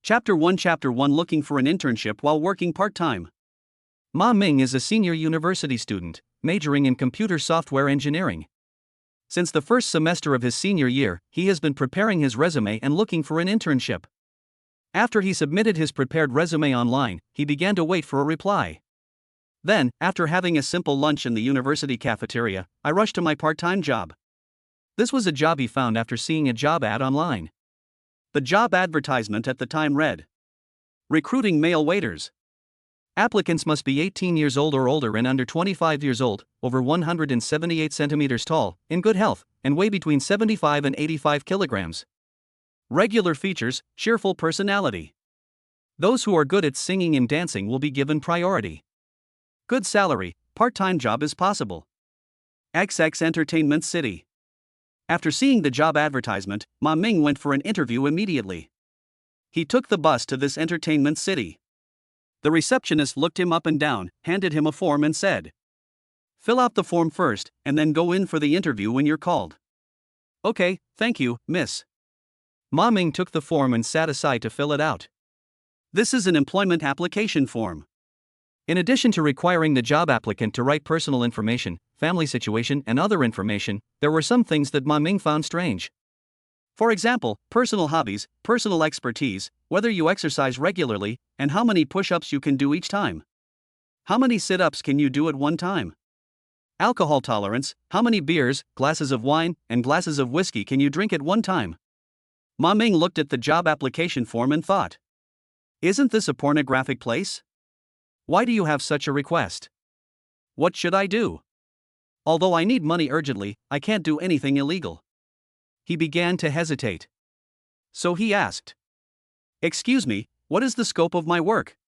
Chapter 1 Looking for an internship while working part-time. Ma Ming is a senior university student, majoring in computer software engineering. Since the first semester of his senior year, he has been preparing his resume and looking for an internship. After he submitted his prepared resume online, he began to wait for a reply. Then, after having a simple lunch in the university cafeteria, I rushed to my part-time job. This was a job he found after seeing a job ad online. The job advertisement at the time read: recruiting male waiters. Applicants must be 18 years old or older and under 25 years old, over 178 centimeters tall, in good health, and weigh between 75 and 85 kilograms. Regular features: cheerful personality. Those who are good at singing and dancing will be given priority. Good salary, part-time job is possible. XX Entertainment City. After seeing the job advertisement, Ma Ming went for an interview immediately. He took the bus to this entertainment city. The receptionist looked him up and down, handed him a form and said, "Fill out the form first, and then go in for the interview when you're called." "Okay, thank you, miss." Ma Ming took the form and sat aside to fill it out. This is an employment application form. In addition to requiring the job applicant to write personal information, family situation, and other information, there were some things that Ma Ming found strange. For example, personal hobbies, personal expertise, whether you exercise regularly, and how many push-ups you can do each time. How many sit-ups can you do at one time? Alcohol tolerance: how many beers, glasses of wine, and glasses of whiskey can you drink at one time? Ma Ming looked at the job application form and thought, "Isn't this a pornographic place? Why do you have such a request? What should I do? Although I need money urgently, I can't do anything illegal." He began to hesitate. So he asked, "Excuse me, what is the scope of my work?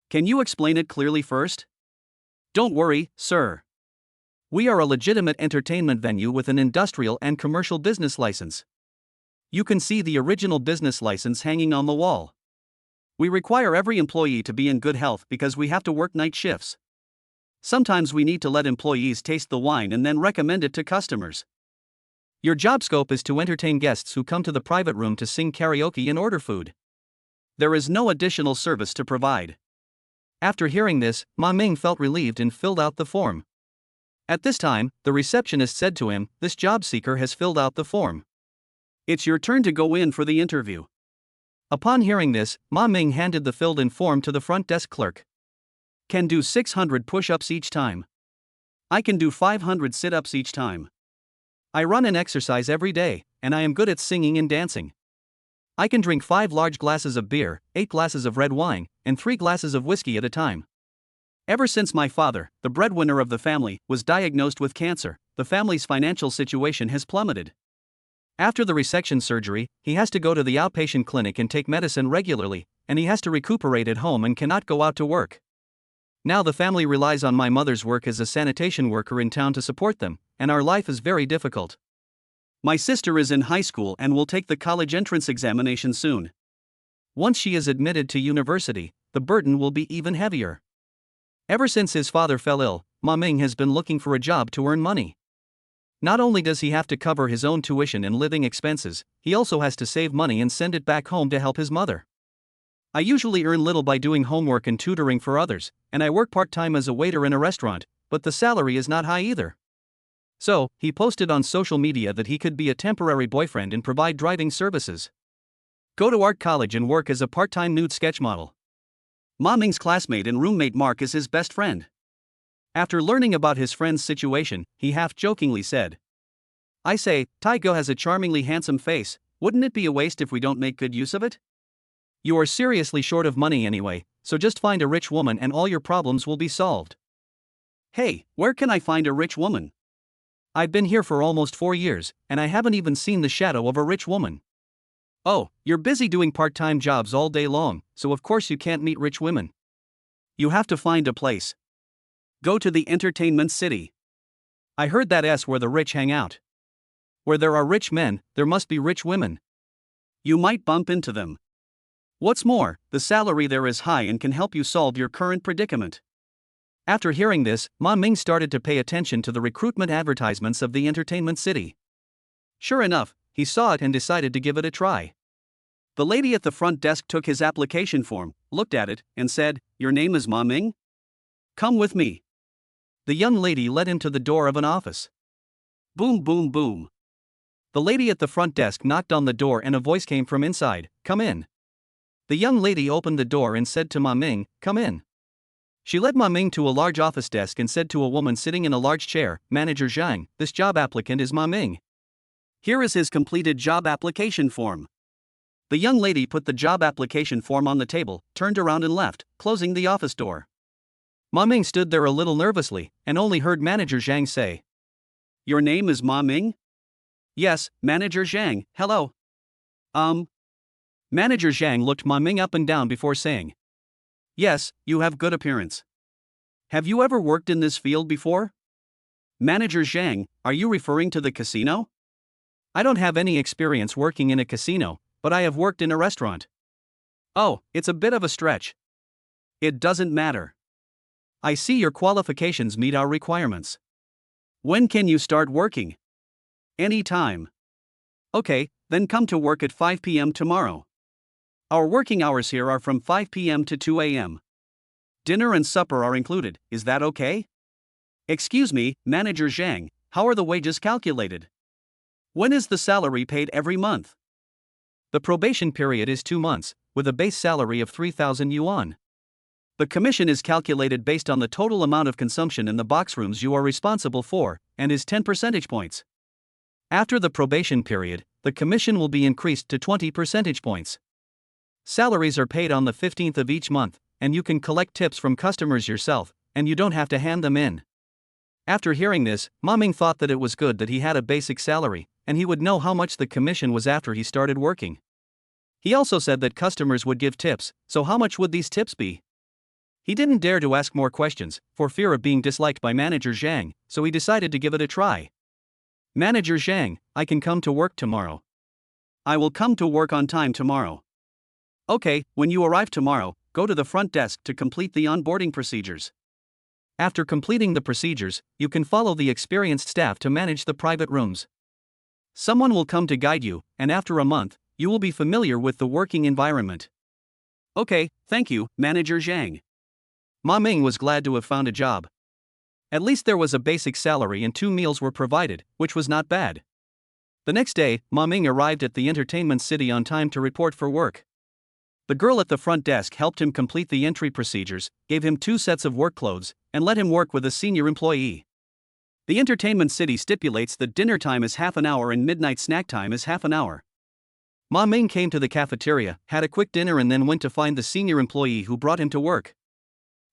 Can you explain it clearly first?" "Don't worry, sir. We are a legitimate entertainment venue with an industrial and commercial business license. You can see the original business license hanging on the wall. We require every employee to be in good health because we have to work night shifts. Sometimes we need to let employees taste the wine and then recommend it to customers. Your job scope is to entertain guests who come to the private room to sing karaoke and order food. There is no additional service to provide." After hearing this, Ma Ming felt relieved and filled out the form. At this time, the receptionist said to him, "This job seeker has filled out the form. It's your turn to go in for the interview." Upon hearing this, Ma Ming handed the filled-in form to the front desk clerk. "Can do 600 push-ups each time. I can do 500 sit-ups each time. I run and exercise every day, and I am good at singing and dancing. I can drink 5 large glasses of beer, 8 glasses of red wine, and 3 glasses of whiskey at a time. Ever since my father, the breadwinner of the family, was diagnosed with cancer, the family's financial situation has plummeted. After the resection surgery, he has to go to the outpatient clinic and take medicine regularly, and he has to recuperate at home and cannot go out to work. Now the family relies on my mother's work as a sanitation worker in town to support them, and our life is very difficult. My sister is in high school and will take the college entrance examination soon. Once she is admitted to university, the burden will be even heavier." Ever since his father fell ill, Ma Ming has been looking for a job to earn money. Not only does he have to cover his own tuition and living expenses, he also has to save money and send it back home to help his mother. "I usually earn little by doing homework and tutoring for others, and I work part-time as a waiter in a restaurant, but the salary is not high either." So, he posted on social media that he could be a temporary boyfriend and provide driving services. Go to art college and work as a part-time nude sketch model. Ma Ming's classmate and roommate Mark is his best friend. After learning about his friend's situation, he half-jokingly said, "I say, Tygo has a charmingly handsome face, wouldn't it be a waste if we don't make good use of it? You are seriously short of money anyway, so just find a rich woman and all your problems will be solved." "Hey, where can I find a rich woman? I've been here for almost 4 years, and I haven't even seen the shadow of a rich woman." "Oh, you're busy doing part-time jobs all day long, so of course you can't meet rich women. You have to find a place. Go to the entertainment city. I heard that's where the rich hang out. Where there are rich men, there must be rich women. You might bump into them. What's more, the salary there is high and can help you solve your current predicament." After hearing this, Ma Ming started to pay attention to the recruitment advertisements of the entertainment city. Sure enough, he saw it and decided to give it a try. The lady at the front desk took his application form, looked at it, and said, "Your name is Ma Ming? Come with me." The young lady led him to the door of an office. Boom, boom, boom. The lady at the front desk knocked on the door and a voice came from inside, "Come in." The young lady opened the door and said to Ma Ming, "Come in." She led Ma Ming to a large office desk and said to a woman sitting in a large chair, "Manager Zhang, this job applicant is Ma Ming. Here is his completed job application form." The young lady put the job application form on the table, turned around and left, closing the office door. Ma Ming stood there a little nervously, and only heard Manager Zhang say, "Your name is Ma Ming?" "Yes, Manager Zhang, hello." Manager Zhang looked Ma Ming up and down before saying, "Yes, you have good appearance. Have you ever worked in this field before?" "Manager Zhang, are you referring to the casino?" "I don't have any experience working in a casino, but I have worked in a restaurant." "Oh, it's a bit of a stretch." "It doesn't matter. I see your qualifications meet our requirements. When can you start working?" "Any time." "Okay, then come to work at 5 p.m. tomorrow. Our working hours here are from 5 p.m. to 2 a.m. Dinner and supper are included, is that okay?" "Excuse me, Manager Zhang, how are the wages calculated? When is the salary paid every month?" "The probation period is 2 months, with a base salary of 3,000 yuan. The commission is calculated based on the total amount of consumption in the box rooms you are responsible for, and is 10 percentage points. After the probation period, the commission will be increased to 20 percentage points. Salaries are paid on the 15th of each month, and you can collect tips from customers yourself, and you don't have to hand them in." After hearing this, Ma Ming thought that it was good that he had a basic salary, and he would know how much the commission was after he started working. He also said that customers would give tips, so how much would these tips be? He didn't dare to ask more questions, for fear of being disliked by Manager Zhang, so he decided to give it a try. "Manager Zhang, I can come to work tomorrow." "I will come to work on time tomorrow." "Okay, when you arrive tomorrow, go to the front desk to complete the onboarding procedures. After completing the procedures, you can follow the experienced staff to manage the private rooms. Someone will come to guide you, and after a month, you will be familiar with the working environment." "Okay, thank you, Manager Zhang." Ma Ming was glad to have found a job. At least there was a basic salary and 2 meals were provided, which was not bad. The next day, Ma Ming arrived at the entertainment city on time to report for work. The girl at the front desk helped him complete the entry procedures, gave him 2 sets of work clothes, and let him work with a senior employee. The entertainment city stipulates that dinner time is half an hour and midnight snack time is half an hour. Ma Ming came to the cafeteria, had a quick dinner and then went to find the senior employee who brought him to work.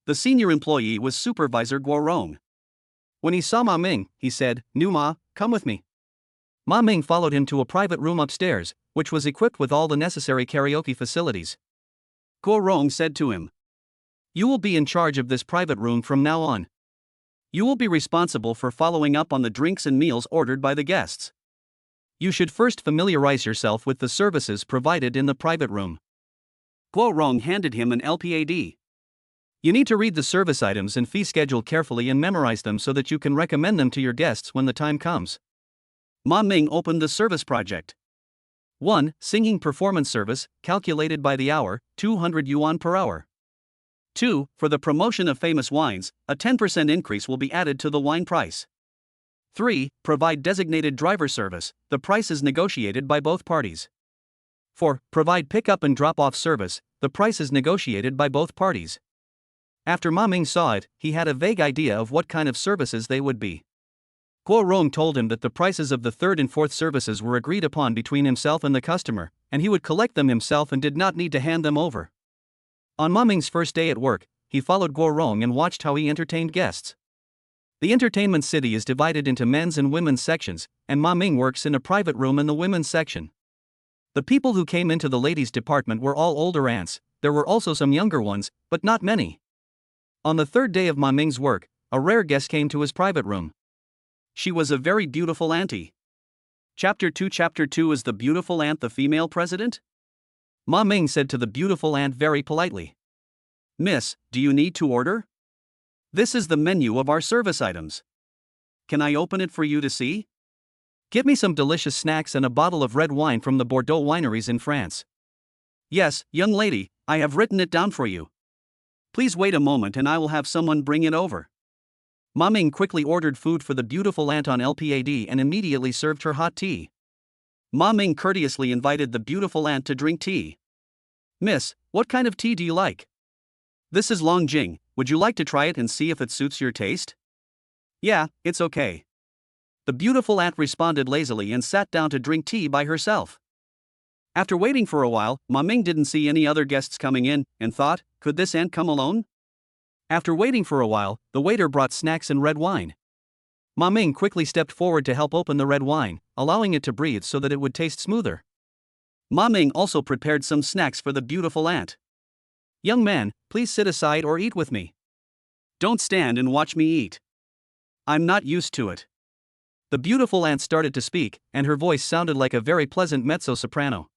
The senior employee was Supervisor Guo Rong. When he saw Ma Ming, he said, "New Ma, come with me." Ma Ming followed him to a private room upstairs, which was equipped with all the necessary karaoke facilities. Guo Rong said to him, "You will be in charge of this private room from now on. You will be responsible for following up on the drinks and meals ordered by the guests. You should first familiarize yourself with the services provided in the private room." Guo Rong handed him an LPAD. "You need to read the service items and fee schedule carefully and memorize them so that you can recommend them to your guests when the time comes." Ma Ming opened the service project. 1. Singing performance service, calculated by the hour, 200 yuan per hour. 2. For the promotion of famous wines, a 10% increase will be added to the wine price. 3. Provide designated driver service, the price is negotiated by both parties. 4. Provide pick-up and drop-off service, the price is negotiated by both parties. After Ma Ming saw it, he had a vague idea of what kind of services they would be. Guo Rong told him that the prices of the 3rd and 4th services were agreed upon between himself and the customer, and he would collect them himself and did not need to hand them over. On Ma Ming's first day at work, he followed Guo Rong and watched how he entertained guests. The entertainment city is divided into men's and women's sections, and Ma Ming works in a private room in the women's section. The people who came into the ladies' department were all older aunts, there were also some younger ones, but not many. On the 3rd day of Ma Ming's work, a rare guest came to his private room. She was a very beautiful auntie. Chapter 2 Is the beautiful aunt the female president? Ma Ming said to the beautiful aunt very politely, "Miss, do you need to order? This is the menu of our service items. Can I open it for you to see? Get me some delicious snacks and a bottle of red wine from the Bordeaux wineries in France." Yes, young lady, I have written it down for you. Please wait a moment and I will have someone bring it over. Ma Ming quickly ordered food for the beautiful aunt on LPAD and immediately served her hot tea. Ma Ming courteously invited the beautiful aunt to drink tea. Miss, what kind of tea do you like? This is Long Jing, would you like to try it and see if it suits your taste? Yeah, it's okay. The beautiful aunt responded lazily and sat down to drink tea by herself. After waiting for a while, Ma Ming didn't see any other guests coming in, and thought, could this aunt come alone? After waiting for a while, the waiter brought snacks and red wine. Ma Ming quickly stepped forward to help open the red wine, allowing it to breathe so that it would taste smoother. Ma Ming also prepared some snacks for the beautiful aunt. Young man, please sit aside or eat with me. Don't stand and watch me eat. I'm not used to it. The beautiful aunt started to speak, and her voice sounded like a very pleasant mezzo-soprano.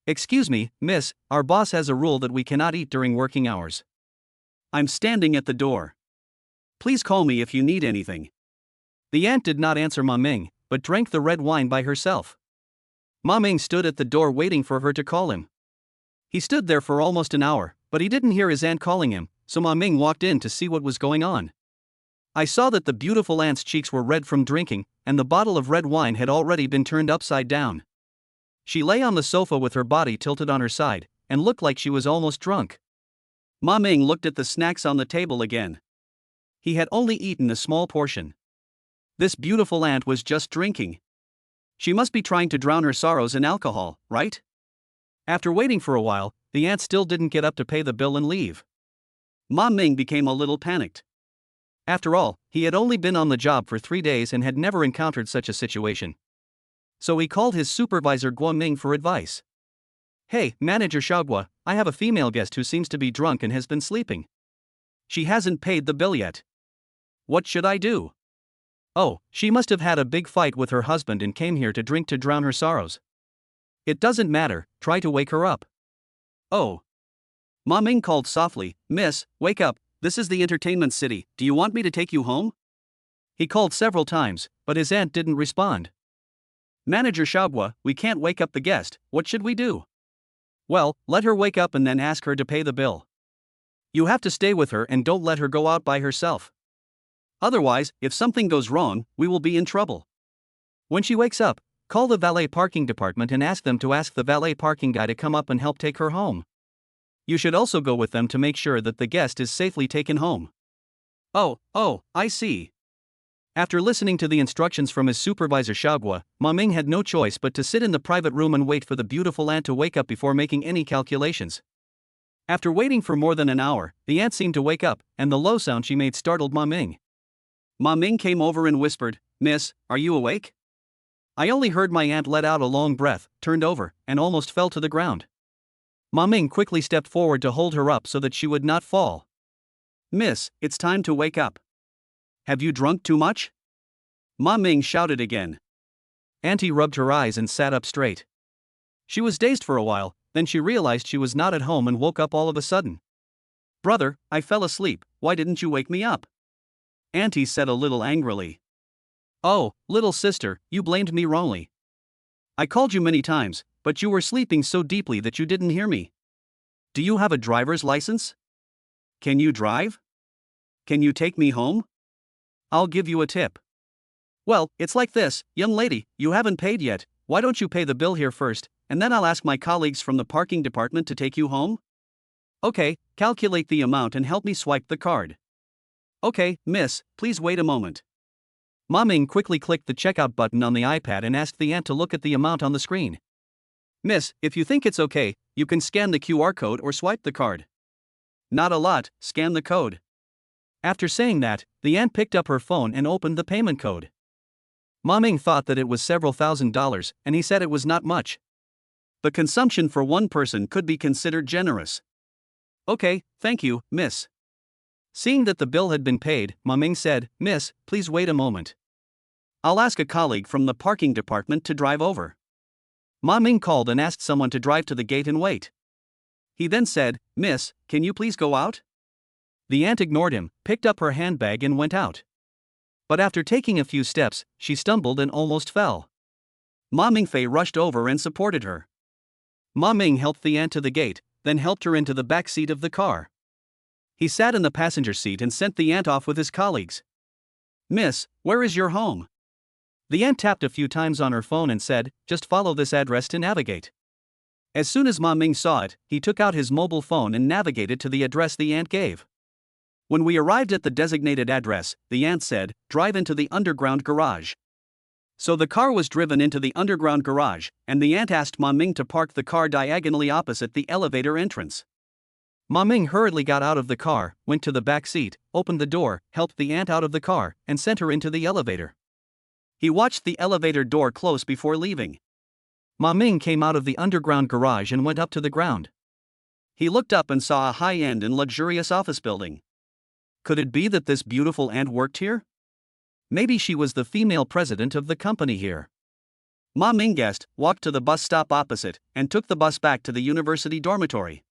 Excuse me, miss, our boss has a rule that we cannot eat during working hours. I'm standing at the door. Please call me if you need anything. The aunt did not answer Ma Ming, but drank the red wine by herself. Ma Ming stood at the door waiting for her to call him. He stood there for almost an hour, but he didn't hear his aunt calling him, so Ma Ming walked in to see what was going on. I saw that the beautiful aunt's cheeks were red from drinking, and the bottle of red wine had already been turned upside down. She lay on the sofa with her body tilted on her side, and looked like she was almost drunk. Ma Ming looked at the snacks on the table again. He had only eaten a small portion. This beautiful aunt was just drinking. She must be trying to drown her sorrows in alcohol, right? After waiting for a while, the aunt still didn't get up to pay the bill and leave. Ma Ming became a little panicked. After all, he had only been on the job for 3 days and had never encountered such a situation. So he called his supervisor Guo Ming for advice. Hey, Manager Xiaogua, I have a female guest who seems to be drunk and has been sleeping. She hasn't paid the bill yet. What should I do? Oh, she must have had a big fight with her husband and came here to drink to drown her sorrows. It doesn't matter, try to wake her up. Oh. Ma Ming called softly, Miss, wake up, this is the entertainment city, do you want me to take you home? He called several times, but his aunt didn't respond. Manager Xiaogua, we can't wake up the guest, what should we do? Well, let her wake up and then ask her to pay the bill. You have to stay with her and don't let her go out by herself. Otherwise, if something goes wrong, we will be in trouble. When she wakes up, call the valet parking department and ask them to ask the valet parking guy to come up and help take her home. You should also go with them to make sure that the guest is safely taken home. Oh, I see. After listening to the instructions from his supervisor Xiaogua, Ma Ming had no choice but to sit in the private room and wait for the beautiful aunt to wake up before making any calculations. After waiting for more than an hour, the aunt seemed to wake up, and the low sound she made startled Ma Ming. Ma Ming came over and whispered, Miss, are you awake? I only heard my aunt let out a long breath, turned over, and almost fell to the ground. Ma Ming quickly stepped forward to hold her up so that she would not fall. Miss, it's time to wake up. Have you drunk too much? Ma Ming shouted again. Auntie rubbed her eyes and sat up straight. She was dazed for a while, then she realized she was not at home and woke up all of a sudden. Brother, I fell asleep, why didn't you wake me up? Auntie said a little angrily. Oh, little sister, you blamed me wrongly. I called you many times, but you were sleeping so deeply that you didn't hear me. Do you have a driver's license? Can you drive? Can you take me home? I'll give you a tip. Well, it's like this, young lady, you haven't paid yet, why don't you pay the bill here first, and then I'll ask my colleagues from the parking department to take you home? Okay, calculate the amount and help me swipe the card. Okay, miss, please wait a moment. Ma Ming quickly clicked the checkout button on the iPad and asked the aunt to look at the amount on the screen. Miss, if you think it's okay, you can scan the QR code or swipe the card. Not a lot, scan the code. After saying that, the aunt picked up her phone and opened the payment code. Ma Ming thought that it was several $1,000s, and he said it was not much. The consumption for one person could be considered generous. Okay, thank you, miss. Seeing that the bill had been paid, Ma Ming said, Miss, please wait a moment. I'll ask a colleague from the parking department to drive over. Ma Ming called and asked someone to drive to the gate and wait. He then said, Miss, can you please go out? The aunt ignored him, picked up her handbag and went out. But after taking a few steps, she stumbled and almost fell. Ma Mingfei rushed over and supported her. Ma Ming helped the aunt to the gate, then helped her into the back seat of the car. He sat in the passenger seat and sent the aunt off with his colleagues. "Miss, where is your home?" The aunt tapped a few times on her phone and said, "Just follow this address to navigate." As soon as Ma Ming saw it, he took out his mobile phone and navigated to the address the aunt gave. When we arrived at the designated address, the aunt said, "Drive into the underground garage." So the car was driven into the underground garage, and the aunt asked Ma Ming to park the car diagonally opposite the elevator entrance. Ma Ming hurriedly got out of the car, went to the back seat, opened the door, helped the aunt out of the car, and sent her into the elevator. He watched the elevator door close before leaving. Ma Ming came out of the underground garage and went up to the ground. He looked up and saw a high-end and luxurious office building. Could it be that this beautiful aunt worked here? Maybe she was the female president of the company here. Ma Ming guessed, walked to the bus stop opposite, and took the bus back to the university dormitory.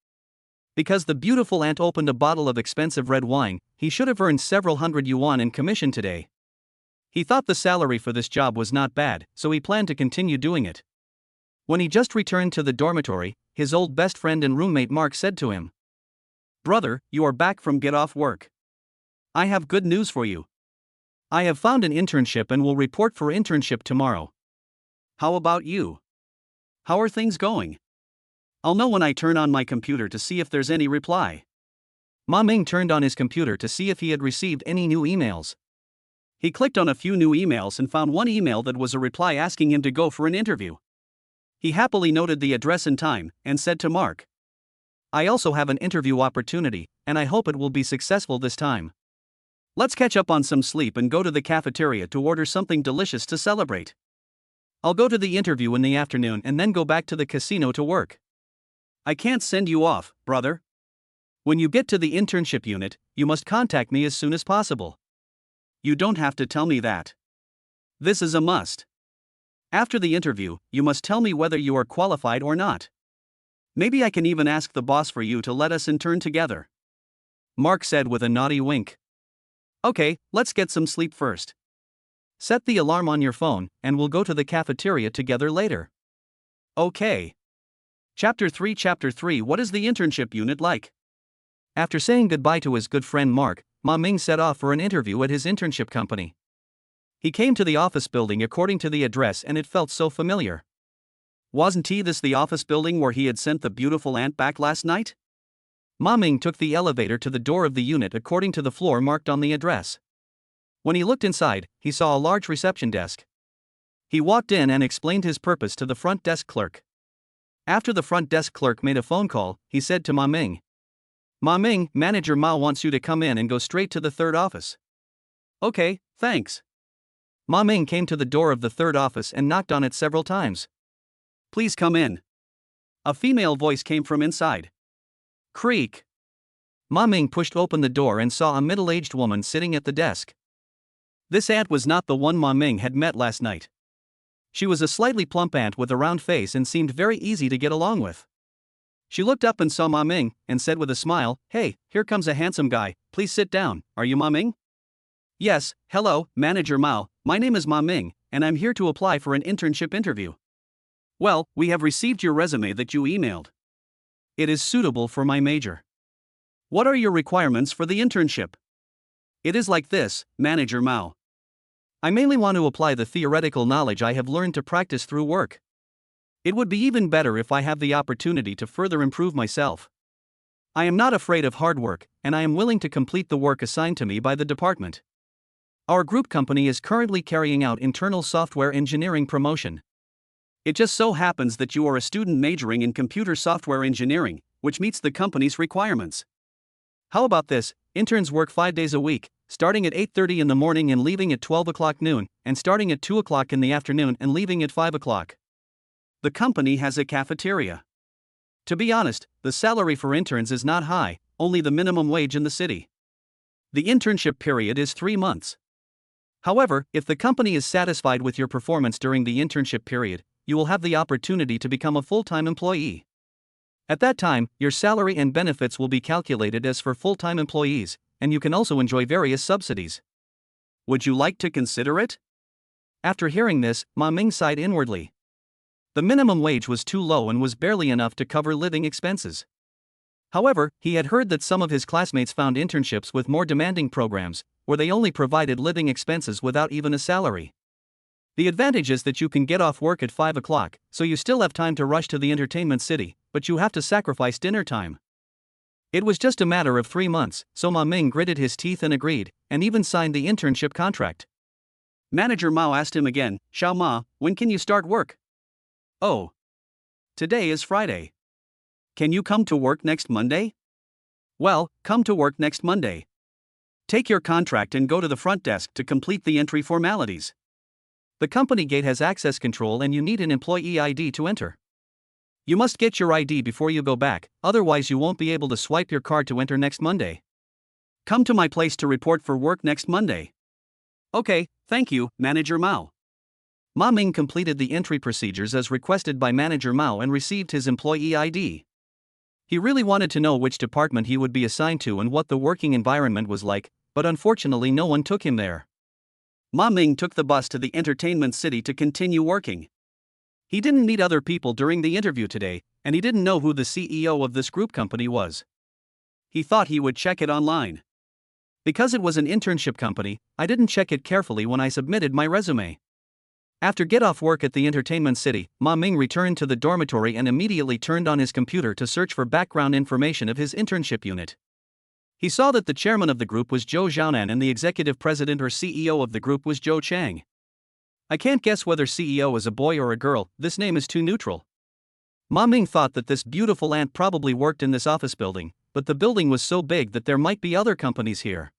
Because the beautiful aunt opened a bottle of expensive red wine, he should have earned several hundred yuan in commission today. He thought the salary for this job was not bad, so he planned to continue doing it. When he just returned to the dormitory, his old best friend and roommate Mark said to him, "Brother, you are back from get off work. I have good news for you. I have found an internship and will report for internship tomorrow. How about you? How are things going? I'll know when I turn on my computer to see if there's any reply." Ma Ming turned on his computer to see if he had received any new emails. He clicked on a few new emails and found one email that was a reply asking him to go for an interview. He happily noted the address and time, and said to Mark, "I also have an interview opportunity, and I hope it will be successful this time. Let's catch up on some sleep and go to the cafeteria to order something delicious to celebrate. I'll go to the interview in the afternoon and then go back to the casino to work. I can't send you off, brother. When you get to the internship unit, you must contact me as soon as possible. You don't have to tell me that. This is a must. After the interview, you must tell me whether you are qualified or not. Maybe I can even ask the boss for you to let us intern together." Mark said with a naughty wink. "Okay, let's get some sleep first. Set the alarm on your phone, and we'll go to the cafeteria together later." Okay. Chapter 3 What is the internship unit like? After saying goodbye to his good friend Mark, Ma Ming set off for an interview at his internship company. He came to the office building according to the address and it felt so familiar. Wasn't this the office building where he had sent the beautiful aunt back last night? Ma Ming took the elevator to the door of the unit according to the floor marked on the address. When he looked inside, he saw a large reception desk. He walked in and explained his purpose to the front desk clerk. After the front desk clerk made a phone call, he said to Ma Ming, "Ma Ming, Manager Mao wants you to come in and go straight to the third office." "Okay, thanks." Ma Ming came to the door of the third office and knocked on it several times. "Please come in." A female voice came from inside. Creak. Ma Ming pushed open the door and saw a middle-aged woman sitting at the desk. This aunt was not the one Ma Ming had met last night. She was a slightly plump aunt with a round face and seemed very easy to get along with. She looked up and saw Ma Ming, and said with a smile, "Hey, here comes a handsome guy, please sit down, are you Ma Ming?" "Yes, hello, Manager Mao, my name is Ma Ming, and I'm here to apply for an internship interview." "Well, we have received your resume that you emailed. It is suitable for my major. What are your requirements for the internship?" "It is like this, Manager Mao. I mainly want to apply the theoretical knowledge I have learned to practice through work. It would be even better if I have the opportunity to further improve myself. I am not afraid of hard work, and I am willing to complete the work assigned to me by the department. Our group company is currently carrying out internal software engineering promotion. It just so happens that you are a student majoring in computer software engineering, which meets the company's requirements. How about this? Interns work 5 days a week, starting at 8:30 in the morning and leaving at 12 o'clock noon, and starting at 2 o'clock in the afternoon and leaving at 5 o'clock. The company has a cafeteria. To be honest, the salary for interns is not high, only the minimum wage in the city. The internship period is 3 months. However, if the company is satisfied with your performance during the internship period, you will have the opportunity to become a full-time employee. At that time, your salary and benefits will be calculated as for full-time employees, and you can also enjoy various subsidies. Would you like to consider it? After hearing this, Ma Ming sighed inwardly. The minimum wage was too low and was barely enough to cover living expenses. However, he had heard that some of his classmates found internships with more demanding programs, where they only provided living expenses without even a salary. The advantage is that you can get off work at 5 o'clock, so you still have time to rush to the entertainment city, but you have to sacrifice dinner time. It was just a matter of 3 months, so Ma Ming gritted his teeth and agreed, and even signed the internship contract. Manager Mao asked him again, "Xiao Ma, when can you start work?" "Oh. Today is Friday. Can you come to work next Monday?" "Well, come to work next Monday. Take your contract and go to the front desk to complete the entry formalities. The company gate has access control and you need an employee ID to enter. You must get your ID before you go back, otherwise you won't be able to swipe your card to enter next Monday. Come to my place to report for work next Monday." "Okay, thank you, Manager Mao." Ma Ming completed the entry procedures as requested by Manager Mao and received his employee ID. He really wanted to know which department he would be assigned to and what the working environment was like, but unfortunately no one took him there. Ma Ming took the bus to the entertainment city to continue working. He didn't meet other people during the interview today, and he didn't know who the CEO of this group company was. He thought he would check it online. Because it was an internship company, I didn't check it carefully when I submitted my resume. After get off work at the entertainment city, Ma Ming returned to the dormitory and immediately turned on his computer to search for background information of his internship unit. He saw that the chairman of the group was Zhou Xiaonan and the executive president or CEO of the group was Zhou Chang. I can't guess whether CEO is a boy or a girl, this name is too neutral. Ma Ming thought that this beautiful aunt probably worked in this office building, but the building was so big that there might be other companies here.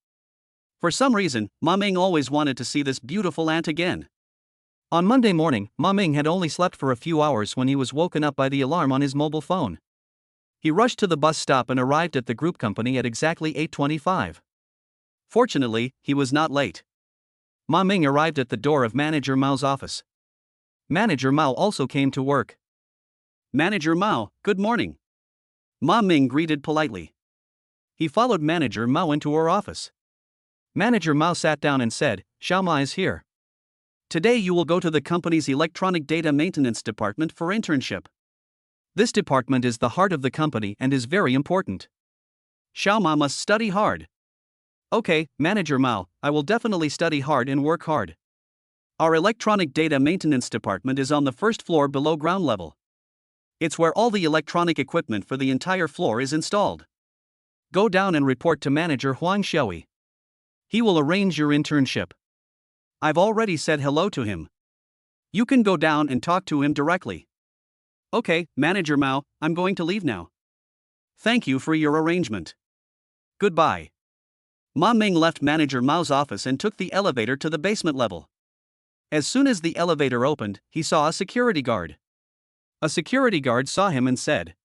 For some reason, Ma Ming always wanted to see this beautiful aunt again. On Monday morning, Ma Ming had only slept for a few hours when he was woken up by the alarm on his mobile phone. He rushed to the bus stop and arrived at the group company at exactly 8:25. Fortunately, he was not late. Ma Ming arrived at the door of Manager Mao's office. Manager Mao also came to work. "Manager Mao, good morning." Ma Ming greeted politely. He followed Manager Mao into her office. Manager Mao sat down and said, "Xiao Ma is here. Today you will go to the company's electronic data maintenance department for internship. This department is the heart of the company and is very important. Xiao Ma must study hard." "Okay, Manager Mao, I will definitely study hard and work hard. Our electronic data maintenance department is on the first floor below ground level. It's where all the electronic equipment for the entire floor is installed. Go down and report to Manager Huang Xiaoyi. He will arrange your internship. I've already said hello to him. You can go down and talk to him directly." "Okay, Manager Mao, I'm going to leave now. Thank you for your arrangement. Goodbye." Ma Ming left Manager Mao's office and took the elevator to the basement level. As soon as the elevator opened, he saw a security guard. A security guard saw him and said,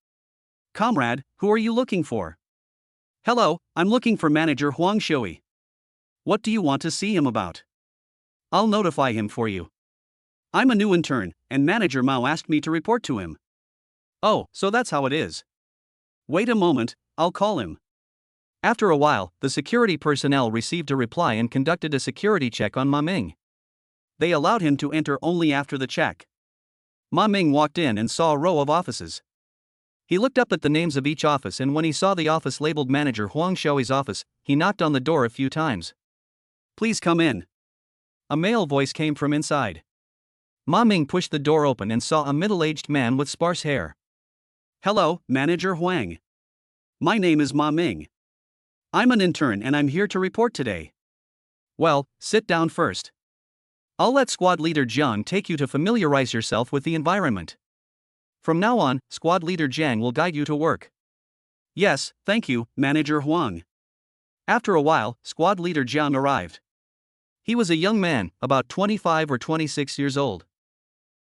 "Comrade, who are you looking for?" "Hello, I'm looking for Manager Huang Xiaoyi. What do you want to see him about?" "I'll notify him for you. I'm a new intern, and Manager Mao asked me to report to him." "Oh, so that's how it is. Wait a moment, I'll call him." After a while, the security personnel received a reply and conducted a security check on Ma Ming. They allowed him to enter only after the check. Ma Ming walked in and saw a row of offices. He looked up at the names of each office, and when he saw the office labeled Manager Huang Xiaoyi's office, he knocked on the door a few times. "Please come in." A male voice came from inside. Ma Ming pushed the door open and saw a middle-aged man with sparse hair. "Hello, Manager Huang. My name is Ma Ming. I'm an intern and I'm here to report today." "Well, sit down first. I'll let Squad Leader Jiang take you to familiarize yourself with the environment. From now on, Squad Leader Jiang will guide you to work." "Yes, thank you, Manager Huang." After a while, Squad Leader Jiang arrived. He was a young man, about 25 or 26 years old.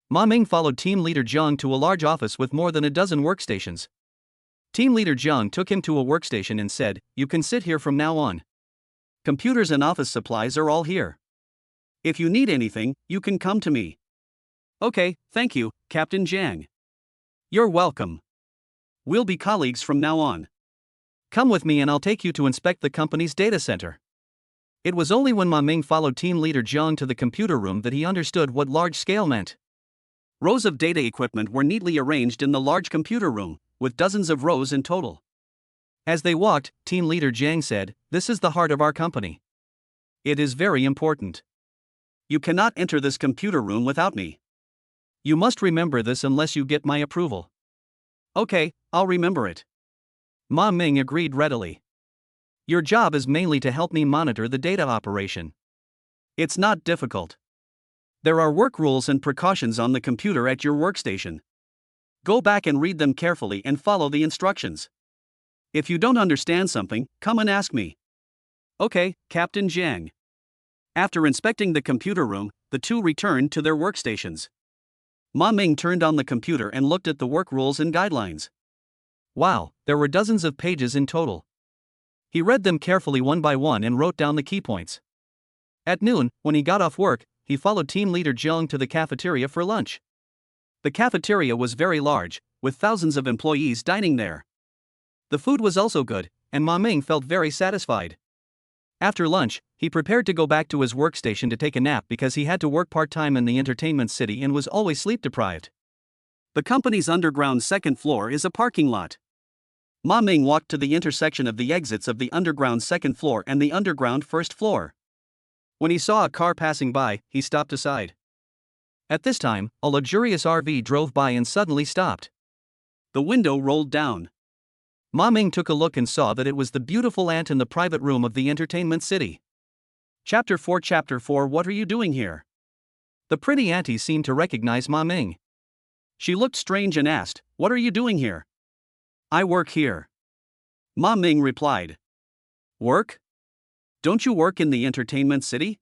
Ma Ming followed Team Leader Jiang to a large office with more than a dozen workstations. Team Leader Jiang took him to a workstation and said, "You can sit here from now on. Computers and office supplies are all here. If you need anything, you can come to me." "Okay, thank you, Captain Jiang." "You're welcome. We'll be colleagues from now on. Come with me and I'll take you to inspect the company's data center." It was only when Ma Ming followed Team Leader Jiang to the computer room that he understood what large scale meant. Rows of data equipment were neatly arranged in the large computer room, with dozens of rows in total. As they walked, team leader Jiang said, "This is the heart of our company. It is very important. You cannot enter this computer room without me. You must remember this unless you get my approval." "Okay, I'll remember it." Ma Ming agreed readily. "Your job is mainly to help me monitor the data operation. It's not difficult. There are work rules and precautions on the computer at your workstation. Go back and read them carefully and follow the instructions. If you don't understand something, come and ask me." "Okay, Captain Jiang." After inspecting the computer room, the two returned to their workstations. Ma Ming turned on the computer and looked at the work rules and guidelines. Wow, there were dozens of pages in total. He read them carefully one by one and wrote down the key points. At noon, when he got off work, he followed team leader Jiang to the cafeteria for lunch. The cafeteria was very large, with thousands of employees dining there. The food was also good, and Ma Ming felt very satisfied. After lunch, he prepared to go back to his workstation to take a nap because he had to work part-time in the entertainment city and was always sleep-deprived. The company's underground second floor is a parking lot. Ma Ming walked to the intersection of the exits of the underground second floor and the underground first floor. When he saw a car passing by, he stopped aside. At this time, a luxurious RV drove by and suddenly stopped. The window rolled down. Ma Ming took a look and saw that it was the beautiful aunt in the private room of the entertainment city. Chapter 4 What are you doing here? The pretty auntie seemed to recognize Ma Ming. She looked strange and asked, "What are you doing here?" "I work here." Ma Ming replied. "Work? Don't you work in the entertainment city?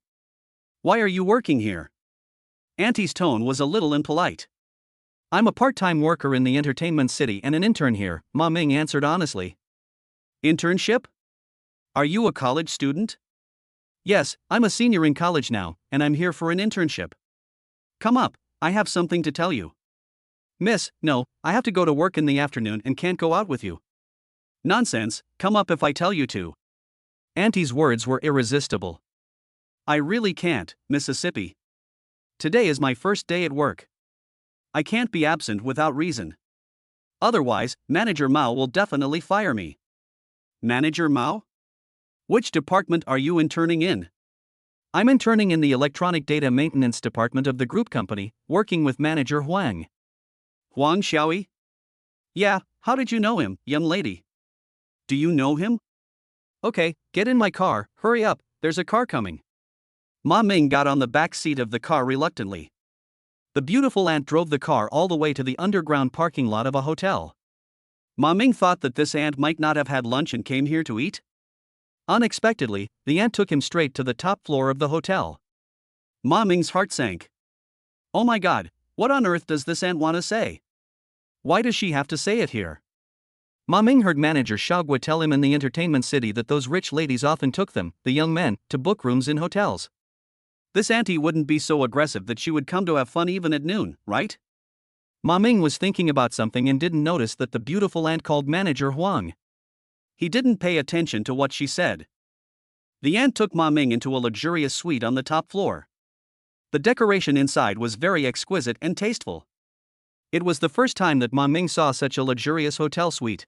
Why are you working here?" Auntie's tone was a little impolite. "I'm a part-time worker in the entertainment city and an intern here," Ma Ming answered honestly. "Internship? Are you a college student?" "Yes, I'm a senior in college now, and I'm here for an internship." "Come up, I have something to tell you." "Miss, no, I have to go to work in the afternoon and can't go out with you." "Nonsense, come up if I tell you to." Auntie's words were irresistible. "I really can't, Mississippi. Today is my first day at work. I can't be absent without reason. Otherwise, Manager Mao will definitely fire me." "Manager Mao? Which department are you interning in?" "I'm interning in the electronic data maintenance department of the group company, working with Manager Huang." "Huang Xiaoyi?" "Yeah, how did you know him, young lady?" "Do you know him?" "Okay, get in my car, hurry up, there's a car coming." Ma Ming got on the back seat of the car reluctantly. The beautiful aunt drove the car all the way to the underground parking lot of a hotel. Ma Ming thought that this aunt might not have had lunch and came here to eat. Unexpectedly, the aunt took him straight to the top floor of the hotel. Ma Ming's heart sank. "Oh my god, what on earth does this aunt want to say? Why does she have to say it here?" Ma Ming heard manager Xiaogua tell him in the entertainment city that those rich ladies often took them, the young men, to book rooms in hotels. This auntie wouldn't be so aggressive that she would come to have fun even at noon, right? Ma Ming was thinking about something and didn't notice that the beautiful aunt called Manager Huang. He didn't pay attention to what she said. The aunt took Ma Ming into a luxurious suite on the top floor. The decoration inside was very exquisite and tasteful. It was the first time that Ma Ming saw such a luxurious hotel suite.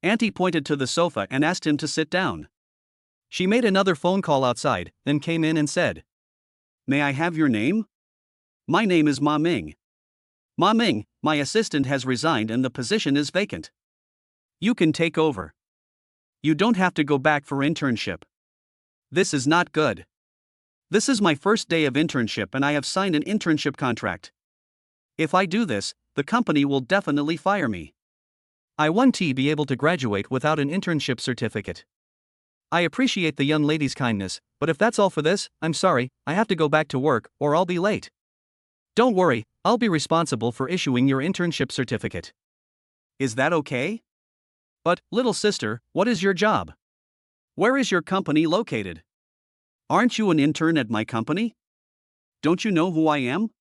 Auntie pointed to the sofa and asked him to sit down. She made another phone call outside, then came in and said, "May I have your name?" "My name is Ma Ming." "Ma Ming, my assistant has resigned and the position is vacant. You can take over. You don't have to go back for internship." "This is not good. This is my first day of internship and I have signed an internship contract. If I do this, the company will definitely fire me. I won't be able to graduate without an internship certificate. I appreciate the young lady's kindness, but if that's all for this, I'm sorry, I have to go back to work, or I'll be late." "Don't worry, I'll be responsible for issuing your internship certificate." "Is that okay?" "But, little sister, what is your job? Where is your company located? Aren't you an intern at my company? Don't you know who I am?"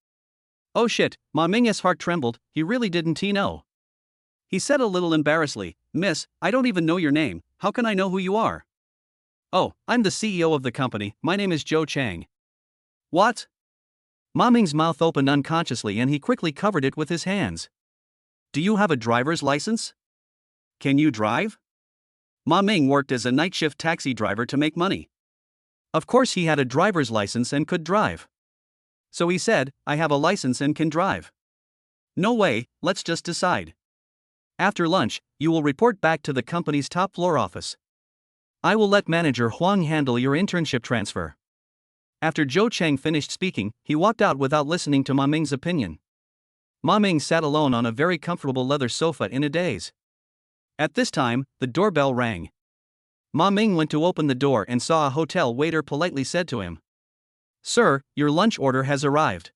"Oh shit," Ma Ming's heart trembled, he really didn't know. He said a little embarrassedly, "Miss, I don't even know your name, how can I know who you are?" "Oh, I'm the CEO of the company, my name is Joe Chang." "What? Ma Ming's mouth opened unconsciously and he quickly covered it with his hands. Do you have a driver's license? Can you drive? Ma Ming worked as a night shift taxi driver to make money. Of course he had a driver's license and could drive. So he said, I have a license and can drive. No way, let's just decide. After lunch, you will report back to the company's top floor office. I will let manager Huang handle your internship transfer. After Zhou Cheng finished speaking, he walked out without listening to Ma Ming's opinion. Ma Ming sat alone on a very comfortable leather sofa in a daze. At this time, the doorbell rang. Ma Ming went to open the door and saw a hotel waiter politely said to him, Sir, your lunch order has arrived.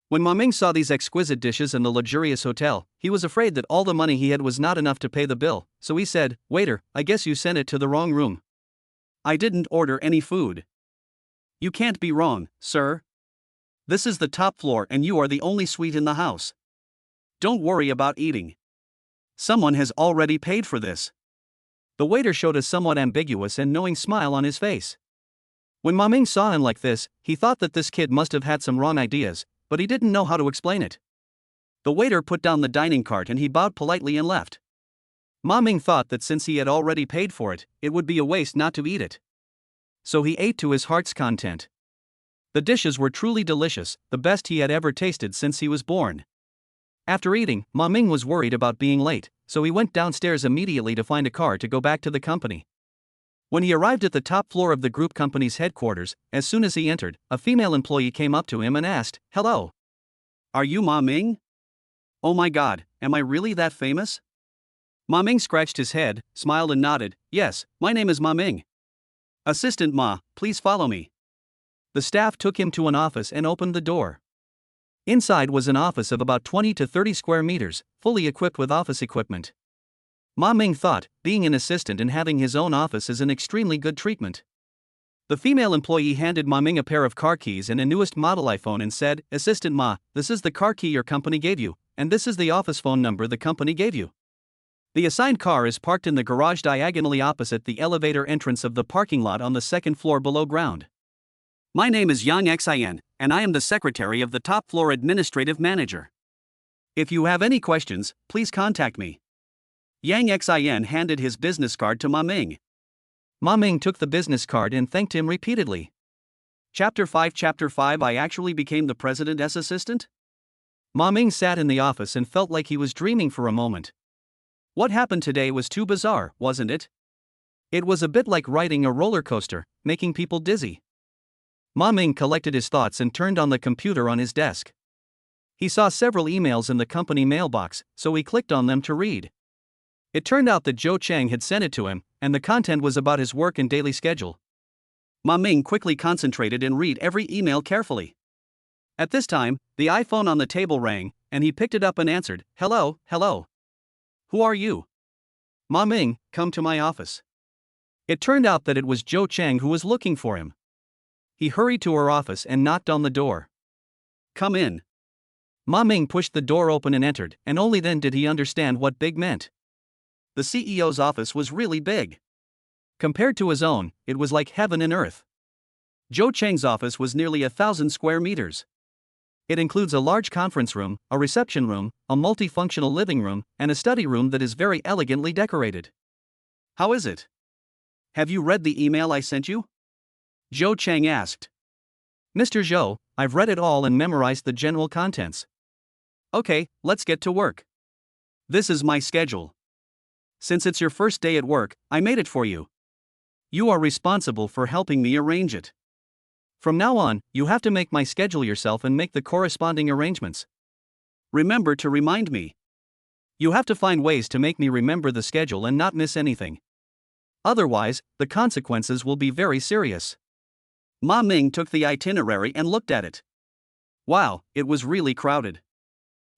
When Ma Ming saw these exquisite dishes in the luxurious hotel, he was afraid that all the money he had was not enough to pay the bill, so he said, Waiter, I guess you sent it to the wrong room. I didn't order any food. You can't be wrong, sir. This is the top floor and you are the only suite in the house. Don't worry about eating. Someone has already paid for this. The waiter showed a somewhat ambiguous and knowing smile on his face. When Ma Ming saw him like this, he thought that this kid must have had some wrong ideas, but he didn't know how to explain it. The waiter put down the dining cart and he bowed politely and left. Ma Ming thought that since he had already paid for it, it would be a waste not to eat it. So he ate to his heart's content. The dishes were truly delicious, the best he had ever tasted since he was born. After eating, Ma Ming was worried about being late, so he went downstairs immediately to find a car to go back to the company. When he arrived at the top floor of the group company's headquarters, as soon as he entered, a female employee came up to him and asked, Hello. Are you Ma Ming? Oh my god, am I really that famous? Ma Ming scratched his head, smiled and nodded, Yes, my name is Ma Ming. Assistant Ma, please follow me. The staff took him to an office and opened the door. Inside was an office of about 20 to 30 square meters, fully equipped with office equipment. Ma Ming thought, being an assistant and having his own office is an extremely good treatment. The female employee handed Ma Ming a pair of car keys and a newest model iPhone and said, Assistant Ma, this is the car key your company gave you, and this is the office phone number the company gave you. The assigned car is parked in the garage diagonally opposite the elevator entrance of the parking lot on the second floor below ground. My name is Yang Xin, and I am the secretary of the top floor administrative manager. If you have any questions, please contact me. Yang Xin handed his business card to Ma Ming. Ma Ming took the business card and thanked him repeatedly. Chapter 5 I actually became the president's assistant? Ma Ming sat in the office and felt like he was dreaming for a moment. What happened today was too bizarre, wasn't it? It was a bit like riding a roller coaster, making people dizzy. Ma Ming collected his thoughts and turned on the computer on his desk. He saw several emails in the company mailbox, so he clicked on them to read. It turned out that Zhou Cheng had sent it to him, and the content was about his work and daily schedule. Ma Ming quickly concentrated and read every email carefully. At this time, the iPhone on the table rang, and he picked it up and answered, Hello, hello. Who are you? Ma Ming, come to my office. It turned out that it was Zhou Cheng who was looking for him. He hurried to her office and knocked on the door. Come in. Ma Ming pushed the door open and entered, and only then did he understand what big meant. The CEO's office was really big. Compared to his own, it was like heaven and earth. Zhou Cheng's office was nearly 1,000 square meters. It includes a large conference room, a reception room, a multifunctional living room, and a study room that is very elegantly decorated. How is it? Have you read the email I sent you? Zhou Cheng asked. Mr. Zhou, I've read it all and memorized the general contents. Okay, let's get to work. This is my schedule. Since it's your first day at work, I made it for you. You are responsible for helping me arrange it. From now on, you have to make my schedule yourself and make the corresponding arrangements. Remember to remind me. You have to find ways to make me remember the schedule and not miss anything. Otherwise, the consequences will be very serious. Ma Ming took the itinerary and looked at it. Wow, it was really crowded.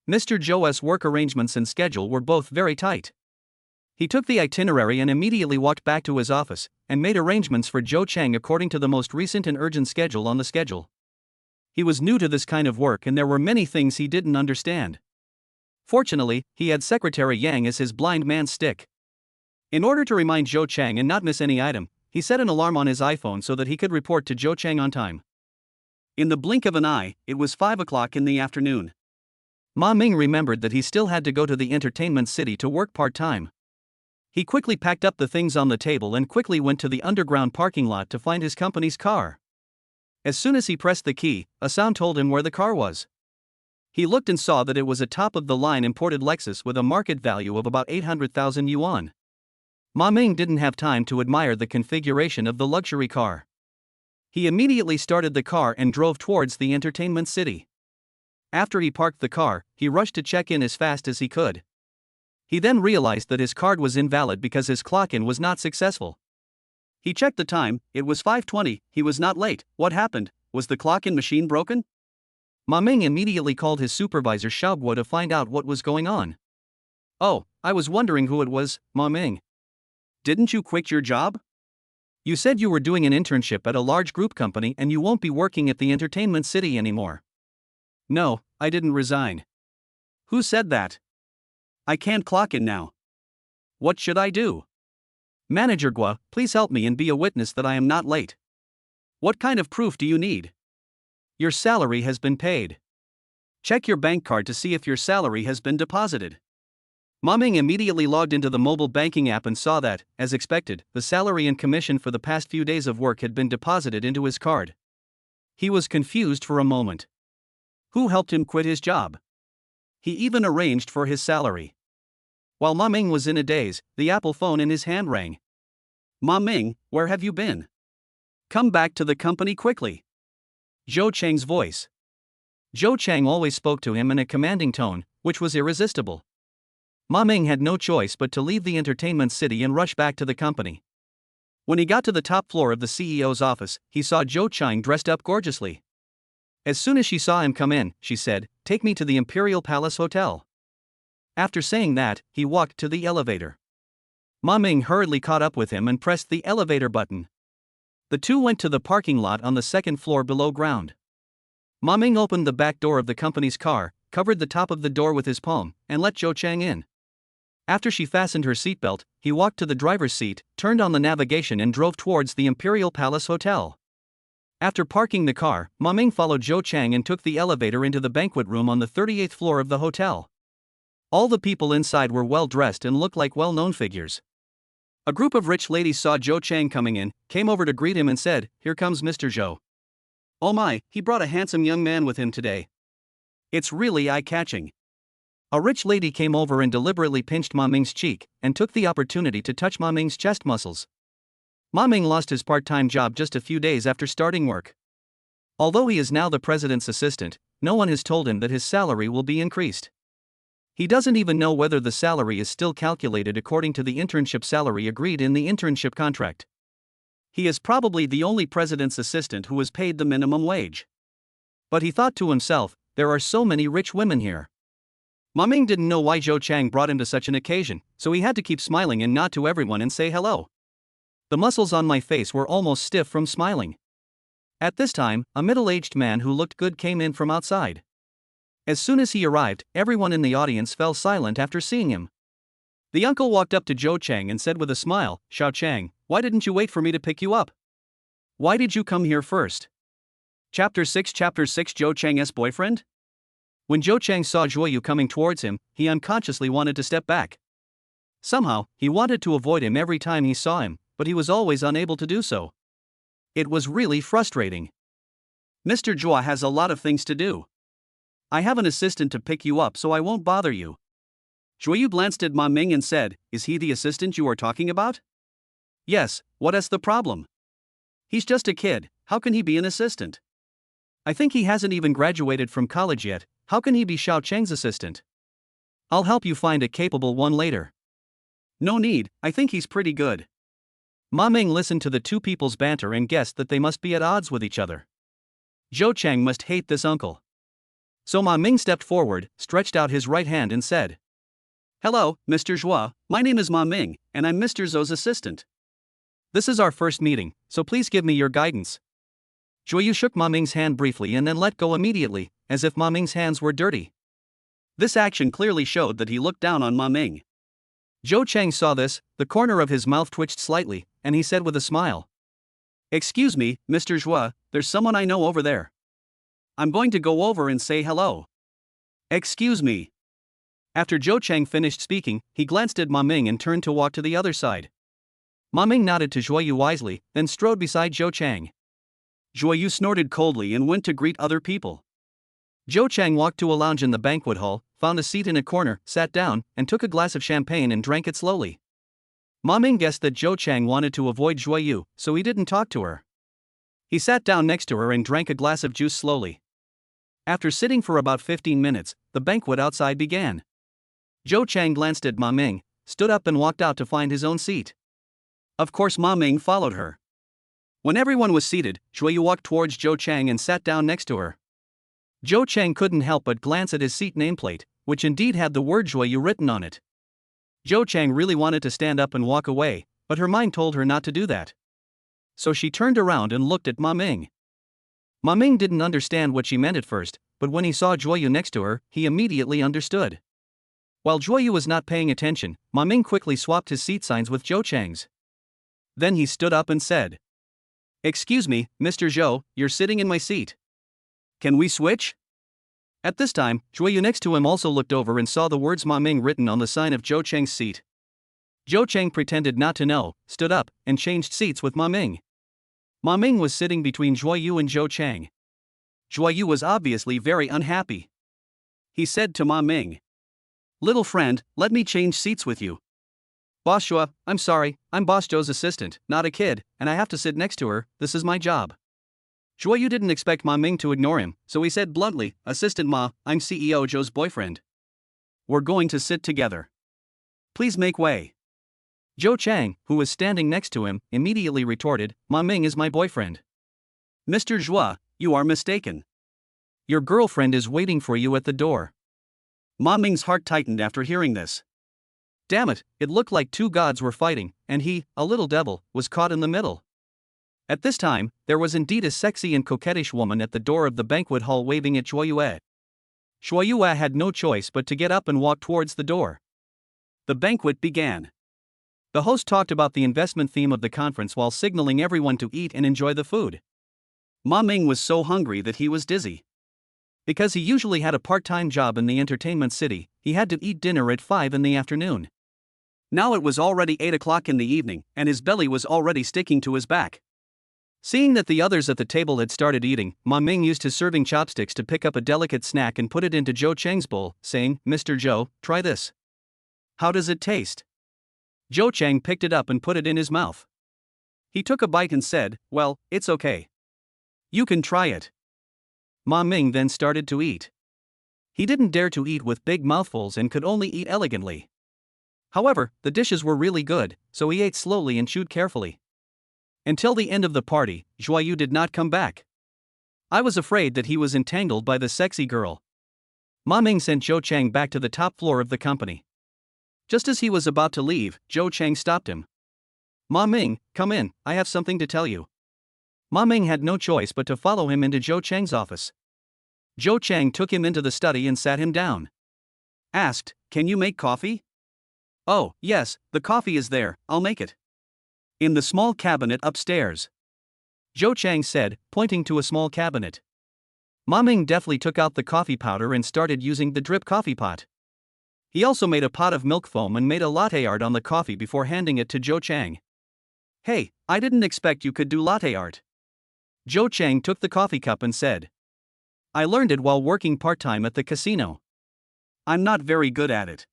Mr. Zhou's work arrangements and schedule were both very tight. He took the itinerary and immediately walked back to his office, and made arrangements for Zhou Cheng according to the most recent and urgent schedule on the schedule. He was new to this kind of work and there were many things he didn't understand. Fortunately, he had Secretary Yang as his blind man's stick. In order to remind Zhou Cheng and not miss any item, he set an alarm on his iPhone so that he could report to Zhou Cheng on time. In the blink of an eye, it was 5 o'clock in the afternoon. Ma Ming remembered that he still had to go to the entertainment city to work part-time. He quickly packed up the things on the table and quickly went to the underground parking lot to find his company's car. As soon as he pressed the key, a sound told him where the car was. He looked and saw that it was a top-of-the-line imported Lexus with a market value of about 800,000 yuan. Ma Ming didn't have time to admire the configuration of the luxury car. He immediately started the car and drove towards the entertainment city. After he parked the car, he rushed to check in as fast as he could. He then realized that his card was invalid because his clock-in was not successful. He checked the time, it was 5:20, he was not late. What happened? Was the clock-in machine broken? Ma Ming immediately called his supervisor Xiaoguo to find out what was going on. Oh, I was wondering who it was, Ma Ming. Didn't you quit your job? You said you were doing an internship at a large group company and you won't be working at the entertainment city anymore. No, I didn't resign. Who said that? I can't clock in now. What should I do? Manager Guo, please help me and be a witness that I am not late. What kind of proof do you need? Your salary has been paid. Check your bank card to see if your salary has been deposited. Ma Ming immediately logged into the mobile banking app and saw that, as expected, the salary and commission for the past few days of work had been deposited into his card. He was confused for a moment. Who helped him quit his job? He even arranged for his salary. While Ma Ming was in a daze, the Apple phone in his hand rang. Ma Ming, where have you been? Come back to the company quickly. Zhou Cheng's voice. Zhou Cheng always spoke to him in a commanding tone, which was irresistible. Ma Ming had no choice but to leave the entertainment city and rush back to the company. When he got to the top floor of the CEO's office, he saw Zhou Cheng dressed up gorgeously. As soon as she saw him come in, she said, "Take me to the Imperial Palace Hotel." After saying that, he walked to the elevator. Ma Ming hurriedly caught up with him and pressed the elevator button. The two went to the parking lot on the second floor below ground. Ma Ming opened the back door of the company's car, covered the top of the door with his palm, and let Zhou Cheng in. After she fastened her seatbelt, he walked to the driver's seat, turned on the navigation and drove towards the Imperial Palace Hotel. After parking the car, Ma Ming followed Zhou Cheng and took the elevator into the banquet room on the 38th floor of the hotel. All the people inside were well dressed and looked like well-known figures. A group of rich ladies saw Zhou Cheng coming in, came over to greet him and said, "Here comes Mr. Zhou. Oh my, he brought a handsome young man with him today. It's really eye-catching." A rich lady came over and deliberately pinched Ma Ming's cheek, and took the opportunity to touch Ma Ming's chest muscles. Ma Ming lost his part-time job just a few days after starting work. Although he is now the president's assistant, no one has told him that his salary will be increased. He doesn't even know whether the salary is still calculated according to the internship salary agreed in the internship contract. He is probably the only president's assistant who is paid the minimum wage. But he thought to himself, there are so many rich women here. Ma Ming didn't know why Zhou Cheng brought him to such an occasion, so he had to keep smiling and nod to everyone and say hello. The muscles on my face were almost stiff from smiling. At this time, a middle-aged man who looked good came in from outside. As soon as he arrived, everyone in the audience fell silent after seeing him. The uncle walked up to Zhou Cheng and said with a smile, "Xiao Cheng, why didn't you wait for me to pick you up? Why did you come here first?" Chapter 6 Zhou Cheng's boyfriend? When Zhou Cheng saw Zhuoyu coming towards him, he unconsciously wanted to step back. Somehow, he wanted to avoid him every time he saw him, but he was always unable to do so. It was really frustrating. "Mr. Zhuo has a lot of things to do. I have an assistant to pick you up so I won't bother you." Zhuoyu glanced at Ma Ming and said, "Is he the assistant you are talking about?" "Yes, what is the problem? He's just a kid, how can he be an assistant? I think he hasn't even graduated from college yet, how can he be Xiao Cheng's assistant? I'll help you find a capable one later." "No need, I think he's pretty good." Ma Ming listened to the two people's banter and guessed that they must be at odds with each other. Zhou Cheng must hate this uncle. So Ma Ming stepped forward, stretched out his right hand and said, "Hello, Mr. Zhuo, my name is Ma Ming, and I'm Mr. Zhou's assistant. This is our first meeting, so please give me your guidance." Zhuoyu shook Ma Ming's hand briefly and then let go immediately, as if Ma Ming's hands were dirty. This action clearly showed that he looked down on Ma Ming. Zhou Cheng saw this, the corner of his mouth twitched slightly, and he said with a smile, "Excuse me, Mr. Zhuo, there's someone I know over there. I'm going to go over and say hello. Excuse me. After Zhou Chang finished speaking, he glanced at Ma Ming and turned to walk to the other side. Ma Ming nodded to Zhuoyu wisely, then strode beside Zhou Chang. Zhuoyu snorted coldly and went to greet other people. Zhou Chang walked to a lounge in the banquet hall, found a seat in a corner, sat down, and took a glass of champagne and drank it slowly. Ma Ming guessed that Zhou Chang wanted to avoid Zhuoyu, so he didn't talk to her. He sat down next to her and drank a glass of juice slowly. After sitting for about 15 minutes, the banquet outside began. Zhou Chang glanced at Ma Ming, stood up and walked out to find his own seat. Of course Ma Ming followed her. When everyone was seated, Zhuoyu walked towards Zhou Chang and sat down next to her. Zhou Chang couldn't help but glance at his seat nameplate, which indeed had the word Zhuoyu written on it. Zhou Chang really wanted to stand up and walk away, but her mind told her not to do that. So she turned around and looked at Ma Ming. Ma Ming didn't understand what she meant at first, but when he saw Zhuoyu next to her, he immediately understood. While Zhuoyu was not paying attention, Ma Ming quickly swapped his seat signs with Zhou Chang's. Then he stood up and said, "Excuse me, Mr. Zhou, you're sitting in my seat. Can we switch?" At this time, Zhuoyu next to him also looked over and saw the words Ma Ming written on the sign of Zhou Chang's seat. Zhou Chang pretended not to know, stood up, and changed seats with Ma Ming. Ma Ming was sitting between Zhuoyu and Zhou Chang. Zhuoyu was obviously very unhappy. He said to Ma Ming, "Little friend, let me change seats with you." "Boss Zhou, I'm sorry, I'm Boss Zhou's assistant, not a kid, and I have to sit next to her, this is my job." Zhuoyu didn't expect Ma Ming to ignore him, so he said bluntly, "Assistant Ma, I'm CEO Zhou's boyfriend. We're going to sit together. Please make way." Zhou Chang, who was standing next to him, immediately retorted, "Ma Ming is my boyfriend." "Mr. Zhou, you are mistaken. Your girlfriend is waiting for you at the door." Ma Ming's heart tightened after hearing this. Damn it, it looked like two gods were fighting, and he, a little devil, was caught in the middle. At this time, there was indeed a sexy and coquettish woman at the door of the banquet hall waving at Zhuoyu. Zhuoyu had no choice but to get up and walk towards the door. The banquet began. The host talked about the investment theme of the conference while signaling everyone to eat and enjoy the food. Ma Ming was so hungry that he was dizzy. Because he usually had a part-time job in the entertainment city, he had to eat dinner at 5 in the afternoon. Now it was already 8 o'clock in the evening, and his belly was already sticking to his back. Seeing that the others at the table had started eating, Ma Ming used his serving chopsticks to pick up a delicate snack and put it into Zhou Chang's bowl, saying, "Mr. Zhou, try this. How does it taste?" Zhou Chang picked it up and put it in his mouth. He took a bite and said, "Well, it's okay. You can try it." Ma Ming then started to eat. He didn't dare to eat with big mouthfuls and could only eat elegantly. However, the dishes were really good, so he ate slowly and chewed carefully. Until the end of the party, Zhuoyu did not come back. I was afraid that he was entangled by the sexy girl. Ma Ming sent Zhou Chang back to the top floor of the company. Just as he was about to leave, Zhou Chang stopped him. "Ma Ming, come in, I have something to tell you." Ma Ming had no choice but to follow him into Zhou Chang's office. Zhou Chang took him into the study and sat him down. Asked, "Can you make coffee?" "Oh, yes, the coffee is there, I'll make it. In the small cabinet upstairs," Zhou Chang said, pointing to a small cabinet. Ma Ming deftly took out the coffee powder and started using the drip coffee pot. He also made a pot of milk foam and made a latte art on the coffee before handing it to Zhou Chang. "Hey, I didn't expect you could do latte art." Zhou Chang took the coffee cup and said, "I learned it while working part-time at the casino. I'm not very good at it."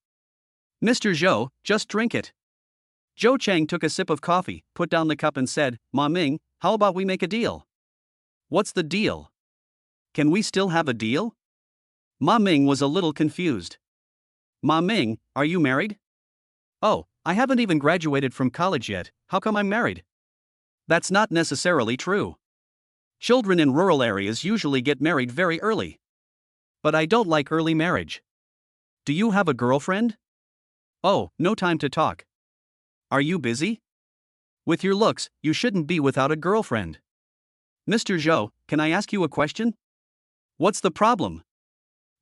"Mr. Zhou, just drink it." Zhou Chang took a sip of coffee, put down the cup and said, "Ma Ming, how about we make a deal?" "What's the deal? Can we still have a deal?" Ma Ming was a little confused. "Ma Ming, are you married?" "Oh, I haven't even graduated from college yet, how come I'm married?" "That's not necessarily true. Children in rural areas usually get married very early. But I don't like early marriage. Do you have a girlfriend?" "Oh, no time to talk." "Are you busy? With your looks, you shouldn't be without a girlfriend." "Mr. Zhou, can I ask you a question?" "What's the problem?"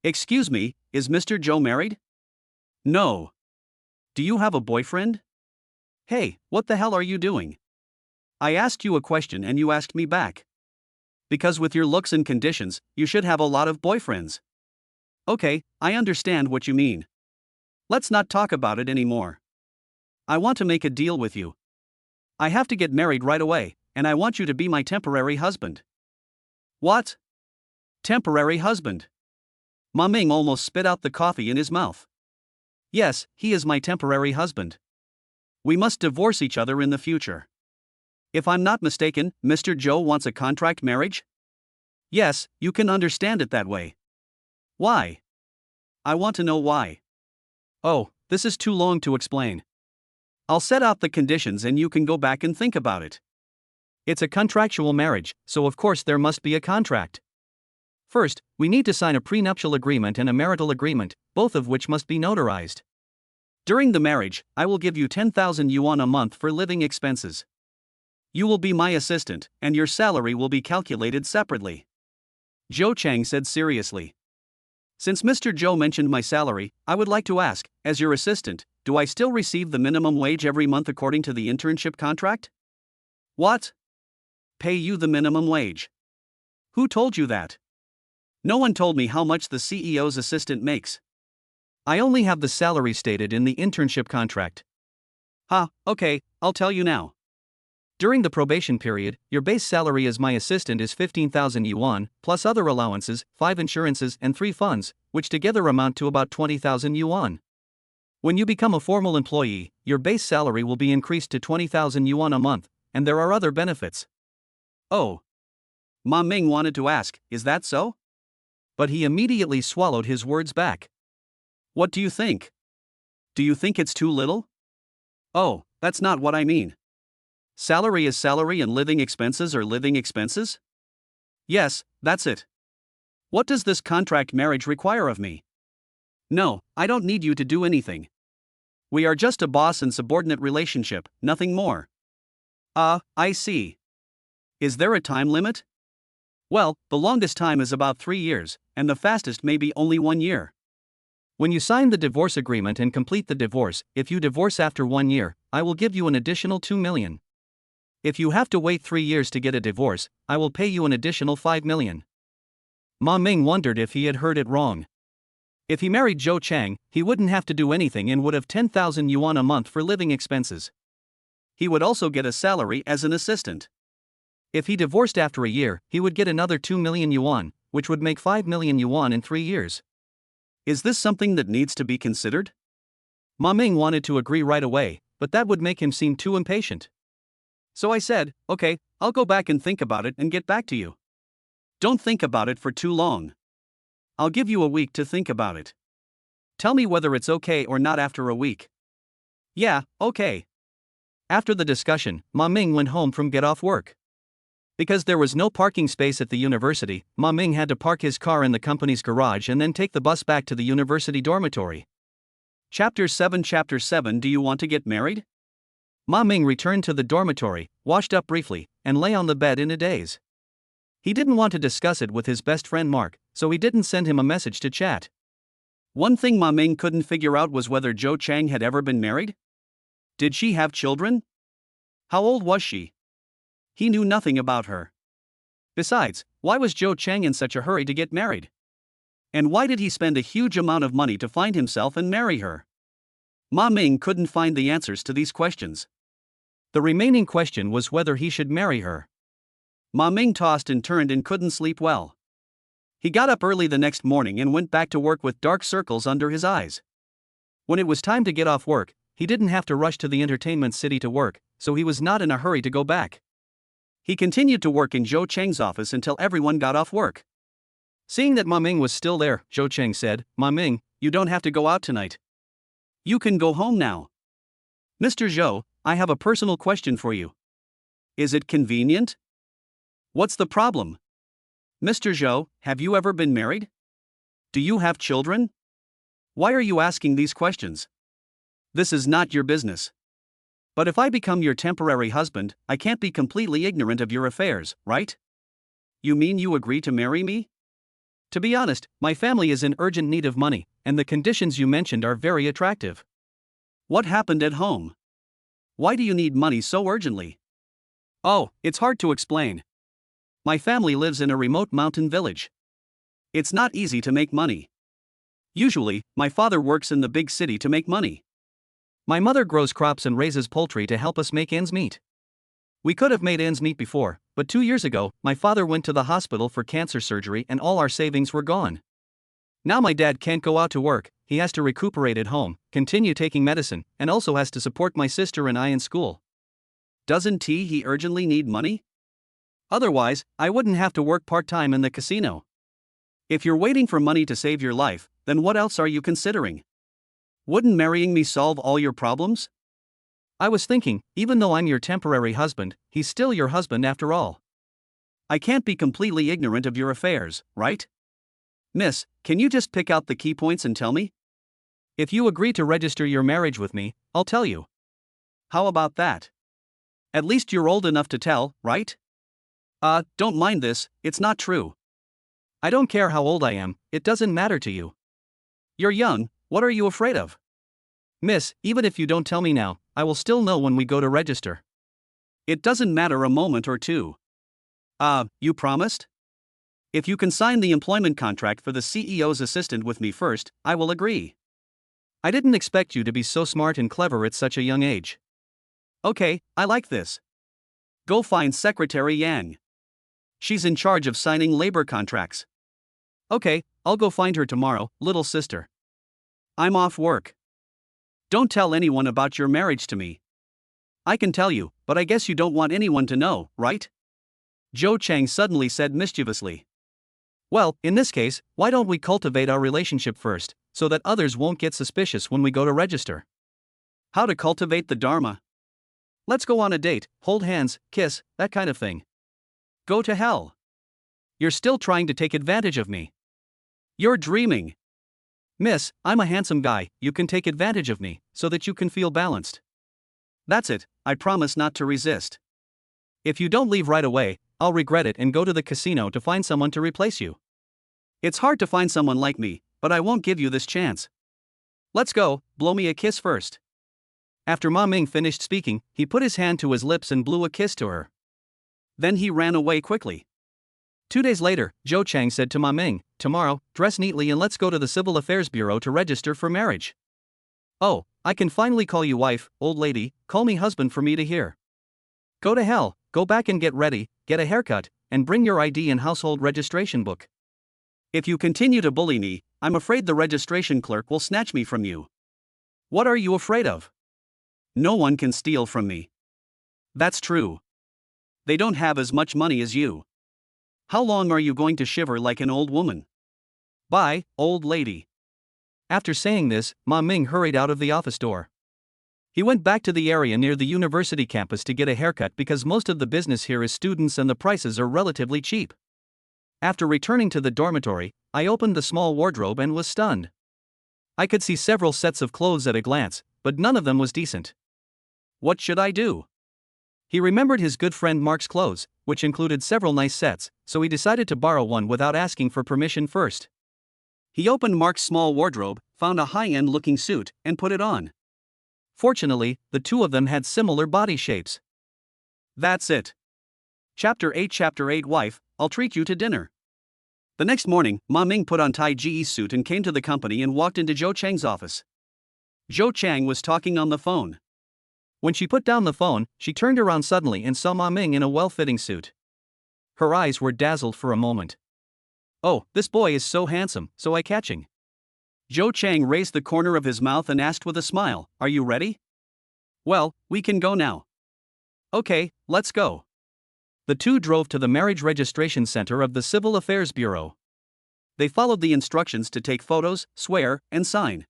"Excuse me, is Mr. Zhou married?" "No." "Do you have a boyfriend?" "Hey, what the hell are you doing? I asked you a question and you asked me back." Because with your looks and conditions, you should have a lot of boyfriends. Okay, I understand what you mean. Let's not talk about it anymore. I want to make a deal with you. I have to get married right away, and I want you to be my temporary husband. What? Temporary husband? Ma Ming almost spit out the coffee in his mouth. Yes, he is my temporary husband. We must divorce each other in the future. If I'm not mistaken, Mr. Zhou wants a contract marriage? Yes, you can understand it that way. Why? I want to know why. Oh, this is too long to explain. I'll set out the conditions and you can go back and think about it. It's a contractual marriage, so of course there must be a contract. First, we need to sign a prenuptial agreement and a marital agreement, both of which must be notarized. During the marriage, I will give you 10,000 yuan a month for living expenses. You will be my assistant, and your salary will be calculated separately. Zhou Chang said seriously. Since Mr. Zhou mentioned my salary, I would like to ask, as your assistant, do I still receive the minimum wage every month according to the internship contract? What? Pay you the minimum wage? Who told you that? No one told me how much the CEO's assistant makes. I only have the salary stated in the internship contract. Okay, I'll tell you now. During the probation period, your base salary as my assistant is 15,000 yuan, plus other allowances, 5 insurances and 3 funds, which together amount to about 20,000 yuan. When you become a formal employee, your base salary will be increased to 20,000 yuan a month, and there are other benefits. Oh. Ma Ming wanted to ask, is that so? But he immediately swallowed his words back. What do you think? Do you think it's too little? Oh, that's not what I mean. Salary is salary and living expenses are living expenses? Yes, that's it. What does this contract marriage require of me? No, I don't need you to do anything. We are just a boss and subordinate relationship, nothing more. I see. Is there a time limit? Well, the longest time is about 3 years, and the fastest may be only 1 year. When you sign the divorce agreement and complete the divorce, if you divorce after 1 year, I will give you an additional 2 million. If you have to wait 3 years to get a divorce, I will pay you an additional 5 million. Ma Ming wondered if he had heard it wrong. If he married Zhou Chang, he wouldn't have to do anything and would have 10,000 yuan a month for living expenses. He would also get a salary as an assistant. If he divorced after a year, he would get another 2 million yuan, which would make 5 million yuan in 3 years. Is this something that needs to be considered? Ma Ming wanted to agree right away, but that would make him seem too impatient. So I said, okay, I'll go back and think about it and get back to you. Don't think about it for too long. I'll give you a week to think about it. Tell me whether it's okay or not after a week. Yeah, okay. After the discussion, Ma Ming went home from get off work. Because there was no parking space at the university, Ma Ming had to park his car in the company's garage and then take the bus back to the university dormitory. Chapter 7 Do you want to get married? Ma Ming returned to the dormitory, washed up briefly, and lay on the bed in a daze. He didn't want to discuss it with his best friend Mark, so he didn't send him a message to chat. One thing Ma Ming couldn't figure out was whether Zhou Chang had ever been married. Did she have children? How old was she? He knew nothing about her. Besides, why was Zhou Chang in such a hurry to get married? And why did he spend a huge amount of money to find himself and marry her? Ma Ming couldn't find the answers to these questions. The remaining question was whether he should marry her. Ma Ming tossed and turned and couldn't sleep well. He got up early the next morning and went back to work with dark circles under his eyes. When it was time to get off work, he didn't have to rush to the entertainment city to work, so he was not in a hurry to go back. He continued to work in Zhou Chang's office until everyone got off work. Seeing that Ma Ming was still there, Zhou Chang said, "Ma Ming, you don't have to go out tonight. You can go home now." "Mr. Zhou, I have a personal question for you. Is it convenient?" "What's the problem?" "Mr. Zhou, have you ever been married? Do you have children? Why are you asking these questions? This is not your business. But if I become your temporary husband, I can't be completely ignorant of your affairs, right? You mean you agree to marry me? To be honest, my family is in urgent need of money, and the conditions you mentioned are very attractive. What happened at home? Why do you need money so urgently?" "Oh, it's hard to explain. My family lives in a remote mountain village. It's not easy to make money. Usually, my father works in the big city to make money. My mother grows crops and raises poultry to help us make ends meet. We could have made ends meet before, but 2 years ago, my father went to the hospital for cancer surgery and all our savings were gone. Now my dad can't go out to work, he has to recuperate at home, continue taking medicine, and also has to support my sister and I in school. Doesn't he urgently need money? Otherwise, I wouldn't have to work part-time in the casino. If you're waiting for money to save your life, then what else are you considering? Wouldn't marrying me solve all your problems? I was thinking, even though I'm your temporary husband, he's still your husband after all. I can't be completely ignorant of your affairs, right? Miss, can you just pick out the key points and tell me? If you agree to register your marriage with me, I'll tell you. How about that? At least you're old enough to tell, right? Don't mind this, it's not true. I don't care how old I am, it doesn't matter to you. You're young, what are you afraid of? Miss, even if you don't tell me now, I will still know when we go to register. It doesn't matter a moment or two. You promised? If you can sign the employment contract for the CEO's assistant with me first, I will agree. I didn't expect you to be so smart and clever at such a young age. Okay, I like this. Go find Secretary Yang. She's in charge of signing labor contracts. Okay, I'll go find her tomorrow, little sister. I'm off work. Don't tell anyone about your marriage to me. I can tell you, but I guess you don't want anyone to know, right? Zhou Chang suddenly said mischievously. Well, in this case, why don't we cultivate our relationship first, so that others won't get suspicious when we go to register? How to cultivate the Dharma? Let's go on a date, hold hands, kiss, that kind of thing. Go to hell. You're still trying to take advantage of me. You're dreaming. Miss, I'm a handsome guy, you can take advantage of me, so that you can feel balanced. That's it, I promise not to resist. If you don't leave right away, I'll regret it and go to the casino to find someone to replace you. It's hard to find someone like me, but I won't give you this chance. Let's go, blow me a kiss first. After Ma Ming finished speaking, he put his hand to his lips and blew a kiss to her. Then he ran away quickly. 2 days later, Zhou Chang said to Ma Ming, tomorrow, dress neatly and let's go to the Civil Affairs Bureau to register for marriage. Oh, I can finally call you wife, old lady, call me husband for me to hear. Go to hell, go back and get ready, get a haircut, and bring your ID and household registration book. If you continue to bully me, I'm afraid the registration clerk will snatch me from you. What are you afraid of? No one can steal from me. That's true. They don't have as much money as you. How long are you going to shiver like an old woman? Bye, old lady. After saying this, Ma Ming hurried out of the office door. He went back to the area near the university campus to get a haircut because most of the business here is students and the prices are relatively cheap. After returning to the dormitory, I opened the small wardrobe and was stunned. I could see several sets of clothes at a glance, but none of them was decent. What should I do? He remembered his good friend Mark's clothes, which included several nice sets, so he decided to borrow one without asking for permission first. He opened Mark's small wardrobe, found a high-end looking suit, and put it on. Fortunately, the two of them had similar body shapes. That's it. Chapter 8 Wife, I'll treat you to dinner. The next morning, Ma Ming put on Tai Ji's suit and came to the company and walked into Zhou Chang's office. Zhou Chang was talking on the phone. When she put down the phone, she turned around suddenly and saw Ma Ming in a well-fitting suit. Her eyes were dazzled for a moment. Oh, this boy is so handsome, so eye-catching. Zhou Chang raised the corner of his mouth and asked with a smile, are you ready? Well, we can go now. Okay, let's go. The two drove to the marriage registration center of the Civil Affairs Bureau. They followed the instructions to take photos, swear, and sign.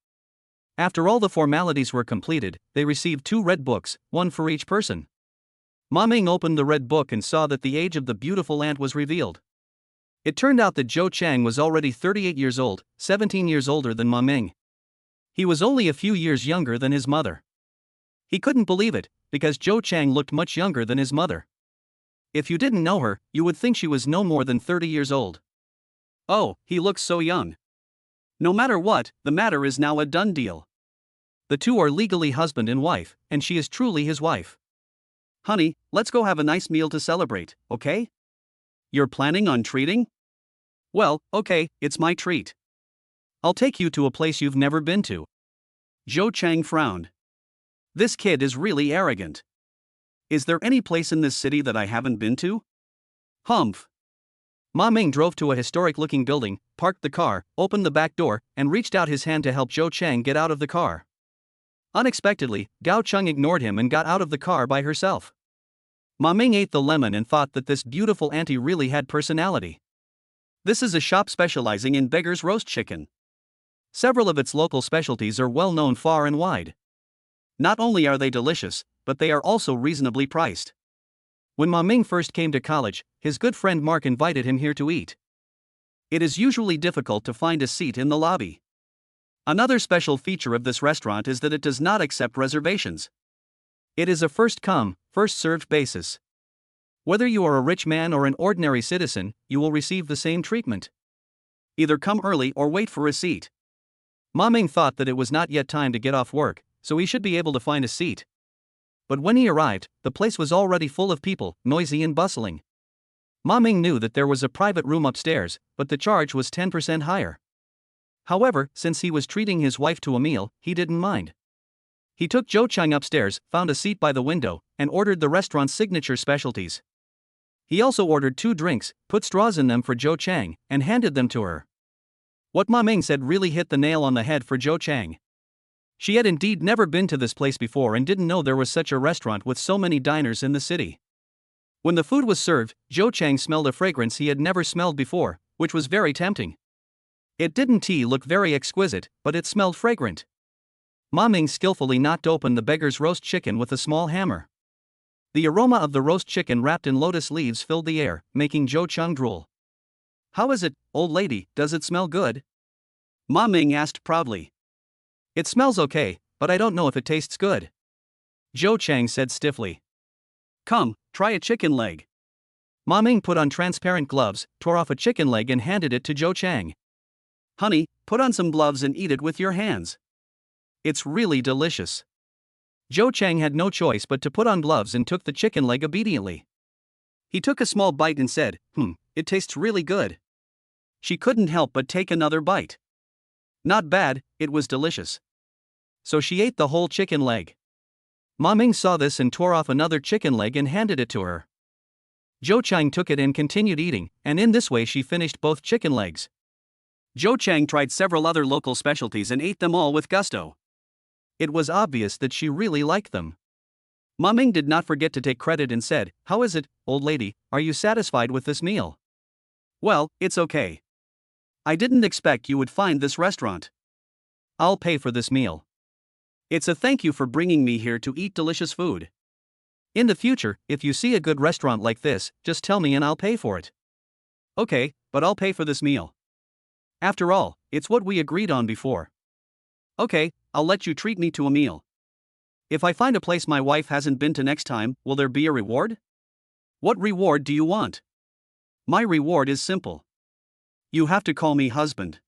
After all the formalities were completed, they received 2 red books, one for each person. Ma Ming opened the red book and saw that the age of the beautiful aunt was revealed. It turned out that Zhou Chang was already 38 years old, 17 years older than Ma Ming. He was only a few years younger than his mother. He couldn't believe it, because Zhou Chang looked much younger than his mother. If you didn't know her, you would think she was no more than 30 years old. Oh, he looks so young. No matter what, the matter is now a done deal. The two are legally husband and wife, and she is truly his wife. Honey, let's go have a nice meal to celebrate, okay? You're planning on treating? Well, okay, it's my treat. I'll take you to a place you've never been to. Zhou Chang frowned. This kid is really arrogant. Is there any place in this city that I haven't been to? Humph. Ma Ming drove to a historic-looking building, parked the car, opened the back door, and reached out his hand to help Zhou Chang get out of the car. Unexpectedly, Gao Cheng ignored him and got out of the car by herself. Ma Ming ate the lemon and thought that this beautiful auntie really had personality. This is a shop specializing in beggar's roast chicken. Several of its local specialties are well known far and wide. Not only are they delicious, but they are also reasonably priced. When Ma Ming first came to college, his good friend Mark invited him here to eat. It is usually difficult to find a seat in the lobby. Another special feature of this restaurant is that it does not accept reservations. It is a first-come, first-served basis. Whether you are a rich man or an ordinary citizen, you will receive the same treatment. Either come early or wait for a seat. Ma Ming thought that it was not yet time to get off work, so he should be able to find a seat. But when he arrived, the place was already full of people, noisy and bustling. Ma Ming knew that there was a private room upstairs, but the charge was 10% higher. However, since he was treating his wife to a meal, he didn't mind. He took Zhou Chang upstairs, found a seat by the window, and ordered the restaurant's signature specialties. He also ordered 2 drinks, put straws in them for Zhou Chang, and handed them to her. What Ma Ming said really hit the nail on the head for Zhou Chang. She had indeed never been to this place before and didn't know there was such a restaurant with so many diners in the city. When the food was served, Zhou Chang smelled a fragrance he had never smelled before, which was very tempting. It didn't look very exquisite, but it smelled fragrant. Ma Ming skillfully knocked open the beggar's roast chicken with a small hammer. The aroma of the roast chicken wrapped in lotus leaves filled the air, making Zhou Chang drool. How is it, old lady, does it smell good? Ma Ming asked proudly. It smells okay, but I don't know if it tastes good. Zhou Chang said stiffly. Come, try a chicken leg. Ma Ming put on transparent gloves, tore off a chicken leg and handed it to Zhou Chang. Honey, put on some gloves and eat it with your hands. It's really delicious. Zhou Chang had no choice but to put on gloves and took the chicken leg obediently. He took a small bite and said, it tastes really good. She couldn't help but take another bite. Not bad, it was delicious. So she ate the whole chicken leg. Ma Ming saw this and tore off another chicken leg and handed it to her. Zhou Chang took it and continued eating, and in this way she finished both chicken legs. Zhou Chang tried several other local specialties and ate them all with gusto. It was obvious that she really liked them. Ma Ming did not forget to take credit and said, How is it, old lady, are you satisfied with this meal? Well, it's okay. I didn't expect you would find this restaurant. I'll pay for this meal. It's a thank you for bringing me here to eat delicious food. In the future, if you see a good restaurant like this, just tell me and I'll pay for it. Okay, but I'll pay for this meal. After all, it's what we agreed on before. Okay, I'll let you treat me to a meal. If I find a place my wife hasn't been to next time, will there be a reward? What reward do you want? My reward is simple. You have to call me husband.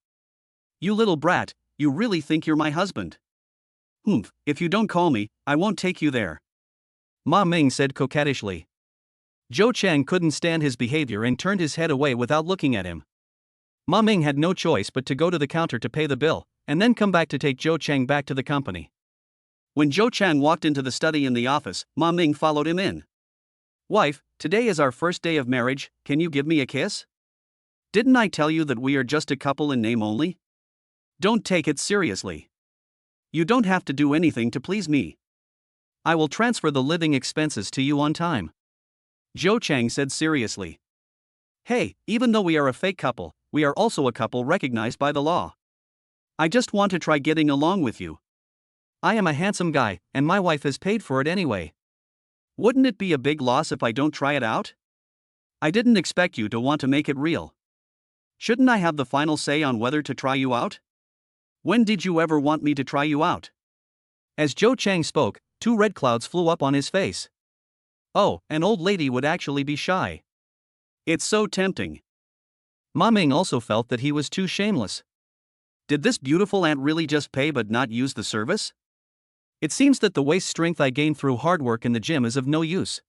You little brat, you really think you're my husband? If you don't call me, I won't take you there. Ma Ming said coquettishly. Zhou Chang couldn't stand his behavior and turned his head away without looking at him. Ma Ming had no choice but to go to the counter to pay the bill, and then come back to take Zhou Chang back to the company. When Zhou Chang walked into the study in the office, Ma Ming followed him in. Wife, today is our first day of marriage, can you give me a kiss? Didn't I tell you that we are just a couple in name only? Don't take it seriously. You don't have to do anything to please me. I will transfer the living expenses to you on time. Zhou Chang said seriously. Hey, even though we are a fake couple, we are also a couple recognized by the law. I just want to try getting along with you. I am a handsome guy, and my wife has paid for it anyway. Wouldn't it be a big loss if I don't try it out? I didn't expect you to want to make it real. Shouldn't I have the final say on whether to try you out? When did you ever want me to try you out? As Zhou Chang spoke, 2 red clouds flew up on his face. Oh, an old lady would actually be shy. It's so tempting. Ma Ming also felt that he was too shameless. Did this beautiful aunt really just pay but not use the service? It seems that the waist strength I gained through hard work in the gym is of no use.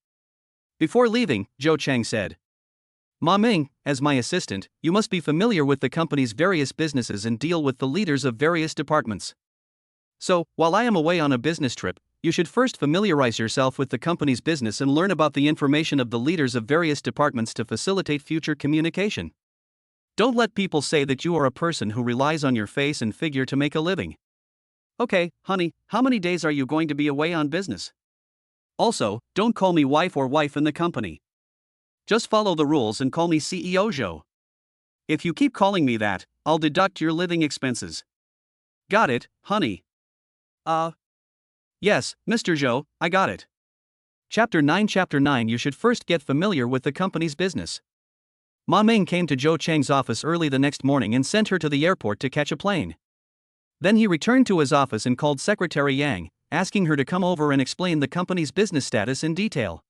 Before leaving, Zhou Chang said, Ma Ming, as my assistant, you must be familiar with the company's various businesses and deal with the leaders of various departments. So, while I am away on a business trip, you should first familiarize yourself with the company's business and learn about the information of the leaders of various departments to facilitate future communication. Don't let people say that you are a person who relies on your face and figure to make a living. Okay, honey, how many days are you going to be away on business? Also, don't call me wife or wife in the company. Just follow the rules and call me CEO Zhou. If you keep calling me that, I'll deduct your living expenses. Got it, honey? Yes, Mr. Zhou, I got it. Chapter 9 You should first get familiar with the company's business. Ma Ming came to Zhou Cheng's office early the next morning and sent her to the airport to catch a plane. Then he returned to his office and called Secretary Yang, asking her to come over and explain the company's business status in detail.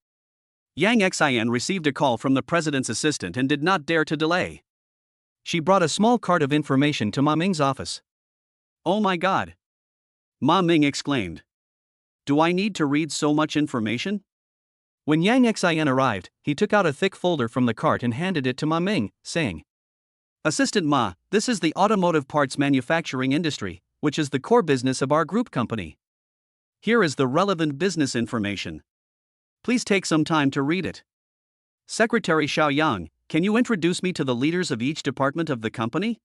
Yang Xin received a call from the president's assistant and did not dare to delay. She brought a small card of information to Ma Ming's office. Oh my God! Ma Ming exclaimed. Do I need to read so much information? When Yang Xin arrived, he took out a thick folder from the cart and handed it to Ma Ming, saying, Assistant Ma, this is the automotive parts manufacturing industry, which is the core business of our group company. Here is the relevant business information. Please take some time to read it. Secretary Xiaoyang, can you introduce me to the leaders of each department of the company?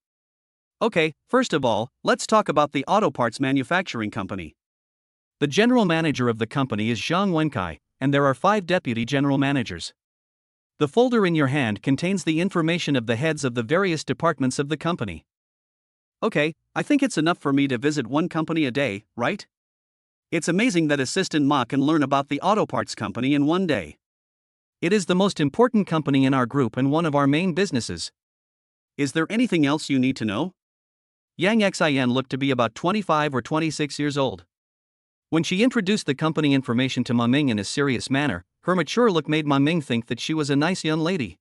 Okay, first of all, let's talk about the auto parts manufacturing company. The general manager of the company is Zhang Wenkai, and there are 5 deputy general managers. The folder in your hand contains the information of the heads of the various departments of the company. Okay, I think it's enough for me to visit one company a day, right? It's amazing that Assistant Ma can learn about the auto parts company in one day. It is the most important company in our group and one of our main businesses. Is there anything else you need to know? Yang Xin looked to be about 25 or 26 years old. When she introduced the company information to Ma Ming in a serious manner, her mature look made Ma Ming think that she was a nice young lady.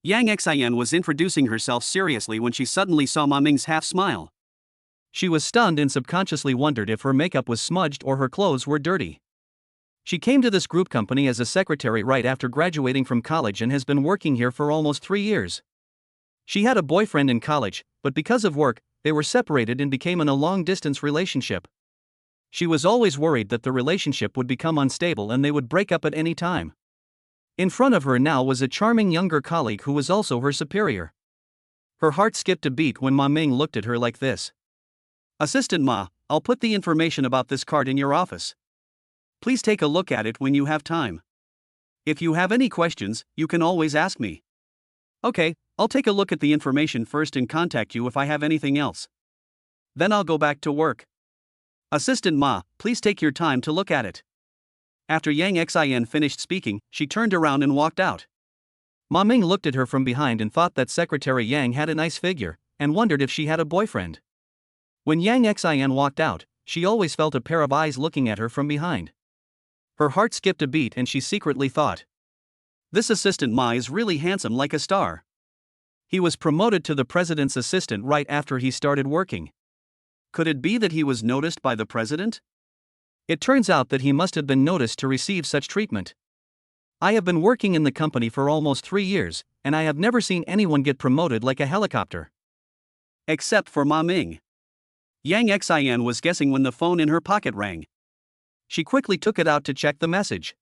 Yang Xin was introducing herself seriously when she suddenly saw Ma Ming's half-smile. She was stunned and subconsciously wondered if her makeup was smudged or her clothes were dirty. She came to this group company as a secretary right after graduating from college and has been working here for almost 3 years. She had a boyfriend in college, but because of work, they were separated and became in a long-distance relationship. She was always worried that the relationship would become unstable and they would break up at any time. In front of her now was a charming younger colleague who was also her superior. Her heart skipped a beat when Ma Ming looked at her like this. Assistant Ma, I'll put the information about this card in your office. Please take a look at it when you have time. If you have any questions, you can always ask me. Okay, I'll take a look at the information first and contact you if I have anything else. Then I'll go back to work. Assistant Ma, please take your time to look at it. After Yang Xin finished speaking, she turned around and walked out. Ma Ming looked at her from behind and thought that Secretary Yang had a nice figure, and wondered if she had a boyfriend. When Yang Xin walked out, she always felt a pair of eyes looking at her from behind. Her heart skipped a beat and she secretly thought, this Assistant Ma is really handsome like a star. He was promoted to the president's assistant right after he started working. Could it be that he was noticed by the president? It turns out that he must have been noticed to receive such treatment. I have been working in the company for almost 3 years, and I have never seen anyone get promoted like a helicopter. Except for Ma Ming. Yang Xin was guessing when the phone in her pocket rang. She quickly took it out to check the message.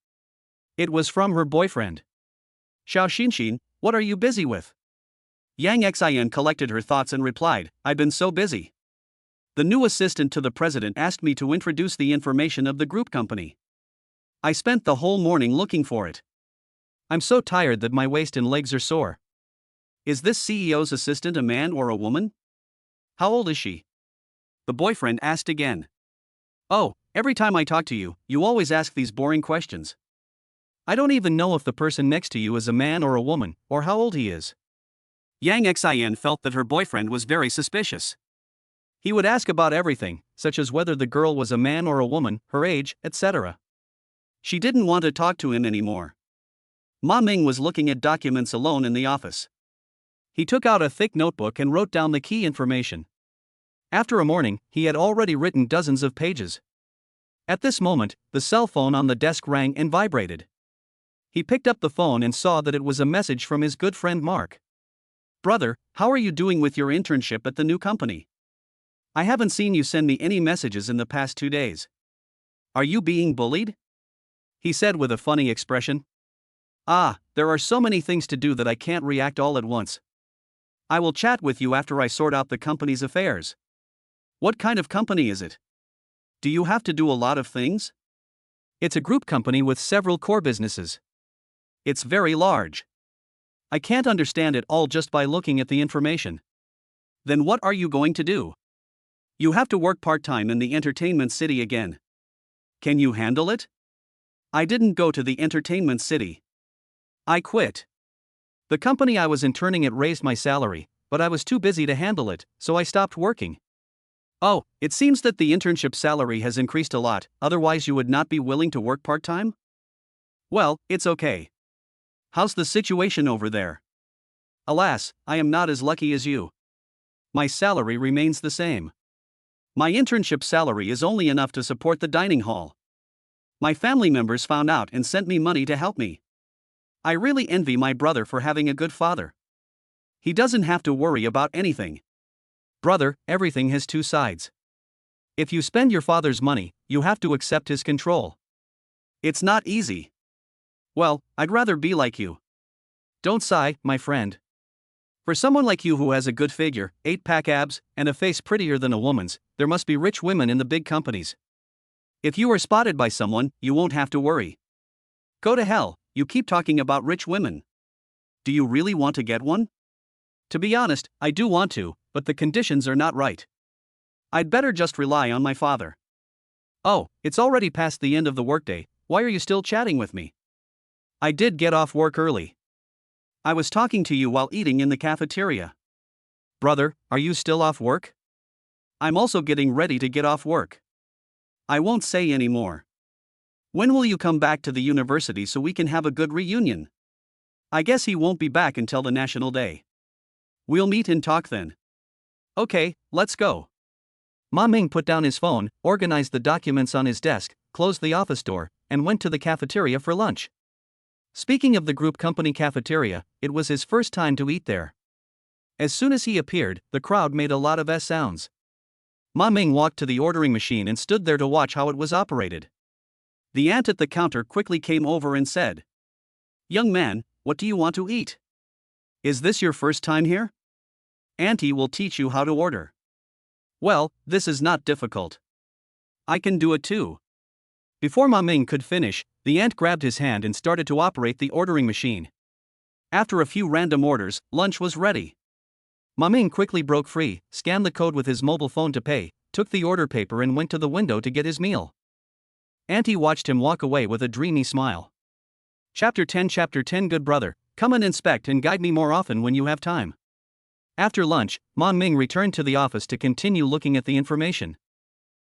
It was from her boyfriend. Xiao Xinxin, what are you busy with? Yang Xin collected her thoughts and replied, I've been so busy. The new assistant to the president asked me to introduce the information of the group company. I spent the whole morning looking for it. I'm so tired that my waist and legs are sore. Is this CEO's assistant a man or a woman? How old is she? The boyfriend asked again. Oh, every time I talk to you, you always ask these boring questions. I don't even know if the person next to you is a man or a woman, or how old he is. Yang Xin felt that her boyfriend was very suspicious. He would ask about everything, such as whether the girl was a man or a woman, her age, etc. She didn't want to talk to him anymore. Ma Ming was looking at documents alone in the office. He took out a thick notebook and wrote down the key information. After a morning, he had already written dozens of pages. At this moment, the cell phone on the desk rang and vibrated. He picked up the phone and saw that it was a message from his good friend Mark. "Brother, how are you doing with your internship at the new company? I haven't seen you send me any messages in the past 2 days. Are you being bullied?" he said with a funny expression. There are so many things to do that I can't react all at once. I will chat with you after I sort out the company's affairs." "What kind of company is it? Do you have to do a lot of things?" "It's a group company with several core businesses. It's very large. I can't understand it all just by looking at the information." "Then what are you going to do? You have to work part-time in the entertainment city again. Can you handle it?" "I didn't go to the entertainment city. I quit. The company I was interning at raised my salary, but I was too busy to handle it, so I stopped working." "Oh, it seems that the internship salary has increased a lot, otherwise you would not be willing to work part-time?" "Well, it's okay. How's the situation over there?" "Alas, I am not as lucky as you. My salary remains the same. My internship salary is only enough to support the dining hall. My family members found out and sent me money to help me. I really envy my brother for having a good father. He doesn't have to worry about anything." "Brother, everything has two sides. If you spend your father's money, you have to accept his control. It's not easy." "Well, I'd rather be like you." "Don't sigh, my friend. For someone like you who has a good figure, 8-pack abs, and a face prettier than a woman's, there must be rich women in the big companies. If you are spotted by someone, you won't have to worry." "Go to hell, you keep talking about rich women. Do you really want to get one?" "To be honest, I do want to, but the conditions are not right. I'd better just rely on my father." "Oh, it's already past the end of the workday, why are you still chatting with me?" "I did get off work early. I was talking to you while eating in the cafeteria." "Brother, are you still off work?" "I'm also getting ready to get off work. I won't say any more. When will you come back to the university so we can have a good reunion?" "I guess he won't be back until the National Day. We'll meet and talk then." "Okay, let's go." Ma Ming put down his phone, organized the documents on his desk, closed the office door, and went to the cafeteria for lunch. Speaking of the group company cafeteria, it was his first time to eat there. As soon as he appeared, the crowd made a lot of S sounds. Ma Ming walked to the ordering machine and stood there to watch how it was operated. The aunt at the counter quickly came over and said, "Young man, what do you want to eat? Is this your first time here? Auntie will teach you how to order." "Well, this is not difficult. I can do it too." Before Ma Ming could finish, the aunt grabbed his hand and started to operate the ordering machine. After a few random orders, lunch was ready. Ma Ming quickly broke free, scanned the code with his mobile phone to pay, took the order paper and went to the window to get his meal. Auntie watched him walk away with a dreamy smile. Chapter 10 Good brother, come and inspect and guide me more often when you have time. After lunch, Ma Ming returned to the office to continue looking at the information.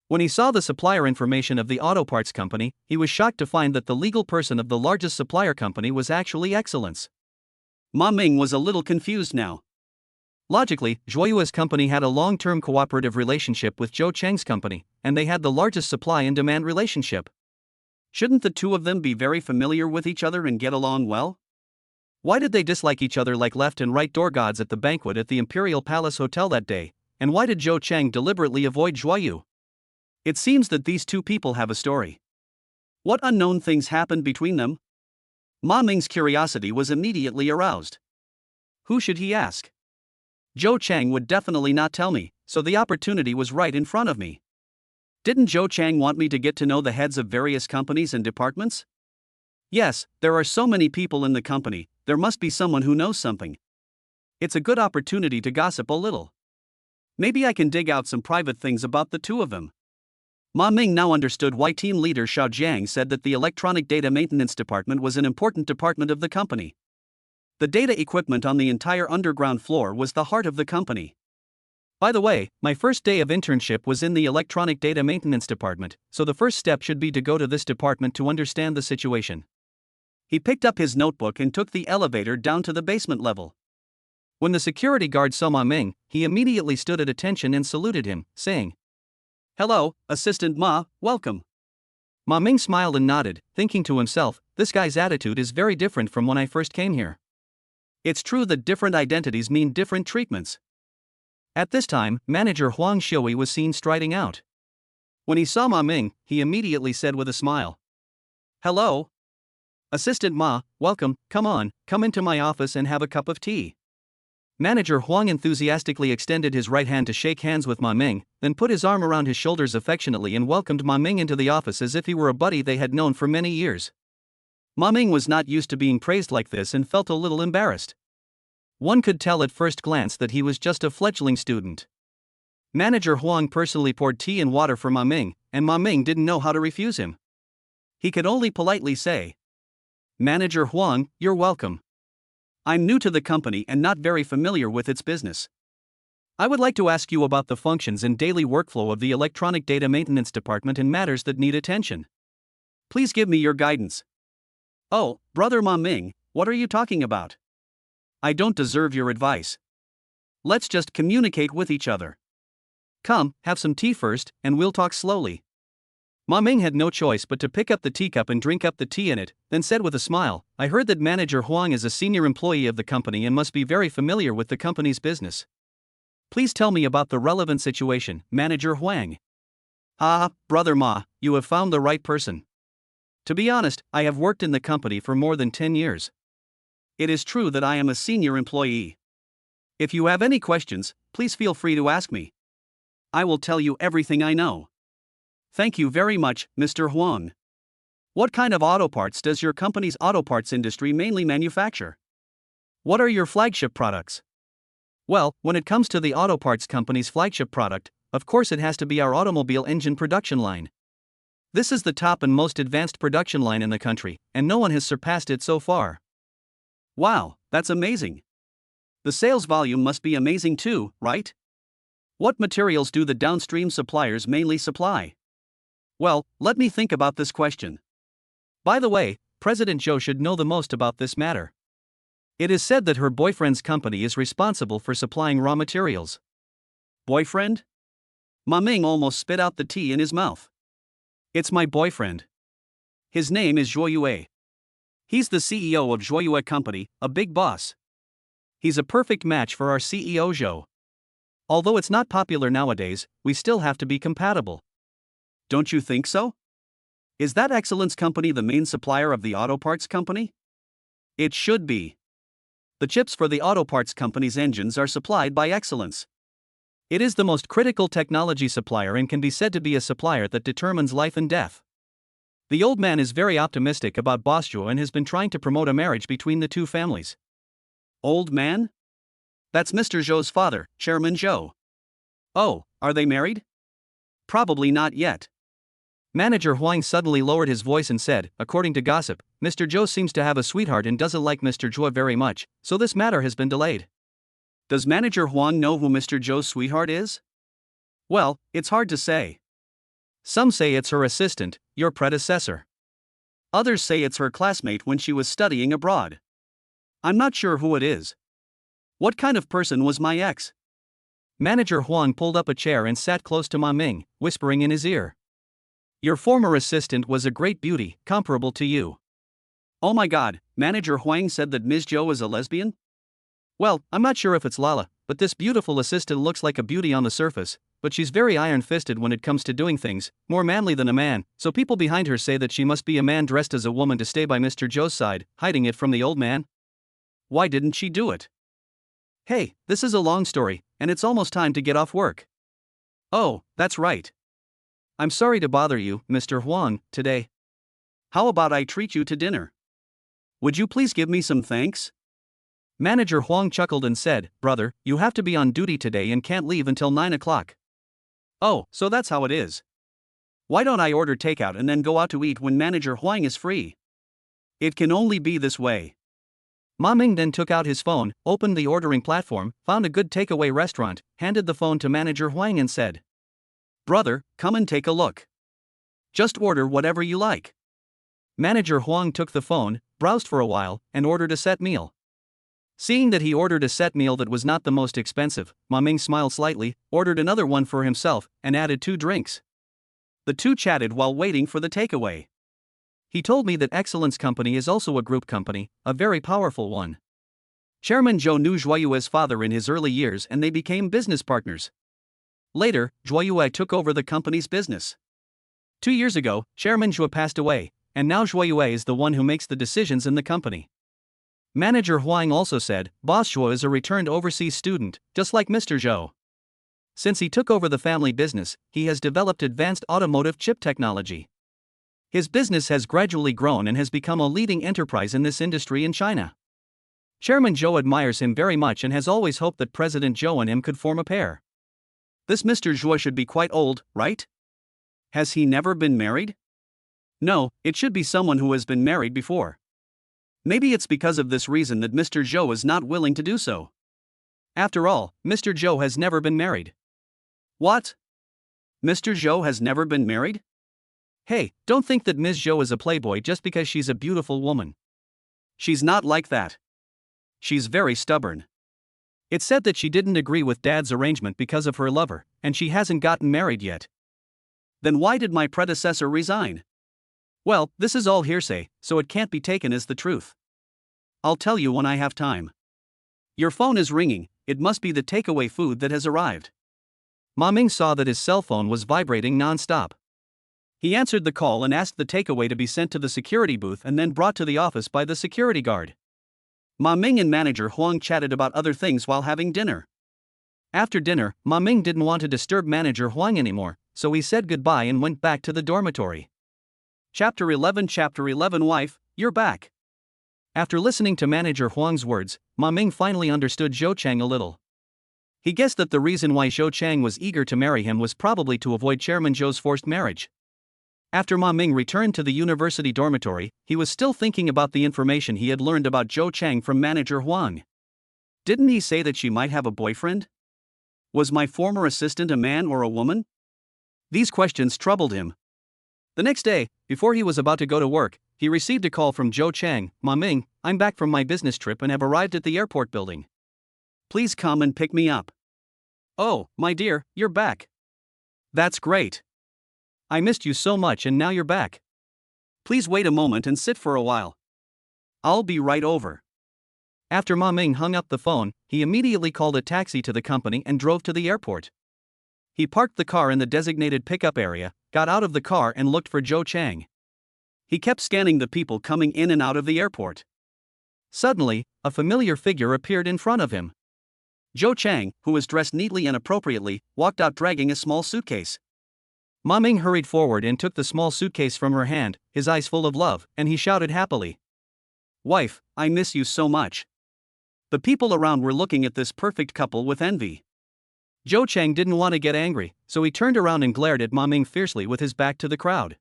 When he saw the supplier information of the auto parts company, he was shocked to find that the legal person of the largest supplier company was actually Excellence. Ma Ming was a little confused now. Logically, Zhuoyu's company had a long-term cooperative relationship with Zhou Cheng's company, and they had the largest supply and demand relationship. Shouldn't the two of them be very familiar with each other and get along well? Why did they dislike each other like left and right door gods at the banquet at the Imperial Palace Hotel that day, and why did Zhou Cheng deliberately avoid Zhuoyu? It seems that these two people have a story. What unknown things happened between them? Ma Ming's curiosity was immediately aroused. Who should he ask? Zhou Cheng would definitely not tell me, so the opportunity was right in front of me. Didn't Zhou Cheng want me to get to know the heads of various companies and departments? Yes, there are so many people in the company, there must be someone who knows something. It's a good opportunity to gossip a little. Maybe I can dig out some private things about the two of them. Ma Ming now understood why team leader Xiao Jiang said that the electronic data maintenance department was an important department of the company. The data equipment on the entire underground floor was the heart of the company. By the way, my first day of internship was in the electronic data maintenance department, so the first step should be to go to this department to understand the situation. He picked up his notebook and took the elevator down to the basement level. When the security guard saw Ma Ming, he immediately stood at attention and saluted him, saying, "Hello, Assistant Ma, welcome. Ma Ming smiled and nodded, thinking to himself, this guy's attitude is very different from when I first came here. It's true that different identities mean different treatments. At this time, manager Huang Xiui was seen striding out. When he saw Ma Ming, he immediately said with a smile, "Hello? Assistant Ma, welcome, come into my office and have a cup of tea." Manager Huang enthusiastically extended his right hand to shake hands with Ma Ming, then put his arm around his shoulders affectionately and welcomed Ma Ming into the office as if he were a buddy they had known for many years. Ma Ming was not used to being praised like this and felt a little embarrassed. One could tell at first glance that he was just a fledgling student. Manager Huang personally poured tea and water for Ma Ming, and Ma Ming didn't know how to refuse him. He could only politely say, "Manager Huang, you're welcome. I'm new to the company and not very familiar with its business. I would like to ask you about the functions and daily workflow of the electronic data maintenance department and matters that need attention. Please give me your guidance." "Oh, brother Ma Ming, what are you talking about? I don't deserve your advice. Let's just communicate with each other. Come, have some tea first, and we'll talk slowly." Ma Ming had no choice but to pick up the teacup and drink up the tea in it, then said with a smile, "I heard that Manager Huang is a senior employee of the company and must be very familiar with the company's business. Please tell me about the relevant situation, Manager Huang." "Ah, brother Ma, you have found the right person. To be honest, I have worked in the company for more than 10 years. It is true that I am a senior employee. If you have any questions, please feel free to ask me. I will tell you everything I know." "Thank you very much, Mr. Huang. What kind of auto parts does your company's auto parts industry mainly manufacture? What are your flagship products?" "Well, when it comes to the auto parts company's flagship product, of course it has to be our automobile engine production line. This is the top and most advanced production line in the country, and no one has surpassed it so far." "Wow, that's amazing. The sales volume must be amazing too, right? What materials do the downstream suppliers mainly supply?" "Well, let me think about this question. By the way, President Zhou should know the most about this matter. It is said that her boyfriend's company is responsible for supplying raw materials." "Boyfriend?" Ma Ming almost spit out the tea in his mouth. "It's my boyfriend. His name is Zhou Yue. He's the CEO of Zhou Yue Company, a big boss. He's a perfect match for our CEO Zhou. Although it's not popular nowadays, we still have to be compatible." "Don't you think so? Is that Excellence Company the main supplier of the auto parts company?" "It should be. The chips for the auto parts company's engines are supplied by Excellence. It is the most critical technology supplier and can be said to be a supplier that determines life and death." The old man is very optimistic about Boss Zhou and has been trying to promote a marriage between the two families. "Old man? That's Mr. Zhou's father, Chairman Zhou. Oh, are they married?" "Probably not yet." Manager Huang suddenly lowered his voice and said, "According to gossip, Mr. Zhou seems to have a sweetheart and doesn't like Mr. Zhou very much, so this matter has been delayed." "Does Manager Huang know who Mr. Zhou's sweetheart is?" "Well, it's hard to say. Some say it's her assistant, your predecessor. Others say it's her classmate when she was studying abroad. I'm not sure who it is. What kind of person was my ex?" Manager Huang pulled up a chair and sat close to Ma Ming, whispering in his ear, "Your former assistant was a great beauty, comparable to you." "Oh my god, Manager Huang said that Ms. Zhou is a lesbian?" "Well, I'm not sure if it's Lala, but this beautiful assistant looks like a beauty on the surface, but she's very iron-fisted when it comes to doing things, more manly than a man, so people behind her say that she must be a man dressed as a woman to stay by Mr. Zhou's side, hiding it from the old man." "Why didn't she do it?" "Hey, this is a long story, and it's almost time to get off work." "Oh, that's right. I'm sorry to bother you, Mr. Huang, today. How about I treat you to dinner? Would you please give me some thanks?" Manager Huang chuckled and said, "Brother, you have to be on duty today and can't leave until 9 o'clock. "Oh, so that's how it is. Why don't I order takeout and then go out to eat when Manager Huang is free? It can only be this way." Ma Ming then took out his phone, opened the ordering platform, found a good takeaway restaurant, handed the phone to Manager Huang and said, "Brother, come and take a look. Just order whatever you like." Manager Huang took the phone, browsed for a while, and ordered a set meal. Seeing that he ordered a set meal that was not the most expensive, Ma Ming smiled slightly, ordered another one for himself, and added 2 drinks. The two chatted while waiting for the takeaway. He told me that Excellence Company is also a group company, a very powerful one. Chairman Zhou knew Zhuoyue's father in his early years and they became business partners. Later, Zhuoyue took over the company's business. 2 years ago, Chairman Zhou passed away, and now Zhuoyue is the one who makes the decisions in the company. Manager Huang also said, Boss Zhou is a returned overseas student, just like Mr. Zhou. Since he took over the family business, he has developed advanced automotive chip technology. His business has gradually grown and has become a leading enterprise in this industry in China. Chairman Zhou admires him very much and has always hoped that President Zhou and him could form a pair. This Mr. Zhou should be quite old, right? Has he never been married? No, it should be someone who has been married before. Maybe it's because of this reason that Mr. Zhou is not willing to do so. After all, Mr. Zhou has never been married. What? Mr. Zhou has never been married? Hey, don't think that Ms. Zhou is a playboy just because she's a beautiful woman. She's not like that. She's very stubborn. It's said that she didn't agree with Dad's arrangement because of her lover, and she hasn't gotten married yet. Then why did my predecessor resign? Well, this is all hearsay, so it can't be taken as the truth. I'll tell you when I have time. Your phone is ringing, it must be the takeaway food that has arrived. Ma Ming saw that his cell phone was vibrating non-stop. He answered the call and asked the takeaway to be sent to the security booth and then brought to the office by the security guard. Ma Ming and manager Huang chatted about other things while having dinner. After dinner, Ma Ming didn't want to disturb manager Huang anymore, so he said goodbye and went back to the dormitory. Chapter 11 Wife, you're back. After listening to manager Huang's words, Ma Ming finally understood Zhou Chang a little. He guessed that the reason why Zhou Chang was eager to marry him was probably to avoid Chairman Zhou's forced marriage. After Ma Ming returned to the university dormitory, he was still thinking about the information he had learned about Zhou Chang from manager Huang. Didn't he say that she might have a boyfriend? Was my former assistant a man or a woman? These questions troubled him. The next day, before he was about to go to work, he received a call from Zhou Chang. Ma Ming, I'm back from my business trip and have arrived at the airport building. Please come and pick me up. Oh, my dear, you're back. That's great. I missed you so much and now you're back. Please wait a moment and sit for a while. I'll be right over. After Ma Ming hung up the phone, he immediately called a taxi to the company and drove to the airport. He parked the car in the designated pickup area, got out of the car and looked for Zhou Chang. He kept scanning the people coming in and out of the airport. Suddenly, a familiar figure appeared in front of him. Zhou Chang, who was dressed neatly and appropriately, walked out dragging a small suitcase. Ma Ming hurried forward and took the small suitcase from her hand, his eyes full of love, and he shouted happily. Wife, I miss you so much. The people around were looking at this perfect couple with envy. Zhou Chang didn't want to get angry, so he turned around and glared at Ma Ming fiercely with his back to the crowd.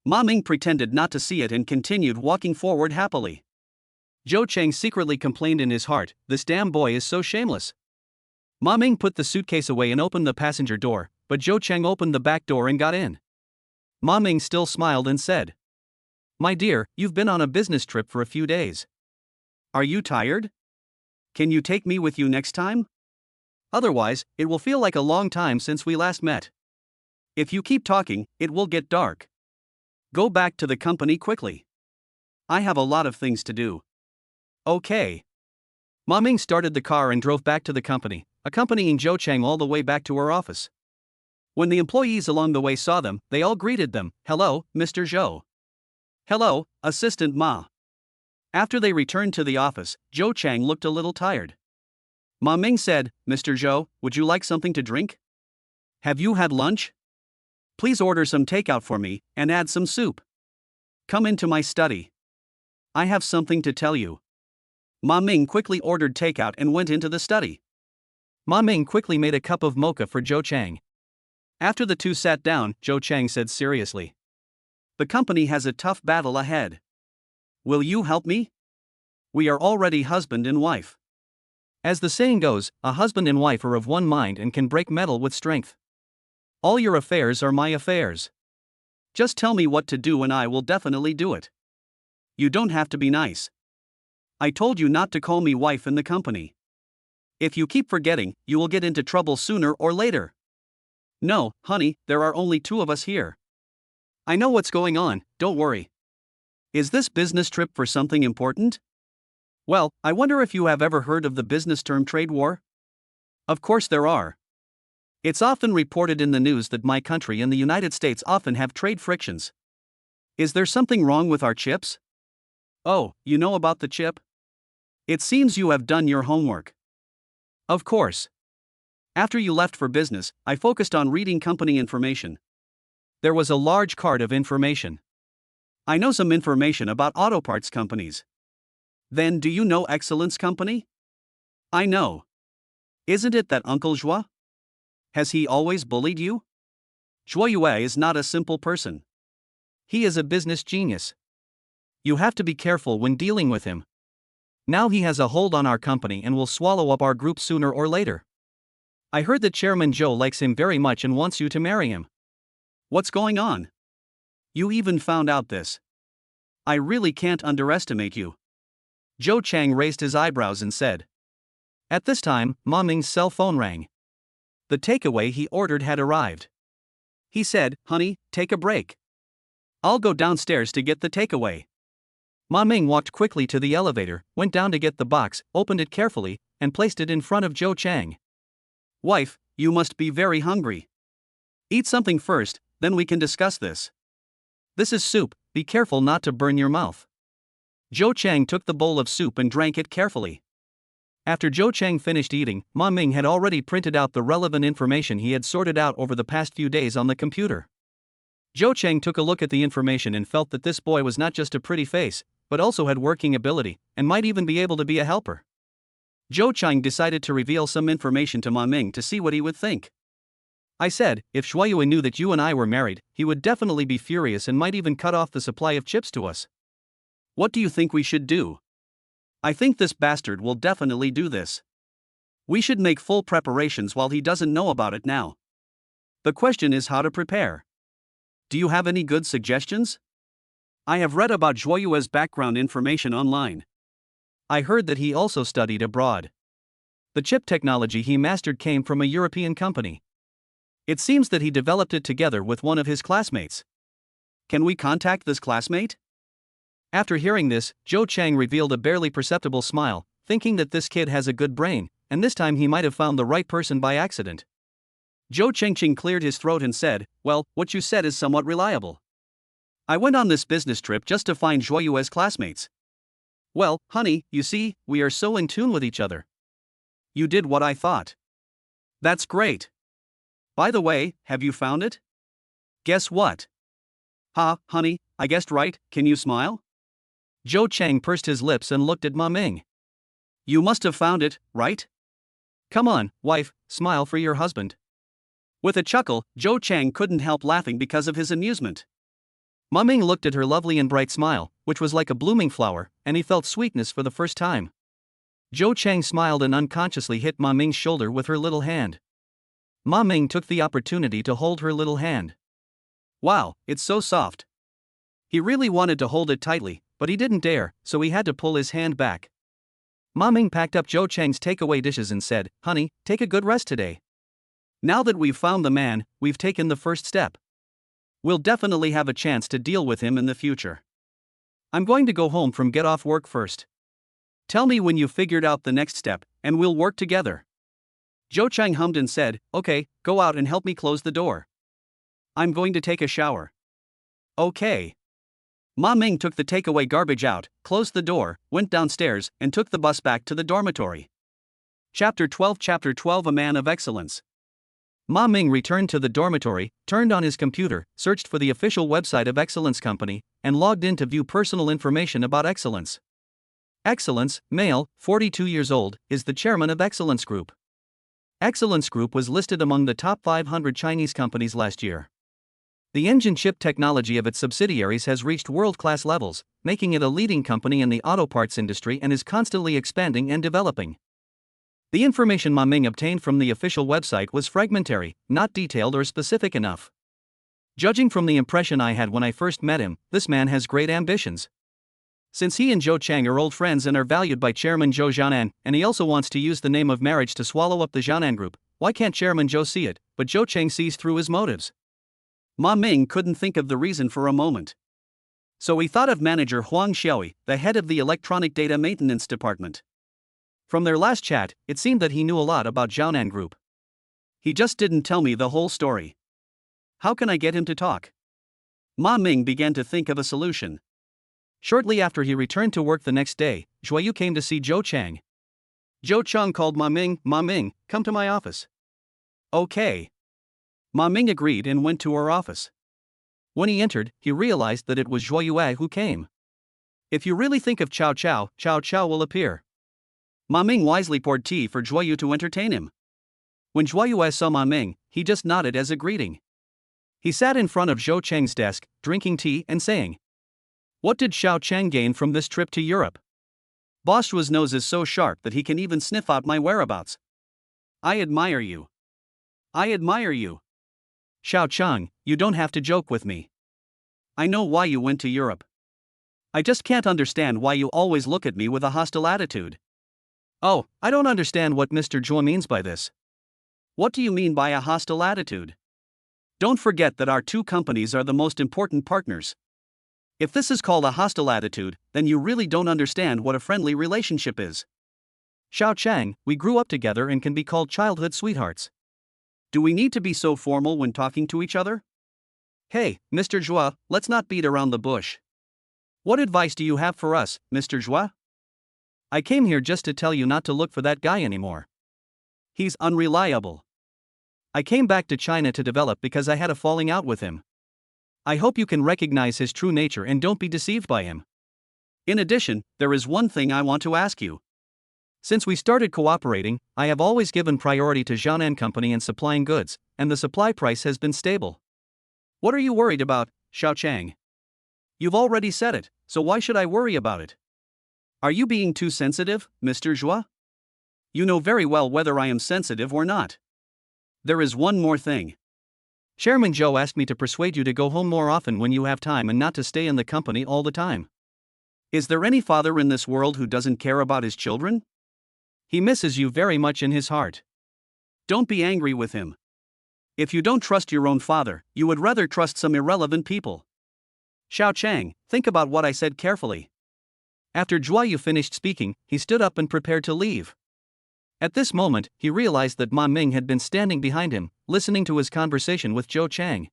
Ma Ming pretended not to see it and continued walking forward happily. Zhou Chang secretly complained in his heart, this damn boy is so shameless. Ma Ming put the suitcase away and opened the passenger door, but Zhou Chang opened the back door and got in. Ma Ming still smiled and said, My dear, you've been on a business trip for a few days. Are you tired? Can you take me with you next time? Otherwise, it will feel like a long time since we last met. If you keep talking, it will get dark. Go back to the company quickly. I have a lot of things to do. Okay. Ma Ming started the car and drove back to the company, accompanying Zhou Chang all the way back to her office. When the employees along the way saw them, they all greeted them. Hello, Mr. Zhou. Hello, Assistant Ma. After they returned to the office, Zhou Chang looked a little tired. Ma Ming said, Mr. Zhou, would you like something to drink? Have you had lunch? Please order some takeout for me, and add some soup. Come into my study. I have something to tell you. Ma Ming quickly ordered takeout and went into the study. Ma Ming quickly made a cup of mocha for Zhou Chang. After the two sat down, Zhou Chang said seriously. The company has a tough battle ahead. Will you help me? We are already husband and wife. As the saying goes, a husband and wife are of one mind and can break metal with strength. All your affairs are my affairs. Just tell me what to do and I will definitely do it. You don't have to be nice. I told you not to call me wife in the company. If you keep forgetting, you will get into trouble sooner or later. No, honey, there are only two of us here. I know what's going on, don't worry. Is this business trip for something important? Well, I wonder if you have ever heard of the business term trade war? Of course there are. It's often reported in the news that my country and the United States often have trade frictions. Is there something wrong with our chips? Oh, you know about the chip? It seems you have done your homework. Of course. After you left for business, I focused on reading company information. There was a large card of information. I know some information about auto parts companies. Then do you know Excellence Company? I know. Isn't it that Uncle Joie? Has he always bullied you? Joyeux is not a simple person. He is a business genius. You have to be careful when dealing with him. Now he has a hold on our company and will swallow up our group sooner or later. I heard that Chairman Joe likes him very much and wants you to marry him. What's going on? You even found out this. I really can't underestimate you. Joe Chang raised his eyebrows and said. At this time, Ma Ming's cell phone rang. The takeaway he ordered had arrived. He said, honey, take a break. I'll go downstairs to get the takeaway. Ma Ming walked quickly to the elevator, went down to get the box, opened it carefully, and placed it in front of Joe Chang. Wife, you must be very hungry. Eat something first, then we can discuss this. This is soup, be careful not to burn your mouth. Joe Chang took the bowl of soup and drank it carefully. After Joe Chang finished eating, Ma Ming had already printed out the relevant information he had sorted out over the past few days on the computer. Joe Chang took a look at the information and felt that this boy was not just a pretty face, but also had working ability, and might even be able to be a helper. Joe Chang decided to reveal some information to Ma Ming to see what he would think. I said, if Shuaiyue knew that you and I were married, he would definitely be furious and might even cut off the supply of chips to us. What do you think we should do? I think this bastard will definitely do this. We should make full preparations while he doesn't know about it now. The question is how to prepare. Do you have any good suggestions? I have read about Joyeu's background information online. I heard that he also studied abroad. The chip technology he mastered came from a European company. It seems that he developed it together with one of his classmates. Can we contact this classmate? After hearing this, Joe Chang revealed a barely perceptible smile, thinking that this kid has a good brain, and this time he might have found the right person by accident. Joe Chengqing cleared his throat and said, well, what you said is somewhat reliable. I went on this business trip just to find Joyeu's classmates. Well, honey, you see, we are so in tune with each other. You did what I thought. That's great. By the way, have you found it? Guess what? Ha, honey, I guessed right, can you smile? Joe Chang pursed his lips and looked at Ma Ming. You must have found it, right? Come on, wife, smile for your husband. With a chuckle, Joe Chang couldn't help laughing because of his amusement. Ma Ming looked at her lovely and bright smile, which was like a blooming flower, and he felt sweetness for the first time. Joe Chang smiled and unconsciously hit Ma Ming's shoulder with her little hand. Ma Ming took the opportunity to hold her little hand. Wow, it's so soft. He really wanted to hold it tightly, but he didn't dare, so he had to pull his hand back. Ma Ming packed up Joe Chang's takeaway dishes and said, honey, take a good rest today. Now that we've found the man, we've taken the first step. We'll definitely have a chance to deal with him in the future. I'm going to go home from get off work first. Tell me when you figured out the next step, and we'll work together. Joe Chang hummed and said, okay, go out and help me close the door. I'm going to take a shower. Okay. Ma Ming took the takeaway garbage out, closed the door, went downstairs, and took the bus back to the dormitory. Chapter 12 A Man of Excellence. Ma Ming returned to the dormitory, turned on his computer, searched for the official website of Excellence Company, and logged in to view personal information about Excellence. Excellence, male, 42 years old, is the chairman of Excellence Group. Excellence Group was listed among the top 500 Chinese companies last year. The engine chip technology of its subsidiaries has reached world-class levels, making it a leading company in the auto parts industry and is constantly expanding and developing. The information Ma Ming obtained from the official website was fragmentary, not detailed or specific enough. Judging from the impression I had when I first met him, this man has great ambitions. Since he and Joe Chang are old friends and are valued by Chairman Zhou Jianan, and he also wants to use the name of marriage to swallow up the Jianan Group, why can't Chairman Zhou see it, but Zhou Cheng sees through his motives? Ma Ming couldn't think of the reason for a moment. So he thought of manager Huang Xiaoyi, the head of the electronic data maintenance department. From their last chat, it seemed that he knew a lot about Jiaonan Group. He just didn't tell me the whole story. How can I get him to talk? Ma Ming began to think of a solution. Shortly after he returned to work the next day, Zhuoyu came to see Zhou Chang. Zhou Chang called Ma Ming, come to my office. Okay. Ma Ming agreed and went to her office. When he entered, he realized that it was Zhuoyu who came. If you really think of Cao Cao will appear. Ma Ming wisely poured tea for Zhuoyu to entertain him. When Zhuoyu saw Ma Ming, he just nodded as a greeting. He sat in front of Zhou Cheng's desk, drinking tea and saying, "What did Xiao Cheng gain from this trip to Europe? Boss Zhuo's nose is so sharp that he can even sniff out my whereabouts. I admire you. I admire you. Xiao Cheng, you don't have to joke with me. I know why you went to Europe. I just can't understand why you always look at me with a hostile attitude. Oh, I don't understand what Mr. Zhuo means by this. What do you mean by a hostile attitude? Don't forget that our two companies are the most important partners. If this is called a hostile attitude, then you really don't understand what a friendly relationship is. Xiao Cheng, we grew up together and can be called childhood sweethearts. Do we need to be so formal when talking to each other? Hey, Mr. Zhuo, let's not beat around the bush. What advice do you have for us, Mr. Zhuo? I came here just to tell you not to look for that guy anymore. He's unreliable. I came back to China to develop because I had a falling out with him. I hope you can recognize his true nature and don't be deceived by him. In addition, there is one thing I want to ask you. Since we started cooperating, I have always given priority to Jiaonan Company in supplying goods, and the supply price has been stable. What are you worried about, Xiao Cheng? You've already said it, so why should I worry about it? Are you being too sensitive, Mr. Zhuo? You know very well whether I am sensitive or not. There is one more thing. Chairman Zhou asked me to persuade you to go home more often when you have time and not to stay in the company all the time. Is there any father in this world who doesn't care about his children? He misses you very much in his heart. Don't be angry with him. If you don't trust your own father, you would rather trust some irrelevant people. Xiao Cheng, think about what I said carefully. After Zhuoyu finished speaking, he stood up and prepared to leave. At this moment, he realized that Ma Ming had been standing behind him, listening to his conversation with Zhou Chang.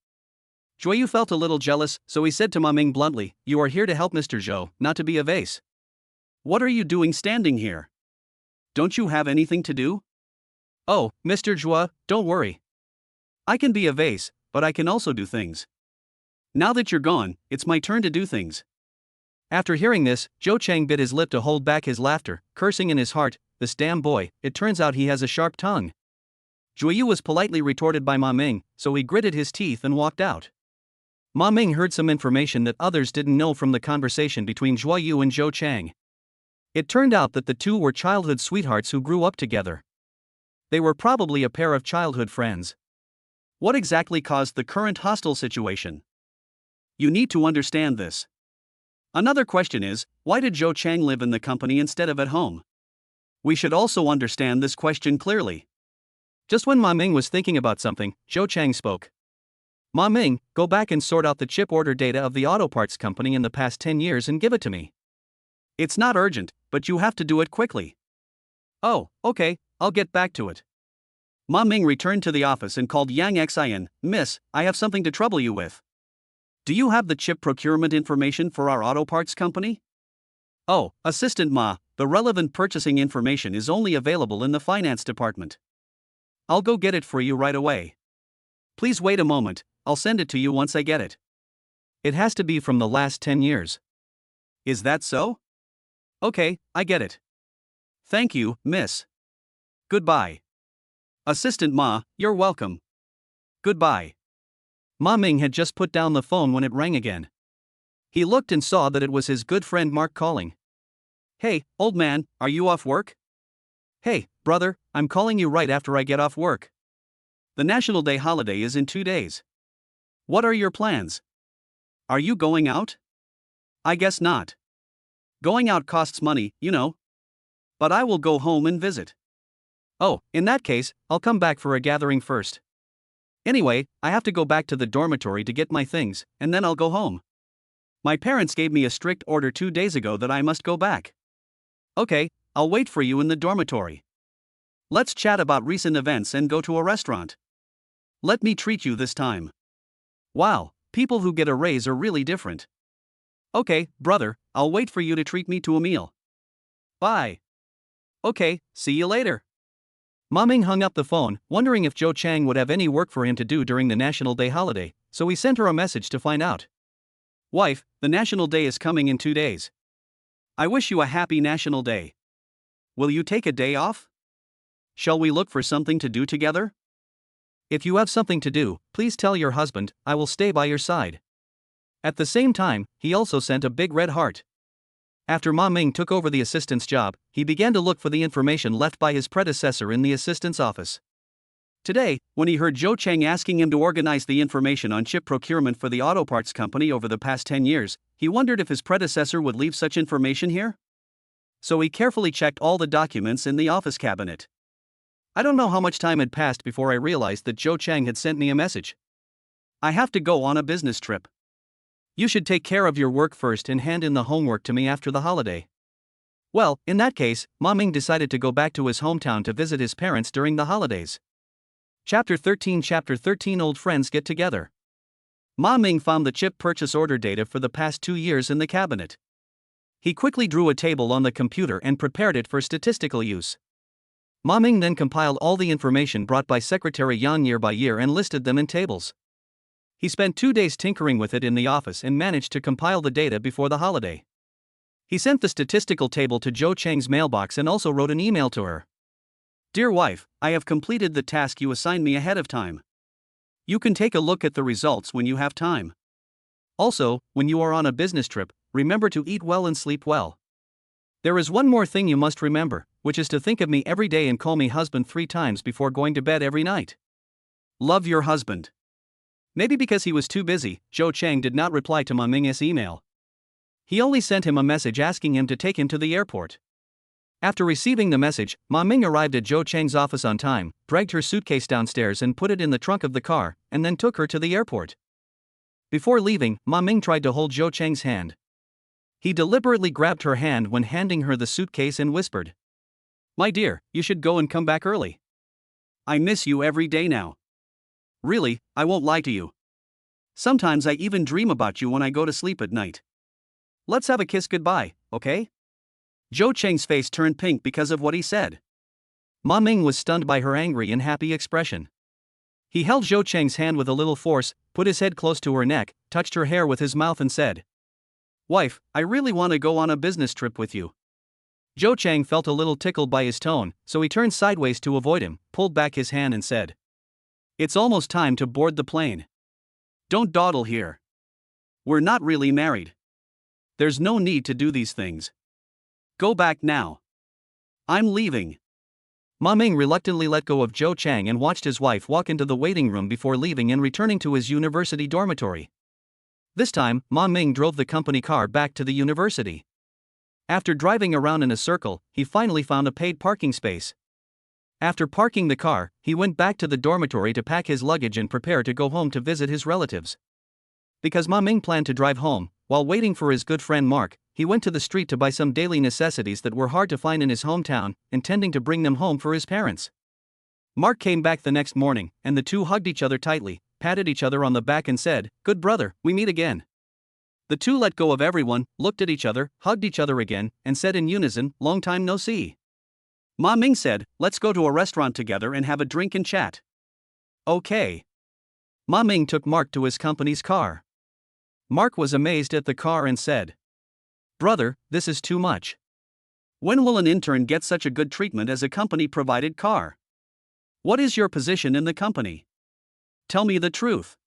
Zhuoyu felt a little jealous, so he said to Ma Ming bluntly, "You are here to help Mr. Zhou, not to be a vase. What are you doing standing here? Don't you have anything to do?" "Oh, Mr. Zhuo, don't worry. I can be a vase, but I can also do things. Now that you're gone, it's my turn to do things." After hearing this, Zhou Chang bit his lip to hold back his laughter, cursing in his heart, "This damn boy, it turns out he has a sharp tongue." Zhuoyu was politely retorted by Ma Ming, so he gritted his teeth and walked out. Ma Ming heard some information that others didn't know from the conversation between Zhuoyu and Zhou Chang. It turned out that the two were childhood sweethearts who grew up together. They were probably a pair of childhood friends. What exactly caused the current hostile situation? You need to understand this. Another question is, why did Zhou Chang live in the company instead of at home? We should also understand this question clearly. Just when Ma Ming was thinking about something, Zhou Chang spoke. "Ma Ming, go back and sort out the chip order data of the auto parts company in the past 10 years and give it to me. It's not urgent, but you have to do it quickly." "Oh, okay, I'll get back to it." Ma Ming returned to the office and called Yang Xian, "Miss, I have something to trouble you with. Do you have the chip procurement information for our auto parts company?" "Oh, Assistant Ma, the relevant purchasing information is only available in the finance department. I'll go get it for you right away. Please wait a moment, I'll send it to you once I get it. It has to be from the last 10 years. Is that so? Okay, I get it. Thank you, miss. Goodbye. Assistant Ma, you're welcome. Goodbye." Ma Ming had just put down the phone when it rang again. He looked and saw that it was his good friend Mark calling. "Hey, old man, are you off work?" "Hey, brother, I'm calling you right after I get off work. The National Day holiday is in 2 days. What are your plans? Are you going out?" "I guess not. Going out costs money, you know. But I will go home and visit." Oh, in that case, I'll come back for a gathering first. Anyway, I have to go back to the dormitory to get my things, and then I'll go home. My parents gave me a strict order 2 days ago that I must go back. Okay, I'll wait for you in the dormitory. Let's chat about recent events and go to a restaurant. Let me treat you this time. Wow, people who get a raise are really different. Okay, brother, I'll wait for you to treat me to a meal. Bye. Okay, see you later. Ma Ming hung up the phone, wondering if Zhou Chang would have any work for him to do during the National Day holiday, so he sent her a message to find out. Wife, the National Day is coming in 2 days. I wish you a happy National Day. Will you take a day off? Shall we look for something to do together? If you have something to do, please tell your husband, I will stay by your side. At the same time, he also sent a big red heart. After Ma Ming took over the assistant's job, he began to look for the information left by his predecessor in the assistant's office. Today, when he heard Zhou Chang asking him to organize the information on chip procurement for the auto parts company over the past 10 years, he wondered if his predecessor would leave such information here. So he carefully checked all the documents in the office cabinet. I don't know how much time had passed before I realized that Zhou Chang had sent me a message. I have to go on a business trip. You should take care of your work first and hand in the homework to me after the holiday. Well, in that case, Ma Ming decided to go back to his hometown to visit his parents during the holidays. Chapter 13 Old Friends Get Together. Ma Ming found the chip purchase order data for the past 2 years in the cabinet. He quickly drew a table on the computer and prepared it for statistical use. Ma Ming then compiled all the information brought by Secretary Yan year by year and listed them in tables. He spent 2 days tinkering with it in the office and managed to compile the data before the holiday. He sent the statistical table to Zhou Chang's mailbox and also wrote an email to her. Dear wife, I have completed the task you assigned me ahead of time. You can take a look at the results when you have time. Also, when you are on a business trip, remember to eat well and sleep well. There is one more thing you must remember, which is to think of me every day and call me husband 3 times before going to bed every night. Love, your husband. Maybe because he was too busy, Zhou Chang did not reply to Ma Ming's email. He only sent him a message asking him to take him to the airport. After receiving the message, Ma Ming arrived at Zhou Chang's office on time, dragged her suitcase downstairs and put it in the trunk of the car, and then took her to the airport. Before leaving, Ma Ming tried to hold Zhou Chang's hand. He deliberately grabbed her hand when handing her the suitcase and whispered, My dear, you should go and come back early. I miss you every day now. Really, I won't lie to you. Sometimes I even dream about you when I go to sleep at night. Let's have a kiss goodbye, okay? Zhou Chang's face turned pink because of what he said. Ma Ming was stunned by her angry and happy expression. He held Zhou Chang's hand with a little force, put his head close to her neck, touched her hair with his mouth and said, Wife, I really want to go on a business trip with you. Zhou Chang felt a little tickled by his tone, so he turned sideways to avoid him, pulled back his hand and said, It's almost time to board the plane. Don't dawdle here. We're not really married. There's no need to do these things. Go back now. I'm leaving. Ma Ming reluctantly let go of Zhou Chang and watched his wife walk into the waiting room before leaving and returning to his university dormitory. This time, Ma Ming drove the company car back to the university. After driving around in a circle, he finally found a paid parking space. After parking the car, he went back to the dormitory to pack his luggage and prepare to go home to visit his relatives. Because Ma Ming planned to drive home, while waiting for his good friend Mark, he went to the street to buy some daily necessities that were hard to find in his hometown, intending to bring them home for his parents. Mark came back the next morning, and the two hugged each other tightly, patted each other on the back and said, Good brother, we meet again. The two let go of everyone, looked at each other, hugged each other again, and said in unison, Long time no see. Ma Ming said, Let's go to a restaurant together and have a drink and chat. Okay. Ma Ming took Mark to his company's car. Mark was amazed at the car and said, Brother, this is too much. When will an intern get such a good treatment as a company-provided car? What is your position in the company? Tell me the truth.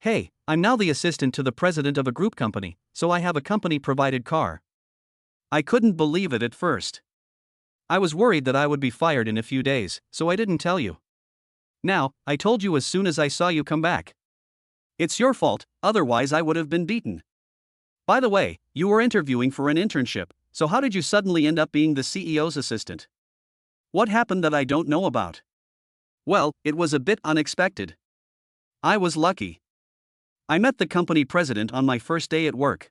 Hey, I'm now the assistant to the president of a group company, so I have a company-provided car. I couldn't believe it at first. I was worried that I would be fired in a few days, so I didn't tell you. Now, I told you as soon as I saw you come back. It's your fault, otherwise I would have been beaten. By the way, you were interviewing for an internship, so how did you suddenly end up being the CEO's assistant? What happened that I don't know about? Well, it was a bit unexpected. I was lucky. I met the company president on my first day at work.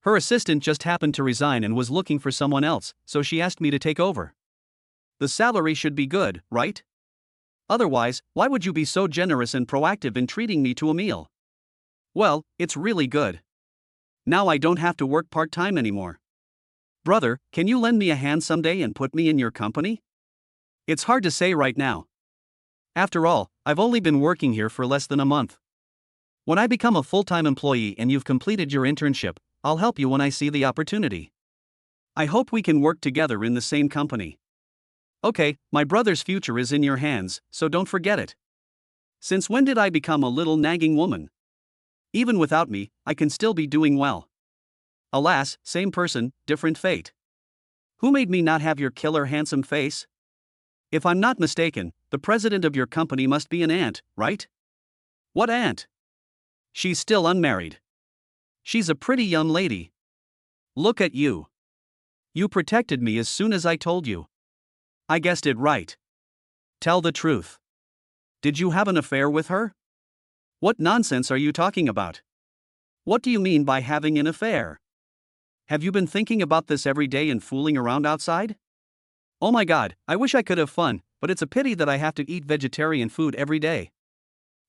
Her assistant just happened to resign and was looking for someone else, so she asked me to take over. The salary should be good, right? Otherwise, why would you be so generous and proactive in treating me to a meal? Well, it's really good. Now I don't have to work part-time anymore. Brother, can you lend me a hand someday and put me in your company? It's hard to say right now. After all, I've only been working here for less than a month. When I become a full-time employee and you've completed your internship, I'll help you when I see the opportunity. I hope we can work together in the same company. Okay, my brother's future is in your hands, so don't forget it. Since when did I become a little nagging woman? Even without me, I can still be doing well. Alas, same person, different fate. Who made me not have your killer handsome face? If I'm not mistaken, the president of your company must be an aunt, right? What aunt? She's still unmarried. She's a pretty young lady. Look at you. You protected me as soon as I told you. I guessed it right. Tell the truth. Did you have an affair with her? What nonsense are you talking about? What do you mean by having an affair? Have you been thinking about this every day and fooling around outside? Oh my God, I wish I could have fun, but it's a pity that I have to eat vegetarian food every day.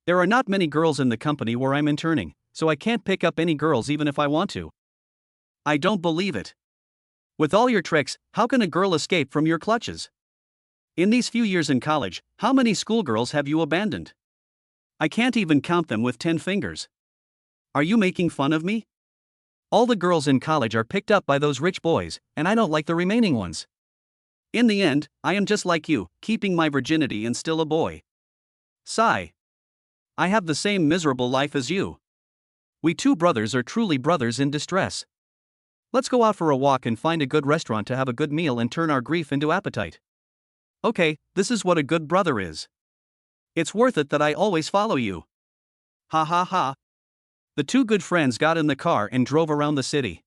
There are not many girls in the company where I'm interning, so I can't pick up any girls even if I want to. I don't believe it. With all your tricks, how can a girl escape from your clutches? In these few years in college, how many schoolgirls have you abandoned? I can't even count them with 10 fingers. Are you making fun of me? All the girls in college are picked up by those rich boys, and I don't like the remaining ones. In the end, I am just like you, keeping my virginity and still a boy. Sigh. I have the same miserable life as you. We two brothers are truly brothers in distress. Let's go out for a walk and find a good restaurant to have a good meal and turn our grief into appetite. Okay, this is what a good brother is. It's worth it that I always follow you. Ha ha ha. The two good friends got in the car and drove around the city.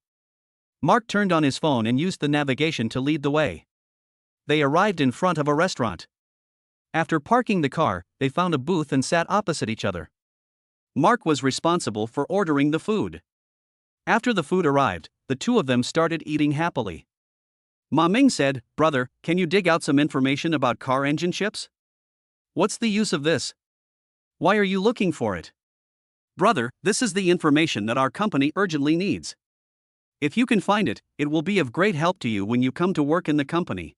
Mark turned on his phone and used the navigation to lead the way. They arrived in front of a restaurant. After parking the car, they found a booth and sat opposite each other. Mark was responsible for ordering the food. After the food arrived, the two of them started eating happily. Ma Ming said, "Brother, can you dig out some information about car engine chips? What's the use of this? Why are you looking for it?" "Brother, this is the information that our company urgently needs. If you can find it, it will be of great help to you when you come to work in the company."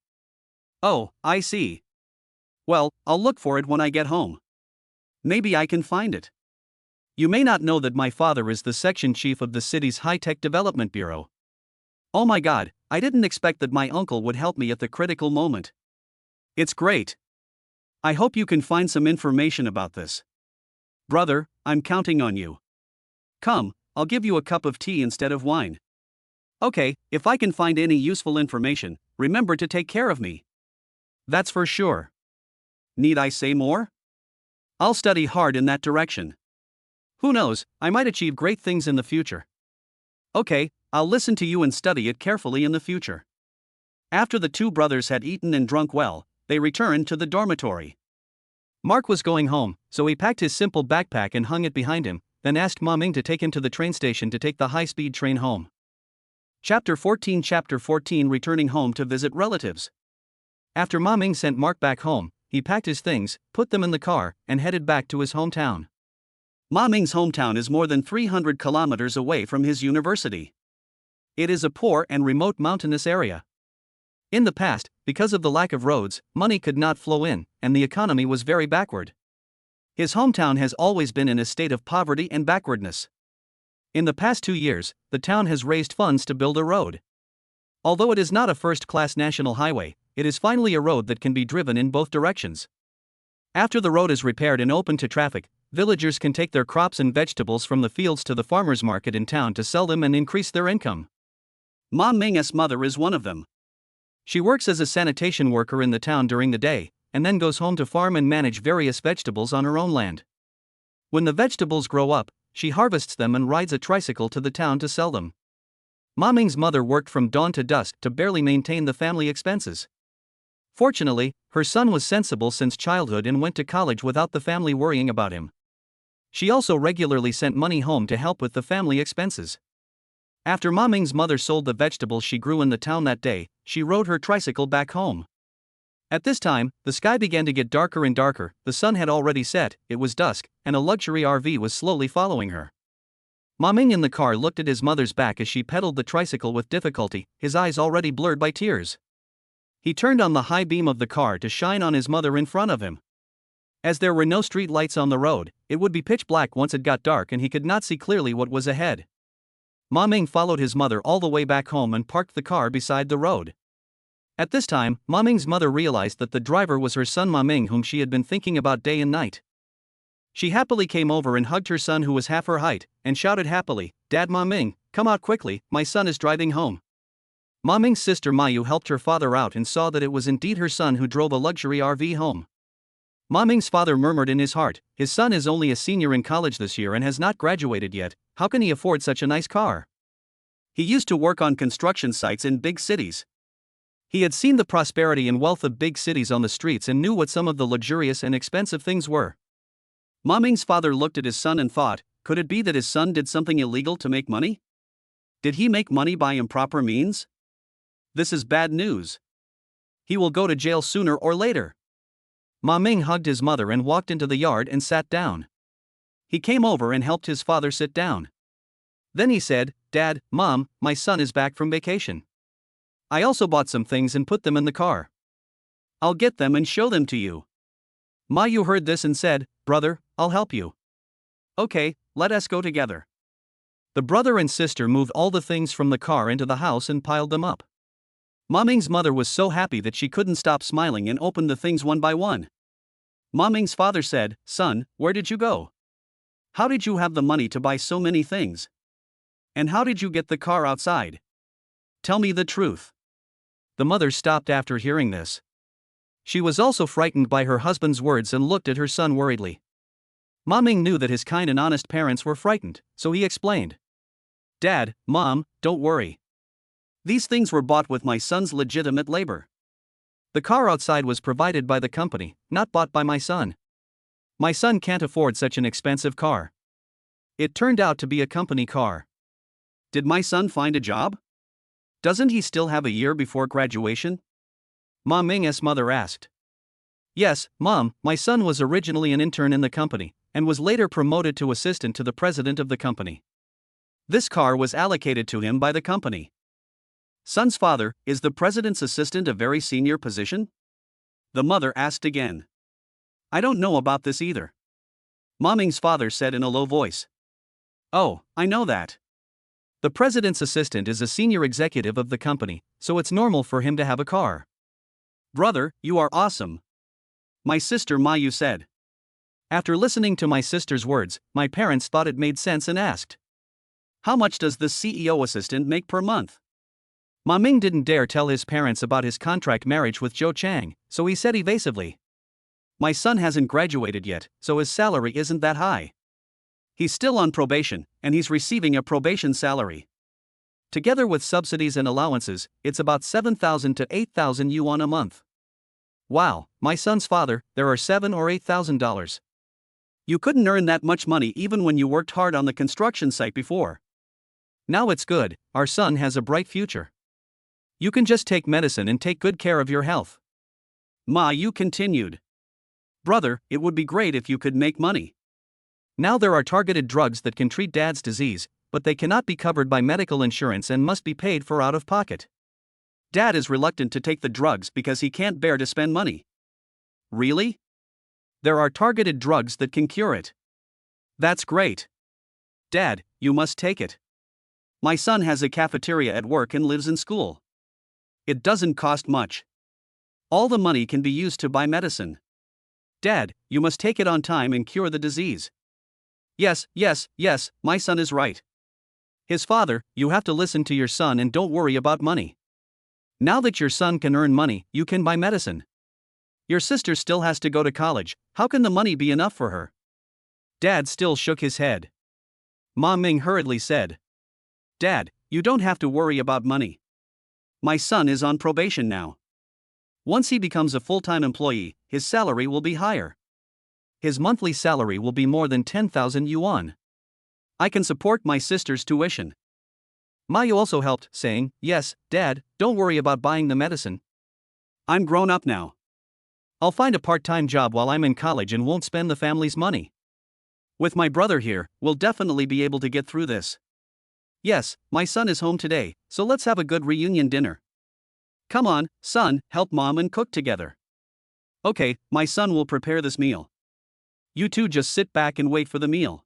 "Oh, I see. Well, I'll look for it when I get home. Maybe I can find it. You may not know that my father is the section chief of the city's high-tech development bureau. Oh my God, I didn't expect that my uncle would help me at the critical moment. It's great. I hope you can find some information about this. Brother, I'm counting on you. Come, I'll give you a cup of tea instead of wine. Okay, if I can find any useful information, remember to take care of me. That's for sure. Need I say more? I'll study hard in that direction. Who knows, I might achieve great things in the future. Okay, I'll listen to you and study it carefully in the future." After the two brothers had eaten and drunk well, they returned to the dormitory. Mark was going home, so he packed his simple backpack and hung it behind him, then asked Ma Ming to take him to the train station to take the high-speed train home. Chapter 14 Returning home to visit relatives. After Ma Ming sent Mark back home, he packed his things, put them in the car, and headed back to his hometown. Ma Ming's hometown is more than 300 kilometers away from his university. It is a poor and remote mountainous area. In the past, because of the lack of roads, money could not flow in, and the economy was very backward. His hometown has always been in a state of poverty and backwardness. In the past 2 years, the town has raised funds to build a road. Although it is not a first-class national highway, it is finally a road that can be driven in both directions. After the road is repaired and open to traffic, villagers can take their crops and vegetables from the fields to the farmers' market in town to sell them and increase their income. Ma Ming's mother is one of them. She works as a sanitation worker in the town during the day, and then goes home to farm and manage various vegetables on her own land. When the vegetables grow up, she harvests them and rides a tricycle to the town to sell them. Ma Ming's mother worked from dawn to dusk to barely maintain the family expenses. Fortunately, her son was sensible since childhood and went to college without the family worrying about him. She also regularly sent money home to help with the family expenses. After Ma Ming's mother sold the vegetables she grew in the town that day, she rode her tricycle back home. At this time, the sky began to get darker and darker, the sun had already set, it was dusk, and a luxury RV was slowly following her. Ma Ming in the car looked at his mother's back as she pedaled the tricycle with difficulty, his eyes already blurred by tears. He turned on the high beam of the car to shine on his mother in front of him. As there were no street lights on the road, it would be pitch black once it got dark and he could not see clearly what was ahead. Ma Ming followed his mother all the way back home and parked the car beside the road. At this time, Ma Ming's mother realized that the driver was her son Ma Ming, whom she had been thinking about day and night. She happily came over and hugged her son, who was half her height, and shouted happily, "Dad, Ma Ming, come out quickly, my son is driving home." Ma Ming's sister Mayu helped her father out and saw that it was indeed her son who drove a luxury RV home. Ma Ming's father murmured in his heart, his son is only a senior in college this year and has not graduated yet, how can he afford such a nice car? He used to work on construction sites in big cities. He had seen the prosperity and wealth of big cities on the streets and knew what some of the luxurious and expensive things were. Ma Ming's father looked at his son and thought, could it be that his son did something illegal to make money? Did he make money by improper means? This is bad news. He will go to jail sooner or later. Ma Ming hugged his mother and walked into the yard and sat down. He came over and helped his father sit down. Then he said, "Dad, Mom, my son is back from vacation. I also bought some things and put them in the car. I'll get them and show them to you." Mayu heard this and said, "Brother, I'll help you." "Okay, let us go together." The brother and sister moved all the things from the car into the house and piled them up. Ma Ming's mother was so happy that she couldn't stop smiling and opened the things one by one. Ma Ming's father said, "Son, where did you go? How did you have the money to buy so many things? And how did you get the car outside? Tell me the truth." The mother stopped after hearing this. She was also frightened by her husband's words and looked at her son worriedly. Ma Ming knew that his kind and honest parents were frightened, so he explained. "Dad, Mom, don't worry. These things were bought with my son's legitimate labor. The car outside was provided by the company, not bought by my son. My son can't afford such an expensive car. It turned out to be a company car." "Did my son find a job? Doesn't he still have a year before graduation?" Ma Ming's mother asked. "Yes, Mom, my son was originally an intern in the company, and was later promoted to assistant to the president of the company. This car was allocated to him by the company." "Son's father, is the president's assistant a very senior position?" The mother asked again. "I don't know about this either." Ma Ming's father said in a low voice. "Oh, I know that. The president's assistant is a senior executive of the company, so it's normal for him to have a car." "Brother, you are awesome," my sister Mayu said. After listening to my sister's words, my parents thought it made sense and asked, "How much does the CEO assistant make per month?" Ma Ming didn't dare tell his parents about his contract marriage with Zhou Chang, so he said evasively, "My son hasn't graduated yet, so his salary isn't that high. He's still on probation, and he's receiving a probation salary. Together with subsidies and allowances, it's about 7,000 to 8,000 yuan a month." "Wow, my son's father, there are $7,000 or $8,000. You couldn't earn that much money even when you worked hard on the construction site before. Now it's good, our son has a bright future. You can just take medicine and take good care of your health." Ma Yu continued. "Brother, it would be great if you could make money. Now there are targeted drugs that can treat Dad's disease, but they cannot be covered by medical insurance and must be paid for out of pocket. Dad is reluctant to take the drugs because he can't bear to spend money." "Really? There are targeted drugs that can cure it. That's great. Dad, you must take it. My son has a cafeteria at work and lives in school. It doesn't cost much. All the money can be used to buy medicine. Dad, you must take it on time and cure the disease." Yes, my son is right. His father, you have to listen to your son and don't worry about money. Now that your son can earn money, you can buy medicine. Your sister still has to go to college, how can the money be enough for her?" Dad still shook his head. Ma Ming hurriedly said, "Dad, you don't have to worry about money. My son is on probation now. Once he becomes a full-time employee, his salary will be higher. His monthly salary will be more than 10,000 yuan. I can support my sister's tuition. Mayu also helped, saying, "Yes, Dad, don't worry about buying the medicine. I'm grown up now. I'll find a part-time job while I'm in college and won't spend the family's money. With my brother here, we'll definitely be able to get through this. Yes, my son is home today, so let's have a good reunion dinner. Come on, son, help mom and cook together. Okay, my son will prepare this meal. You two just sit back and wait for the meal."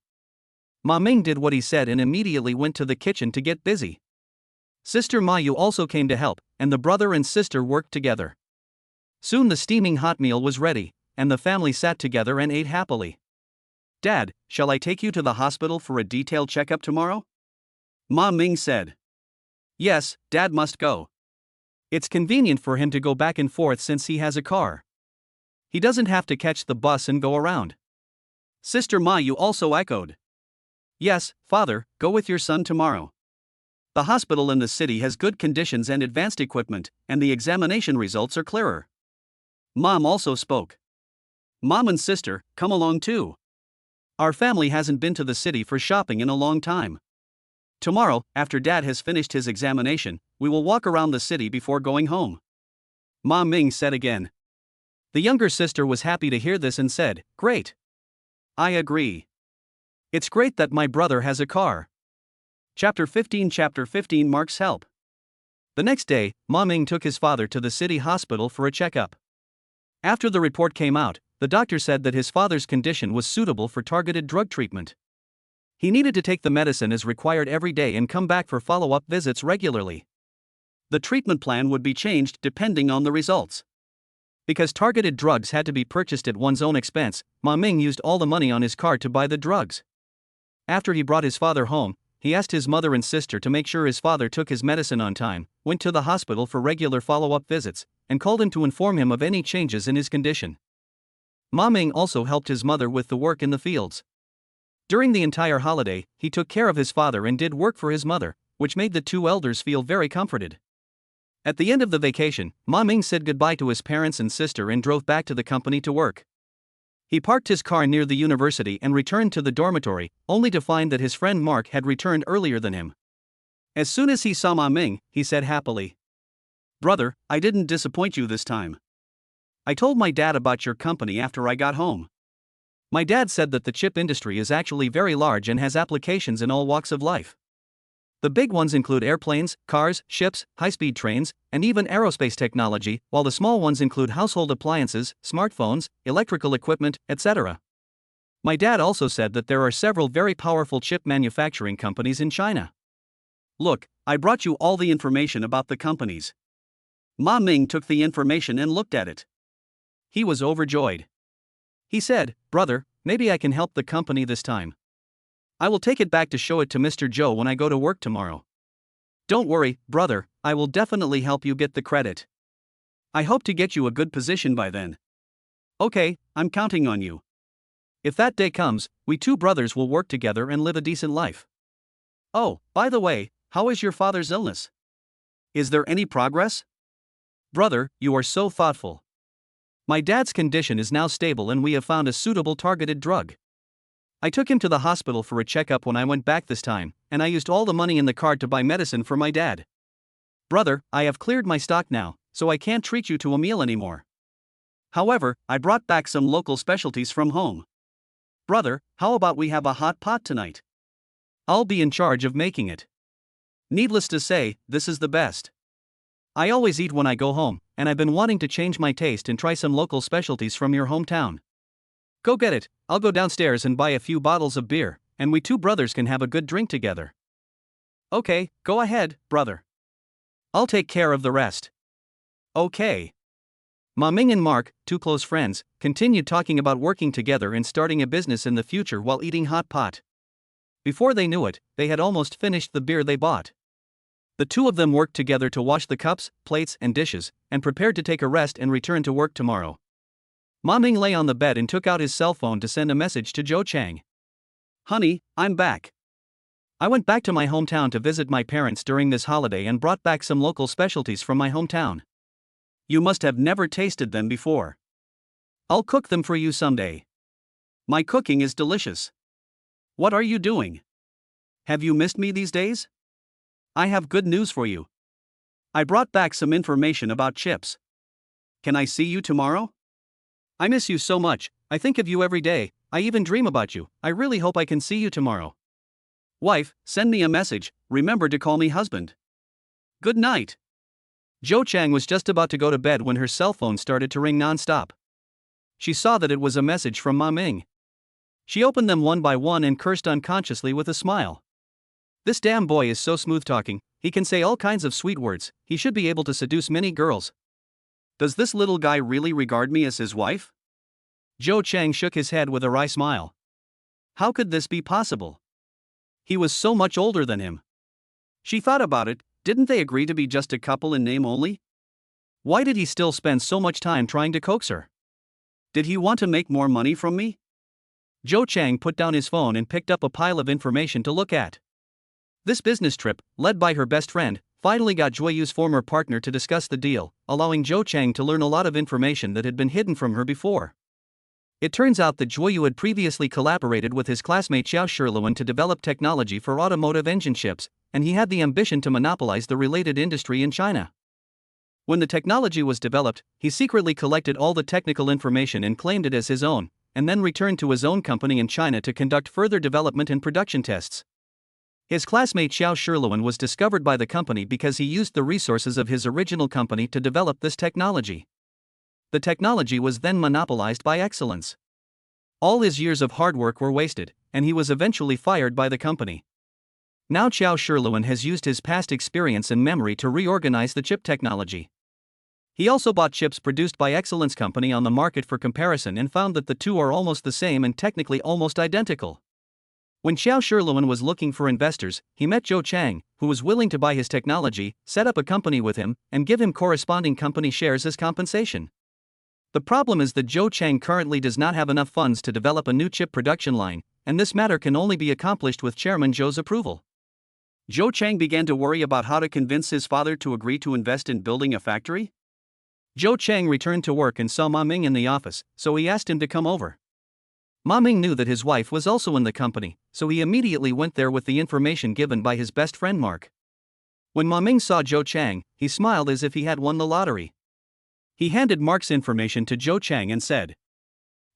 Ma Ming did what he said and immediately went to the kitchen to get busy. Sister Mayu also came to help, and the brother and sister worked together. Soon the steaming hot meal was ready, and the family sat together and ate happily. "Dad, shall I take you to the hospital for a detailed checkup tomorrow?" Ma Ming said. "Yes, Dad must go. It's convenient for him to go back and forth since he has a car. He doesn't have to catch the bus and go around." Sister Mayu also echoed. "Yes, father, go with your son tomorrow. The hospital in the city has good conditions and advanced equipment, and the examination results are clearer." Mom also spoke. "Mom and sister, come along too. Our family hasn't been to the city for shopping in a long time. Tomorrow, after Dad has finished his examination, we will walk around the city before going home." Ma Ming said again. The younger sister was happy to hear this and said, "Great. I agree. It's great that my brother has a car." Chapter 15 Mark's help. The next day, Ma Ming took his father to the city hospital for a checkup. After the report came out, the doctor said that his father's condition was suitable for targeted drug treatment. He needed to take the medicine as required every day and come back for follow-up visits regularly. The treatment plan would be changed depending on the results. Because targeted drugs had to be purchased at one's own expense, Ma Ming used all the money on his card to buy the drugs. After he brought his father home, he asked his mother and sister to make sure his father took his medicine on time, went to the hospital for regular follow-up visits, and called him to inform him of any changes in his condition. Ma Ming also helped his mother with the work in the fields. During the entire holiday, he took care of his father and did work for his mother, which made the two elders feel very comforted. At the end of the vacation, Ma Ming said goodbye to his parents and sister and drove back to the company to work. He parked his car near the university and returned to the dormitory, only to find that his friend Mark had returned earlier than him. As soon as he saw Ma Ming, he said happily, "Brother, I didn't disappoint you this time. I told my dad about your company after I got home. My dad said that the chip industry is actually very large and has applications in all walks of life. The big ones include airplanes, cars, ships, high-speed trains, and even aerospace technology, while the small ones include household appliances, smartphones, electrical equipment, etc. My dad also said that there are several very powerful chip manufacturing companies in China. Look, I brought you all the information about the companies." Ma Ming took the information and looked at it. He was overjoyed. He said, "Brother, maybe I can help the company this time. I will take it back to show it to Mr. Zhou when I go to work tomorrow. Don't worry, brother, I will definitely help you get the credit. I hope to get you a good position by then. Okay, I'm counting on you. If that day comes, we two brothers will work together and live a decent life. Oh, by the way, how is your father's illness? Is there any progress?" "Brother, you are so thoughtful. My dad's condition is now stable and we have found a suitable targeted drug. I took him to the hospital for a checkup when I went back this time, and I used all the money in the card to buy medicine for my dad. Brother, I have cleared my stock now, so I can't treat you to a meal anymore. However, I brought back some local specialties from home. Brother, how about we have a hot pot tonight? I'll be in charge of making it. Needless to say, this is the best. I always eat when I go home, and I've been wanting to change my taste and try some local specialties from your hometown. Go get it, I'll go downstairs and buy a few bottles of beer, and we two brothers can have a good drink together." "Okay, go ahead, brother. I'll take care of the rest." "Okay." Ma Ming and Mark, two close friends, continued talking about working together and starting a business in the future while eating hot pot. Before they knew it, they had almost finished the beer they bought. The two of them worked together to wash the cups, plates, and dishes, and prepared to take a rest and return to work tomorrow. Ma Ming lay on the bed and took out his cell phone to send a message to Zhou Chang. "Honey, I'm back. I went back to my hometown to visit my parents during this holiday and brought back some local specialties from my hometown. You must have never tasted them before. I'll cook them for you someday. My cooking is delicious. What are you doing? Have you missed me these days? I have good news for you. I brought back some information about chips. Can I see you tomorrow? I miss you so much, I think of you every day, I even dream about you, I really hope I can see you tomorrow. Wife, send me a message, remember to call me husband. Good night. Zhou Chang was just about to go to bed when her cell phone started to ring non-stop. She saw that it was a message from Ma Ming. She opened them one by one and cursed unconsciously with a smile. This damn boy is so smooth-talking, he can say all kinds of sweet words, he should be able to seduce many girls. Does this little guy really regard me as his wife? Zhou Chang shook his head with a wry smile. How could this be possible? He was so much older than him. She thought about it, didn't they agree to be just a couple in name only? Why did he still spend so much time trying to coax her? Did he want to make more money from me? Zhou Chang put down his phone and picked up a pile of information to look at. This business trip, led by her best friend, finally got Zhuoyu's former partner to discuss the deal, allowing Zhou Chang to learn a lot of information that had been hidden from her before. It turns out that Zhuoyu had previously collaborated with his classmate Xiao Shirluan to develop technology for automotive engine chips, and he had the ambition to monopolize the related industry in China. When the technology was developed, he secretly collected all the technical information and claimed it as his own, and then returned to his own company in China to conduct further development and production tests. His classmate Xiao Shirluan was discovered by the company because he used the resources of his original company to develop this technology. The technology was then monopolized by excellence. All his years of hard work were wasted, and he was eventually fired by the company. Now Xiao Shirluan has used his past experience and memory to reorganize the chip technology. He also bought chips produced by Excellence Company on the market for comparison and found that the two are almost the same and technically almost identical. When Xiao Shirluan was looking for investors, he met Zhou Chang, who was willing to buy his technology, set up a company with him, and give him corresponding company shares as compensation. The problem is that Zhou Chang currently does not have enough funds to develop a new chip production line, and this matter can only be accomplished with Chairman Zhou's approval. Zhou Chang began to worry about how to convince his father to agree to invest in building a factory. Zhou Chang returned to work and saw Ma Ming in the office, so he asked him to come over. Ma Ming knew that his wife was also in the company, so he immediately went there with the information given by his best friend Mark. When Ma Ming saw Zhou Chang, he smiled as if he had won the lottery. He handed Mark's information to Zhou Chang and said,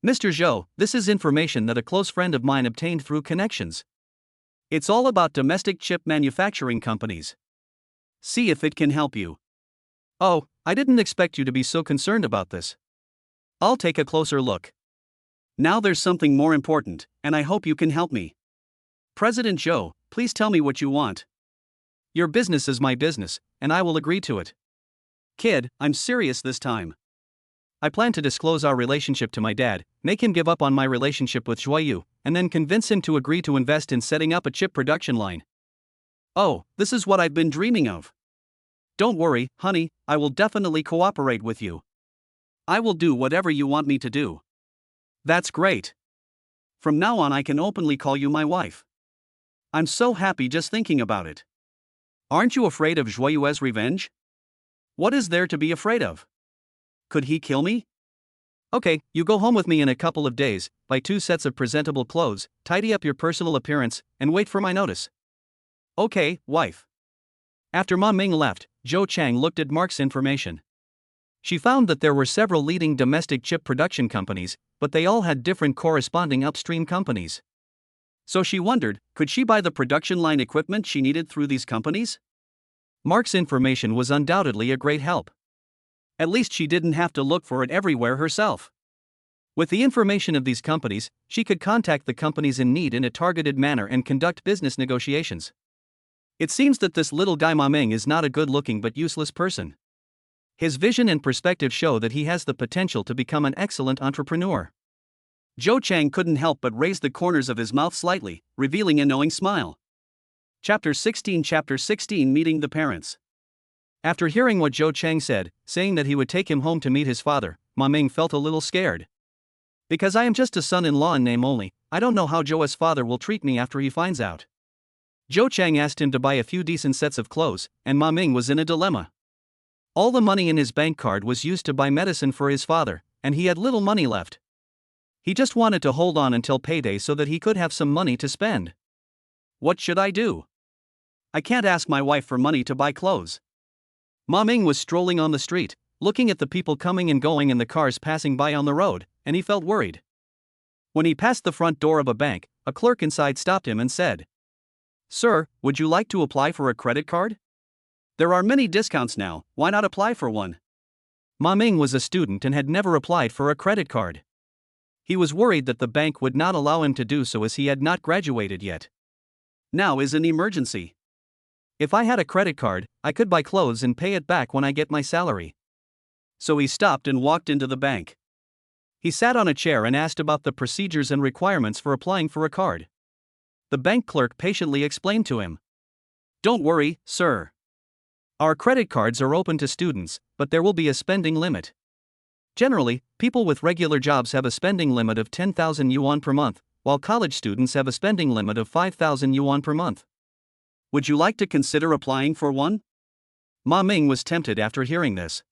"Mr. Zhou, this is information that a close friend of mine obtained through connections. It's all about domestic chip manufacturing companies. See if it can help you." "Oh, I didn't expect you to be so concerned about this. I'll take a closer look. Now there's something more important, and I hope you can help me. President Zhou, please tell me what you want. Your business is my business, and I will agree to it. Kid, I'm serious this time. I plan to disclose our relationship to my dad, make him give up on my relationship with Zhuoyu, and then convince him to agree to invest in setting up a chip production line. Oh, this is what I've been dreaming of. Don't worry, honey, I will definitely cooperate with you. I will do whatever you want me to do. That's great. From now on I can openly call you my wife. I'm so happy just thinking about it. Aren't you afraid of Zhuoyu's revenge? What is there to be afraid of? Could he kill me? Okay, you go home with me in a couple of days, buy 2 sets of presentable clothes, tidy up your personal appearance, and wait for my notice. Okay, wife." After Ma Ming left, Zhou Chang looked at Mark's information. She found that there were several leading domestic chip production companies, but they all had different corresponding upstream companies. So she wondered, could she buy the production line equipment she needed through these companies? Mark's information was undoubtedly a great help. At least she didn't have to look for it everywhere herself. With the information of these companies, she could contact the companies in need in a targeted manner and conduct business negotiations. It seems that this little guy Ma Ming is not a good-looking but useless person. His vision and perspective show that he has the potential to become an excellent entrepreneur. Zhou Chang couldn't help but raise the corners of his mouth slightly, revealing a knowing smile. Chapter 16 Meeting the Parents. After hearing what Zhou Chang said, saying that he would take him home to meet his father, Ma Ming felt a little scared. Because I am just a son-in-law in name only, I don't know how Zhou's father will treat me after he finds out. Zhou Chang asked him to buy a few decent sets of clothes, and Ma Ming was in a dilemma. All the money in his bank card was used to buy medicine for his father, and he had little money left. He just wanted to hold on until payday so that he could have some money to spend. What should I do? I can't ask my wife for money to buy clothes. Ma Ming was strolling on the street, looking at the people coming and going and the cars passing by on the road, and he felt worried. When he passed the front door of a bank, a clerk inside stopped him and said, "Sir, would you like to apply for a credit card? There are many discounts now, why not apply for one?" Ma Ming was a student and had never applied for a credit card. He was worried that the bank would not allow him to do so as he had not graduated yet. Now is an emergency. If I had a credit card, I could buy clothes and pay it back when I get my salary. So he stopped and walked into the bank. He sat on a chair and asked about the procedures and requirements for applying for a card. The bank clerk patiently explained to him. "Don't worry, sir. Our credit cards are open to students, but there will be a spending limit. Generally, people with regular jobs have a spending limit of 10,000 yuan per month, while college students have a spending limit of 5,000 yuan per month. Would you like to consider applying for one?" Ma Ming was tempted after hearing this.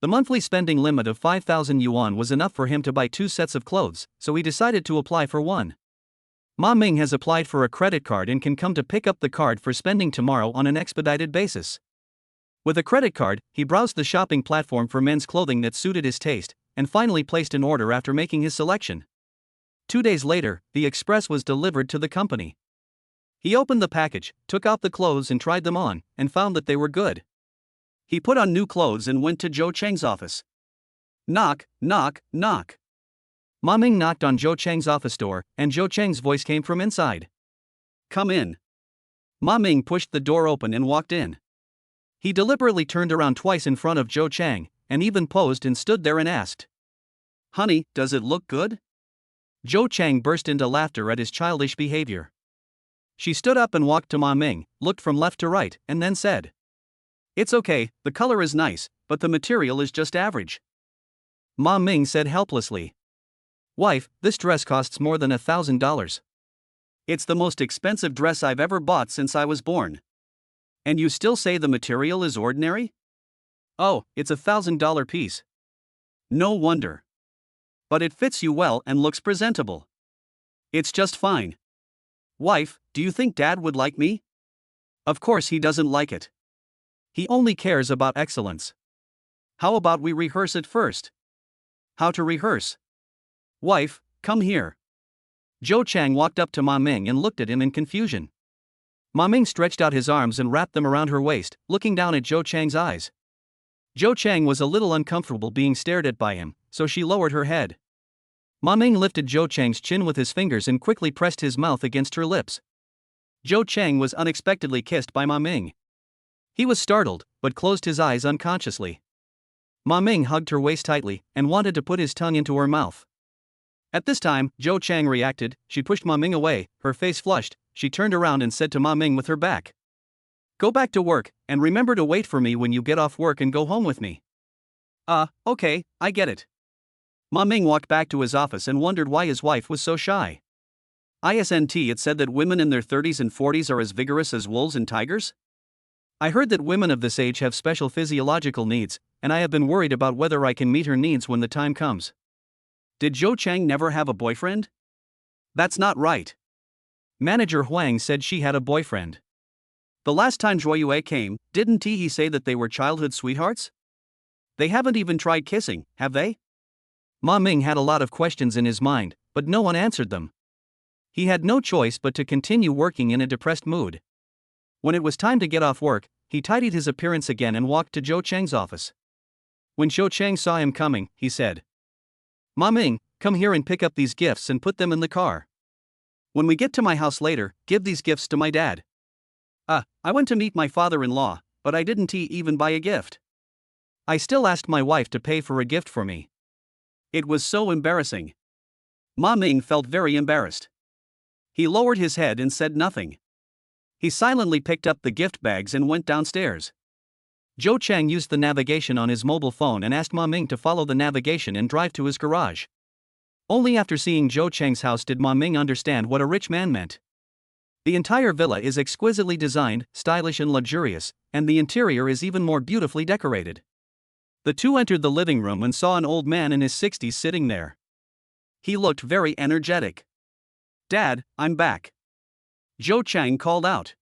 The monthly spending limit of 5,000 yuan was enough for him to buy 2 sets of clothes, so he decided to apply for one. Ma Ming has applied for a credit card and can come to pick up the card for spending tomorrow on an expedited basis. With a credit card, he browsed the shopping platform for men's clothing that suited his taste, and finally placed an order after making his selection. 2 days later, the express was delivered to the company. He opened the package, took out the clothes and tried them on, and found that they were good. He put on new clothes and went to Zhou Cheng's office. Knock, knock, knock. Ma Ming knocked on Zhou Cheng's office door, and Zhou Cheng's voice came from inside. "Come in." Ma Ming pushed the door open and walked in. He deliberately turned around twice in front of Zhou Cheng, and even posed and stood there and asked, "Honey, does it look good?" Zhou Cheng burst into laughter at his childish behavior. She stood up and walked to Ma Ming, looked from left to right, and then said, "It's okay, the color is nice, but the material is just average." Ma Ming said helplessly, "Wife, this dress costs more than $1,000. It's the most expensive dress I've ever bought since I was born. And you still say the material is ordinary? Oh, it's $1,000 piece. No wonder. But it fits you well and looks presentable. It's just fine. Wife, do you think Dad would like me?" Of course he doesn't like it. He only cares about excellence. How about we rehearse it first? How to rehearse? Wife, come here. Zhou Cheng walked up to Ma Ming and looked at him in confusion. Ma Ming stretched out his arms and wrapped them around her waist, looking down at Zhou Cheng's eyes. Zhou Cheng was a little uncomfortable being stared at by him, so she lowered her head. Ma Ming lifted Zhou Cheng's chin with his fingers and quickly pressed his mouth against her lips. Zhou Cheng was unexpectedly kissed by Ma Ming. He was startled, but closed his eyes unconsciously. Ma Ming hugged her waist tightly and wanted to put his tongue into her mouth. At this time, Zhou Cheng reacted. She pushed Ma Ming away, her face flushed. She turned around and said to Ma Ming with her back, "Go back to work, and remember to wait for me when you get off work and go home with me." Okay, I get it." Ma Ming walked back to his office and wondered why his wife was so shy. It said that women in their 30s and 40s are as vigorous as wolves and tigers? I heard that women of this age have special physiological needs, and I have been worried about whether I can meet her needs when the time comes. Did Zhou Cheng never have a boyfriend? That's not right. Manager Huang said she had a boyfriend. The last time Zhuo Yue came, didn't he say that they were childhood sweethearts? They haven't even tried kissing, have they? Ma Ming had a lot of questions in his mind, but no one answered them. He had no choice but to continue working in a depressed mood. When it was time to get off work, he tidied his appearance again and walked to Zhou Cheng's office. When Zhou Cheng saw him coming, he said, "Ma Ming, come here and pick up these gifts and put them in the car. When we get to my house later, give these gifts to my dad." I went to meet my father-in-law, but I didn't even buy a gift. I still asked my wife to pay for a gift for me. It was so embarrassing. Ma Ming felt very embarrassed. He lowered his head and said nothing. He silently picked up the gift bags and went downstairs. Zhou Cheng used the navigation on his mobile phone and asked Ma Ming to follow the navigation and drive to his garage. Only after seeing Zhou Cheng's house did Ma Ming understand what a rich man meant. The entire villa is exquisitely designed, stylish and luxurious, and the interior is even more beautifully decorated. The two entered the living room and saw an old man in his 60s sitting there. He looked very energetic. "Dad, I'm back," Zhou Chang called out.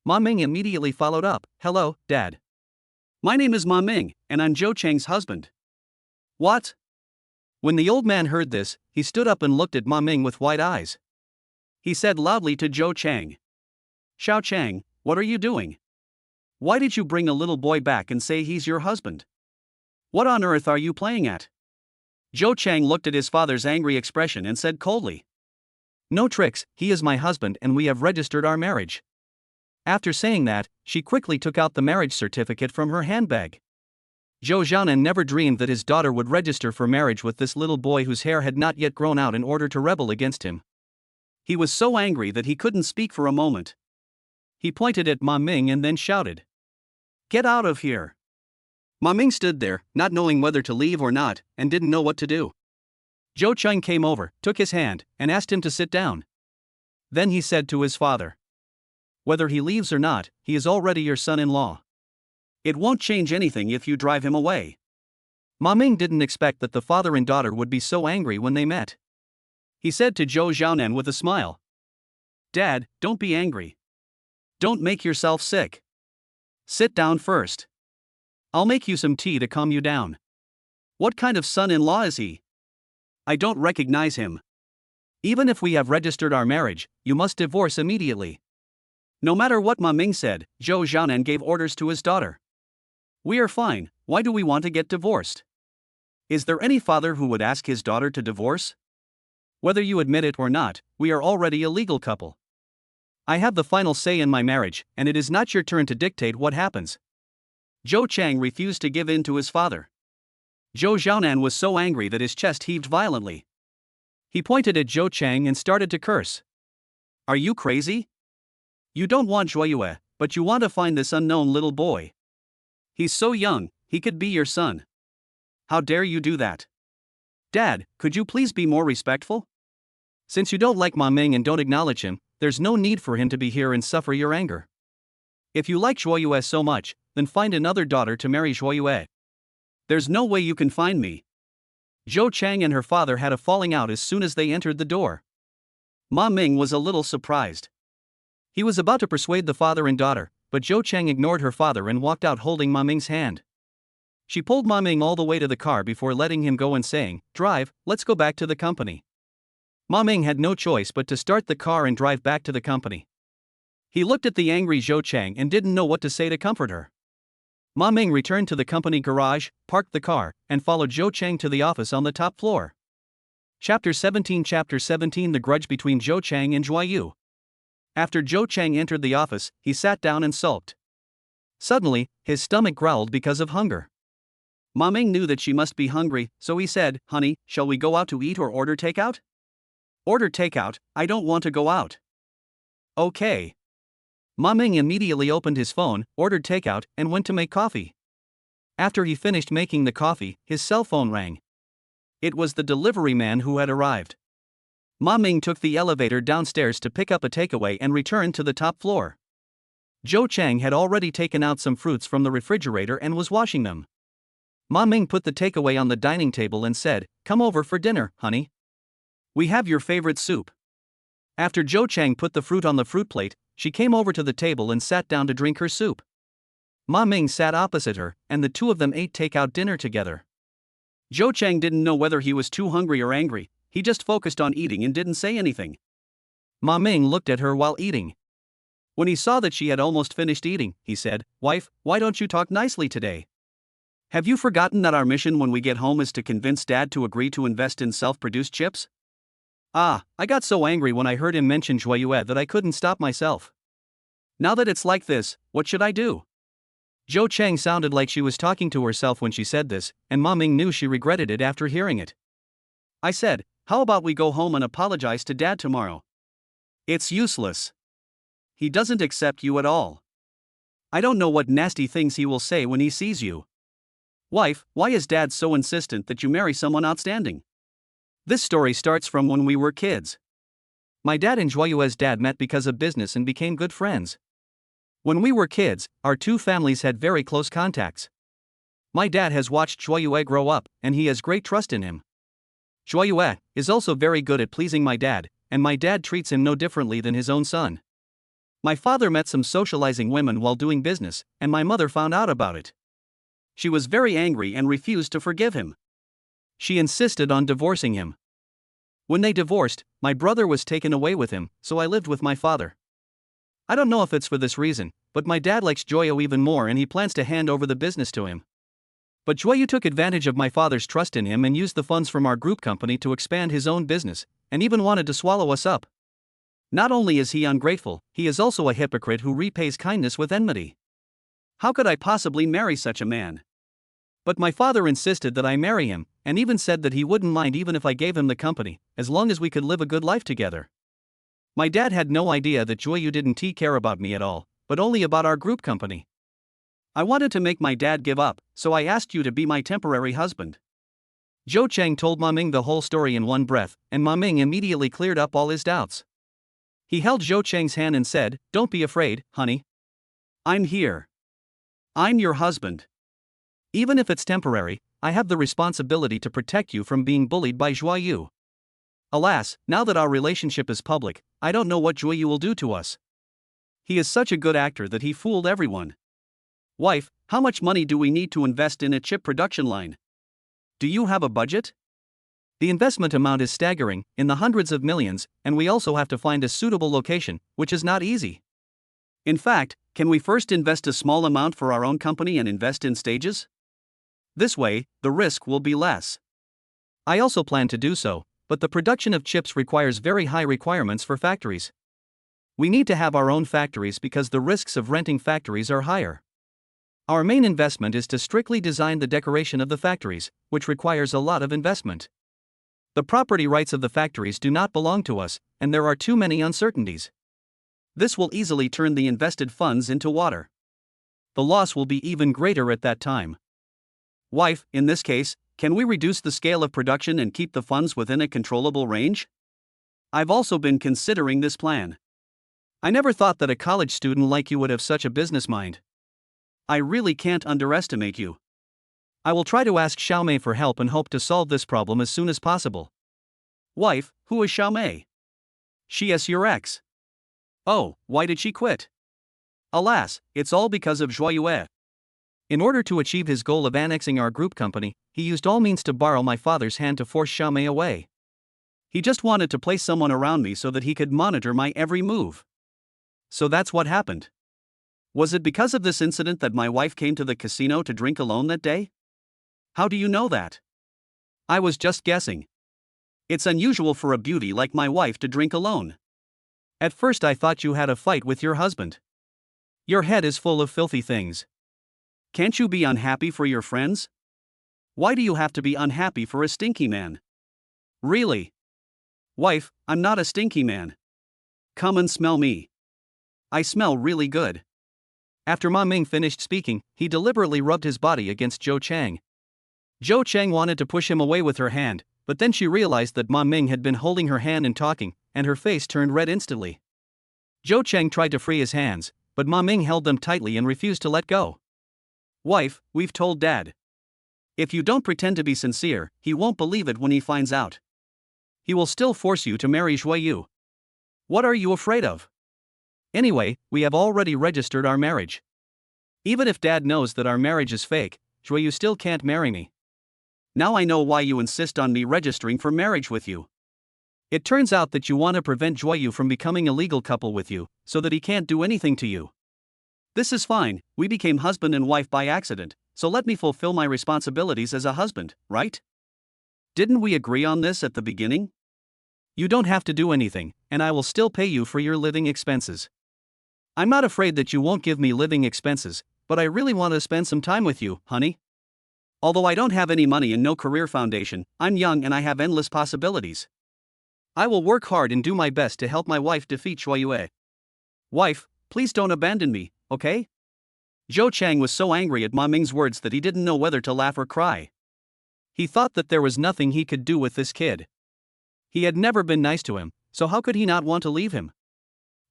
Ma Ming immediately followed up, "Hello, Dad. My name is Ma Ming, and I'm Zhou Chang's husband." "What?" When the old man heard this, he stood up and looked at Ma Ming with wide eyes. He said loudly to Zhou Chang, "Xiao Chang, what are you doing? Why did you bring a little boy back and say he's your husband? What on earth are you playing at?" Zhou Chang looked at his father's angry expression and said coldly, "No tricks, he is my husband and we have registered our marriage." After saying that, she quickly took out the marriage certificate from her handbag. Zhou Xiaonan never dreamed that his daughter would register for marriage with this little boy whose hair had not yet grown out in order to rebel against him. He was so angry that he couldn't speak for a moment. He pointed at Ma Ming and then shouted, "Get out of here!" Ma Ming stood there, not knowing whether to leave or not, and didn't know what to do. Zhou Chang came over, took his hand, and asked him to sit down. Then he said to his father, "Whether he leaves or not, he is already your son-in-law. It won't change anything if you drive him away." Ma Ming didn't expect that the father and daughter would be so angry when they met. He said to Zhou Xiaonan with a smile, "Dad, don't be angry. Don't make yourself sick. Sit down first. I'll make you some tea to calm you down. What kind of son-in-law is he? I don't recognize him. Even if we have registered our marriage, you must divorce immediately." No matter what Ma Ming said, Zhou Xiaonan gave orders to his daughter. "We are fine, why do we want to get divorced? Is there any father who would ask his daughter to divorce? Whether you admit it or not, we are already a legal couple. I have the final say in my marriage, and it is not your turn to dictate what happens." Zhou Chang refused to give in to his father. Zhou Xiaonan was so angry that his chest heaved violently. He pointed at Zhou Chang and started to curse. "Are you crazy? You don't want Zhuoyue, but you want to find this unknown little boy. He's so young, he could be your son. How dare you do that? Dad, could you please be more respectful? Since you don't like Ma Ming and don't acknowledge him, there's no need for him to be here and suffer your anger. If you like Zhuoyue so much, then find another daughter to marry Zhuoyue. There's no way you can find me." Zhou Chang and her father had a falling out as soon as they entered the door. Ma Ming was a little surprised. He was about to persuade the father and daughter, but Zhou Chang ignored her father and walked out holding Ma Ming's hand. She pulled Ma Ming all the way to the car before letting him go and saying, "Drive, let's go back to the company." Ma Ming had no choice but to start the car and drive back to the company. He looked at the angry Zhou Chang and didn't know what to say to comfort her. Ma Ming returned to the company garage, parked the car, and followed Zhou Chang to the office on the top floor. Chapter 17 The grudge between Zhou Chang and Zhuoyu. After Zhou Chang entered the office, he sat down and sulked. Suddenly, his stomach growled because of hunger. Ma Ming knew that she must be hungry, so he said, "Honey, shall we go out to eat or order takeout?" "Order takeout, I don't want to go out." "Okay." Ma Ming immediately opened his phone, ordered takeout, and went to make coffee. After he finished making the coffee, his cell phone rang. It was the delivery man who had arrived. Ma Ming took the elevator downstairs to pick up a takeaway and returned to the top floor. Zhou Chang had already taken out some fruits from the refrigerator and was washing them. Ma Ming put the takeaway on the dining table and said, "Come over for dinner, honey. We have your favorite soup." After Zhou Chang put the fruit on the fruit plate, she came over to the table and sat down to drink her soup. Ma Ming sat opposite her, and the two of them ate takeout dinner together. Zhou Chang didn't know whether he was too hungry or angry, he just focused on eating and didn't say anything. Ma Ming looked at her while eating. When he saw that she had almost finished eating, he said, "Wife, why don't you talk nicely today? Have you forgotten that our mission when we get home is to convince Dad to agree to invest in self-produced chips?" "Ah, I got so angry when I heard him mention Zhuoyue that I couldn't stop myself. Now that it's like this, what should I do?" Zhou Chang sounded like she was talking to herself when she said this, and Ma Ming knew she regretted it after hearing it. "I said, how about we go home and apologize to Dad tomorrow? It's useless. He doesn't accept you at all. I don't know what nasty things he will say when he sees you. Wife, why is Dad so insistent that you marry someone outstanding? This story starts from when we were kids. My dad and Joyeu's dad met because of business and became good friends. When we were kids, our two families had very close contacts. My dad has watched Joyeu grow up, and he has great trust in him. Joyeu is also very good at pleasing my dad, and my dad treats him no differently than his own son. My father met some socializing women while doing business, and my mother found out about it. She was very angry and refused to forgive him. She insisted on divorcing him. When they divorced, my brother was taken away with him, so I lived with my father. I don't know if it's for this reason, but my dad likes Joyeu even more and he plans to hand over the business to him. But Joyeu took advantage of my father's trust in him and used the funds from our group company to expand his own business, and even wanted to swallow us up. Not only is he ungrateful, he is also a hypocrite who repays kindness with enmity. How could I possibly marry such a man? But my father insisted that I marry him, and even said that he wouldn't mind even if I gave him the company, as long as we could live a good life together. My dad had no idea that Joyeu didn't care about me at all, but only about our group company. I wanted to make my dad give up, so I asked you to be my temporary husband. Zhou Cheng told Ma Ming the whole story in one breath, and Ma Ming immediately cleared up all his doubts. He held Zhou Cheng's hand and said, "Don't be afraid, honey. I'm here. I'm your husband. Even if it's temporary, I have the responsibility to protect you from being bullied by Joyeu. Alas, now that our relationship is public, I don't know what Joyeu will do to us. He is such a good actor that he fooled everyone. Wife, how much money do we need to invest in a chip production line? Do you have a budget?" The investment amount is staggering, in the hundreds of millions, and we also have to find a suitable location, which is not easy. In fact, can we first invest a small amount for our own company and invest in stages? This way, the risk will be less. I also plan to do so, but the production of chips requires very high requirements for factories. We need to have our own factories because the risks of renting factories are higher. Our main investment is to strictly design the decoration of the factories, which requires a lot of investment. The property rights of the factories do not belong to us, and there are too many uncertainties. This will easily turn the invested funds into water. The loss will be even greater at that time. Wife, in this case, can we reduce the scale of production and keep the funds within a controllable range? I've also been considering this plan. I never thought that a college student like you would have such a business mind. I really can't underestimate you. I will try to ask Xiaomei for help and hope to solve this problem as soon as possible. Wife, who is Xiaomei? She is your ex. Oh, why did she quit? Alas, it's all because of Joyeu. In order to achieve his goal of annexing our group company, he used all means to borrow my father's hand to force Xiaomei away. He just wanted to place someone around me so that he could monitor my every move. So that's what happened. Was it because of this incident that my wife came to the casino to drink alone that day? How do you know that? I was just guessing. It's unusual for a beauty like my wife to drink alone. At first I thought you had a fight with your husband. Your head is full of filthy things. Can't you be unhappy for your friends? Why do you have to be unhappy for a stinky man? Really? Wife, I'm not a stinky man. Come and smell me. I smell really good. After Ma Ming finished speaking, he deliberately rubbed his body against Zhou Cheng. Zhou Cheng wanted to push him away with her hand, but then she realized that Ma Ming had been holding her hand and talking, and her face turned red instantly. Zhou Cheng tried to free his hands, but Ma Ming held them tightly and refused to let go. Wife, we've told Dad. If you don't pretend to be sincere, he won't believe it when he finds out. He will still force you to marry Joyeu. What are you afraid of? Anyway, we have already registered our marriage. Even if Dad knows that our marriage is fake, Joyeu still can't marry me. Now I know why you insist on me registering for marriage with you. It turns out that you want to prevent Joyeu from becoming a legal couple with you, so that he can't do anything to you. This is fine, we became husband and wife by accident, so let me fulfill my responsibilities as a husband, right? Didn't we agree on this at the beginning? You don't have to do anything, and I will still pay you for your living expenses. I'm not afraid that you won't give me living expenses, but I really want to spend some time with you, honey. Although I don't have any money and no career foundation, I'm young and I have endless possibilities. I will work hard and do my best to help my wife defeat Joyeu. Wife, please don't abandon me, okay? Zhou Cheng was so angry at Ma Ming's words that he didn't know whether to laugh or cry. He thought that there was nothing he could do with this kid. He had never been nice to him, So how could he not want to leave him?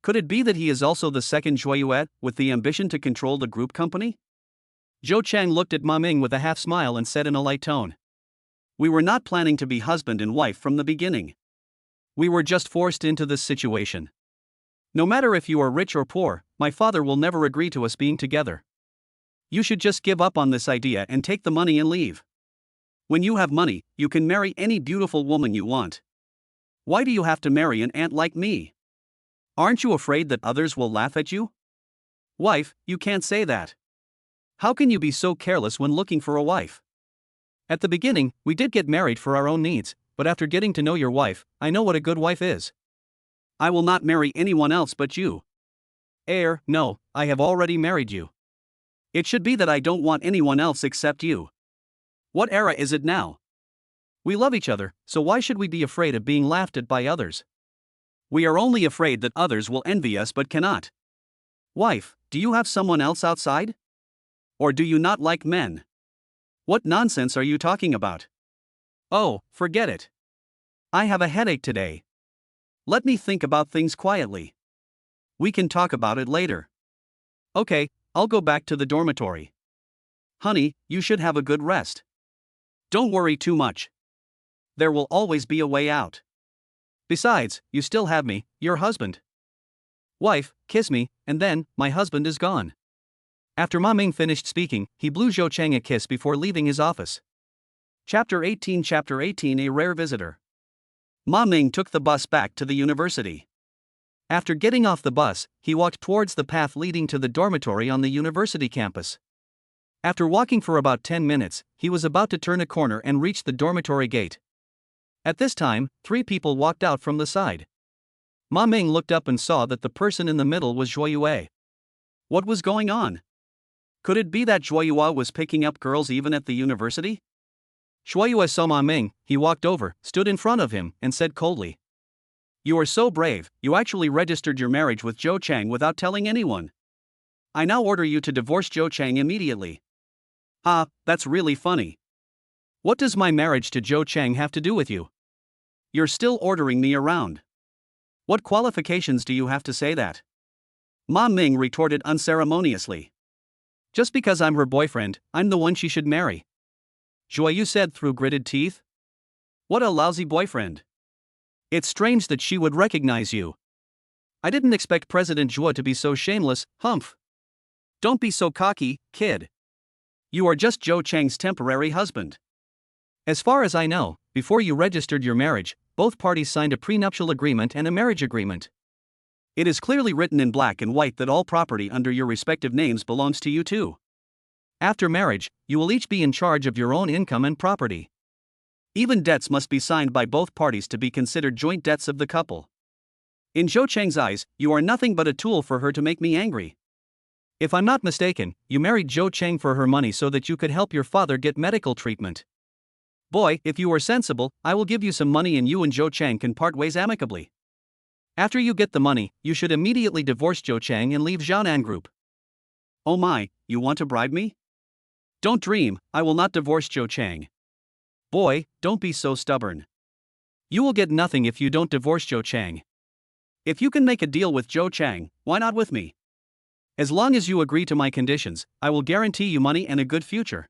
Could it be that he is also the second Joyuet, with the ambition to control the group company? Zhou Chang looked at Ma Ming with a half smile and said in a light tone. We were not planning to be husband and wife from the beginning. We were just forced into this situation. No matter if you are rich or poor, my father will never agree to us being together. You should just give up on this idea and take the money and leave. When you have money, you can marry any beautiful woman you want. Why do you have to marry an ant like me? Aren't you afraid that others will laugh at you? Wife, you can't say that. How can you be so careless when looking for a wife? At the beginning, we did get married for our own needs, but after getting to know your wife, I know what a good wife is. I will not marry anyone else but you. No, I have already married you. It should be that I don't want anyone else except you. What era is it now? We love each other, so why should we be afraid of being laughed at by others? We are only afraid that others will envy us but cannot. Wife, do you have someone else outside? Or do you not like men? What nonsense are you talking about? Oh, forget it. I have a headache today. Let me think about things quietly. We can talk about it later. Okay, I'll go back to the dormitory. Honey, you should have a good rest. Don't worry too much. There will always be a way out. Besides, you still have me, your husband. Wife, kiss me, and then, my husband is gone. After Ma Ming finished speaking, he blew Zhou Chang a kiss before leaving his office. Chapter 18 A Rare Visitor. Ma Ming took the bus back to the university. After getting off the bus, he walked towards the path leading to the dormitory on the university campus. After walking for about 10 minutes, he was about to turn a corner and reach the dormitory gate. At this time, 3 people walked out from the side. Ma Ming looked up and saw that the person in the middle was Zhuo Yue. What was going on? Could it be that Zhuo Yue was picking up girls even at the university? Zhuo Yue saw Ma Ming, he walked over, stood in front of him, and said coldly. You are so brave, you actually registered your marriage with Zhou Chang without telling anyone. I now order you to divorce Zhou Chang immediately. Ah, that's really funny. What does my marriage to Zhou Chang have to do with you? You're still ordering me around. What qualifications do you have to say that? Ma Ming retorted unceremoniously. Just because I'm her boyfriend, I'm the one she should marry. Zhuo Yu said through gritted teeth. What a lousy boyfriend. It's strange that she would recognize you. I didn't expect President Zhuo to be so shameless, humph. Don't be so cocky, kid. You are just Zhou Chang's temporary husband. As far as I know, before you registered your marriage, both parties signed a prenuptial agreement and a marriage agreement. It is clearly written in black and white that all property under your respective names belongs to you too. After marriage, you will each be in charge of your own income and property. Even debts must be signed by both parties to be considered joint debts of the couple. In Zhou Chang's eyes, you are nothing but a tool for her to make me angry. If I'm not mistaken, you married Zhou Chang for her money so that you could help your father get medical treatment. Boy, if you are sensible, I will give you some money and you and Zhou Chang can part ways amicably. After you get the money, you should immediately divorce Zhou Chang and leave Jianan Group. Oh my, you want to bribe me? Don't dream, I will not divorce Zhou Chang. Boy, don't be so stubborn. You will get nothing if you don't divorce Zhou Chang. If you can make a deal with Zhou Chang, why not with me? As long as you agree to my conditions, I will guarantee you money and a good future.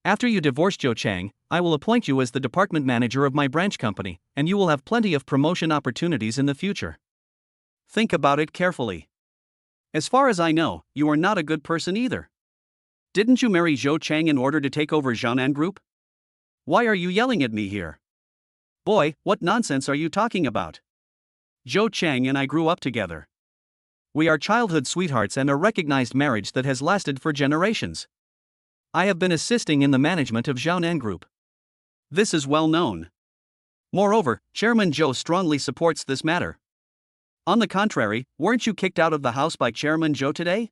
After you divorce Zhou Chang, I will appoint you as the department manager of my branch company, and you will have plenty of promotion opportunities in the future. Think about it carefully. As far as I know, you are not a good person either. Didn't you marry Zhou Chang in order to take over Jianan Group? Why are you yelling at me here? Boy, what nonsense are you talking about? Zhou Chang and I grew up together. We are childhood sweethearts and a recognized marriage that has lasted for generations. I have been assisting in the management of Jianan Group. This is well known. Moreover, Chairman Zhou strongly supports this matter. On the contrary, weren't you kicked out of the house by Chairman Zhou today?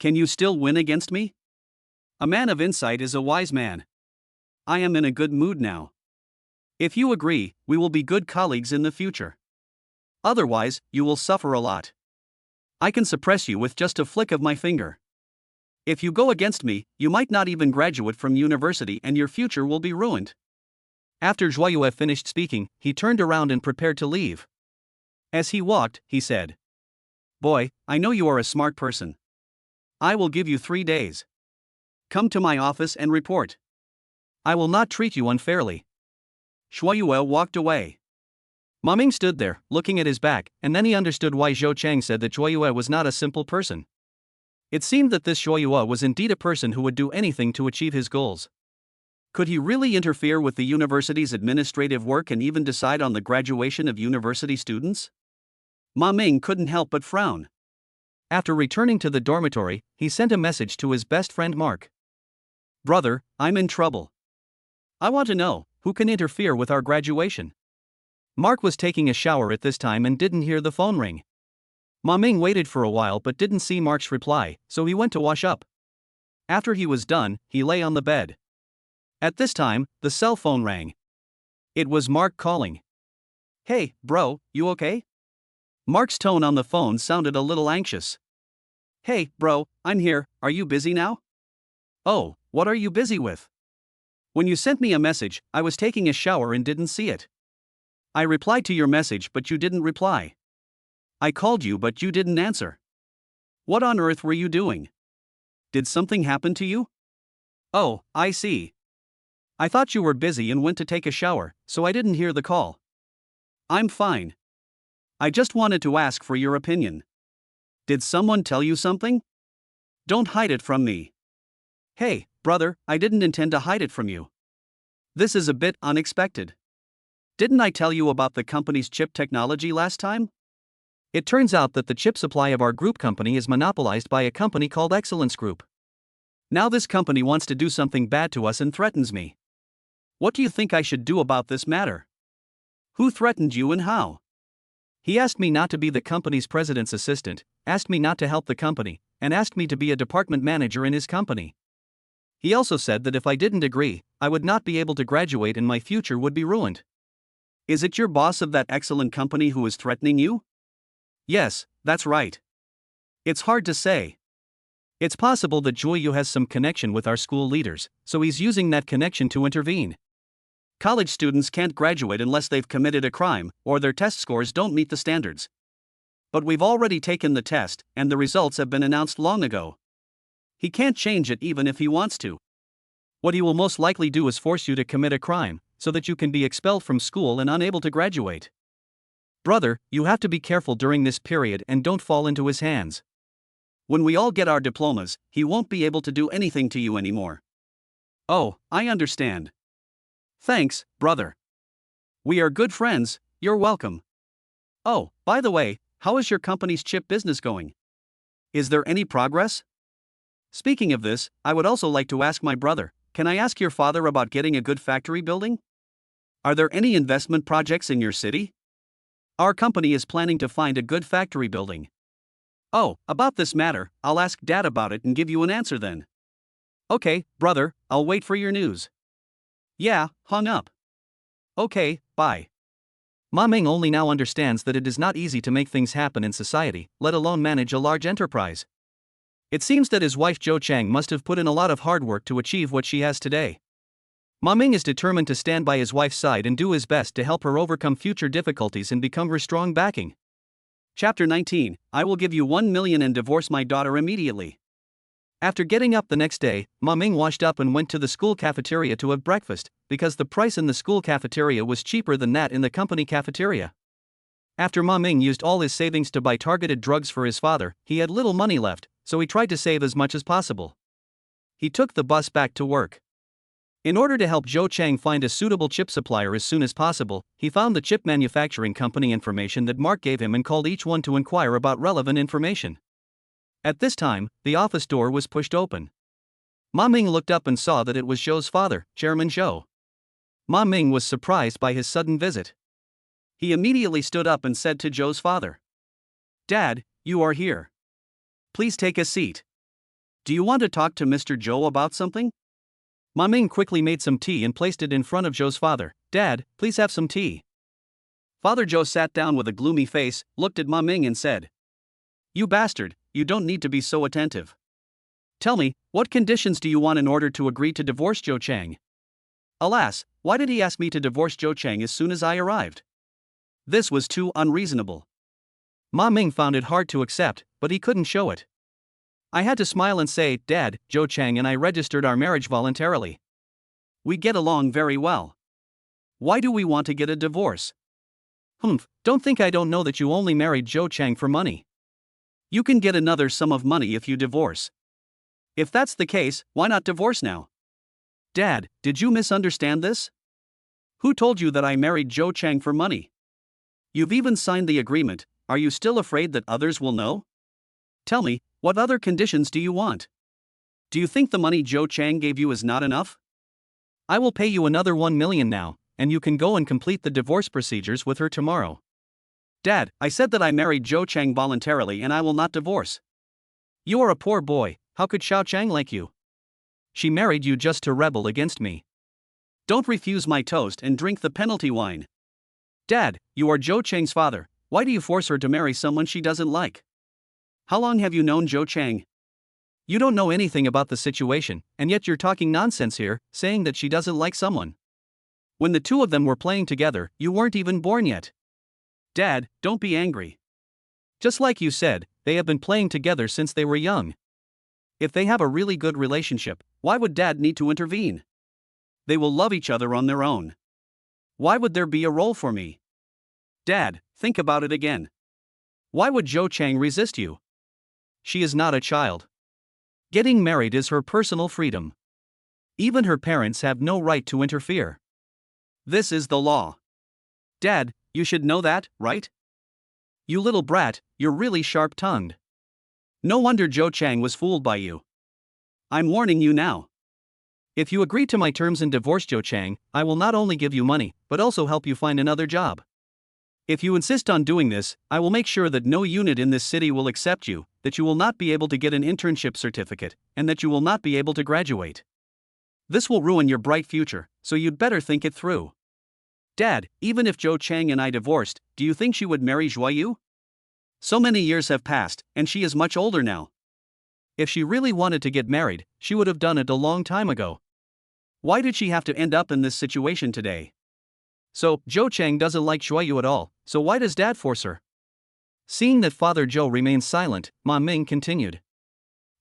Can you still win against me? A man of insight is a wise man. I am in a good mood now. If you agree, we will be good colleagues in the future. Otherwise, you will suffer a lot. I can suppress you with just a flick of my finger. If you go against me, you might not even graduate from university and your future will be ruined. After Zhuo Yue finished speaking, he turned around and prepared to leave. As he walked, he said, "Boy, I know you are a smart person. I will give you 3 days. Come to my office and report. I will not treat you unfairly." Shuoyue walked away. Ma Ming stood there, looking at his back, and then he understood why Zhou Chang said that Shuoyue was not a simple person. It seemed that this Shuoyue was indeed a person who would do anything to achieve his goals. Could he really interfere with the university's administrative work and even decide on the graduation of university students? Ma Ming couldn't help but frown. After returning to the dormitory, he sent a message to his best friend Mark. "Brother, I'm in trouble. I want to know, who can interfere with our graduation?" Mark was taking a shower at this time and didn't hear the phone ring. Ma Ming waited for a while but didn't see Mark's reply, so he went to wash up. After he was done, he lay on the bed. At this time, the cell phone rang. It was Mark calling. "Hey, bro, you okay?" Mark's tone on the phone sounded a little anxious. "Hey, bro, I'm here, are you busy now?" "Oh, what are you busy with?" "When you sent me a message, I was taking a shower and didn't see it. I replied to your message but you didn't reply. I called you but you didn't answer. What on earth were you doing? Did something happen to you?" "Oh, I see. I thought you were busy and went to take a shower, so I didn't hear the call. I'm fine. I just wanted to ask for your opinion. Did someone tell you something? Don't hide it from me." "Hey, brother, I didn't intend to hide it from you. This is a bit unexpected. Didn't I tell you about the company's chip technology last time? It turns out that the chip supply of our group company is monopolized by a company called Excellence Group. Now this company wants to do something bad to us and threatens me. What do you think I should do about this matter?" "Who threatened you and how?" "He asked me not to be the company's president's assistant, asked me not to help the company, and asked me to be a department manager in his company. He also said that if I didn't agree, I would not be able to graduate and my future would be ruined." "Is it your boss of that excellent company who is threatening you?" "Yes, that's right. It's hard to say. It's possible that Juoyu has some connection with our school leaders, so he's using that connection to intervene. College students can't graduate unless they've committed a crime or their test scores don't meet the standards. But we've already taken the test, and the results have been announced long ago. He can't change it even if he wants to. What he will most likely do is force you to commit a crime, so that you can be expelled from school and unable to graduate. Brother, you have to be careful during this period and don't fall into his hands. When we all get our diplomas, he won't be able to do anything to you anymore." "Oh, I understand. Thanks, brother. We are good friends, you're welcome. Oh, by the way, how is your company's chip business going? Is there any progress? Speaking of this, I would also like to ask my brother, can I ask your father about getting a good factory building? Are there any investment projects in your city? Our company is planning to find a good factory building." "Oh, about this matter, I'll ask Dad about it and give you an answer then." "Okay, brother, I'll wait for your news." Yeah, hung up. "Okay, bye." Ma Ming only now understands that it is not easy to make things happen in society, let alone manage a large enterprise. It seems that his wife Zhou Chang must have put in a lot of hard work to achieve what she has today. Ma Ming is determined to stand by his wife's side and do his best to help her overcome future difficulties and become her strong backing. Chapter 19, I will give you 1 million and divorce my daughter immediately. After getting up the next day, Ma Ming washed up and went to the school cafeteria to have breakfast, because the price in the school cafeteria was cheaper than that in the company cafeteria. After Ma Ming used all his savings to buy targeted drugs for his father, he had little money left, so he tried to save as much as possible. He took the bus back to work. In order to help Zhou Chang find a suitable chip supplier as soon as possible, he found the chip manufacturing company information that Mark gave him and called each one to inquire about relevant information. At this time, the office door was pushed open. Ma Ming looked up and saw that it was Zhou's father, Chairman Zhou. Ma Ming was surprised by his sudden visit. He immediately stood up and said to Zhou's father, "Dad, you are here. Please take a seat. Do you want to talk to Mr. Zhou about something?" Ma Ming quickly made some tea and placed it in front of Zhou's father. "Dad, please have some tea." Father Zhou sat down with a gloomy face, looked at Ma Ming and said, "You bastard, you don't need to be so attentive. Tell me, what conditions do you want in order to agree to divorce Zhou Chang?" Alas, why did he ask me to divorce Zhou Chang as soon as I arrived? This was too unreasonable. Ma Ming found it hard to accept, but he couldn't show it. I had to smile and say, Dad, Zhou Chang and I registered our marriage voluntarily. We get along very well. Why do we want to get a divorce? Don't think I don't know that you only married Zhou Chang for money. You can get another sum of money if you divorce. If that's the case, why not divorce now? Dad, did you misunderstand this? Who told you that I married Zhou Chang for money? You've even signed the agreement. Are you still afraid that others will know? Tell me, what other conditions do you want? Do you think the money Zhou Chang gave you is not enough? I will pay you another 1 million now, and you can go and complete the divorce procedures with her tomorrow. Dad, I said that I married Zhou Chang voluntarily and I will not divorce. You are a poor boy, how could Xiao Chang like you? She married you just to rebel against me. Don't refuse my toast and drink the penalty wine. Dad, you are Zhou Chang's father, why do you force her to marry someone she doesn't like? How long have you known Zhou Chang? You don't know anything about the situation, and yet you're talking nonsense here, saying that she doesn't like someone. When the two of them were playing together, you weren't even born yet. Dad, don't be angry. Just like you said, they have been playing together since they were young. If they have a really good relationship, why would Dad need to intervene? They will love each other on their own. Why would there be a role for me? Dad, think about it again. Why would Zhou Chang resist you? She is not a child. Getting married is her personal freedom. Even her parents have no right to interfere. This is the law. Dad, you should know that, right? You little brat, you're really sharp-tongued. No wonder Zhou Chang was fooled by you. I'm warning you now. If you agree to my terms and divorce Zhou Chang, I will not only give you money, but also help you find another job. If you insist on doing this, I will make sure that no unit in this city will accept you, that you will not be able to get an internship certificate, and that you will not be able to graduate. This will ruin your bright future, so you'd better think it through. Dad, even if Zhou Chang and I divorced, do you think she would marry Zhuoyu? So many years have passed, and she is much older now. If she really wanted to get married, she would have done it a long time ago. Why did she have to end up in this situation today? So, Zhou Chang doesn't like Zhuoyu at all, so why does Dad force her? Seeing that Father Zhou remained silent, Ma Ming continued.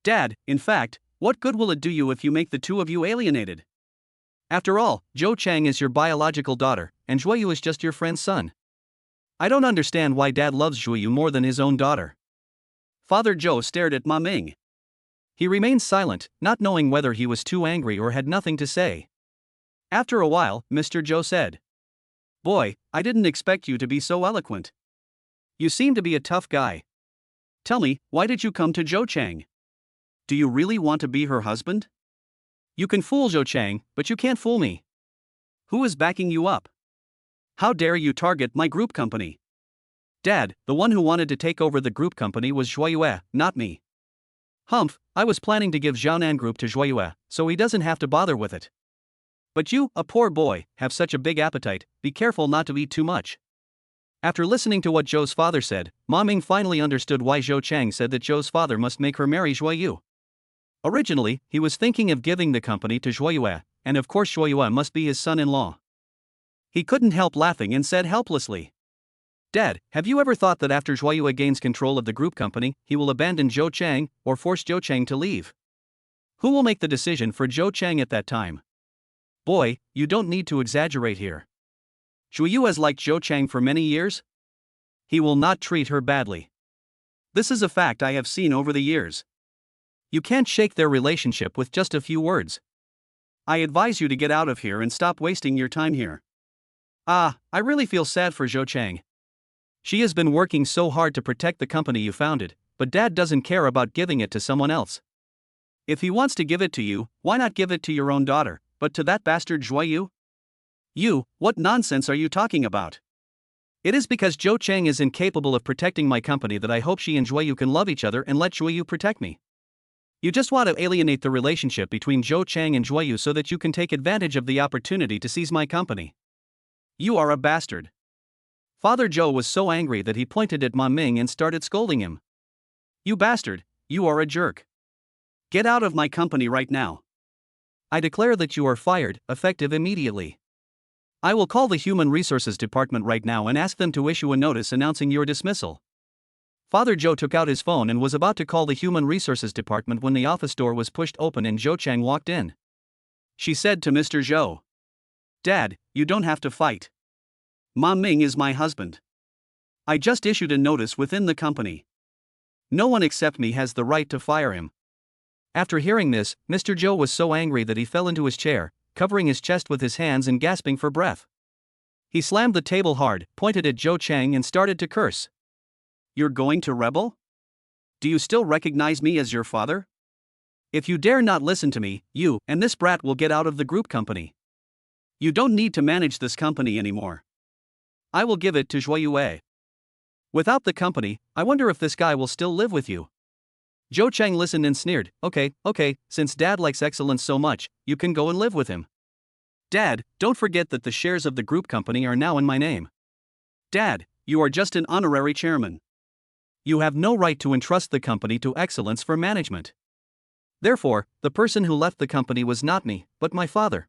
Dad, in fact, what good will it do you if you make the two of you alienated? After all, Zhou Chang is your biological daughter, and Zhuoyu is just your friend's son. I don't understand why Dad loves Zhuoyu more than his own daughter. Father Zhou stared at Ma Ming. He remained silent, not knowing whether he was too angry or had nothing to say. After a while, Mr. Zhou said, Boy, I didn't expect you to be so eloquent. You seem to be a tough guy. Tell me, why did you come to Zhou Chang? Do you really want to be her husband? You can fool Zhou Chang, but you can't fool me. Who is backing you up? How dare you target my group company? Dad, the one who wanted to take over the group company was Zhuoyue, not me. I was planning to give Jiaonan Group to Zhuoyue, so he doesn't have to bother with it. But you, a poor boy, have such a big appetite, be careful not to eat too much. After listening to what Zhou's father said, Ma Ming finally understood why Zhou Chang said that Zhou's father must make her marry Zhuoyu. Originally, he was thinking of giving the company to Zhuoyue, and of course Zhuoyue must be his son-in-law. He couldn't help laughing and said helplessly, Dad, have you ever thought that after Zhuoyue gains control of the group company, he will abandon Zhou Chang, or force Zhou Chang to leave? Who will make the decision for Zhou Chang at that time? Boy, you don't need to exaggerate here. Zhuoyu has liked Zhou Chang for many years. He will not treat her badly. This is a fact I have seen over the years. You can't shake their relationship with just a few words. I advise you to get out of here and stop wasting your time here. I really feel sad for Zhou Chang. She has been working so hard to protect the company you founded, but Dad doesn't care about giving it to someone else. If he wants to give it to you, why not give it to your own daughter, but to that bastard Zhuoyu? What nonsense are you talking about? It is because Zhou Chang is incapable of protecting my company that I hope she and Zhuoyu can love each other and let Zhuoyu protect me. You just want to alienate the relationship between Zhou Chang and Zhuoyu so that you can take advantage of the opportunity to seize my company. You are a bastard. Father Zhou was so angry that he pointed at Ma Ming and started scolding him. You bastard, you are a jerk. Get out of my company right now. I declare that you are fired, effective immediately. I will call the Human Resources Department right now and ask them to issue a notice announcing your dismissal. Father Joe took out his phone and was about to call the Human Resources Department when the office door was pushed open and Zhou Chang walked in. She said to Mr. Zhou, "Dad, you don't have to fight. Ma Ming is my husband. I just issued a notice within the company. No one except me has the right to fire him." After hearing this, Mr. Zhou was so angry that he fell into his chair, covering his chest with his hands and gasping for breath. He slammed the table hard, pointed at Zhou Chang and started to curse. "You're going to rebel? Do you still recognize me as your father? If you dare not listen to me, you and this brat will get out of the group company. You don't need to manage this company anymore. I will give it to Zhuo Yue. Without the company, I wonder if this guy will still live with you." Zhou Chang listened and sneered. Okay, since Dad likes excellence so much, you can go and live with him. Dad, don't forget that the shares of the group company are now in my name. Dad, you are just an honorary chairman. You have no right to entrust the company to excellence for management. Therefore, the person who left the company was not me, but my father.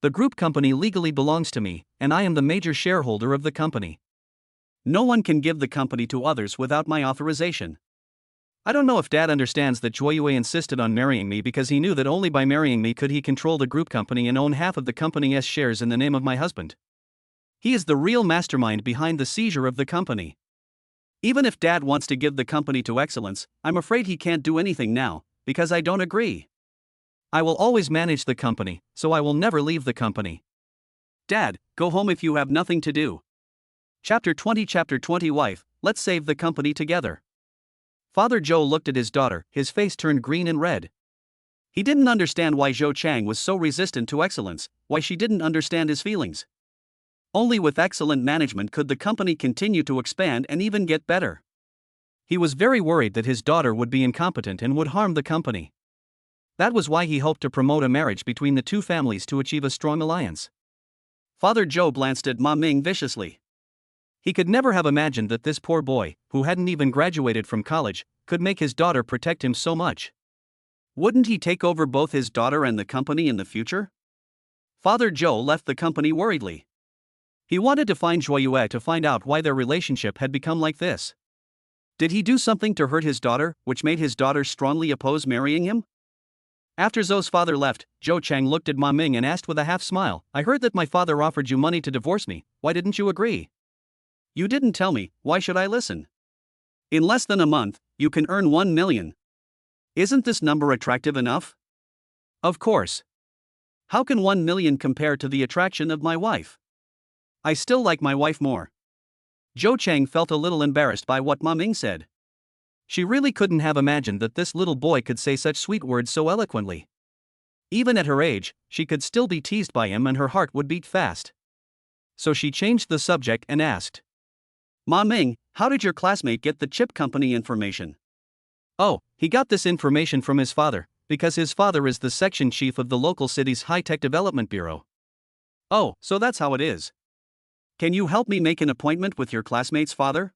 The group company legally belongs to me, and I am the major shareholder of the company. No one can give the company to others without my authorization. I don't know if Dad understands that Zhuo Yue insisted on marrying me because he knew that only by marrying me could he control the group company and own half of the company's shares in the name of my husband. He is the real mastermind behind the seizure of the company. Even if Dad wants to give the company to excellence, I'm afraid he can't do anything now, because I don't agree. I will always manage the company, so I will never leave the company. Dad, go home if you have nothing to do. Chapter 20 Wife, let's save the company together. Father Zhou looked at his daughter, his face turned green and red. He didn't understand why Zhou Chang was so resistant to excellence, why she didn't understand his feelings. Only with excellent management could the company continue to expand and even get better. He was very worried that his daughter would be incompetent and would harm the company. That was why he hoped to promote a marriage between the two families to achieve a strong alliance. Father Zhou glanced at Ma Ming viciously. He could never have imagined that this poor boy, who hadn't even graduated from college, could make his daughter protect him so much. Wouldn't he take over both his daughter and the company in the future? Father Zhou left the company worriedly. He wanted to find Zhuo Yue to find out why their relationship had become like this. Did he do something to hurt his daughter, which made his daughter strongly oppose marrying him? After Zhou's father left, Zhou Chang looked at Ma Ming and asked with a half-smile, "I heard that my father offered you money to divorce me, why didn't you agree?" "You didn't tell me, why should I listen? In less than a month, you can earn 1 million. Isn't this number attractive enough?" "Of course. How can 1 million compare to the attraction of my wife? I still like my wife more." Zhou Chang felt a little embarrassed by what Ma Ming said. She really couldn't have imagined that this little boy could say such sweet words so eloquently. Even at her age, she could still be teased by him and her heart would beat fast. So she changed the subject and asked, "Ma Ming, how did your classmate get the chip company information?" "Oh, he got this information from his father, because his father is the section chief of the local city's high-tech development bureau." "Oh, so that's how it is. Can you help me make an appointment with your classmate's father?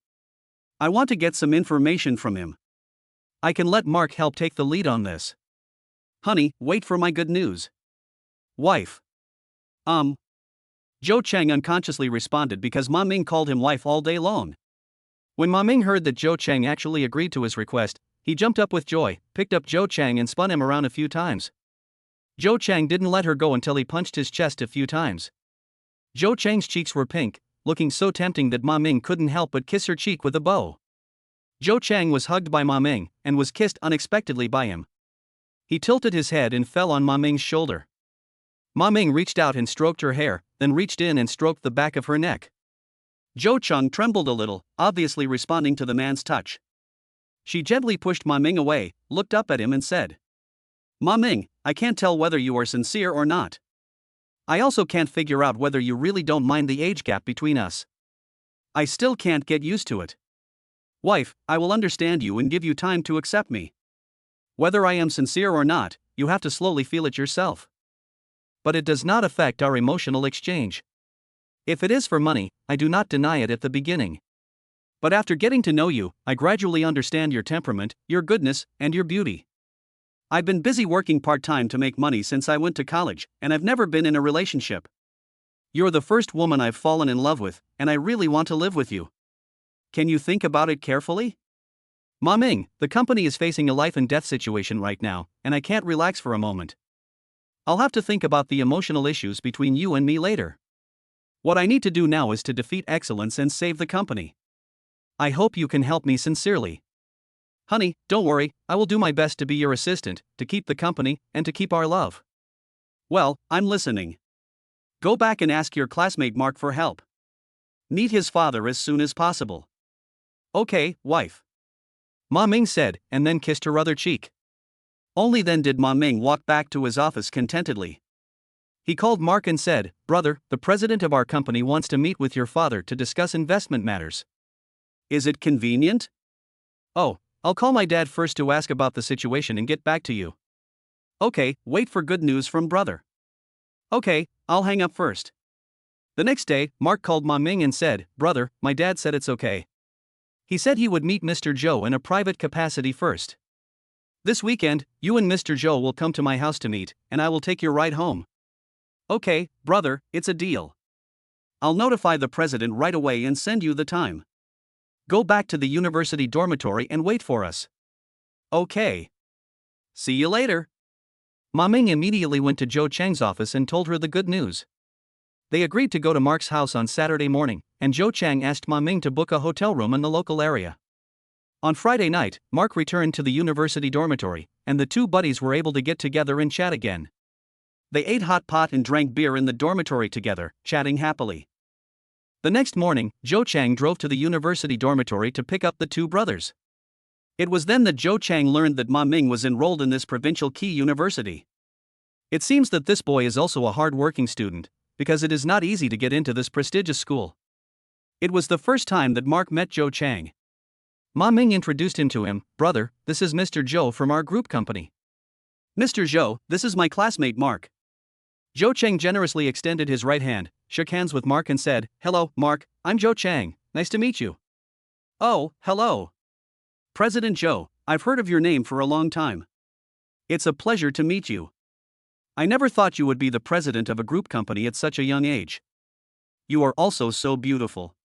I want to get some information from him. I can let Mark help take the lead on this." "Honey, wait for my good news." "Wife." Zhou Chang unconsciously responded because Ma Ming called him wife all day long. When Ma Ming heard that Zhou Chang actually agreed to his request, he jumped up with joy, picked up Zhou Chang and spun him around a few times. Zhou Chang didn't let her go until he punched his chest a few times. Zhou Chang's cheeks were pink, looking so tempting that Ma Ming couldn't help but kiss her cheek with a bow. Zhou Chang was hugged by Ma Ming, and was kissed unexpectedly by him. He tilted his head and fell on Ma Ming's shoulder. Ma Ming reached out and stroked her hair, then reached in and stroked the back of her neck. Zhou Chang trembled a little, obviously responding to the man's touch. She gently pushed Ma Ming away, looked up at him and said, "Ma Ming, I can't tell whether you are sincere or not. I also can't figure out whether you really don't mind the age gap between us. I still can't get used to it. Wife, I will understand you and give you time to accept me. Whether I am sincere or not, you have to slowly feel it yourself. But it does not affect our emotional exchange. If it is for money, I do not deny it at the beginning. But after getting to know you, I gradually understand your temperament, your goodness, and your beauty. I've been busy working part-time to make money since I went to college, and I've never been in a relationship. You're the first woman I've fallen in love with, and I really want to live with you. Can you think about it carefully?" Ma Ming, the company is facing a life and death situation right now, and I can't relax for a moment. I'll have to think about the emotional issues between you and me later. What I need to do now is to defeat excellence and save the company. I hope you can help me sincerely. Honey, don't worry, I will do my best to be your assistant, to keep the company, and to keep our love. Well, I'm listening. Go back and ask your classmate Mark for help. Meet his father as soon as possible. Okay, wife. Ma Ming said, and then kissed her other cheek. Only then did Ma Ming walk back to his office contentedly. He called Mark and said, "Brother, the president of our company wants to meet with your father to discuss investment matters. Is it convenient?" "Oh, I'll call my dad first to ask about the situation and get back to you." "Okay, wait for good news from brother." "Okay, I'll hang up first." The next day, Mark called Ma Ming and said, "Brother, my dad said it's okay. He said he would meet Mr. Zhou in a private capacity first. This weekend, you and Mr. Zhou will come to my house to meet, and I will take your ride home." "Okay, brother, it's a deal. I'll notify the president right away and send you the time. Go back to the university dormitory and wait for us." "Okay. See you later." Ma Ming immediately went to Zhou Chang's office and told her the good news. They agreed to go to Mark's house on Saturday morning, and Zhou Chang asked Ma Ming to book a hotel room in the local area. On Friday night, Mark returned to the university dormitory, and the two buddies were able to get together and chat again. They ate hot pot and drank beer in the dormitory together, chatting happily. The next morning, Zhou Chang drove to the university dormitory to pick up the two brothers. It was then that Zhou Chang learned that Ma Ming was enrolled in this provincial key university. It seems that this boy is also a hard-working student, because it is not easy to get into this prestigious school. It was the first time that Mark met Zhou Chang. Ma Ming introduced him to him. "Brother, this is Mr. Zhou from our group company." "Mr. Zhou, this is my classmate Mark." Zhou Chang generously extended his right hand, shook hands with Mark and said, "Hello, Mark, I'm Zhou Chang, nice to meet you." "Oh, hello. President Zhou, I've heard of your name for a long time. It's a pleasure to meet you. I never thought you would be the president of a group company at such a young age. You are also so beautiful.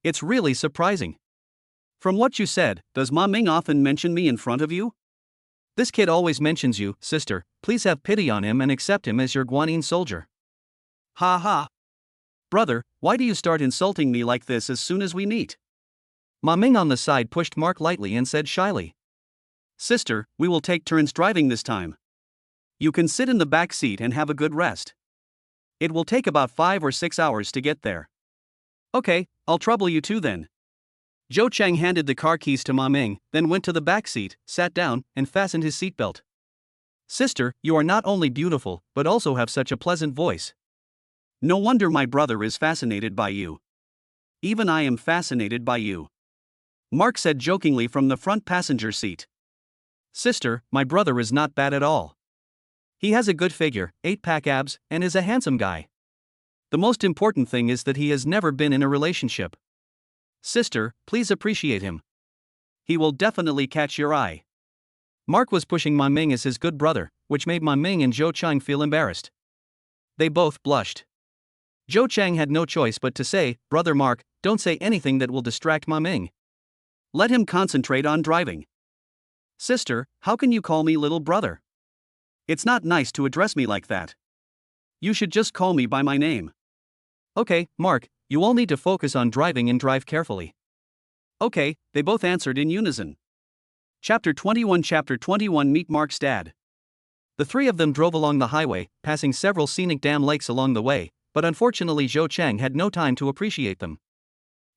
It's really surprising. From what you said, does Ma Ming often mention me in front of you?" "This kid always mentions you, sister, please have pity on him and accept him as your Guanyin soldier." "Ha ha. Brother, why do you start insulting me like this as soon as we meet?" Ma Ming on the side pushed Mark lightly and said shyly, "Sister, we will take turns driving this time. You can sit in the back seat and have a good rest. It will take about 5 or 6 hours to get there." "Okay, I'll trouble you too then." Zhou Chang handed the car keys to Ma Ming, then went to the back seat, sat down, and fastened his seatbelt. "Sister, you are not only beautiful, but also have such a pleasant voice. No wonder my brother is fascinated by you. Even I am fascinated by you," Mark said jokingly from the front passenger seat. "Sister, my brother is not bad at all. He has a good figure, 8-pack abs, and is a handsome guy. The most important thing is that he has never been in a relationship. Sister, please appreciate him. He will definitely catch your eye." Mark was pushing Ma Ming as his good brother, which made Ma Ming and Zhou Chang feel embarrassed. They both blushed. Zhou Chang had no choice but to say, "Brother Mark, don't say anything that will distract Ma Ming. Let him concentrate on driving." "Sister, how can you call me little brother? It's not nice to address me like that. You should just call me by my name." "Okay, Mark, you all need to focus on driving and drive carefully." "Okay," they both answered in unison. Chapter 21 Meet Mark's Dad. The three of them drove along the highway, passing several scenic dam lakes along the way, but unfortunately Zhou Chang had no time to appreciate them.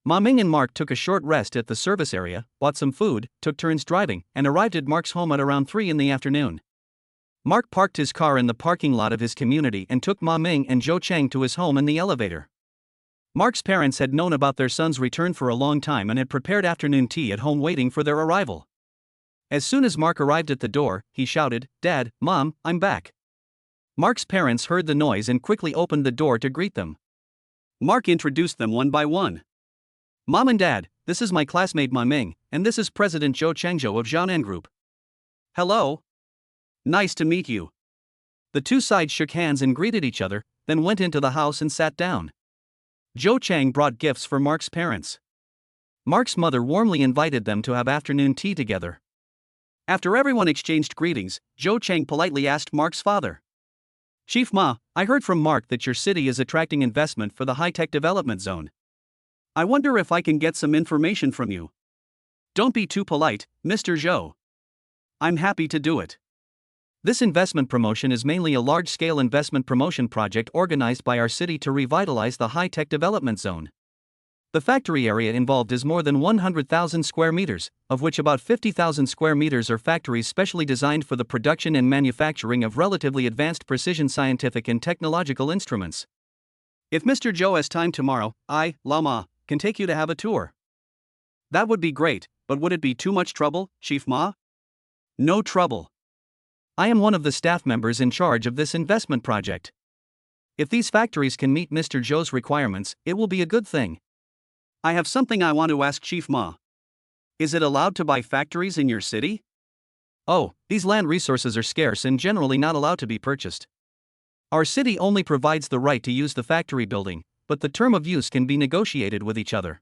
Ma Ming and Mark took a short rest at the service area, bought some food, took turns driving, and arrived at Mark's home at around 3 in the afternoon. Mark parked his car in the parking lot of his community and took Ma Ming and Zhou Chang to his home in the elevator. Mark's parents had known about their son's return for a long time and had prepared afternoon tea at home waiting for their arrival. As soon as Mark arrived at the door, he shouted, "Dad, Mom, I'm back." Mark's parents heard the noise and quickly opened the door to greet them. Mark introduced them one by one. "Mom and Dad, this is my classmate Ma Ming, and this is President Zhou Changzhou of Jianan Group." "Hello. Nice to meet you." The two sides shook hands and greeted each other, then went into the house and sat down. Zhou Chang brought gifts for Mark's parents. Mark's mother warmly invited them to have afternoon tea together. After everyone exchanged greetings, Zhou Cheng politely asked Mark's father, "Chief Ma, I heard from Mark that your city is attracting investment for the high-tech development zone. I wonder if I can get some information from you." "Don't be too polite, Mr. Zhou. I'm happy to do it." This investment promotion is mainly a large-scale investment promotion project organized by our city to revitalize the high-tech development zone. The factory area involved is more than 100,000 square meters, of which about 50,000 square meters are factories specially designed for the production and manufacturing of relatively advanced precision scientific and technological instruments. If Mr. Zhou has time tomorrow, Lama, can take you to have a tour. That would be great, but would it be too much trouble, Chief Ma? No trouble. I am one of the staff members in charge of this investment project. If these factories can meet Mr. Zhou's requirements, it will be a good thing. I have something I want to ask Chief Ma. Is it allowed to buy factories in your city? Oh, these land resources are scarce and generally not allowed to be purchased. Our city only provides the right to use the factory building, but the term of use can be negotiated with each other.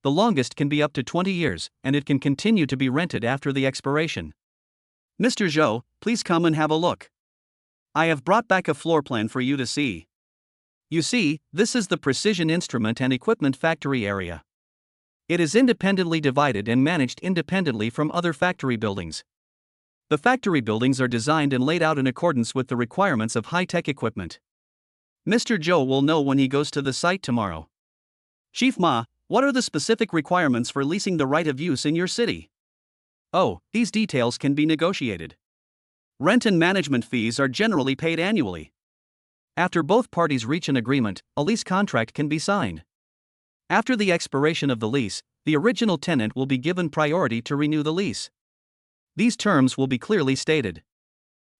The longest can be up to 20 years, and it can continue to be rented after the expiration. Mr. Zhou, please come and have a look. I have brought back a floor plan for you to see. You see, this is the precision instrument and equipment factory area. It is independently divided and managed independently from other factory buildings. The factory buildings are designed and laid out in accordance with the requirements of high-tech equipment. Mr. Zhou will know when he goes to the site tomorrow. Chief Ma, what are the specific requirements for leasing the right of use in your city? Oh, these details can be negotiated. Rent and management fees are generally paid annually. After both parties reach an agreement, a lease contract can be signed. After the expiration of the lease, the original tenant will be given priority to renew the lease. These terms will be clearly stated.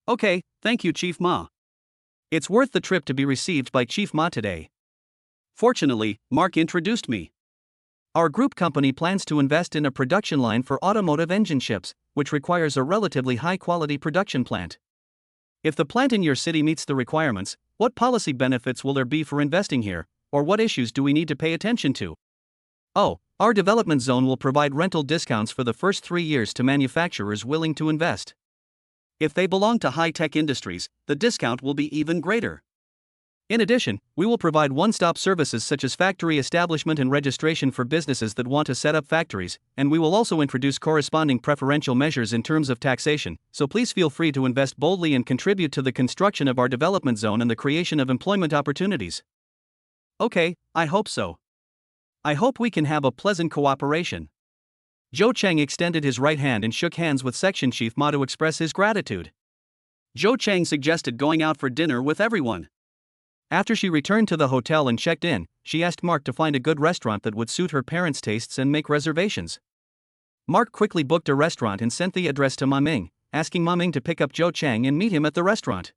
Okay, thank you, Chief Ma. It's worth the trip to be received by Chief Ma today. Fortunately, Mark introduced me. Our group company plans to invest in a production line for automotive engine chips, which requires a relatively high-quality production plant. If the plant in your city meets the requirements, what policy benefits will there be for investing here, or what issues do we need to pay attention to? Oh, our development zone will provide rental discounts for the first 3 years to manufacturers willing to invest. If they belong to high-tech industries, the discount will be even greater. In addition, we will provide one-stop services such as factory establishment and registration for businesses that want to set up factories, and we will also introduce corresponding preferential measures in terms of taxation, so please feel free to invest boldly and contribute to the construction of our development zone and the creation of employment opportunities. Okay, I hope so. I hope we can have a pleasant cooperation. Zhou Cheng extended his right hand and shook hands with Section Chief Ma to express his gratitude. Zhou Cheng suggested going out for dinner with everyone. After she returned to the hotel and checked in, she asked Mark to find a good restaurant that would suit her parents' tastes and make reservations. Mark quickly booked a restaurant and sent the address to Ma Ming, asking Ma Ming to pick up Zhou Cheng and meet him at the restaurant.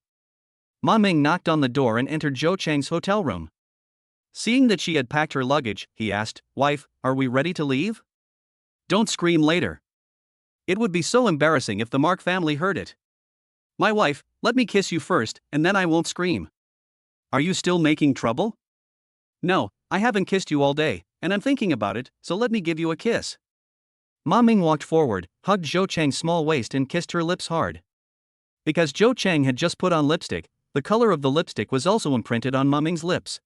Ma Ming knocked on the door and entered Zhou Cheng's hotel room. Seeing that she had packed her luggage, he asked, "Wife, are we ready to leave?" "Don't scream later. It would be so embarrassing if the Mark family heard it." "My wife, let me kiss you first, and then I won't scream." "Are you still making trouble?" "No, I haven't kissed you all day, and I'm thinking about it, so let me give you a kiss." Ma Ming walked forward, hugged Zhou Cheng's small waist and kissed her lips hard. Because Zhou Cheng had just put on lipstick, the color of the lipstick was also imprinted on Ma Ming's lips.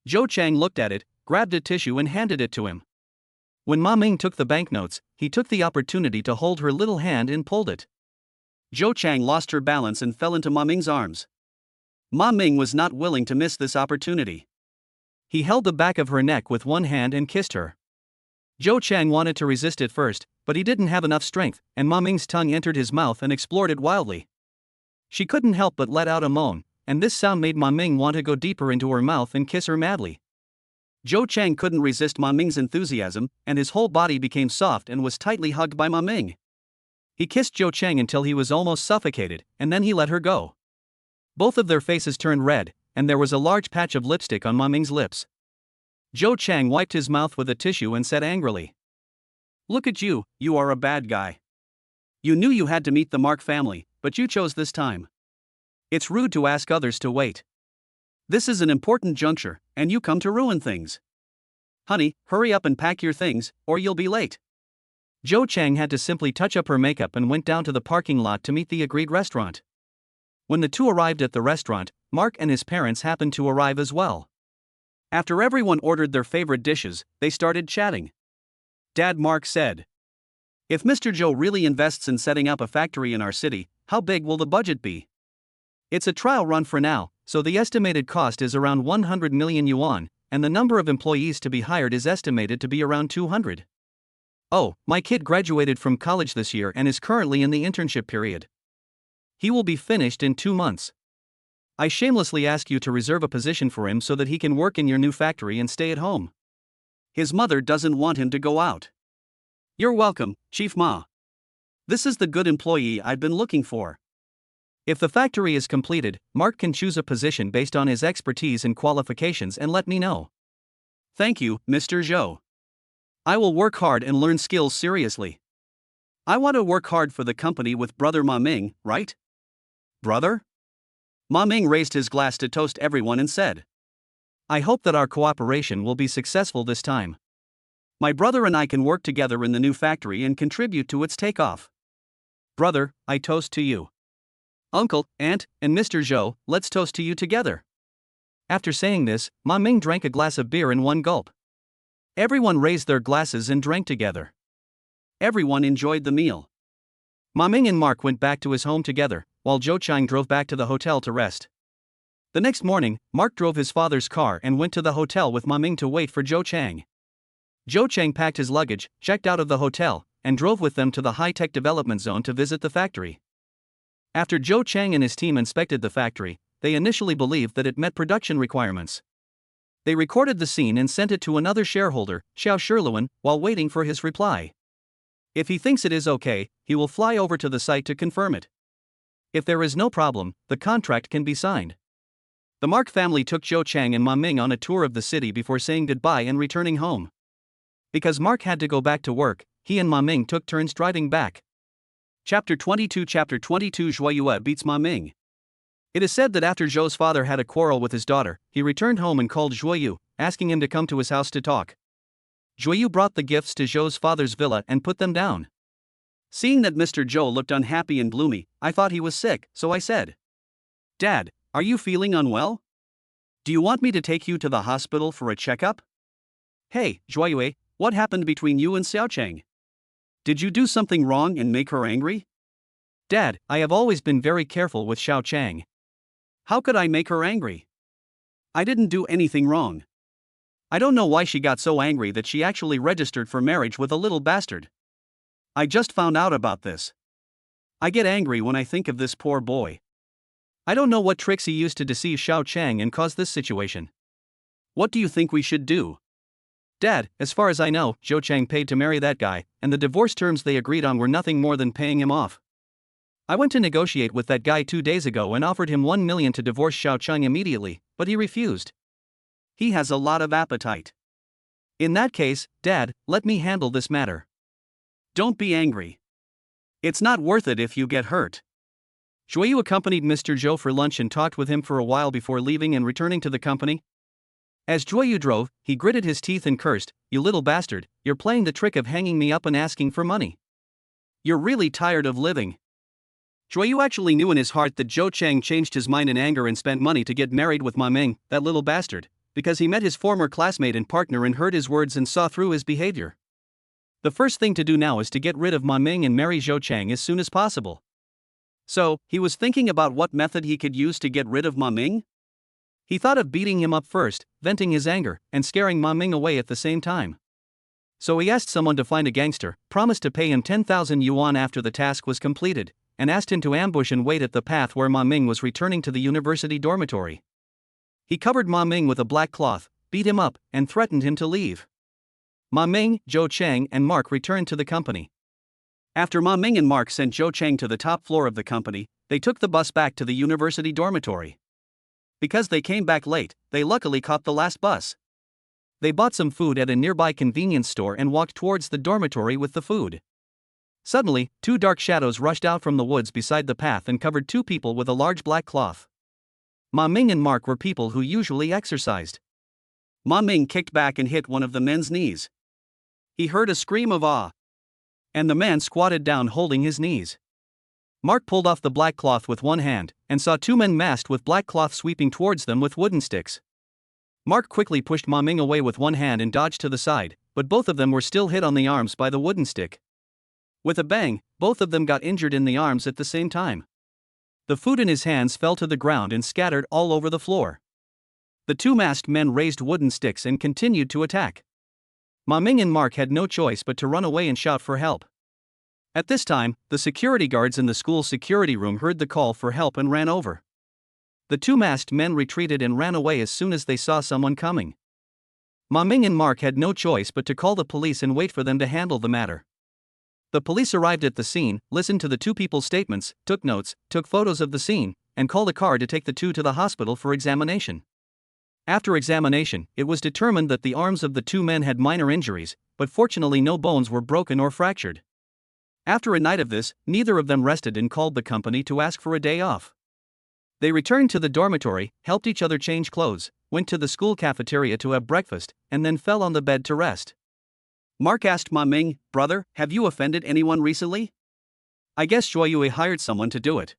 Zhou Cheng looked at it, grabbed a tissue and handed it to him. When Ma Ming took the banknotes, he took the opportunity to hold her little hand and pulled it. Zhou Cheng lost her balance and fell into Ma Ming's arms. Ma Ming was not willing to miss this opportunity. He held the back of her neck with one hand and kissed her. Zhou Cheng wanted to resist at first, but he didn't have enough strength, and Ma Ming's tongue entered his mouth and explored it wildly. She couldn't help but let out a moan, and this sound made Ma Ming want to go deeper into her mouth and kiss her madly. Zhou Cheng couldn't resist Ma Ming's enthusiasm, and his whole body became soft and was tightly hugged by Ma Ming. He kissed Zhou Cheng until he was almost suffocated, and then he let her go. Both of their faces turned red, and there was a large patch of lipstick on Ma Ming's lips. Zhou Cheng wiped his mouth with a tissue and said angrily, "Look at you, you are a bad guy. You knew you had to meet the Mark family, but you chose this time. It's rude to ask others to wait. This is an important juncture, and you come to ruin things." Honey, hurry up and pack your things, or you'll be late. Zhou Chang had to simply touch up her makeup and went down to the parking lot to meet the agreed restaurant. When the two arrived at the restaurant, Mark and his parents happened to arrive as well. After everyone ordered their favorite dishes, they started chatting. Dad, Mark said, "If Mr. Zhou really invests in setting up a factory in our city, how big will the budget be?" "It's a trial run for now, so the estimated cost is around 100 million yuan, and the number of employees to be hired is estimated to be around 200. Oh, my kid graduated from college this year and is currently in the internship period. He will be finished in 2 months. I shamelessly ask you to reserve a position for him so that he can work in your new factory and stay at home. His mother doesn't want him to go out." "You're welcome, Chief Ma. This is the good employee I've been looking for." If the factory is completed, Mark can choose a position based on his expertise and qualifications and let me know. "Thank you, Mr. Zhou. I will work hard and learn skills seriously. I want to work hard for the company with brother Ma Ming, right?" "Brother?" Ma Ming raised his glass to toast everyone and said, "I hope that our cooperation will be successful this time. My brother and I can work together in the new factory and contribute to its takeoff. Brother, I toast to you. Uncle, aunt, and Mr. Zhou, let's toast to you together." After saying this, Ma Ming drank a glass of beer in one gulp. Everyone raised their glasses and drank together. Everyone enjoyed the meal. Ma Ming and Mark went back to his home together, while Zhou Chang drove back to the hotel to rest. The next morning, Mark drove his father's car and went to the hotel with Ma Ming to wait for Zhou Chang. Zhou Chang packed his luggage, checked out of the hotel, and drove with them to the high-tech development zone to visit the factory. After Zhou Chang and his team inspected the factory, they initially believed that it met production requirements. They recorded the scene and sent it to another shareholder, Xiao Shirluan, while waiting for his reply. If he thinks it is okay, he will fly over to the site to confirm it. If there is no problem, the contract can be signed. The Mark family took Zhou Chang and Ma Ming on a tour of the city before saying goodbye and returning home. Because Mark had to go back to work, he and Ma Ming took turns driving back. Chapter 22 Zhuo Yue beats Ma Ming. It is said that after Zhou's father had a quarrel with his daughter, he returned home and called Zhuo Yu, asking him to come to his house to talk. Zhuo Yu brought the gifts to Zhou's father's villa and put them down. Seeing that Mr. Zhou looked unhappy and gloomy, I thought he was sick, so I said, "Dad, are you feeling unwell? Do you want me to take you to the hospital for a checkup?" "Hey, Zhuo Yue, what happened between you and Xiao Chang? Did you do something wrong and make her angry?" "Dad, I have always been very careful with Xiao Chang. How could I make her angry? I didn't do anything wrong. I don't know why she got so angry that she actually registered for marriage with a little bastard. I just found out about this. I get angry when I think of this poor boy. I don't know what tricks he used to deceive Xiao Chang and cause this situation. What do you think we should do?" "Dad, as far as I know, Zhou Chang paid to marry that guy, and the divorce terms they agreed on were nothing more than paying him off. I went to negotiate with that guy 2 days ago and offered him 1 million to divorce Xiao Chang immediately, but he refused. He has a lot of appetite. In that case, Dad, let me handle this matter. Don't be angry. It's not worth it if you get hurt." Zhuo Yu accompanied Mr. Zhou for lunch and talked with him for a while before leaving and returning to the company. As Zhuo Yu drove, he gritted his teeth and cursed, "You little bastard, you're playing the trick of hanging me up and asking for money. You're really tired of living." Zhuo Yu actually knew in his heart that Zhou Chang changed his mind in anger and spent money to get married with Ma Ming, that little bastard, because he met his former classmate and partner and heard his words and saw through his behavior. The first thing to do now is to get rid of Ma Ming and marry Zhou Chang as soon as possible. So, he was thinking about what method he could use to get rid of Ma Ming? He thought of beating him up first, venting his anger, and scaring Ma Ming away at the same time. So he asked someone to find a gangster, promised to pay him 10,000 yuan after the task was completed, and asked him to ambush and wait at the path where Ma Ming was returning to the university dormitory. He covered Ma Ming with a black cloth, beat him up, and threatened him to leave. Ma Ming, Zhou Chang, and Mark returned to the company. After Ma Ming and Mark sent Zhou Chang to the top floor of the company, they took the bus back to the university dormitory. Because they came back late, they luckily caught the last bus. They bought some food at a nearby convenience store and walked towards the dormitory with the food. Suddenly, 2 dark shadows rushed out from the woods beside the path and covered 2 people with a large black cloth. Ma Ming and Mark were people who usually exercised. Ma Ming kicked back and hit one of the men's knees. He heard a scream of awe, and the man squatted down holding his knees. Mark pulled off the black cloth with one hand and saw two men masked with black cloth sweeping towards them with wooden sticks. Mark quickly pushed Ma Ming away with one hand and dodged to the side, but both of them were still hit on the arms by the wooden stick. With a bang, both of them got injured in the arms at the same time. The food in his hands fell to the ground and scattered all over the floor. The two masked men raised wooden sticks and continued to attack. Ma Ming and Mark had no choice but to run away and shout for help. At this time, the security guards in the school security room heard the call for help and ran over. The two masked men retreated and ran away as soon as they saw someone coming. Ma Ming and Mark had no choice but to call the police and wait for them to handle the matter. The police arrived at the scene, listened to the two people's statements, took notes, took photos of the scene, and called a car to take the two to the hospital for examination. After examination, it was determined that the arms of the two men had minor injuries, but fortunately no bones were broken or fractured. After a night of this, neither of them rested and called the company to ask for a day off. They returned to the dormitory, helped each other change clothes, went to the school cafeteria to have breakfast, and then fell on the bed to rest. Mark asked Ma Ming, "Brother, have you offended anyone recently?" "I guess Shuayue hired someone to do it."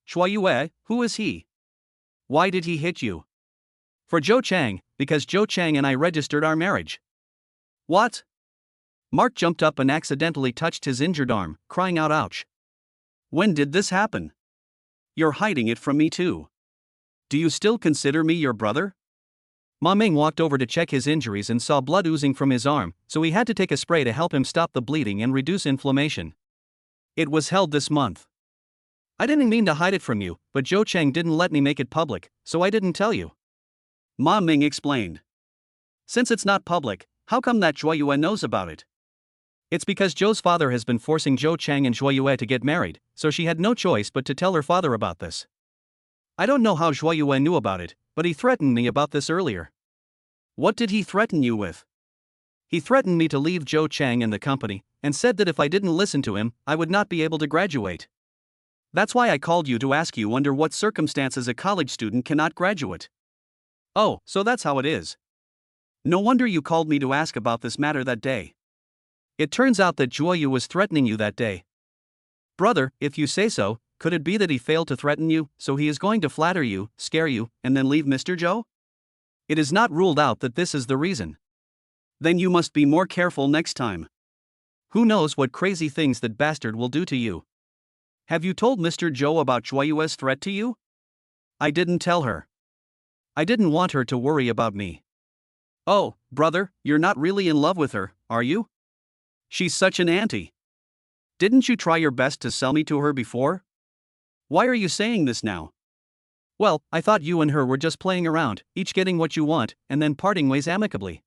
"Shuayue, who is he? Why did he hit you?" "For Zhou Chang, because Zhou Chang and I registered our marriage." "What?" Mark jumped up and accidentally touched his injured arm, crying out ouch. "When did this happen? You're hiding it from me too. Do you still consider me your brother?" Ma Ming walked over to check his injuries and saw blood oozing from his arm, so he had to take a spray to help him stop the bleeding and reduce inflammation. "It was held this month. I didn't mean to hide it from you, but Zhou Chang didn't let me make it public, so I didn't tell you." Ma Ming explained. "Since it's not public, how come that Shuayue knows about it?" "It's because Zhou's father has been forcing Zhou Chang and Shuayue to get married, so she had no choice but to tell her father about this. I don't know how Shuayue knew about it, but he threatened me about this earlier." "What did he threaten you with?" "He threatened me to leave Zhou Chang and the company, and said that if I didn't listen to him, I would not be able to graduate. That's why I called you to ask you under what circumstances a college student cannot graduate." "Oh, so that's how it is. No wonder you called me to ask about this matter that day. It turns out that Shuayue was threatening you that day." "Brother, if you say so, could it be that he failed to threaten you, so he is going to flatter you, scare you, and then leave Mr. Zhou? It is not ruled out that this is the reason. Then you must be more careful next time. Who knows what crazy things that bastard will do to you. Have you told Mr. Zhou about Shuayue's threat to you?" "I didn't tell her. I didn't want her to worry about me." "Oh, brother, you're not really in love with her, are you? She's such an auntie. Didn't you try your best to sell me to her before? Why are you saying this now?" "Well, I thought you and her were just playing around, each getting what you want, and then parting ways amicably."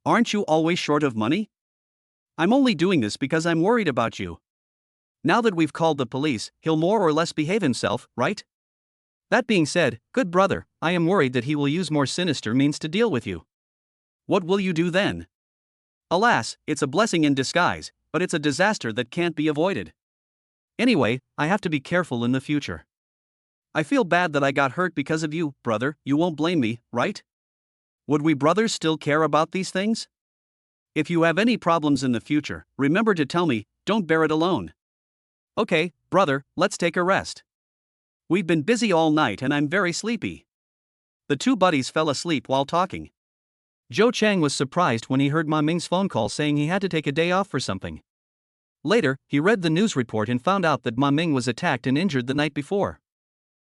"Aren't you always short of money? I'm only doing this because I'm worried about you. Now that we've called the police, he'll more or less behave himself, right? That being said, good brother, I am worried that he will use more sinister means to deal with you. What will you do then?" "Alas, it's a blessing in disguise, but it's a disaster that can't be avoided. Anyway, I have to be careful in the future. I feel bad that I got hurt because of you, brother, you won't blame me, right? Would we brothers still care about these things? If you have any problems in the future, remember to tell me, don't bear it alone." "Okay, brother, let's take a rest. We've been busy all night and I'm very sleepy." The two buddies fell asleep while talking. Zhou Chang was surprised when he heard Ma Ming's phone call saying he had to take a day off for something. Later, he read the news report and found out that Ma Ming was attacked and injured the night before.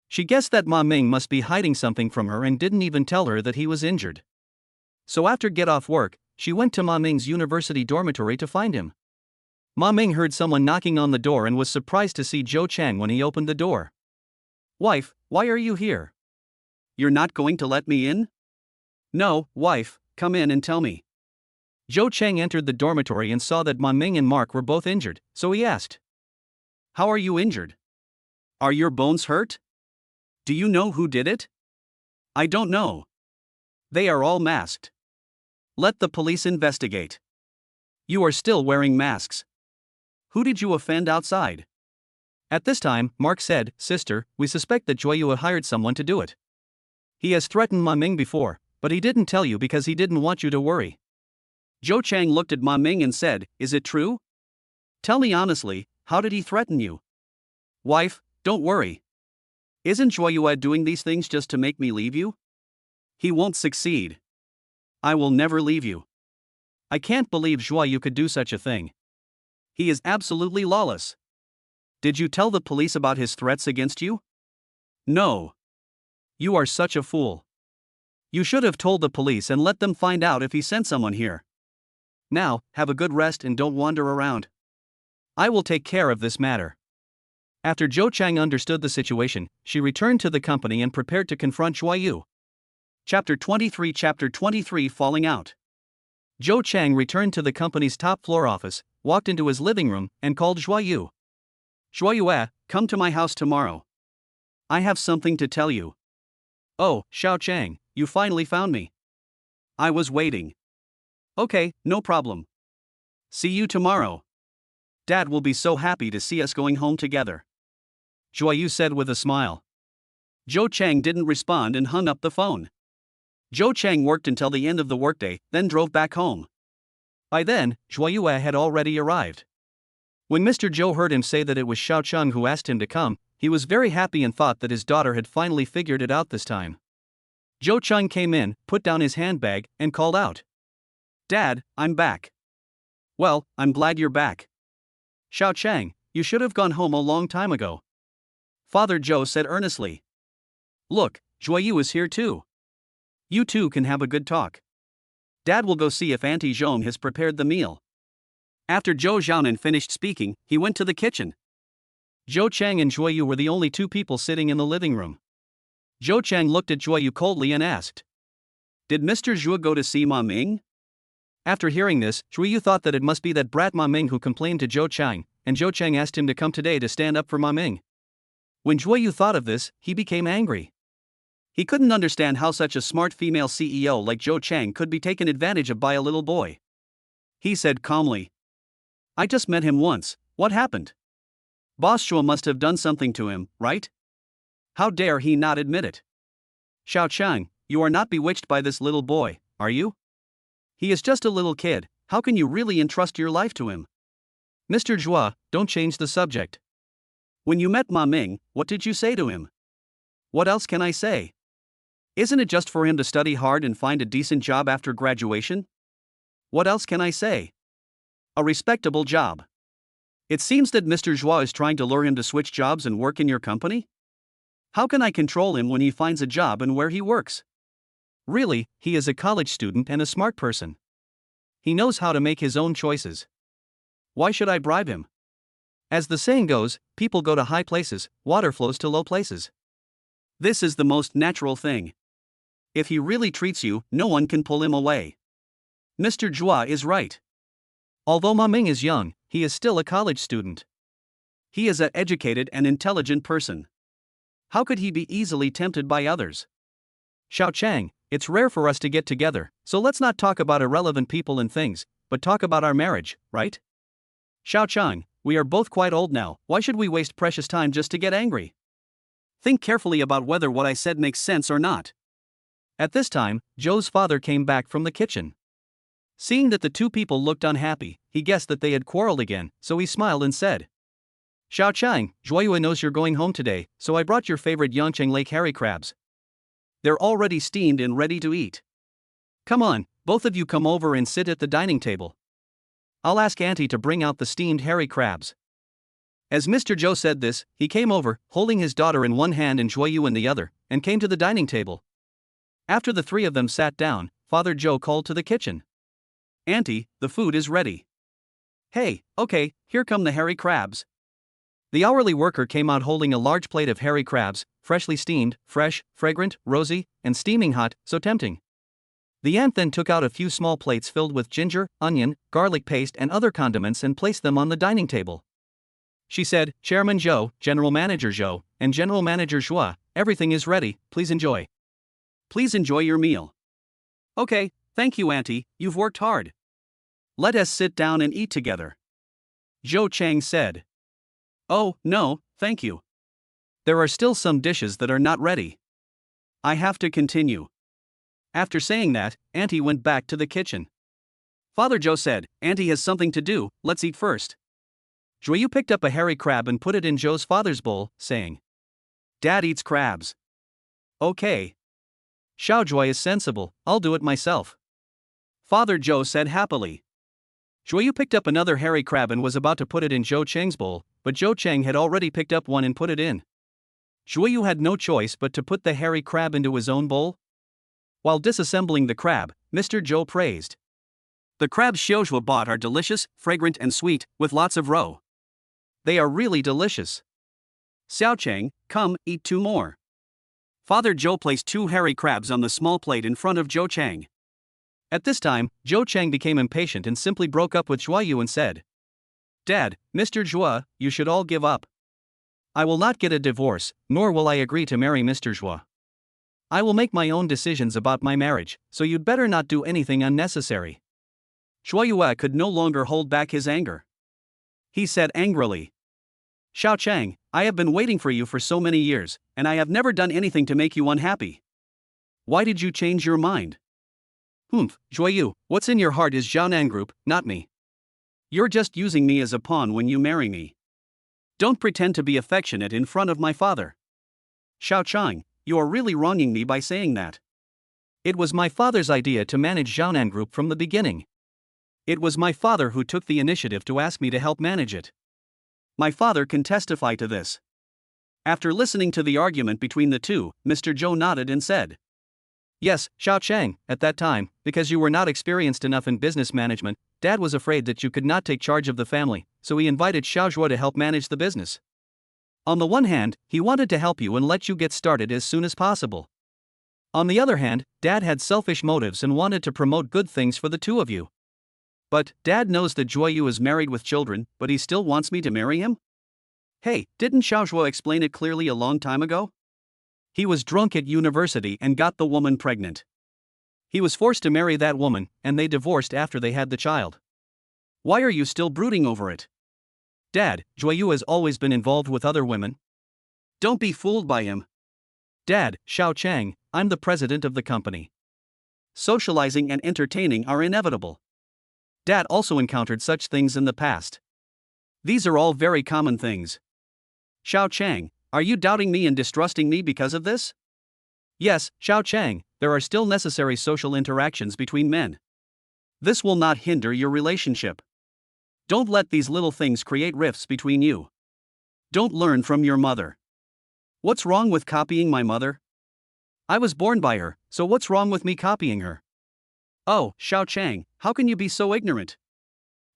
She guessed that Ma Ming must be hiding something from her and didn't even tell her that he was injured. So after get off work, she went to Ma Ming's university dormitory to find him. Ma Ming heard someone knocking on the door and was surprised to see Zhou Chang when he opened the door. "Wife, why are you here? You're not going to let me in?" "No, wife, come in and tell me." Zhou Chang entered the dormitory and saw that Ma Ming and Mark were both injured, so he asked, "How are you injured? Are your bones hurt? Do you know who did it?" "I don't know. They are all masked. Let the police investigate." "You are still wearing masks. Who did you offend outside?" At this time, Mark said, "Sister, we suspect that Shuayue hired someone to do it. He has threatened Ma Ming before, But he didn't tell you because he didn't want you to worry. Zhou Chang looked at Ma Ming and said, "Is it true? Tell me honestly, how did he threaten you?" "Wife, don't worry. Isn't Zhuoyue doing these things just to make me leave you? He won't succeed. I will never leave you. I can't believe Zhuoyue could do such a thing. He is absolutely lawless." "Did you tell the police about his threats against you?" "No. You are such a fool. You should have told the police and let them find out if he sent someone here. Now, have a good rest and don't wander around. I will take care of this matter." After Zhou Chang understood the situation, she returned to the company and prepared to confront Zhuoyue. Chapter 23 Falling Out. Zhou Chang returned to the company's top floor office, walked into his living room, and called Zhuoyue. "Zhuoyue, come to my house tomorrow. I have something to tell you." "Oh, Xiao Chang, you finally found me. I was waiting." "Okay, no problem. See you tomorrow. Dad will be so happy to see us going home together," Zhuoyue said with a smile. Zhou Chang didn't respond and hung up the phone. Zhou Chang worked until the end of the workday, then drove back home. By then, Zhuoyue had already arrived. When Mr. Zhou heard him say that it was Xiao Chang who asked him to come, he was very happy and thought that his daughter had finally figured it out this time. Zhou Chang came in, put down his handbag, and called out, "Dad, I'm back." "Well, I'm glad you're back. Xiao Chang, you should have gone home a long time ago," Father Zhou said earnestly. "Look, Zhuoyue is here too. You two can have a good talk. Dad will go see if Auntie Zhong has prepared the meal." After Zhou Xiaonan finished speaking, he went to the kitchen. Zhou Chang and Zhuoyue were the only two people sitting in the living room. Zhou Chang looked at Zhuoyue coldly and asked, "Did Mr. Zhuo go to see Ma Ming?" After hearing this, Zhuoyue thought that it must be that brat Ma Ming who complained to Zhou Chang, and Zhou Chang asked him to come today to stand up for Ma Ming. When Zhuoyue thought of this, he became angry. He couldn't understand how such a smart female CEO like Zhou Chang could be taken advantage of by a little boy. He said calmly, "I just met him once, what happened? Boss Zhuo must have done something to him, right? How dare he not admit it? Xiao Chang, you are not bewitched by this little boy, are you? He is just a little kid, how can you really entrust your life to him? Mr. Zhuo, don't change the subject. When you met Ma Ming, what did you say to him? What else can I say? Isn't it just for him to study hard and find a decent job after graduation? What else can I say? A respectable job. It seems that Mr. Zhuo is trying to lure him to switch jobs and work in your company? How can I control him when he finds a job and where he works? Really, he is a college student and a smart person. He knows how to make his own choices. Why should I bribe him? As the saying goes, people go to high places, water flows to low places. This is the most natural thing. If he really treats you, no one can pull him away. Mr. Zhuo is right. Although Ma Ming is young, he is still a college student. He is an educated and intelligent person. How could he be easily tempted by others? Xiao Chang, it's rare for us to get together, so let's not talk about irrelevant people and things, but talk about our marriage, right? Xiao Chang, we are both quite old now, why should we waste precious time just to get angry? Think carefully about whether what I said makes sense or not. At this time, Zhou's father came back from the kitchen. Seeing that the two people looked unhappy, he guessed that they had quarreled again, so he smiled and said, "Xiao Chang, Zhuoyue knows you're going home today, so I brought your favorite Yangcheng Lake herring crabs. They're already steamed and ready to eat. Come on, both of you come over and sit at the dining table. I'll ask Auntie to bring out the steamed herring crabs." As Mr. Zhou said this, he came over, holding his daughter in one hand and Zhuoyue in the other, and came to the dining table. After the three of them sat down, Father Zhou called to the kitchen, "Auntie, the food is ready." "Hey, okay, here come the hairy crabs." The hourly worker came out holding a large plate of hairy crabs, freshly steamed, fresh, fragrant, rosy, and steaming hot, so tempting. The aunt then took out a few small plates filled with ginger, onion, garlic paste and other condiments and placed them on the dining table. She said, "Chairman Zhou, General Manager Zhou, and General Manager Zhua, everything is ready, please enjoy. Please enjoy your meal." "Okay, thank you Auntie, you've worked hard. Let us sit down and eat together," Zhou Chang said. "Oh, no, thank you. There are still some dishes that are not ready. I have to continue." After saying that, Auntie went back to the kitchen. Father Joe said, Auntie has something to do, let's eat first. Joyeux picked up a hairy crab and put it in Joe's father's bowl, saying, Dad eats crabs. Okay. Xiao Joy is sensible, I'll do it myself. Father Joe said happily. Joyeux picked up another hairy crab and was about to put it in Zhou Cheng's bowl, but Zhou Cheng had already picked up one and put it in. Joyeux had no choice but to put the hairy crab into his own bowl. While disassembling the crab, Mr. Zhou praised. The crabs Xiaozhua bought are delicious, fragrant and sweet, with lots of roe. They are really delicious. Xiao Cheng, come, eat 2 more. Father Zhou placed 2 hairy crabs on the small plate in front of Zhou Cheng. At this time, Zhou Cheng became impatient and simply broke up with Joyeux and said, Dad, Mr. Zhua, you should all give up. I will not get a divorce, nor will I agree to marry Mr. Zhua. I will make my own decisions about my marriage, so you'd better not do anything unnecessary. Joyeux could no longer hold back his anger. He said angrily, Xiao Cheng, I have been waiting for you for so many years, and I have never done anything to make you unhappy. Why did you change your mind? Joyeux, what's in your heart is Jiaonan Group, not me. You're just using me as a pawn when you marry me. Don't pretend to be affectionate in front of my father. Xiao Cheng, you are really wronging me by saying that. It was my father's idea to manage Jiaonan Group from the beginning. It was my father who took the initiative to ask me to help manage it. My father can testify to this. After listening to the argument between the two, Mr. Zhou nodded and said, Yes, Xiao Cheng, at that time, because you were not experienced enough in business management, Dad was afraid that you could not take charge of the family, so he invited Xiaozhua to help manage the business. On the one hand, he wanted to help you and let you get started as soon as possible. On the other hand, Dad had selfish motives and wanted to promote good things for the two of you. But, Dad knows that Joyeux is married with children, but he still wants me to marry him? Hey, didn't Xiaozhua explain it clearly a long time ago? He was drunk at university and got the woman pregnant. He was forced to marry that woman, and they divorced after they had the child. Why are you still brooding over it? Dad, Joyeux has always been involved with other women. Don't be fooled by him. Dad, Xiao Cheng, I'm the president of the company. Socializing and entertaining are inevitable. Dad also encountered such things in the past. These are all very common things. Xiao Cheng, are you doubting me and distrusting me because of this? Yes, Xiao Cheng, there are still necessary social interactions between men. This will not hinder your relationship. Don't let these little things create rifts between you. Don't learn from your mother. What's wrong with copying my mother? I was born by her, so what's wrong with me copying her? Oh, Xiao Cheng, how can you be so ignorant?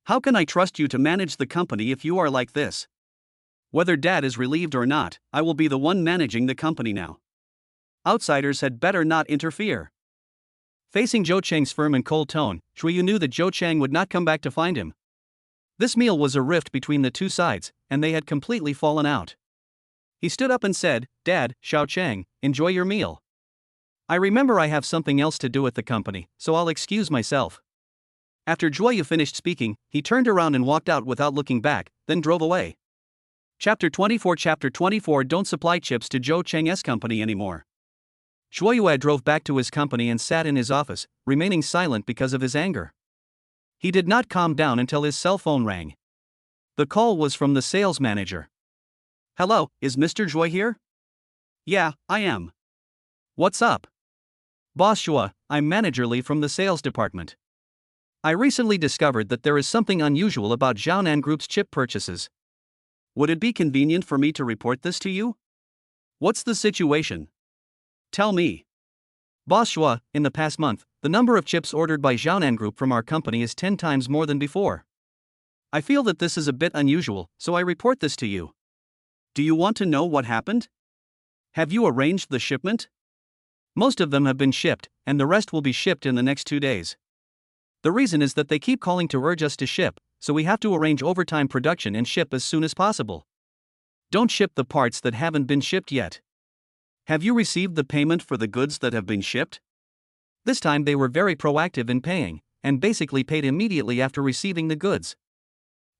How can I trust you to manage the company if you are like this? Whether Dad is relieved or not, I will be the one managing the company now. Outsiders had better not interfere. Facing Zhou Cheng's firm and cold tone, Joyeux knew that Zhou Cheng would not come back to find him. This meal was a rift between the two sides, and they had completely fallen out. He stood up and said, Dad, Xiao Cheng, enjoy your meal. I remember I have something else to do at the company, so I'll excuse myself. After Joyeux finished speaking, he turned around and walked out without looking back, then drove away. Chapter 24 Don't supply chips to Zhou Cheng's company anymore. Joyeux drove back to his company and sat in his office, remaining silent because of his anger. He did not calm down until his cell phone rang. The call was from the sales manager. Hello, is Mr. Joy here? Yeah, I am. What's up? Boss Shua, I'm Manager Li from the sales department. I recently discovered that there is something unusual about Jiaonan Group's chip purchases. Would it be convenient for me to report this to you? What's the situation? Tell me. Boss Shua, in the past month, the number of chips ordered by Jiaonan Group from our company is 10 times more than before. I feel that this is a bit unusual, so I report this to you. Do you want to know what happened? Have you arranged the shipment? Most of them have been shipped, and the rest will be shipped in the next 2 days. The reason is that they keep calling to urge us to ship, so we have to arrange overtime production and ship as soon as possible. Don't ship the parts that haven't been shipped yet. Have you received the payment for the goods that have been shipped? This time they were very proactive in paying, and basically paid immediately after receiving the goods.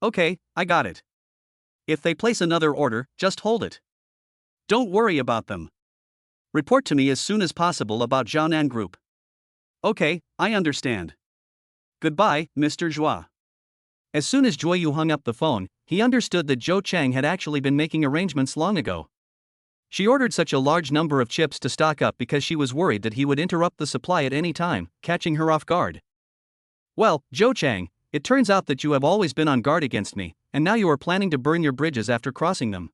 Okay, I got it. If they place another order, just hold it. Don't worry about them. Report to me as soon as possible about Jiaonan Group. Okay, I understand. Goodbye, Mr. Joie. As soon as Joyu hung up the phone, he understood that Zhou Chang had actually been making arrangements long ago. She ordered such a large number of chips to stock up because she was worried that he would interrupt the supply at any time, catching her off guard. Well, Zhou Chang, it turns out that you have always been on guard against me, and now you are planning to burn your bridges after crossing them.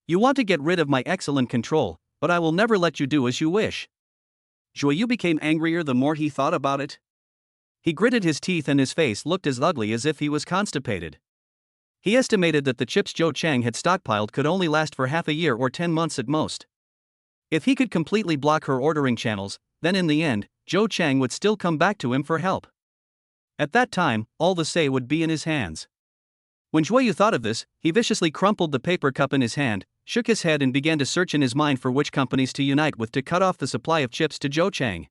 You want to get rid of my excellent control, but I will never let you do as you wish. Joyu became angrier the more he thought about it. He gritted his teeth and his face looked as ugly as if he was constipated. He estimated that the chips Zhou Chang had stockpiled could only last for half a year or 10 months at most. If he could completely block her ordering channels, then in the end, Zhou Chang would still come back to him for help. At that time, all the say would be in his hands. When Joyu thought of this, he viciously crumpled the paper cup in his hand, shook his head and began to search in his mind for which companies to unite with to cut off the supply of chips to Zhou Chang.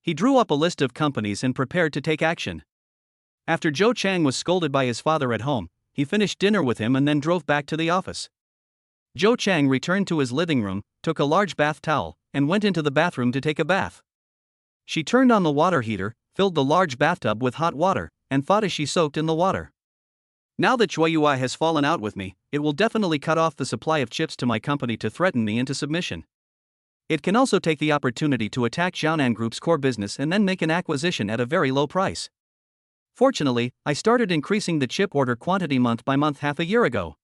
He drew up a list of companies and prepared to take action. After Zhou Chang was scolded by his father at home, he finished dinner with him and then drove back to the office. Zhou Chang returned to his living room, took a large bath towel, and went into the bathroom to take a bath. She turned on the water heater, filled the large bathtub with hot water, and thought as she soaked in the water. Now that Joyui has fallen out with me, it will definitely cut off the supply of chips to my company to threaten me into submission. It can also take the opportunity to attack Xiaonan Group's core business and then make an acquisition at a very low price. Fortunately, I started increasing the chip order quantity month by month half a year ago.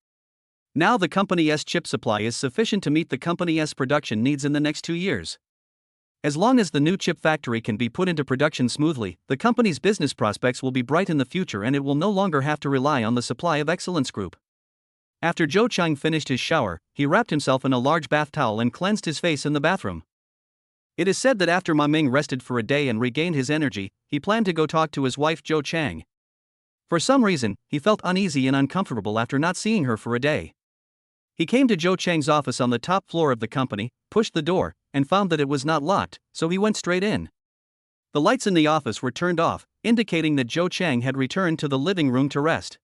Now the company's chip supply is sufficient to meet the company's production needs in the next 2 years. As long as the new chip factory can be put into production smoothly, the company's business prospects will be bright in the future and it will no longer have to rely on the supply of Excellence Group. After Zhou Chang finished his shower, he wrapped himself in a large bath towel and cleansed his face in the bathroom. It is said that after Ma Ming rested for a day and regained his energy, he planned to go talk to his wife Zhou Chang. For some reason, he felt uneasy and uncomfortable after not seeing her for a day. He came to Zhou Chang's office on the top floor of the company, pushed the door, and found that it was not locked, so he went straight in. The lights in the office were turned off, indicating that Zhou Chang had returned to the living room to rest.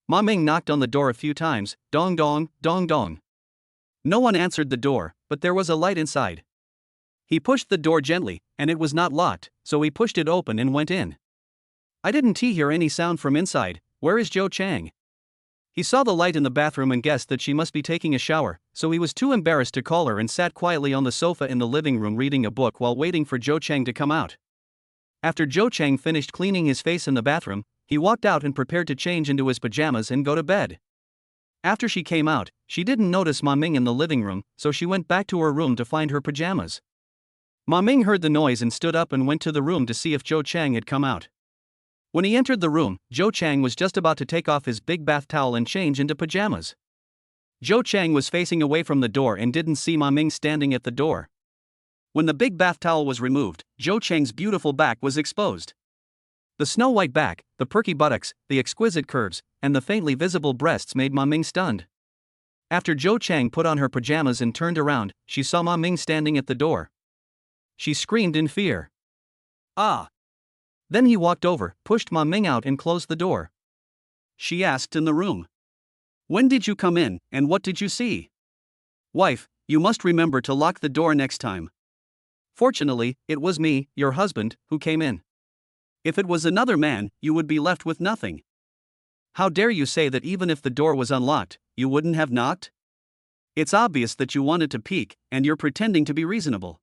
Ma Ming knocked on the door a few times, dong dong, dong dong. No one answered the door, but there was a light inside. He pushed the door gently, and it was not locked, so he pushed it open and went in. I didn't hear any sound from inside. Where is Zhou Chang? He saw the light in the bathroom and guessed that she must be taking a shower, so he was too embarrassed to call her and sat quietly on the sofa in the living room reading a book while waiting for Zhou Chang to come out. After Zhou Chang finished cleaning his face in the bathroom, he walked out and prepared to change into his pajamas and go to bed. After she came out, she didn't notice Ma Ming in the living room, so she went back to her room to find her pajamas. Ma Ming heard the noise and stood up and went to the room to see if Zhou Chang had come out. When he entered the room, Zhou Chang was just about to take off his big bath towel and change into pajamas. Zhou Chang was facing away from the door and didn't see Ma Ming standing at the door. When the big bath towel was removed, Zhou Chang's beautiful back was exposed. The snow-white back, the perky buttocks, the exquisite curves, and the faintly visible breasts made Ma Ming stunned. After Zhou Chang put on her pajamas and turned around, she saw Ma Ming standing at the door. She screamed in fear. Ah! Then he walked over, pushed Ma Ming out and closed the door. She asked in the room. When did you come in, and what did you see? Wife, you must remember to lock the door next time. Fortunately, it was me, your husband, who came in. If it was another man, you would be left with nothing. How dare you say that even if the door was unlocked, you wouldn't have knocked? It's obvious that you wanted to peek, and you're pretending to be reasonable.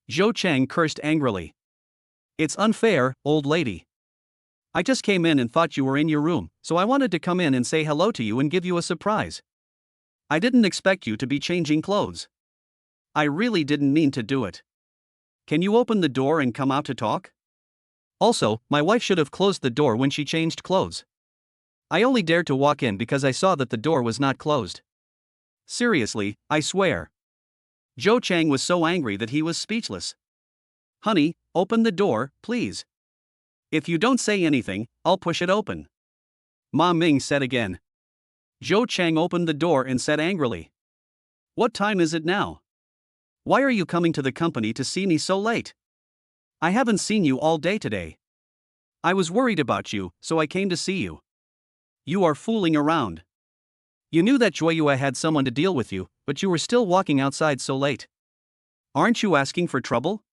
Zhou Chang cursed angrily. It's unfair, old lady. I just came in and thought you were in your room, so I wanted to come in and say hello to you and give you a surprise. I didn't expect you to be changing clothes. I really didn't mean to do it. Can you open the door and come out to talk? Also, my wife should have closed the door when she changed clothes. I only dared to walk in because I saw that the door was not closed. Seriously, I swear. Zhou Chang was so angry that he was speechless. Honey, open the door, please. If you don't say anything, I'll push it open. Ma Ming said again. Zhou Chang opened the door and said angrily. What time is it now? Why are you coming to the company to see me so late? I haven't seen you all day today. I was worried about you, so I came to see you. You are fooling around. You knew that Joyua had someone to deal with you, but you were still walking outside so late. Aren't you asking for trouble?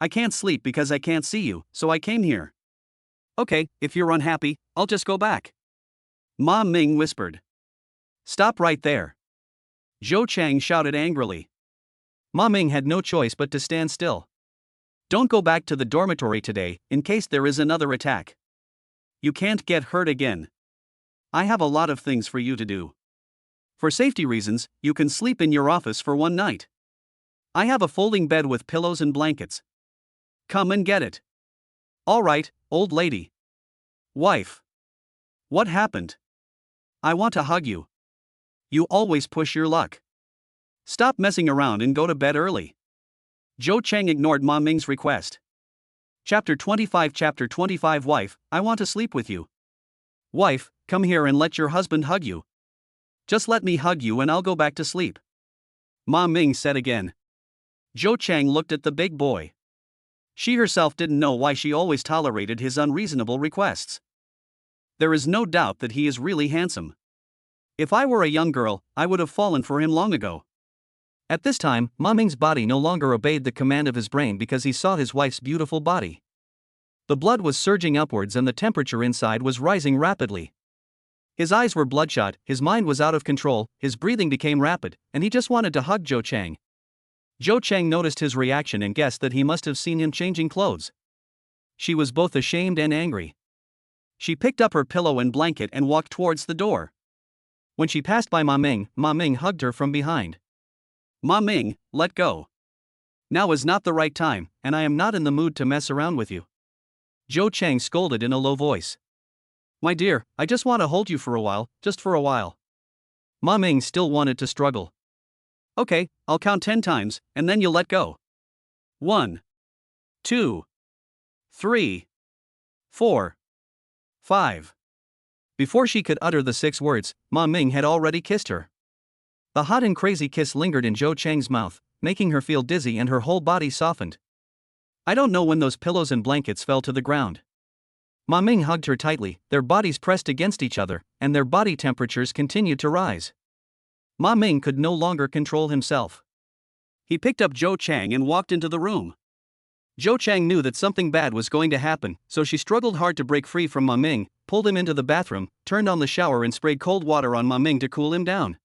I can't sleep because I can't see you, so I came here. Okay, if you're unhappy, I'll just go back. Ma Ming whispered. Stop right there. Zhou Chang shouted angrily. Ma Ming had no choice but to stand still. Don't go back to the dormitory today, in case there is another attack. You can't get hurt again. I have a lot of things for you to do. For safety reasons, you can sleep in your office for one night. I have a folding bed with pillows and blankets. Come and get it. All right, old lady. Wife. What happened? I want to hug you. You always push your luck. Stop messing around and go to bed early. Zhou Chang ignored Ma Ming's request. Chapter 25 Wife, I want to sleep with you. Wife, come here and let your husband hug you. Just let me hug you and I'll go back to sleep. Ma Ming said again. Zhou Chang looked at the big boy. She herself didn't know why she always tolerated his unreasonable requests. There is no doubt that he is really handsome. If I were a young girl, I would have fallen for him long ago. At this time, Ma Ming's body no longer obeyed the command of his brain because he saw his wife's beautiful body. The blood was surging upwards and the temperature inside was rising rapidly. His eyes were bloodshot, his mind was out of control, his breathing became rapid, and he just wanted to hug Zhou Chang. Zhou Chang noticed his reaction and guessed that he must have seen him changing clothes. She was both ashamed and angry. She picked up her pillow and blanket and walked towards the door. When she passed by Ma Ming hugged her from behind. Ma Ming, let go. Now is not the right time, and I am not in the mood to mess around with you. Zhou Chang scolded in a low voice. My dear, I just want to hold you for a while, just for a while. Ma Ming still wanted to struggle. Okay, I'll count 10 times, and then you'll let go. 1, 2, 3, 4, 5. Before she could utter the 6 words, Ma Ming had already kissed her. The hot and crazy kiss lingered in Zhou Chang's mouth, making her feel dizzy and her whole body softened. I don't know when those pillows and blankets fell to the ground. Ma Ming hugged her tightly, their bodies pressed against each other, and their body temperatures continued to rise. Ma Ming could no longer control himself. He picked up Zhou Chang and walked into the room. Zhou Chang knew that something bad was going to happen, so she struggled hard to break free from Ma Ming, pulled him into the bathroom, turned on the shower and sprayed cold water on Ma Ming to cool him down.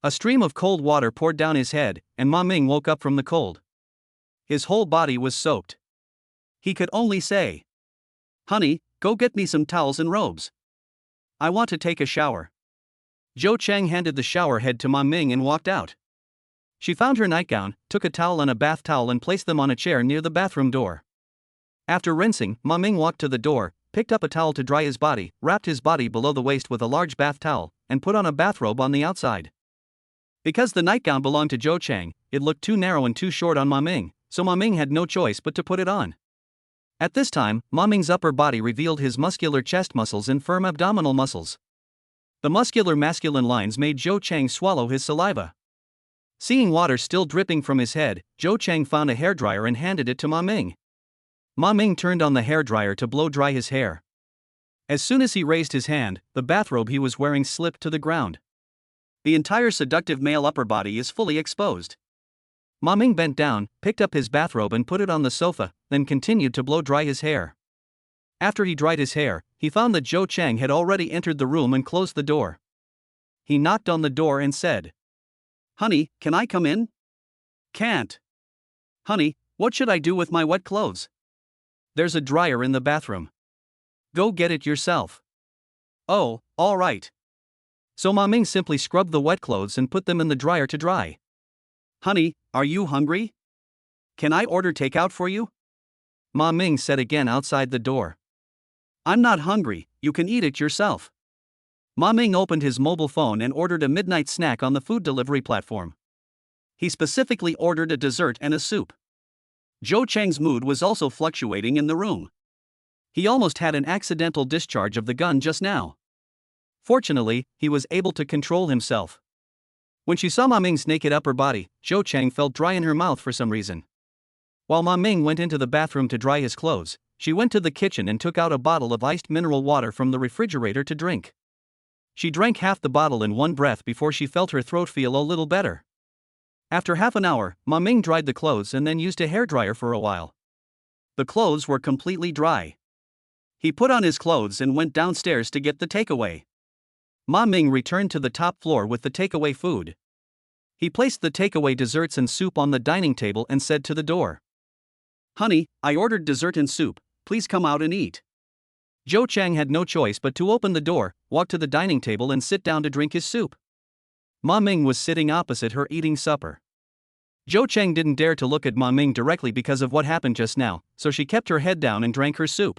A stream of cold water poured down his head, and Ma Ming woke up from the cold. His whole body was soaked. He could only say, Honey, go get me some towels and robes. I want to take a shower. Zhou Chang handed the shower head to Ma Ming and walked out. She found her nightgown, took a towel and a bath towel and placed them on a chair near the bathroom door. After rinsing, Ma Ming walked to the door, picked up a towel to dry his body, wrapped his body below the waist with a large bath towel, and put on a bathrobe on the outside. Because the nightgown belonged to Zhou Chang, it looked too narrow and too short on Ma Ming, so Ma Ming had no choice but to put it on. At this time, Ma Ming's upper body revealed his muscular chest muscles and firm abdominal muscles. The muscular masculine lines made Zhou Chang swallow his saliva. Seeing water still dripping from his head, Zhou Chang found a hairdryer and handed it to Ma Ming. Ma Ming turned on the hairdryer to blow dry his hair. As soon as he raised his hand, the bathrobe he was wearing slipped to the ground. The entire seductive male upper body is fully exposed. Ma Ming bent down, picked up his bathrobe and put it on the sofa, then continued to blow dry his hair. After he dried his hair, he found that Zhou Chang had already entered the room and closed the door. He knocked on the door and said, Honey, can I come in? Can't. Honey, what should I do with my wet clothes? There's a dryer in the bathroom. Go get it yourself. Oh, all right. So Ma Ming simply scrubbed the wet clothes and put them in the dryer to dry. Honey, are you hungry? Can I order takeout for you? Ma Ming said again outside the door. I'm not hungry, you can eat it yourself. Ma Ming opened his mobile phone and ordered a midnight snack on the food delivery platform. He specifically ordered a dessert and a soup. Zhou Chang's mood was also fluctuating in the room. He almost had an accidental discharge of the gun just now. Fortunately, he was able to control himself. When she saw Ma Ming's naked upper body, Zhou Chang felt dry in her mouth for some reason. While Ma Ming went into the bathroom to dry his clothes, she went to the kitchen and took out a bottle of iced mineral water from the refrigerator to drink. She drank half the bottle in one breath before she felt her throat feel a little better. After half an hour, Ma Ming dried the clothes and then used a hairdryer for a while. The clothes were completely dry. He put on his clothes and went downstairs to get the takeaway. Ma Ming returned to the top floor with the takeaway food. He placed the takeaway desserts and soup on the dining table and said to the door, "Honey, I ordered dessert and soup, please come out and eat." Zhou Chang had no choice but to open the door, walk to the dining table and sit down to drink his soup. Ma Ming was sitting opposite her eating supper. Zhou Chang didn't dare to look at Ma Ming directly because of what happened just now, so she kept her head down and drank her soup.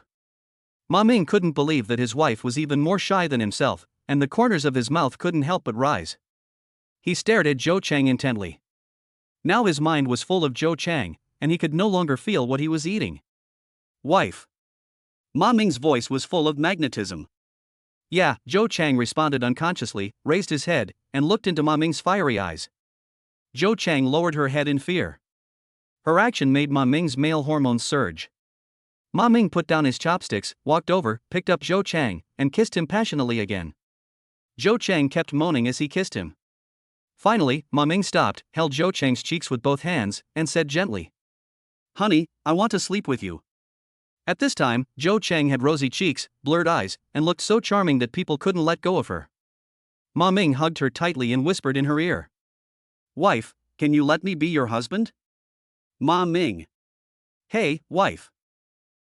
Ma Ming couldn't believe that his wife was even more shy than himself, and the corners of his mouth couldn't help but rise. He stared at Zhou Chang intently. Now his mind was full of Zhou Chang, and he could no longer feel what he was eating. "Wife." Ma Ming's voice was full of magnetism. "Yeah," Zhou Chang responded unconsciously, raised his head, and looked into Ma Ming's fiery eyes. Zhou Chang lowered her head in fear. Her action made Ma Ming's male hormones surge. Ma Ming put down his chopsticks, walked over, picked up Zhou Chang, and kissed him passionately again. Zhou Chang kept moaning as he kissed him. Finally, Ma Ming stopped, held Zhou Chang's cheeks with both hands, and said gently, "Honey, I want to sleep with you." At this time, Zhou Chang had rosy cheeks, blurred eyes, and looked so charming that people couldn't let go of her. Ma Ming hugged her tightly and whispered in her ear, "Wife, can you let me be your husband?" Ma Ming. "Hey, wife.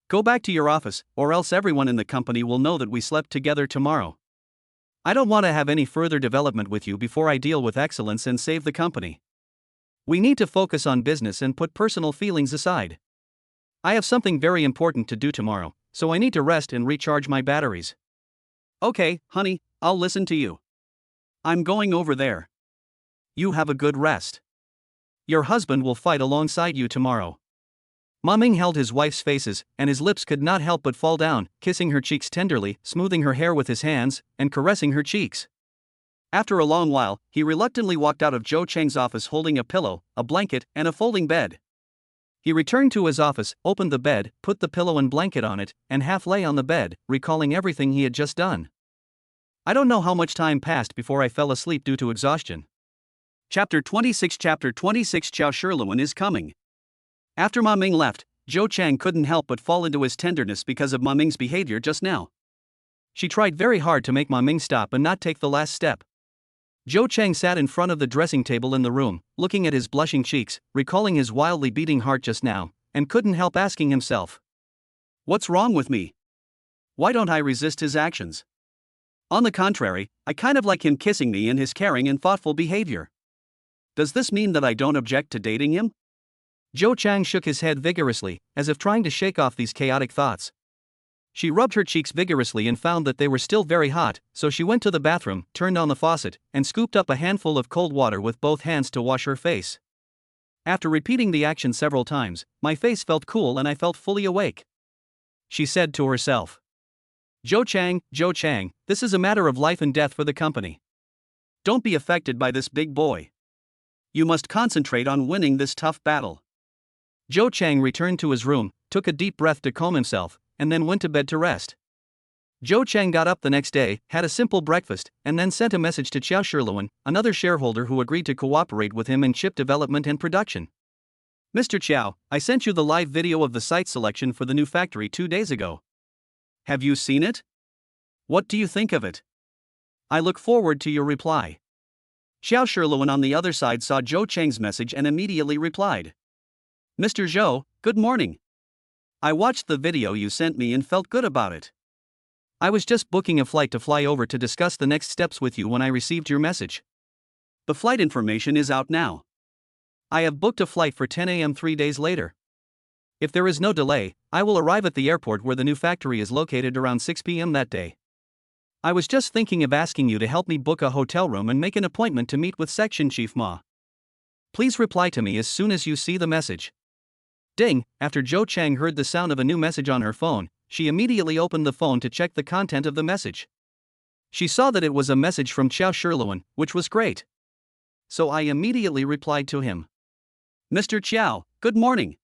Go back to your office, or else everyone in the company will know that we slept together tomorrow. I don't want to have any further development with you before I deal with excellence and save the company. We need to focus on business and put personal feelings aside. I have something very important to do tomorrow, so I need to rest and recharge my batteries." "Okay, honey, I'll listen to you. I'm going over there. You have a good rest. Your husband will fight alongside you tomorrow." Ma Ming held his wife's faces, and his lips could not help but fall down, kissing her cheeks tenderly, smoothing her hair with his hands, and caressing her cheeks. After a long while, he reluctantly walked out of Zhou Chang's office holding a pillow, a blanket, and a folding bed. He returned to his office, opened the bed, put the pillow and blanket on it, and half lay on the bed, recalling everything he had just done. I don't know how much time passed before I fell asleep due to exhaustion. Chapter 26 Xiao Shilun is coming. After Ma Ming left, Zhou Chang couldn't help but fall into his tenderness because of Ma Ming's behavior just now. She tried very hard to make Ma Ming stop and not take the last step. Zhou Chang sat in front of the dressing table in the room, looking at his blushing cheeks, recalling his wildly beating heart just now, and couldn't help asking himself, "What's wrong with me? Why don't I resist his actions? On the contrary, I kind of like him kissing me and his caring and thoughtful behavior. Does this mean that I don't object to dating him?" Zhou Chang shook his head vigorously, as if trying to shake off these chaotic thoughts. She rubbed her cheeks vigorously and found that they were still very hot, so she went to the bathroom, turned on the faucet, and scooped up a handful of cold water with both hands to wash her face. After repeating the action several times, my face felt cool and I felt fully awake. She said to herself, Zhou Chang, this is a matter of life and death for the company. Don't be affected by this big boy. You must concentrate on winning this tough battle." Zhou Chang returned to his room, took a deep breath to calm himself, and then went to bed to rest. Zhou Chang got up the next day, had a simple breakfast, and then sent a message to Xiao Shilun, another shareholder who agreed to cooperate with him in chip development and production. "Mr. Qiao, I sent you the live video of the site selection for the new factory 2 days ago. Have you seen it? What do you think of it? I look forward to your reply." Xiao Shilun on the other side saw Zhou Chang's message and immediately replied, "Mr. Zhou, good morning. I watched the video you sent me and felt good about it. I was just booking a flight to fly over to discuss the next steps with you when I received your message. The flight information is out now. I have booked a flight for 10 a.m. 3 days later. If there is no delay, I will arrive at the airport where the new factory is located around 6 p.m. that day. I was just thinking of asking you to help me book a hotel room and make an appointment to meet with Section Chief Ma. Please reply to me as soon as you see the message." Ding! After Zhou Chang heard the sound of a new message on her phone, she immediately opened the phone to check the content of the message. She saw that it was a message from Xiao Shilun, which was great. So I immediately replied to him. "Mr. Qiao, good morning.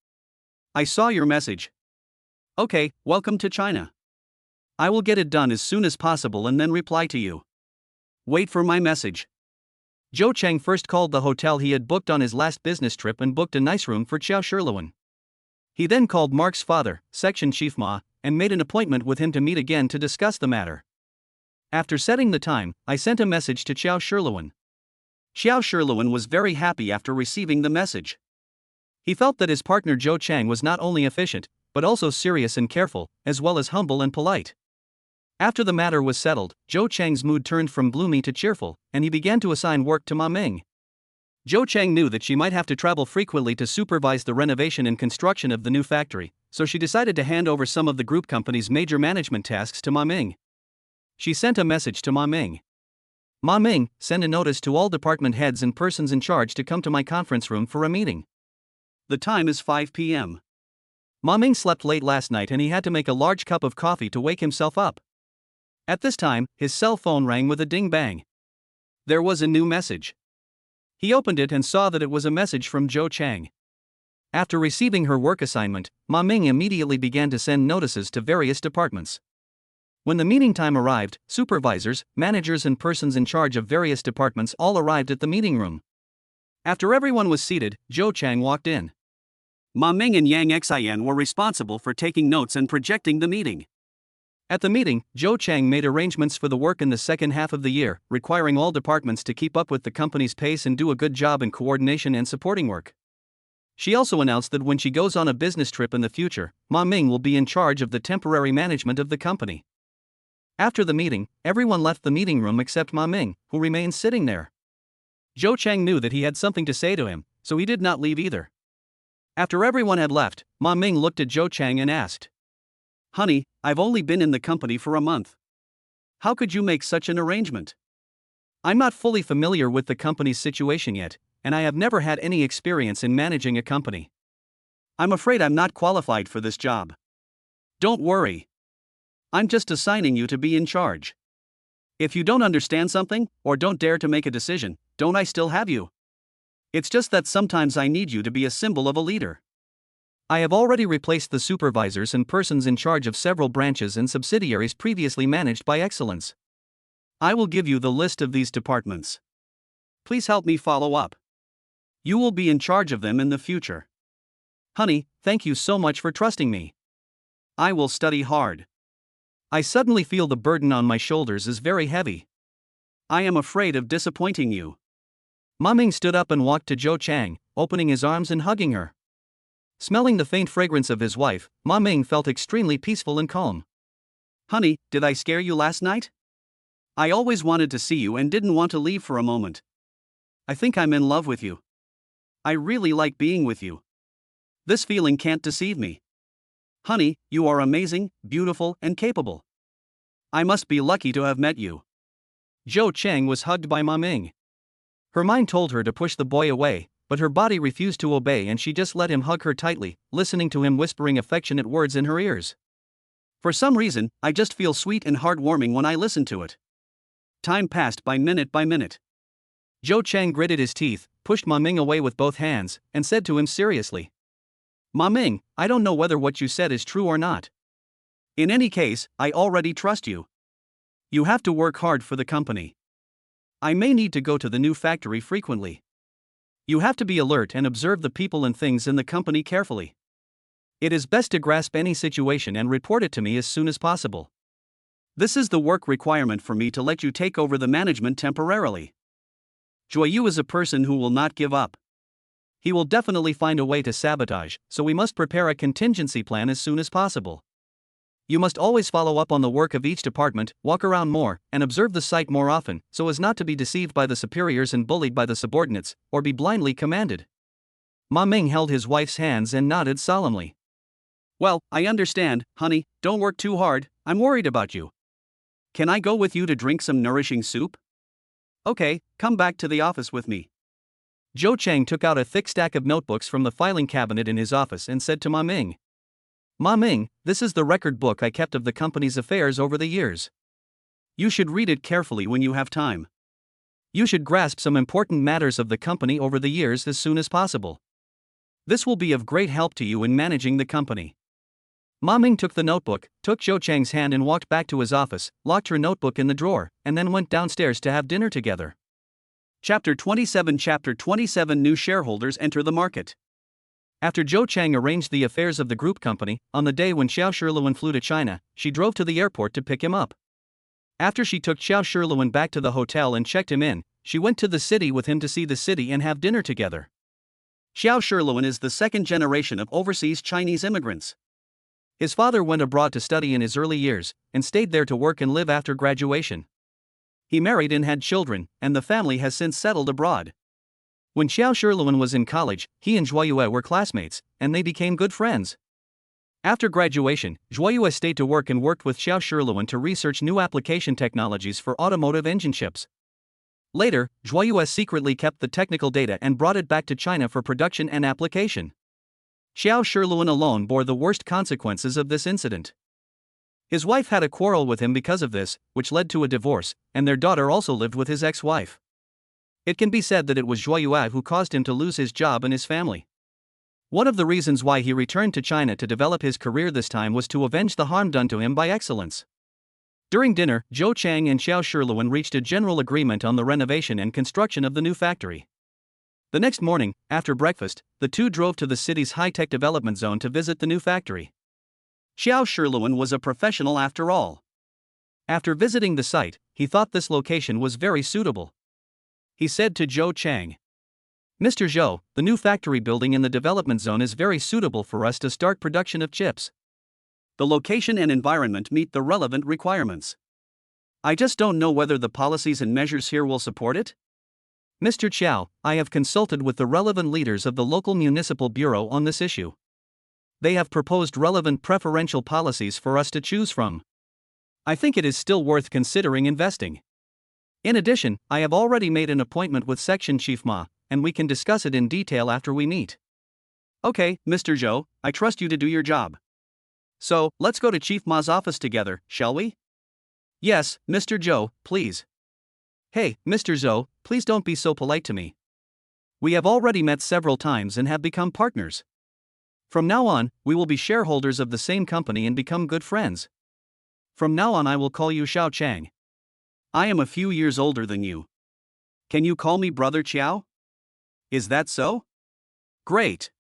I saw your message. Okay, welcome to China. I will get it done as soon as possible and then reply to you. Wait for my message." Zhou Chang first called the hotel he had booked on his last business trip and booked a nice room for Xiao Shilun. He then called Mark's father, Section Chief Ma, and made an appointment with him to meet again to discuss the matter. After setting the time, I sent a message to Xiao Shirluan. Xiao Shirluan was very happy after receiving the message. He felt that his partner Zhou Chang was not only efficient, but also serious and careful, as well as humble and polite. After the matter was settled, Zhou Chang's mood turned from gloomy to cheerful, and he began to assign work to Ma Ming. Zhou Chang knew that she might have to travel frequently to supervise the renovation and construction of the new factory, so she decided to hand over some of the group company's major management tasks to Ma Ming. She sent a message to Ma Ming. Ma Ming, send a notice to all department heads and persons in charge to come to my conference room for a meeting. The time is 5 p.m. Ma Ming slept late last night and he had to make a large cup of coffee to wake himself up. At this time, his cell phone rang with a ding-bang. There was a new message. He opened it and saw that it was a message from Zhou Chang. After receiving her work assignment, Ma Ming immediately began to send notices to various departments. When the meeting time arrived, supervisors, managers and persons in charge of various departments all arrived at the meeting room. After everyone was seated, Zhou Chang walked in. Ma Ming and Yang Xian were responsible for taking notes and projecting the meeting. At the meeting, Zhou Chang made arrangements for the work in the second half of the year, requiring all departments to keep up with the company's pace and do a good job in coordination and supporting work. She also announced that when she goes on a business trip in the future, Ma Ming will be in charge of the temporary management of the company. After the meeting, everyone left the meeting room except Ma Ming, who remained sitting there. Zhou Chang knew that he had something to say to him, so he did not leave either. After everyone had left, Ma Ming looked at Zhou Chang and asked, "Honey, I've only been in the company for a month. How could you make such an arrangement? I'm not fully familiar with the company's situation yet, and I have never had any experience in managing a company. I'm afraid I'm not qualified for this job. Don't worry. I'm just assigning you to be in charge. If you don't understand something, or don't dare to make a decision, don't I still have you? It's just that sometimes I need you to be a symbol of a leader. I have already replaced the supervisors and persons in charge of several branches and subsidiaries previously managed by Excellence. I will give you the list of these departments. Please help me follow up. You will be in charge of them in the future. Honey, thank you so much for trusting me. I will study hard. I suddenly feel the burden on my shoulders is very heavy. I am afraid of disappointing you." Ma Ming stood up and walked to Zhou Chang, opening his arms and hugging her. Smelling the faint fragrance of his wife, Ma Ming felt extremely peaceful and calm. "Honey, did I scare you last night? I always wanted to see you and didn't want to leave for a moment. I think I'm in love with you. I really like being with you. This feeling can't deceive me. Honey, you are amazing, beautiful, and capable. I must be lucky to have met you." Zhou Chang was hugged by Ma Ming. Her mind told her to push the boy away, but her body refused to obey and she just let him hug her tightly, listening to him whispering affectionate words in her ears. "For some reason, I just feel sweet and heartwarming when I listen to it." Time passed by minute by minute. Zhou Chang gritted his teeth, pushed Ma Ming away with both hands, and said to him seriously, "Ma Ming, I don't know whether what you said is true or not. In any case, I already trust you. You have to work hard for the company. I may need to go to the new factory frequently. You have to be alert and observe the people and things in the company carefully. It is best to grasp any situation and report it to me as soon as possible. This is the work requirement for me to let you take over the management temporarily. Joyu is a person who will not give up. He will definitely find a way to sabotage, so we must prepare a contingency plan as soon as possible. You must always follow up on the work of each department, walk around more, and observe the site more often, so as not to be deceived by the superiors and bullied by the subordinates, or be blindly commanded." Ma Ming held his wife's hands and nodded solemnly. "Well, I understand, honey, don't work too hard, I'm worried about you. Can I go with you to drink some nourishing soup? Okay, come back to the office with me." Zhou Chang took out a thick stack of notebooks from the filing cabinet in his office and said to Ma Ming, "Ma Ming, this is the record book I kept of the company's affairs over the years. You should read it carefully when you have time. You should grasp some important matters of the company over the years as soon as possible. This will be of great help to you in managing the company." Ma Ming took the notebook, took Zhou Chang's hand and walked back to his office, locked her notebook in the drawer, and then went downstairs to have dinner together. Chapter 27 New shareholders enter the market. After Zhou Chang arranged the affairs of the group company, on the day when Xiao Shiluan flew to China, she drove to the airport to pick him up. After she took Xiao Shiluan back to the hotel and checked him in, she went to the city with him to see the city and have dinner together. Xiao Shiluan is the second generation of overseas Chinese immigrants. His father went abroad to study in his early years, and stayed there to work and live after graduation. He married and had children, and the family has since settled abroad. When Xiao Shiluan was in college, he and Zhuo Yue were classmates, and they became good friends. After graduation, Zhuo Yue stayed to work and worked with Xiao Shiluan to research new application technologies for automotive engine chips. Later, Zhuo Yue secretly kept the technical data and brought it back to China for production and application. Xiao Shiluan alone bore the worst consequences of this incident. His wife had a quarrel with him because of this, which led to a divorce, and their daughter also lived with his ex-wife. It can be said that it was Zhuo Yue who caused him to lose his job and his family. One of the reasons why he returned to China to develop his career this time was to avenge the harm done to him by excellence. During dinner, Zhou Chang and Xiao Shiluan reached a general agreement on the renovation and construction of the new factory. The next morning, after breakfast, the two drove to the city's high-tech development zone to visit the new factory. Xiao Shiluan was a professional after all. After visiting the site, he thought this location was very suitable. He said to Zhou Chang, "Mr. Zhou, the new factory building in the development zone is very suitable for us to start production of chips. The location and environment meet the relevant requirements. I just don't know whether the policies and measures here will support it? Mr. Qiao, I have consulted with the relevant leaders of the local municipal bureau on this issue. They have proposed relevant preferential policies for us to choose from. I think it is still worth considering investing. In addition, I have already made an appointment with Section Chief Ma, and we can discuss it in detail after we meet." "Okay, Mr. Zhou, I trust you to do your job. So, let's go to Chief Ma's office together, shall we?" "Yes, Mr. Zhou, please." "Hey, Mr. Zhou, please don't be so polite to me. We have already met several times and have become partners. From now on, we will be shareholders of the same company and become good friends. From now on I will call you Xiao Chang. I am a few years older than you. Can you call me Brother Qiao? Is that so? Great.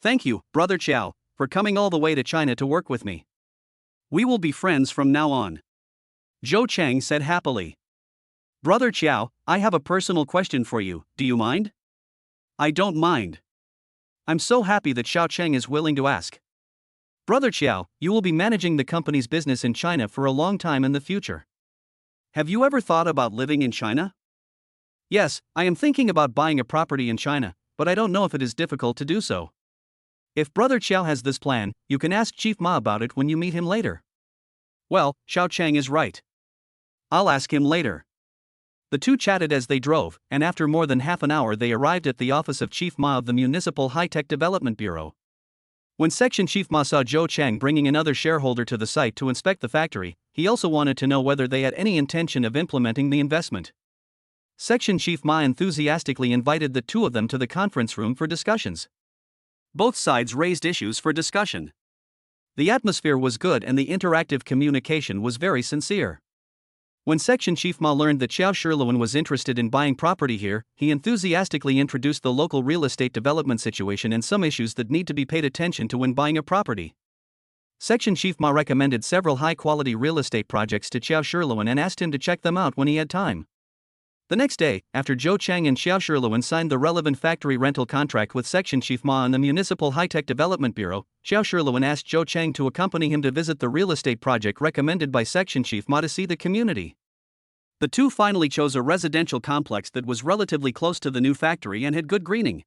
Thank you, Brother Qiao, for coming all the way to China to work with me. We will be friends from now on," Zhou Chang said happily. "Brother Qiao, I have a personal question for you, do you mind?" "I don't mind. I'm so happy that Xiao Chang is willing to ask. Brother Qiao, you will be managing the company's business in China for a long time in the future. Have you ever thought about living in China?" "Yes, I am thinking about buying a property in China, but I don't know if it is difficult to do so. If Brother Qiao has this plan, you can ask Chief Ma about it when you meet him later." "Well, Xiao Chang is right. I'll ask him later." The two chatted as they drove, and after more than half an hour they arrived at the office of Chief Ma of the Municipal High-Tech Development Bureau. When Section Chief Ma saw Zhou Chang bringing another shareholder to the site to inspect the factory, he also wanted to know whether they had any intention of implementing the investment. Section Chief Ma enthusiastically invited the two of them to the conference room for discussions. Both sides raised issues for discussion. The atmosphere was good and the interactive communication was very sincere. When Section Chief Ma learned that Xiao Shiluan was interested in buying property here, he enthusiastically introduced the local real estate development situation and some issues that need to be paid attention to when buying a property. Section Chief Ma recommended several high-quality real estate projects to Xiao Shiluan and asked him to check them out when he had time. The next day, after Zhou Chang and Xiao Shiluan signed the relevant factory rental contract with Section Chief Ma and the Municipal High-Tech Development Bureau, Xiao Shiluan asked Zhou Chang to accompany him to visit the real estate project recommended by Section Chief Ma to see the community. The two finally chose a residential complex that was relatively close to the new factory and had good greening.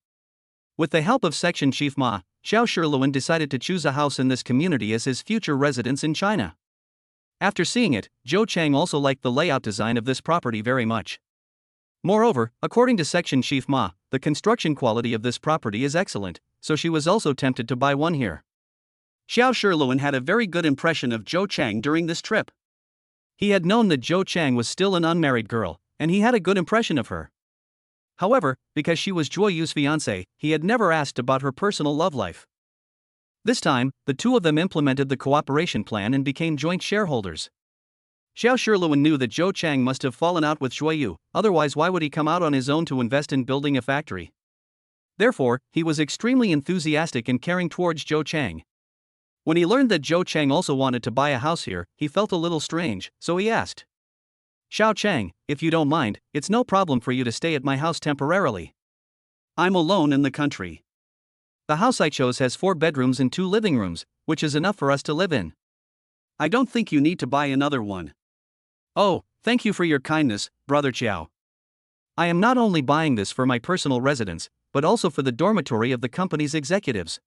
With the help of Section Chief Ma, Xiao Shiluan decided to choose a house in this community as his future residence in China. After seeing it, Zhou Chang also liked the layout design of this property very much. Moreover, according to Section Chief Ma, the construction quality of this property is excellent, so she was also tempted to buy one here. Xiao Shiluan had a very good impression of Zhou Chang during this trip. He had known that Zhou Chang was still an unmarried girl, and he had a good impression of her. However, because she was Zhuo Yu's fiancée, he had never asked about her personal love life. This time, the two of them implemented the cooperation plan and became joint shareholders. Xiao Shiluan knew that Zhou Chang must have fallen out with Zhuo Yu, otherwise why would he come out on his own to invest in building a factory? Therefore, he was extremely enthusiastic and caring towards Zhou Chang. When he learned that Zhou Chang also wanted to buy a house here, he felt a little strange, so he asked, "Xiao Chang, if you don't mind, it's no problem for you to stay at my house temporarily. I'm alone in the country. The house I chose has 4 bedrooms and 2 living rooms, which is enough for us to live in. I don't think you need to buy another one." "Oh, thank you for your kindness, Brother Qiao. I am not only buying this for my personal residence, but also for the dormitory of the company's executives.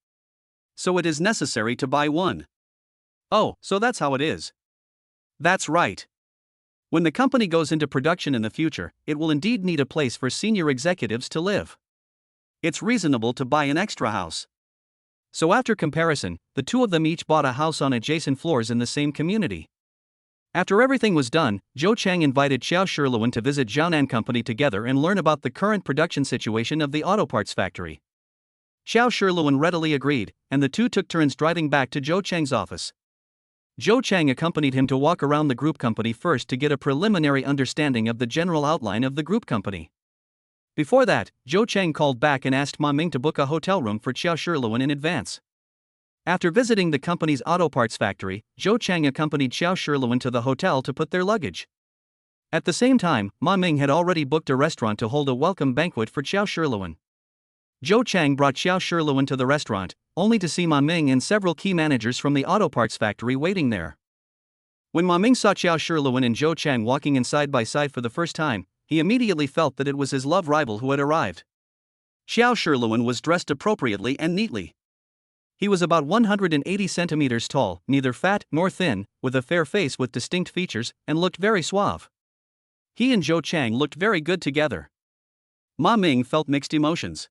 So it is necessary to buy one." "Oh, so that's how it is." "That's right. When the company goes into production in the future, it will indeed need a place for senior executives to live. It's reasonable to buy an extra house." So after comparison, the two of them each bought a house on adjacent floors in the same community. After everything was done, Zhou Chang invited Xiao Shiluan to visit Jiaonan Company together and learn about the current production situation of the auto parts factory. Xiao Shiluan readily agreed, and the two took turns driving back to Zhou Chang's office. Zhou Chang accompanied him to walk around the group company first to get a preliminary understanding of the general outline of the group company. Before that, Zhou Chang called back and asked Ma Ming to book a hotel room for Xiao Shiluan in advance. After visiting the company's auto parts factory, Zhou Chang accompanied Xiao Shiluan to the hotel to put their luggage. At the same time, Ma Ming had already booked a restaurant to hold a welcome banquet for Xiao Shiluan. Zhou Chang brought Xiao Shiluan to the restaurant, only to see Ma Ming and several key managers from the auto parts factory waiting there. When Ma Ming saw Xiao Shiluan and Zhou Chang walking in side by side for the first time, he immediately felt that it was his love rival who had arrived. Xiao Shiluan was dressed appropriately and neatly. He was about 180 centimeters tall, neither fat nor thin, with a fair face with distinct features, and looked very suave. He and Zhou Chang looked very good together. Ma Ming felt mixed emotions.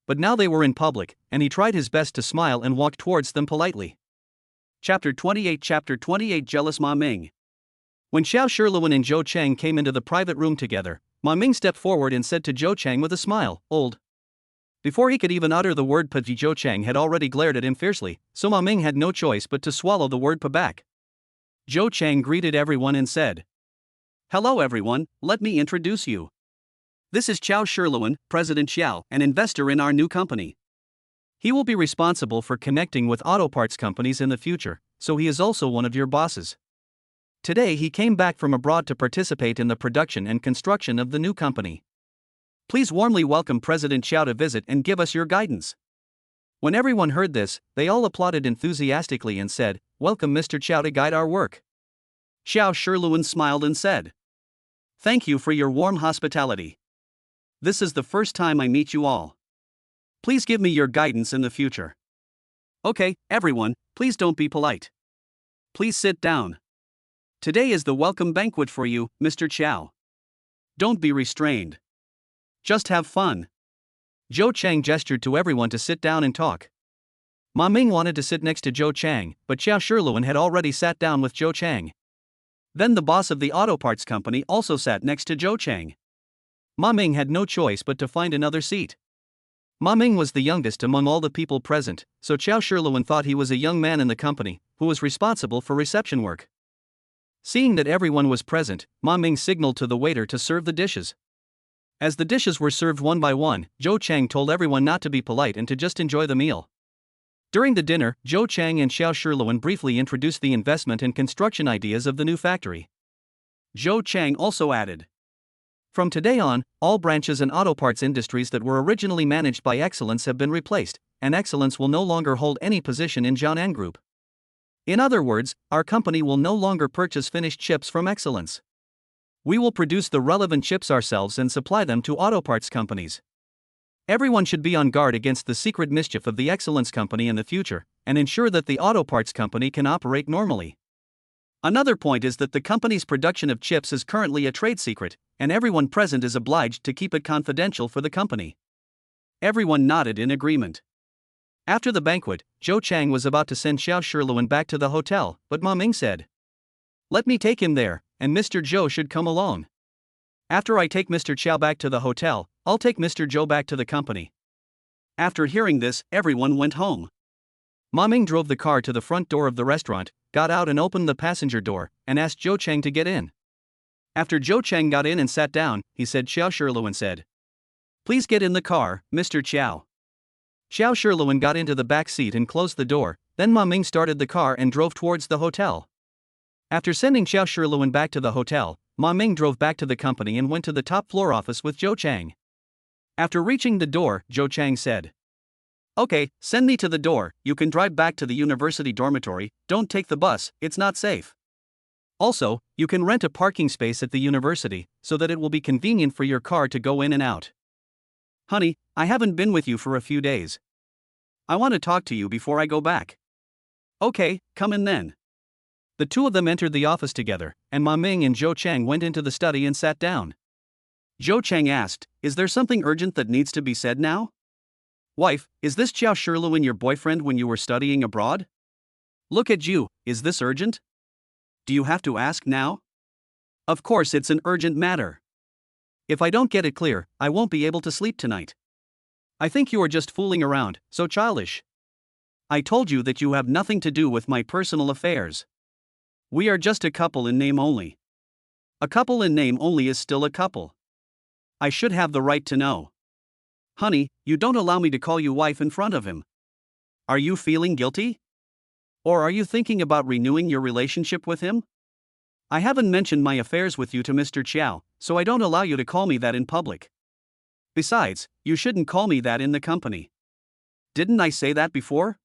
But now they were in public, and he tried his best to smile and walk towards them politely. Chapter 28 Jealous Ma Ming. When Xiao Shiluan and Zhou Chang came into the private room together, Ma Ming stepped forward and said to Zhou Chang with a smile, "Old." Before he could even utter the word "pa," Zhou Chang had already glared at him fiercely, so Ma Ming had no choice but to swallow the word "pa" back. Zhou Chang greeted everyone and said, "Hello everyone, let me introduce you. This is Xiao Shiluan, President Xiao, an investor in our new company. He will be responsible for connecting with auto parts companies in the future, so he is also one of your bosses. Today he came back from abroad to participate in the production and construction of the new company. Please warmly welcome President Xiao to visit and give us your guidance." When everyone heard this, they all applauded enthusiastically and said, "Welcome Mr. Xiao to guide our work." Xiao Shiluan smiled and said, "Thank you for your warm hospitality. This is the first time I meet you all. Please give me your guidance in the future. Okay, everyone, please don't be polite. Please sit down. Today is the welcome banquet for you, Mr. Qiao. Don't be restrained. Just have fun." Zhou Chang gestured to everyone to sit down and talk. Ma Ming wanted to sit next to Zhou Chang, but Xiao Shiluan had already sat down with Zhou Chang. Then the boss of the auto parts company also sat next to Zhou Chang. Ma Ming had no choice but to find another seat. Ma Ming was the youngest among all the people present, so Xiao Shiluan thought he was a young man in the company, who was responsible for reception work. Seeing that everyone was present, Ma Ming signaled to the waiter to serve the dishes. As the dishes were served one by one, Zhou Chang told everyone not to be polite and to just enjoy the meal. During the dinner, Zhou Chang and Xiao Shiluan briefly introduced the investment and construction ideas of the new factory. Zhou Chang also added, "From today on, all branches and auto parts industries that were originally managed by Excellence have been replaced, and Excellence will no longer hold any position in Jiaonan Group. In other words, our company will no longer purchase finished chips from Excellence. We will produce the relevant chips ourselves and supply them to auto parts companies. Everyone should be on guard against the secret mischief of the Excellence Company in the future, and ensure that the auto parts company can operate normally. Another point is that the company's production of chips is currently a trade secret, and everyone present is obliged to keep it confidential for the company." Everyone nodded in agreement. After the banquet, Zhou Chang was about to send Xiao Shiluan back to the hotel, but Ma Ming said, "Let me take him there, and Mr. Zhou should come along. After I take Mr. Qiao back to the hotel, I'll take Mr. Zhou back to the company." After hearing this, everyone went home. Ma Ming drove the car to the front door of the restaurant, got out and opened the passenger door, and asked Zhou Chang to get in. After Zhou Chang got in and sat down, he said Xiao Shiluan said, Please get in the car, Mr. Chow. Xiao Shirluan got into the back seat and closed the door, then Ma Ming started the car and drove towards the hotel. After sending Xiao Shirluan back to the hotel, Ma Ming drove back to the company and went to the top floor office with Zhou Chang. After reaching the door, Zhou Chang said, "Okay, send me to the door, you can drive back to the university dormitory, don't take the bus, it's not safe. Also, you can rent a parking space at the university, so that it will be convenient for your car to go in and out. Honey, I haven't been with you for a few days. I want to talk to you before I go back." "Okay, come in then." The two of them entered the office together, and Ma Ming and Zhou Chang went into the study and sat down. Zhou Chang asked, "Is there something urgent that needs to be said now? Wife, is this Xiao Shirluan your boyfriend when you were studying abroad? Look at you, is this urgent? Do you have to ask now? Of course it's an urgent matter. If I don't get it clear, I won't be able to sleep tonight. I think you are just fooling around, so childish. I told you that you have nothing to do with my personal affairs. We are just a couple in name only. A couple in name only is still a couple. I should have the right to know. Honey, you don't allow me to call you wife in front of him. Are you feeling guilty? Or are you thinking about renewing your relationship with him? I haven't mentioned my affairs with you to Mr. Chiao, so I don't allow you to call me that in public. Besides, you shouldn't call me that in the company. Didn't I say that before?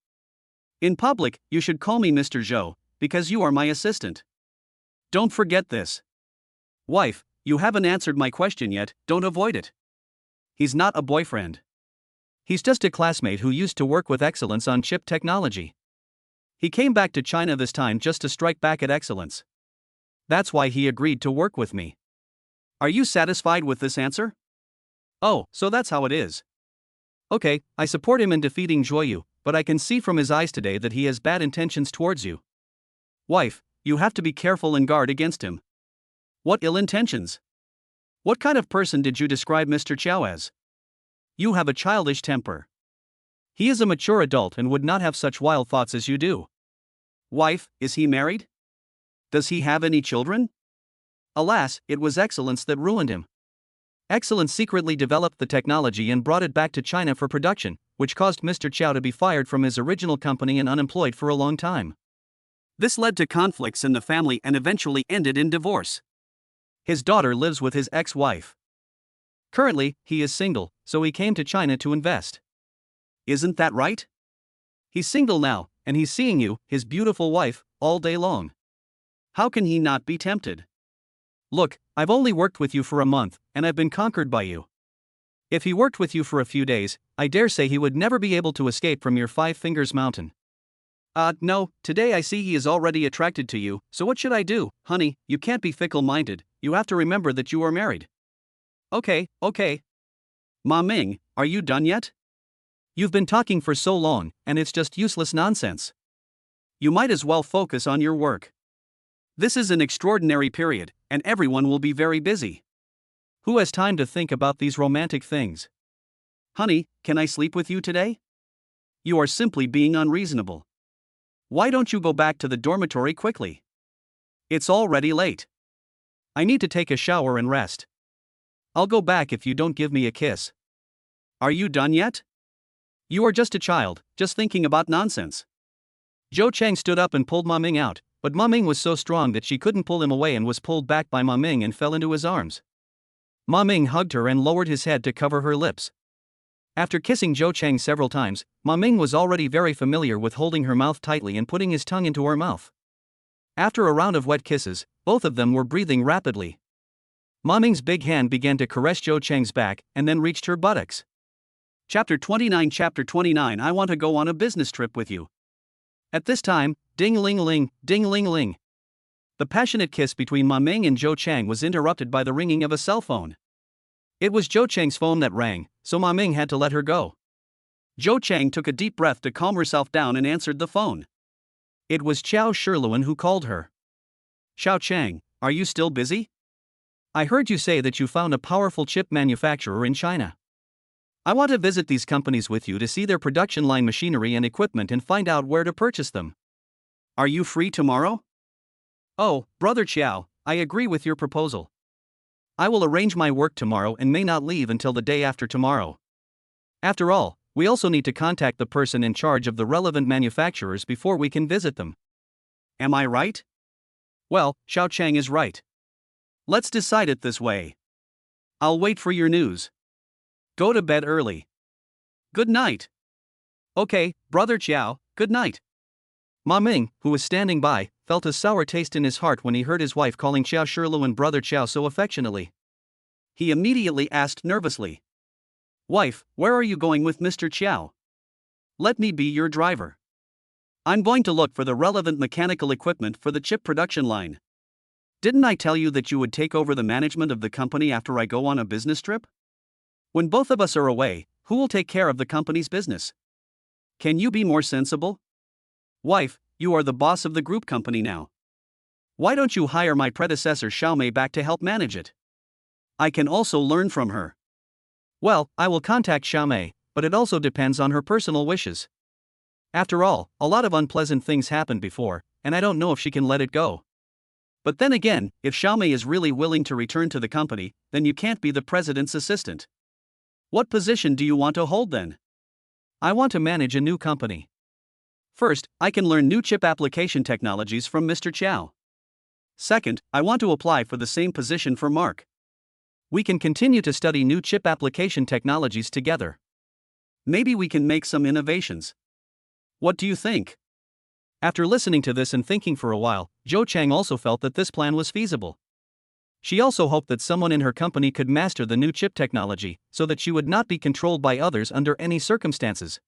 In public, you should call me Mr. Zhou, because you are my assistant. Don't forget this. Wife, you haven't answered my question yet, don't avoid it. He's not a boyfriend. He's just a classmate who used to work with Excellence on chip technology. He came back to China this time just to strike back at Excellence. That's why he agreed to work with me. Are you satisfied with this answer? Oh, so that's how it is. Okay, I support him in defeating Joyu, but I can see from his eyes today that he has bad intentions towards you. Wife, you have to be careful and guard against him. What ill intentions? What kind of person did you describe Mr. Chow as? You have a childish temper. He is a mature adult and would not have such wild thoughts as you do. Wife, is he married? Does he have any children? Alas, it was Excellence that ruined him. Excellence secretly developed the technology and brought it back to China for production, which caused Mr. Chow to be fired from his original company and unemployed for a long time. This led to conflicts in the family and eventually ended in divorce. His daughter lives with his ex-wife. Currently, he is single, so he came to China to invest. Isn't that right? He's single now, and he's seeing you, his beautiful wife, all day long. How can he not be tempted? Look, I've only worked with you for a month, and I've been conquered by you. If he worked with you for a few days, I dare say he would never be able to escape from your 5 Fingers Mountain. No, today I see he is already attracted to you, so what should I do? Honey, you can't be fickle-minded, you have to remember that you are married. Okay. Ma Ming, are you done yet? You've been talking for so long, and it's just useless nonsense. You might as well focus on your work. This is an extraordinary period, and everyone will be very busy. Who has time to think about these romantic things? Honey, can I sleep with you today? You are simply being unreasonable. Why don't you go back to the dormitory quickly? It's already late. I need to take a shower and rest. I'll go back if you don't give me a kiss. Are you done yet? You are just a child, just thinking about nonsense. Zhou Chang stood up and pulled Ma Ming out, but Ma Ming was so strong that she couldn't pull him away and was pulled back by Ma Ming and fell into his arms. Ma Ming hugged her and lowered his head to cover her lips. After kissing Zhou Chang several times, Ma Ming was already very familiar with holding her mouth tightly and putting his tongue into her mouth. After a round of wet kisses, both of them were breathing rapidly. Ma Ming's big hand began to caress Zhou Chang's back and then reached her buttocks. Chapter 29 I want to go on a business trip with you. At this time, ding-ling-ling, ding-ling-ling. The passionate kiss between Ma Ming and Zhou Chang was interrupted by the ringing of a cell phone. It was Zhou Chang's phone that rang, so Ma Ming had to let her go. Zhou Chang took a deep breath to calm herself down and answered the phone. It was Xiao Shirluan who called her. Xiao Chang, are you still busy? I heard you say that you found a powerful chip manufacturer in China. I want to visit these companies with you to see their production line machinery and equipment and find out where to purchase them. Are you free tomorrow? Oh, Brother Xiao, I agree with your proposal. I will arrange my work tomorrow and may not leave until the day after tomorrow. After all, we also need to contact the person in charge of the relevant manufacturers before we can visit them. Am I right? Well, Xiao Chang is right. Let's decide it this way. I'll wait for your news. Go to bed early. Good night. Okay, Brother Chiao, good night. Ma Ming, who was standing by, felt a sour taste in his heart when he heard his wife calling Xiao Shiluan Brother Chiao so affectionately. He immediately asked nervously, "Wife, where are you going with Mr. Chiao? Let me be your driver. I'm going to look for the relevant mechanical equipment for the chip production line. Didn't I tell you that you would take over the management of the company after I go on a business trip? When both of us are away, who will take care of the company's business? Can you be more sensible? Wife, you are the boss of the group company now. Why don't you hire my predecessor Xiaomei back to help manage it? I can also learn from her." Well, I will contact Xiaomei, but it also depends on her personal wishes. After all, a lot of unpleasant things happened before, and I don't know if she can let it go. But then again, if Xiaomei is really willing to return to the company, then you can't be the president's assistant. What position do you want to hold then? I want to manage a new company. First, I can learn new chip application technologies from Mr. Chiao. Second, I want to apply for the same position for Mark. We can continue to study new chip application technologies together. Maybe we can make some innovations. What do you think? After listening to this and thinking for a while, Zhou Chang also felt that this plan was feasible. She also hoped that someone in her company could master the new chip technology, so that she would not be controlled by others under any circumstances.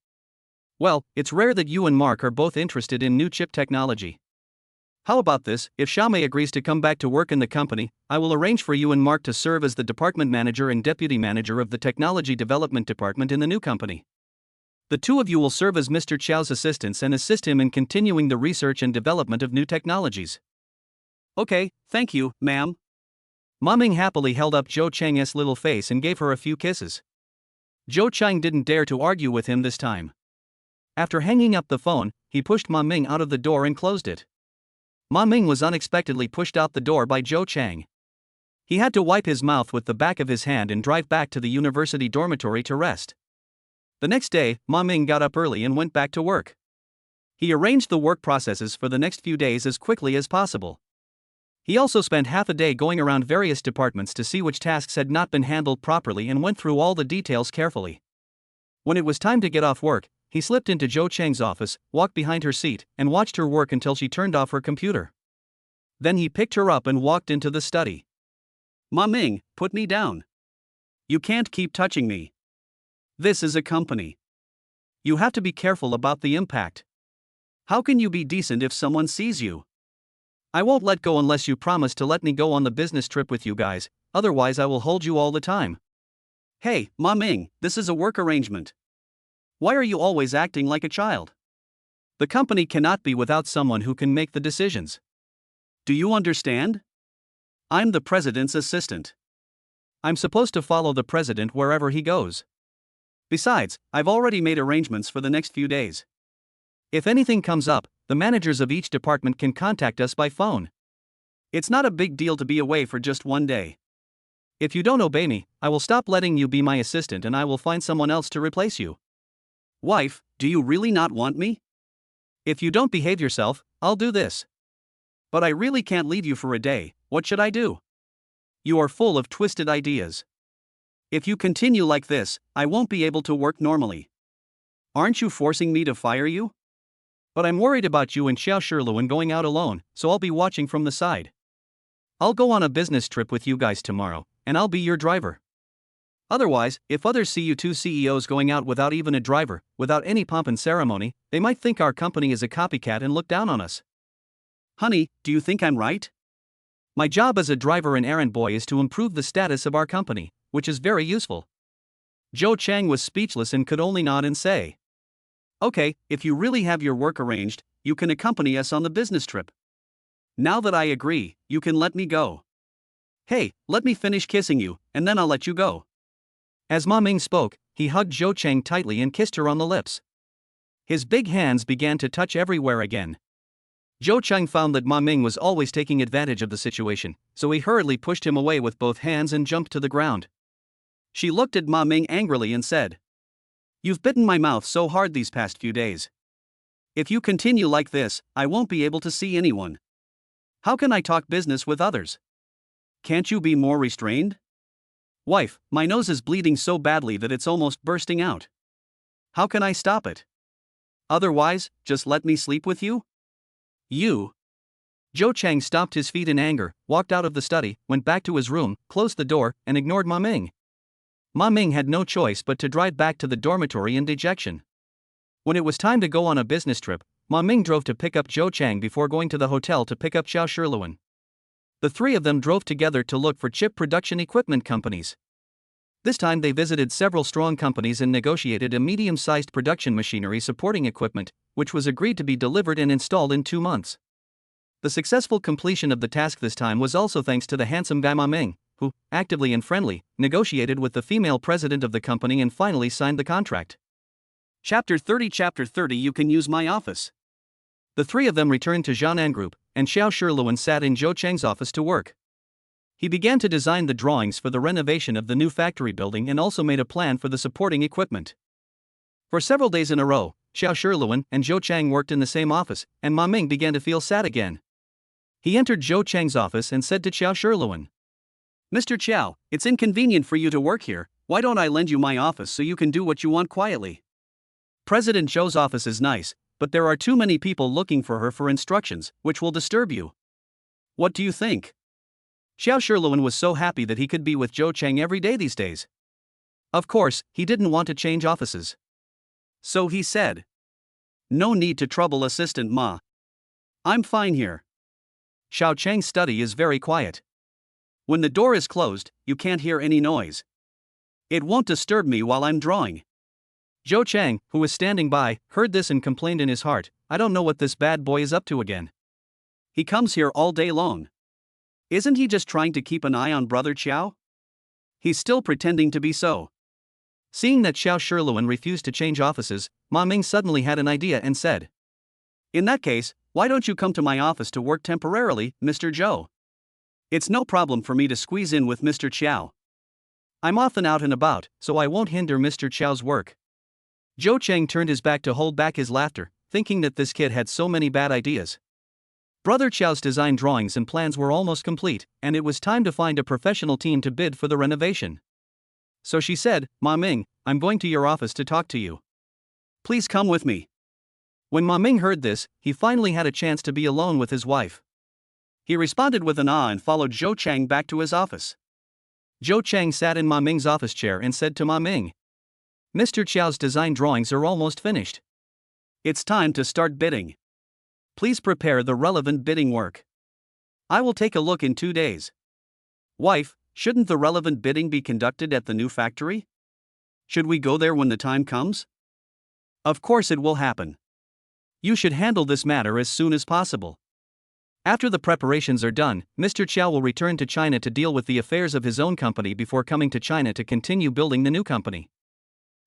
Well, it's rare that you and Mark are both interested in new chip technology. How about this? If Xiaomei agrees to come back to work in the company, I will arrange for you and Mark to serve as the department manager and deputy manager of the technology development department in the new company. The two of you will serve as Mr. Chiao's assistants and assist him in continuing the research and development of new technologies. Okay, thank you, ma'am. Ma Ming happily held up Zhou Chang's little face and gave her a few kisses. Zhou Chang didn't dare to argue with him this time. After hanging up the phone, he pushed Ma Ming out of the door and closed it. Ma Ming was unexpectedly pushed out the door by Zhou Chang. He had to wipe his mouth with the back of his hand and drive back to the university dormitory to rest. The next day, Ma Ming got up early and went back to work. He arranged the work processes for the next few days as quickly as possible. He also spent half a day going around various departments to see which tasks had not been handled properly and went through all the details carefully. When it was time to get off work, he slipped into Zhou Chang's office, walked behind her seat, and watched her work until she turned off her computer. Then he picked her up and walked into the study. "Ma Ming, put me down. You can't keep touching me. This is a company. You have to be careful about the impact. How can you be decent if someone sees you? I won't let go unless you promise to let me go on the business trip with you guys, otherwise I will hold you all the time." "Hey, Ma Ming, this is a work arrangement. Why are you always acting like a child? The company cannot be without someone who can make the decisions. Do you understand? I'm the president's assistant. I'm supposed to follow the president wherever he goes. Besides, I've already made arrangements for the next few days. If anything comes up, the managers of each department can contact us by phone. It's not a big deal to be away for just one day. If you don't obey me, I will stop letting you be my assistant and I will find someone else to replace you. Wife, do you really not want me? If you don't behave yourself, I'll do this. But I really can't leave you for a day, what should I do? You are full of twisted ideas. If you continue like this, I won't be able to work normally. Aren't you forcing me to fire you? But I'm worried about you and Xiao Shiluan going out alone, so I'll be watching from the side. I'll go on a business trip with you guys tomorrow, and I'll be your driver. Otherwise, if others see you two CEOs going out without even a driver, without any pomp and ceremony, they might think our company is a copycat and look down on us. Honey, do you think I'm right? My job as a driver and errand boy is to improve the status of our company, which is very useful." Zhou Chang was speechless and could only nod and say, "Okay, if you really have your work arranged, you can accompany us on the business trip. Now that I agree, you can let me go. Hey, let me finish kissing you, and then I'll let you go." As Ma Ming spoke, he hugged Zhou Chang tightly and kissed her on the lips. His big hands began to touch everywhere again. Zhou Cheng found that Ma Ming was always taking advantage of the situation, so he hurriedly pushed him away with both hands and jumped to the ground. She looked at Ma Ming angrily and said, "You've bitten my mouth so hard these past few days. If you continue like this, I won't be able to see anyone. How can I talk business with others? Can't you be more restrained? Wife, my nose is bleeding so badly that it's almost bursting out. How can I stop it? Otherwise, just let me sleep with you? You." Zhou Cheng stopped his feet in anger, walked out of the study, went back to his room, closed the door, and ignored Ma Ming. Ma Ming had no choice but to drive back to the dormitory in dejection. When it was time to go on a business trip, Ma Ming drove to pick up Zhou Cheng before going to the hotel to pick up Xiao Shiluan. The three of them drove together to look for chip production equipment companies. This time they visited several strong companies and negotiated a medium-sized production machinery supporting equipment, which was agreed to be delivered and installed in 2 months. The successful completion of the task this time was also thanks to the handsome guy Ma Ming, who, actively and friendly, negotiated with the female president of the company and finally signed the contract. Chapter 30 You can use my office. The three of them returned to Jianan Group, and Xiao Shiluan sat in Zhou Cheng's office to work. He began to design the drawings for the renovation of the new factory building and also made a plan for the supporting equipment. For several days in a row, Xiao Shiluan and Zhou Cheng worked in the same office, and Ma Ming began to feel sad again. He entered Zhou Cheng's office and said to Xiao Shiluan, "Mr. Qiao, it's inconvenient for you to work here. Why don't I lend you my office so you can do what you want quietly? President Zhou's office is nice, but there are too many people looking for her for instructions, which will disturb you. What do you think?" Xiao Shiluan was so happy that he could be with Zhou Cheng every day these days. Of course, he didn't want to change offices. So he said, "No need to trouble Assistant Ma. I'm fine here. Xiao Cheng's study is very quiet. When the door is closed, you can't hear any noise. It won't disturb me while I'm drawing." Zhou Cheng, who was standing by, heard this and complained in his heart, "I don't know what this bad boy is up to again. He comes here all day long. Isn't he just trying to keep an eye on Brother Qiao? He's still pretending to be so." Seeing that Xiao Shiluan refused to change offices, Ma Ming suddenly had an idea and said, "In that case, why don't you come to my office to work temporarily, Mr. Zhou? It's no problem for me to squeeze in with Mr. Qiao. I'm often out and about, so I won't hinder Mr. Qiao's work." Zhou Cheng turned his back to hold back his laughter, thinking that this kid had so many bad ideas. Brother Qiao's design drawings and plans were almost complete, and it was time to find a professional team to bid for the renovation. So she said, "Ma Ming, I'm going to your office to talk to you. Please come with me." When Ma Ming heard this, he finally had a chance to be alone with his wife. He responded with an ah and followed Zhou Cheng back to his office. Zhou Cheng sat in Ma Ming's office chair and said to Ma Ming, "Mr. Qiao's design drawings are almost finished. It's time to start bidding. Please prepare the relevant bidding work. I will take a look in 2 days." "Wife, shouldn't the relevant bidding be conducted at the new factory? Should we go there when the time comes?" "Of course it will happen. You should handle this matter as soon as possible. After the preparations are done, Mr. Qiao will return to China to deal with the affairs of his own company before coming to China to continue building the new company.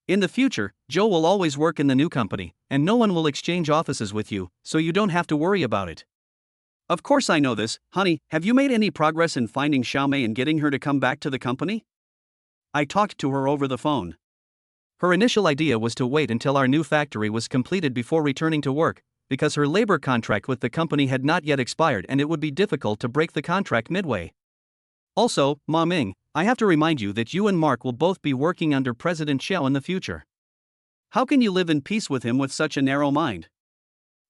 In the future, Zhou will always work in the new company, and no one will exchange offices with you, so you don't have to worry about it." "Of course I know this, honey. Have you made any progress in finding Xiaomei and getting her to come back to the company? I talked to her over the phone. Her initial idea was to wait until our new factory was completed before returning to work, because her labor contract with the company had not yet expired and it would be difficult to break the contract midway. Also, Ma Ming, I have to remind you that you and Mark will both be working under President Xiao in the future. How can you live in peace with him with such a narrow mind?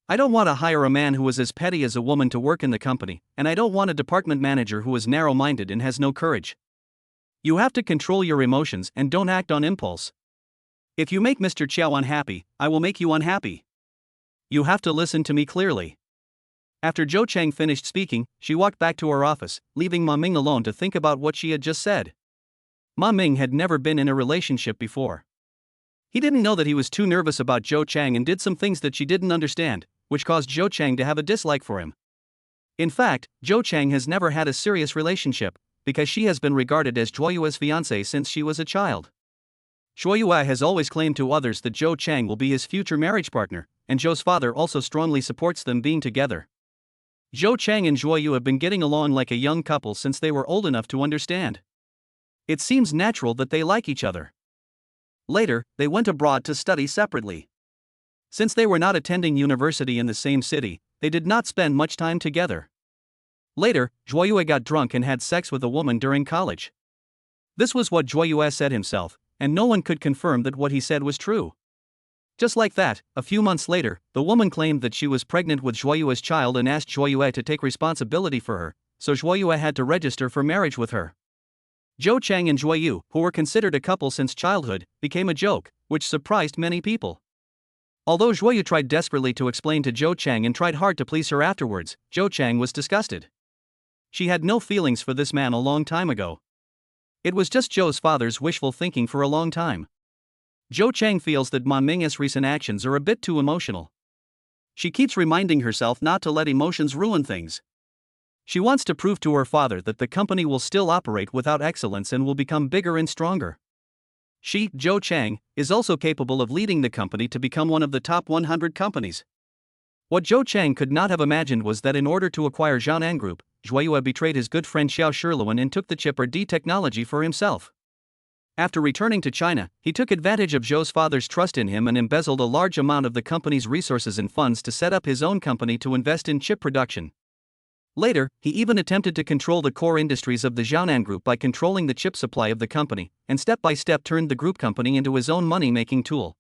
I don't want to hire a man who is as petty as a woman to work in the company, and I don't want a department manager who is narrow-minded and has no courage. You have to control your emotions and don't act on impulse. If you make Mr. Qiao unhappy, I will make you unhappy. You have to listen to me clearly." After Zhou Cheng finished speaking, she walked back to her office, leaving Ma Ming alone to think about what she had just said. Ma Ming had never been in a relationship before. He didn't know that he was too nervous about Zhou Cheng and did some things that she didn't understand, which caused Zhou Cheng to have a dislike for him. In fact, Zhou Cheng has never had a serious relationship, because she has been regarded as Zhuo Yue's fiancée since she was a child. Zhuo Yue has always claimed to others that Zhou Cheng will be his future marriage partner, and Zhou's father also strongly supports them being together. Zhou Chang and Zhuo Yu have been getting along like a young couple since they were old enough to understand. It seems natural that they like each other. Later, they went abroad to study separately. Since they were not attending university in the same city, they did not spend much time together. Later, Zhuo Yu got drunk and had sex with a woman during college. This was what Zhuo Yu said himself, and no one could confirm that what he said was true. Just like that, a few months later, the woman claimed that she was pregnant with Zhuo Yu's child and asked Zhuo Yu to take responsibility for her, so Zhuo Yu had to register for marriage with her. Zhou Chang and Zhuo Yu, who were considered a couple since childhood, became a joke, which surprised many people. Although Zhuo Yu tried desperately to explain to Zhou Chang and tried hard to please her afterwards, Zhou Chang was disgusted. She had no feelings for this man a long time ago. It was just Zhou's father's wishful thinking for a long time. Zhou Chang feels that Ma Ming's recent actions are a bit too emotional. She keeps reminding herself not to let emotions ruin things. She wants to prove to her father that the company will still operate without excellence and will become bigger and stronger. She, Zhou Chang, is also capable of leading the company to become one of the top 100 companies. What Zhou Chang could not have imagined was that in order to acquire Jianan Group, Zhuo Yu betrayed his good friend Xiao Shiluan and took the chip or D technology for himself. After returning to China, he took advantage of Zhou's father's trust in him and embezzled a large amount of the company's resources and funds to set up his own company to invest in chip production. Later, he even attempted to control the core industries of the Jianan Group by controlling the chip supply of the company, and step by step turned the group company into his own money-making tool.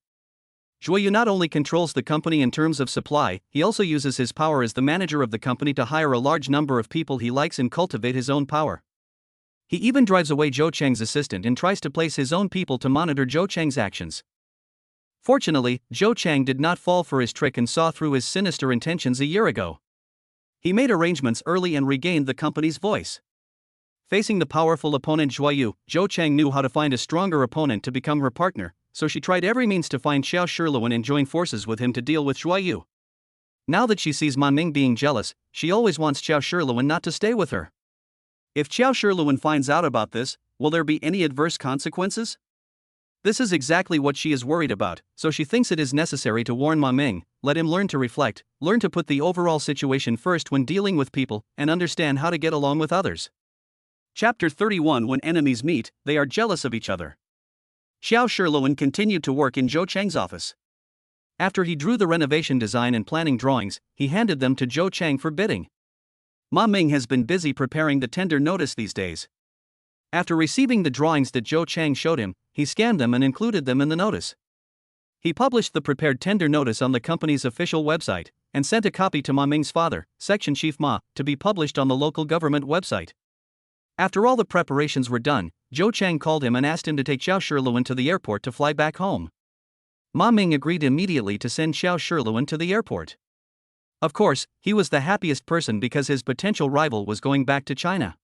Zhuo Yu not only controls the company in terms of supply, he also uses his power as the manager of the company to hire a large number of people he likes and cultivate his own power. He even drives away Zhou Chang's assistant and tries to place his own people to monitor Zhou Chang's actions. Fortunately, Zhou Chang did not fall for his trick and saw through his sinister intentions a year ago. He made arrangements early and regained the company's voice. Facing the powerful opponent Zhuo Yu, Zhou Chang knew how to find a stronger opponent to become her partner, so she tried every means to find Xiao Shiluan and join forces with him to deal with Zhuo Yu. Now that she sees Ma Ming being jealous, she always wants Xiao Shiluan not to stay with her. If Xiao Shiluan finds out about this, will there be any adverse consequences? This is exactly what she is worried about, so she thinks it is necessary to warn Ma Ming, let him learn to reflect, learn to put the overall situation first when dealing with people, and understand how to get along with others. Chapter 31. When enemies meet, they are jealous of each other. Xiao Shiluan continued to work in Zhou Chang's office. After he drew the renovation design and planning drawings, he handed them to Zhou Chang for bidding. Ma Ming has been busy preparing the tender notice these days. After receiving the drawings that Zhou Chang showed him, he scanned them and included them in the notice. He published the prepared tender notice on the company's official website, and sent a copy to Ma Ming's father, Section Chief Ma, to be published on the local government website. After all the preparations were done, Zhou Chang called him and asked him to take Xiao Shiluan to the airport to fly back home. Ma Ming agreed immediately to send Xiao Shiluan to the airport. Of course, he was the happiest person because his potential rival was going back to China.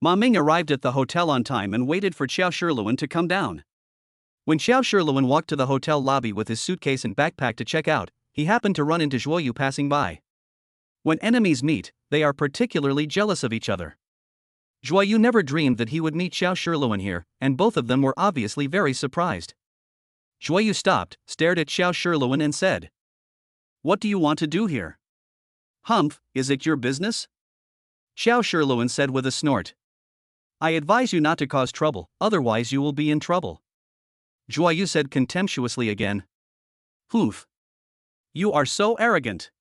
Ma Ming arrived at the hotel on time and waited for Xiao Shiluan to come down. When Xiao Shiluan walked to the hotel lobby with his suitcase and backpack to check out, he happened to run into Zhuo Yu passing by. When enemies meet, they are particularly jealous of each other. Zhuo Yu never dreamed that he would meet Xiao Shiluan here, and both of them were obviously very surprised. Zhuo Yu stopped, stared at Xiao Shiluan and said, "What do you want to do here?" "Humph, is it your business?" Xiao Shiluan said with a snort. "I advise you not to cause trouble, otherwise you will be in trouble." Zhuo Yu said contemptuously again. "Humph. You are so arrogant.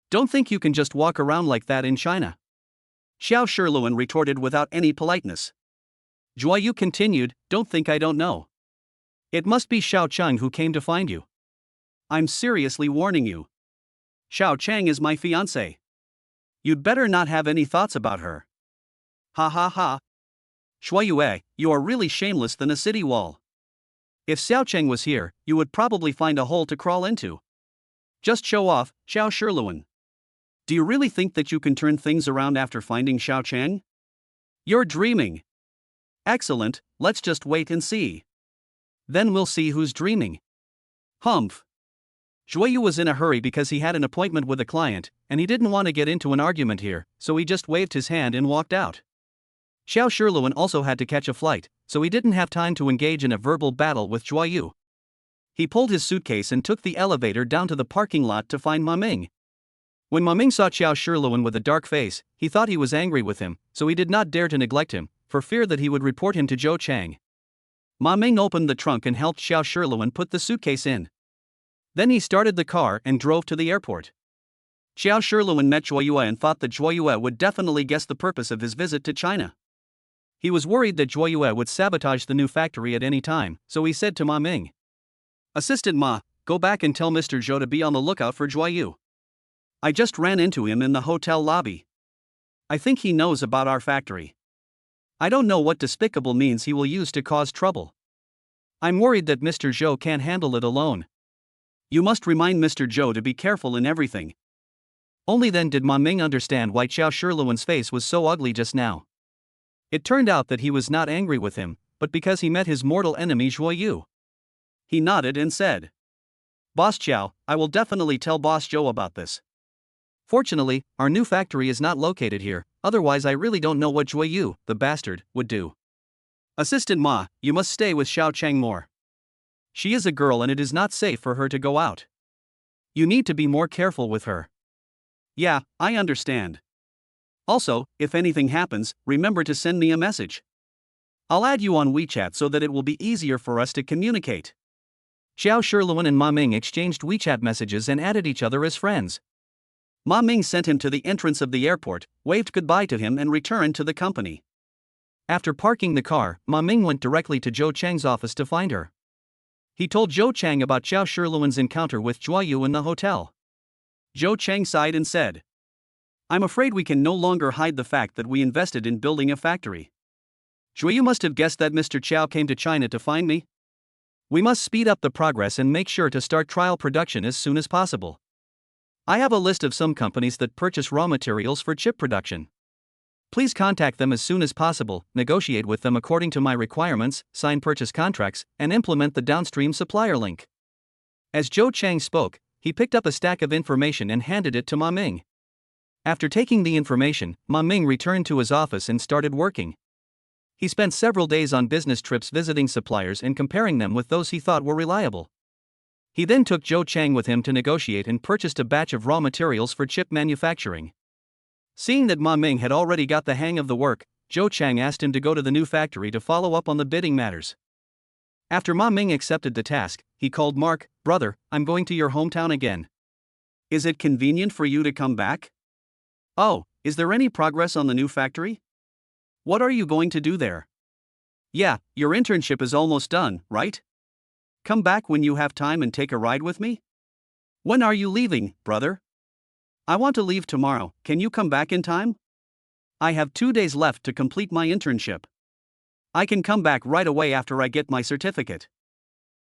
Don't think you can just walk around like that in China." Xiao Shiluan retorted without any politeness. Zhuo Yu continued, "Don't think I don't know. It must be Xiao Chang who came to find you. I'm seriously warning you. Xiao Chang is my fiancée. You'd better not have any thoughts about her." "Ha ha ha. Zhuo Yu, you are really shameless than a city wall. If Xiao Chang was here, you would probably find a hole to crawl into. Just show off, Xiao Shiluan. Do you really think that you can turn things around after finding Xiao Chang? You're dreaming." "Excellent, let's just wait and see. Then we'll see who's dreaming." "Humph." Zhuo Yu was in a hurry because he had an appointment with a client, and he didn't want to get into an argument here, so he just waved his hand and walked out. Xiao Shiluan also had to catch a flight, so he didn't have time to engage in a verbal battle with Zhuo Yu. He pulled his suitcase and took the elevator down to the parking lot to find Ma Ming. When Ma Ming saw Xiao Shirluan with a dark face, he thought he was angry with him, so he did not dare to neglect him, for fear that he would report him to Zhou Chang. Ma Ming opened the trunk and helped Xiao Shirluan put the suitcase in. Then he started the car and drove to the airport. Xiao Shirluan met Zhuo Yue and thought that Zhuo Yue would definitely guess the purpose of his visit to China. He was worried that Zhuo Yue would sabotage the new factory at any time, so he said to Ma Ming, "Assistant Ma, go back and tell Mr. Zhou to be on the lookout for Zhuo Yue. I just ran into him in the hotel lobby. I think he knows about our factory. I don't know what despicable means he will use to cause trouble. I'm worried that Mr. Zhou can't handle it alone. You must remind Mr. Zhou to be careful in everything." Only then did Ma Ming understand why Xiao Shirluan's face was so ugly just now. It turned out that he was not angry with him, but because he met his mortal enemy Zhuo Yue. He nodded and said, "Boss Xiao, I will definitely tell Boss Zhou about this. Fortunately, our new factory is not located here, otherwise I really don't know what Zhuo Yue, the bastard, would do. Assistant Ma, you must stay with Xiao Chang more. She is a girl and it is not safe for her to go out. You need to be more careful with her." "Yeah, I understand. Also, if anything happens, remember to send me a message. I'll add you on WeChat so that it will be easier for us to communicate." Xiao Shirluan and Ma Ming exchanged WeChat messages and added each other as friends. Ma Ming sent him to the entrance of the airport, waved goodbye to him and returned to the company. After parking the car, Ma Ming went directly to Zhou Chang's office to find her. He told Zhou Chang about Xiao Shirluan's encounter with Zhuo Yue in the hotel. Zhou Chang sighed and said, "I'm afraid we can no longer hide the fact that we invested in building a factory. Zhuo Yue must have guessed that Mr. Qiao came to China to find me. We must speed up the progress and make sure to start trial production as soon as possible. I have a list of some companies that purchase raw materials for chip production. Please contact them as soon as possible, negotiate with them according to my requirements, sign purchase contracts, and implement the downstream supplier link." As Zhou Chang spoke, he picked up a stack of information and handed it to Ma Ming. After taking the information, Ma Ming returned to his office and started working. He spent several days on business trips visiting suppliers and comparing them with those he thought were reliable. He then took Zhou Chang with him to negotiate and purchased a batch of raw materials for chip manufacturing. Seeing that Ma Ming had already got the hang of the work, Zhou Chang asked him to go to the new factory to follow up on the bidding matters. After Ma Ming accepted the task, he called Mark, "Brother, I'm going to your hometown again. Is it convenient for you to come back? Oh, is there any progress on the new factory? What are you going to do there? Yeah, your internship is almost done, right? Come back when you have time and take a ride with me? When are you leaving, brother? I want to leave tomorrow, can you come back in time? I have 2 days left to complete my internship. I can come back right away after I get my certificate.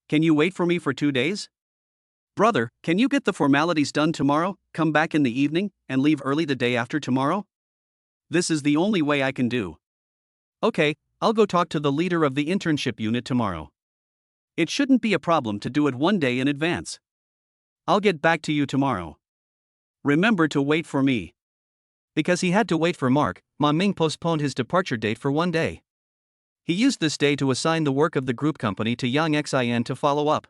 Can you wait for me for 2 days? Brother, can you get the formalities done tomorrow, come back in the evening, and leave early the day after tomorrow? This is the only way I can do." "Okay, I'll go talk to the leader of the internship unit tomorrow. It shouldn't be a problem to do it 1 day in advance. I'll get back to you tomorrow. Remember to wait for me." Because he had to wait for Mark, Ma Ming postponed his departure date for 1 day. He used this day to assign the work of the group company to Yang Xin to follow up.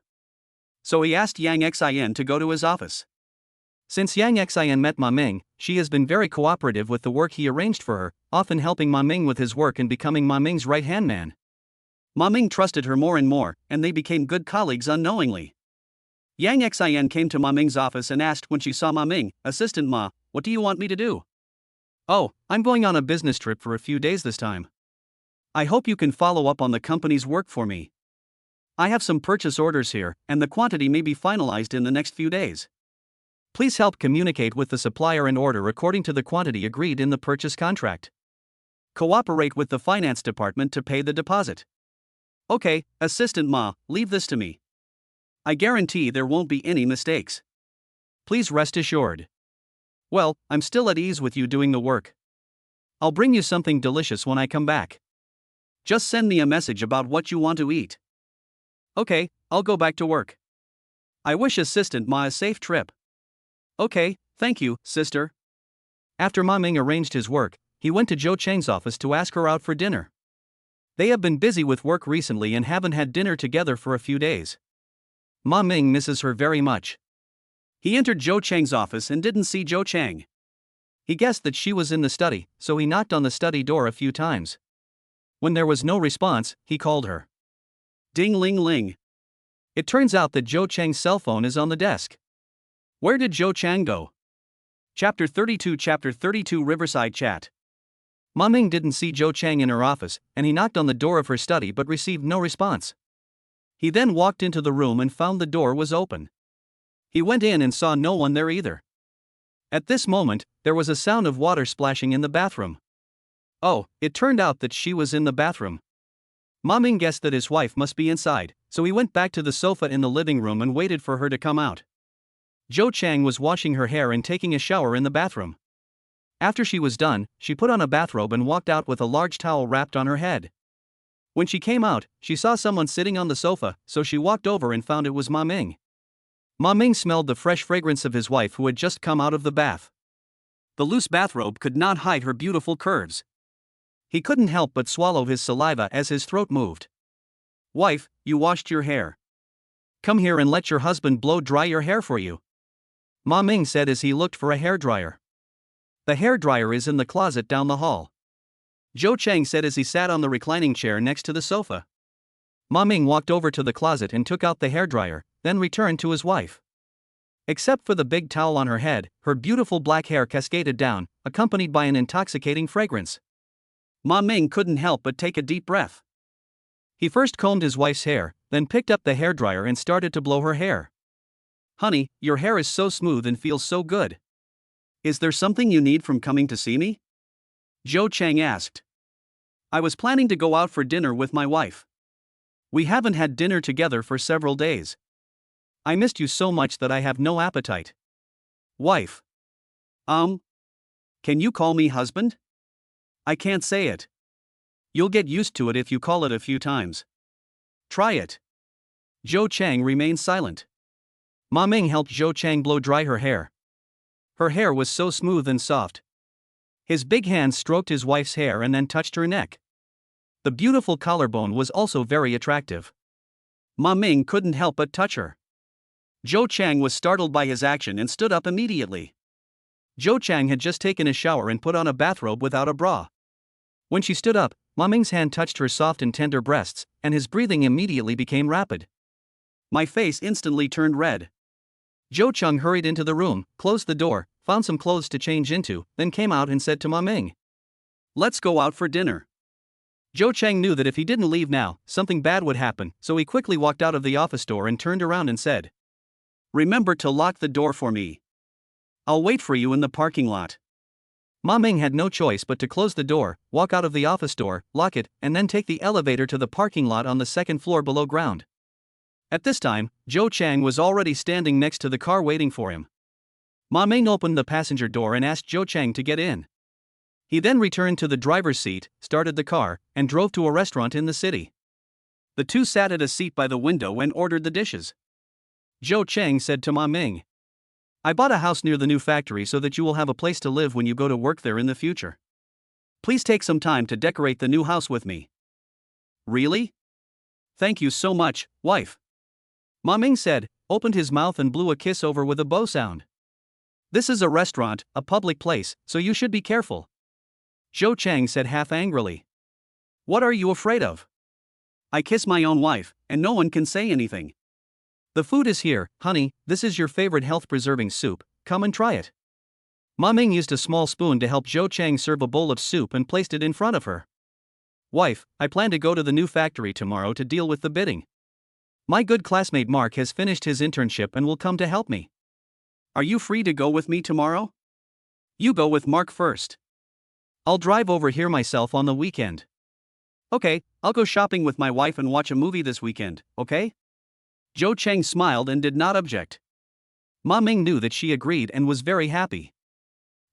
So he asked Yang Xin to go to his office. Since Yang Xin met Ma Ming, she has been very cooperative with the work he arranged for her, often helping Ma Ming with his work and becoming Ma Ming's right-hand man. Ma Ming trusted her more and more, and they became good colleagues unknowingly. Yang Xin came to Ma Ming's office and asked when she saw Ma Ming, "Assistant Ma, what do you want me to do?" "Oh, I'm going on a business trip for a few days this time. I hope you can follow up on the company's work for me. I have some purchase orders here, and the quantity may be finalized in the next few days. Please help communicate with the supplier and order according to the quantity agreed in the purchase contract. Cooperate with the finance department to pay the deposit." "Okay, Assistant Ma, leave this to me. I guarantee there won't be any mistakes. Please rest assured. Well, I'm still at ease with you doing the work. I'll bring you something delicious when I come back. Just send me a message about what you want to eat." "Okay, I'll go back to work. I wish Assistant Ma a safe trip." "Okay, thank you, sister." After Ma Ming arranged his work, he went to Zhou Chang's office to ask her out for dinner. They have been busy with work recently and haven't had dinner together for a few days. Ma Ming misses her very much. He entered Zhou Chang's office and didn't see Zhou Chang. He guessed that she was in the study, so he knocked on the study door a few times. When there was no response, he called her. Ding ling ling. It turns out that Zhou Chang's cell phone is on the desk. Where did Zhou Chang go? Chapter 32 Riverside Chat. Ma Ming didn't see Zhou Chang in her office, and he knocked on the door of her study but received no response. He then walked into the room and found the door was open. He went in and saw no one there either. At this moment, there was a sound of water splashing in the bathroom. Oh, it turned out that she was in the bathroom. Ma Ming guessed that his wife must be inside, so he went back to the sofa in the living room and waited for her to come out. Zhou Chang was washing her hair and taking a shower in the bathroom. After she was done, she put on a bathrobe and walked out with a large towel wrapped on her head. When she came out, she saw someone sitting on the sofa, so she walked over and found it was Ma Ming. Ma Ming smelled the fresh fragrance of his wife who had just come out of the bath. The loose bathrobe could not hide her beautiful curves. He couldn't help but swallow his saliva as his throat moved. Wife, you washed your hair. Come here and let your husband blow dry your hair for you. Ma Ming said as he looked for a hairdryer. The hairdryer is in the closet down the hall. Zhou Chang said as he sat on the reclining chair next to the sofa. Ma Ming walked over to the closet and took out the hairdryer, then returned to his wife. Except for the big towel on her head, her beautiful black hair cascaded down, accompanied by an intoxicating fragrance. Ma Ming couldn't help but take a deep breath. He first combed his wife's hair, then picked up the hairdryer and started to blow her hair. Honey, your hair is so smooth and feels so good. Is there something you need from coming to see me? Zhou Chang asked. I was planning to go out for dinner with my wife. We haven't had dinner together for several days. I missed you so much that I have no appetite. Wife. Can you call me husband? I can't say it. You'll get used to it if you call it a few times. Try it. Zhou Chang remained silent. Ma Ming helped Zhou Chang blow dry her hair. Her hair was so smooth and soft. His big hands stroked his wife's hair and then touched her neck. The beautiful collarbone was also very attractive. Ma Ming couldn't help but touch her. Zhou Chang was startled by his action and stood up immediately. Zhou Chang had just taken a shower and put on a bathrobe without a bra. When she stood up, Ma Ming's hand touched her soft and tender breasts, and his breathing immediately became rapid. My face instantly turned red. Zhou Chang hurried into the room, closed the door, found some clothes to change into, then came out and said to Ma Ming, "Let's go out for dinner." Zhou Chang knew that if he didn't leave now, something bad would happen, so he quickly walked out of the office door and turned around and said, "Remember to lock the door for me. I'll wait for you in the parking lot." Ma Ming had no choice but to close the door, walk out of the office door, lock it, and then take the elevator to the parking lot on the second floor below ground. At this time, Zhou Chang was already standing next to the car waiting for him. Ma Ming opened the passenger door and asked Zhou Chang to get in. He then returned to the driver's seat, started the car, and drove to a restaurant in the city. The two sat at a seat by the window and ordered the dishes. Zhou Chang said to Ma Ming, "I bought a house near the new factory so that you will have a place to live when you go to work there in the future. Please take some time to decorate the new house with me." "Really? Thank you so much, wife." Ma Ming said, opened his mouth and blew a kiss over with a bow sound. "This is a restaurant, a public place, so you should be careful." Zhou Chang said half angrily. "What are you afraid of? I kiss my own wife, and no one can say anything." "The food is here, honey, this is your favorite health-preserving soup, come and try it." Ma Ming used a small spoon to help Zhou Chang serve a bowl of soup and placed it in front of her. "Wife, I plan to go to the new factory tomorrow to deal with the bidding. My good classmate Mark has finished his internship and will come to help me. Are you free to go with me tomorrow? You go with Mark first. I'll drive over here myself on the weekend." "Okay, I'll go shopping with my wife and watch a movie this weekend, okay?" Zhou Chang smiled and did not object. Ma Ming knew that she agreed and was very happy.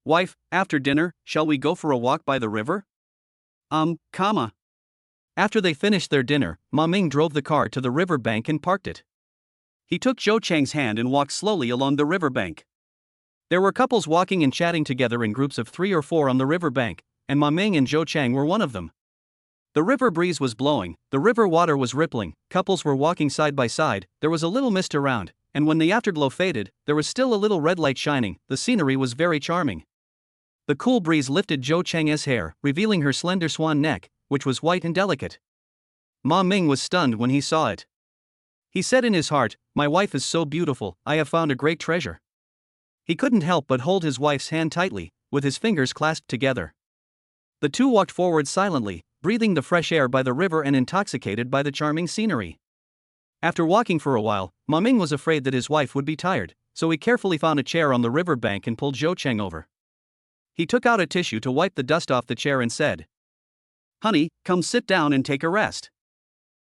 "Wife, after dinner, shall we go for a walk by the river?" After they finished their dinner, Ma Ming drove the car to the river bank and parked it. He took Zhou Chang's hand and walked slowly along the river bank. There were couples walking and chatting together in groups of 3 or 4 on the river bank, and Ma Ming and Zhou Chang were one of them. The river breeze was blowing, the river water was rippling, couples were walking side by side, there was a little mist around, and when the afterglow faded, there was still a little red light shining. The scenery was very charming. The cool breeze lifted Zhou Cheng's hair, revealing her slender swan neck, which was white and delicate. Ma Ming was stunned when he saw it. He said in his heart, "My wife is so beautiful, I have found a great treasure." He couldn't help but hold his wife's hand tightly, with his fingers clasped together. The two walked forward silently, breathing the fresh air by the river and intoxicated by the charming scenery. After walking for a while, Ma Ming was afraid that his wife would be tired, so he carefully found a chair on the river bank and pulled Zhou Cheng over. He took out a tissue to wipe the dust off the chair and said, "Honey, come sit down and take a rest."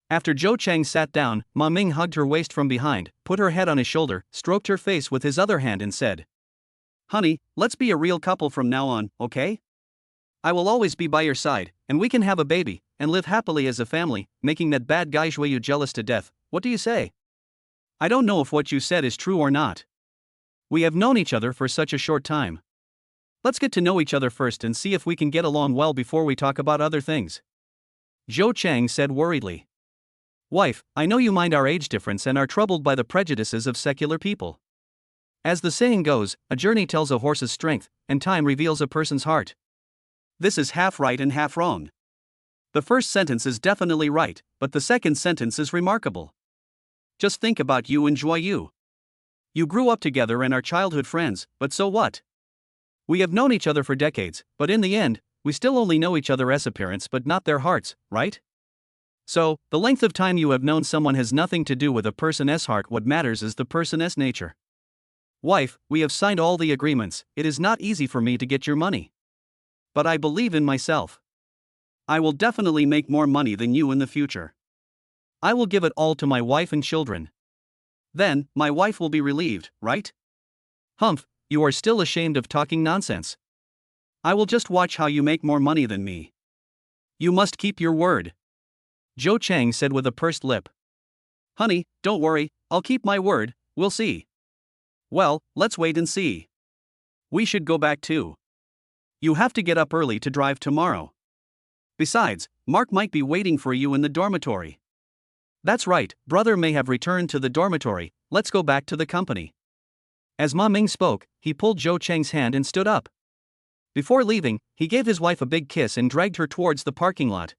After Zhou Cheng sat down, Ma Ming hugged her waist from behind, put her head on his shoulder, stroked her face with his other hand and said, "Honey, let's be a real couple from now on, okay? I will always be by your side, and we can have a baby, and live happily as a family, making that bad guy Zhuyu jealous to death. What do you say?" "I don't know if what you said is true or not. We have known each other for such a short time. Let's get to know each other first and see if we can get along well before we talk about other things," Zhou Cheng said worriedly. "Wife, I know you mind our age difference and are troubled by the prejudices of secular people. As the saying goes, a journey tells a horse's strength, and time reveals a person's heart. This is half right and half wrong. The first sentence is definitely right, but the second sentence is remarkable. Just think about you and Zhuyu. You grew up together and are childhood friends, but so what? We have known each other for decades, but in the end, we still only know each other as appearance but not their hearts, right? So, the length of time you have known someone has nothing to do with a person's heart. What matters is the person's nature. Wife, we have signed all the agreements. It is not easy for me to get your money. But I believe in myself. I will definitely make more money than you in the future. I will give it all to my wife and children. Then, my wife will be relieved, right? Humph, you are still ashamed of talking nonsense. I will just watch how you make more money than me. You must keep your word," Zhou Cheng said with a pursed lip. "Honey, don't worry, I'll keep my word, we'll see." "Well, let's wait and see. We should go back too. You have to get up early to drive tomorrow. Besides, Mark might be waiting for you in the dormitory." "That's right, brother may have returned to the dormitory, let's go back to the company." As Ma Ming spoke, he pulled Zhou Cheng's hand and stood up. Before leaving, he gave his wife a big kiss and dragged her towards the parking lot.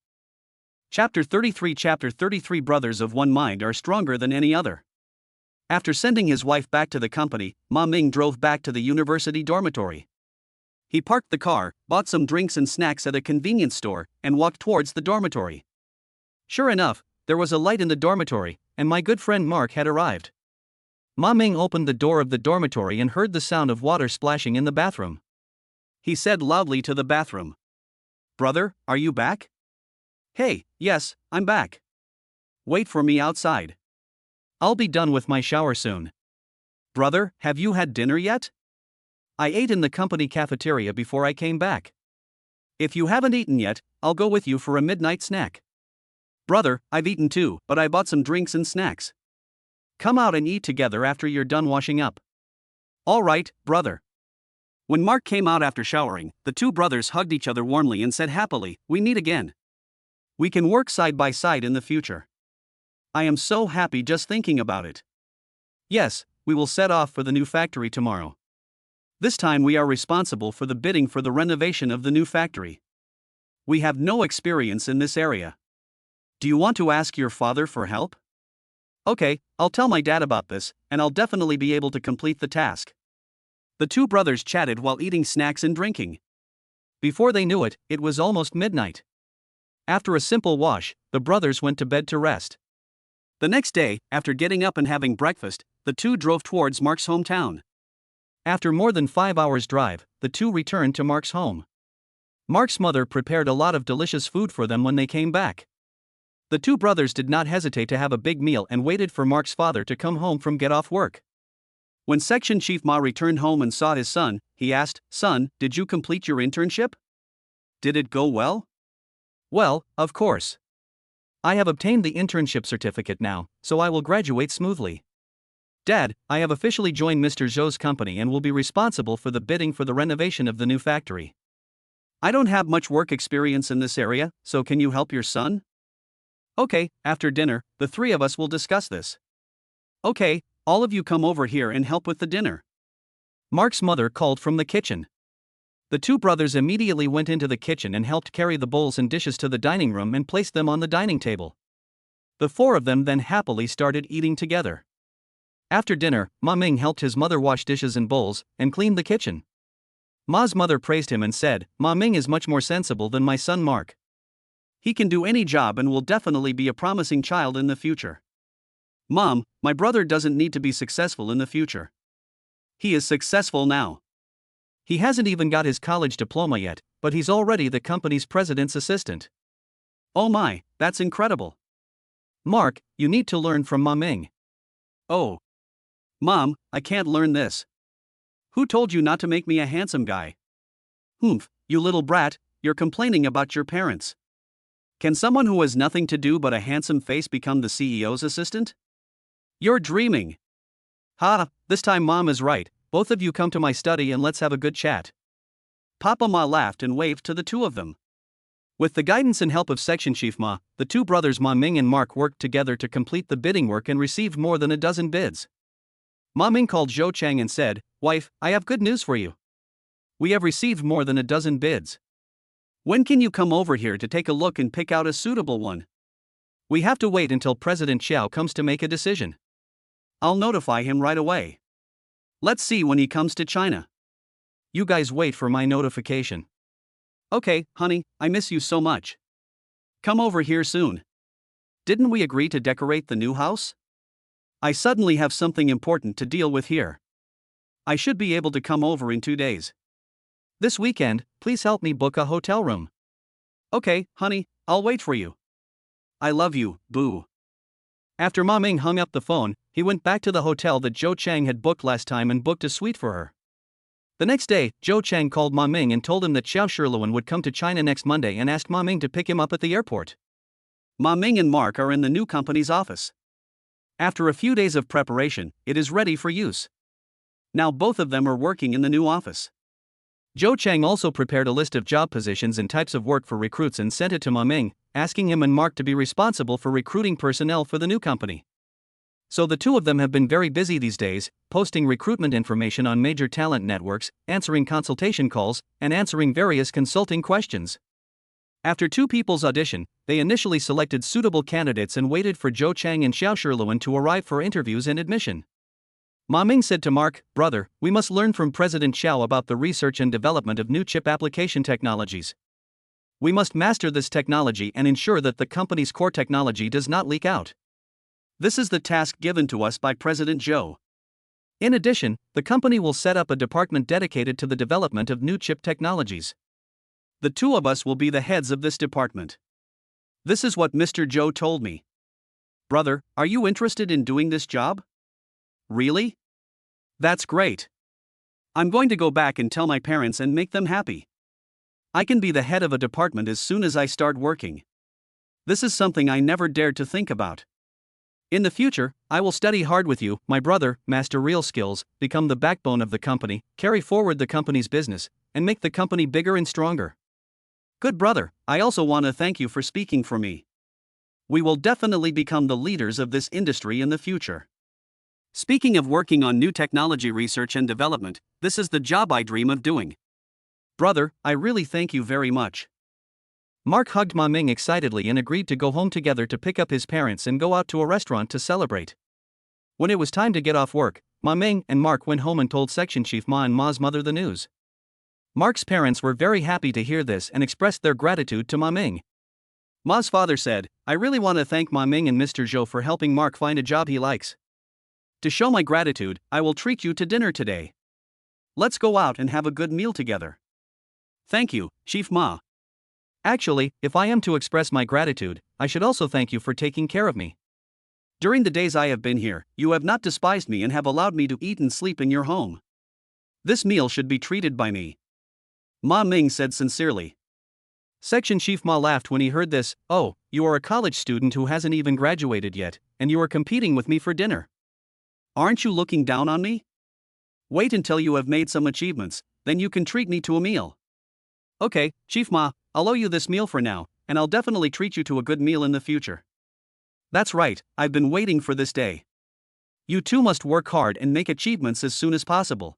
Chapter 33 Brothers of one mind are stronger than any other. After sending his wife back to the company, Ma Ming drove back to the university dormitory. He parked the car, bought some drinks and snacks at a convenience store, and walked towards the dormitory. Sure enough, there was a light in the dormitory, and my good friend Mark had arrived. Ma Ming opened the door of the dormitory and heard the sound of water splashing in the bathroom. He said loudly to the bathroom, "Brother, are you back?" "Hey, yes, I'm back. Wait for me outside. I'll be done with my shower soon." "Brother, have you had dinner yet?" "I ate in the company cafeteria before I came back." "If you haven't eaten yet, I'll go with you for a midnight snack." "Brother, I've eaten too, but I bought some drinks and snacks. Come out and eat together after you're done washing up." "All right, brother." When Mark came out after showering, the two brothers hugged each other warmly and said happily, "We meet again. We can work side by side in the future. I am so happy just thinking about it. Yes, we will set off for the new factory tomorrow. This time we are responsible for the bidding for the renovation of the new factory. We have no experience in this area. Do you want to ask your father for help?" "Okay, I'll tell my dad about this, and I'll definitely be able to complete the task." The two brothers chatted while eating snacks and drinking. Before they knew it, it was almost midnight. After a simple wash, the brothers went to bed to rest. The next day, after getting up and having breakfast, the two drove towards Mark's hometown. After more than 5 hours' drive, the two returned to Mark's home. Mark's mother prepared a lot of delicious food for them when they came back. The two brothers did not hesitate to have a big meal and waited for Mark's father to come home from get off work. When Section Chief Ma returned home and saw his son, he asked, "Son, did you complete your internship? Did it go well?" "Well, of course. I have obtained the internship certificate now, so I will graduate smoothly. Dad, I have officially joined Mr. Zhou's company and will be responsible for the bidding for the renovation of the new factory. I don't have much work experience in this area, so can you help your son?" "Okay, after dinner, the three of us will discuss this." "Okay, All of you come over here and help with the dinner. Mark's mother called from the kitchen. The two brothers immediately went into the kitchen and helped carry the bowls and dishes to the dining room and placed them on the dining table. The four of them then happily started eating together. After dinner, Ma Ming helped his mother wash dishes and bowls and cleaned the kitchen. Ma's mother praised him and said, "Ma Ming is much more sensible than my son Mark. He can do any job and will definitely be a promising child in the future. Mom, my brother doesn't need to be successful in the future. He is successful now. He hasn't even got his college diploma yet, but he's already the company's president's assistant. Oh my, that's incredible. Mark, you need to learn from Ma Ming." "Oh. Mom, I can't learn this. Who told you not to make me a handsome guy?" "Humph, you little brat, you're complaining about your parents. Can someone who has nothing to do but a handsome face become the CEO's assistant? You're dreaming." "Ha, this time Mom is right. Both of you come to my study and let's have a good chat." Papa Ma laughed and waved to the two of them. With the guidance and help of Section Chief Ma, the two brothers Ma Ming and Mark worked together to complete the bidding work and received more than a dozen bids. Ma Ming called Zhou Chang and said, "Wife, I have good news for you. We have received more than a dozen bids. When can you come over here to take a look and pick out a suitable one? We have to wait until President Xiao comes to make a decision. I'll notify him right away. Let's see when he comes to China. You guys wait for my notification." "Okay, honey, I miss you so much. Come over here soon. Didn't we agree to decorate the new house? I suddenly have something important to deal with here. I should be able to come over in 2 days. This weekend, please help me book a hotel room." "Okay, honey, I'll wait for you. I love you, boo." After Ma Ming hung up the phone, he went back to the hotel that Zhou Chang had booked last time and booked a suite for her. The next day, Zhou Chang called Ma Ming and told him that Xiao Shiluan would come to China next Monday and asked Ma Ming to pick him up at the airport. Ma Ming and Mark are in the new company's office. After a few days of preparation, it is ready for use. Now both of them are working in the new office. Zhou Chang also prepared a list of job positions and types of work for recruits and sent it to Ma Ming, asking him and Mark to be responsible for recruiting personnel for the new company. So the two of them have been very busy these days, posting recruitment information on major talent networks, answering consultation calls, and answering various consulting questions. After two people's audition, they initially selected suitable candidates and waited for Zhou Chang and Xiao Shiluan to arrive for interviews and admission. Ma Ming said to Mark, "Brother, we must learn from President Xiao about the research and development of new chip application technologies. We must master this technology and ensure that the company's core technology does not leak out. This is the task given to us by President Zhou. In addition, the company will set up a department dedicated to the development of new chip technologies. The two of us will be the heads of this department. This is what Mr. Zhou told me. Brother, are you interested in doing this job? Really? That's great. I'm going to go back and tell my parents and make them happy. I can be the head of a department as soon as I start working. This is something I never dared to think about. In the future, I will study hard with you, my brother, master real skills, become the backbone of the company, carry forward the company's business, and make the company bigger and stronger. Good brother, I also want to thank you for speaking for me. We will definitely become the leaders of this industry in the future. Speaking of working on new technology research and development, this is the job I dream of doing. Brother, I really thank you very much." Mark hugged Ma Ming excitedly and agreed to go home together to pick up his parents and go out to a restaurant to celebrate. When it was time to get off work, Ma Ming and Mark went home and told Section Chief Ma and Ma's mother the news. Mark's parents were very happy to hear this and expressed their gratitude to Ma Ming. Ma's father said, "I really want to thank Ma Ming and Mr. Zhou for helping Mark find a job he likes. To show my gratitude, I will treat you to dinner today. Let's go out and have a good meal together." "Thank you, Chief Ma. Actually, if I am to express my gratitude, I should also thank you for taking care of me. During the days I have been here, you have not despised me and have allowed me to eat and sleep in your home. This meal should be treated by me," Ma Ming said sincerely. Section Chief Ma laughed when he heard this. "Oh, you are a college student who hasn't even graduated yet, and you are competing with me for dinner. Aren't you looking down on me? Wait until you have made some achievements, then you can treat me to a meal." "Okay, Chief Ma, I'll owe you this meal for now, and I'll definitely treat you to a good meal in the future." "That's right, I've been waiting for this day. You two must work hard and make achievements as soon as possible.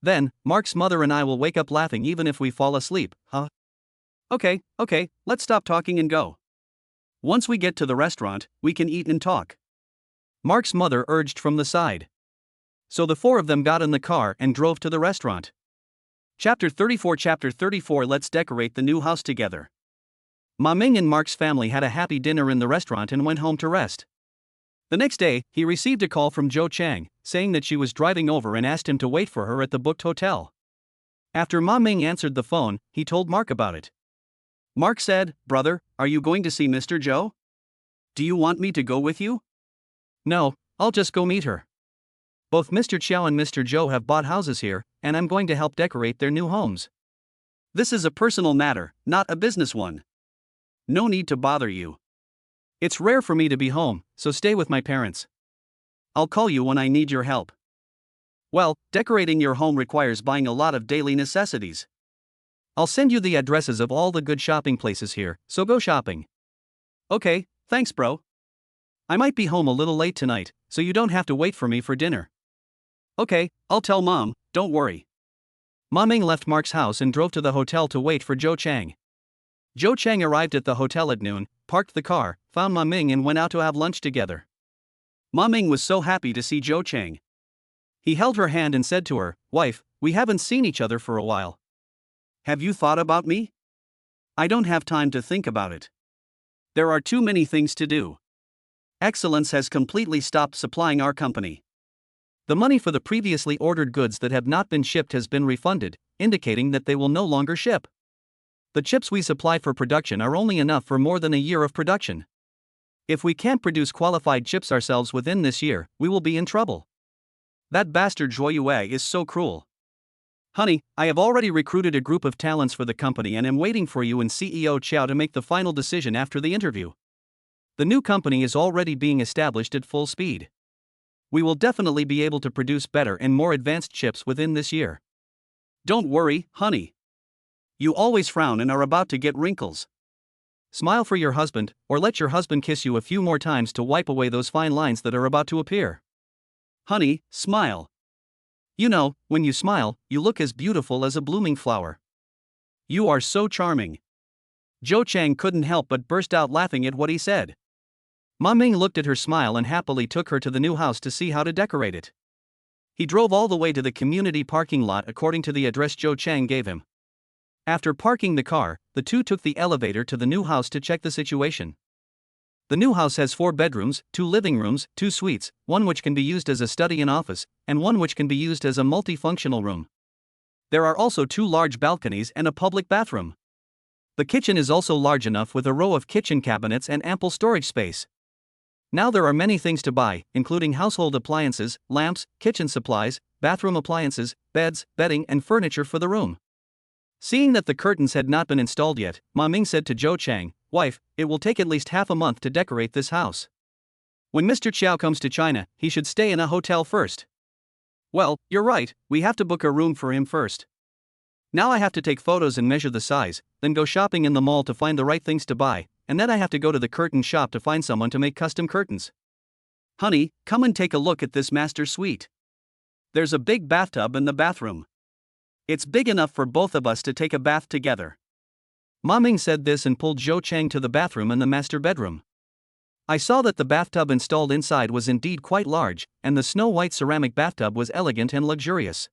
Then, Mark's mother and I will wake up laughing even if we fall asleep, huh? Okay, let's stop talking and go. Once we get to the restaurant, we can eat and talk. Mark's mother urged from the side. So the four of them got in the car and drove to the restaurant. Chapter 34. Let's decorate the new house together. Ma Ming and Mark's family had a happy dinner in the restaurant and went home to rest. The next day, he received a call from Joe Chang, saying that she was driving over and asked him to wait for her at the booked hotel. After Ma Ming answered the phone, he told Mark about it. Mark said, "Brother, are you going to see Mr. Joe? Do you want me to go with you?" "No, I'll just go meet her. Both Mr. Chow and Mr. Joe have bought houses here, and I'm going to help decorate their new homes. This is a personal matter, not a business one. No need to bother you. It's rare for me to be home, so stay with my parents. I'll call you when I need your help." Well, decorating your home requires buying a lot of daily necessities. I'll send you the addresses of all the good shopping places here, so go shopping. Okay, thanks bro. I might be home a little late tonight, so you don't have to wait for me for dinner. Okay, I'll tell Mom, don't worry. Ma Ming left Mark's house and drove to the hotel to wait for Joe Chang. Joe Chang arrived at the hotel at noon, parked the car, found Ma Ming and went out to have lunch together. Ma Ming was so happy to see Joe Chang. He held her hand and said to her, "Wife, we haven't seen each other for a while. Have you thought about me? I don't have time to think about it. There are too many things to do. Excellence has completely stopped supplying our company. The money for the previously ordered goods that have not been shipped has been refunded, indicating that they will no longer ship. The chips we supply for production are only enough for more than a year of production. If we can't produce qualified chips ourselves within this year, we will be in trouble. That bastard Zhuo Yue is so cruel. Honey, I have already recruited a group of talents for the company and am waiting for you and CEO Chow to make the final decision after the interview. The new company is already being established at full speed. We will definitely be able to produce better and more advanced chips within this year. Don't worry, honey. You always frown and are about to get wrinkles. Smile for your husband, or let your husband kiss you a few more times to wipe away those fine lines that are about to appear. Honey, smile. You know, when you smile, you look as beautiful as a blooming flower. You are so charming." Joe Chang couldn't help but burst out laughing at what he said. Ma Ming looked at her smile and happily took her to the new house to see how to decorate it. He drove all the way to the community parking lot according to the address Joe Chang gave him. After parking the car, the two took the elevator to the new house to check the situation. The new house has 4 bedrooms, 2 living rooms, 2 suites, one which can be used as a study and office, and one which can be used as a multifunctional room. There are also 2 large balconies and a public bathroom. The kitchen is also large enough with a row of kitchen cabinets and ample storage space. Now there are many things to buy, including household appliances, lamps, kitchen supplies, bathroom appliances, beds, bedding and furniture for the room. Seeing that the curtains had not been installed yet, Ma Ming said to Joe Chang, "Wife, it will take at least half a month to decorate this house. When Mr. Chow comes to China, he should stay in a hotel first." "Well, you're right, we have to book a room for him first. Now I have to take photos and measure the size, then go shopping in the mall to find the right things to buy, and then I have to go to the curtain shop to find someone to make custom curtains. Honey, come and take a look at this master suite. There's a big bathtub in the bathroom. It's big enough for both of us to take a bath together." Ma Ming said this and pulled Joe Chang to the bathroom in the master bedroom. I saw that the bathtub installed inside was indeed quite large, and the snow-white ceramic bathtub was elegant and luxurious.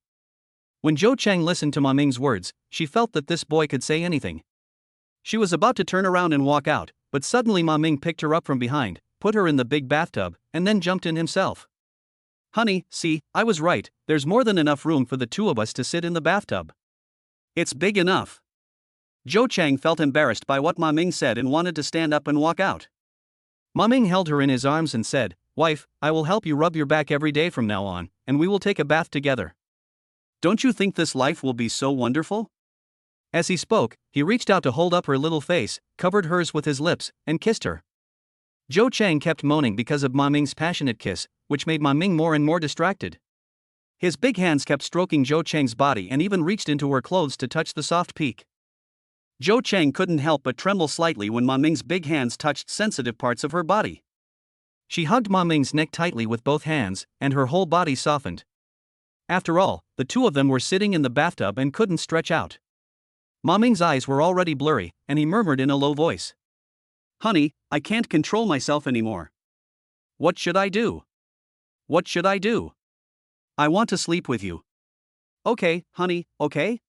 When Joe Chang listened to Ma Ming's words, she felt that this boy could say anything. She was about to turn around and walk out, but suddenly Ma Ming picked her up from behind, put her in the big bathtub, and then jumped in himself. "Honey, see, I was right, there's more than enough room for the 2 of us to sit in the bathtub. It's big enough." Joe Chang felt embarrassed by what Ma Ming said and wanted to stand up and walk out. Ma Ming held her in his arms and said, "Wife, I will help you rub your back every day from now on, and we will take a bath together. Don't you think this life will be so wonderful?" As he spoke, he reached out to hold up her little face, covered hers with his lips, and kissed her. Joe Chang kept moaning because of Ma Ming's passionate kiss, which made Ma Ming more and more distracted. His big hands kept stroking Joe Chang's body and even reached into her clothes to touch the soft peak. Joe Chang couldn't help but tremble slightly when Ma Ming's big hands touched sensitive parts of her body. She hugged Ma Ming's neck tightly with both hands, and her whole body softened. After all, the two of them were sitting in the bathtub and couldn't stretch out. Ma Ming's eyes were already blurry, and he murmured in a low voice, "Honey, I can't control myself anymore. What should I do? What should I do? I want to sleep with you." "Okay, honey, okay?"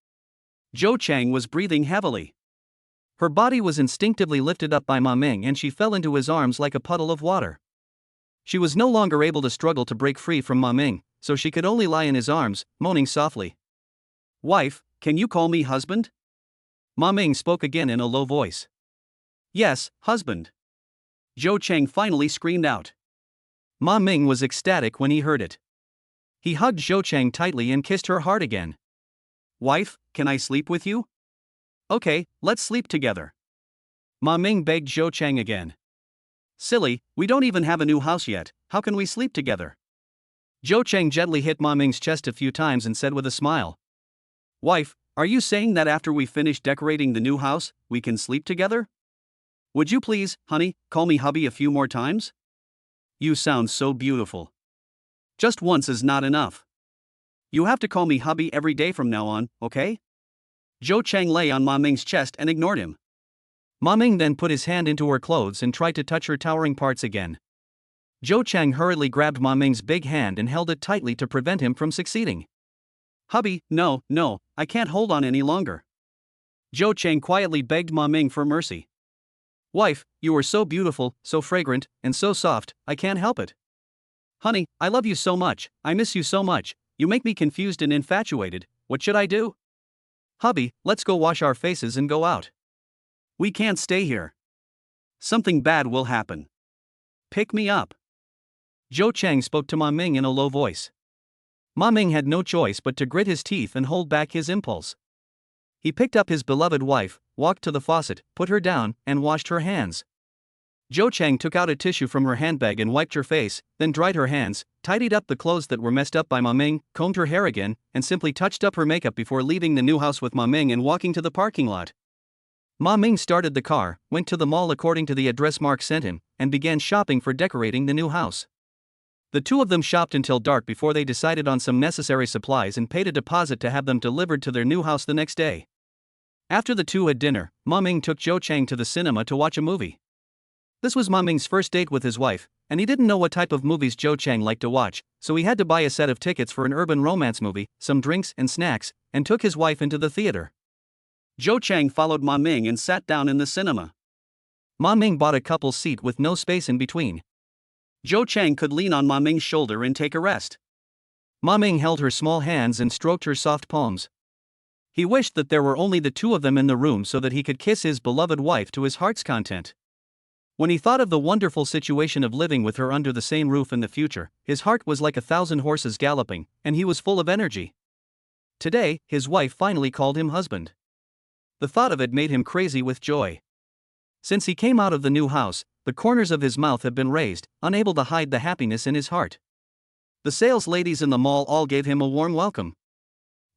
Zhou Chang was breathing heavily. Her body was instinctively lifted up by Ma Ming and she fell into his arms like a puddle of water. She was no longer able to struggle to break free from Ma Ming, so she could only lie in his arms, moaning softly. "Wife, can you call me husband?" Ma Ming spoke again in a low voice. "Yes, husband." Zhou Chang finally screamed out. Ma Ming was ecstatic when he heard it. He hugged Zhou Chang tightly and kissed her hard again. "Wife, can I sleep with you?" "Okay, let's sleep together." Ma Ming begged Zhou Chang again. "Silly, we don't even have a new house yet, how can we sleep together?" Zhou Chang gently hit Ma Ming's chest a few times and said with a smile, "Wife, are you saying that after we finish decorating the new house, we can sleep together? Would you please, honey, call me hubby a few more times? You sound so beautiful. Just once is not enough. You have to call me hubby every day from now on, okay?" Zhou Chang lay on Ma Ming's chest and ignored him. Ma Ming then put his hand into her clothes and tried to touch her towering parts again. Zhou Chang hurriedly grabbed Ma Ming's big hand and held it tightly to prevent him from succeeding. "Hubby, no, I can't hold on any longer." Zhou Chang quietly begged Ma Ming for mercy. "Wife, you are so beautiful, so fragrant, and so soft, I can't help it. Honey, I love you so much, I miss you so much, you make me confused and infatuated, what should I do? Hubby, let's go wash our faces and go out. We can't stay here. Something bad will happen. Pick me up." Zhou Chang spoke to Ma Ming in a low voice. Ma Ming had no choice but to grit his teeth and hold back his impulse. He picked up his beloved wife, walked to the faucet, put her down, and washed her hands. Zhou Chang took out a tissue from her handbag and wiped her face, then dried her hands, tidied up the clothes that were messed up by Ma Ming, combed her hair again, and simply touched up her makeup before leaving the new house with Ma Ming and walking to the parking lot. Ma Ming started the car, went to the mall according to the address Mark sent him, and began shopping for decorating the new house. The two of them shopped until dark before they decided on some necessary supplies and paid a deposit to have them delivered to their new house the next day. After the two had dinner, Ma Ming took Zhou Chang to the cinema to watch a movie. This was Ma Ming's first date with his wife, and he didn't know what type of movies Zhou Chang liked to watch, so he had to buy a set of tickets for an urban romance movie, some drinks and snacks, and took his wife into the theater. Zhou Chang followed Ma Ming and sat down in the cinema. Ma Ming bought a couple's seat with no space in between. Zhou Chang could lean on Ma Ming's shoulder and take a rest. Ma Ming held her small hands and stroked her soft palms. He wished that there were only the two of them in the room so that he could kiss his beloved wife to his heart's content. When he thought of the wonderful situation of living with her under the same roof in the future, his heart was like 1,000 horses galloping, and he was full of energy. Today, his wife finally called him husband. The thought of it made him crazy with joy. Since he came out of the new house, the corners of his mouth have been raised, unable to hide the happiness in his heart. The sales ladies in the mall all gave him a warm welcome.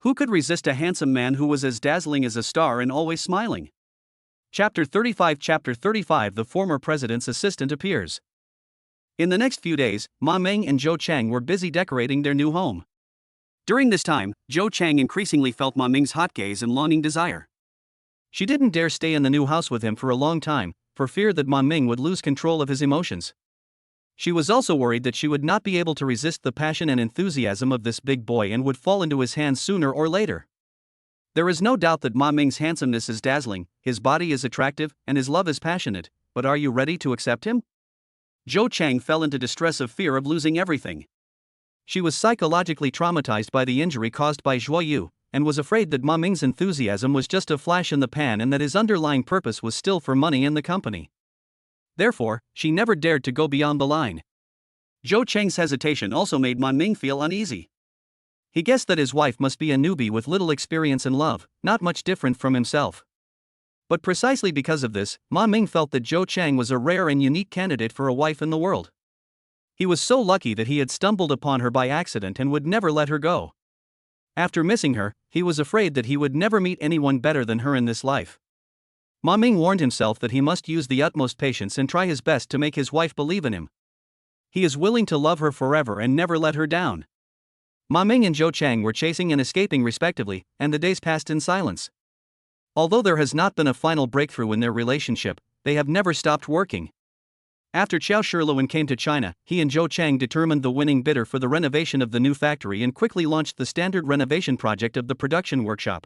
Who could resist a handsome man who was as dazzling as a star and always smiling? Chapter 35 The former president's assistant appears. In the next few days, Ma Ming and Zhou Chang were busy decorating their new home. During this time, Zhou Chang increasingly felt Ma Ming's hot gaze and longing desire. She didn't dare stay in the new house with him for a long time, for fear that Ma Ming would lose control of his emotions. She was also worried that she would not be able to resist the passion and enthusiasm of this big boy and would fall into his hands sooner or later. There is no doubt that Ma Ming's handsomeness is dazzling, his body is attractive, and his love is passionate, but are you ready to accept him? Zhou Chang fell into distress of fear of losing everything. She was psychologically traumatized by the injury caused by Zhuo Yu, and was afraid that Ma Ming's enthusiasm was just a flash in the pan and that his underlying purpose was still for money and the company. Therefore, she never dared to go beyond the line. Zhou Chang's hesitation also made Ma Ming feel uneasy. He guessed that his wife must be a newbie with little experience in love, not much different from himself. But precisely because of this, Ma Ming felt that Zhou Chang was a rare and unique candidate for a wife in the world. He was so lucky that he had stumbled upon her by accident and would never let her go. After missing her, he was afraid that he would never meet anyone better than her in this life. Ma Ming warned himself that he must use the utmost patience and try his best to make his wife believe in him. He is willing to love her forever and never let her down. Ma Ming and Zhou Chang were chasing and escaping respectively, and the days passed in silence. Although there has not been a final breakthrough in their relationship, they have never stopped working. After Qiao Shilun came to China, he and Zhou Chang determined the winning bidder for the renovation of the new factory and quickly launched the standard renovation project of the production workshop.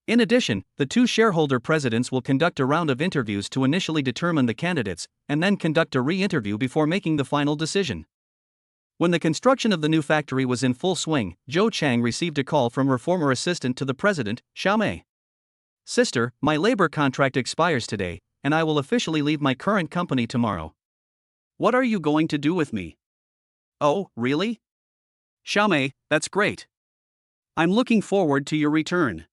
In addition, the two shareholder presidents will conduct a round of interviews to initially determine the candidates, and then conduct a re-interview before making the final decision. When the construction of the new factory was in full swing, Zhou Chang received a call from her former assistant to the president, Xiaomei. "Sister, my labor contract expires today, and I will officially leave my current company tomorrow. What are you going to do with me?" "Oh, really? Xiaomei, that's great. I'm looking forward to your return.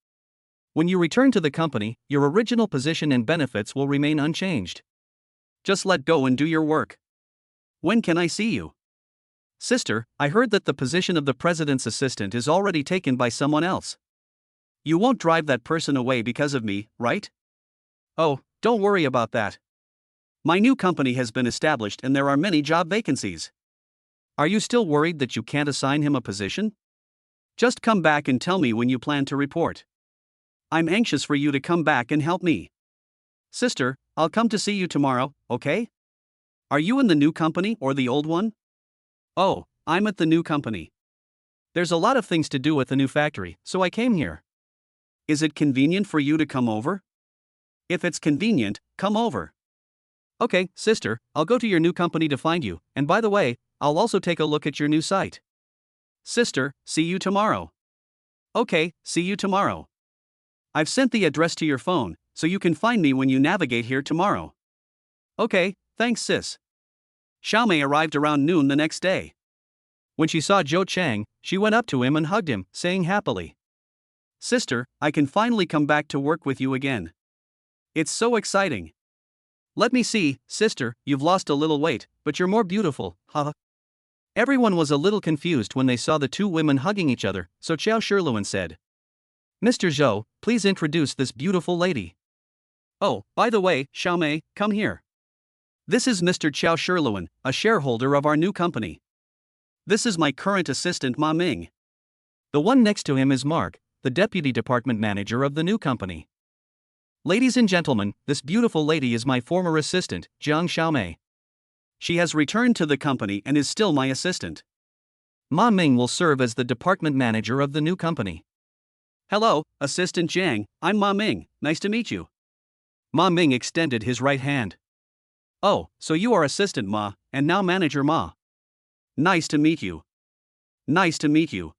When you return to the company, your original position and benefits will remain unchanged. Just let go and do your work. When can I see you?" "Sister, I heard that the position of the president's assistant is already taken by someone else. You won't drive that person away because of me, right?" "Oh, don't worry about that. My new company has been established and there are many job vacancies. Are you still worried that you can't assign him a position? Just come back and tell me when you plan to report. I'm anxious for you to come back and help me." "Sister, I'll come to see you tomorrow, okay? Are you in the new company or the old one?" "Oh, I'm at the new company. There's a lot of things to do at the new factory, so I came here." "Is it convenient for you to come over?" "If it's convenient, come over." "Okay, sister, I'll go to your new company to find you, and by the way, I'll also take a look at your new site." "Sister, see you tomorrow." "Okay, see you tomorrow. I've sent the address to your phone, so you can find me when you navigate here tomorrow." "Okay, thanks sis." Xiaomei arrived around noon the next day. When she saw Zhou Chang, she went up to him and hugged him, saying happily, "Sister, I can finally come back to work with you again. It's so exciting." "Let me see, sister, you've lost a little weight, but you're more beautiful, haha." Everyone was a little confused when they saw the two women hugging each other, so Qiao Shilun said, "Mr. Zhou, please introduce this beautiful lady." "Oh, by the way, Xiaomei, come here. This is Mr. Qiao Shilun, a shareholder of our new company. This is my current assistant Ma Ming. The one next to him is Mark, the deputy department manager of the new company. Ladies and gentlemen, this beautiful lady is my former assistant, Jiang Xiaomei. She has returned to the company and is still my assistant. Ma Ming will serve as the department manager of the new company." "Hello, Assistant Jiang, I'm Ma Ming, nice to meet you." Ma Ming extended his right hand. "Oh, so you are Assistant Ma, and now Manager Ma. Nice to meet you." "Nice to meet you.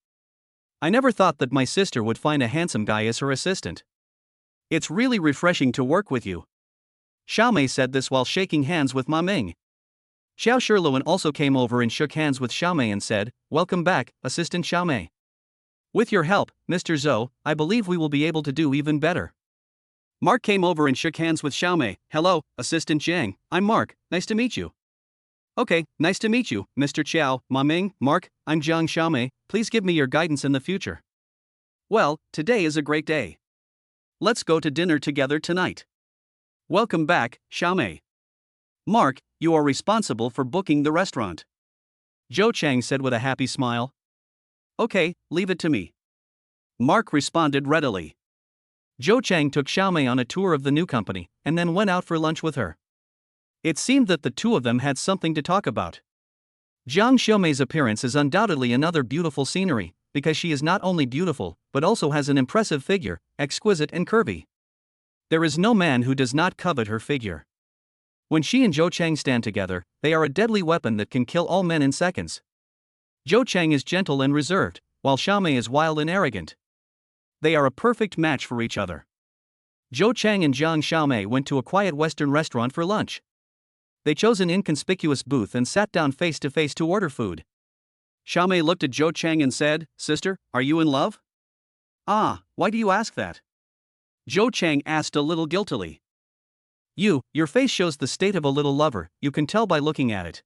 I never thought that my sister would find a handsome guy as her assistant. It's really refreshing to work with you." Xiaomei said this while shaking hands with Ma Ming. Xiao Shilun also came over and shook hands with Xiaomei and said, "Welcome back, Assistant Xiaomei. With your help, Mr. Zhou, I believe we will be able to do even better." Mark came over and shook hands with Xiaomei. "Hello, Assistant Jiang, I'm Mark, nice to meet you." "Okay, nice to meet you, Mr. Qiao, Ma Ming, Mark, I'm Jiang Xiaomei, please give me your guidance in the future." "Well, today is a great day. Let's go to dinner together tonight." "Welcome back, Xiaomei. Mark, you are responsible for booking the restaurant." Zhou Chang said with a happy smile. "Okay, leave it to me." Mark responded readily. Zhou Chang took Xiaomei on a tour of the new company, and then went out for lunch with her. It seemed that the two of them had something to talk about. Jiang Xiaomei's appearance is undoubtedly another beautiful scenery, because she is not only beautiful, but also has an impressive figure, exquisite and curvy. There is no man who does not covet her figure. When she and Zhou Chang stand together, they are a deadly weapon that can kill all men in seconds. Zhou Chang is gentle and reserved, while Xiaomei is wild and arrogant. They are a perfect match for each other. Zhou Chang and Jiang Xiaomei went to a quiet Western restaurant for lunch. They chose an inconspicuous booth and sat down face to face to order food. Xiaomei looked at Zhou Chang and said, "Sister, are you in love?" "Ah, why do you ask that?" Zhou Chang asked a little guiltily. Your face shows the state of a little lover, you can tell by looking at it.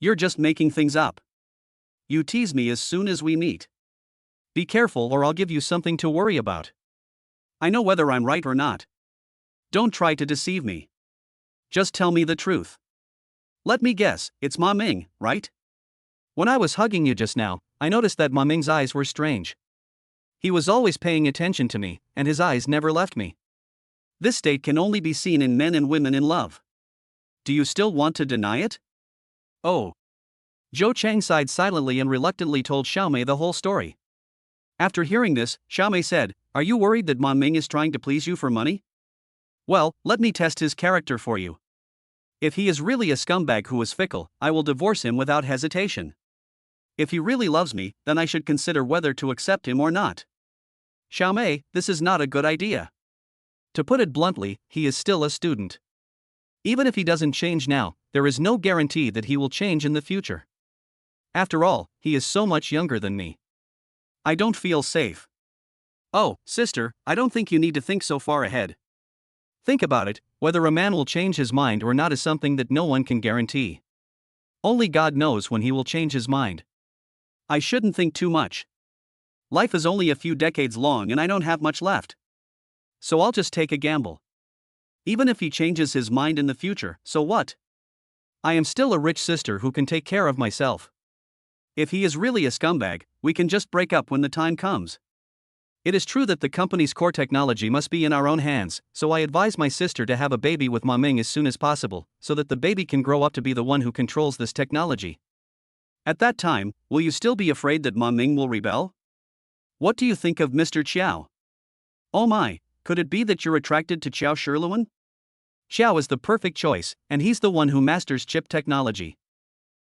You're just making things up. You tease me as soon as we meet. Be careful or I'll give you something to worry about. I know whether I'm right or not. Don't try to deceive me. Just tell me the truth. Let me guess, it's Ma Ming, right? When I was hugging you just now, I noticed that Ma Ming's eyes were strange. He was always paying attention to me, and his eyes never left me. This state can only be seen in men and women in love. Do you still want to deny it? Oh. Zhou Chang sighed silently and reluctantly told Xiaomei the whole story. After hearing this, Xiaomei said, "Are you worried that Ma Ming is trying to please you for money? Well, let me test his character for you. If he is really a scumbag who is fickle, I will divorce him without hesitation. If he really loves me, then I should consider whether to accept him or not." Xiaomei, this is not a good idea. To put it bluntly, he is still a student. Even if he doesn't change now, there is no guarantee that he will change in the future. After all, he is so much younger than me. I don't feel safe. Oh, sister, I don't think you need to think so far ahead. Think about it, whether a man will change his mind or not is something that no one can guarantee. Only God knows when he will change his mind. I shouldn't think too much. Life is only a few decades long and I don't have much left. So I'll just take a gamble. Even if he changes his mind in the future, so what? I am still a rich sister who can take care of myself. If he is really a scumbag, we can just break up when the time comes. It is true that the company's core technology must be in our own hands, so I advise my sister to have a baby with Ma Ming as soon as possible, so that the baby can grow up to be the one who controls this technology. At that time, will you still be afraid that Ma Ming will rebel? What do you think of Mr. Qiao? Oh my, could it be that you're attracted to Qiao Shirluan? Qiao is the perfect choice, and he's the one who masters chip technology.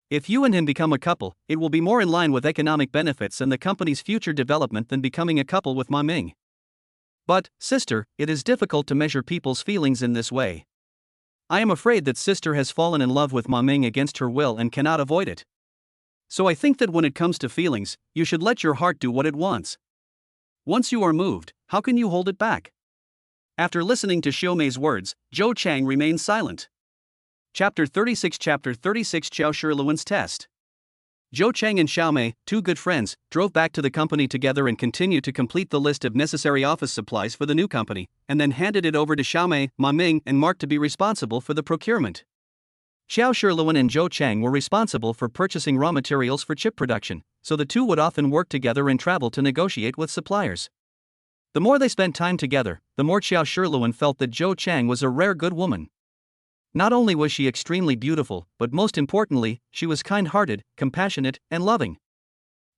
If you and him become a couple, it will be more in line with economic benefits and the company's future development than becoming a couple with Ma Ming. But, sister, it is difficult to measure people's feelings in this way. I am afraid that sister has fallen in love with Ma Ming against her will and cannot avoid it. So I think that when it comes to feelings, you should let your heart do what it wants. Once you are moved, how can you hold it back? After listening to Xiaomei's words, Zhou Chang remained silent. Chapter 36 Qiao Shirluan's test. Zhou Chang and Xiaomei, two good friends, drove back to the company together and continued to complete the list of necessary office supplies for the new company, and then handed it over to Xiaomei, Ma Ming, and Mark to be responsible for the procurement. Qiao Shirluan and Zhou Chang were responsible for purchasing raw materials for chip production, so the two would often work together and travel to negotiate with suppliers. The more they spent time together, the more Qiao Shirluan felt that Zhou Chang was a rare good woman. Not only was she extremely beautiful, but most importantly, she was kind-hearted, compassionate, and loving.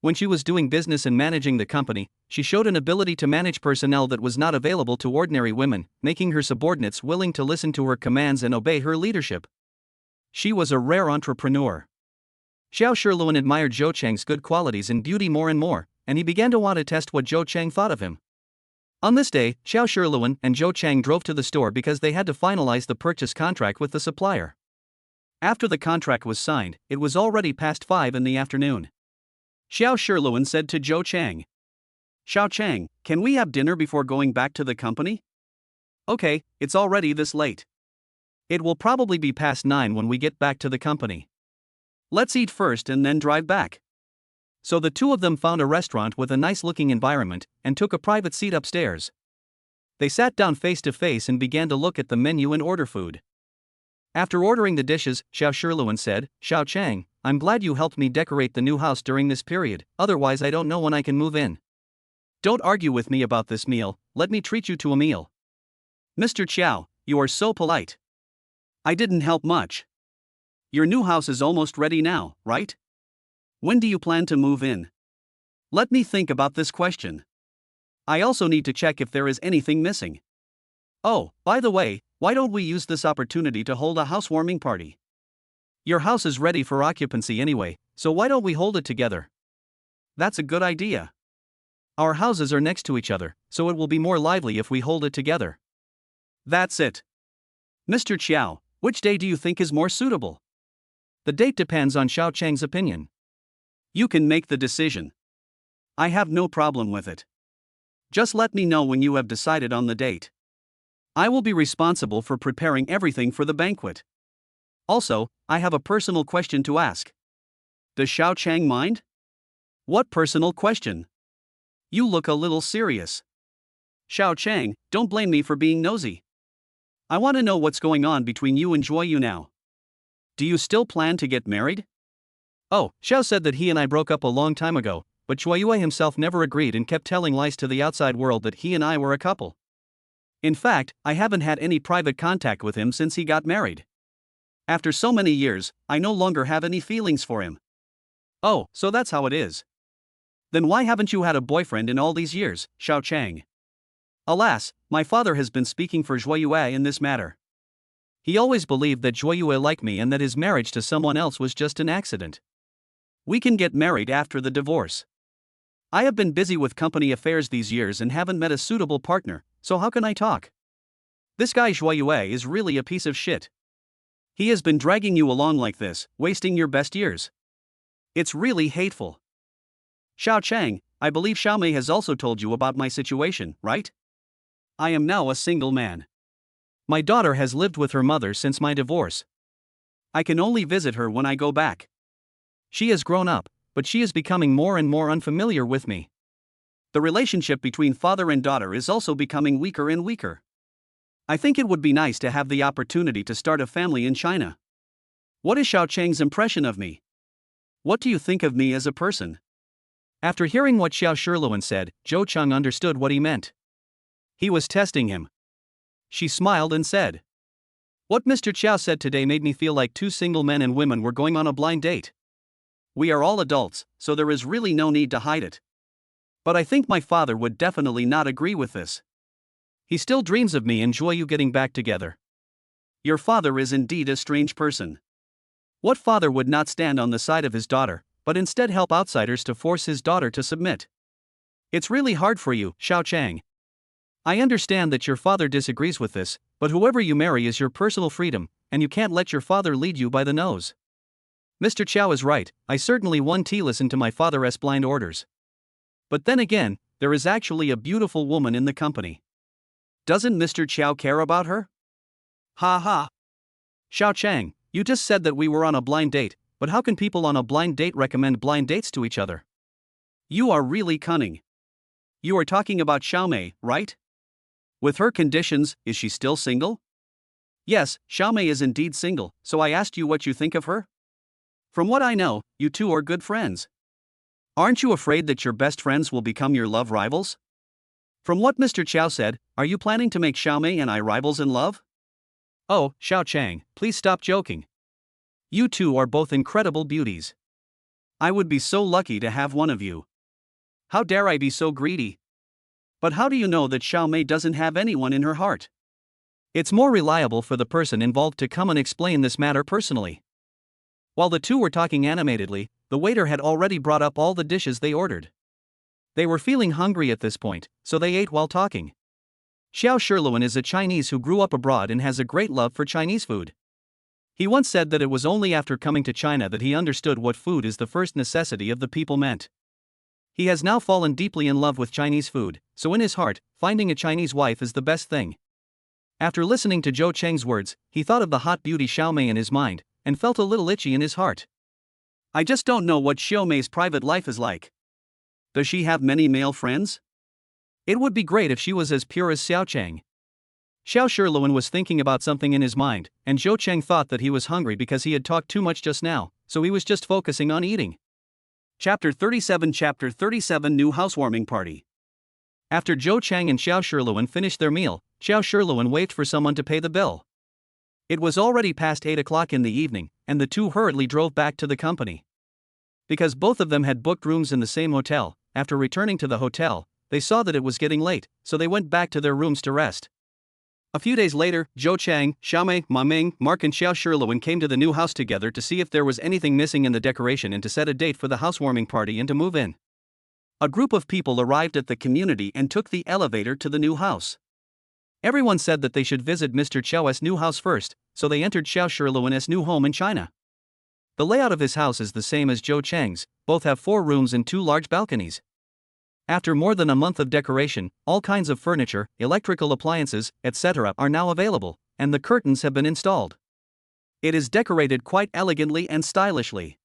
When she was doing business and managing the company, she showed an ability to manage personnel that was not available to ordinary women, making her subordinates willing to listen to her commands and obey her leadership. She was a rare entrepreneur. Qiao Shirluan admired Zhou Chang's good qualities and beauty more and more, and he began to want to test what Zhou Chang thought of him. On this day, Qiao Shirluan and Zhou Chang drove to the store because they had to finalize the purchase contract with the supplier. After the contract was signed, it was already past 5 in the afternoon. Qiao Shirluan said to Zhou Chang, "Xiao Chang, can we have dinner before going back to the company?" "Okay, it's already this late. It will probably be past 9 when we get back to the company. Let's eat first and then drive back." So the two of them found a restaurant with a nice-looking environment and took a private seat upstairs. They sat down face to face and began to look at the menu and order food. After ordering the dishes, Xiao Shirluan said, "Xiao Chang, I'm glad you helped me decorate the new house during this period, otherwise I don't know when I can move in. Don't argue with me about this meal, let me treat you to a meal." "Mr. Qiao, you are so polite. I didn't help much. Your new house is almost ready now, right? When do you plan to move in? Let me think about this question. I also need to check if there is anything missing. Oh, by the way, why don't we use this opportunity to hold a housewarming party? Your house is ready for occupancy anyway, so why don't we hold it together?" "That's a good idea. Our houses are next to each other, so it will be more lively if we hold it together." "That's it. Mr. Qiao, which day do you think is more suitable?" "The date depends on Xiao Chang's opinion. You can make the decision. I have no problem with it. Just let me know when you have decided on the date. I will be responsible for preparing everything for the banquet. Also, I have a personal question to ask. Does Xiao Chang mind?" "What personal question? You look a little serious." "Xiao Chang, don't blame me for being nosy. I want to know what's going on between you and Joy Yu now." Do you still plan to get married? Oh, Xiao said that he and I broke up a long time ago, but Shuiyue himself never agreed and kept telling lies to the outside world that he and I were a couple. In fact, I haven't had any private contact with him since he got married. After so many years, I no longer have any feelings for him. Oh, so that's how it is. Then why haven't you had a boyfriend in all these years, Xiao Chang? Alas, my father has been speaking for Shuiyue in this matter. He always believed that Shuiyue liked me and that his marriage to someone else was just an accident. We can get married after the divorce. I have been busy with company affairs these years and haven't met a suitable partner, so how can I talk? This guy Shuiyue is really a piece of shit. He has been dragging you along like this, wasting your best years. It's really hateful. Xiao Chang, I believe Xiaomei has also told you about my situation, right? I am now a single man. My daughter has lived with her mother since my divorce. I can only visit her when I go back. She has grown up, but she is becoming more and more unfamiliar with me. The relationship between father and daughter is also becoming weaker and weaker. I think it would be nice to have the opportunity to start a family in China. What is Xiao Chang's impression of me? What do you think of me as a person? After hearing what Xiao Shirluan said, Zhou Cheng understood what he meant. He was testing him. She smiled and said, "What Mr. Qiao said today made me feel like two single men and women were going on a blind date. We are all adults, so there is really no need to hide it. But I think my father would definitely not agree with this. He still dreams of me and Zhuoyu getting back together. Your father is indeed a strange person. What father would not stand on the side of his daughter, but instead help outsiders to force his daughter to submit? It's really hard for you, Xiao Chang. I understand that your father disagrees with this, but whoever you marry is your personal freedom, and you can't let your father lead you by the nose. Mr. Qiao is right, I certainly won't listen to my father's blind orders. But then again, there is actually a beautiful woman in the company. Doesn't Mr. Qiao care about her? Ha ha. Xiao Chang, you just said that we were on a blind date, but how can people on a blind date recommend blind dates to each other? You are really cunning. You are talking about Xiaomei, right? With her conditions, is she still single? Yes, Xiaomei is indeed single, so I asked you what you think of her? From what I know, you two are good friends. Aren't you afraid that your best friends will become your love rivals? From what Mr. Qiao said, are you planning to make Xiaomei and I rivals in love? Oh, Xiao Chang, please stop joking. You two are both incredible beauties. I would be so lucky to have one of you. How dare I be so greedy? But how do you know that Xiaomei doesn't have anyone in her heart? It's more reliable for the person involved to come and explain this matter personally. While the two were talking animatedly, the waiter had already brought up all the dishes they ordered. They were feeling hungry at this point, so they ate while talking. Xiao Shirluan is a Chinese who grew up abroad and has a great love for Chinese food. He once said that it was only after coming to China that he understood what food is the first necessity of the people meant. He has now fallen deeply in love with Chinese food, so in his heart, finding a Chinese wife is the best thing. After listening to Zhou Cheng's words, he thought of the hot beauty Xiaomei in his mind, and felt a little itchy in his heart. I just don't know what Xiaomei's private life is like. Does she have many male friends? It would be great if she was as pure as Xiao Cheng. Xiao Shirluan was thinking about something in his mind, and Zhou Cheng thought that he was hungry because he had talked too much just now, so he was just focusing on eating. Chapter 37 New Housewarming Party. After Zhou Cheng and Xiao Shirluan finished their meal, Xiao Shirluan waited for someone to pay the bill. It was already past 8 o'clock in the evening, and the two hurriedly drove back to the company. Because both of them had booked rooms in the same hotel, after returning to the hotel, they saw that it was getting late, so they went back to their rooms to rest. A few days later, Zhou Cheng, Xiaomei, Ma Ming, Mark and Xiao Shirluan came to the new house together to see if there was anything missing in the decoration and to set a date for the housewarming party and to move in. A group of people arrived at the community and took the elevator to the new house. Everyone said that they should visit Mr. Qiao's new house first, so they entered Xiao Shirluan's new home in China. The layout of his house is the same as Zhou Cheng's, both have 4 rooms and 2 large balconies. After more than a month of decoration, all kinds of furniture, electrical appliances, etc. are now available, and the curtains have been installed. It is decorated quite elegantly and stylishly.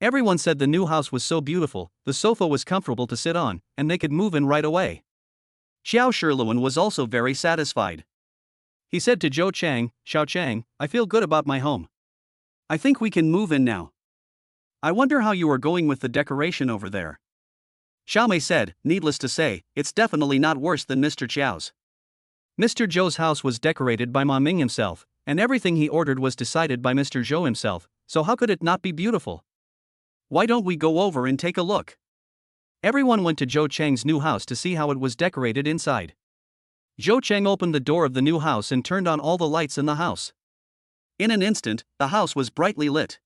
Everyone said the new house was so beautiful, the sofa was comfortable to sit on, and they could move in right away. Xiao Shirluan was also very satisfied. He said to Zhou Cheng, Xiao Cheng, I feel good about my home. I think we can move in now. I wonder how you are going with the decoration over there. Xiaomei said. Needless to say, it's definitely not worse than Mr. Chiao's. Mr. Zhou's house was decorated by Ma Ming himself, and everything he ordered was decided by Mr. Zhou himself, so how could it not be beautiful? Why don't we go over and take a look? Everyone went to Zhou Cheng's new house to see how it was decorated inside. Zhou Cheng opened the door of the new house and turned on all the lights in the house. In an instant, the house was brightly lit.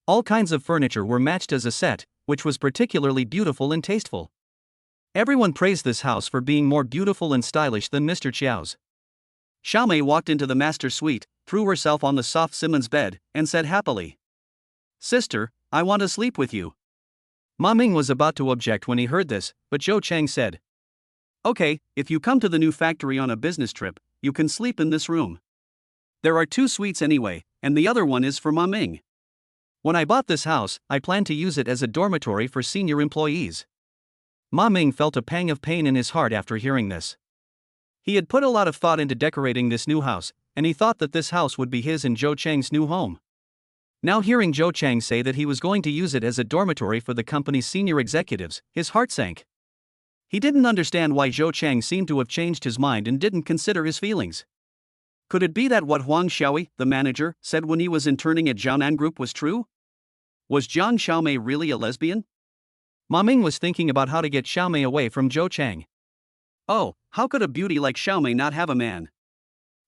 All kinds of furniture were matched as a set, which was particularly beautiful and tasteful. Everyone praised this house for being more beautiful and stylish than Mr. Chiao's. Xiaomei walked into the master suite, threw herself on the soft Simon's bed, and said happily, "Sister, I want to sleep with you." Ma Ming was about to object when he heard this, but Zhou Cheng said, "Okay, if you come to the new factory on a business trip, you can sleep in this room. There are 2 suites anyway, and the other one is for Ma Ming. When I bought this house, I planned to use it as a dormitory for senior employees." Ma Ming felt a pang of pain in his heart after hearing this. He had put a lot of thought into decorating this new house, and he thought that this house would be his and Zhou Cheng's new home. Now hearing Zhou Cheng say that he was going to use it as a dormitory for the company's senior executives, his heart sank. He didn't understand why Zhou Cheng seemed to have changed his mind and didn't consider his feelings. Could it be that what Huang Xiaoyi, the manager, said when he was interning at Jiaonan Group was true? Was Jiang Xiaomei really a lesbian? Ma Ming was thinking about how to get Xiaomei away from Zhou Cheng. Oh, how could a beauty like Xiaomei not have a man?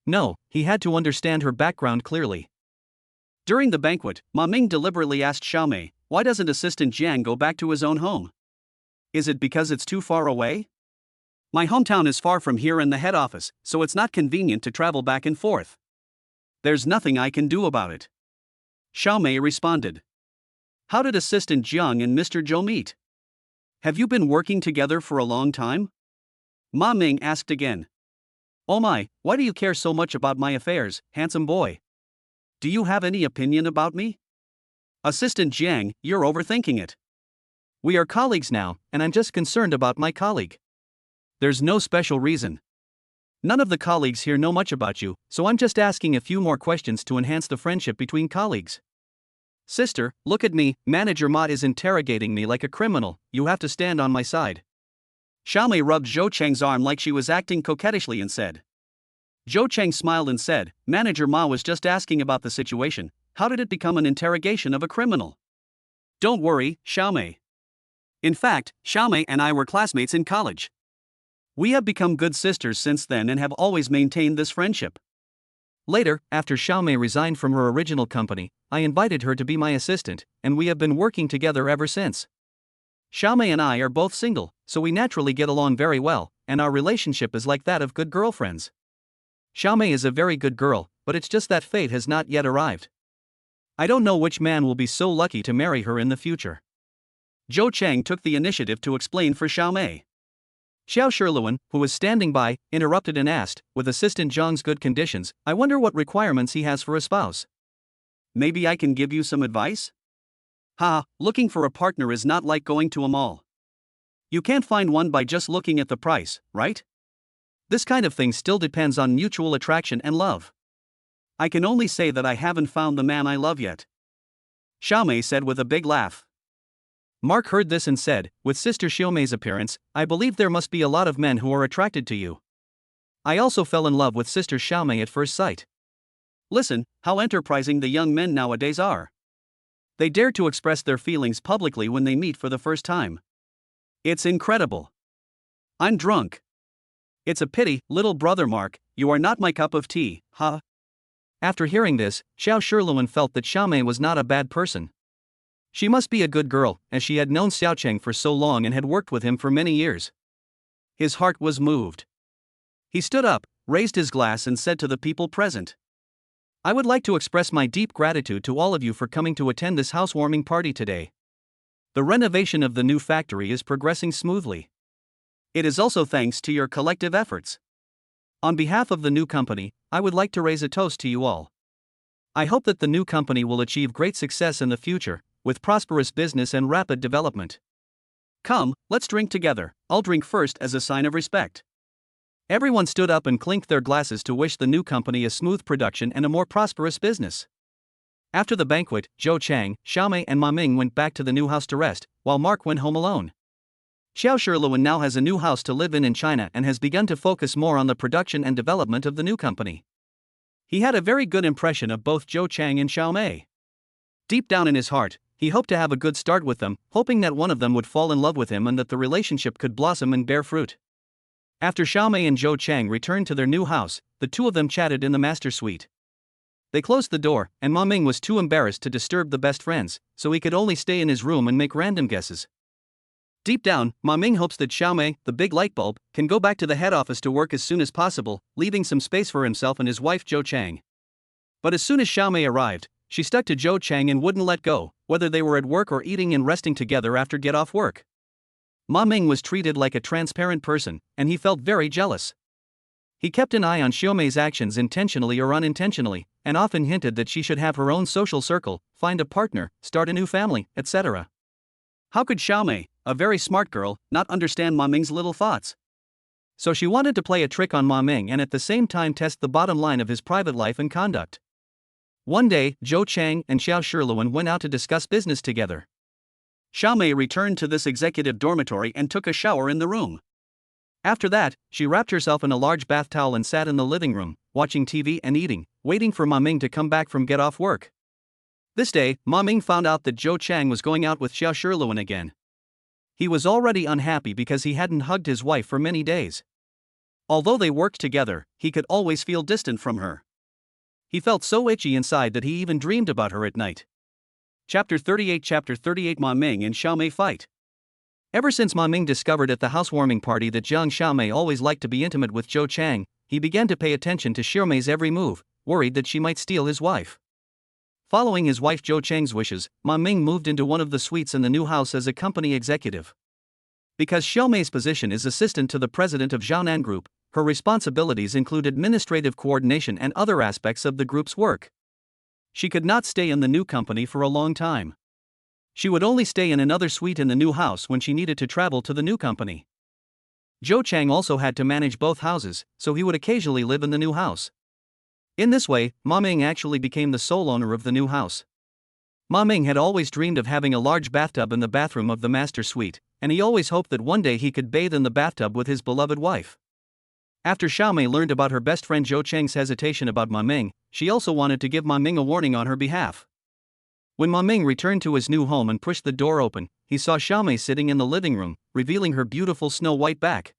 No, he had to understand her background clearly. During the banquet, Ma Ming deliberately asked Xiaomei, "Why doesn't Assistant Jiang go back to his own home? Is it because it's too far away? My hometown is far from here and the head office, so it's not convenient to travel back and forth. There's nothing I can do about it." Xiaomei responded. "How did Assistant Jiang and Mr. Zhou meet? Have you been working together for a long time?" Ma Ming asked again. "Oh my, why do you care so much about my affairs, handsome boy? Do you have any opinion about me?" "Assistant Jiang, you're overthinking it. We are colleagues now, and I'm just concerned about my colleague. There's no special reason. None of the colleagues here know much about you, so I'm just asking a few more questions to enhance the friendship between colleagues." "Sister, look at me, Manager Ma is interrogating me like a criminal, you have to stand on my side." Xiaomei rubbed Zhou Cheng's arm like she was acting coquettishly and said. Zhou Cheng smiled and said, "Manager Ma was just asking about the situation, how did it become an interrogation of a criminal? Don't worry, Xiaomei. In fact, Xiaomei and I were classmates in college. We have become good sisters since then and have always maintained this friendship. Later, after Xiaomei resigned from her original company, I invited her to be my assistant, and we have been working together ever since. Xiaomei and I are both single, so we naturally get along very well, and our relationship is like that of good girlfriends. Xiaomei is a very good girl, but it's just that fate has not yet arrived. I don't know which man will be so lucky to marry her in the future." Zhou Cheng took the initiative to explain for Xiaomei. Xiao Shiluan, who was standing by, interrupted and asked, "With Assistant Zhang's good conditions, I wonder what requirements he has for a spouse. Maybe I can give you some advice?" Looking for a partner is not like going to a mall. You can't find one by just looking at the price, right? This kind of thing still depends on mutual attraction and love. I can only say that I haven't found the man I love yet," Xiaomei said with a big laugh. Mark heard this and said, "With Sister Xiaomei's appearance, I believe there must be a lot of men who are attracted to you. I also fell in love with Sister Xiaomei at first sight. Listen, how enterprising the young men nowadays are. They dare to express their feelings publicly when they meet for the first time. It's incredible. I'm drunk. It's a pity, little brother Mark, you are not my cup of tea, huh?" After hearing this, Xiao Shiluan felt that Xiaomei was not a bad person. She must be a good girl, as she had known Xiaocheng for so long and had worked with him for many years. His heart was moved. He stood up, raised his glass and said to the people present, "I would like to express my deep gratitude to all of you for coming to attend this housewarming party today. The renovation of the new factory is progressing smoothly. It is also thanks to your collective efforts. On behalf of the new company, I would like to raise a toast to you all. I hope that the new company will achieve great success in the future, with prosperous business and rapid development. Come, let's drink together. I'll drink first as a sign of respect." Everyone stood up and clinked their glasses to wish the new company a smooth production and a more prosperous business. After the banquet, Zhou Chang, Xiaomei and Ma Ming went back to the new house to rest, while Mark went home alone. Xiao Shiluan now has a new house to live in China and has begun to focus more on the production and development of the new company. He had a very good impression of both Zhou Chang and Xiaomei. Deep down in his heart, he hoped to have a good start with them, hoping that one of them would fall in love with him and that the relationship could blossom and bear fruit. After Xiaomei and Zhou Chang returned to their new house, the two of them chatted in the master suite. They closed the door, and Ma Ming was too embarrassed to disturb the best friends, so he could only stay in his room and make random guesses. Deep down, Ma Ming hopes that Xiaomei, the big light bulb, can go back to the head office to work as soon as possible, leaving some space for himself and his wife Zhou Chang. But as soon as Xiaomei arrived, she stuck to Zhou Chang and wouldn't let go, whether they were at work or eating and resting together after get off work. Ma Ming was treated like a transparent person, and he felt very jealous. He kept an eye on Xiaomei's actions intentionally or unintentionally, and often hinted that she should have her own social circle, find a partner, start a new family, etc. How could Xiaomei, a very smart girl, not understand Ma Ming's little thoughts? So she wanted to play a trick on Ma Ming and at the same time test the bottom line of his private life and conduct. One day, Zhou Chang and Xiao Shiluan went out to discuss business together. Xiaomei returned to this executive dormitory and took a shower in the room. After that, she wrapped herself in a large bath towel and sat in the living room, watching TV and eating, waiting for Ma Ming to come back from get off work. This day, Ma Ming found out that Zhou Chang was going out with Xiao Shiluan again. He was already unhappy because he hadn't hugged his wife for many days. Although they worked together, he could always feel distant from her. He felt so itchy inside that he even dreamed about her at night. Chapter 38 Ma Ming and Xiaomei fight. Ever since Ma Ming discovered at the housewarming party that Jiang Xiaomei always liked to be intimate with Zhou Chang, he began to pay attention to Xiaomei's every move, worried that she might steal his wife. Following his wife Zhou Chang's wishes, Ma Ming moved into one of the suites in the new house as a company executive. Because Xiaomei's position is assistant to the president of Jiangnan Group, her responsibilities include administrative coordination and other aspects of the group's work. She could not stay in the new company for a long time. She would only stay in another suite in the new house when she needed to travel to the new company. Zhou Chang also had to manage both houses, so he would occasionally live in the new house. In this way, Ma Ming actually became the sole owner of the new house. Ma Ming had always dreamed of having a large bathtub in the bathroom of the master suite, and he always hoped that one day he could bathe in the bathtub with his beloved wife. After Xiaomei learned about her best friend Zhou Chang's hesitation about Ma Ming, she also wanted to give Ma Ming a warning on her behalf. When Ma Ming returned to his new home and pushed the door open, he saw Xiaomei sitting in the living room, revealing her beautiful snow-white back.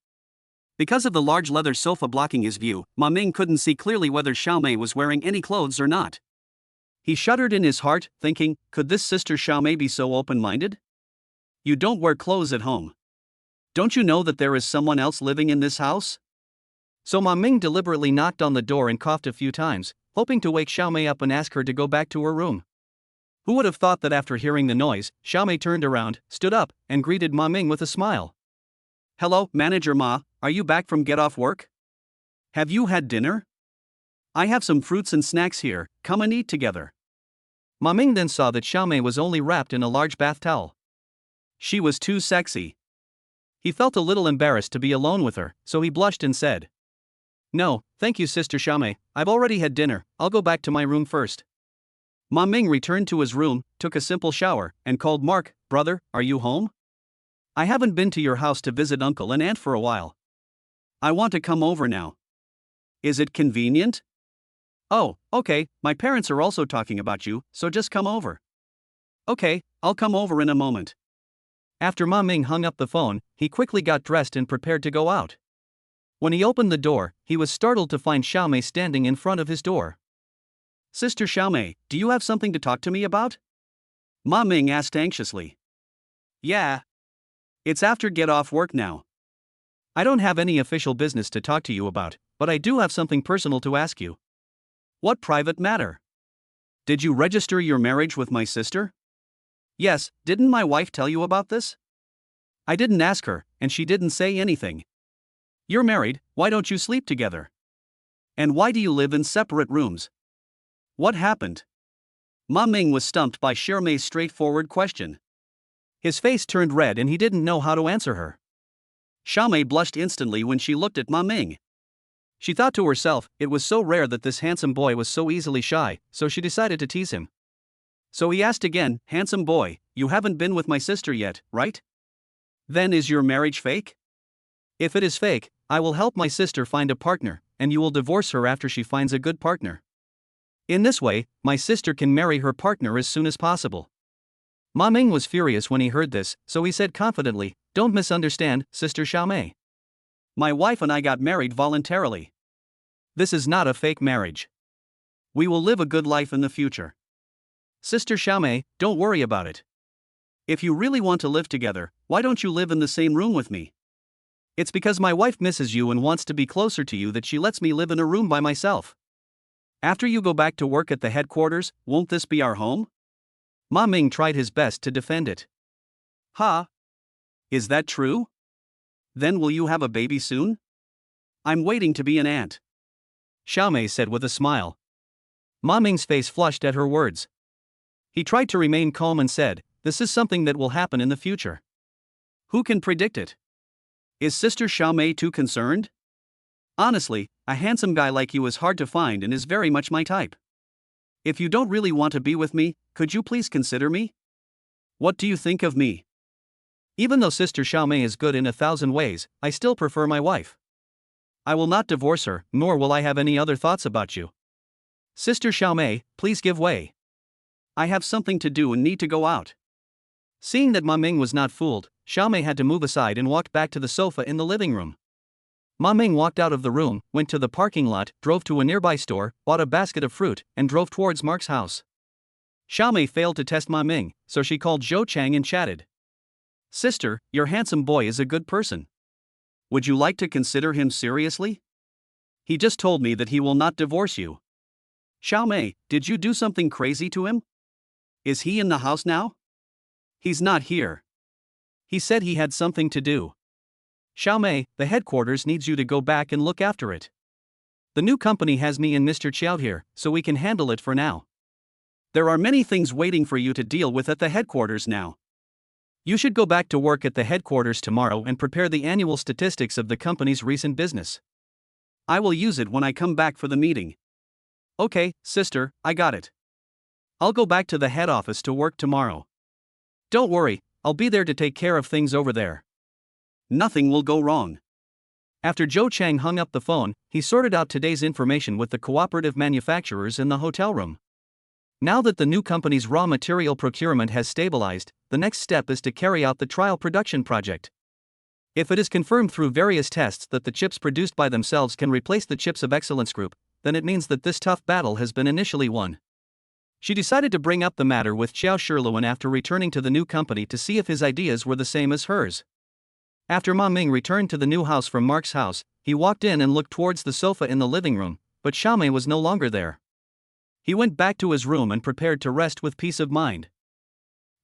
Because of the large leather sofa blocking his view, Ma Ming couldn't see clearly whether Xiaomei was wearing any clothes or not. He shuddered in his heart, thinking, could this sister Xiaomei be so open-minded? You don't wear clothes at home. Don't you know that there is someone else living in this house? So Ma Ming deliberately knocked on the door and coughed a few times, hoping to wake Xiaomei up and ask her to go back to her room. Who would have thought that after hearing the noise, Xiaomei turned around, stood up, and greeted Ma Ming with a smile. Hello, Manager Ma, are you back from get off work? Have you had dinner? I have some fruits and snacks here, come and eat together. Ma Ming then saw that Xiaomei was only wrapped in a large bath towel. She was too sexy. He felt a little embarrassed to be alone with her, so he blushed and said, No, thank you Sister Xiaomei, I've already had dinner, I'll go back to my room first. Ma Ming returned to his room, took a simple shower, and called Mark, brother, are you home? I haven't been to your house to visit uncle and aunt for a while. I want to come over now. Is it convenient? Oh, okay, my parents are also talking about you, so just come over. Okay, I'll come over in a moment. After Ma Ming hung up the phone, he quickly got dressed and prepared to go out. When he opened the door, he was startled to find Xiaomei standing in front of his door. Sister Xiaomei, do you have something to talk to me about? Ma Ming asked anxiously. Yeah. It's after get off work now. I don't have any official business to talk to you about, but I do have something personal to ask you. What private matter? Did you register your marriage with my sister? Yes, didn't my wife tell you about this? I didn't ask her, and she didn't say anything. You're married, why don't you sleep together? And why do you live in separate rooms? What happened? Ma Ming was stumped by Xiaomei's straightforward question. His face turned red and he didn't know how to answer her. Xiaomei blushed instantly when she looked at Ma Ming. She thought to herself, it was so rare that this handsome boy was so easily shy, so she decided to tease him. So he asked again, "Handsome boy, you haven't been with my sister yet, right? Then is your marriage fake? If it is fake, I will help my sister find a partner, and you will divorce her after she finds a good partner. In this way, my sister can marry her partner as soon as possible." Ma Ming was furious when he heard this, so he said confidently, "Don't misunderstand, Sister Xiaomei. My wife and I got married voluntarily. This is not a fake marriage. We will live a good life in the future. Sister Xiaomei, don't worry about it. If you really want to live together, why don't you live in the same room with me? It's because my wife misses you and wants to be closer to you that she lets me live in a room by myself. After you go back to work at the headquarters, won't this be our home?" Ma Ming tried his best to defend it. "Ha? Is that true? Then will you have a baby soon? I'm waiting to be an aunt," Xiaomei said with a smile. Ma Ming's face flushed at her words. He tried to remain calm and said, "This is something that will happen in the future. Who can predict it? Is Sister Xiaomei too concerned? Honestly, a handsome guy like you is hard to find and is very much my type. If you don't really want to be with me, could you please consider me? What do you think of me? Even though Sister Xiaomei is good in 1,000 ways, I still prefer my wife. I will not divorce her, nor will I have any other thoughts about you. Sister Xiaomei, please give way. I have something to do and need to go out." Seeing that Ma Ming was not fooled, Xiaomei had to move aside and walked back to the sofa in the living room. Ma Ming walked out of the room, went to the parking lot, drove to a nearby store, bought a basket of fruit, and drove towards Mark's house. Xiaomei failed to test Ma Ming, so she called Zhou Chang and chatted. "Sister, your handsome boy is a good person. Would you like to consider him seriously? He just told me that he will not divorce you. Xiaomei, did you do something crazy to him? Is he in the house now?" "He's not here. He said he had something to do. Xiaomei, the headquarters needs you to go back and look after it. The new company has me and Mr. Chiao here, so we can handle it for now. There are many things waiting for you to deal with at the headquarters now. You should go back to work at the headquarters tomorrow and prepare the annual statistics of the company's recent business. I will use it when I come back for the meeting." "Okay, sister, I got it. I'll go back to the head office to work tomorrow. Don't worry, I'll be there to take care of things over there. Nothing will go wrong." After Zhou Chang hung up the phone, he sorted out today's information with the cooperative manufacturers in the hotel room. Now that the new company's raw material procurement has stabilized, the next step is to carry out the trial production project. If it is confirmed through various tests that the chips produced by themselves can replace the chips of Excellence Group, then it means that this tough battle has been initially won. She decided to bring up the matter with Xiao Shiluan after returning to the new company to see if his ideas were the same as hers. After Ma Ming returned to the new house from Mark's house, he walked in and looked towards the sofa in the living room, but Xiaomei was no longer there. He went back to his room and prepared to rest with peace of mind.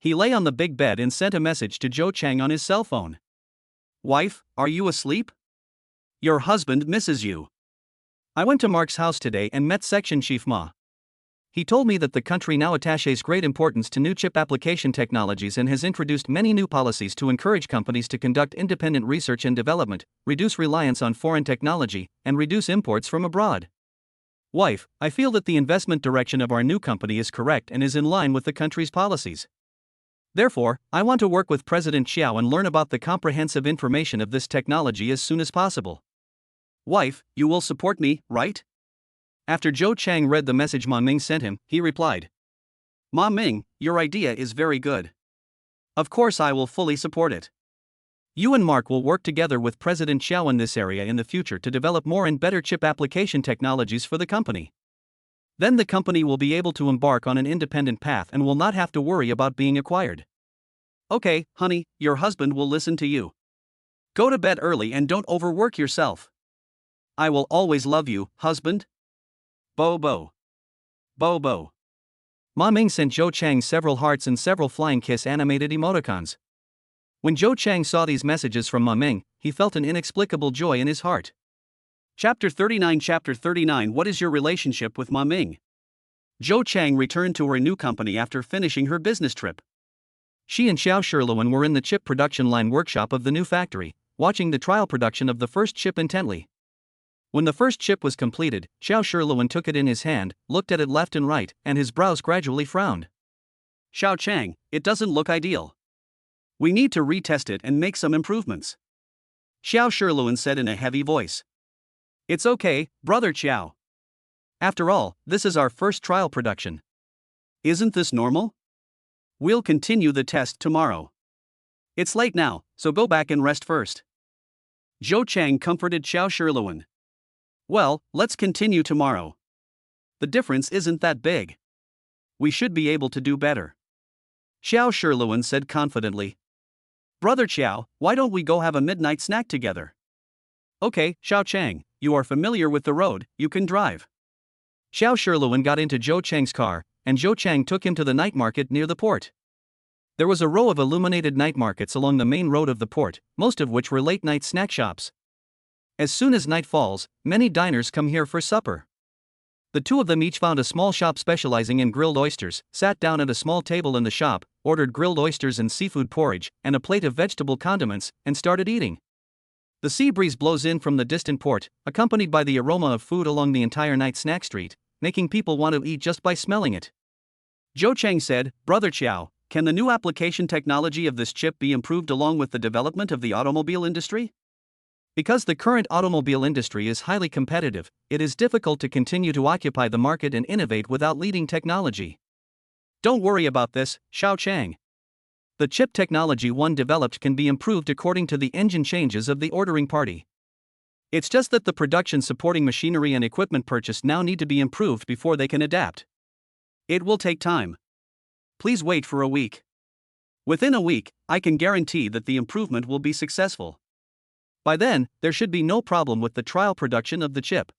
He lay on the big bed and sent a message to Zhou Chang on his cell phone. "Wife, are you asleep? Your husband misses you. I went to Mark's house today and met Section Chief Ma. He told me that the country now attaches great importance to new chip application technologies and has introduced many new policies to encourage companies to conduct independent research and development, reduce reliance on foreign technology, and reduce imports from abroad. Wife, I feel that the investment direction of our new company is correct and is in line with the country's policies. Therefore, I want to work with President Xiao and learn about the comprehensive information of this technology as soon as possible. Wife, you will support me, right?" After Zhou Chang read the message Ma Ming sent him, he replied, "Ma Ming, your idea is very good. Of course I will fully support it. You and Mark will work together with President Xiao in this area in the future to develop more and better chip application technologies for the company. Then the company will be able to embark on an independent path and will not have to worry about being acquired. Okay, honey, your husband will listen to you. Go to bed early and don't overwork yourself. I will always love you, husband. Bo. Bo. Ma Ming sent Zhou Chang several hearts and several flying kiss animated emoticons. When Zhou Chang saw these messages from Ma Ming, he felt an inexplicable joy in his heart. Chapter 39 What is your relationship with Ma Ming? Zhou Chang returned to her new company after finishing her business trip. She and Xiao Shiluan were in the chip production line workshop of the new factory, watching the trial production of the first chip intently. When the first chip was completed, Xiao Shiluan took it in his hand, looked at it left and right, and his brows gradually frowned. Xiao Chang, it doesn't look ideal. We need to retest it and make some improvements. Xiao Shiluan said in a heavy voice. It's okay, Brother Xiao. After all, this is our first trial production. Isn't this normal? We'll continue the test tomorrow. It's late now, so go back and rest first. Zhou Chang comforted Xiao Shiluan. Well, let's continue tomorrow. The difference isn't that big. We should be able to do better. Xiao Shiluan said confidently. Brother Xiao, why don't we go have a midnight snack together? Okay, Xiao Chang, you are familiar with the road, you can drive. Xiao Shiluan got into Zhou Chang's car, and Zhou Chang took him to the night market near the port. There was a row of illuminated night markets along the main road of the port, most of which were late-night snack shops. As soon as night falls, many diners come here for supper. The two of them each found a small shop specializing in grilled oysters, sat down at a small table in the shop, ordered grilled oysters and seafood porridge, and a plate of vegetable condiments, and started eating. The sea breeze blows in from the distant port, accompanied by the aroma of food along the entire night snack street, making people want to eat just by smelling it. Zhou Chang said, Brother Xiao, can the new application technology of this chip be improved along with the development of the automobile industry? Because the current automobile industry is highly competitive, it is difficult to continue to occupy the market and innovate without leading technology. Don't worry about this, Xiao Chang. The chip technology one developed can be improved according to the engine changes of the ordering party. It's just that the production supporting machinery and equipment purchased now need to be improved before they can adapt. It will take time. Please wait for a week. Within a week, I can guarantee that the improvement will be successful. By then, there should be no problem with the trial production of the chip.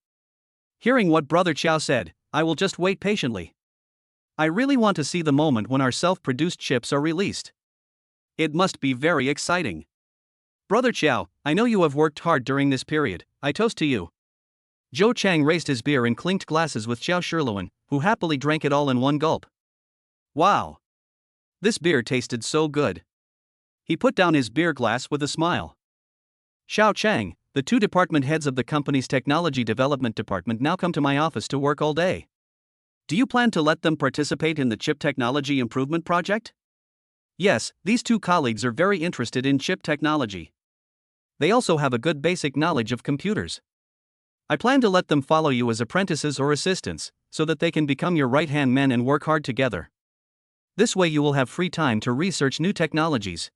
Hearing what Brother Xiao said, I will just wait patiently. I really want to see the moment when our self-produced chips are released. It must be very exciting. Brother Xiao, I know you have worked hard during this period, I toast to you. Zhou Chang raised his beer and clinked glasses with Xiao Shiluan, who happily drank it all in one gulp. Wow! This beer tasted so good. He put down his beer glass with a smile. Xiao Chang, the two department heads of the company's technology development department now come to my office to work all day. Do you plan to let them participate in the chip technology improvement project? Yes, these two colleagues are very interested in chip technology. They also have a good basic knowledge of computers. I plan to let them follow you as apprentices or assistants, so that they can become your right-hand men and work hard together. This way you will have free time to research new technologies.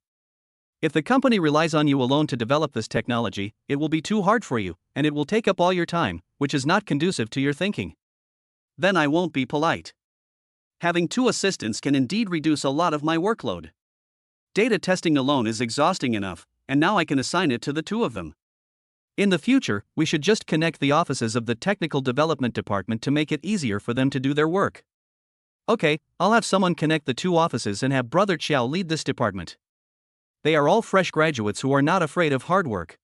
If the company relies on you alone to develop this technology, it will be too hard for you, and it will take up all your time, which is not conducive to your thinking. Then I won't be polite. Having two assistants can indeed reduce a lot of my workload. Data testing alone is exhausting enough, and now I can assign it to the two of them. In the future, we should just connect the offices of the technical development department to make it easier for them to do their work. Okay, I'll have someone connect the two offices and have Brother Xiao lead this department. They are all fresh graduates who are not afraid of hard work.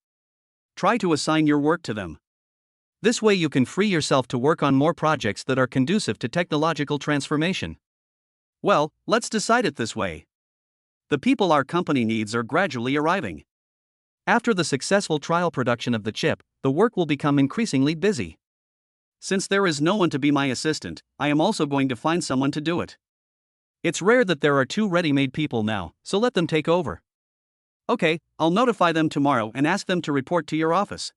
Try to assign your work to them. This way you can free yourself to work on more projects that are conducive to technological transformation. Well, let's decide it this way. The people our company needs are gradually arriving. After the successful trial production of the chip, the work will become increasingly busy. Since there is no one to be my assistant, I am also going to find someone to do it. It's rare that there are two ready-made people now, so let them take over. Okay, I'll notify them tomorrow and ask them to report to your office.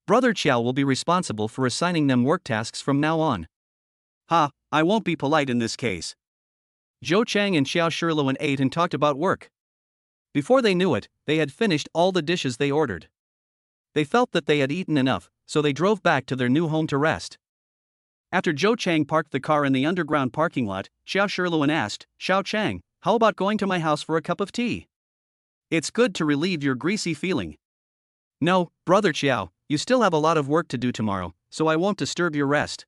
Brother Xiao will be responsible for assigning them work tasks from now on. Ha, I won't be polite in this case. Zhou Chang and Xiao Shiluan ate and talked about work. Before they knew it, they had finished all the dishes they ordered. They felt that they had eaten enough, so they drove back to their new home to rest. After Zhou Chang parked the car in the underground parking lot, Xiao Shiluan asked, Xiao Chang, how about going to my house for a cup of tea? It's good to relieve your greasy feeling. No, Brother Xiao, you still have a lot of work to do tomorrow, so I won't disturb your rest.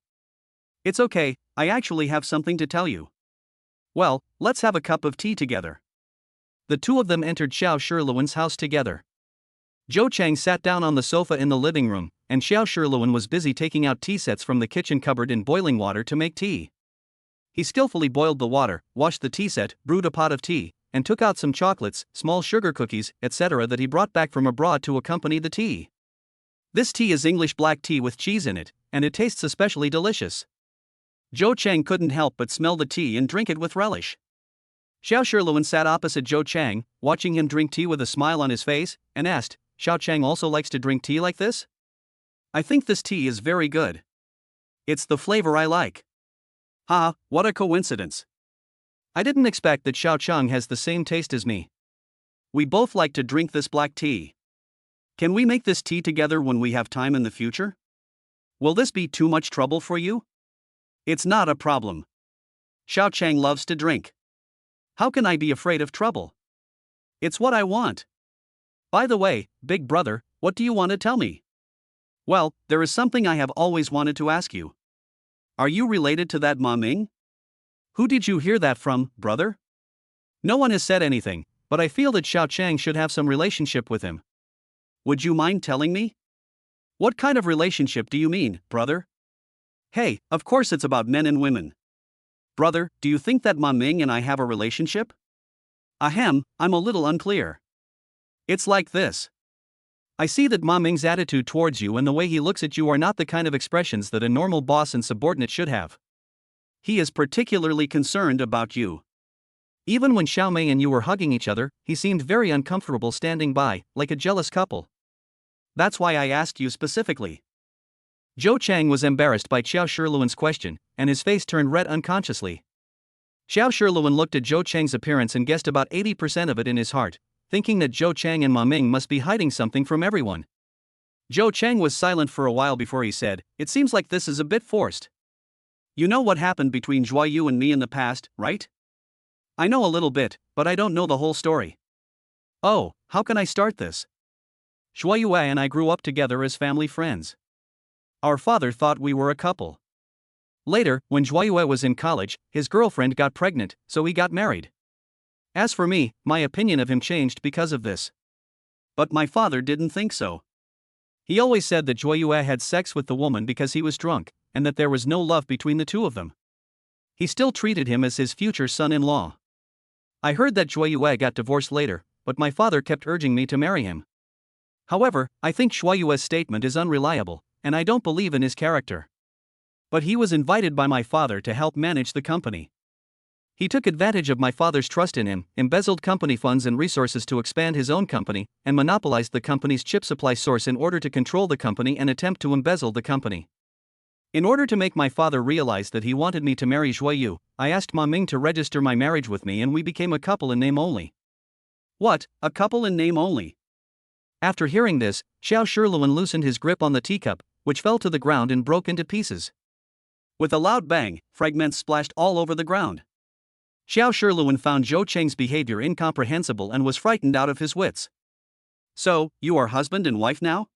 It's okay, I actually have something to tell you. Well, let's have a cup of tea together. The two of them entered Xiao Shiluan's house together. Zhou Chang sat down on the sofa in the living room, and Xiao Shiluan was busy taking out tea sets from the kitchen cupboard in boiling water to make tea. He skillfully boiled the water, washed the tea set, brewed a pot of tea, and took out some chocolates, small sugar cookies, etc. that he brought back from abroad to accompany the tea. This tea is English black tea with cheese in it, and it tastes especially delicious. Zhou Chang couldn't help but smell the tea and drink it with relish. Xiao Shiluan sat opposite Zhou Chang, watching him drink tea with a smile on his face, and asked, Xiao Chang also likes to drink tea like this? I think this tea is very good. It's the flavor I like. Ha, what a coincidence. I didn't expect that Xiao Chang has the same taste as me. We both like to drink this black tea. Can we make this tea together when we have time in the future? Will this be too much trouble for you? It's not a problem. Xiao Chang loves to drink. How can I be afraid of trouble? It's what I want. By the way, big brother, what do you want to tell me? Well, there is something I have always wanted to ask you. Are you related to that Ma Ming? Who did you hear that from, brother? No one has said anything, but I feel that Xiao Chang should have some relationship with him. Would you mind telling me? What kind of relationship do you mean, brother? Hey, of course it's about men and women. Brother, do you think that Ma Ming and I have a relationship? Ahem, I'm a little unclear. It's like this. I see that Ma Ming's attitude towards you and the way he looks at you are not the kind of expressions that a normal boss and subordinate should have. He is particularly concerned about you. Even when Xiao Mei and you were hugging each other, he seemed very uncomfortable standing by, like a jealous couple. That's why I asked you specifically. Zhou Chang was embarrassed by Xiao Shiluan's question, and his face turned red unconsciously. Xiao Shiluan looked at Zhou Chang's appearance and guessed about 80% of it in his heart, thinking that Zhou Chang and Ma Ming must be hiding something from everyone. Zhou Chang was silent for a while before he said, It seems like this is a bit forced. You know what happened between Zhuo Yu and me in the past, right? I know a little bit, but I don't know the whole story. Oh, how can I start this? Zhuo Yu and I grew up together as family friends. Our father thought we were a couple. Later, when Zhuo Yu was in college, his girlfriend got pregnant, so he got married. As for me, my opinion of him changed because of this. But my father didn't think so. He always said that Zhuo Yu had sex with the woman because he was drunk, and that there was no love between the two of them. He still treated him as his future son-in-law. I heard that Zhuo Yu got divorced later, but my father kept urging me to marry him. However, I think Zhuo Yu's statement is unreliable, and I don't believe in his character. But he was invited by my father to help manage the company. He took advantage of my father's trust in him, embezzled company funds and resources to expand his own company, and monopolized the company's chip supply source in order to control the company and attempt to embezzle the company. In order to make my father realize that he wanted me to marry Zhuo Yu, I asked Ma Ming to register my marriage with me and we became a couple in name only. What, a couple in name only? After hearing this, Xiao Shiluan loosened his grip on the teacup, which fell to the ground and broke into pieces. With a loud bang, fragments splashed all over the ground. Xiao Shiluan found Zhou Cheng's behavior incomprehensible and was frightened out of his wits. So, you are husband and wife now?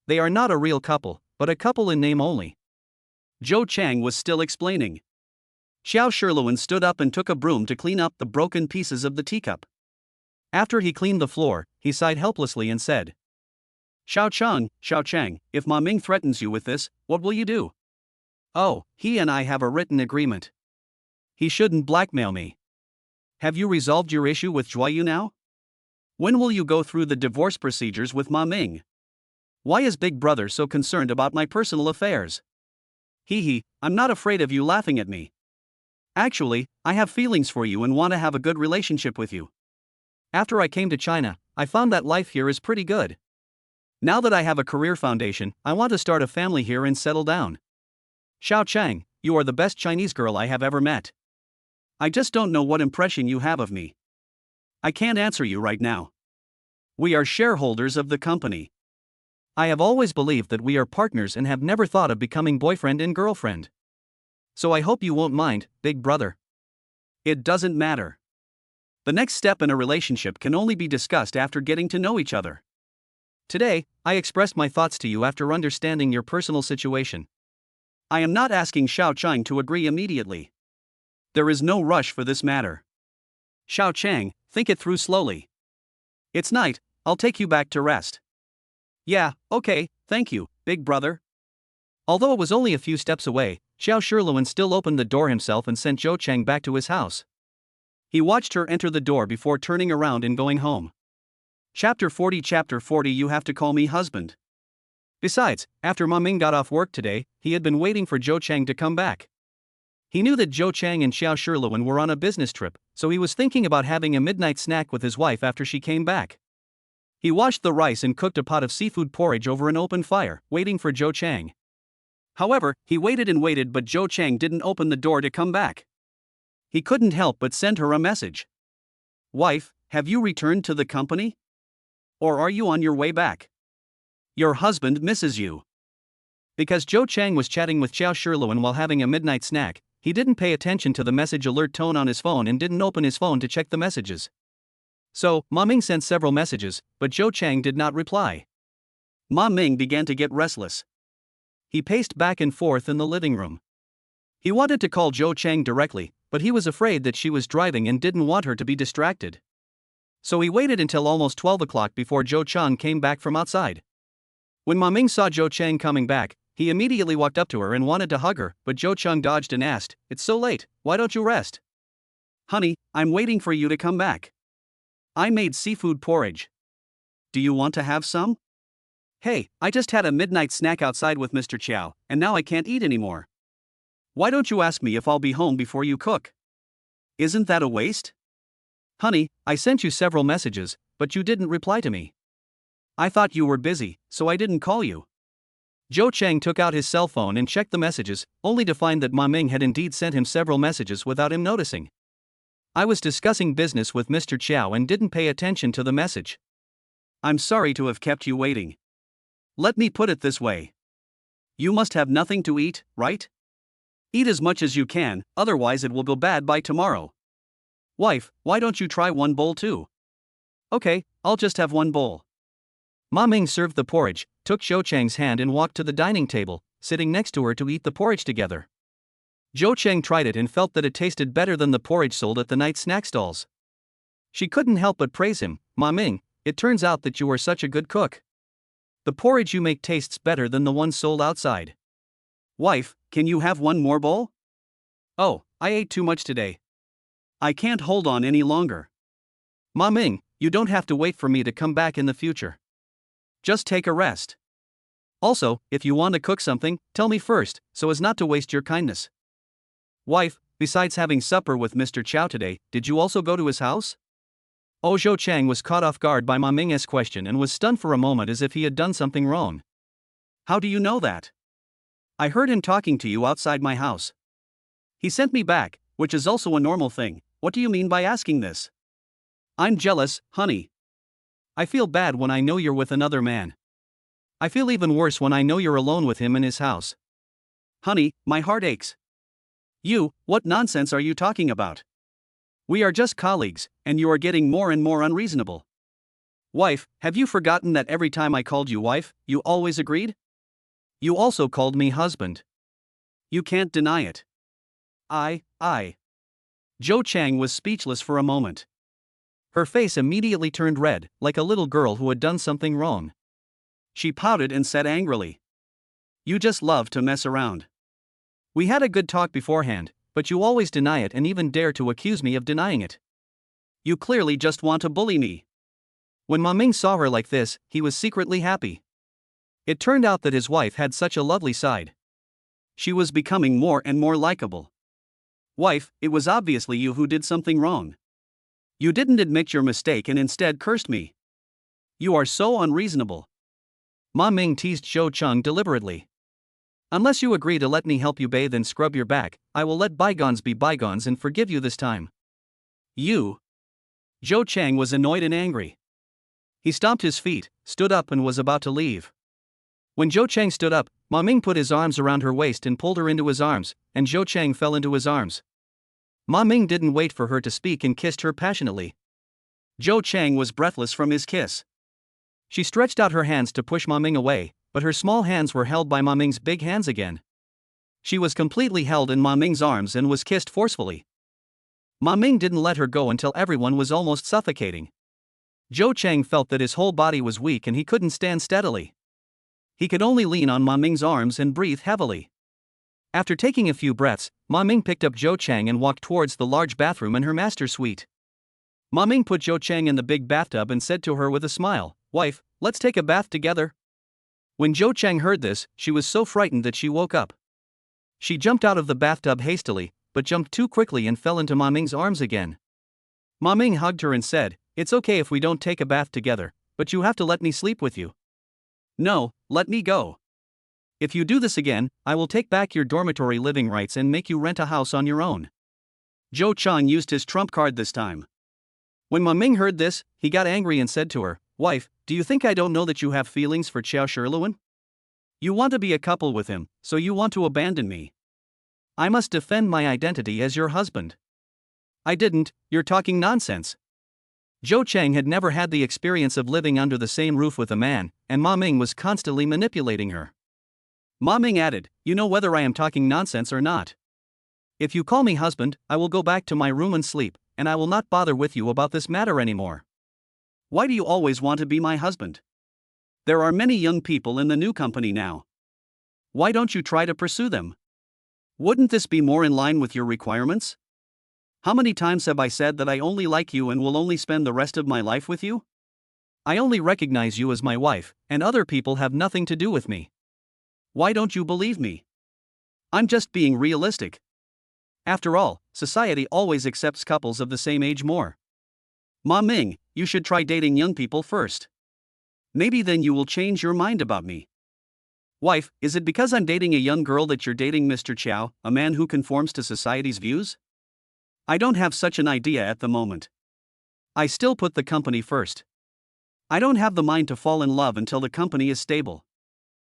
They are not a real couple, but a couple in name only. Zhou Chang was still explaining. Xiao Shiluan stood up and took a broom to clean up the broken pieces of the teacup. After he cleaned the floor, he sighed helplessly and said, Xiao Chang, if Ma Ming threatens you with this, what will you do? Oh, he and I have a written agreement. He shouldn't blackmail me. Have you resolved your issue with Zhuo Yu now? When will you go through the divorce procedures with Ma Ming? Why is Big Brother so concerned about my personal affairs? I'm not afraid of you laughing at me. Actually, I have feelings for you and want to have a good relationship with you. After I came to China, I found that life here is pretty good. Now that I have a career foundation, I want to start a family here and settle down. Xiao Chang, you are the best Chinese girl I have ever met. I just don't know what impression you have of me. I can't answer you right now. We are shareholders of the company. I have always believed that we are partners and have never thought of becoming boyfriend and girlfriend. So I hope you won't mind, Big Brother. It doesn't matter. The next step in a relationship can only be discussed after getting to know each other. Today, I expressed my thoughts to you after understanding your personal situation. I am not asking Xiao Chang to agree immediately. There is no rush for this matter. Xiao Chang, think it through slowly. It's night, I'll take you back to rest. Yeah, okay, thank you, Big Brother. Although it was only a few steps away, Xiao Shiluan still opened the door himself and sent Zhou Chang back to his house. He watched her enter the door before turning around and going home. Chapter 40 You have to call me husband. Besides, after Ma Ming got off work today, he had been waiting for Zhou Chang to come back. He knew that Zhou Chang and Xiao Shirluan were on a business trip, so he was thinking about having a midnight snack with his wife after she came back. He washed the rice and cooked a pot of seafood porridge over an open fire, waiting for Zhou Chang. However, he waited and waited, but Zhou Chang didn't open the door to come back. He couldn't help but send her a message. "Wife, have you returned to the company? Or are you on your way back? Your husband misses you." Because Zhou Chang was chatting with Xiao Shirluan while having a midnight snack, he didn't pay attention to the message alert tone on his phone and didn't open his phone to check the messages. So, Ma Ming sent several messages, but Zhou Chang did not reply. Ma Ming began to get restless. He paced back and forth in the living room. He wanted to call Zhou Chang directly, but he was afraid that she was driving and didn't want her to be distracted. So he waited until almost 12 o'clock before Zhou Chang came back from outside. When Ma Ming saw Zhou Chang coming back, he immediately walked up to her and wanted to hug her, but Zhou Chang dodged and asked, "It's so late, why don't you rest?" "Honey, I'm waiting for you to come back. I made seafood porridge. Do you want to have some?" "Hey, I just had a midnight snack outside with Mr. Chow, and now I can't eat anymore. Why don't you ask me if I'll be home before you cook? Isn't that a waste?" "Honey, I sent you several messages, but you didn't reply to me. I thought you were busy, so I didn't call you." Zhou Chang took out his cell phone and checked the messages, only to find that Ma Ming had indeed sent him several messages without him noticing. "I was discussing business with Mr. Chow and didn't pay attention to the message. I'm sorry to have kept you waiting. Let me put it this way. You must have nothing to eat, right? Eat as much as you can, otherwise it will go bad by tomorrow. Wife, why don't you try one bowl too?" "Okay, I'll just have one bowl." Ma Ming served the porridge, took Zhou Chang's hand and walked to the dining table, sitting next to her to eat the porridge together. Zhou Chang tried it and felt that it tasted better than the porridge sold at the night snack stalls. She couldn't help but praise him. "Ma Ming, it turns out that you are such a good cook. The porridge you make tastes better than the one sold outside. Wife, can you have one more bowl?" "Oh, I ate too much today. I can't hold on any longer." "Ma Ming, you don't have to wait for me to come back in the future. Just take a rest. Also, if you want to cook something, tell me first, so as not to waste your kindness." "Wife, besides having supper with Mr. Chow today, did you also go to his house?" Zhou Chang was caught off guard by Ma Ming's question and was stunned for a moment as if he had done something wrong. "How do you know that?" "I heard him talking to you outside my house. He sent me back, which is also a normal thing. What do you mean by asking this?" "I'm jealous, honey. I feel bad when I know you're with another man. I feel even worse when I know you're alone with him in his house. Honey, my heart aches." What nonsense are you talking about? We are just colleagues, and you are getting more and more unreasonable. Wife, have you forgotten that every time I called you wife, you always agreed? You also called me husband. You can't deny it." Zhou Chang was speechless for a moment. Her face immediately turned red, like a little girl who had done something wrong. She pouted and said angrily, "You just love to mess around. We had a good talk beforehand, but you always deny it and even dare to accuse me of denying it. You clearly just want to bully me." When Ma Ming saw her like this, he was secretly happy. It turned out that his wife had such a lovely side. She was becoming more and more likable. "Wife, it was obviously you who did something wrong. You didn't admit your mistake and instead cursed me. You are so unreasonable." Ma Ming teased Zhou Chang deliberately. "Unless you agree to let me help you bathe and scrub your back, I will let bygones be bygones and forgive you this time." "You?" Zhou Chang was annoyed and angry. He stomped his feet, stood up and was about to leave. When Zhou Chang stood up, Ma Ming put his arms around her waist and pulled her into his arms, and Zhou Chang fell into his arms. Ma Ming didn't wait for her to speak and kissed her passionately. Zhou Chang was breathless from his kiss. She stretched out her hands to push Ma Ming away, but her small hands were held by Ma Ming's big hands again. She was completely held in Ma Ming's arms and was kissed forcefully. Ma Ming didn't let her go until everyone was almost suffocating. Zhou Chang felt that his whole body was weak and he couldn't stand steadily. He could only lean on Ma Ming's arms and breathe heavily. After taking a few breaths, Ma Ming picked up Zhou Chang and walked towards the large bathroom in her master's suite. Ma Ming put Zhou Chang in the big bathtub and said to her with a smile, "Wife, let's take a bath together." When Zhou Chang heard this, she was so frightened that she woke up. She jumped out of the bathtub hastily, but jumped too quickly and fell into Ma Ming's arms again. Ma Ming hugged her and said, "It's okay if we don't take a bath together, but you have to let me sleep with you." "No, let me go. If you do this again, I will take back your dormitory living rights and make you rent a house on your own." Zhou Chang used his trump card this time. When Ma Ming heard this, he got angry and said to her, "Wife, do you think I don't know that you have feelings for Qiao Shiluan? You want to be a couple with him, so you want to abandon me. I must defend my identity as your husband." "I didn't, you're talking nonsense." Zhou Chang had never had the experience of living under the same roof with a man, and Ma Ming was constantly manipulating her. Ma Ming added, "You know whether I am talking nonsense or not. If you call me husband, I will go back to my room and sleep, and I will not bother with you about this matter anymore. Why do you always want to be my husband? There are many young people in the new company now. Why don't you try to pursue them? Wouldn't this be more in line with your requirements? How many times have I said that I only like you and will only spend the rest of my life with you? I only recognize you as my wife, and other people have nothing to do with me. Why don't you believe me? I'm just being realistic. After all, society always accepts couples of the same age more. Ma Ming, you should try dating young people first. Maybe then you will change your mind about me." "Wife, is it because I'm dating a young girl that you're dating Mr. Qiao, a man who conforms to society's views? I don't have such an idea at the moment. I still put the company first. I don't have the mind to fall in love until the company is stable.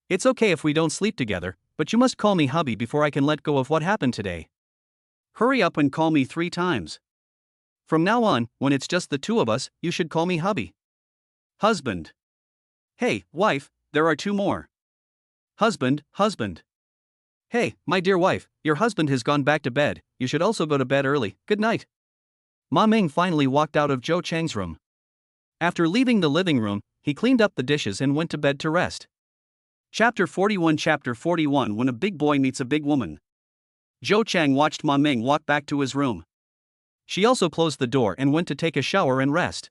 It's okay if we don't sleep together, but you must call me hubby before I can let go of what happened today. Hurry up and call me 3 times. From now on, when it's just the two of us, you should call me hubby." "Husband." "Hey, wife, there are 2 more. Husband, husband." "Hey, my dear wife, your husband has gone back to bed, you should also go to bed early, good night." Ma Ming finally walked out of Zhou Chang's room. After leaving the living room, he cleaned up the dishes and went to bed to rest. Chapter 41 When a big boy meets a big woman. Zhou Chang watched Ma Ming walk back to his room. She also closed the door and went to take a shower and rest.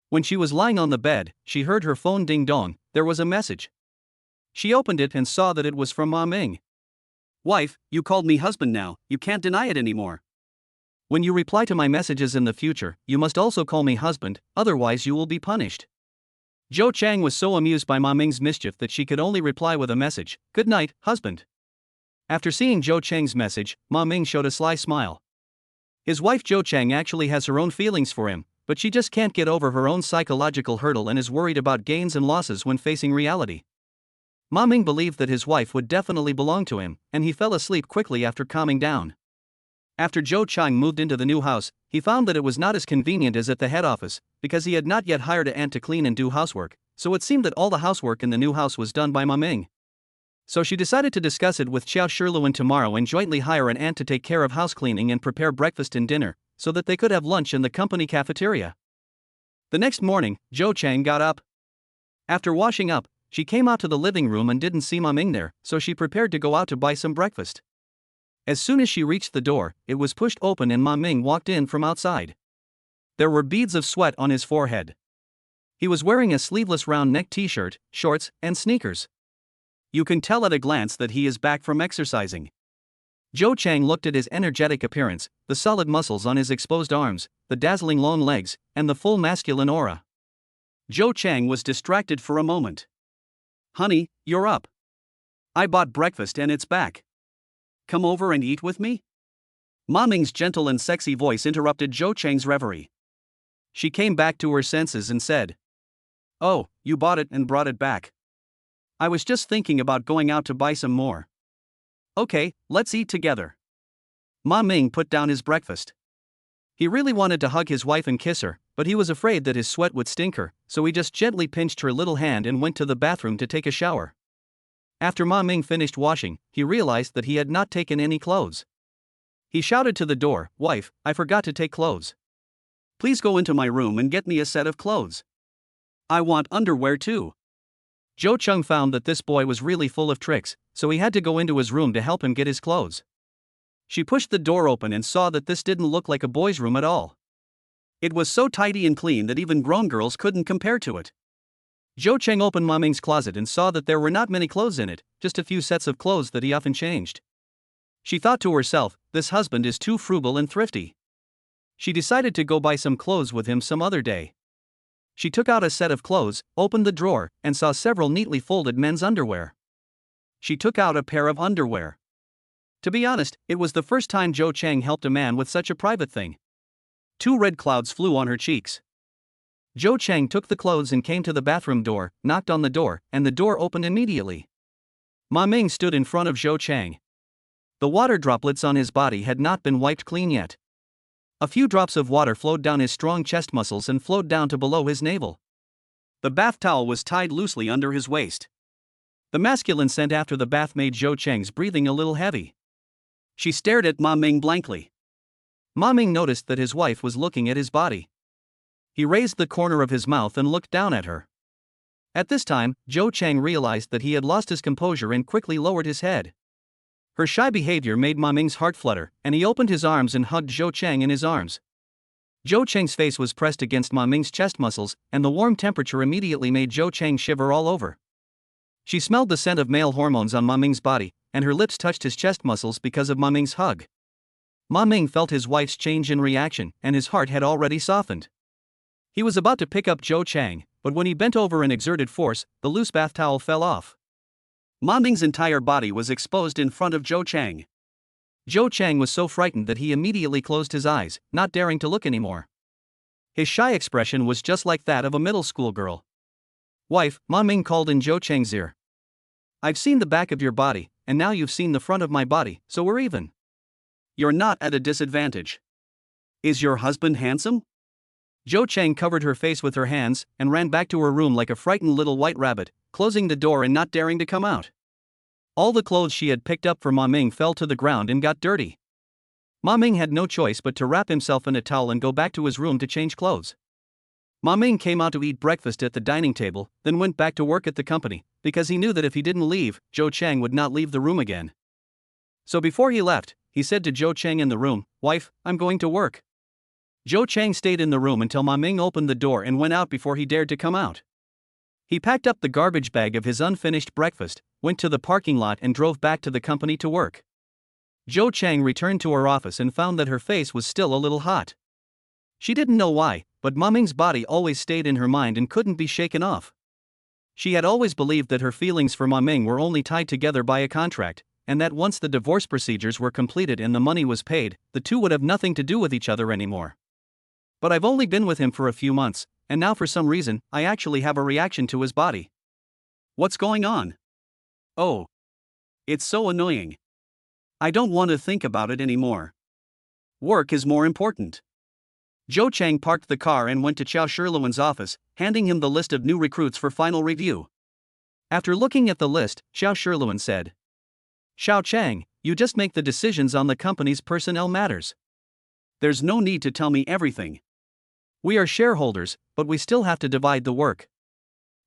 When she was lying on the bed, she heard her phone ding dong. There was a message. She opened it and saw that it was from Ma Ming. "Wife, you called me husband now, you can't deny it anymore. When you reply to my messages in the future, you must also call me husband, otherwise you will be punished." Zhou Chang was so amused by Ma Ming's mischief that she could only reply with a message, "Good night, husband." After seeing Zhou Chang's message, Ma Ming showed a sly smile. His wife Zhou Chang actually has her own feelings for him, but she just can't get over her own psychological hurdle and is worried about gains and losses when facing reality. Ma Ming believed that his wife would definitely belong to him, and he fell asleep quickly after calming down. After Zhou Chang moved into the new house, he found that it was not as convenient as at the head office, because he had not yet hired an aunt to clean and do housework, so it seemed that all the housework in the new house was done by Ma Ming. So she decided to discuss it with Qiao Shiluan tomorrow and jointly hire an aunt to take care of house cleaning and prepare breakfast and dinner, so that they could have lunch in the company cafeteria. The next morning, Zhou Chang got up. After washing up, she came out to the living room and didn't see Ma Ming there, so she prepared to go out to buy some breakfast. As soon as she reached the door, it was pushed open and Ma Ming walked in from outside. There were beads of sweat on his forehead. He was wearing a sleeveless round neck t-shirt, shorts, and sneakers. You can tell at a glance that he is back from exercising. Zhou Chang looked at his energetic appearance, the solid muscles on his exposed arms, the dazzling long legs, and the full masculine aura. Zhou Chang was distracted for a moment. "Honey, you're up. I bought breakfast and it's back. Come over and eat with me?" Ma Ming's gentle and sexy voice interrupted Zhou Chang's reverie. She came back to her senses and said, "Oh, you bought it and brought it back. I was just thinking about going out to buy some more. Okay, let's eat together." Ma Ming put down his breakfast. He really wanted to hug his wife and kiss her, but he was afraid that his sweat would stink her, so he just gently pinched her little hand and went to the bathroom to take a shower. After Ma Ming finished washing, he realized that he had not taken any clothes. He shouted to the door, "Wife, I forgot to take clothes. Please go into my room and get me a set of clothes. I want underwear too." Zhou Chang found that this boy was really full of tricks, so he had to go into his room to help him get his clothes. She pushed the door open and saw that this didn't look like a boy's room at all. It was so tidy and clean that even grown girls couldn't compare to it. Zhou Chang opened Ma Ming's closet and saw that there were not many clothes in it, just a few sets of clothes that he often changed. She thought to herself, this husband is too frugal and thrifty. She decided to go buy some clothes with him some other day. She took out a set of clothes, opened the drawer, and saw several neatly folded men's underwear. She took out a pair of underwear. To be honest, it was the first time Jo Chang helped a man with such a private thing. 2 red clouds flew on her cheeks. Jo Chang took the clothes and came to the bathroom door, knocked on the door, and the door opened immediately. Ma Ming stood in front of Jo Chang. The water droplets on his body had not been wiped clean yet. A few drops of water flowed down his strong chest muscles and flowed down to below his navel. The bath towel was tied loosely under his waist. The masculine scent after the bath made Jo Chang's breathing a little heavy. She stared at Ma Ming blankly. Ma Ming noticed that his wife was looking at his body. He raised the corner of his mouth and looked down at her. At this time, Jo Chang realized that he had lost his composure and quickly lowered his head. Her shy behavior made Ma Ming's heart flutter, and he opened his arms and hugged Jo Chang in his arms. Jo Chang's face was pressed against Ma Ming's chest muscles, and the warm temperature immediately made Jo Chang shiver all over. She smelled the scent of male hormones on Ma Ming's body, and her lips touched his chest muscles because of Ma Ming's hug. Ma Ming felt his wife's change in reaction, and his heart had already softened. He was about to pick up Jo Chang, but when he bent over and exerted force, the loose bath towel fell off. Ma Ming's entire body was exposed in front of Jo Chang. Jo Chang was so frightened that he immediately closed his eyes, not daring to look anymore. His shy expression was just like that of a middle school girl. Wife, Ma Ming called in Jo Chang's ear. I've seen the back of your body, and now you've seen the front of my body, so we're even. You're not at a disadvantage. Is your husband handsome? Jo Chang covered her face with her hands and ran back to her room like a frightened little white rabbit, closing the door and not daring to come out. All the clothes she had picked up for Ma Ming fell to the ground and got dirty. Ma Ming had no choice but to wrap himself in a towel and go back to his room to change clothes. Ma Ming came out to eat breakfast at the dining table, then went back to work at the company, because he knew that if he didn't leave, Jo Chang would not leave the room again. So before he left, he said to Jo Chang in the room, Wife, I'm going to work. Jo Chang stayed in the room until Ma Ming opened the door and went out before he dared to come out. He packed up the garbage bag of his unfinished breakfast, went to the parking lot and drove back to the company to work. Jo Chang returned to her office and found that her face was still a little hot. She didn't know why, but Ma Ming's body always stayed in her mind and couldn't be shaken off. She had always believed that her feelings for Ma Ming were only tied together by a contract, and that once the divorce procedures were completed and the money was paid, the two would have nothing to do with each other anymore. But I've only been with him for a few months, and now for some reason, I actually have a reaction to his body. What's going on? Oh. It's so annoying. I don't want to think about it anymore. Work is more important. Jo Chang parked the car and went to Xiao Shiluan's office, handing him the list of new recruits for final review. After looking at the list, Xiao Shiluan said, Xiao Chang, you just make the decisions on the company's personnel matters. There's no need to tell me everything. We are shareholders, but we still have to divide the work.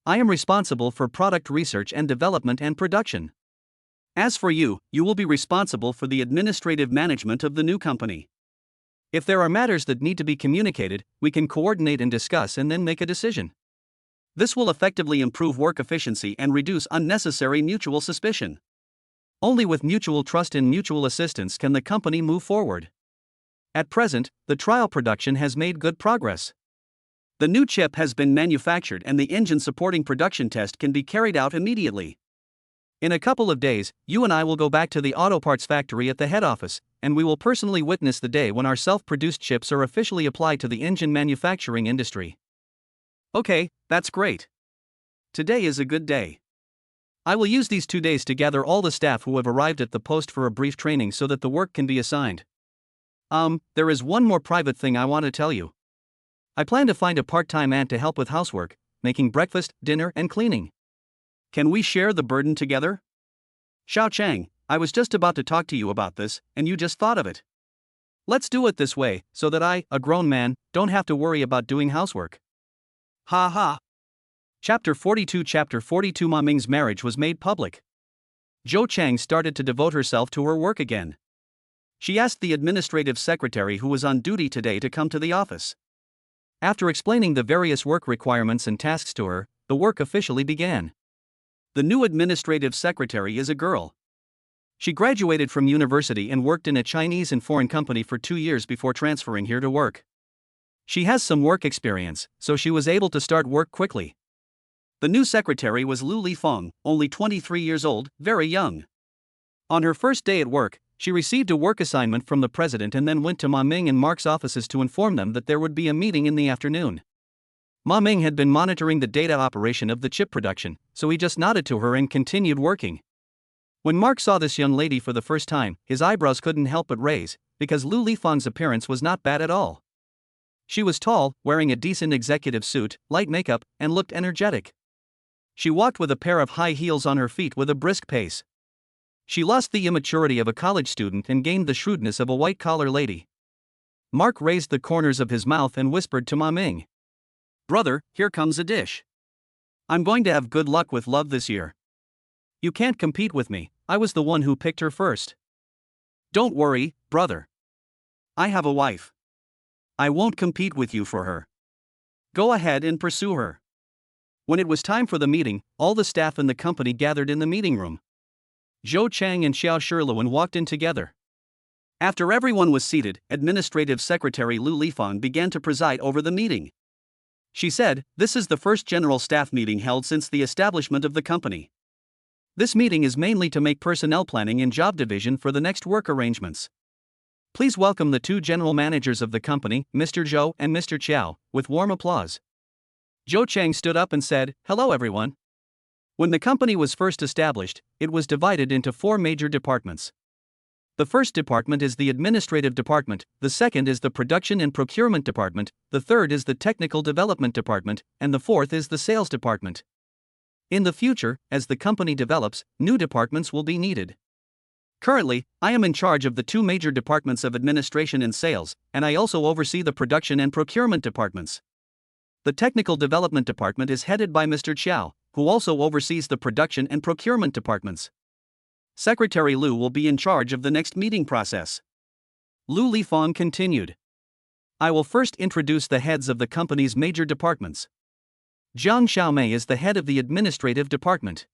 I am responsible for product research and development and production. As for you, you will be responsible for the administrative management of the new company. If there are matters that need to be communicated, we can coordinate and discuss and then make a decision. This will effectively improve work efficiency and reduce unnecessary mutual suspicion. Only with mutual trust and mutual assistance can the company move forward. At present, the trial production has made good progress. The new chip has been manufactured and the engine supporting production test can be carried out immediately. In a couple of days, you and I will go back to the auto parts factory at the head office, and we will personally witness the day when our self-produced chips are officially applied to the engine manufacturing industry. Okay, that's great. Today is a good day. I will use these 2 days to gather all the staff who have arrived at the post for a brief training so that the work can be assigned. There is one more private thing I want to tell you. I plan to find a part-time aunt to help with housework, making breakfast, dinner, and cleaning. Can we share the burden together? Xiao Chang, I was just about to talk to you about this, and you just thought of it. Let's do it this way, so that I, a grown man, don't have to worry about doing housework. Ha ha. Chapter 42 Ma Ming's marriage was made public. Jo Chang started to devote herself to her work again. She asked the administrative secretary who was on duty today to come to the office. After explaining the various work requirements and tasks to her, the work officially began. The new administrative secretary is a girl. She graduated from university and worked in a Chinese and foreign company for 2 years before transferring here to work. She has some work experience, so she was able to start work quickly. The new secretary was Lu Lifeng, only 23 years old, very young. On her first day at work, she received a work assignment from the president and then went to Ma Ming and Mark's offices to inform them that there would be a meeting in the afternoon. Ma Ming had been monitoring the data operation of the chip production, so he just nodded to her and continued working. When Mark saw this young lady for the first time, his eyebrows couldn't help but raise, because Lu Lifeng's appearance was not bad at all. She was tall, wearing a decent executive suit, light makeup, and looked energetic. She walked with a pair of high heels on her feet with a brisk pace. She lost the immaturity of a college student and gained the shrewdness of a white-collar lady. Mark raised the corners of his mouth and whispered to Ma Ming, "Brother, here comes a dish. I'm going to have good luck with love this year. You can't compete with me, I was the one who picked her first. Don't worry, brother. I have a wife. I won't compete with you for her. Go ahead and pursue her." When it was time for the meeting, all the staff in the company gathered in the meeting room. Zhou Chang and Xiao Shiluan walked in together. After everyone was seated, Administrative Secretary Lu Lifeng began to preside over the meeting. She said, "This is the first general staff meeting held since the establishment of the company. This meeting is mainly to make personnel planning and job division for the next work arrangements. Please welcome the two general managers of the company, Mr. Zhou and Mr. Qiao, with warm applause." Zhou Chang stood up and said, "Hello everyone." When the company was first established, it was divided into 4 major departments. The first department is the administrative department, the second is the production and procurement department, the third is the technical development department, and the fourth is the sales department. In the future, as the company develops, new departments will be needed. Currently, I am in charge of the 2 major departments of administration and sales, and I also oversee the production and procurement departments. The technical development department is headed by Mr. Qiao, who also oversees the production and procurement departments. Secretary Lu will be in charge of the next meeting process. Lu Lifeng continued. I will first introduce the heads of the company's major departments. Jiang Xiaomei is the head of the administrative department.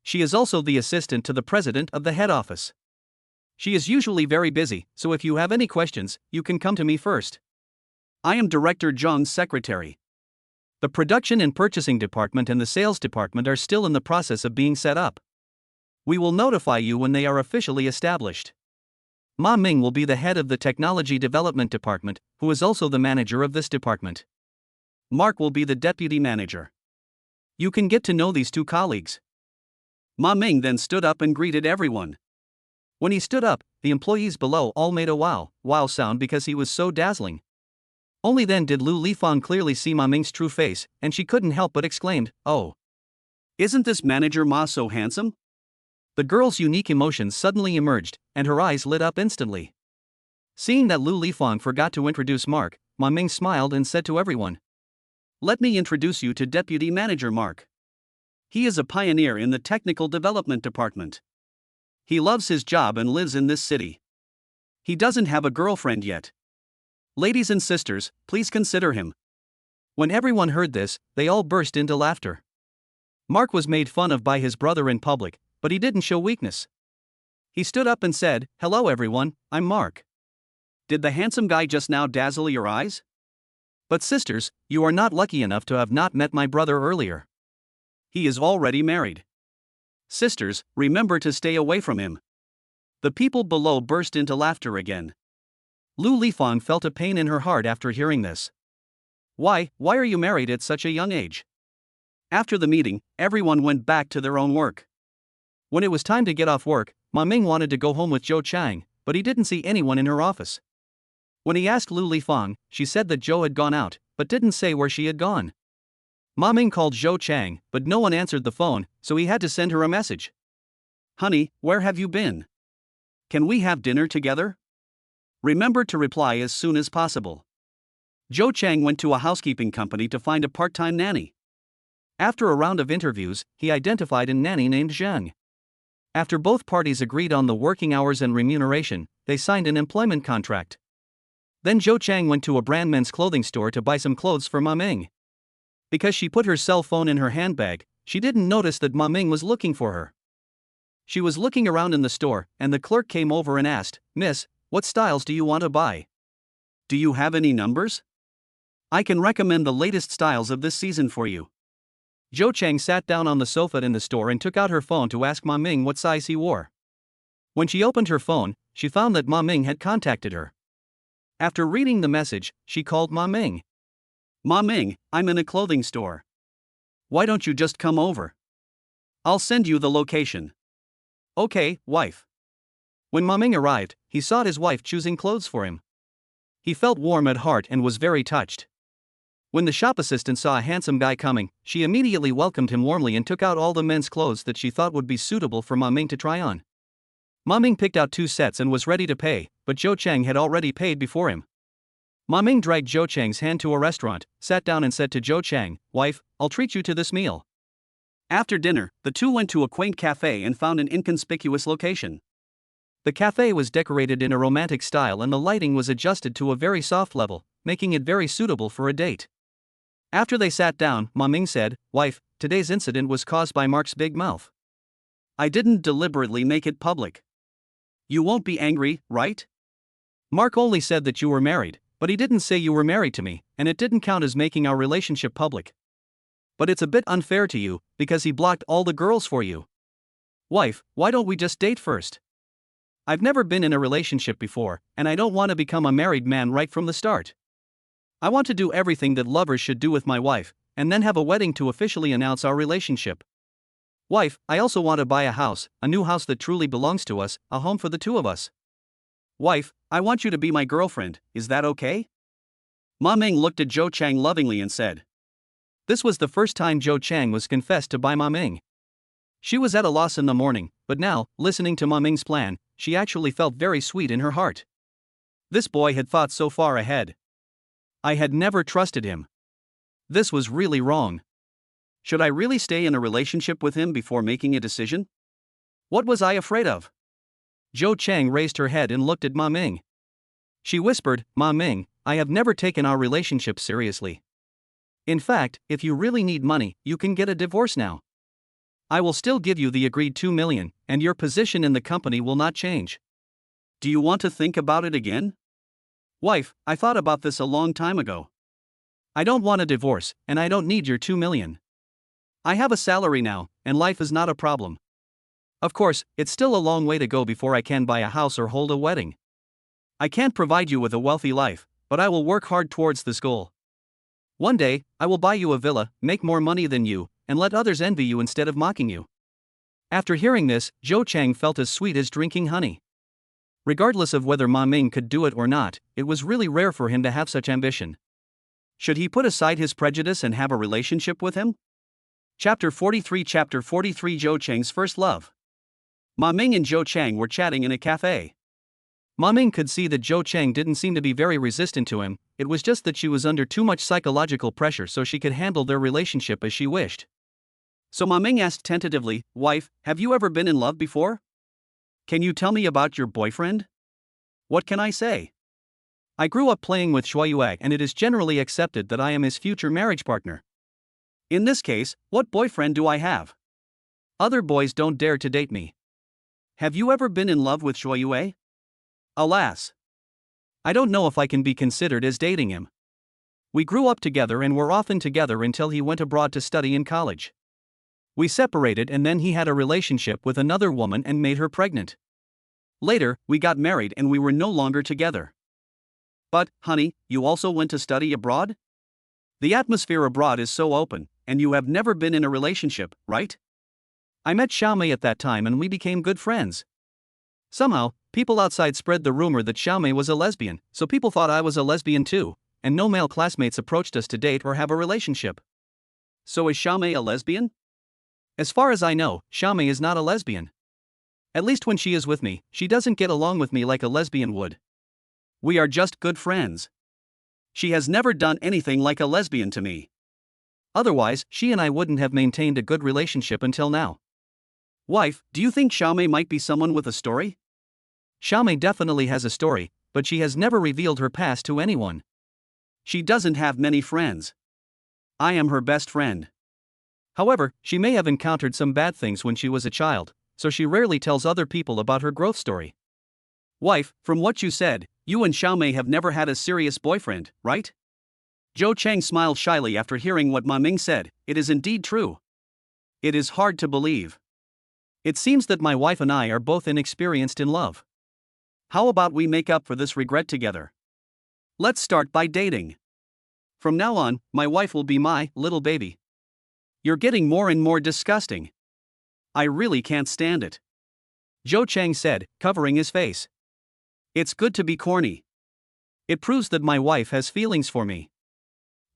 She is also the assistant to the president of the head office. She is usually very busy, so if you have any questions, you can come to me first. I am Director Zhang's secretary. The production and purchasing department and the sales department are still in the process of being set up. We will notify you when they are officially established. Ma Ming will be the head of the technology development department, who is also the manager of this department. Mark will be the deputy manager. You can get to know these 2 colleagues. Ma Ming then stood up and greeted everyone. When he stood up, the employees below all made a wow sound because he was so dazzling. Only then did Lu Lifeng clearly see Ma Ming's true face, and she couldn't help but exclaimed, "Oh! Isn't this manager Ma so handsome?" The girl's unique emotions suddenly emerged, and her eyes lit up instantly. Seeing that Lu Lifeng forgot to introduce Mark, Ma Ming smiled and said to everyone, "Let me introduce you to Deputy Manager Mark. He is a pioneer in the technical development department. He loves his job and lives in this city. He doesn't have a girlfriend yet. Ladies and sisters, please consider him." When everyone heard this, they all burst into laughter. Mark was made fun of by his brother in public, but he didn't show weakness. He stood up and said, "Hello everyone, I'm Mark. Did the handsome guy just now dazzle your eyes? But sisters, you are not lucky enough to have not met my brother earlier. He is already married. Sisters, remember to stay away from him." The people below burst into laughter again. Lu Lifeng felt a pain in her heart after hearing this. Why are you married at such a young age?" After the meeting, everyone went back to their own work. When it was time to get off work, Ma Ming wanted to go home with Zhou Chang, but he didn't see anyone in her office. When he asked Lu Lifeng, she said that Zhou had gone out, but didn't say where she had gone. Ma Ming called Zhou Chang, but no one answered the phone, so he had to send her a message. "Honey, where have you been? Can we have dinner together? Remember to reply as soon as possible." Zhou Chang went to a housekeeping company to find a part-time nanny. After a round of interviews, he identified a nanny named Zhang. After both parties agreed on the working hours and remuneration, they signed an employment contract. Then Zhou Chang went to a brand men's clothing store to buy some clothes for Ma Ming. Because she put her cell phone in her handbag, she didn't notice that Ma Ming was looking for her. She was looking around in the store, and the clerk came over and asked, "Miss, what styles do you want to buy? Do you have any numbers? I can recommend the latest styles of this season for you." Zhou Cheng sat down on the sofa in the store and took out her phone to ask Ma Ming what size he wore. When she opened her phone, she found that Ma Ming had contacted her. After reading the message, she called Ma Ming. "Ma Ming, I'm in a clothing store. Why don't you just come over? I'll send you the location." "Okay, wife." When Ma Ming arrived, he saw his wife choosing clothes for him. He felt warm at heart and was very touched. When the shop assistant saw a handsome guy coming, she immediately welcomed him warmly and took out all the men's clothes that she thought would be suitable for Ma Ming to try on. Ma Ming picked out 2 sets and was ready to pay, but Zhou Cheng had already paid before him. Ma Ming dragged Zhou Cheng's hand to a restaurant, sat down and said to Zhou Cheng, "Wife, I'll treat you to this meal." After dinner, the two went to a quaint cafe and found an inconspicuous location. The cafe was decorated in a romantic style and the lighting was adjusted to a very soft level, making it very suitable for a date. After they sat down, Ma Ming said, "Wife, today's incident was caused by Mark's big mouth. I didn't deliberately make it public. You won't be angry, right? Mark only said that you were married, but he didn't say you were married to me, and it didn't count as making our relationship public. But it's a bit unfair to you, because he blocked all the girls for you. Wife, why don't we just date first? I've never been in a relationship before, and I don't want to become a married man right from the start. I want to do everything that lovers should do with my wife, and then have a wedding to officially announce our relationship. Wife, I also want to buy a house, a new house that truly belongs to us, a home for the two of us. Wife, I want you to be my girlfriend, is that okay?" Ma Ming looked at Zhou Cheng lovingly and said. This was the first time Zhou Cheng was confessed to by Ma Ming. She was at a loss in the morning, but now, listening to Ma Ming's plan, she actually felt very sweet in her heart. This boy had thought so far ahead. I had never trusted him. This was really wrong. Should I really stay in a relationship with him before making a decision? What was I afraid of? Zhou Cheng raised her head and looked at Ma Ming. She whispered, "Ma Ming, I have never taken our relationship seriously. In fact, if you really need money, you can get a divorce now. I will still give you the agreed 2 million, and your position in the company will not change. Do you want to think about it again? Wife, I thought about this a long time ago. I don't want a divorce, and I don't need your 2 million. I have a salary now, and life is not a problem. Of course, it's still a long way to go before I can buy a house or hold a wedding. I can't provide you with a wealthy life, but I will work hard towards this goal. One day, I will buy you a villa, make more money than you, and let others envy you instead of mocking you." After hearing this, Zhou Cheng felt as sweet as drinking honey. Regardless of whether Ma Ming could do it or not, it was really rare for him to have such ambition. Should he put aside his prejudice and have a relationship with him? Chapter 43 Zhou Cheng's first love. Ma Ming and Zhou Cheng were chatting in a cafe. Ma Ming could see that Zhou Cheng didn't seem to be very resistant to him, it was just that she was under too much psychological pressure so she could handle their relationship as she wished. So Ma Ming asked tentatively, "Wife, have you ever been in love before? Can you tell me about your boyfriend?" "What can I say? I grew up playing with Shuayue and it is generally accepted that I am his future marriage partner. In this case, what boyfriend do I have? Other boys don't dare to date me. Have you ever been in love with Shuayue? Alas. I don't know if I can be considered as dating him. We grew up together and were often together until he went abroad to study in college. We separated and then he had a relationship with another woman and made her pregnant. Later, we got married and we were no longer together. But, honey, you also went to study abroad? The atmosphere abroad is so open, and you have never been in a relationship, right? I met Xiaomei at that time and we became good friends. Somehow, people outside spread the rumor that Xiaomei was a lesbian, so people thought I was a lesbian too, and no male classmates approached us to date or have a relationship. So is Xiaomei a lesbian? As far as I know, Xiaomei is not a lesbian. At least when she is with me, she doesn't get along with me like a lesbian would. We are just good friends. She has never done anything like a lesbian to me. Otherwise, she and I wouldn't have maintained a good relationship until now. Wife, do you think Xiaomei might be someone with a story? Xiaomei definitely has a story, but she has never revealed her past to anyone. She doesn't have many friends. I am her best friend. However, she may have encountered some bad things when she was a child, so she rarely tells other people about her growth story. Wife, from what you said, you and Xiaomei have never had a serious boyfriend, right? Zhou Chang smiled shyly after hearing what Ma Ming said. It is indeed true. It is hard to believe. It seems that my wife and I are both inexperienced in love. How about we make up for this regret together? Let's start by dating. From now on, my wife will be my little baby. You're getting more and more disgusting. I really can't stand it. Zhou Chang said, covering his face. It's good to be corny. It proves that my wife has feelings for me.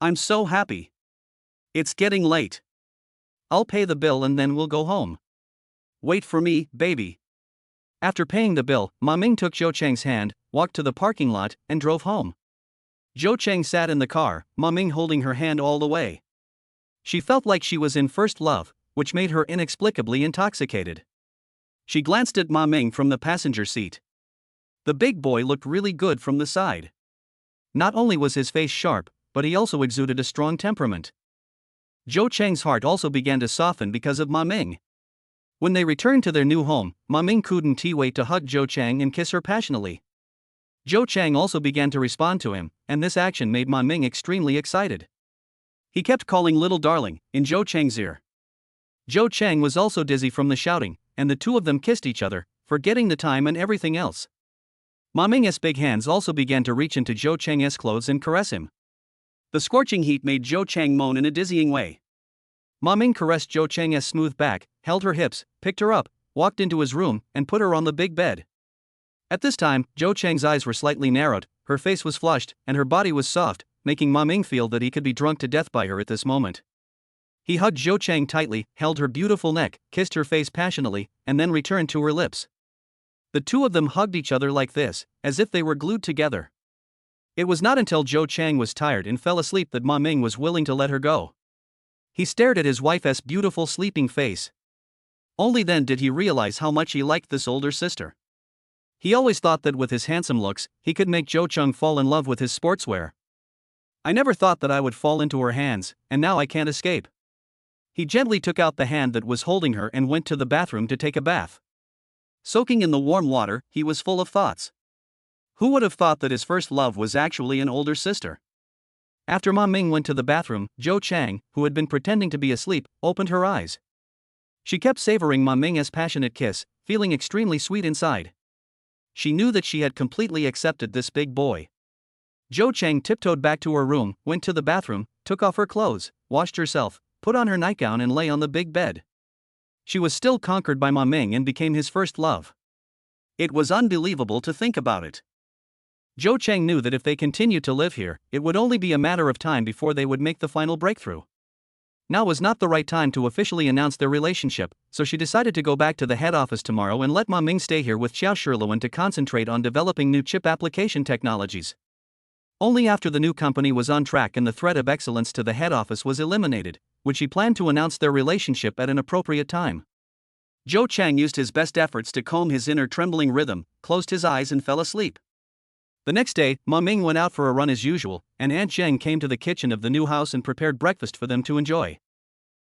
I'm so happy. It's getting late. I'll pay the bill and then we'll go home. Wait for me, baby. After paying the bill, Ma Ming took Zhou Chang's hand, walked to the parking lot, and drove home. Zhou Chang sat in the car, Ma Ming holding her hand all the way. She felt like she was in first love, which made her inexplicably intoxicated. She glanced at Ma Ming from the passenger seat. The big boy looked really good from the side. Not only was his face sharp, but he also exuded a strong temperament. Zhou Chang's heart also began to soften because of Ma Ming. When they returned to their new home, Ma Ming couldn't wait to hug Zhou Chang and kiss her passionately. Zhou Chang also began to respond to him, and this action made Ma Ming extremely excited. He kept calling little darling in Zhou Chang's ear. Zhou Chang was also dizzy from the shouting, and the two of them kissed each other, forgetting the time and everything else. Ma Ming's big hands also began to reach into Zhou Chang's clothes and caress him. The scorching heat made Zhou Chang moan in a dizzying way. Ma Ming caressed Zhou Chang's smooth back, held her hips, picked her up, walked into his room, and put her on the big bed. At this time, Zhou Chang's eyes were slightly narrowed, her face was flushed, and her body was soft, making Ma Ming feel that he could be drunk to death by her at this moment. He hugged Zhou Chang tightly, held her beautiful neck, kissed her face passionately, and then returned to her lips. The two of them hugged each other like this, as if they were glued together. It was not until Zhou Chang was tired and fell asleep that Ma Ming was willing to let her go. He stared at his wife's beautiful sleeping face. Only then did he realize how much he liked this older sister. He always thought that with his handsome looks, he could make Zhou Chang fall in love with his sportswear. I never thought that I would fall into her hands, and now I can't escape. He gently took out the hand that was holding her and went to the bathroom to take a bath. Soaking in the warm water, he was full of thoughts. Who would have thought that his first love was actually an older sister? After Ma Ming went to the bathroom, Zhou Chang, who had been pretending to be asleep, opened her eyes. She kept savoring Ma Ming's passionate kiss, feeling extremely sweet inside. She knew that she had completely accepted this big boy. Zhou Chang tiptoed back to her room, went to the bathroom, took off her clothes, washed herself, put on her nightgown and lay on the big bed. She was still conquered by Ma Ming and became his first love. It was unbelievable to think about it. Zhou Chang knew that if they continued to live here, it would only be a matter of time before they would make the final breakthrough. Now was not the right time to officially announce their relationship, so she decided to go back to the head office tomorrow and let Ma Ming stay here with Xiao Shiluan to concentrate on developing new chip application technologies. Only after the new company was on track and the threat of excellence to the head office was eliminated, would she plan to announce their relationship at an appropriate time. Zhou Chang used his best efforts to calm his inner trembling rhythm, closed his eyes and fell asleep. The next day, Ma Ming went out for a run as usual, and Aunt Zheng came to the kitchen of the new house and prepared breakfast for them to enjoy.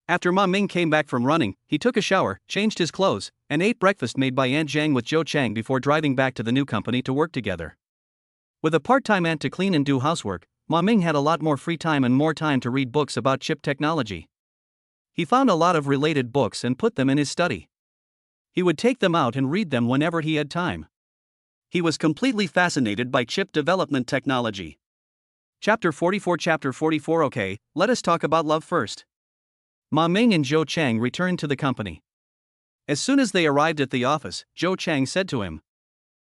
After Ma Ming came back from running, he took a shower, changed his clothes, and ate breakfast made by Aunt Zheng with Zhou Chang before driving back to the new company to work together. With a part-time aunt to clean and do housework, Ma Ming had a lot more free time and more time to read books about chip technology. He found a lot of related books and put them in his study. He would take them out and read them whenever he had time. He was completely fascinated by chip development technology. Chapter 44. Okay, let us talk about love first. Ma Ming and Zhou Chang returned to the company. As soon as they arrived at the office, Zhou Chang said to him,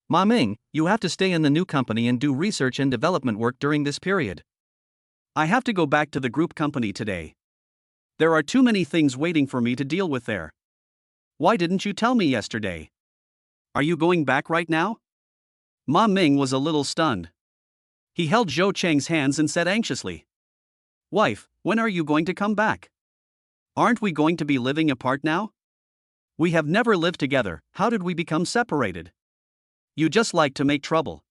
Ma Ming, you have to stay in the new company and do research and development work during this period. I have to go back to the group company today. There are too many things waiting for me to deal with there. Why didn't you tell me yesterday? Are you going back right now? Ma Ming was a little stunned. He held Zhou Chang's hands and said anxiously, Wife, when are you going to come back? Aren't we going to be living apart now? We have never lived together, how did we become separated? You just like to make trouble.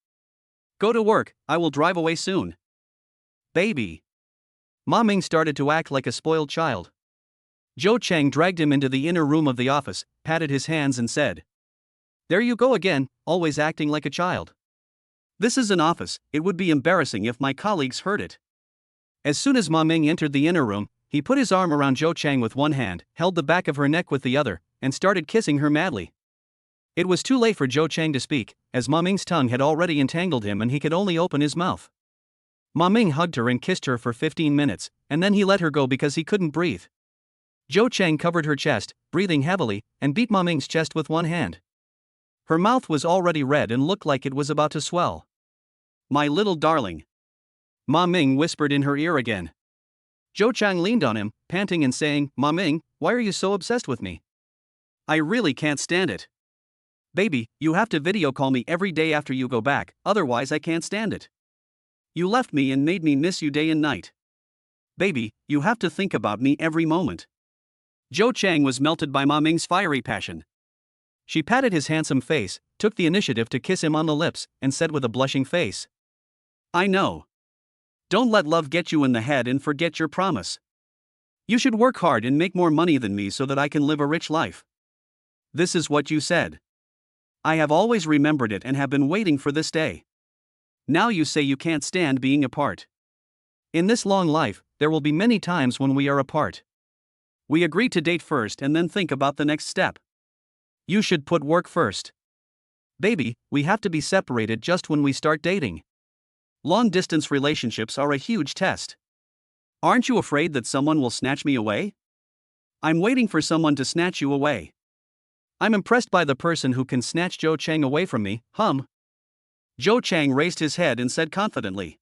Go to work, I will drive away soon. Baby. Ma Ming started to act like a spoiled child. Zhou Chang dragged him into the inner room of the office, patted his hands and said, "There you go again, always acting like a child. This is an office, it would be embarrassing if my colleagues heard it." As soon as Ma Ming entered the inner room, he put his arm around Zhou Chang with one hand, held the back of her neck with the other, and started kissing her madly. It was too late for Zhou Chang to speak, as Ma Ming's tongue had already entangled him and he could only open his mouth. Ma Ming hugged her and kissed her for 15 minutes, and then he let her go because he couldn't breathe. Zhou Chang covered her chest, breathing heavily, and beat Ma Ming's chest with one hand. Her mouth was already red and looked like it was about to swell. "My little darling," Ma Ming whispered in her ear again. Zhou Chang leaned on him, panting and saying, "Ma Ming, why are you so obsessed with me? I really can't stand it. Baby, you have to video call me every day after you go back, otherwise I can't stand it. You left me and made me miss you day and night. Baby, you have to think about me every moment." Zhou Chang was melted by Ma Ming's fiery passion. She patted his handsome face, took the initiative to kiss him on the lips, and said with a blushing face, "I know. Don't let love get you in the head and forget your promise. You should work hard and make more money than me so that I can live a rich life. This is what you said. I have always remembered it and have been waiting for this day. Now you say you can't stand being apart. In this long life, there will be many times when we are apart. We agree to date first and then think about the next step. You should put work first. Baby, we have to be separated just when we start dating. Long-distance relationships are a huge test. Aren't you afraid that someone will snatch me away? I'm waiting for someone to snatch you away. I'm impressed by the person who can snatch Zhou Chang away from me, Zhou Chang raised his head and said confidently.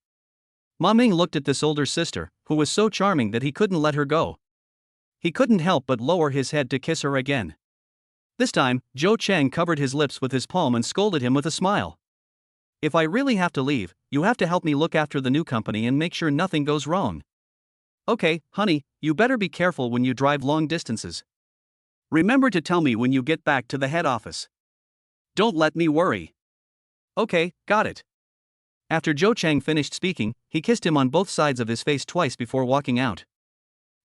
Ma Ming looked at this older sister, who was so charming that he couldn't let her go. He couldn't help but lower his head to kiss her again. This time, Zhou Chang covered his lips with his palm and scolded him with a smile. "If I really have to leave, you have to help me look after the new company and make sure nothing goes wrong. Okay, honey, you better be careful when you drive long distances. Remember to tell me when you get back to the head office. Don't let me worry." "Okay, got it." After Zhou Chang finished speaking, he kissed him on both sides of his face twice before walking out.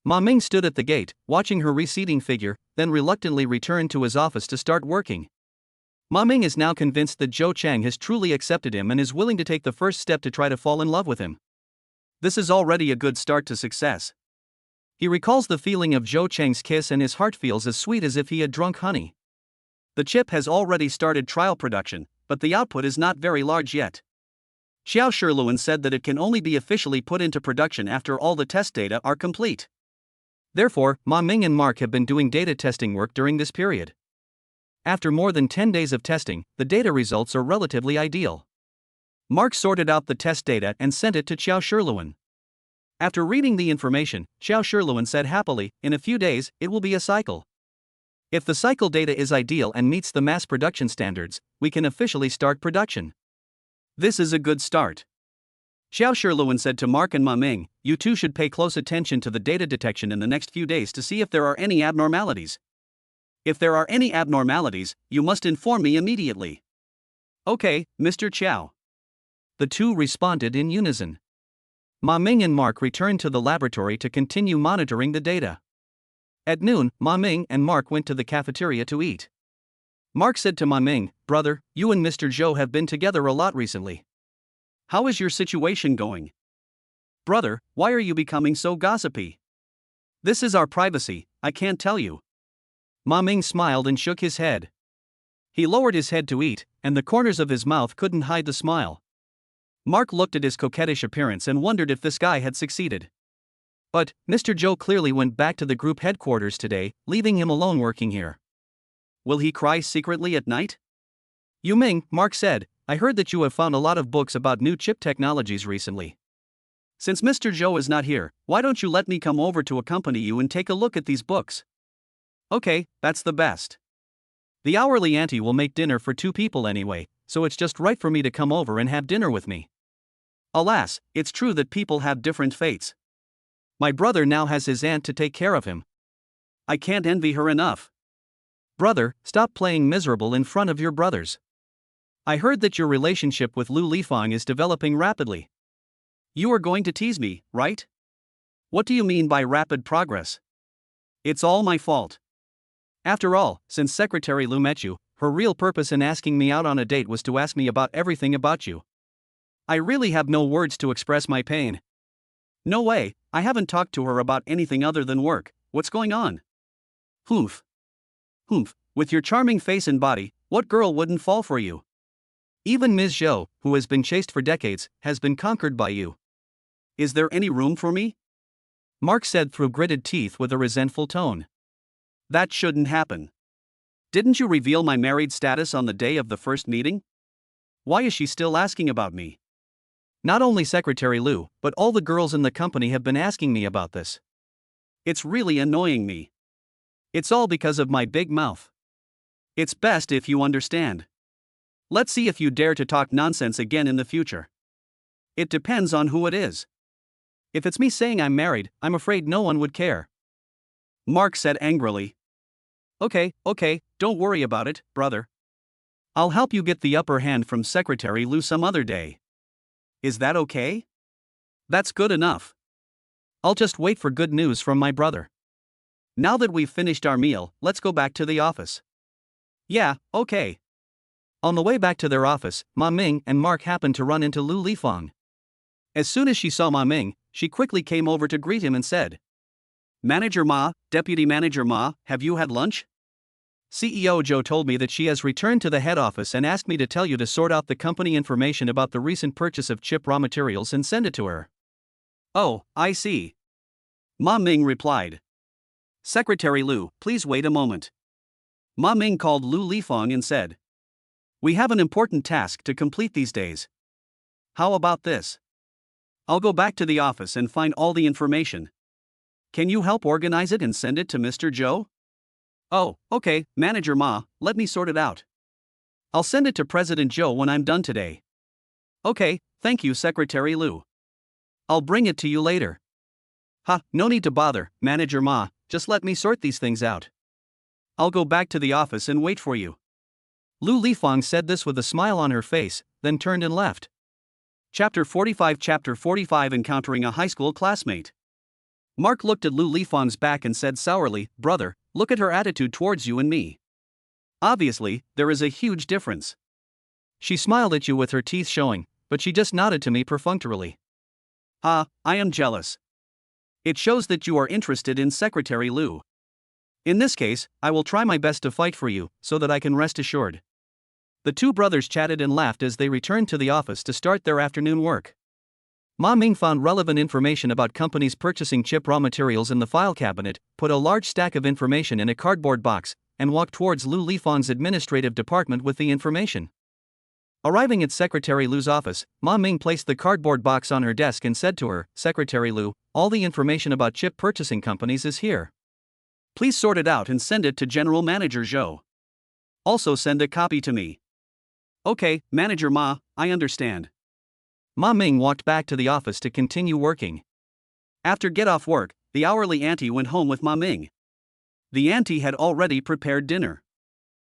Ma Ming stood at the gate, watching her receding figure, then reluctantly returned to his office to start working. Ma Ming is now convinced that Zhou Chang has truly accepted him and is willing to take the first step to try to fall in love with him. This is already a good start to success. He recalls the feeling of Zhou Chang's kiss and his heart feels as sweet as if he had drunk honey. The chip has already started trial production, but the output is not very large yet. Xiao Shilun said that it can only be officially put into production after all the test data are complete. Therefore, Ma Ming and Mark have been doing data testing work during this period. After more than 10 days of testing, the data results are relatively ideal. Mark sorted out the test data and sent it to Xiao Shilun. After reading the information, Xiao Shilun said happily, "In a few days, it will be a cycle. If the cycle data is ideal and meets the mass production standards, we can officially start production. This is a good start." Xiao Shilun said to Mark and Ma Ming, "You two should pay close attention to the data detection in the next few days to see if there are any abnormalities. If there are any abnormalities, you must inform me immediately." "Okay, Mr. Qiao." The two responded in unison. Ma Ming and Mark returned to the laboratory to continue monitoring the data. At noon, Ma Ming and Mark went to the cafeteria to eat. Mark said to Ma Ming, "Brother, you and Mr. Zhou have been together a lot recently. How is your situation going? Brother, why are you becoming so gossipy? This is our privacy, I can't tell you." Ma Ming smiled and shook his head. He lowered his head to eat, and the corners of his mouth couldn't hide the smile. Mark looked at his coquettish appearance and wondered if this guy had succeeded. But Mr. Zhou clearly went back to the group headquarters today, leaving him alone working here. Will he cry secretly at night? "Yu Ming," Mark said, "I heard that you have found a lot of books about new chip technologies recently. Since Mr. Zhou is not here, why don't you let me come over to accompany you and take a look at these books?" "Okay, that's the best. The hourly auntie will make dinner for 2 people anyway, so it's just right for me to come over and have dinner with me." Alas, it's true that people have different fates. My brother now has his aunt to take care of him. I can't envy her enough. Brother, stop playing miserable in front of your brothers. I heard that your relationship with Lu Lifang is developing rapidly. You are going to tease me, right? What do you mean by rapid progress? It's all my fault. After all, since Secretary Lu met you, her real purpose in asking me out on a date was to ask me about everything about you. I really have no words to express my pain. No way, I haven't talked to her about anything other than work. What's going on? Humph. Humph, with your charming face and body, what girl wouldn't fall for you? Even Ms. Zhou, who has been chaste for decades, has been conquered by you. Is there any room for me? Mark said through gritted teeth with a resentful tone. That shouldn't happen. Didn't you reveal my married status on the day of the first meeting? Why is she still asking about me? Not only Secretary Lu, but all the girls in the company have been asking me about this. It's really annoying me. It's all because of my big mouth. It's best if you understand. Let's see if you dare to talk nonsense again in the future. It depends on who it is. If it's me saying I'm married, I'm afraid no one would care. Mark said angrily. Okay, don't worry about it, brother. I'll help you get the upper hand from Secretary Lu some other day. Is that okay? That's good enough. I'll just wait for good news from my brother. Now that we've finished our meal, let's go back to the office. Yeah, okay. On the way back to their office, Ma Ming and Mark happened to run into Lu Lifang. As soon as she saw Ma Ming, she quickly came over to greet him and said, Manager Ma, Deputy Manager Ma, have you had lunch? CEO Zhou told me that she has returned to the head office and asked me to tell you to sort out the company information about the recent purchase of chip raw materials and send it to her. Oh, I see. Ma Ming replied. Secretary Lu, please wait a moment. Ma Ming called Lu Lifang and said, We have an important task to complete these days. How about this? I'll go back to the office and find all the information. Can you help organize it and send it to Mr. Zhou? Oh, okay, Manager Ma, let me sort it out. I'll send it to President Zhou when I'm done today. Okay, thank you, Secretary Lu. I'll bring it to you later. No need to bother, Manager Ma, just let me sort these things out. I'll go back to the office and wait for you. Lu Lifang said this with a smile on her face, then turned and left. Chapter 45 Encountering a high school classmate. Mark looked at Lu Lifang's back and said sourly, Brother, look at her attitude towards you and me. Obviously, there is a huge difference. She smiled at you with her teeth showing, but she just nodded to me perfunctorily. I am jealous. It shows that you are interested in Secretary Lu. In this case, I will try my best to fight for you, so that I can rest assured. The two brothers chatted and laughed as they returned to the office to start their afternoon work. Ma Ming found relevant information about companies purchasing chip raw materials in the file cabinet, put a large stack of information in a cardboard box, and walked towards Lu Lifang's administrative department with the information. Arriving at Secretary Lu's office, Ma Ming placed the cardboard box on her desk and said to her, Secretary Lu, all the information about chip purchasing companies is here. Please sort it out and send it to General Manager Zhou. Also send a copy to me. Okay, Manager Ma, I understand. Ma Ming walked back to the office to continue working. After get off work, the hourly auntie went home with Ma Ming. The auntie had already prepared dinner.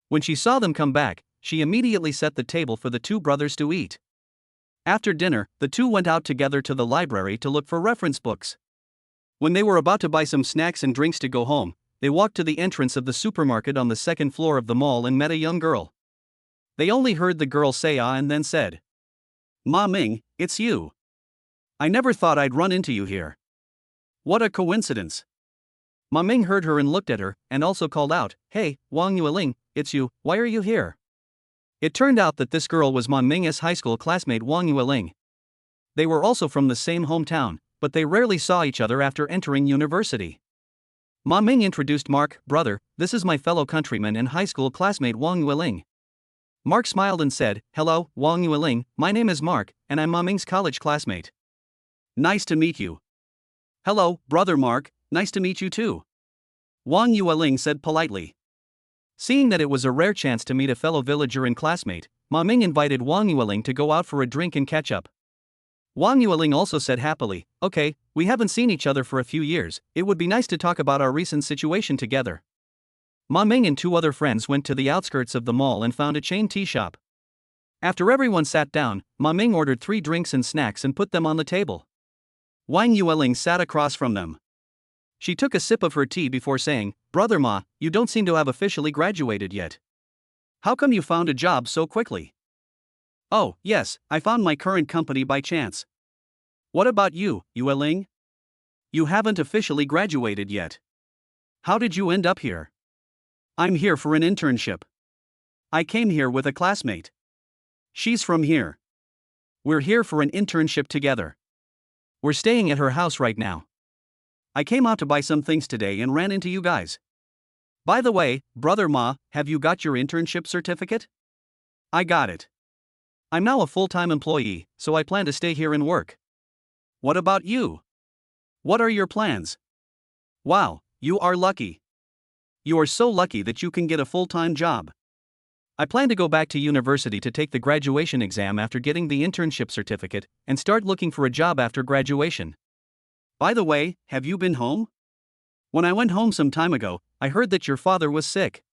When she saw them come back, she immediately set the table for the two brothers to eat. After dinner, the two went out together to the library to look for reference books. When they were about to buy some snacks and drinks to go home, they walked to the entrance of the supermarket on the second floor of the mall and met a young girl. They only heard the girl say ah and then said, Ma Ming, it's you. I never thought I'd run into you here. What a coincidence. Ma Ming heard her and looked at her, and also called out, Hey, Wang Yueling, it's you, why are you here? It turned out that this girl was Ma Ming's high school classmate Wang Yueling. They were also from the same hometown, but they rarely saw each other after entering university. Ma Ming introduced Mark, brother, this is my fellow countryman and high school classmate Wang Yueling. Mark smiled and said, Hello, Wang Yueling, my name is Mark, and I'm Ma Ming's college classmate. Nice to meet you. Hello, brother Mark, nice to meet you too. Wang Yueling said politely. Seeing that it was a rare chance to meet a fellow villager and classmate, Ma Ming invited Wang Yueling to go out for a drink and catch up. Wang Yueling also said happily, Okay, we haven't seen each other for a few years, it would be nice to talk about our recent situation together. Ma Ming and two other friends went to the outskirts of the mall and found a chain tea shop. After everyone sat down, Ma Ming ordered 3 drinks and snacks and put them on the table. Wang Yueling sat across from them. She took a sip of her tea before saying, "Brother Ma, you don't seem to have officially graduated yet. How come you found a job so quickly?" "Oh, yes, I found my current company by chance." "What about you, Yueling? You haven't officially graduated yet. How did you end up here?" "I'm here for an internship. I came here with a classmate. She's from here. We're here for an internship together. We're staying at her house right now. I came out to buy some things today and ran into you guys. By the way, Brother Ma, have you got your internship certificate?" "I got it. I'm now a full-time employee, so I plan to stay here and work." "What about you? What are your plans?" "Wow, you are lucky. You are so lucky that you can get a full-time job." "I plan to go back to university to take the graduation exam after getting the internship certificate, and start looking for a job after graduation." "By the way, have you been home? When I went home some time ago, I heard that your father was sick.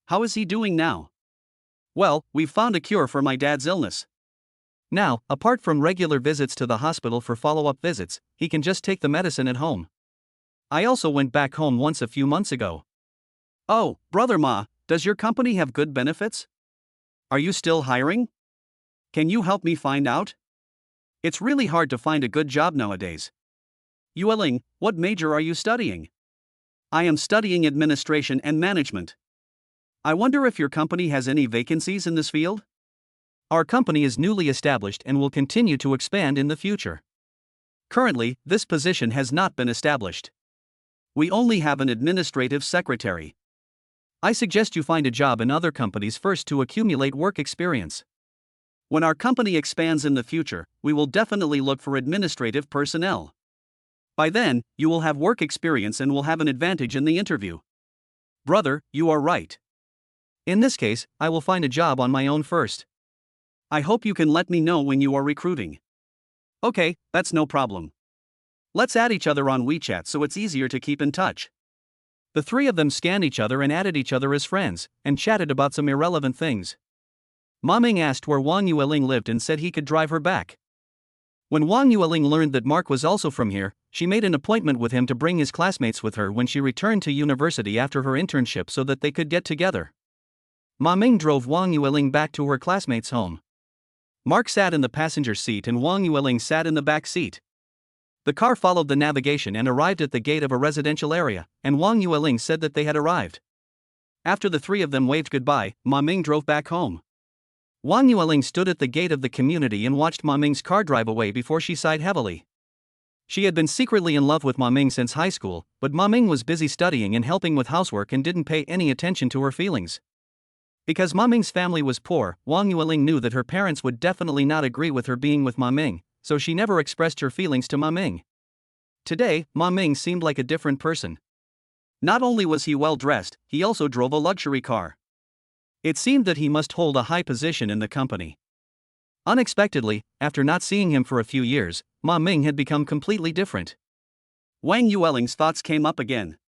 How is he doing now?" "Well, we've found a cure for my dad's illness. Now, apart from regular visits to the hospital for follow-up visits, he can just take the medicine at home. I also went back home once a few months ago." "Oh, Brother Ma, does your company have good benefits? Are you still hiring? Can you help me find out? It's really hard to find a good job nowadays." "Yueling, what major are you studying?" "I am studying administration and management." "I wonder if your company has any vacancies in this field?" "Our company is newly established and will continue to expand in the future. Currently, this position has not been established. We only have an administrative secretary. I suggest you find a job in other companies first to accumulate work experience. When our company expands in the future, we will definitely look for administrative personnel. By then, you will have work experience and will have an advantage in the interview." "Brother, you are right. In this case, I will find a job on my own first. I hope you can let me know when you are recruiting." "Okay, that's no problem. Let's add each other on WeChat so it's easier to keep in touch." The three of them scanned each other and added each other as friends, and chatted about some irrelevant things. Ma Ming asked where Wang Yueling lived and said he could drive her back. When Wang Yueling learned that Mark was also from here, she made an appointment with him to bring his classmates with her when she returned to university after her internship so that they could get together. Ma Ming drove Wang Yueling back to her classmates' home. Mark sat in the passenger seat and Wang Yueling sat in the back seat. The car followed the navigation and arrived at the gate of a residential area, and Wang Yueling said that they had arrived. After the three of them waved goodbye, Ma Ming drove back home. Wang Yueling stood at the gate of the community and watched Ma Ming's car drive away before she sighed heavily. She had been secretly in love with Ma Ming since high school, but Ma Ming was busy studying and helping with housework and didn't pay any attention to her feelings. Because Ma Ming's family was poor, Wang Yueling knew that her parents would definitely not agree with her being with Ma Ming, so she never expressed her feelings to Ma Ming. Today, Ma Ming seemed like a different person. Not only was he well dressed, he also drove a luxury car. It seemed that he must hold a high position in the company. Unexpectedly, after not seeing him for a few years, Ma Ming had become completely different. Wang Yueling's thoughts came up again.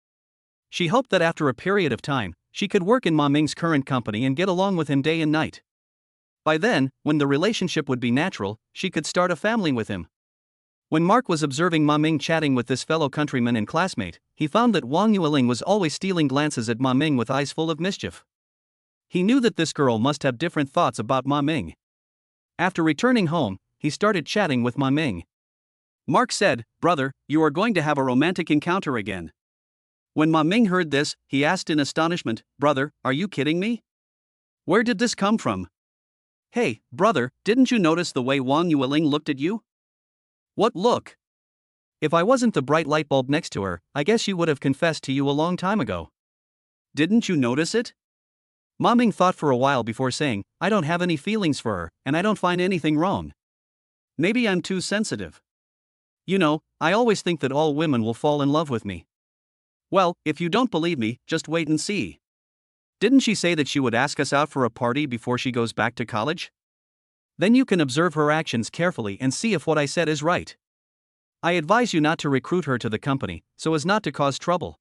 She hoped that after a period of time, she could work in Ma Ming's current company and get along with him day and night. By then, when the relationship would be natural, she could start a family with him. When Mark was observing Ma Ming chatting with this fellow countryman and classmate, he found that Wang Yueling was always stealing glances at Ma Ming with eyes full of mischief. He knew that this girl must have different thoughts about Ma Ming. After returning home, he started chatting with Ma Ming. Mark said, "Brother, you are going to have a romantic encounter again." When Ma Ming heard this, he asked in astonishment, "Brother, are you kidding me? Where did this come from?" "Hey, brother, didn't you notice the way Wang Yueling looked at you?" "What look?" "If I wasn't the bright light bulb next to her, I guess she would have confessed to you a long time ago." "Didn't you notice it?" Ma Ming thought for a while before saying, "I don't have any feelings for her, and I don't find anything wrong. Maybe I'm too sensitive. You know, I always think that all women will fall in love with me." "Well, if you don't believe me, just wait and see. Didn't she say that she would ask us out for a party before she goes back to college? Then you can observe her actions carefully and see if what I said is right. I advise you not to recruit her to the company, so as not to cause trouble.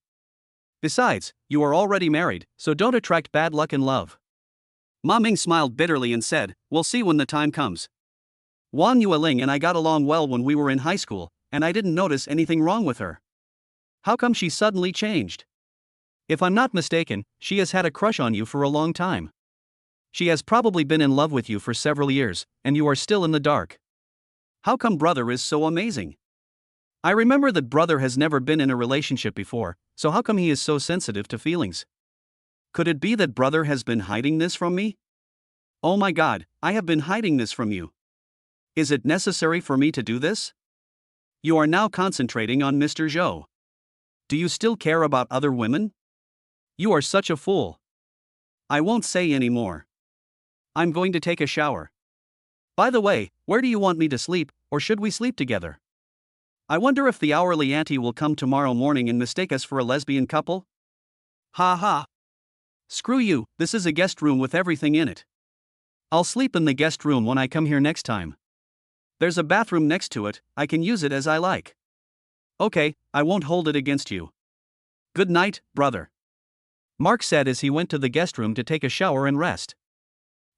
Besides, you are already married, so don't attract bad luck in love." Ma Ming smiled bitterly and said, "We'll see when the time comes. Wang Yueling and I got along well when we were in high school, and I didn't notice anything wrong with her. How come she suddenly changed? If I'm not mistaken, she has had a crush on you for a long time. She has probably been in love with you for several years, and you are still in the dark. How come brother is so amazing? I remember that brother has never been in a relationship before, so how come he is so sensitive to feelings? Could it be that brother has been hiding this from me? Oh my God, I have been hiding this from you. Is it necessary for me to do this? You are now concentrating on Mr. Zhou. Do you still care about other women? You are such a fool. I won't say any more. I'm going to take a shower. By the way, where do you want me to sleep, or should we sleep together? I wonder if the hourly auntie will come tomorrow morning and mistake us for a lesbian couple? Ha ha. Screw you, this is a guest room with everything in it. I'll sleep in the guest room when I come here next time. There's a bathroom next to it, I can use it as I like. Okay, I won't hold it against you. Good night, brother. Mark said as he went to the guest room to take a shower and rest.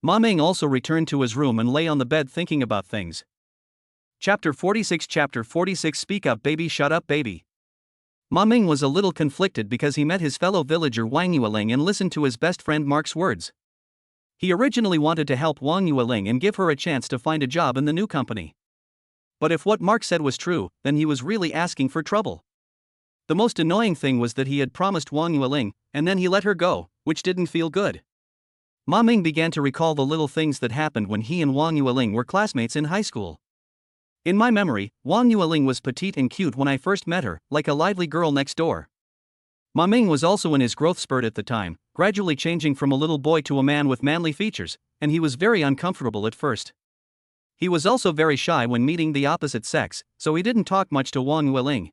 Ma Ming also returned to his room and lay on the bed thinking about things. Chapter 46 Speak up baby, shut up baby. Ma Ming was a little conflicted because he met his fellow villager Wang Yueling and listened to his best friend Mark's words. He originally wanted to help Wang Yueling and give her a chance to find a job in the new company. But if what Mark said was true, then he was really asking for trouble. The most annoying thing was that he had promised Wang Yueling, and then he let her go, which didn't feel good. Ma Ming began to recall the little things that happened when he and Wang Yueling were classmates in high school. In my memory, Wang Yueling was petite and cute when I first met her, like a lively girl next door. Ma Ming was also in his growth spurt at the time, gradually changing from a little boy to a man with manly features, and he was very uncomfortable at first. He was also very shy when meeting the opposite sex, so he didn't talk much to Wang Yueling.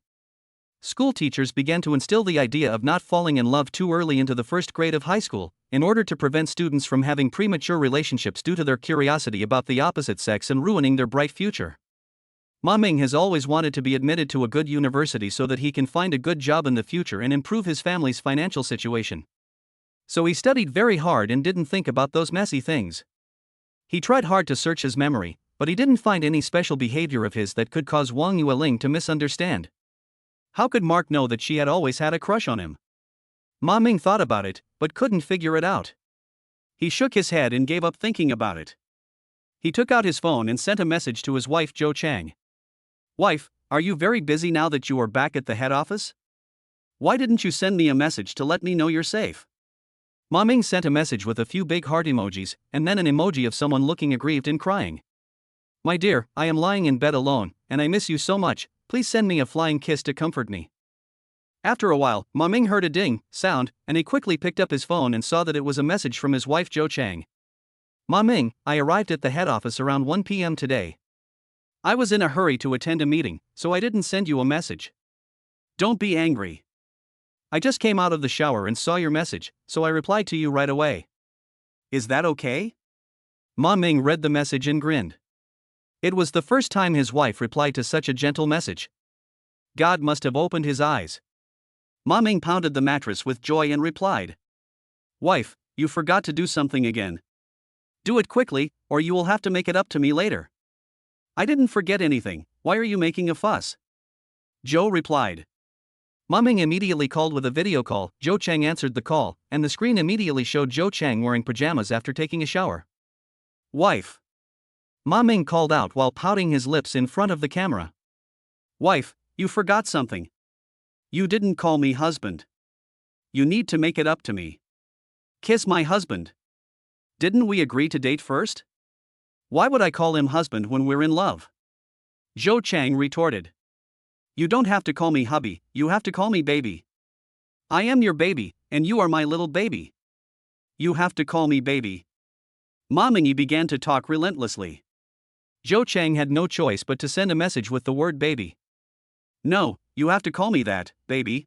School teachers began to instill the idea of not falling in love too early into the first grade of high school, in order to prevent students from having premature relationships due to their curiosity about the opposite sex and ruining their bright future. Ma Ming has always wanted to be admitted to a good university so that he can find a good job in the future and improve his family's financial situation. So he studied very hard and didn't think about those messy things. He tried hard to search his memory, but he didn't find any special behavior of his that could cause Wang Yueling to misunderstand. How could Mark know that she had always had a crush on him? Ma Ming thought about it, but couldn't figure it out. He shook his head and gave up thinking about it. He took out his phone and sent a message to his wife Zhou Chang. Wife, are you very busy now that you are back at the head office? Why didn't you send me a message to let me know you're safe? Ma Ming sent a message with a few big heart emojis, and then an emoji of someone looking aggrieved and crying. My dear, I am lying in bed alone, and I miss you so much, please send me a flying kiss to comfort me. After a while, Ma Ming heard a ding sound, and he quickly picked up his phone and saw that it was a message from his wife Zhou Chang. Ma Ming, I arrived at the head office around 1 p.m. today. I was in a hurry to attend a meeting, so I didn't send you a message. Don't be angry. I just came out of the shower and saw your message, so I replied to you right away. Is that okay? Ma Ming read the message and grinned. It was the first time his wife replied to such a gentle message. God must have opened his eyes. Ma Ming pounded the mattress with joy and replied. Wife, you forgot to do something again. Do it quickly, or you will have to make it up to me later. I didn't forget anything, why are you making a fuss? Zhou replied. Ma Ming immediately called with a video call. Zhou Chang answered the call, and the screen immediately showed Zhou Chang wearing pajamas after taking a shower. Wife. Ma Ming called out while pouting his lips in front of the camera. Wife, you forgot something. You didn't call me husband. You need to make it up to me. Kiss my husband. Didn't we agree to date first? Why would I call him husband when we're in love? Zhou Chang retorted. You don't have to call me hubby, you have to call me baby. I am your baby, and you are my little baby. You have to call me baby. Ma Ming began to talk relentlessly. Zhou Chang had no choice but to send a message with the word baby. No, you have to call me that, baby.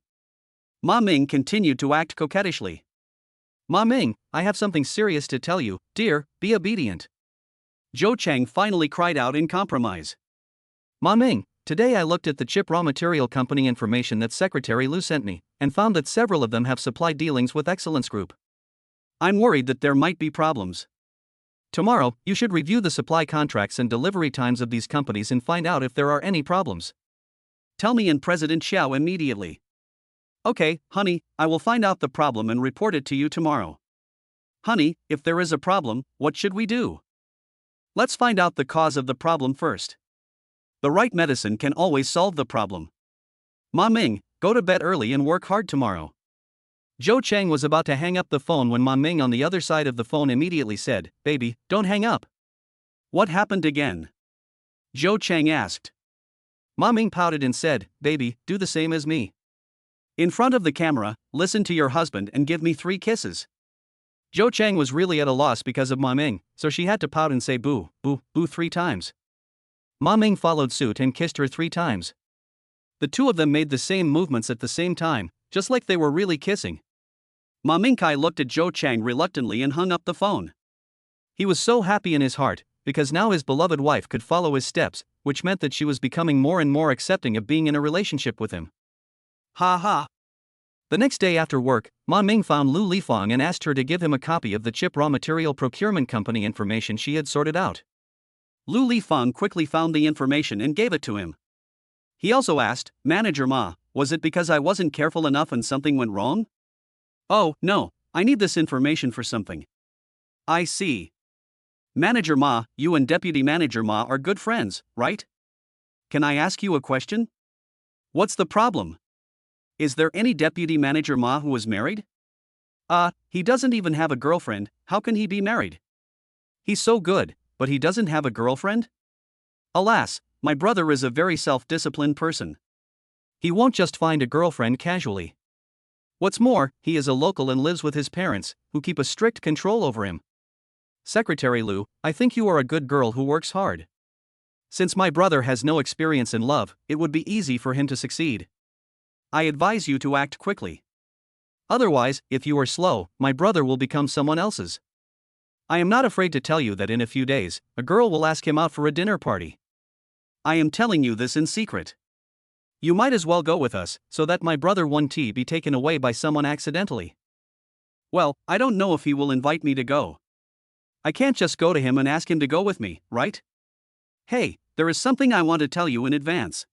Ma Ming continued to act coquettishly. Ma Ming, I have something serious to tell you, dear, be obedient. Zhou Chang finally cried out in compromise. Ma Ming, today I looked at the chip raw material company information that Secretary Liu sent me, and found that several of them have supply dealings with Excellence Group. I'm worried that there might be problems. Tomorrow, you should review the supply contracts and delivery times of these companies and find out if there are any problems. Tell me and President Xiao immediately. Okay, honey, I will find out the problem and report it to you tomorrow. Honey, if there is a problem, what should we do? Let's find out the cause of the problem first. The right medicine can always solve the problem. Ma Ming, go to bed early and work hard tomorrow. Zhou Cheng was about to hang up the phone when Ma Ming on the other side of the phone immediately said, "Baby, don't hang up." What happened again? Zhou Cheng asked. Ma Ming pouted and said, "Baby, do the same as me. In front of the camera, listen to your husband and give me 3 kisses." Zhou Cheng was really at a loss because of Ma Ming, so she had to pout and say boo, boo, boo 3 times. Ma Ming followed suit and kissed her 3 times. The two of them made the same movements at the same time, just like they were really kissing. Ma Mingkai looked at Zhou Cheng reluctantly and hung up the phone. He was so happy in his heart, because now his beloved wife could follow his steps, which meant that she was becoming more and more accepting of being in a relationship with him. Ha ha! The next day after work, Ma Ming found Lu Lifang and asked her to give him a copy of the chip raw material procurement company information she had sorted out. Lu Lifang quickly found the information and gave it to him. He also asked, "Manager Ma, was it because I wasn't careful enough and something went wrong?" "Oh, no, I need this information for something." "I see. Manager Ma, you and Deputy Manager Ma are good friends, right? Can I ask you a question? What's the problem? Is there any Deputy Manager Ma who is married?" He doesn't even have a girlfriend, how can he be married? He's so good, but he doesn't have a girlfriend? Alas, my brother is a very self-disciplined person. He won't just find a girlfriend casually. What's more, he is a local and lives with his parents, who keep a strict control over him. Secretary Lu, I think you are a good girl who works hard. Since my brother has no experience in love, it would be easy for him to succeed. I advise you to act quickly. Otherwise, if you are slow, my brother will become someone else's. I am not afraid to tell you that in a few days, a girl will ask him out for a dinner party. I am telling you this in secret. You might as well go with us, so that my brother won't be taken away by someone accidentally. Well, I don't know if he will invite me to go. I can't just go to him and ask him to go with me, right? Hey, there is something I want to tell you in advance.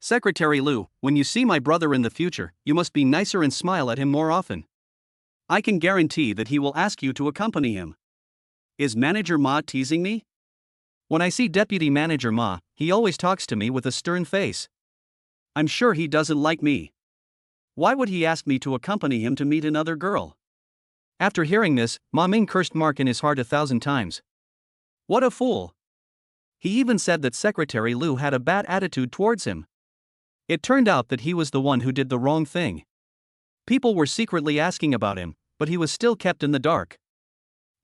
Secretary Lu, when you see my brother in the future, you must be nicer and smile at him more often. I can guarantee that he will ask you to accompany him. Is Manager Ma teasing me? When I see Deputy Manager Ma, he always talks to me with a stern face. I'm sure he doesn't like me. Why would he ask me to accompany him to meet another girl? After hearing this, Ma Ming cursed Mark in his heart 1,000 times. What a fool! He even said that Secretary Lu had a bad attitude towards him. It turned out that he was the one who did the wrong thing. People were secretly asking about him, but he was still kept in the dark.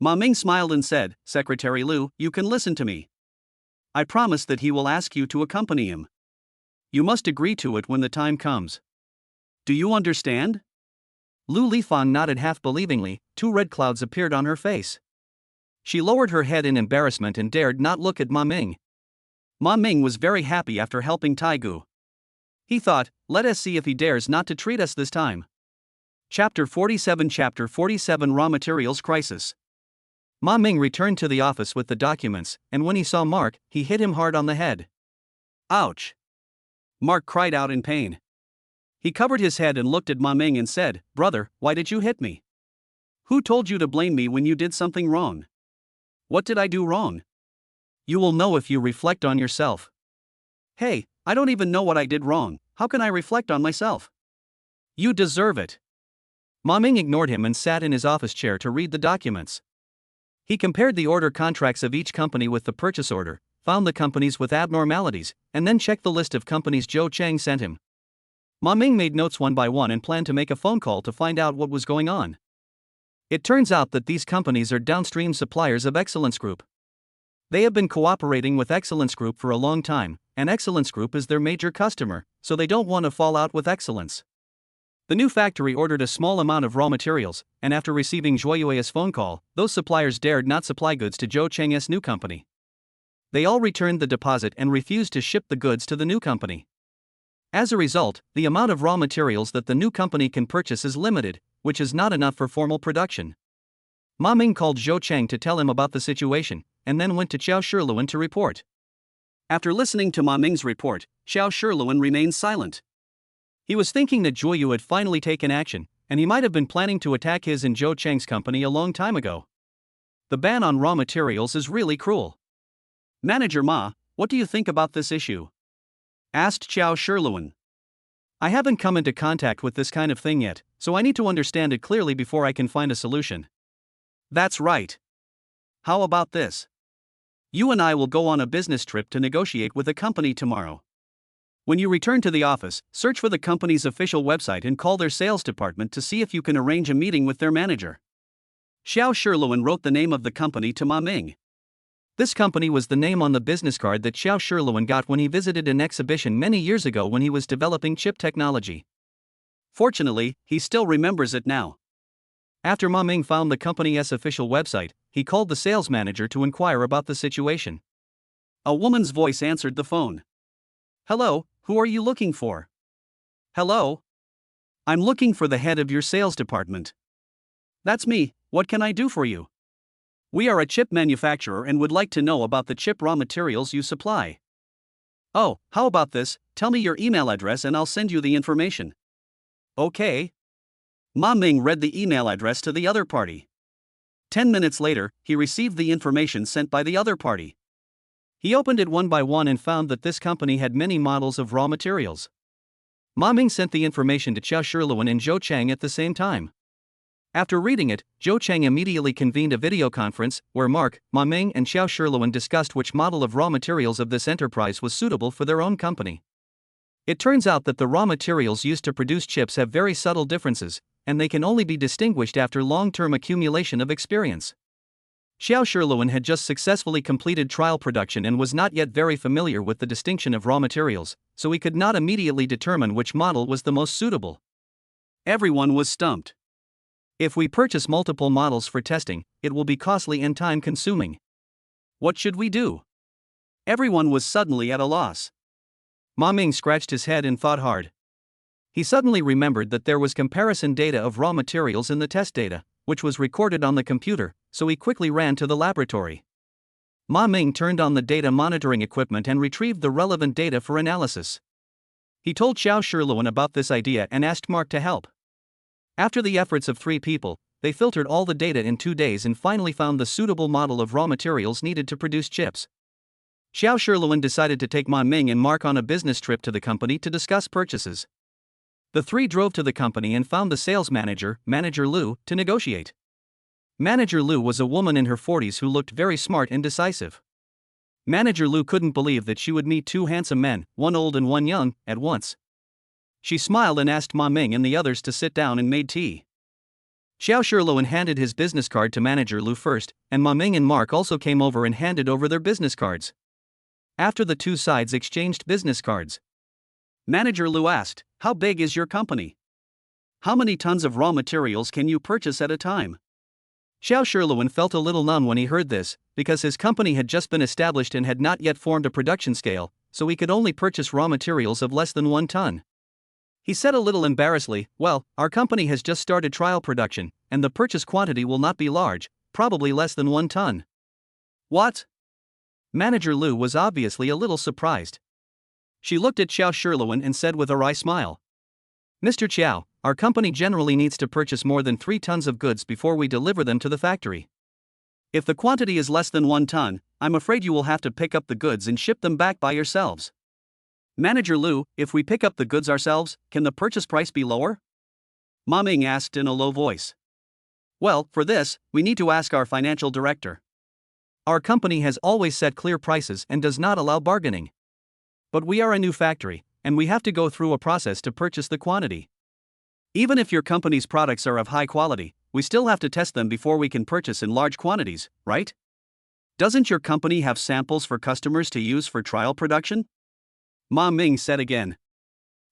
Ma Ming smiled and said, "Secretary Lu, you can listen to me. I promise that he will ask you to accompany him. You must agree to it when the time comes. Do you understand?" Lu Lifang nodded half believingly. 2 red clouds appeared on her face. She lowered her head in embarrassment and dared not look at Ma Ming. Ma Ming was very happy after helping Taigu. He thought, let us see if he dares not to treat us this time. Chapter 47 Raw Materials Crisis. Ma Ming returned to the office with the documents, and when he saw Mark, he hit him hard on the head. Ouch! Mark cried out in pain. He covered his head and looked at Ma Ming and said, "Brother, why did you hit me? Who told you to blame me when you did something wrong? What did I do wrong? You will know if you reflect on yourself." "Hey, I don't even know what I did wrong, how can I reflect on myself?" "You deserve it." Ma Ming ignored him and sat in his office chair to read the documents. He compared the order contracts of each company with the purchase order, found the companies with abnormalities, and then checked the list of companies Zhou Cheng sent him. Ma Ming made notes one by one and planned to make a phone call to find out what was going on. It turns out that these companies are downstream suppliers of Excellence Group. They have been cooperating with Excellence Group for a long time, and Excellence Group is their major customer, so they don't want to fall out with Excellence. The new factory ordered a small amount of raw materials, and after receiving Zhou Yue's phone call, those suppliers dared not supply goods to Zhou Cheng's new company. They all returned the deposit and refused to ship the goods to the new company. As a result, the amount of raw materials that the new company can purchase is limited, which is not enough for formal production. Ma Ming called Zhou Cheng to tell him about the situation, and then went to Xiao Shiluan to report. After listening to Ma Ming's report, Xiao Shiluan remained silent. He was thinking that Joyu had finally taken action, and he might have been planning to attack his and Zhou Cheng's company a long time ago. The ban on raw materials is really cruel. Manager Ma, what do you think about this issue? Asked Qiao Shiluan. I haven't come into contact with this kind of thing yet, so I need to understand it clearly before I can find a solution. That's right. How about this? You and I will go on a business trip to negotiate with a company tomorrow. When you return to the office, search for the company's official website and call their sales department to see if you can arrange a meeting with their manager. Xiao Shiluan wrote the name of the company to Ma Ming. This company was the name on the business card that Xiao Shiluan got when he visited an exhibition many years ago when he was developing chip technology. Fortunately, he still remembers it now. After Ma Ming found the company's official website, he called the sales manager to inquire about the situation. A woman's voice answered the phone. Hello, who are you looking for? Hello? I'm looking for the head of your sales department. That's me, what can I do for you? We are a chip manufacturer and would like to know about the chip raw materials you supply. Oh, how about this, tell me your email address and I'll send you the information. Okay. Ma Ming read the email address to the other party. 10 minutes later, he received the information sent by the other party. He opened it one by one and found that this company had many models of raw materials. Ma Ming sent the information to Qiao Shiluan and Zhou Cheng at the same time. After reading it, Zhou Cheng immediately convened a video conference, where Mark, Ma Ming and Xiao Shiluan discussed which model of raw materials of this enterprise was suitable for their own company. It turns out that the raw materials used to produce chips have very subtle differences, and they can only be distinguished after long-term accumulation of experience. Xiao Shiluan had just successfully completed trial production and was not yet very familiar with the distinction of raw materials, so he could not immediately determine which model was the most suitable. Everyone was stumped. If we purchase multiple models for testing, it will be costly and time-consuming. What should we do? Everyone was suddenly at a loss. Ma Ming scratched his head and thought hard. He suddenly remembered that there was comparison data of raw materials in the test data, which was recorded on the computer, so he quickly ran to the laboratory. Ma Ming turned on the data monitoring equipment and retrieved the relevant data for analysis. He told Xiao Shiluan about this idea and asked Mark to help. After the efforts of 3 people, they filtered all the data in 2 days and finally found the suitable model of raw materials needed to produce chips. Xiao Shiluan decided to take Ma Ming and Mark on a business trip to the company to discuss purchases. The 3 drove to the company and found the sales manager, Manager Lu, to negotiate. Manager Lu was a woman in her 40s who looked very smart and decisive. Manager Lu couldn't believe that she would meet 2 handsome men, one old and one young, at once. She smiled and asked Ma Ming and the others to sit down and made tea. Xiao Shiluan handed his business card to Manager Lu first, and Ma Ming and Mark also came over and handed over their business cards. After the 2 sides exchanged business cards, Manager Lu asked, "How big is your company? How many tons of raw materials can you purchase at a time?" Xiao Shiluan felt a little numb when he heard this, because his company had just been established and had not yet formed a production scale, so he could only purchase raw materials of less than 1 ton. He said a little embarrassedly, "Well, our company has just started trial production, and the purchase quantity will not be large, probably less than 1 ton. What? Manager Lu was obviously a little surprised. She looked at Xiao Shiluan and said with a wry smile, "Mr. Qiao, our company generally needs to purchase more than 3 tons of goods before we deliver them to the factory. If the quantity is less than 1 ton, I'm afraid you will have to pick up the goods and ship them back by yourselves." Manager Lu, if we pick up the goods ourselves, can the purchase price be lower? Ma Ming asked in a low voice. Well, for this, we need to ask our financial director. Our company has always set clear prices and does not allow bargaining. But we are a new factory, and we have to go through a process to purchase the quantity. Even if your company's products are of high quality, we still have to test them before we can purchase in large quantities, right? Doesn't your company have samples for customers to use for trial production? Ma Ming said again.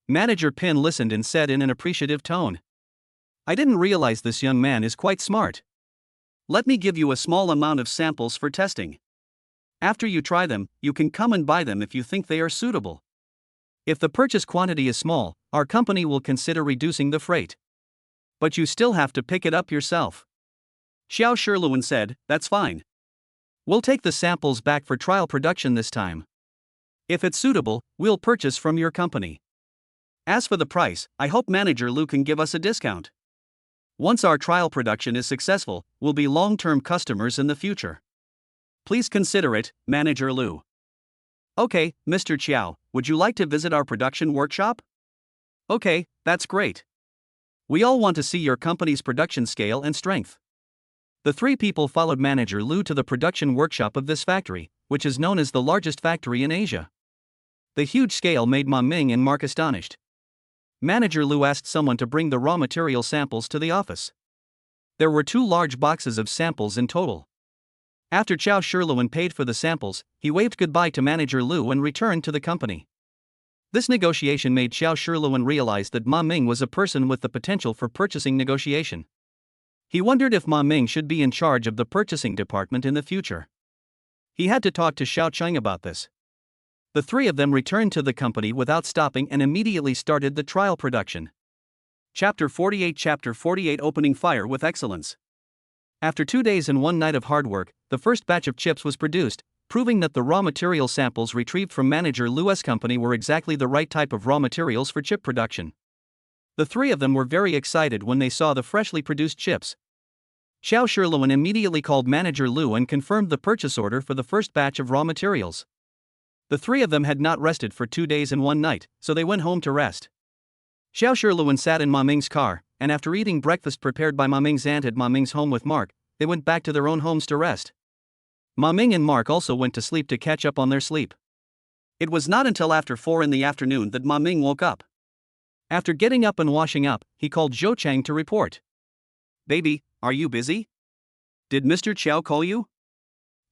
Manager Pin listened and said in an appreciative tone, "I didn't realize this young man is quite smart. Let me give you a small amount of samples for testing. After you try them, you can come and buy them if you think they are suitable. If the purchase quantity is small, our company will consider reducing the freight. But you still have to pick it up yourself." Xiao Shiluan said, "That's fine. We'll take the samples back for trial production this time. If it's suitable, we'll purchase from your company." As for the price, I hope Manager Lu can give us a discount. Once our trial production is successful, we'll be long-term customers in the future. Please consider it, Manager Lu. Okay, Mr. Chiao, would you like to visit our production workshop? Okay, that's great. We all want to see your company's production scale and strength. The three people followed Manager Lu to the production workshop of this factory, which is known as the largest factory in Asia. The huge scale made Ma Ming and Mark astonished. Manager Lu asked someone to bring the raw material samples to the office. There were 2 large boxes of samples in total. After Chao Shirluan paid for the samples, he waved goodbye to Manager Lu and returned to the company. This negotiation made Chao Shirluan realize that Ma Ming was a person with the potential for purchasing negotiation. He wondered if Ma Ming should be in charge of the purchasing department in the future. He had to talk to Xiao Cheng about this. The three of them returned to the company without stopping and immediately started the trial production. Chapter 48 Opening Fire with Excellence. After 2 days and 1 night of hard work, the first batch of chips was produced, proving that the raw material samples retrieved from Manager Lu's company were exactly the right type of raw materials for chip production. The three of them were very excited when they saw the freshly produced chips. Xiao Shirluan immediately called Manager Lu and confirmed the purchase order for the first batch of raw materials. The three of them had not rested for 2 days and 1 night, so they went home to rest. Xiao Shirluan sat in Ma Ming's car, and after eating breakfast prepared by Ma Ming's aunt at Ma Ming's home with Mark, they went back to their own homes to rest. Ma Ming and Mark also went to sleep to catch up on their sleep. It was not until after 4 in the afternoon that Ma Ming woke up. After getting up and washing up, he called Zhou Chang to report. "Baby, are you busy? Did Mr. Chiao call you?"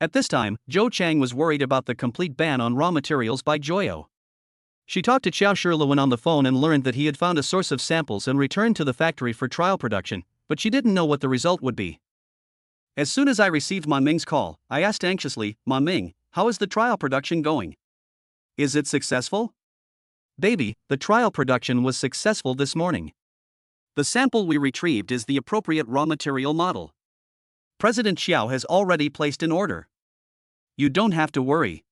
At this time, Zhou Chang was worried about the complete ban on raw materials by Joyo. She talked to Xiao Shirluan on the phone and learned that he had found a source of samples and returned to the factory for trial production, but she didn't know what the result would be. As soon as I received Ma Ming's call, I asked anxiously, "Ma Ming, how is the trial production going? Is it successful?" "Baby, the trial production was successful this morning. The sample we retrieved is the appropriate raw material model. President Xiao has already placed an order. You don't have to worry.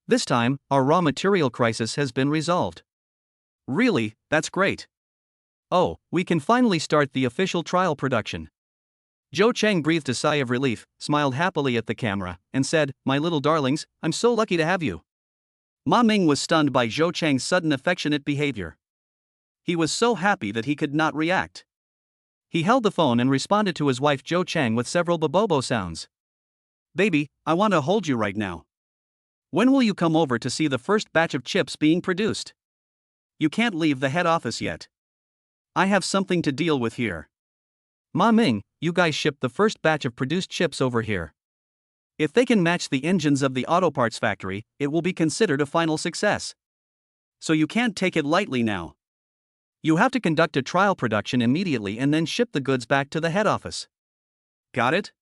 This time, our raw material crisis has been resolved." "Really, that's great. Oh, we can finally start the official trial production." Zhou Cheng breathed a sigh of relief, smiled happily at the camera, and said, "My little darlings, I'm so lucky to have you." Ma Ming was stunned by Zhou Cheng's sudden affectionate behavior. He was so happy that he could not react. He held the phone and responded to his wife Zhou Cheng with several babobo sounds. "Baby, I want to hold you right now. When will you come over to see the first batch of chips being produced? You can't leave the head office yet. I have something to deal with here. Ma Ming, you guys ship the first batch of produced chips over here. If they can match the engines of the auto parts factory, it will be considered a final success. So you can't take it lightly now. You have to conduct a trial production immediately and then ship the goods back to the head office. Got it?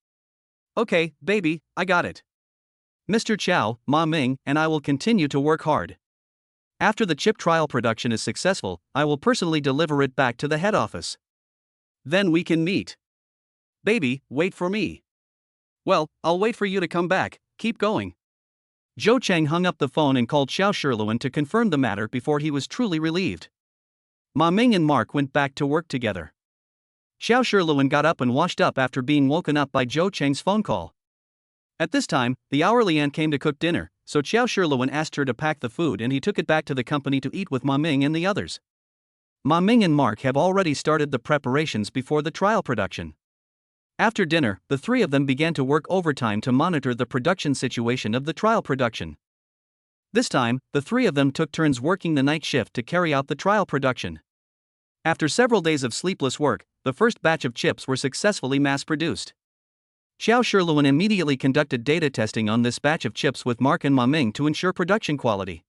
Okay, baby, I got it. Mr. Chiao, Ma Ming, and I will continue to work hard. After the chip trial production is successful, I will personally deliver it back to the head office. Then we can meet. Baby, wait for me." "Well, I'll wait for you to come back, keep going." Zhou Cheng hung up the phone and called Xiao Shirluan to confirm the matter before he was truly relieved. Ma Ming and Mark went back to work together. Xiao Shirluan got up and washed up after being woken up by Zhou Cheng's phone call. At this time, the hourly aunt came to cook dinner, so Xiao Shirluan asked her to pack the food and he took it back to the company to eat with Ma Ming and the others. Ma Ming and Mark have already started the preparations before the trial production. After dinner, the three of them began to work overtime to monitor the production situation of the trial production. This time, the three of them took turns working the night shift to carry out the trial production. After several days of sleepless work, the first batch of chips were successfully mass-produced. Xiao Shirluan immediately conducted data testing on this batch of chips with Mark and Ma Ming to ensure production quality.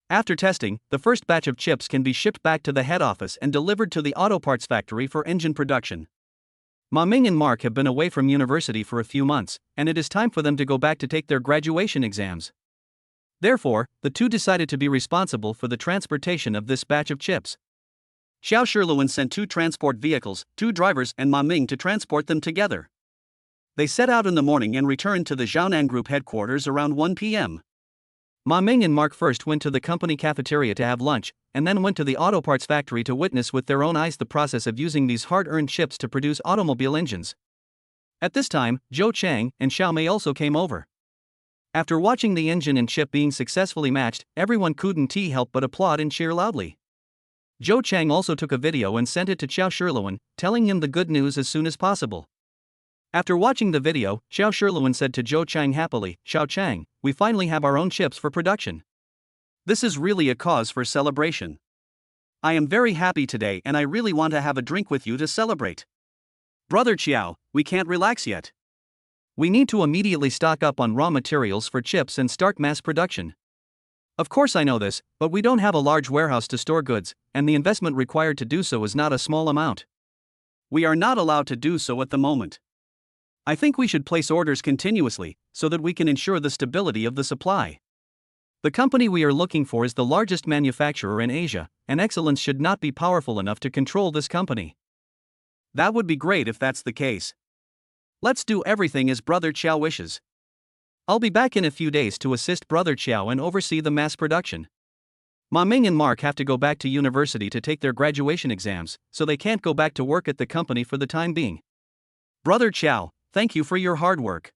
After testing, the first batch of chips can be shipped back to the head office and delivered to the auto parts factory for engine production. Ma Ming and Mark have been away from university for a few months, and it is time for them to go back to take their graduation exams. Therefore, the two decided to be responsible for the transportation of this batch of chips. Xiao Shirluan sent 2 transport vehicles, 2 drivers and Ma Ming to transport them together. They set out in the morning and returned to the Zhaonan Group headquarters around 1 p.m. Ma Ming and Mark first went to the company cafeteria to have lunch, and then went to the auto parts factory to witness with their own eyes the process of using these hard-earned chips to produce automobile engines. At this time, Zhou Chang and Xiao Mei also came over. After watching the engine and chip being successfully matched, everyone couldn't help but applaud and cheer loudly. Zhou Chang also took a video and sent it to Xiao Shiluan, telling him the good news as soon as possible. After watching the video, Xiao Shiluan said to Zhou Chang happily, "Xiao Chang, we finally have our own chips for production. This is really a cause for celebration. I am very happy today and I really want to have a drink with you to celebrate. Brother Qiao, we can't relax yet. We need to immediately stock up on raw materials for chips and start mass production. Of course I know this, but we don't have a large warehouse to store goods, and the investment required to do so is not a small amount. We are not allowed to do so at the moment. I think we should place orders continuously, so that we can ensure the stability of the supply. The company we are looking for is the largest manufacturer in Asia, and excellence should not be powerful enough to control this company. That would be great if that's the case. Let's do everything as Brother Qiao wishes. I'll be back in a few days to assist Brother Qiao and oversee the mass production. Ma Ming and Mark have to go back to university to take their graduation exams, so they can't go back to work at the company for the time being. Brother Qiao, thank you for your hard work.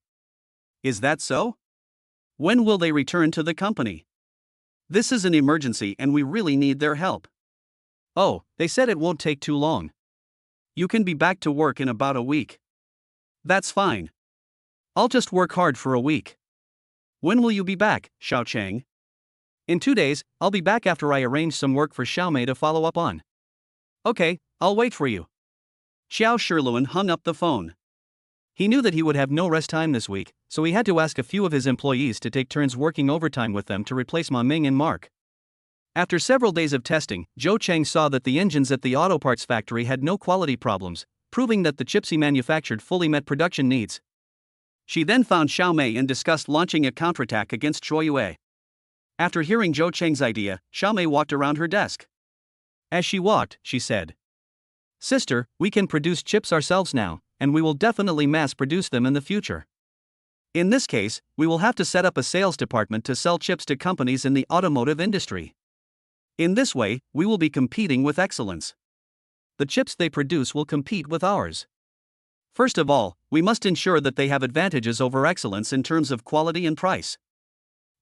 Is that so? When will they return to the company? This is an emergency and we really need their help. Oh, they said it won't take too long. You can be back to work in about a week. That's fine. I'll just work hard for a week. When will you be back, Xiao Chang? In 2 days, I'll be back after I arrange some work for Xiao Mei to follow up on. Okay, I'll wait for you. Xiao Shiluan hung up the phone. He knew that he would have no rest time this week, so he had to ask a few of his employees to take turns working overtime with them to replace Ma Ming and Mark. After several days of testing, Zhou Chang saw that the engines at the auto parts factory had no quality problems, proving that the chips he manufactured fully met production needs. She then found Xiao Mei and discussed launching a counterattack against Zhou Yue. After hearing Zhou Chang's idea, Xiao Mei walked around her desk. As she walked, she said, "Sister, we can produce chips ourselves now, and we will definitely mass produce them in the future. In this case, we will have to set up a sales department to sell chips to companies in the automotive industry. In this way, we will be competing with excellence. The chips they produce will compete with ours. First of all, we must ensure that they have advantages over excellence in terms of quality and price.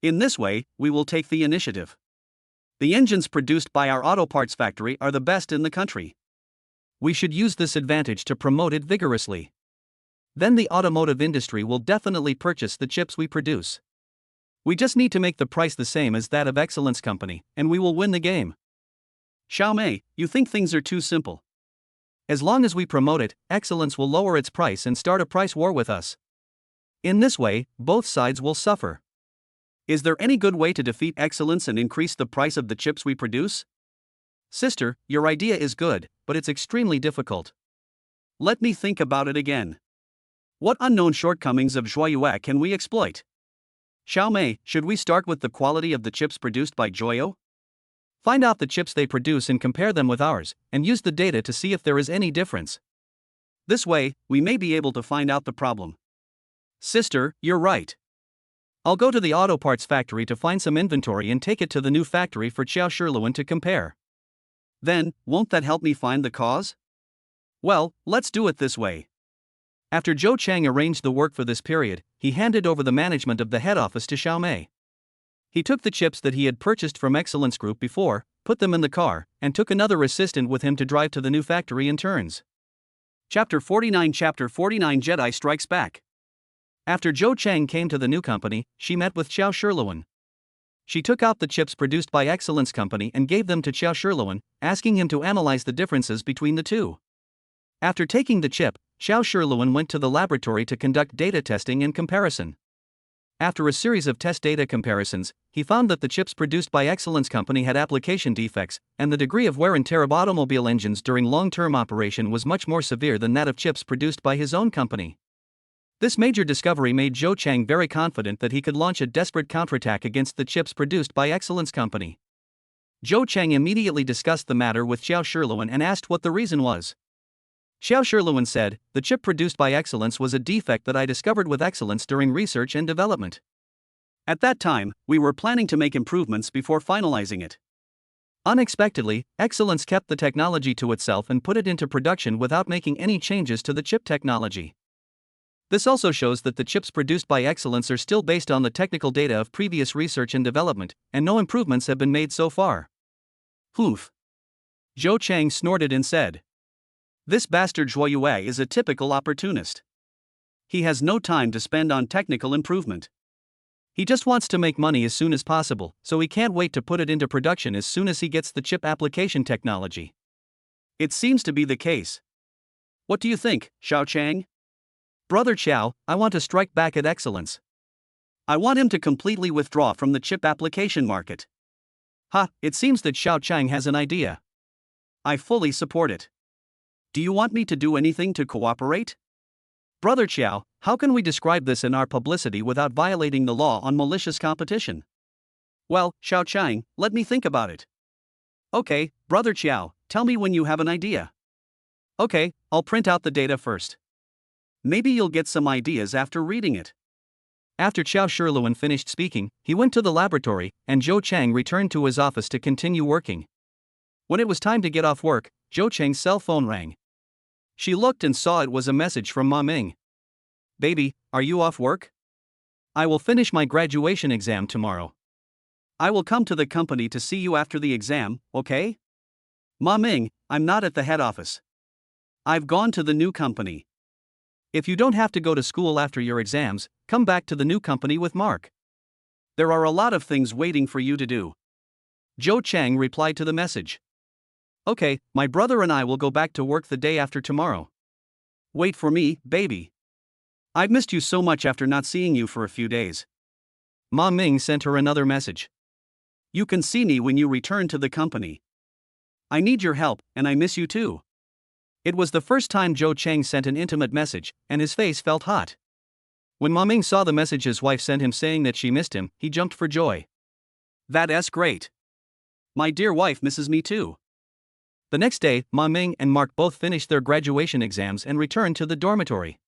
In this way, we will take the initiative. The engines produced by our auto parts factory are the best in the country. We should use this advantage to promote it vigorously. Then the automotive industry will definitely purchase the chips we produce. We just need to make the price the same as that of Excellence Company, and we will win the game." Xiao Mei, you think things are too simple. As long as we promote it, Excellence will lower its price and start a price war with us. In this way, both sides will suffer. Is there any good way to defeat Excellence and increase the price of the chips we produce? Sister, your idea is good, but it's extremely difficult. Let me think about it again. What unknown shortcomings of Zhou Yue can we exploit? Xiao Mei, should we start with the quality of the chips produced by Joyo? Find out the chips they produce and compare them with ours, and use the data to see if there is any difference. This way, we may be able to find out the problem. Sister, you're right. I'll go to the auto parts factory to find some inventory and take it to the new factory for Xiao Shiluan to compare. Then, won't that help me find the cause? Well, let's do it this way. After Zhou Chang arranged the work for this period, he handed over the management of the head office to Xiao Mei. He took the chips that he had purchased from Excellence Group before, put them in the car, and took another assistant with him to drive to the new factory in turns. Chapter 49 Jedi Strikes Back. After Zhou Chang came to the new company, she met with Xiao Shiluan. She took out the chips produced by Excellence Company and gave them to Xiao Shiluan, asking him to analyze the differences between the two. After taking the chip, Xiao Shiluan went to the laboratory to conduct data testing and comparison. After a series of test data comparisons, he found that the chips produced by Excellence Company had application defects, and the degree of wear and tear of automobile engines during long-term operation was much more severe than that of chips produced by his own company. This major discovery made Zhou Chang very confident that he could launch a desperate counterattack against the chips produced by Excellence Company. Zhou Chang immediately discussed the matter with Xiao Shiluan and asked what the reason was. Xiao Shiluan said, "The chip produced by Excellence was a defect that I discovered with Excellence during research and development. At that time, we were planning to make improvements before finalizing it. Unexpectedly, Excellence kept the technology to itself and put it into production without making any changes to the chip technology. This also shows that the chips produced by Excellence are still based on the technical data of previous research and development, and no improvements have been made so far. Oof. Zhou Chang snorted and said. This bastard Zhuo Yue is a typical opportunist. He has no time to spend on technical improvement. He just wants to make money as soon as possible, so he can't wait to put it into production as soon as he gets the chip application technology. It seems to be the case. What do you think, Xiao Chang? Brother Xiao, I want to strike back at Excellence. I want him to completely withdraw from the chip application market. It seems that Xiao Chang has an idea. I fully support it. Do you want me to do anything to cooperate? Brother Xiao, how can we describe this in our publicity without violating the law on malicious competition? Well, Xiao Chang, let me think about it. Okay, Brother Xiao, tell me when you have an idea. Okay, I'll print out the data first. Maybe you'll get some ideas after reading it. After Qiao Shiluan finished speaking, he went to the laboratory, and Zhou Chang returned to his office to continue working. When it was time to get off work, Zhou Chang's cell phone rang. She looked and saw it was a message from Ma Ming. Baby, are you off work? I will finish my graduation exam tomorrow. I will come to the company to see you after the exam, okay? Ma Ming, I'm not at the head office. I've gone to the new company. If you don't have to go to school after your exams, come back to the new company with Mark. There are a lot of things waiting for you to do. Zhou Chang replied to the message. Okay, my brother and I will go back to work the day after tomorrow. Wait for me, baby. I've missed you so much after not seeing you for a few days. Ma Ming sent her another message. You can see me when you return to the company. I need your help, and I miss you too. It was the first time Zhou Chang sent an intimate message, and his face felt hot. When Ma Ming saw the message his wife sent him saying that she missed him, he jumped for joy. That's great. My dear wife misses me too. The next day, Ma Ming and Mark both finished their graduation exams and returned to the dormitory.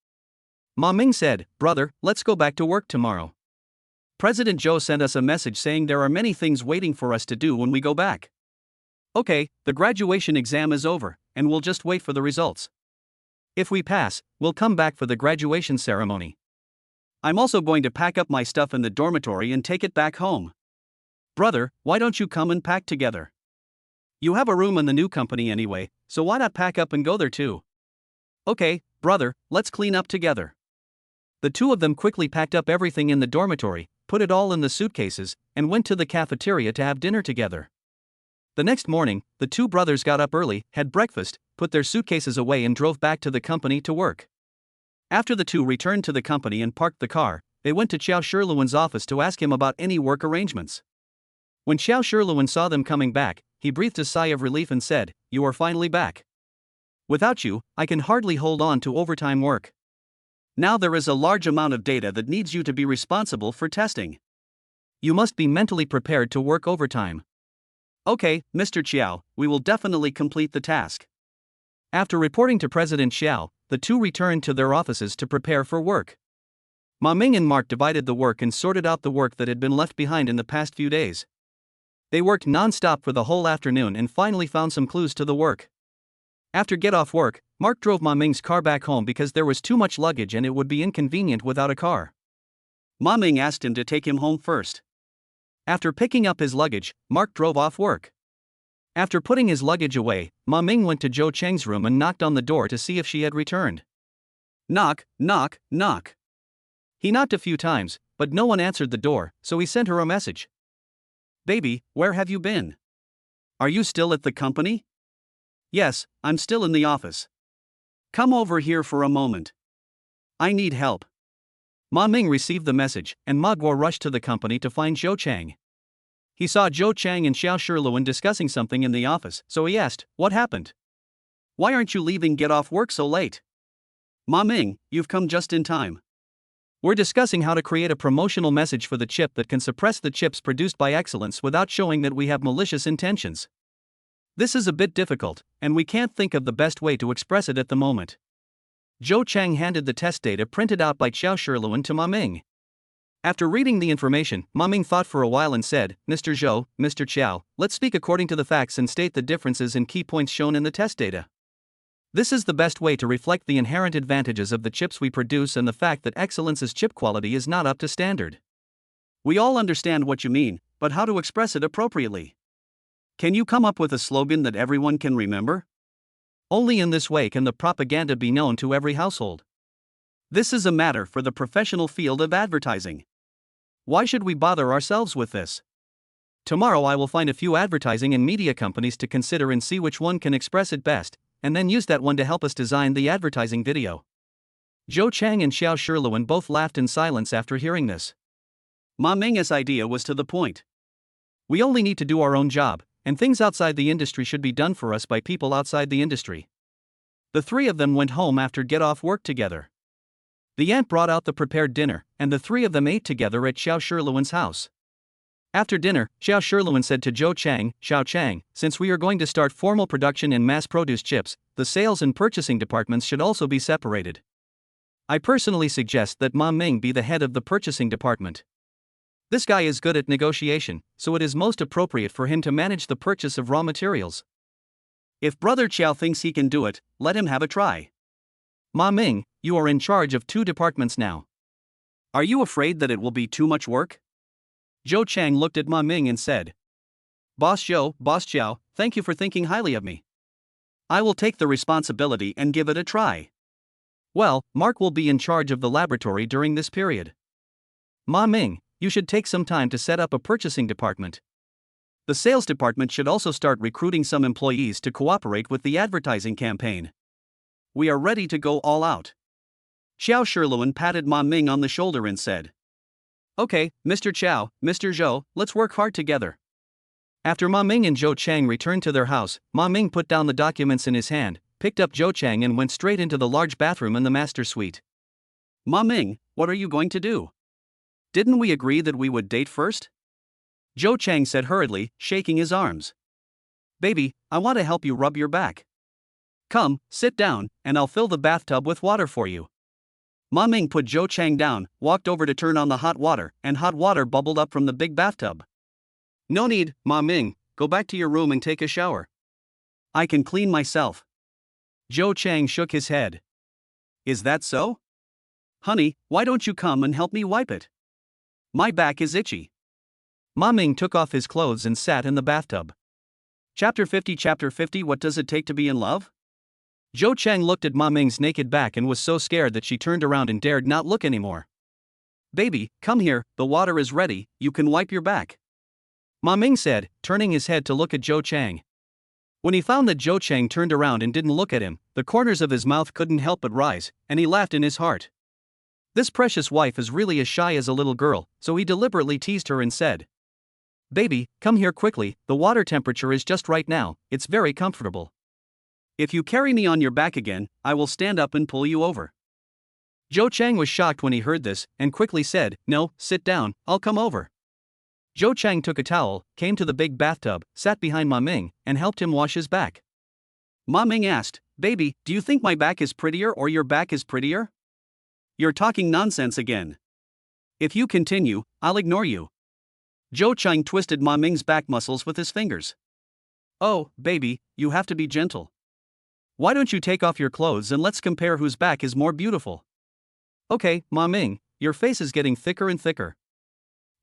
Ma Ming said, Brother, let's go back to work tomorrow. President Zhou sent us a message saying there are many things waiting for us to do when we go back. Okay, the graduation exam is over, and we'll just wait for the results. If we pass, we'll come back for the graduation ceremony. I'm also going to pack up my stuff in the dormitory and take it back home. Brother, why don't you come and pack together? You have a room in the new company anyway, so why not pack up and go there too? Okay, brother, let's clean up together. The two of them quickly packed up everything in the dormitory, put it all in the suitcases, and went to the cafeteria to have dinner together. The next morning, the two brothers got up early, had breakfast, put their suitcases away and drove back to the company to work. After the two returned to the company and parked the car, they went to Qiao Shiluan's office to ask him about any work arrangements. When Qiao Shiluan saw them coming back, he breathed a sigh of relief and said, You are finally back. Without you, I can hardly hold on to overtime work. Now there is a large amount of data that needs you to be responsible for testing. You must be mentally prepared to work overtime. Okay, Mr. Qiao, we will definitely complete the task. After reporting to President Xiao, the two returned to their offices to prepare for work. Ma Ming and Mark divided the work and sorted out the work that had been left behind in the past few days. They worked non-stop for the whole afternoon and finally found some clues to the work. After get off work, Mark drove Ma Ming's car back home because there was too much luggage and it would be inconvenient without a car. Ma Ming asked him to take him home first. After picking up his luggage, Mark drove off work. After putting his luggage away, Ma Ming went to Zhou Chang's room and knocked on the door to see if she had returned. Knock, knock, knock. He knocked a few times, but no one answered the door, so he sent her a message. Baby, where have you been? Are you still at the company? Yes, I'm still in the office. Come over here for a moment. I need help. Ma Ming received the message, and Ma Guo rushed to the company to find Zhou Chang. He saw Zhou Chang and Xiao Shiluan discussing something in the office, so he asked, What happened? Why aren't you leaving get off work so late? Ma Ming, you've come just in time. We're discussing how to create a promotional message for the chip that can suppress the chips produced by Excellence without showing that we have malicious intentions. This is a bit difficult, and we can't think of the best way to express it at the moment. Zhou Chang handed the test data printed out by Qiao Shiluan to Ma Ming. After reading the information, Ma Ming thought for a while and said, Mr. Zhou, Mr. Qiao, let's speak according to the facts and state the differences and key points shown in the test data. This is the best way to reflect the inherent advantages of the chips we produce and the fact that excellence's chip quality is not up to standard. We all understand what you mean, but how to express it appropriately? Can you come up with a slogan that everyone can remember? Only in this way can the propaganda be known to every household. This is a matter for the professional field of advertising. Why should we bother ourselves with this? Tomorrow I will find a few advertising and media companies to consider and see which one can express it best, and then use that one to help us design the advertising video. Zhou Chang and Xiao Shiluan both laughed in silence after hearing this. Ma Ming's idea was to the point. We only need to do our own job, and things outside the industry should be done for us by people outside the industry. The three of them went home after get off work together. The aunt brought out the prepared dinner, and the three of them ate together at Xiao Shiluan's house. After dinner, Xiao Shiluan said to Zhou Chang, Xiao Chang, since we are going to start formal production in mass-produced chips, the sales and purchasing departments should also be separated. I personally suggest that Ma Ming be the head of the purchasing department. This guy is good at negotiation, so it is most appropriate for him to manage the purchase of raw materials. If Brother Qiao thinks he can do it, let him have a try. Ma Ming, you are in charge of 2 departments now. Are you afraid that it will be too much work? Zhou Chang looked at Ma Ming and said, Boss Zhou, Boss Qiao, thank you for thinking highly of me. I will take the responsibility and give it a try. Well, Mark will be in charge of the laboratory during this period. Ma Ming, you should take some time to set up a purchasing department. The sales department should also start recruiting some employees to cooperate with the advertising campaign. We are ready to go all out. Xiao Shiluan patted Ma Ming on the shoulder and said, Okay, Mr. Qiao, Mr. Zhou, let's work hard together. After Ma Ming and Zhou Chang returned to their house, Ma Ming put down the documents in his hand, picked up Zhou Chang and went straight into the large bathroom in the master suite. Ma Ming, what are you going to do? Didn't we agree that we would date first? Zhou Chang said hurriedly, shaking his arms. Baby, I want to help you rub your back. Come, sit down, and I'll fill the bathtub with water for you. Ma Ming put Zhou Chang down, walked over to turn on the hot water, and hot water bubbled up from the big bathtub. No need, Ma Ming, go back to your room and take a shower. I can clean myself. Zhou Chang shook his head. Is that so? Honey, why don't you come and help me wipe it? My back is itchy. Ma Ming took off his clothes and sat in the bathtub. Chapter 50 What does it take to be in love? Zhou Chang looked at Ma Ming's naked back and was so scared that she turned around and dared not look anymore. Baby, come here, the water is ready, you can wipe your back. Ma Ming said, turning his head to look at Zhou Chang. When he found that Zhou Chang turned around and didn't look at him, the corners of his mouth couldn't help but rise, and he laughed in his heart. This precious wife is really as shy as a little girl, so he deliberately teased her and said, Baby, come here quickly, the water temperature is just right now, it's very comfortable. If you carry me on your back again, I will stand up and pull you over. Zhou Chang was shocked when he heard this, and quickly said, No, sit down, I'll come over. Zhou Chang took a towel, came to the big bathtub, sat behind Ma Ming, and helped him wash his back. Ma Ming asked, Baby, do you think my back is prettier or your back is prettier? You're talking nonsense again. If you continue, I'll ignore you. Zhou Chang twisted Ma Ming's back muscles with his fingers. Oh, baby, you have to be gentle. Why don't you take off your clothes and let's compare whose back is more beautiful? Okay, Ma Ming, your face is getting thicker and thicker.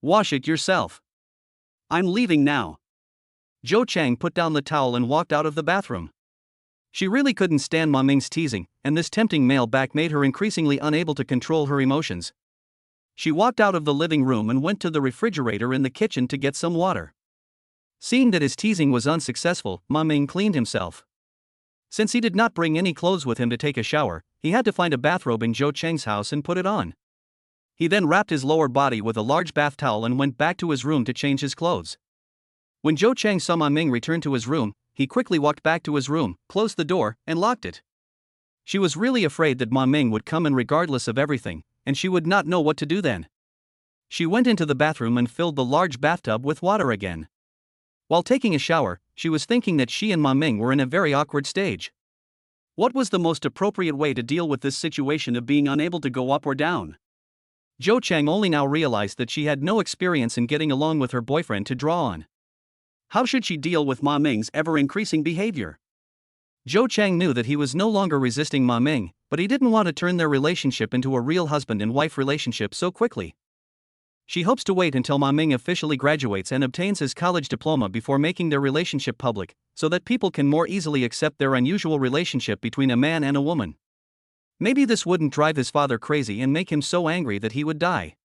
Wash it yourself. I'm leaving now. Zhou Chang put down the towel and walked out of the bathroom. She really couldn't stand Ma Ming's teasing, and this tempting male back made her increasingly unable to control her emotions. She walked out of the living room and went to the refrigerator in the kitchen to get some water. Seeing that his teasing was unsuccessful, Ma Ming cleaned himself. Since he did not bring any clothes with him to take a shower, he had to find a bathrobe in Zhou Chang's house and put it on. He then wrapped his lower body with a large bath towel and went back to his room to change his clothes. When Zhou Chang saw Ma Ming return to his room, he quickly walked back to his room, closed the door, and locked it. She was really afraid that Ma Ming would come in regardless of everything, and she would not know what to do then. She went into the bathroom and filled the large bathtub with water again. While taking a shower, she was thinking that she and Ma Ming were in a very awkward stage. What was the most appropriate way to deal with this situation of being unable to go up or down? Zhou Chang only now realized that she had no experience in getting along with her boyfriend to draw on. How should she deal with Ma Ming's ever-increasing behavior? Zhou Chang knew that he was no longer resisting Ma Ming, but he didn't want to turn their relationship into a real husband and wife relationship so quickly. She hopes to wait until Ma Ming officially graduates and obtains his college diploma before making their relationship public, so that people can more easily accept their unusual relationship between a man and a woman. Maybe this wouldn't drive his father crazy and make him so angry that he would die.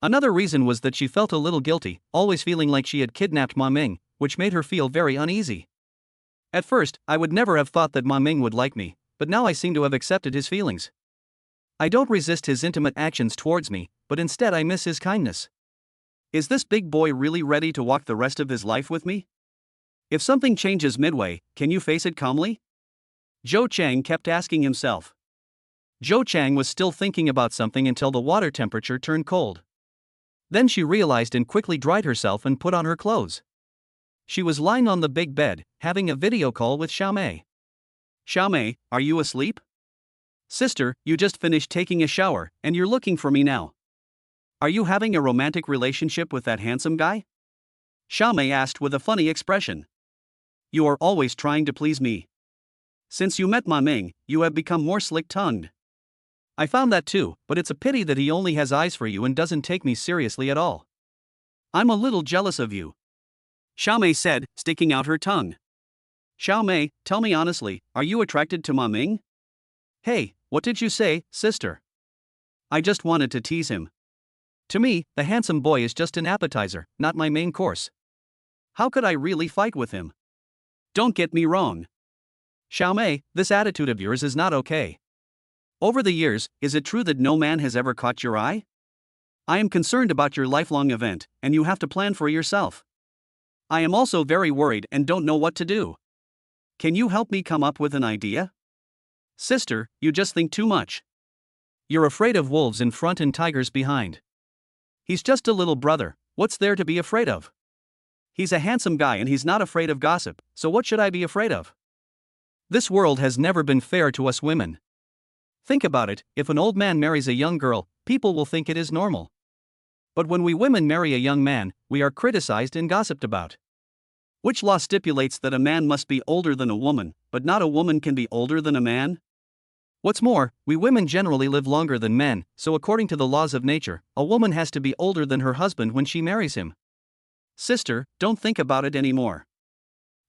Another reason was that she felt a little guilty, always feeling like she had kidnapped Ma Ming, which made her feel very uneasy. At first, I would never have thought that Ma Ming would like me, but now I seem to have accepted his feelings. I don't resist his intimate actions towards me, but instead I miss his kindness. Is this big boy really ready to walk the rest of his life with me? If something changes midway, can you face it calmly? Zhou Chang kept asking himself. Zhou Chang was still thinking about something until the water temperature turned cold. Then she realized and quickly dried herself and put on her clothes. She was lying on the big bed, having a video call with Xiaomei. Xiaomei, are you asleep? Sister, you just finished taking a shower, and you're looking for me now. Are you having a romantic relationship with that handsome guy? Xiaomei asked with a funny expression. You are always trying to please me. Since you met Ma Ming, you have become more slick-tongued. I found that too, but it's a pity that he only has eyes for you and doesn't take me seriously at all. I'm a little jealous of you. Xiaomei said, sticking out her tongue. Xiaomei, tell me honestly, are you attracted to Ma Ming? Hey, what did you say, sister? I just wanted to tease him. To me, the handsome boy is just an appetizer, not my main course. How could I really fight with him? Don't get me wrong. Xiaomei, this attitude of yours is not okay. Over the years, is it true that no man has ever caught your eye? I am concerned about your lifelong event, and you have to plan for yourself. I am also very worried and don't know what to do. Can you help me come up with an idea? Sister, you just think too much. You're afraid of wolves in front and tigers behind. He's just a little brother, what's there to be afraid of? He's a handsome guy and he's not afraid of gossip, so what should I be afraid of? This world has never been fair to us women. Think about it, if an old man marries a young girl, people will think it is normal. But when we women marry a young man, we are criticized and gossiped about. Which law stipulates that a man must be older than a woman, but not a woman can be older than a man? What's more, we women generally live longer than men, so according to the laws of nature, a woman has to be older than her husband when she marries him. Sister, don't think about it anymore.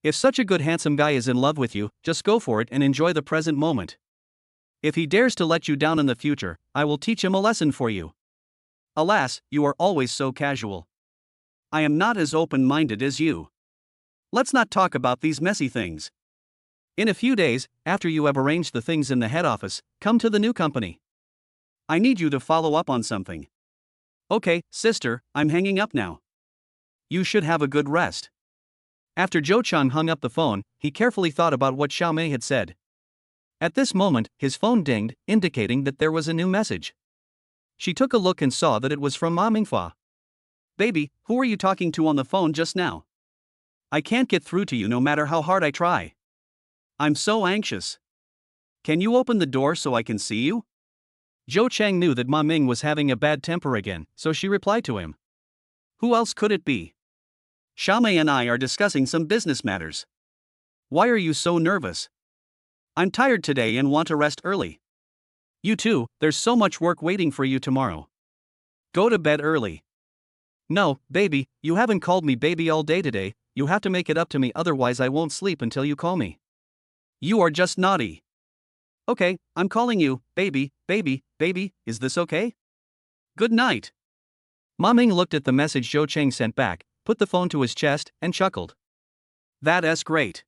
If such a good handsome guy is in love with you, just go for it and enjoy the present moment. If he dares to let you down in the future, I will teach him a lesson for you. Alas, you are always so casual. I am not as open-minded as you. Let's not talk about these messy things. In a few days, after you have arranged the things in the head office, come to the new company. I need you to follow up on something. Okay, sister, I'm hanging up now. You should have a good rest. After Zhou Chang hung up the phone, he carefully thought about what Xiaomei had said. At this moment, his phone dinged, indicating that there was a new message. She took a look and saw that it was from Ma Mingfa. Baby, who are you talking to on the phone just now? I can't get through to you no matter how hard I try. I'm so anxious. Can you open the door so I can see you? Zhou Chang knew that Ma Ming was having a bad temper again, so she replied to him. Who else could it be? Xiaomei and I are discussing some business matters. Why are you so nervous? I'm tired today and want to rest early. You too, there's so much work waiting for you tomorrow. Go to bed early. No, baby, you haven't called me baby all day today, you have to make it up to me otherwise I won't sleep until you call me. You are just naughty. Okay, I'm calling you, baby, is this okay? Good night. Ma Ming looked at the message Zhou Chang sent back, put the phone to his chest, and chuckled. That's great.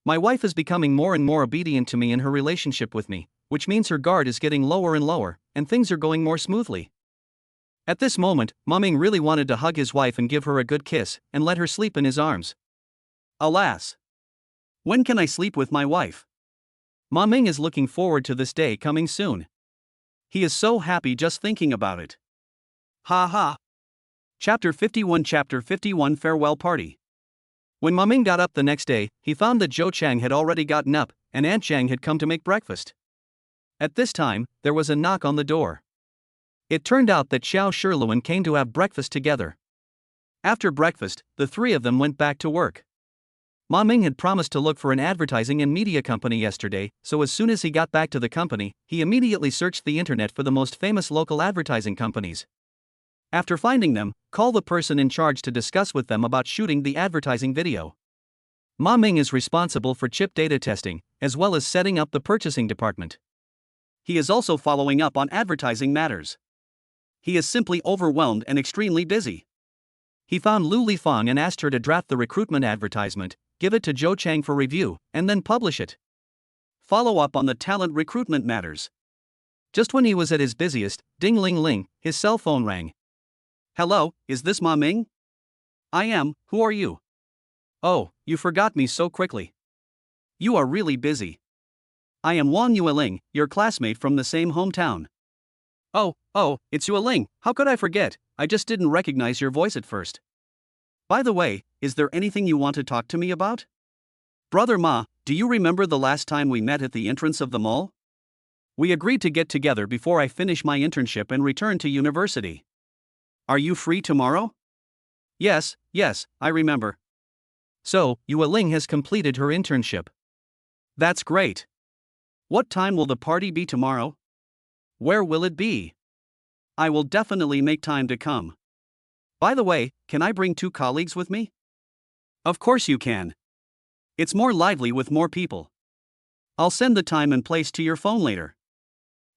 My wife is becoming more and more obedient to me in her relationship with me, which means her guard is getting lower and lower, and things are going more smoothly. At this moment, Ma Ming really wanted to hug his wife and give her a good kiss, and let her sleep in his arms. Alas! When can I sleep with my wife? Ma Ming is looking forward to this day coming soon. He is so happy just thinking about it. Ha ha! Chapter 51 Farewell Party. When Ma Ming got up the next day, he found that Zhou Chang had already gotten up, and Aunt Chang had come to make breakfast. At this time, there was a knock on the door. It turned out that Xiao Shiluan came to have breakfast together. After breakfast, the three of them went back to work. Ma Ming had promised to look for an advertising and media company yesterday, so as soon as he got back to the company, he immediately searched the internet for the most famous local advertising companies. After finding them, call the person in charge to discuss with them about shooting the advertising video. Ma Ming is responsible for chip data testing, as well as setting up the purchasing department. He is also following up on advertising matters. He is simply overwhelmed and extremely busy. He found Lu Lifang and asked her to draft the recruitment advertisement, give it to Zhou Chang for review, and then publish it. Follow up on the talent recruitment matters. Just when he was at his busiest, ding-ling-ling, his cell phone rang. Hello, is this Ma Ming? I am, who are you? Oh, you forgot me so quickly. You are really busy. I am Wang Yueling, your classmate from the same hometown. Oh, it's Yueling, how could I forget? I just didn't recognize your voice at first. By the way, is there anything you want to talk to me about? Brother Ma, do you remember the last time we met at the entrance of the mall? We agreed to get together before I finish my internship and return to university. Are you free tomorrow? Yes, I remember. So, Yueling has completed her internship. That's great. What time will the party be tomorrow? Where will it be? I will definitely make time to come. By the way, can I bring 2 colleagues with me? Of course you can. It's more lively with more people. I'll send the time and place to your phone later.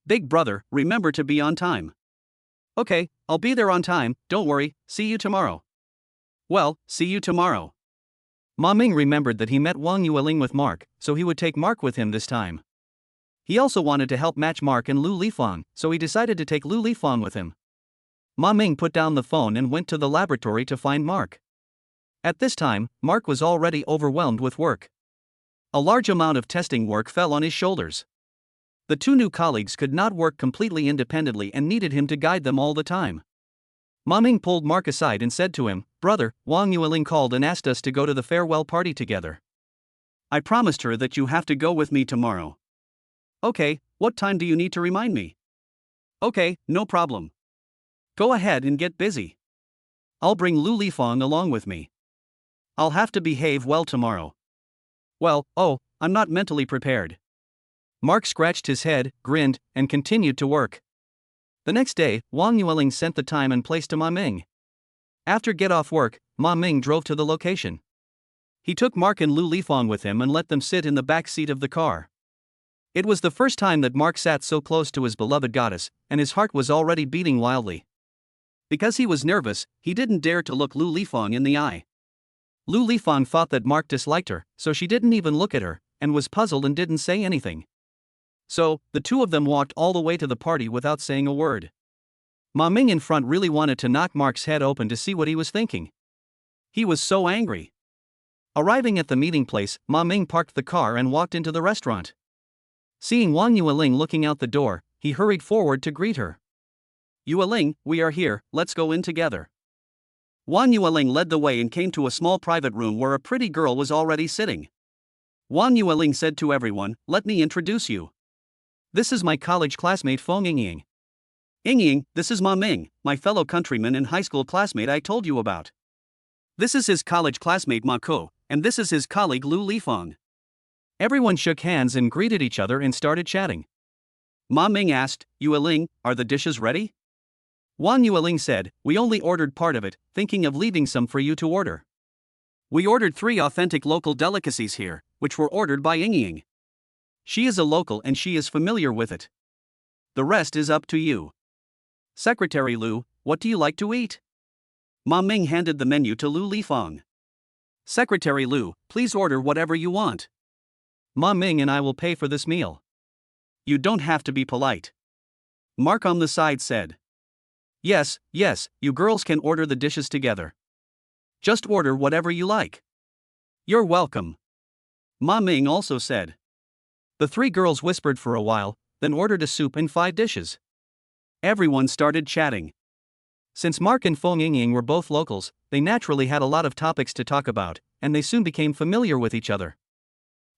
Big brother, remember to be on time. Okay, I'll be there on time, don't worry, see you tomorrow. Well, see you tomorrow. Ma Ming remembered that he met Wang Yueling with Mark, so he would take Mark with him this time. He also wanted to help match Mark and Lu Lifang, so he decided to take Lu Lifang with him. Ma Ming put down the phone and went to the laboratory to find Mark. At this time, Mark was already overwhelmed with work. A large amount of testing work fell on his shoulders. The 2 new colleagues could not work completely independently and needed him to guide them all the time. Ma Ming pulled Mark aside and said to him, "Brother, Wang Yueling called and asked us to go to the farewell party together. I promised her that you have to go with me tomorrow." Okay, what time do you need to remind me? Okay, no problem. Go ahead and get busy. I'll bring Lu Lifang along with me. I'll have to behave well tomorrow. Well, I'm not mentally prepared. Mark scratched his head, grinned, and continued to work. The next day, Wang Yueling sent the time and place to Ma Ming. After get off work, Ma Ming drove to the location. He took Mark and Lu Lifang with him and let them sit in the back seat of the car. It was the first time that Mark sat so close to his beloved goddess, and his heart was already beating wildly. Because he was nervous, he didn't dare to look Lu Lifang in the eye. Lu Lifang thought that Mark disliked her, so she didn't even look at her, and was puzzled and didn't say anything. So, the 2 of them walked all the way to the party without saying a word. Ma Ming in front really wanted to knock Mark's head open to see what he was thinking. He was so angry. Arriving at the meeting place, Ma Ming parked the car and walked into the restaurant. Seeing Wang Yueling looking out the door, he hurried forward to greet her. Yueling, we are here, let's go in together. Wang Yueling led the way and came to a small private room where a pretty girl was already sitting. Wang Yueling said to everyone, "Let me introduce you. This is my college classmate Feng Yingying. Yingying, this is Ma Ming, my fellow countryman and high school classmate I told you about. This is his college classmate Ma Ko, and this is his colleague Lu Lifang." Everyone shook hands and greeted each other and started chatting. Ma Ming asked, "Yueling, are the dishes ready?" Wang Yueling said, "We only ordered part of it, thinking of leaving some for you to order. We ordered 3 authentic local delicacies here, which were ordered by Yingying. She is a local and she is familiar with it. The rest is up to you. Secretary Lu, what do you like to eat?" Ma Ming handed the menu to Lu Lifang. "Secretary Lu, please order whatever you want. Ma Ming and I will pay for this meal." "You don't have to be polite." Mark on the side said. Yes, you girls can order the dishes together. Just order whatever you like." "You're welcome." Ma Ming also said. The 3 girls whispered for a while, then ordered a soup and 5 dishes. Everyone started chatting. Since Mark and Feng Yingying were both locals, they naturally had a lot of topics to talk about, and they soon became familiar with each other.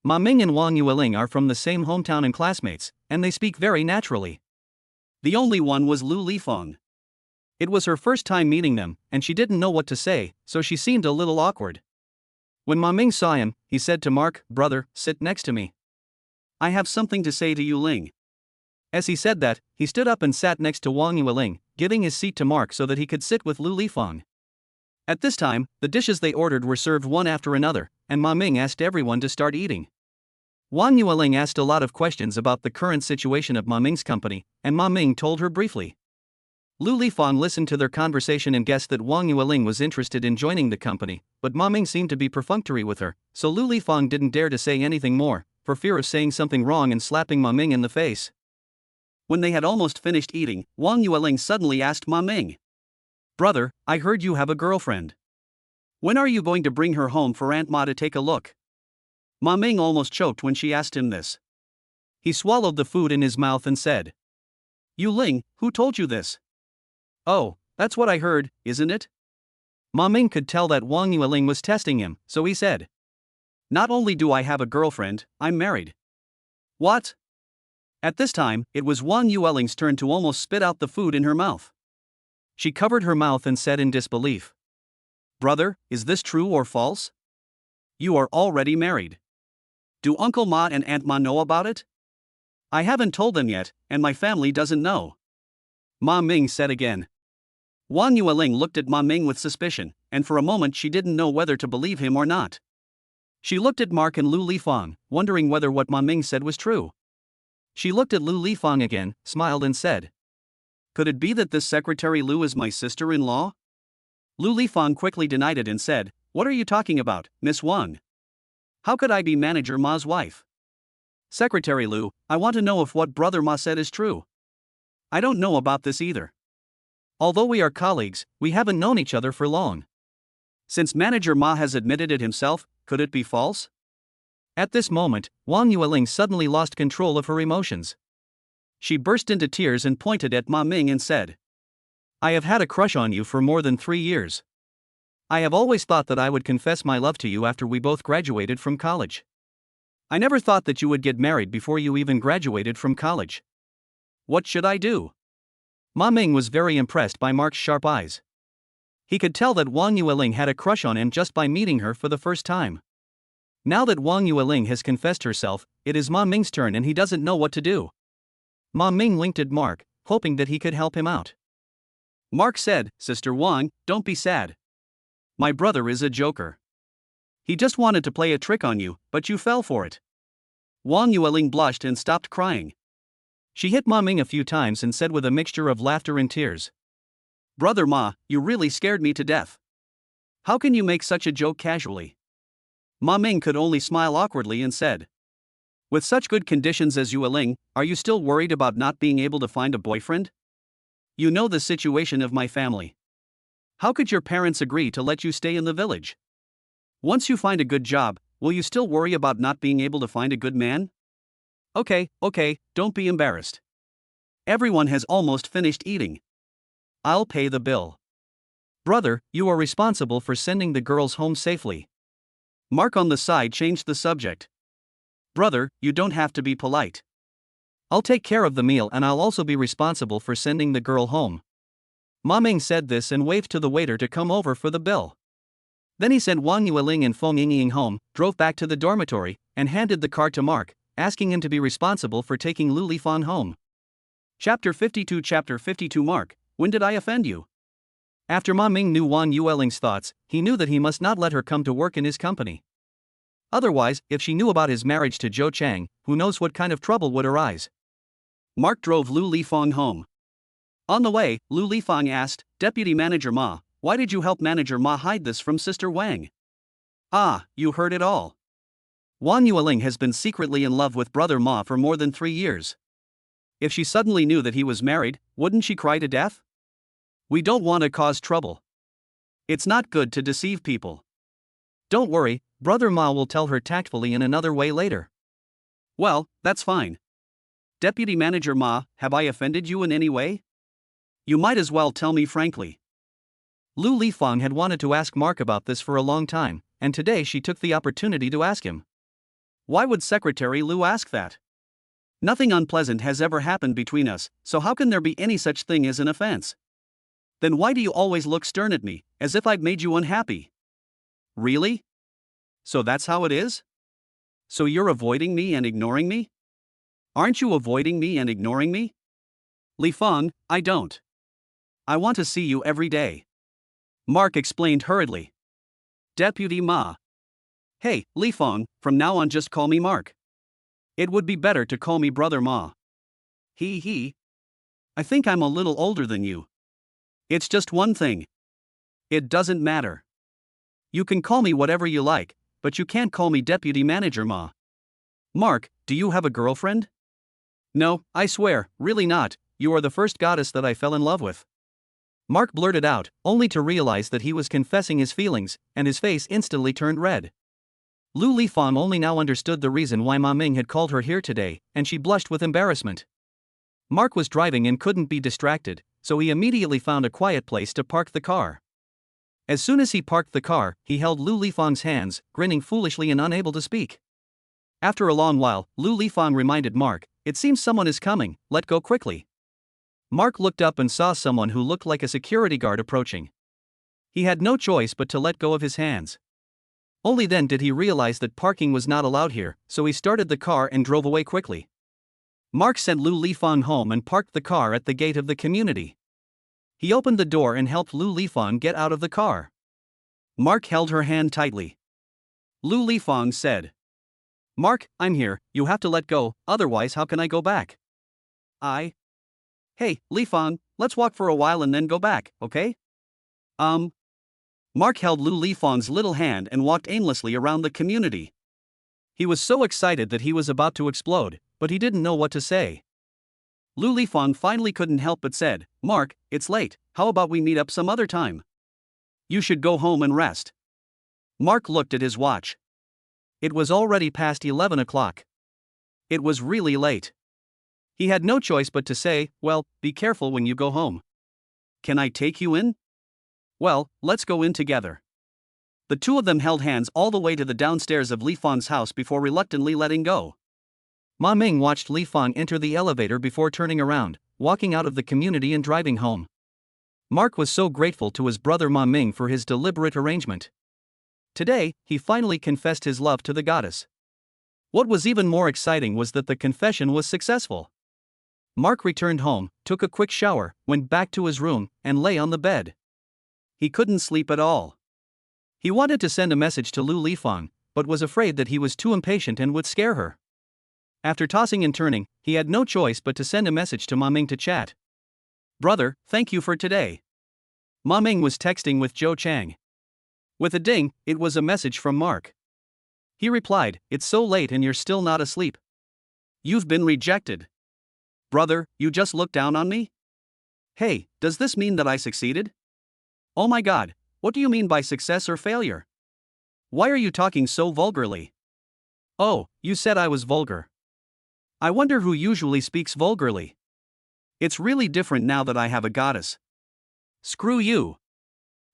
Ma Ming and Wang Yueling are from the same hometown and classmates, and they speak very naturally. The only one was Lu Lifeng. It was her first time meeting them, and she didn't know what to say, so she seemed a little awkward. When Ma Ming saw him, he said to Mark, "Brother, sit next to me. I have something to say to Yu Ling." As he said that, he stood up and sat next to Wang Yueling, giving his seat to Mark so that he could sit with Lu Lifeng. At this time, the dishes they ordered were served one after another, and Ma Ming asked everyone to start eating. Wang Yueling asked a lot of questions about the current situation of Ma Ming's company, and Ma Ming told her briefly. Lu Lifeng listened to their conversation and guessed that Wang Yueling was interested in joining the company, but Ma Ming seemed to be perfunctory with her, so Lu Lifeng didn't dare to say anything more, for fear of saying something wrong and slapping Ma Ming in the face. When they had almost finished eating, Wang Yueling suddenly asked Ma Ming, "Brother, I heard you have a girlfriend. When are you going to bring her home for Aunt Ma to take a look?" Ma Ming almost choked when she asked him this. He swallowed the food in his mouth and said, "Yu Ling, who told you this?" "Oh, that's what I heard, isn't it?" Ma Ming could tell that Wang Yueling was testing him, so he said, "Not only do I have a girlfriend, I'm married." "What?" At this time, it was Wang Yueling's turn to almost spit out the food in her mouth. She covered her mouth and said in disbelief, "Brother, is this true or false? You are already married. Do Uncle Ma and Aunt Ma know about it?" "I haven't told them yet, and my family doesn't know," Ma Ming said again. Wang Yueling looked at Ma Ming with suspicion, and for a moment she didn't know whether to believe him or not. She looked at Mark and Lu Lifeng, wondering whether what Ma Ming said was true. She looked at Lu Lifeng again, smiled and said, "Could it be that this Secretary Lu is my sister-in-law?" Lu Lifeng quickly denied it and said, "What are you talking about, Miss Wang? How could I be Manager Ma's wife?" "Secretary Lu, I want to know if what Brother Ma said is true. I don't know about this either. Although we are colleagues, we haven't known each other for long. Since Manager Ma has admitted it himself, could it be false?" At this moment, Wang Yueling suddenly lost control of her emotions. She burst into tears and pointed at Ma Ming and said, "I have had a crush on you for more than 3 years. I have always thought that I would confess my love to you after we both graduated from college. I never thought that you would get married before you even graduated from college. What should I do?" Ma Ming was very impressed by Mark's sharp eyes. He could tell that Wang Yueling had a crush on him just by meeting her for the first time. Now that Wang Yueling has confessed herself, it is Ma Ming's turn and he doesn't know what to do. Ma Ming winked at Mark, hoping that he could help him out. Mark said, "Sister Wang, don't be sad. My brother is a joker. He just wanted to play a trick on you, but you fell for it." Wang Yueling blushed and stopped crying. She hit Ma Ming a few times and said with a mixture of laughter and tears, "Brother Ma, you really scared me to death. How can you make such a joke casually?" Ma Ming could only smile awkwardly and said, "With such good conditions as Yu Ling, are you still worried about not being able to find a boyfriend? You know the situation of my family. How could your parents agree to let you stay in the village? Once you find a good job, will you still worry about not being able to find a good man? Okay, don't be embarrassed. Everyone has almost finished eating. I'll pay the bill. Brother, you are responsible for sending the girls home safely." Mark on the side changed the subject. "Brother, you don't have to be polite. I'll take care of the meal and I'll also be responsible for sending the girl home." Ma Ming said this and waved to the waiter to come over for the bill. Then he sent Wang Yueling and Feng Yingying home, drove back to the dormitory, and handed the car to Mark, asking him to be responsible for taking Lu Lifeng home. Chapter 52 Mark, when did I offend you? After Ma Ming knew Wang Yueling's thoughts, he knew that he must not let her come to work in his company. Otherwise, if she knew about his marriage to Zhou Chang, who knows what kind of trouble would arise. Mark drove Lu Lifeng home. On the way, Lu Lifeng asked, "Deputy Manager Ma, why did you help Manager Ma hide this from Sister Wang?" "Ah, you heard it all. Wang Yueling has been secretly in love with Brother Ma for more than 3 years. If she suddenly knew that he was married, wouldn't she cry to death? We don't want to cause trouble. It's not good to deceive people. Don't worry, Brother Ma will tell her tactfully in another way later." "Well, that's fine. Deputy Manager Ma, have I offended you in any way? You might as well tell me frankly." Lu Lifeng had wanted to ask Mark about this for a long time, and today she took the opportunity to ask him. Why would Secretary Lu ask that? Nothing unpleasant has ever happened between us, so how can there be any such thing as an offense? Then why do you always look stern at me, as if I'd made you unhappy? Really? So that's how it is? So you're avoiding me and ignoring me? Aren't you avoiding me and ignoring me? Li Feng, I don't. I want to see you every day. Mark explained hurriedly. Deputy Ma. Hey, Li Feng, from now on just call me Mark. It would be better to call me Brother Ma. He. I think I'm a little older than you. It's just one thing. It doesn't matter. You can call me whatever you like, but you can't call me Deputy Manager Ma. Mark, do you have a girlfriend? No, I swear, really not. You are the first goddess that I fell in love with. Mark blurted out, only to realize that he was confessing his feelings, and his face instantly turned red. Lu Lifang only now understood the reason why Ma Ming had called her here today, and she blushed with embarrassment. Mark was driving and couldn't be distracted, so he immediately found a quiet place to park the car. As soon as he parked the car, he held Lu Lifang's hands, grinning foolishly and unable to speak. After a long while, Lu Lifang reminded Mark, "It seems someone is coming, let go quickly." Mark looked up and saw someone who looked like a security guard approaching. He had no choice but to let go of his hands. Only then did he realize that parking was not allowed here, so he started the car and drove away quickly. Mark sent Lu Lifang home and parked the car at the gate of the community. He opened the door and helped Lu Lifang get out of the car. Mark held her hand tightly. Lu Lifang said, "Mark, I'm here, you have to let go, otherwise how can I go back?" Hey, Lifang, let's walk for a while and then go back, okay? Mark held Lu Lifang's little hand and walked aimlessly around the community. He was so excited that he was about to explode, but he didn't know what to say. Lu Lifang finally couldn't help but said, "Mark, it's late, how about we meet up some other time? You should go home and rest." Mark looked at his watch. It was already past 11 o'clock. It was really late. He had no choice but to say, "Well, be careful when you go home. Can I take you in?" "Well, let's go in together." The two of them held hands all the way to the downstairs of Li Fang's house before reluctantly letting go. Ma Ming watched Li Fang enter the elevator before turning around, walking out of the community and driving home. Mark was so grateful to his brother Ma Ming for his deliberate arrangement. Today, he finally confessed his love to the goddess. What was even more exciting was that the confession was successful. Mark returned home, took a quick shower, went back to his room, and lay on the bed. He couldn't sleep at all. He wanted to send a message to Lu Lifang, but was afraid that he was too impatient and would scare her. After tossing and turning, he had no choice but to send a message to Ma Ming to chat. "Brother, thank you for today." Ma Ming was texting with Zhou Chang. With a ding, it was a message from Mark. He replied, "It's so late and you're still not asleep. You've been rejected. Brother, you just looked down on me? Hey, does this mean that I succeeded? Oh my god, what do you mean by success or failure? Why are you talking so vulgarly? Oh, you said I was vulgar. I wonder who usually speaks vulgarly. It's really different now that I have a goddess. Screw you.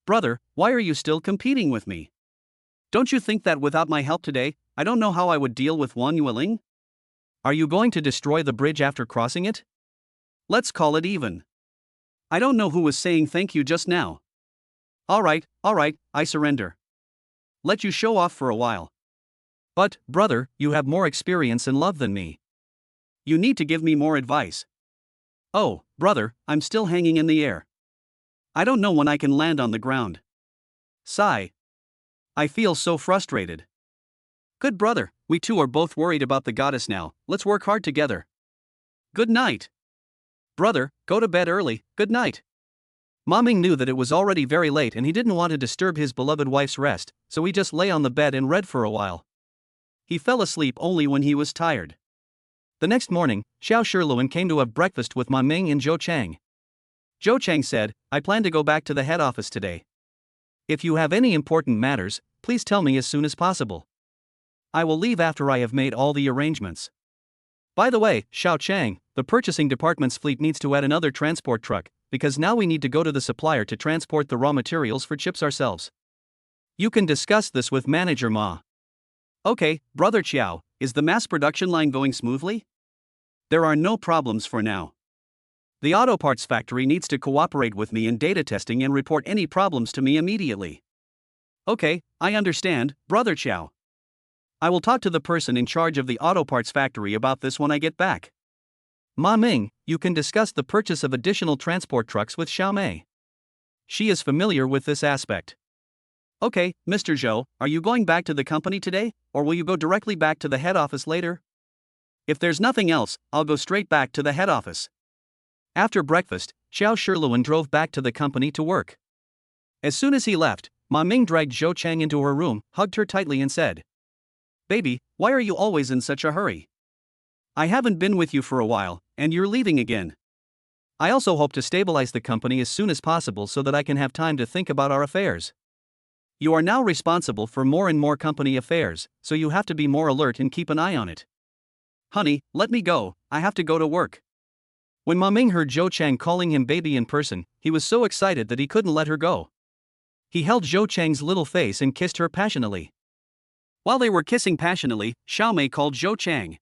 Brother, why are you still competing with me? Don't you think that without my help today, I don't know how I would deal with Wan Yueling? Are you going to destroy the bridge after crossing it? Let's call it even. I don't know who was saying thank you just now. Alright, I surrender. Let you show off for a while. But, brother, you have more experience in love than me. You need to give me more advice. Oh, brother, I'm still hanging in the air. I don't know when I can land on the ground. Sigh. I feel so frustrated. Good brother, we two are both worried about the goddess now, let's work hard together. Good night. Brother, go to bed early, good night. Ma Ming knew that it was already very late and he didn't want to disturb his beloved wife's rest, so he just lay on the bed and read for a while. He fell asleep only when he was tired. The next morning, Xiao Shiluen came to have breakfast with Ma Ming and Zhou Chang. Zhou Chang said, "I plan to go back to the head office today. If you have any important matters, please tell me as soon as possible. I will leave after I have made all the arrangements. By the way, Xiao Chang, the purchasing department's fleet needs to add another transport truck, because now we need to go to the supplier to transport the raw materials for chips ourselves. You can discuss this with Manager Ma." Okay, Brother Qiao, is the mass production line going smoothly? There are no problems for now. The auto parts factory needs to cooperate with me in data testing and report any problems to me immediately. Okay, I understand, Brother Chow. I will talk to the person in charge of the auto parts factory about this when I get back. Ma Ming, you can discuss the purchase of additional transport trucks with Xiao Mei. She is familiar with this aspect. Okay, Mr. Zhou, are you going back to the company today, or will you go directly back to the head office later? If there's nothing else, I'll go straight back to the head office. After breakfast, Xiao Shiluan drove back to the company to work. As soon as he left, Ma Ming dragged Zhou Chang into her room, hugged her tightly and said, "Baby, why are you always in such a hurry? I haven't been with you for a while, and you're leaving again. I also hope to stabilize the company as soon as possible so that I can have time to think about our affairs. You are now responsible for more and more company affairs, so you have to be more alert and keep an eye on it. Honey, let me go, I have to go to work." When Ma Ming heard Zhou Chang calling him baby in person, he was so excited that he couldn't let her go. He held Zhou Chang's little face and kissed her passionately. While they were kissing passionately, Xiao Mei called Zhou Chang.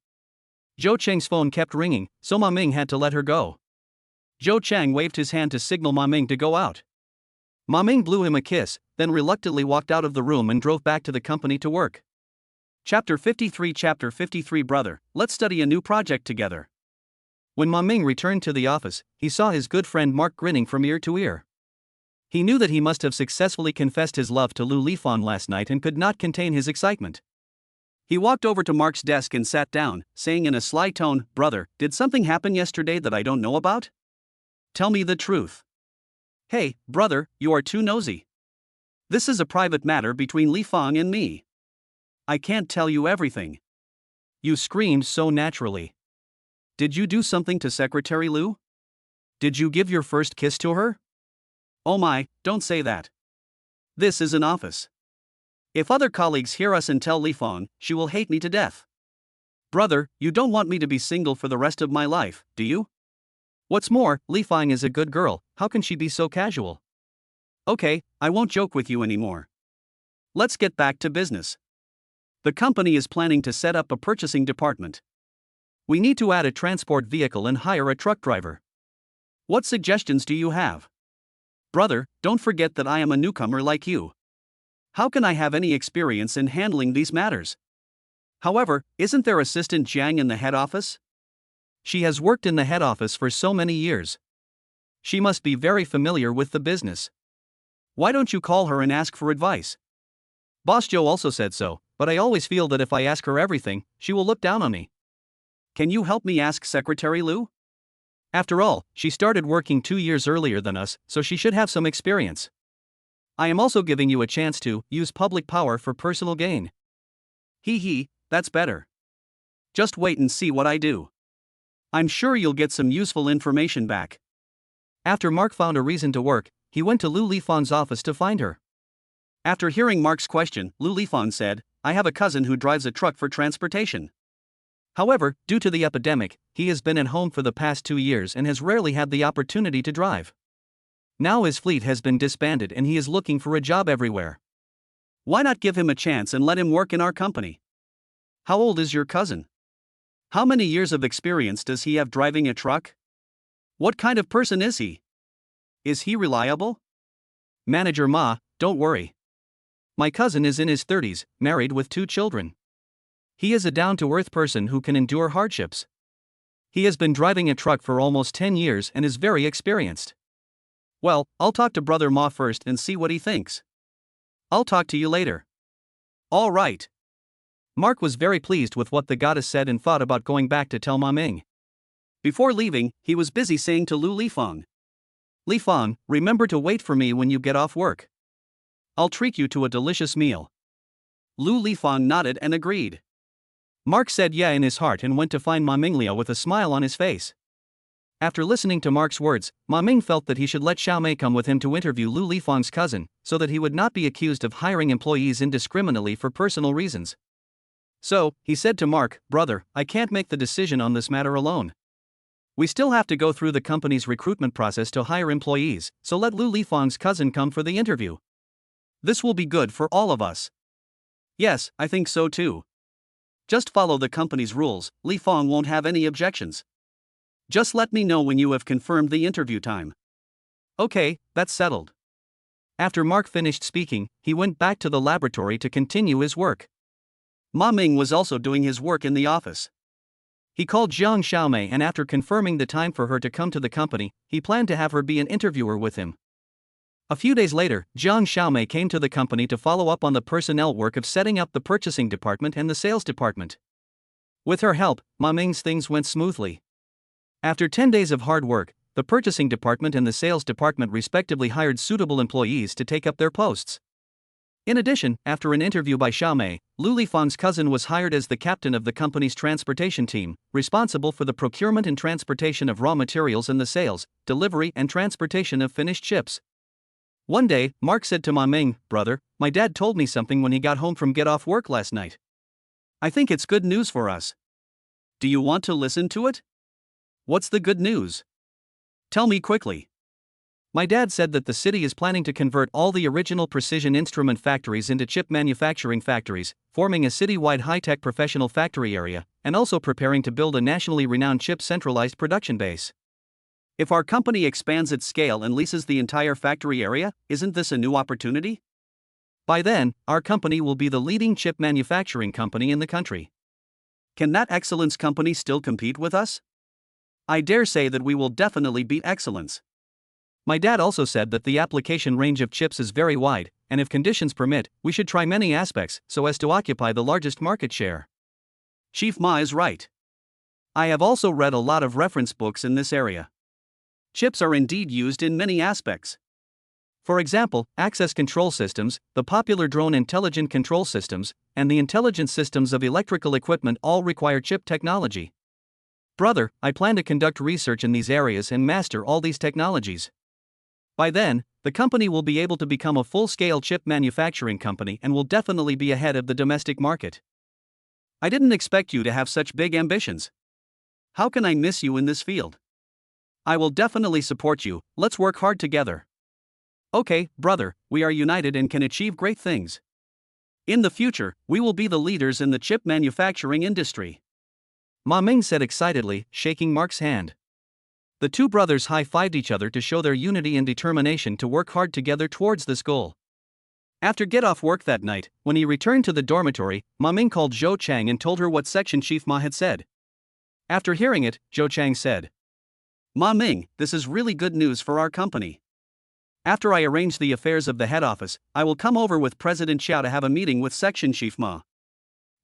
Zhou Chang's phone kept ringing, so Ma Ming had to let her go. Zhou Chang waved his hand to signal Ma Ming to go out. Ma Ming blew him a kiss, then reluctantly walked out of the room and drove back to the company to work. Chapter 53 Brother, let's study a new project together. When Ma Ming returned to the office, he saw his good friend Mark grinning from ear to ear. He knew that he must have successfully confessed his love to Lu Lifan last night and could not contain his excitement. He walked over to Mark's desk and sat down, saying in a sly tone, "Brother, did something happen yesterday that I don't know about? Tell me the truth." "Hey, brother, you are too nosy. This is a private matter between Li Fang and me. I can't tell you everything." You screamed so naturally. Did you do something to Secretary Lu? Did you give your first kiss to her? Oh my, don't say that. This is an office. If other colleagues hear us and tell Li Fang, she will hate me to death. Brother, you don't want me to be single for the rest of my life, do you? What's more, Li Fang is a good girl, how can she be so casual? Okay, I won't joke with you anymore. Let's get back to business. The company is planning to set up a purchasing department. We need to add a transport vehicle and hire a truck driver. What suggestions do you have? Brother, don't forget that I am a newcomer like you. How can I have any experience in handling these matters? However, isn't there Assistant Jiang in the head office? She has worked in the head office for so many years. She must be very familiar with the business. Why don't you call her and ask for advice? Boss Joe also said so, but I always feel that if I ask her everything, she will look down on me. Can you help me ask Secretary Lu? After all, she started working 2 years earlier than us, so she should have some experience. I am also giving you a chance to use public power for personal gain. Hee, that's better. Just wait and see what I do. I'm sure you'll get some useful information back. After Mark found a reason to work, he went to Lu Lifang's office to find her. After hearing Mark's question, Lu Lifang said, "I have a cousin who drives a truck for transportation. However, due to the epidemic, he has been at home for the past 2 years and has rarely had the opportunity to drive. Now his fleet has been disbanded and he is looking for a job everywhere. Why not give him a chance and let him work in our company? How old is your cousin? How many years of experience does he have driving a truck? What kind of person is he? Is he reliable?" Manager Ma, don't worry. My cousin is in his 30s, married with 2 children. He is a down-to-earth person who can endure hardships. He has been driving a truck for almost 10 years and is very experienced. Well, I'll talk to Brother Ma first and see what he thinks. I'll talk to you later. All right. Mark was very pleased with what the goddess said and thought about going back to tell Ma Ming. Before leaving, he was busy saying to Lu Lifang, "Lifang, remember to wait for me when you get off work. I'll treat you to a delicious meal." Lu Lifang nodded and agreed. Mark said yeah in his heart and went to find Ma Minglia with a smile on his face. After listening to Mark's words, Ma Ming felt that he should let Xiao Mei come with him to interview Lu Lifang's cousin, so that he would not be accused of hiring employees indiscriminately for personal reasons. So, he said to Mark, "Brother, I can't make the decision on this matter alone. We still have to go through the company's recruitment process to hire employees, so let Lu Lifang's cousin come for the interview. This will be good for all of us." Yes, I think so too. Just follow the company's rules, Li Fang won't have any objections. Just let me know when you have confirmed the interview time. Okay, that's settled. After Mark finished speaking, he went back to the laboratory to continue his work. Ma Ming was also doing his work in the office. He called Jiang Xiaomei, and after confirming the time for her to come to the company, he planned to have her be an interviewer with him. A few days later, Jiang Xiaomei came to the company to follow up on the personnel work of setting up the purchasing department and the sales department. With her help, Ma Ming's things went smoothly. After 10 days of hard work, the purchasing department and the sales department respectively hired suitable employees to take up their posts. In addition, after an interview by Xiaomei, Lu Lifang's cousin was hired as the captain of the company's transportation team, responsible for the procurement and transportation of raw materials and the sales, delivery and transportation of finished ships. One day, Mark said to Ma Ming, "Brother, my dad told me something when he got home from get off work last night. I think it's good news for us. Do you want to listen to it? What's the good news? Tell me quickly." My dad said that the city is planning to convert all the original precision instrument factories into chip manufacturing factories, forming a city-wide high-tech professional factory area, and also preparing to build a nationally renowned chip centralized production base. If our company expands its scale and leases the entire factory area, isn't this a new opportunity? By then, our company will be the leading chip manufacturing company in the country. Can that Excellence company still compete with us? I dare say that we will definitely beat Excellence. My dad also said that the application range of chips is very wide, and if conditions permit, we should try many aspects so as to occupy the largest market share. Chief Ma is right. I have also read a lot of reference books in this area. Chips are indeed used in many aspects. For example, access control systems, the popular drone intelligent control systems, and the intelligent systems of electrical equipment all require chip technology. Brother, I plan to conduct research in these areas and master all these technologies. By then, the company will be able to become a full-scale chip manufacturing company and will definitely be ahead of the domestic market. I didn't expect you to have such big ambitions. How can I miss you in this field? I will definitely support you, let's work hard together. Okay, brother, we are united and can achieve great things. In the future, we will be the leaders in the chip manufacturing industry. Ma Ming said excitedly, shaking Mark's hand. The two brothers high-fived each other to show their unity and determination to work hard together towards this goal. After get off work that night, when he returned to the dormitory, Ma Ming called Zhou Chang and told her what Section Chief Ma had said. After hearing it, Zhou Chang said, "Ma Ming, this is really good news for our company. After I arrange the affairs of the head office, I will come over with President Xiao to have a meeting with Section Chief Ma.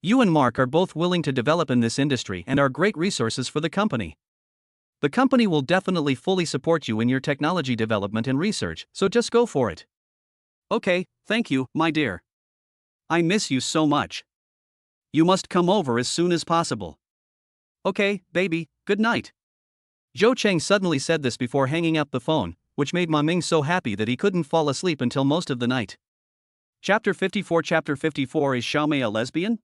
You and Mark are both willing to develop in this industry and are great resources for the company. The company will definitely fully support you in your technology development and research, so just go for it." Okay, thank you, my dear. I miss you so much. You must come over as soon as possible. Okay, baby, good night. Zhou Cheng suddenly said this before hanging up the phone, which made Ma Ming so happy that he couldn't fall asleep until most of the night. Chapter 54 Is Xiaomei a lesbian?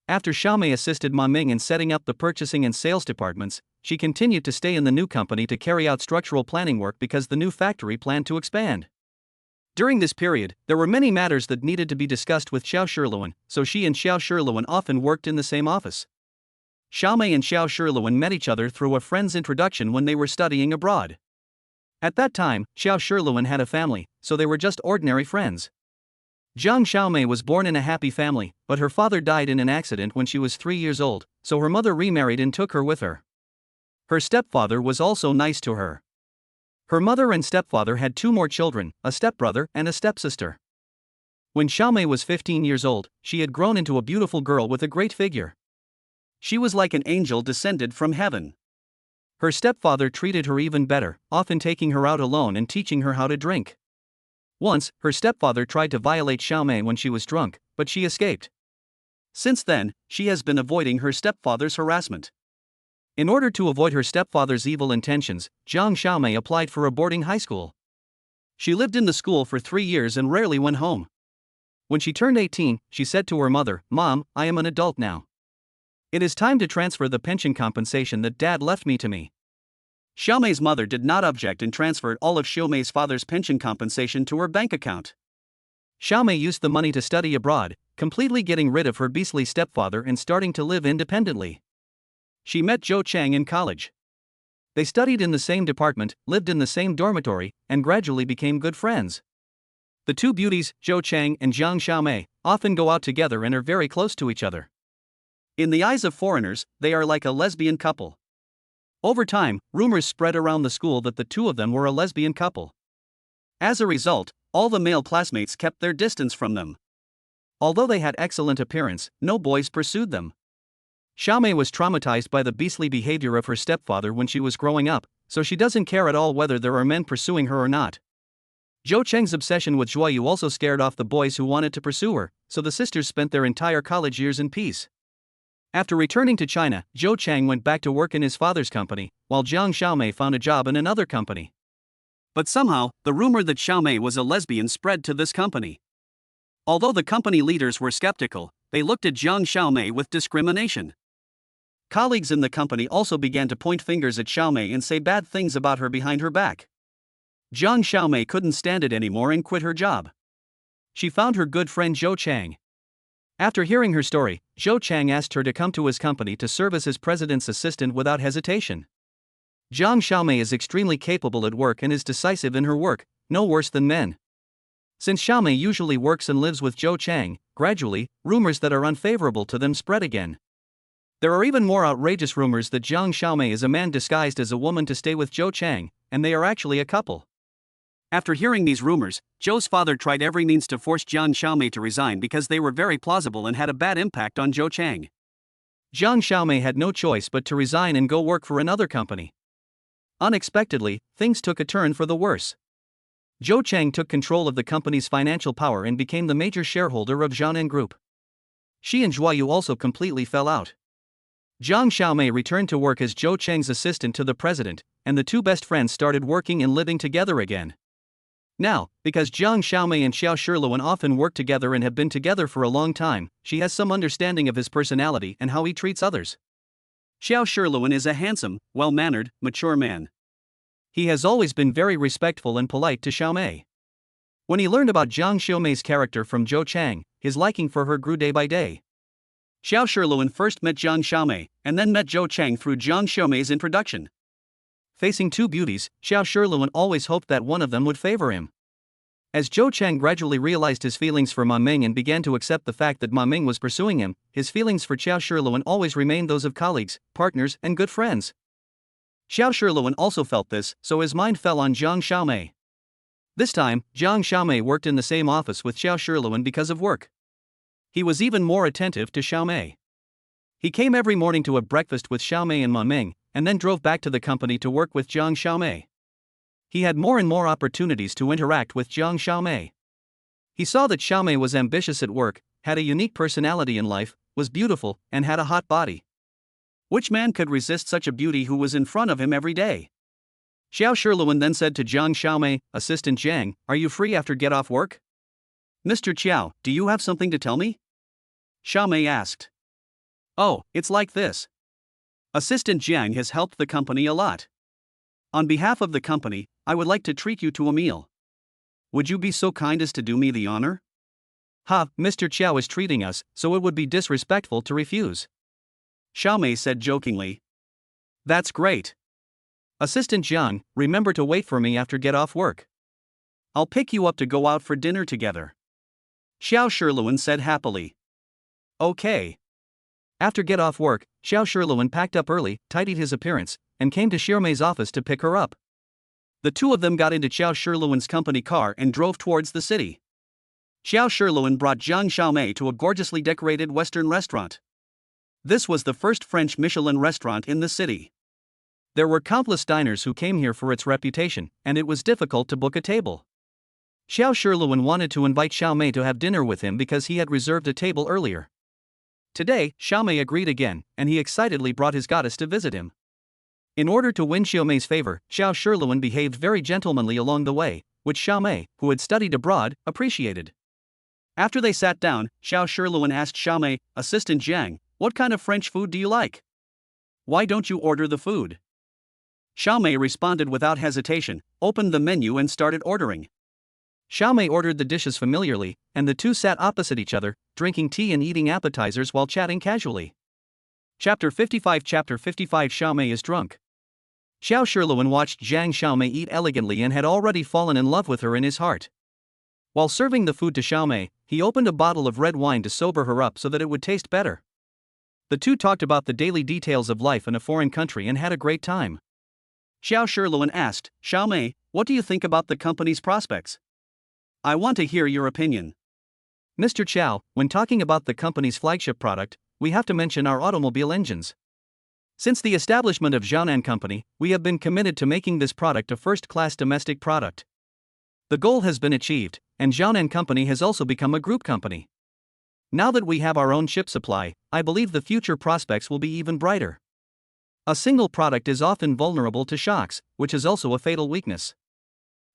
After Xiaomei assisted Ma Ming in setting up the purchasing and sales departments, she continued to stay in the new company to carry out structural planning work because the new factory planned to expand. During this period, there were many matters that needed to be discussed with Xiao Shiluan, so she and Xiao Shiluan often worked in the same office. Xiaomei and Xiao Shiluan met each other through a friend's introduction when they were studying abroad. At that time, Xiao Shiluan had a family, so they were just ordinary friends. Jiang Xiaomei was born in a happy family, but her father died in an accident when she was 3 years old, so her mother remarried and took her with her. Her stepfather was also nice to her. Her mother and stepfather had 2 more children, a stepbrother and a stepsister. When Xiaomei was 15 years old, she had grown into a beautiful girl with a great figure. She was like an angel descended from heaven. Her stepfather treated her even better, often taking her out alone and teaching her how to drink. Once, her stepfather tried to violate Xiaomei when she was drunk, but she escaped. Since then, she has been avoiding her stepfather's harassment. In order to avoid her stepfather's evil intentions, Jiang Xiaomei applied for a boarding high school. She lived in the school for 3 years and rarely went home. When she turned 18, she said to her mother, "Mom, I am an adult now. It is time to transfer the pension compensation that Dad left me to me." Xiaomei's mother did not object and transferred all of Xiaomei's father's pension compensation to her bank account. Xiaomei used the money to study abroad, completely getting rid of her beastly stepfather and starting to live independently. She met Zhou Chang in college. They studied in the same department, lived in the same dormitory, and gradually became good friends. The two beauties, Zhou Chang and Jiang Xiaomei, often go out together and are very close to each other. In the eyes of foreigners, they are like a lesbian couple. Over time, rumors spread around the school that the two of them were a lesbian couple. As a result, all the male classmates kept their distance from them. Although they had excellent appearance, no boys pursued them. Xiaomei was traumatized by the beastly behavior of her stepfather when she was growing up, so she doesn't care at all whether there are men pursuing her or not. Zhou Cheng's obsession with Zhuoyu also scared off the boys who wanted to pursue her, so the sisters spent their entire college years in peace. After returning to China, Zhou Chang went back to work in his father's company, while Jiang Xiaomei found a job in another company. But somehow, the rumor that Xiaomei was a lesbian spread to this company. Although the company leaders were skeptical, they looked at Jiang Xiaomei with discrimination. Colleagues in the company also began to point fingers at Xiaomei and say bad things about her behind her back. Jiang Xiaomei couldn't stand it anymore and quit her job. She found her good friend Zhou Chang. After hearing her story, Zhou Chang asked her to come to his company to serve as his president's assistant without hesitation. Jiang Xiaomei is extremely capable at work and is decisive in her work, no worse than men. Since Xiaomei usually works and lives with Zhou Chang, gradually, rumors that are unfavorable to them spread again. There are even more outrageous rumors that Jiang Xiaomei is a man disguised as a woman to stay with Zhou Chang, and they are actually a couple. After hearing these rumors, Zhou's father tried every means to force Jiang Xiaomei to resign because they were very plausible and had a bad impact on Zhou Chang. Jiang Xiaomei had no choice but to resign and go work for another company. Unexpectedly, things took a turn for the worse. Zhou Chang took control of the company's financial power and became the major shareholder of Jianan Group. She and Zhuoyu also completely fell out. Jiang Xiaomei returned to work as Zhou Chang's assistant to the president, and the two best friends started working and living together again. Now, because Jiang Xiaomei and Xiao Shiluan often work together and have been together for a long time, she has some understanding of his personality and how he treats others. Xiao Shiluan is a handsome, well-mannered, mature man. He has always been very respectful and polite to Xiaomei. When he learned about Jiang Xiaomei's character from Zhou Chang, his liking for her grew day by day. Xiao Shiluan first met Jiang Xiaomei, and then met Zhou Chang through Jiang Xiaomei's introduction. Facing two beauties, Xiao Shiluan always hoped that one of them would favor him. As Zhou Chang gradually realized his feelings for Ma Ming and began to accept the fact that Ma Ming was pursuing him, his feelings for Xiao Shiluan always remained those of colleagues, partners, and good friends. Xiao Shiluan also felt this, so his mind fell on Jiang Xiaomei. This time, Jiang Xiaomei worked in the same office with Xiao Shiluan because of work. He was even more attentive to Xiaomei. He came every morning to have breakfast with Xiaomei and Ma Ming, and then drove back to the company to work with Jiang Xiaomei. He had more and more opportunities to interact with Jiang Xiaomei. He saw that Xiaomei was ambitious at work, had a unique personality in life, was beautiful, and had a hot body. Which man could resist such a beauty who was in front of him every day? Xiao Shiluan then said to Jiang Xiaomei, "Assistant Jiang, are you free after get off work?" "Mr. Qiao, do you have something to tell me?" Xiaomei asked. "Oh, it's like this. Assistant Jiang has helped the company a lot. On behalf of the company, I would like to treat you to a meal. Would you be so kind as to do me the honor?" "Ha, Mr. Qiao is treating us, so it would be disrespectful to refuse," Xiaomei said jokingly. "That's great. Assistant Jiang, remember to wait for me after get off work. I'll pick you up to go out for dinner together," Xiao Shiluan said happily. "Okay." After get off work, Xiao Shiluan packed up early, tidied his appearance, and came to Xiaomei's office to pick her up. The two of them got into Xiao Shiluan's company car and drove towards the city. Xiao Shiluan brought Jiang Xiaomei to a gorgeously decorated Western restaurant. This was the first French Michelin restaurant in the city. There were countless diners who came here for its reputation, and it was difficult to book a table. Xiao Shiluan wanted to invite Xiaomei to have dinner with him because he had reserved a table earlier. Today, Xiaomei agreed again, and he excitedly brought his goddess to visit him. In order to win Xiaomei's favor, Xiao Shiluan behaved very gentlemanly along the way, which Xiaomei, who had studied abroad, appreciated. After they sat down, Xiao Shiluan asked Xiaomei, "Assistant Jiang, what kind of French food do you like? Why don't you order the food?" Xiaomei responded without hesitation, opened the menu and started ordering. Xiaomei ordered the dishes familiarly, and the two sat opposite each other, drinking tea and eating appetizers while chatting casually. Chapter 55 Xiaomei is drunk. Xiao Shiluan watched Zhang Xiaomei eat elegantly and had already fallen in love with her in his heart. While serving the food to Xiaomei, he opened a bottle of red wine to sober her up so that it would taste better. The two talked about the daily details of life in a foreign country and had a great time. Xiao Shiluan asked, "Xiaomei, what do you think about the company's prospects? I want to hear your opinion." Mr. Qiao, when talking about the company's flagship product, we have to mention our automobile engines. Since the establishment of Jianan Company, we have been committed to making this product a first-class domestic product. The goal has been achieved, and Jianan Company has also become a group company. Now that we have our own chip supply, I believe the future prospects will be even brighter. A single product is often vulnerable to shocks, which is also a fatal weakness.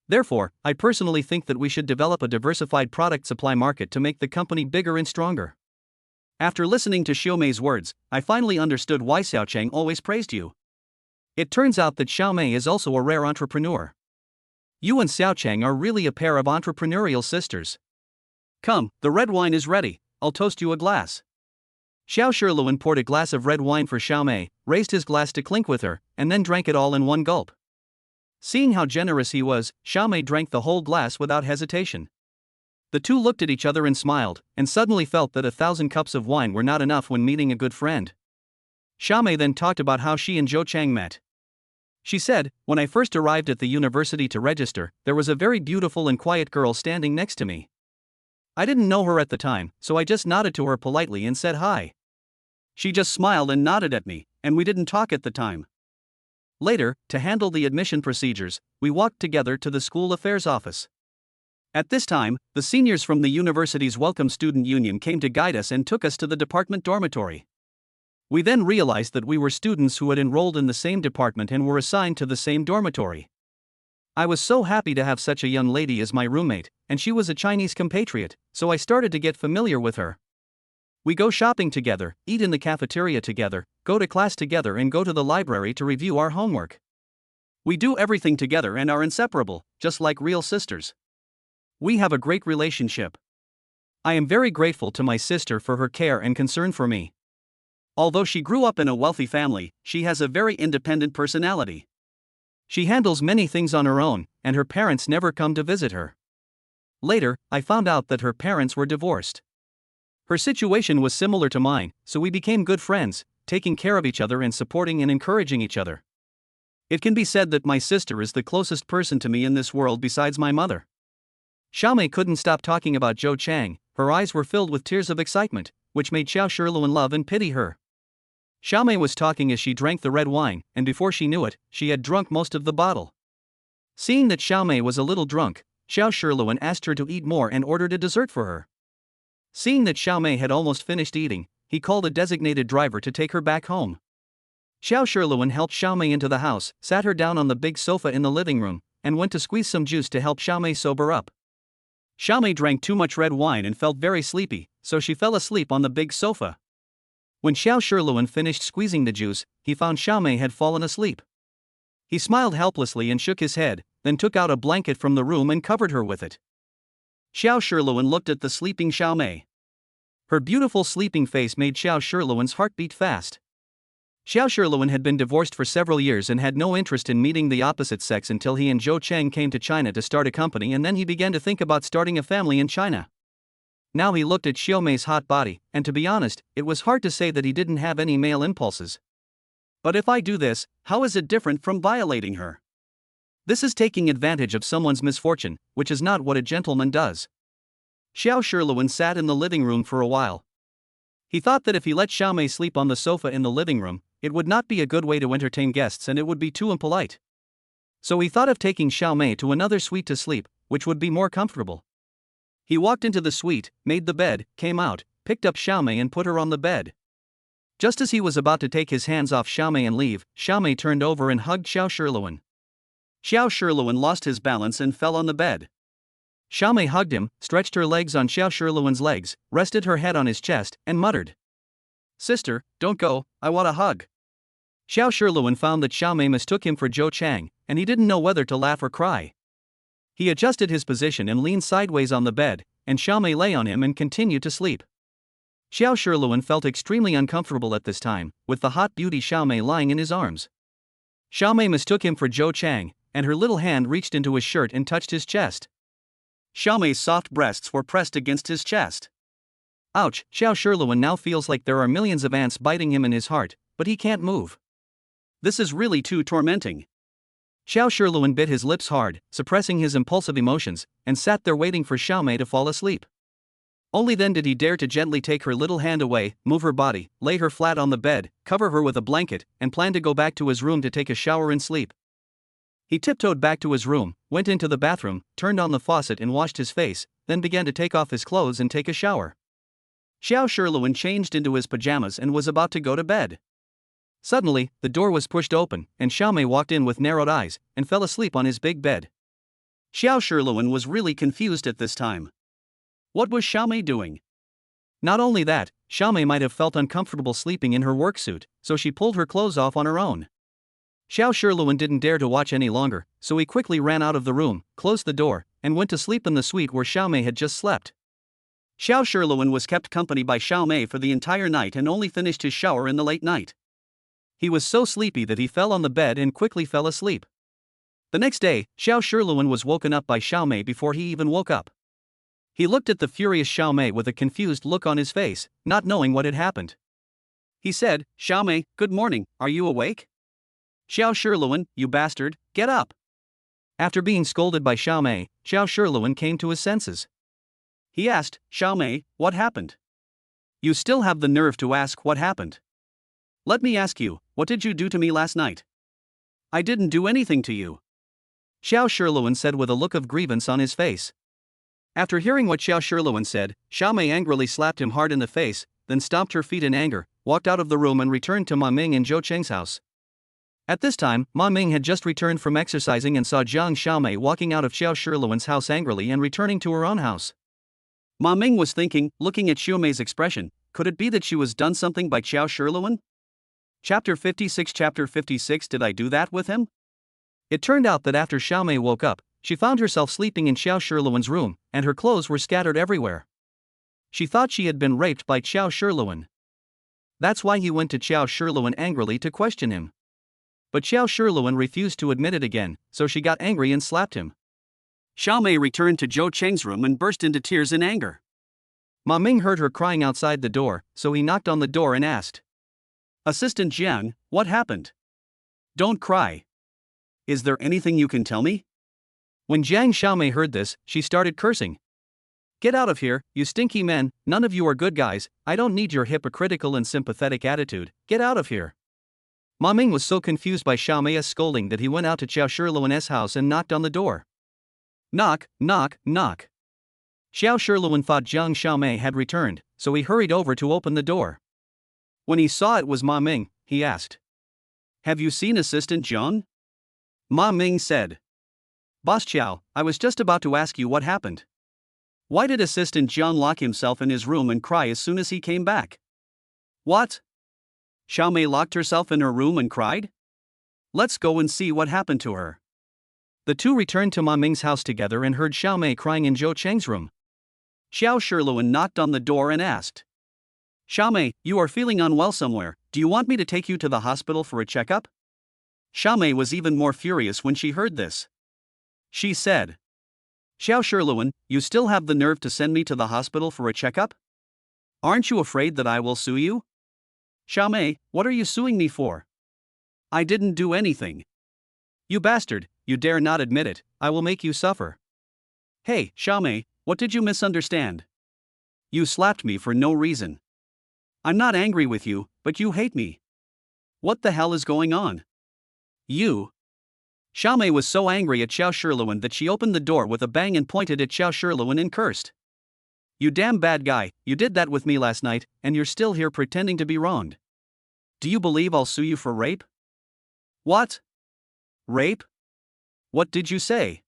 Therefore, I personally think that we should develop a diversified product supply market to make the company bigger and stronger. After listening to Xiaomei's words, I finally understood why Xiaocheng always praised you. It turns out that Xiaomei is also a rare entrepreneur. You and Xiaocheng are really a pair of entrepreneurial sisters. Come, the red wine is ready, I'll toast you a glass. Xiao Shiluan poured a glass of red wine for Xiaomei, raised his glass to clink with her, and then drank it all in one gulp. Seeing how generous he was, Xiaomei drank the whole glass without hesitation. The two looked at each other and smiled, and suddenly felt that 1,000 cups of wine were not enough when meeting a good friend. Xiaomei then talked about how she and Zhou Chang met. She said, "When I first arrived at the university to register, there was a very beautiful and quiet girl standing next to me. I didn't know her at the time, so I just nodded to her politely and said hi. She just smiled and nodded at me, and we didn't talk at the time. Later, to handle the admission procedures, we walked together to the school affairs office. At this time, the seniors from the university's Welcome Student Union came to guide us and took us to the department dormitory. We then realized that we were students who had enrolled in the same department and were assigned to the same dormitory. I was so happy to have such a young lady as my roommate, and she was a Chinese compatriot, so I started to get familiar with her. We go shopping together, eat in the cafeteria together, go to class together and go to the library to review our homework. We do everything together and are inseparable, just like real sisters. We have a great relationship. I am very grateful to my sister for her care and concern for me. Although she grew up in a wealthy family, she has a very independent personality. She handles many things on her own, and her parents never come to visit her. Later, I found out that her parents were divorced. Her situation was similar to mine, so we became good friends, taking care of each other and supporting and encouraging each other. It can be said that my sister is the closest person to me in this world besides my mother." Xiaomei couldn't stop talking about Zhou Chang. Her eyes were filled with tears of excitement, which made Xiao Shiluan love and pity her. Xiaomei was talking as she drank the red wine, and before she knew it, she had drunk most of the bottle. Seeing that Xiaomei was a little drunk, Xiao Shiluan asked her to eat more and ordered a dessert for her. Seeing that Xiaomei had almost finished eating, he called a designated driver to take her back home. Xiao Shiluan helped Xiaomei into the house, sat her down on the big sofa in the living room, and went to squeeze some juice to help Xiaomei sober up. Xiaomei drank too much red wine and felt very sleepy, so she fell asleep on the big sofa. When Xiao Shiluan finished squeezing the juice, he found Xiaomei had fallen asleep. He smiled helplessly and shook his head, then took out a blanket from the room and covered her with it. Xiao Shiluan looked at the sleeping Xiaomei. Her beautiful sleeping face made Xiao Shiluan's heart beat fast. Xiao Shiluan had been divorced for several years and had no interest in meeting the opposite sex until he and Zhou Cheng came to China to start a company, and then he began to think about starting a family in China. Now he looked at Xiaomei's hot body, and to be honest, it was hard to say that he didn't have any male impulses. But if I do this, how is it different from violating her? This is taking advantage of someone's misfortune, which is not what a gentleman does. Xiao Shiluan sat in the living room for a while. He thought that if he let Xiaomei sleep on the sofa in the living room, it would not be a good way to entertain guests and it would be too impolite. So he thought of taking Xiaomei to another suite to sleep, which would be more comfortable. He walked into the suite, made the bed, came out, picked up Xiaomei and put her on the bed. Just as he was about to take his hands off Xiaomei and leave, Xiaomei turned over and hugged Xiao Shiluan. Xiao Shiluan lost his balance and fell on the bed. Xiaomei hugged him, stretched her legs on Xiao Shiluan's legs, rested her head on his chest, and muttered, "Sister, don't go, I want a hug." Xiao Shiluan found that Xiaomei mistook him for Zhou Chang, and he didn't know whether to laugh or cry. He adjusted his position and leaned sideways on the bed, and Xiaomei lay on him and continued to sleep. Xiao Shiluan felt extremely uncomfortable at this time, with the hot beauty Xiaomei lying in his arms. Xiaomei mistook him for Zhou Chang, and her little hand reached into his shirt and touched his chest. Xiaomei's soft breasts were pressed against his chest. Ouch, Xiao Shiluan now feels like there are millions of ants biting him in his heart, but he can't move. This is really too tormenting. Xiao Shiluan bit his lips hard, suppressing his impulsive emotions, and sat there waiting for Xiaomei to fall asleep. Only then did he dare to gently take her little hand away, move her body, lay her flat on the bed, cover her with a blanket, and plan to go back to his room to take a shower and sleep. He tiptoed back to his room, went into the bathroom, turned on the faucet and washed his face, then began to take off his clothes and take a shower. Xiao Shiluan changed into his pajamas and was about to go to bed. Suddenly, the door was pushed open, and Xiaomei walked in with narrowed eyes, and fell asleep on his big bed. Xiao Shiluan was really confused at this time. What was Xiaomei doing? Not only that, Xiaomei might have felt uncomfortable sleeping in her work suit, so she pulled her clothes off on her own. Xiao Shiluan didn't dare to watch any longer, so he quickly ran out of the room, closed the door, and went to sleep in the suite where Xiaomei had just slept. Xiao Shiluan was kept company by Xiaomei for the entire night and only finished his shower in the late night. He was so sleepy that he fell on the bed and quickly fell asleep. The next day, Xiao Shiluan was woken up by Xiaomei before he even woke up. He looked at the furious Xiaomei with a confused look on his face, not knowing what had happened. He said, "Xiaomei, good morning, are you awake?" "Xiao Shiluan, you bastard, get up." After being scolded by Xiaomei, Xiao Shiluan came to his senses. He asked, "Xiaomei, what happened?" "You still have the nerve to ask what happened? Let me ask you, what did you do to me last night?" "I didn't do anything to you," Xiao Shiluan said with a look of grievance on his face. After hearing what Xiao Shiluan said, Xiaomei angrily slapped him hard in the face, then stomped her feet in anger, walked out of the room and returned to Ma Ming and Zhou Cheng's house. At this time, Ma Ming had just returned from exercising and saw Jiang Xiaomei walking out of Xiao Shiluan's house angrily and returning to her own house. Ma Ming was thinking, looking at Xiaomei's expression, could it be that she was done something by Xiao Shiluan? Chapter 56. Did I do that with him? It turned out that after Xiaomei woke up, she found herself sleeping in Xiao Shiluan's room, and her clothes were scattered everywhere. She thought she had been raped by Xiao Shiluan. That's why he went to Xiao Shiluan angrily to question him. But Xiao Shiluan refused to admit it again, so she got angry and slapped him. Xiaomei returned to Zhou Cheng's room and burst into tears in anger. Ma Ming heard her crying outside the door, so he knocked on the door and asked, "Assistant Jiang, what happened? Don't cry. Is there anything you can tell me?" When Jiang Xiaomei heard this, she started cursing. "Get out of here, you stinky men, none of you are good guys, I don't need your hypocritical and sympathetic attitude, get out of here." Ma Ming was so confused by Xiaomei's scolding that he went out to Xiao Shiluan's house and knocked on the door. Knock, knock, knock. Xiao Shiluan thought Jiang Xiaomei had returned, so he hurried over to open the door. When he saw it was Ma Ming, he asked, "Have you seen Assistant Jiang?" Ma Ming said, "Boss Xiao, I was just about to ask you what happened. Why did Assistant Jiang lock himself in his room and cry as soon as he came back?" "What? Xiaomei locked herself in her room and cried? Let's go and see what happened to her." The two returned to Ma Ming's house together and heard Xiaomei crying in Zhou Cheng's room. Xiao Shiluan knocked on the door and asked, "Xiaomei, you are feeling unwell somewhere, do you want me to take you to the hospital for a checkup?" Xiaomei was even more furious when she heard this. She said, "Xiao Shiluan, you still have the nerve to send me to the hospital for a checkup? Aren't you afraid that I will sue you?" "Xiaomei, what are you suing me for? I didn't do anything." "You bastard, you dare not admit it, I will make you suffer." "Hey, Xiaomei, what did you misunderstand? You slapped me for no reason. I'm not angry with you, but you hate me. What the hell is going on? You." Xiaomei was so angry at Xiao Shiluan that she opened the door with a bang and pointed at Xiao Shiluan and cursed. "You damn bad guy, you did that with me last night, and you're still here pretending to be wronged. Do you believe I'll sue you for rape?" "What? Rape? What did you say?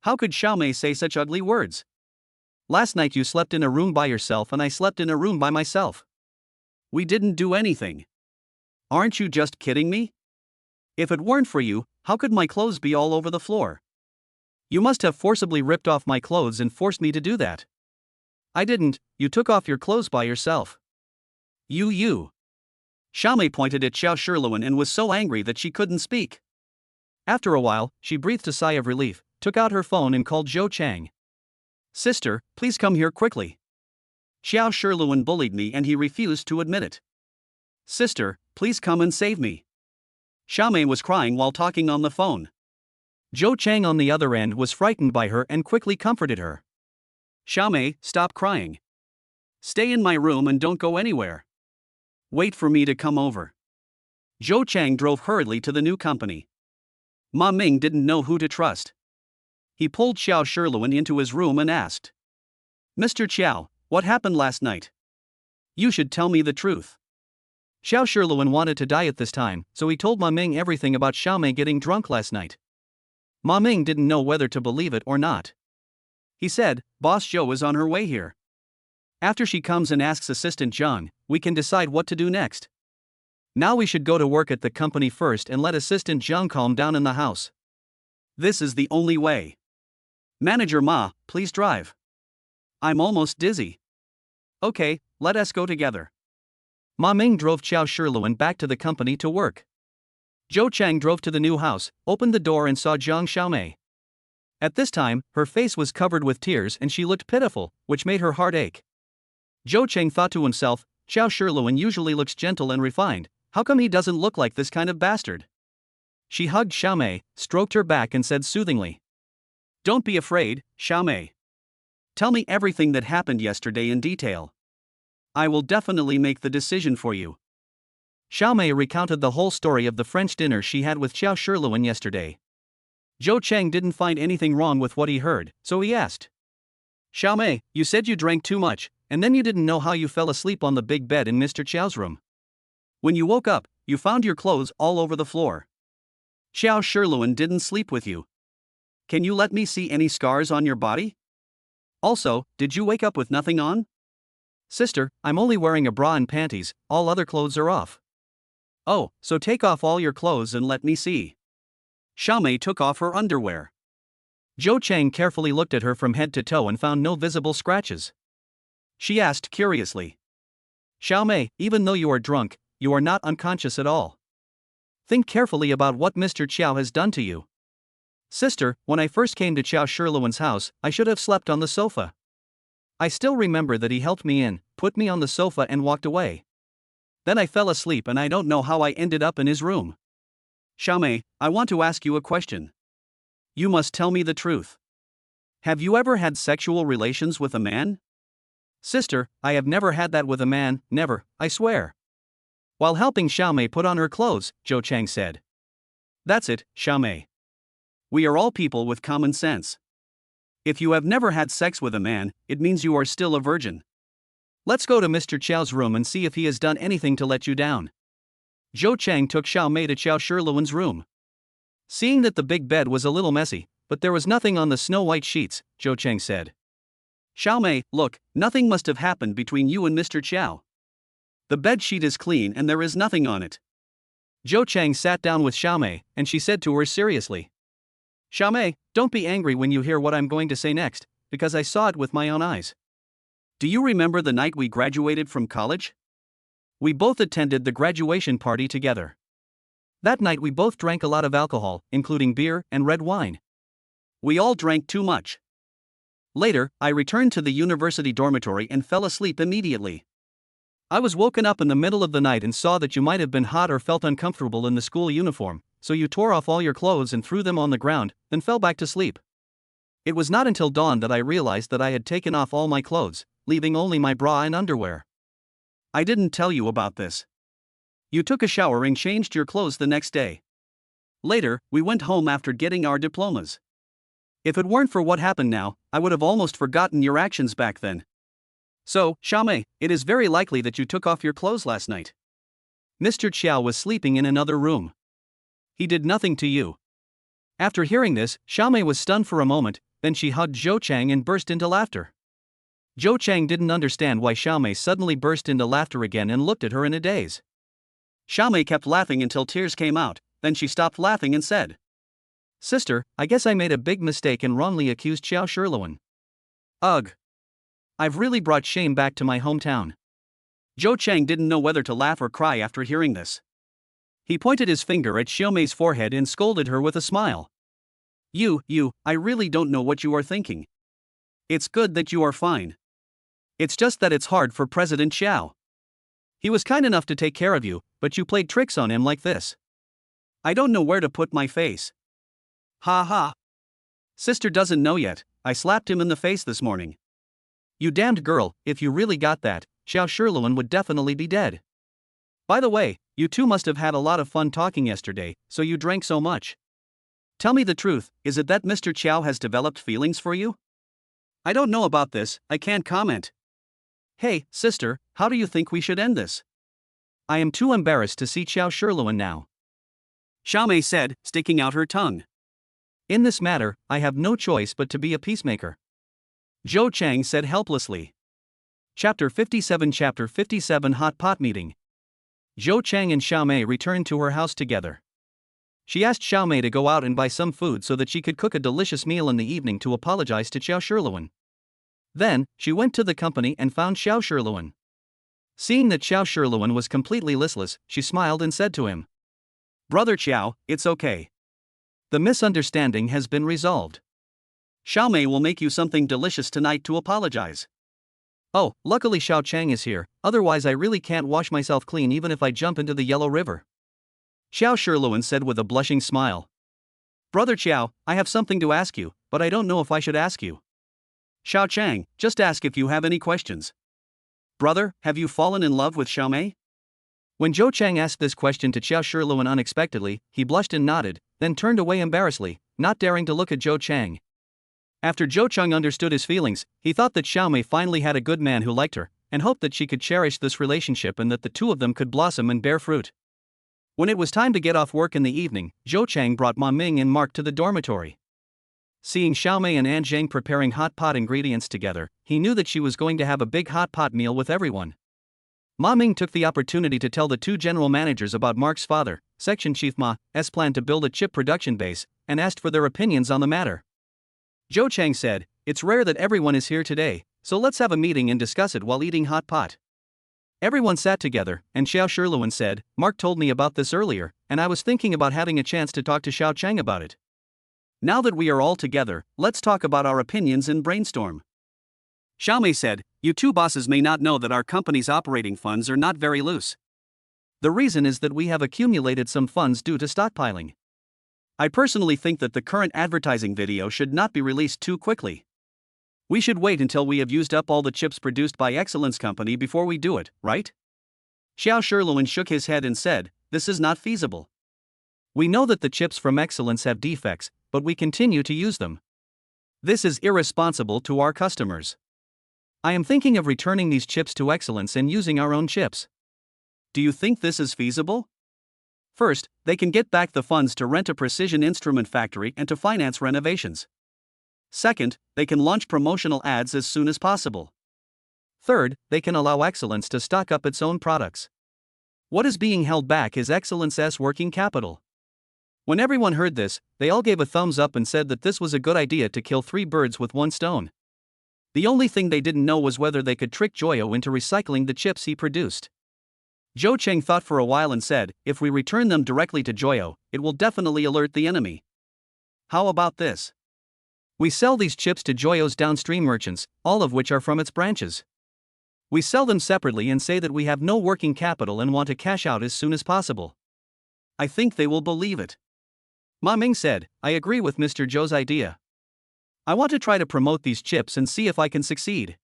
How could Xiaomei say such ugly words? Last night you slept in a room by yourself and I slept in a room by myself. We didn't do anything. Aren't you just kidding me? If it weren't for you, how could my clothes be all over the floor? You must have forcibly ripped off my clothes and forced me to do that." "I didn't, you took off your clothes by yourself." You. Xiaomei pointed at Xiao Shiluan and was so angry that she couldn't speak. After a while, she breathed a sigh of relief, took out her phone and called Zhou Chang. Sister, please come here quickly. Xiao Shirluan bullied me and he refused to admit it. Sister, please come and save me. Xiaomei was crying while talking on the phone. Zhou Chang on the other end was frightened by her and quickly comforted her. Xiaomei, stop crying. Stay in my room and don't go anywhere. Wait for me to come over. Zhou Chang drove hurriedly to the new company. Ma Ming didn't know who to trust. He pulled Xiao Shirluan into his room and asked, Mr. Qiao, what happened last night? You should tell me the truth. Xiao Shirluan wanted to die at this time, so he told Ma Ming everything about Xiaomei getting drunk last night. Ma Ming didn't know whether to believe it or not. He said, Boss Zhou is on her way here. After she comes and asks Assistant Zhang, we can decide what to do next. Now we should go to work at the company first and let Assistant Zhang calm down in the house. This is the only way. Manager Ma, please drive. I'm almost dizzy. Okay, let us go together. Ma Ming drove Xiao Shirluan back to the company to work. Zhou Chang drove to the new house, opened the door and saw Zhang Xiaomei. At this time, her face was covered with tears and she looked pitiful, which made her heart ache. Zhou Chang thought to himself, Xiao Shirluan usually looks gentle and refined, how come he doesn't look like this kind of bastard? She hugged Xiaomei, stroked her back and said soothingly, Don't be afraid, Xiaomei. Tell me everything that happened yesterday in detail. I will definitely make the decision for you. Xiaomei recounted the whole story of the French dinner she had with Xiao Shirluan yesterday. Zhou Chang didn't find anything wrong with what he heard, so he asked, Xiaomei, you said you drank too much, and then you didn't know how you fell asleep on the big bed in Mr. Qiao's room. When you woke up, you found your clothes all over the floor. Xiao Shirluan didn't sleep with you. Can you let me see any scars on your body? Also, did you wake up with nothing on? Sister, I'm only wearing a bra and panties, all other clothes are off. Oh, so take off all your clothes and let me see. Xiaomei took off her underwear. Zhou Chang carefully looked at her from head to toe and found no visible scratches. She asked curiously, Xiaomei, even though you are drunk, you are not unconscious at all. Think carefully about what Mr. Qiao has done to you. Sister, when I first came to Xiao Shirluan's house, I should have slept on the sofa. I still remember that he helped me in, put me on the sofa and walked away. Then I fell asleep and I don't know how I ended up in his room. Xiaomei, I want to ask you a question. You must tell me the truth. Have you ever had sexual relations with a man? Sister, I have never had that with a man, never, I swear. While helping Xiaomei put on her clothes, Zhou Chang said. That's it, Xiaomei. We are all people with common sense. If you have never had sex with a man, it means you are still a virgin. Let's go to Mr. Qiao's room and see if he has done anything to let you down. Zhou Chang took Xiaomei to Xiao Shirluan's room. Seeing that the big bed was a little messy, but there was nothing on the snow-white sheets, Zhou Chang said. Xiaomei, look, nothing must have happened between you and Mr. Qiao. The bed sheet is clean and there is nothing on it. Zhou Chang sat down with Xiaomei, and she said to her seriously, Xiaomei, don't be angry when you hear what I'm going to say next, because I saw it with my own eyes. Do you remember the night we graduated from college? We both attended the graduation party together. That night we both drank a lot of alcohol, including beer and red wine. We all drank too much. Later, I returned to the university dormitory and fell asleep immediately. I was woken up in the middle of the night and saw that you might have been hot or felt uncomfortable in the school uniform, so you tore off all your clothes and threw them on the ground, then fell back to sleep. It was not until dawn that I realized that I had taken off all my clothes, leaving only my bra and underwear. I didn't tell you about this. You took a shower and changed your clothes the next day. Later, we went home after getting our diplomas. If it weren't for what happened now, I would have almost forgotten your actions back then. So, Xiaomei, it is very likely that you took off your clothes last night. Mr. Qiao was sleeping in another room. He did nothing to you. After hearing this, Xiaomei was stunned for a moment, then she hugged Zhou Chang and burst into laughter. Zhou Chang didn't understand why Xiaomei suddenly burst into laughter again and looked at her in a daze. Xiaomei kept laughing until tears came out, then she stopped laughing and said, Sister, I guess I made a big mistake and wrongly accused Xiao Shirluan. Ugh. I've really brought shame back to my hometown. Zhou Chang didn't know whether to laugh or cry after hearing this. He pointed his finger at Xiaomei's forehead and scolded her with a smile. I really don't know what you are thinking. It's good that you are fine. It's just that it's hard for President Xiao. He was kind enough to take care of you, but you played tricks on him like this. I don't know where to put my face. Ha ha. Sister doesn't know yet, I slapped him in the face this morning. You damned girl, if you really got that, Xiao Shiluan would definitely be dead. By the way, you two must have had a lot of fun talking yesterday, so you drank so much. Tell me the truth, is it that Mr. Qiao has developed feelings for you? I don't know about this, I can't comment. Hey, sister, how do you think we should end this? I am too embarrassed to see Xiao Shiluan now. Xiaomei said, sticking out her tongue. In this matter, I have no choice but to be a peacemaker. Zhou Chang said helplessly. Chapter 57 Hot Pot Meeting. Zhou Chang and Xiaomei returned to her house together. She asked Xiaomei to go out and buy some food so that she could cook a delicious meal in the evening to apologize to Xiao Shiluan. Then, she went to the company and found Xiao Shiluan. Seeing that Xiao Shiluan was completely listless, she smiled and said to him, Brother Xiao, it's okay. The misunderstanding has been resolved. Xiaomei will make you something delicious tonight to apologize. Oh, luckily Xiao Chang is here, otherwise I really can't wash myself clean even if I jump into the Yellow River. Xiao Shiluan said with a blushing smile. Brother Xiao, I have something to ask you, but I don't know if I should ask you. Xiao Chang, just ask if you have any questions. Brother, have you fallen in love with Xiaomei? When Zhou Chang asked this question to Xiao Shiluan unexpectedly, he blushed and nodded, then turned away embarrassedly, not daring to look at Zhou Chang. After Zhou Chang understood his feelings, he thought that Xiaomei finally had a good man who liked her, and hoped that she could cherish this relationship and that the two of them could blossom and bear fruit. When it was time to get off work in the evening, Zhou Chang brought Ma Ming and Mark to the dormitory. Seeing Xiaomei and An Zhang preparing hot pot ingredients together, he knew that she was going to have a big hot pot meal with everyone. Ma Ming took the opportunity to tell the two general managers about Mark's father, Section Chief Ma's plan to build a chip production base, and asked for their opinions on the matter. Zhou Chang said, It's rare that everyone is here today, so let's have a meeting and discuss it while eating hot pot. Everyone sat together, and Xiao Shiluan said, Mark told me about this earlier, and I was thinking about having a chance to talk to Xiao Chang about it. Now that we are all together, let's talk about our opinions and brainstorm. Xiaomei said, You two bosses may not know that our company's operating funds are not very loose. The reason is that we have accumulated some funds due to stockpiling. I personally think that the current advertising video should not be released too quickly. We should wait until we have used up all the chips produced by Excellence Company before we do it, right? Xiao Shiluan shook his head and said, This is not feasible. We know that the chips from Excellence have defects, but we continue to use them. This is irresponsible to our customers. I am thinking of returning these chips to Excellence and using our own chips. Do you think this is feasible? First, they can get back the funds to rent a precision instrument factory and to finance renovations. Second, they can launch promotional ads as soon as possible. Third, they can allow Excellence to stock up its own products. What is being held back is Excellence's working capital. When everyone heard this, they all gave a thumbs up and said that this was a good idea to kill 3 birds with 1 stone. The only thing they didn't know was whether they could trick Joyo into recycling the chips he produced. Zhou Cheng thought for a while and said, If we return them directly to Joyo, it will definitely alert the enemy. How about this? We sell these chips to Joyo's downstream merchants, all of which are from its branches. We sell them separately and say that we have no working capital and want to cash out as soon as possible. I think they will believe it. Ma Ming said, I agree with Mr. Zhou's idea. I want to try to promote these chips and see if I can succeed.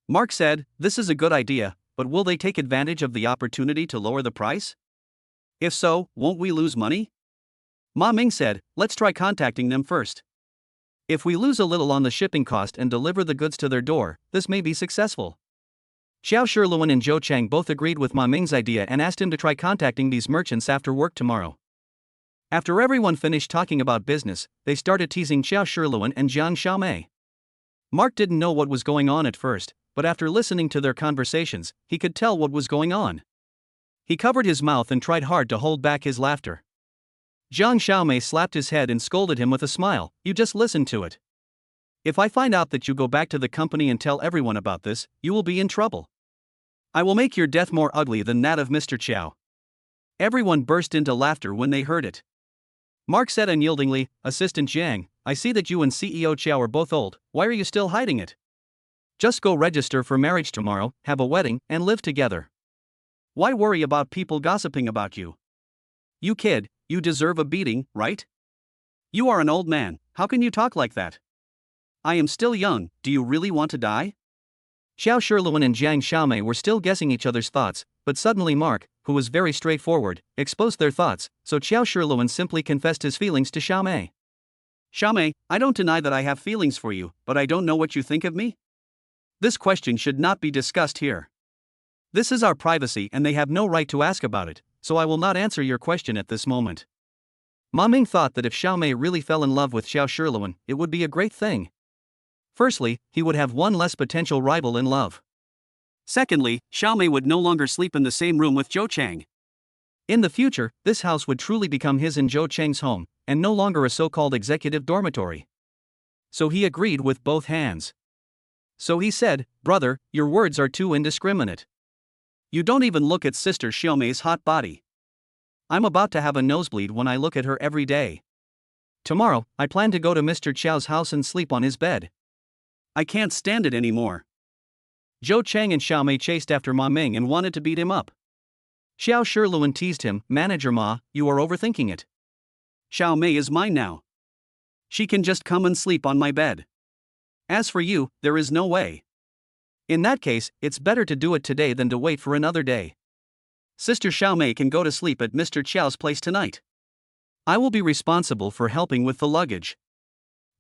Mark said, This is a good idea, but will they take advantage of the opportunity to lower the price? If so, won't we lose money? Ma Ming said, Let's try contacting them first. If we lose a little on the shipping cost and deliver the goods to their door, this may be successful. Xiao Shiluan and Zhou Chang both agreed with Ma Ming's idea and asked him to try contacting these merchants after work tomorrow. After everyone finished talking about business, they started teasing Xiao Shiluan and Jiang Xiaomei. Mark didn't know what was going on at first, but after listening to their conversations, he could tell what was going on. He covered his mouth and tried hard to hold back his laughter. Jiang Xiaomei slapped his head and scolded him with a smile, You just listen to it. If I find out that you go back to the company and tell everyone about this, you will be in trouble. I will make your death more ugly than that of Mr. Qiao. Everyone burst into laughter when they heard it. Mark said unyieldingly, Assistant Jiang, I see that you and CEO Chiao are both old, why are you still hiding it? Just go register for marriage tomorrow, have a wedding, and live together. Why worry about people gossiping about you? You kid, you deserve a beating, right? You are an old man, how can you talk like that? I am still young, do you really want to die? Xiao Shiluan and Jiang Xiaomei were still guessing each other's thoughts, but suddenly Mark, who was very straightforward, exposed their thoughts, so Xiao Shiluan simply confessed his feelings to Xiaomei. Xiaomei, I don't deny that I have feelings for you, but I don't know what you think of me? This question should not be discussed here. This is our privacy and they have no right to ask about it, so I will not answer your question at this moment. Ma Ming thought that if Xiaomei really fell in love with Xiao Shiluan, it would be a great thing. Firstly, he would have one less potential rival in love. Secondly, Xiaomei would no longer sleep in the same room with Zhou Chang. In the future, this house would truly become his and Zhou Chang's home, and no longer a so-called executive dormitory. So he agreed with both hands. So he said, Brother, your words are too indiscriminate. You don't even look at Sister Xiaomei's hot body. I'm about to have a nosebleed when I look at her every day. Tomorrow, I plan to go to Mr. Chiao's house and sleep on his bed. I can't stand it anymore. Zhou Chang and Xiaomei chased after Ma Ming and wanted to beat him up. Xiao Shiluan teased him, Manager Ma, you are overthinking it. Xiaomei is mine now. She can just come and sleep on my bed. As for you, there is no way. In that case, it's better to do it today than to wait for another day. Sister Xiaomei can go to sleep at Mr. Chiao's place tonight. I will be responsible for helping with the luggage.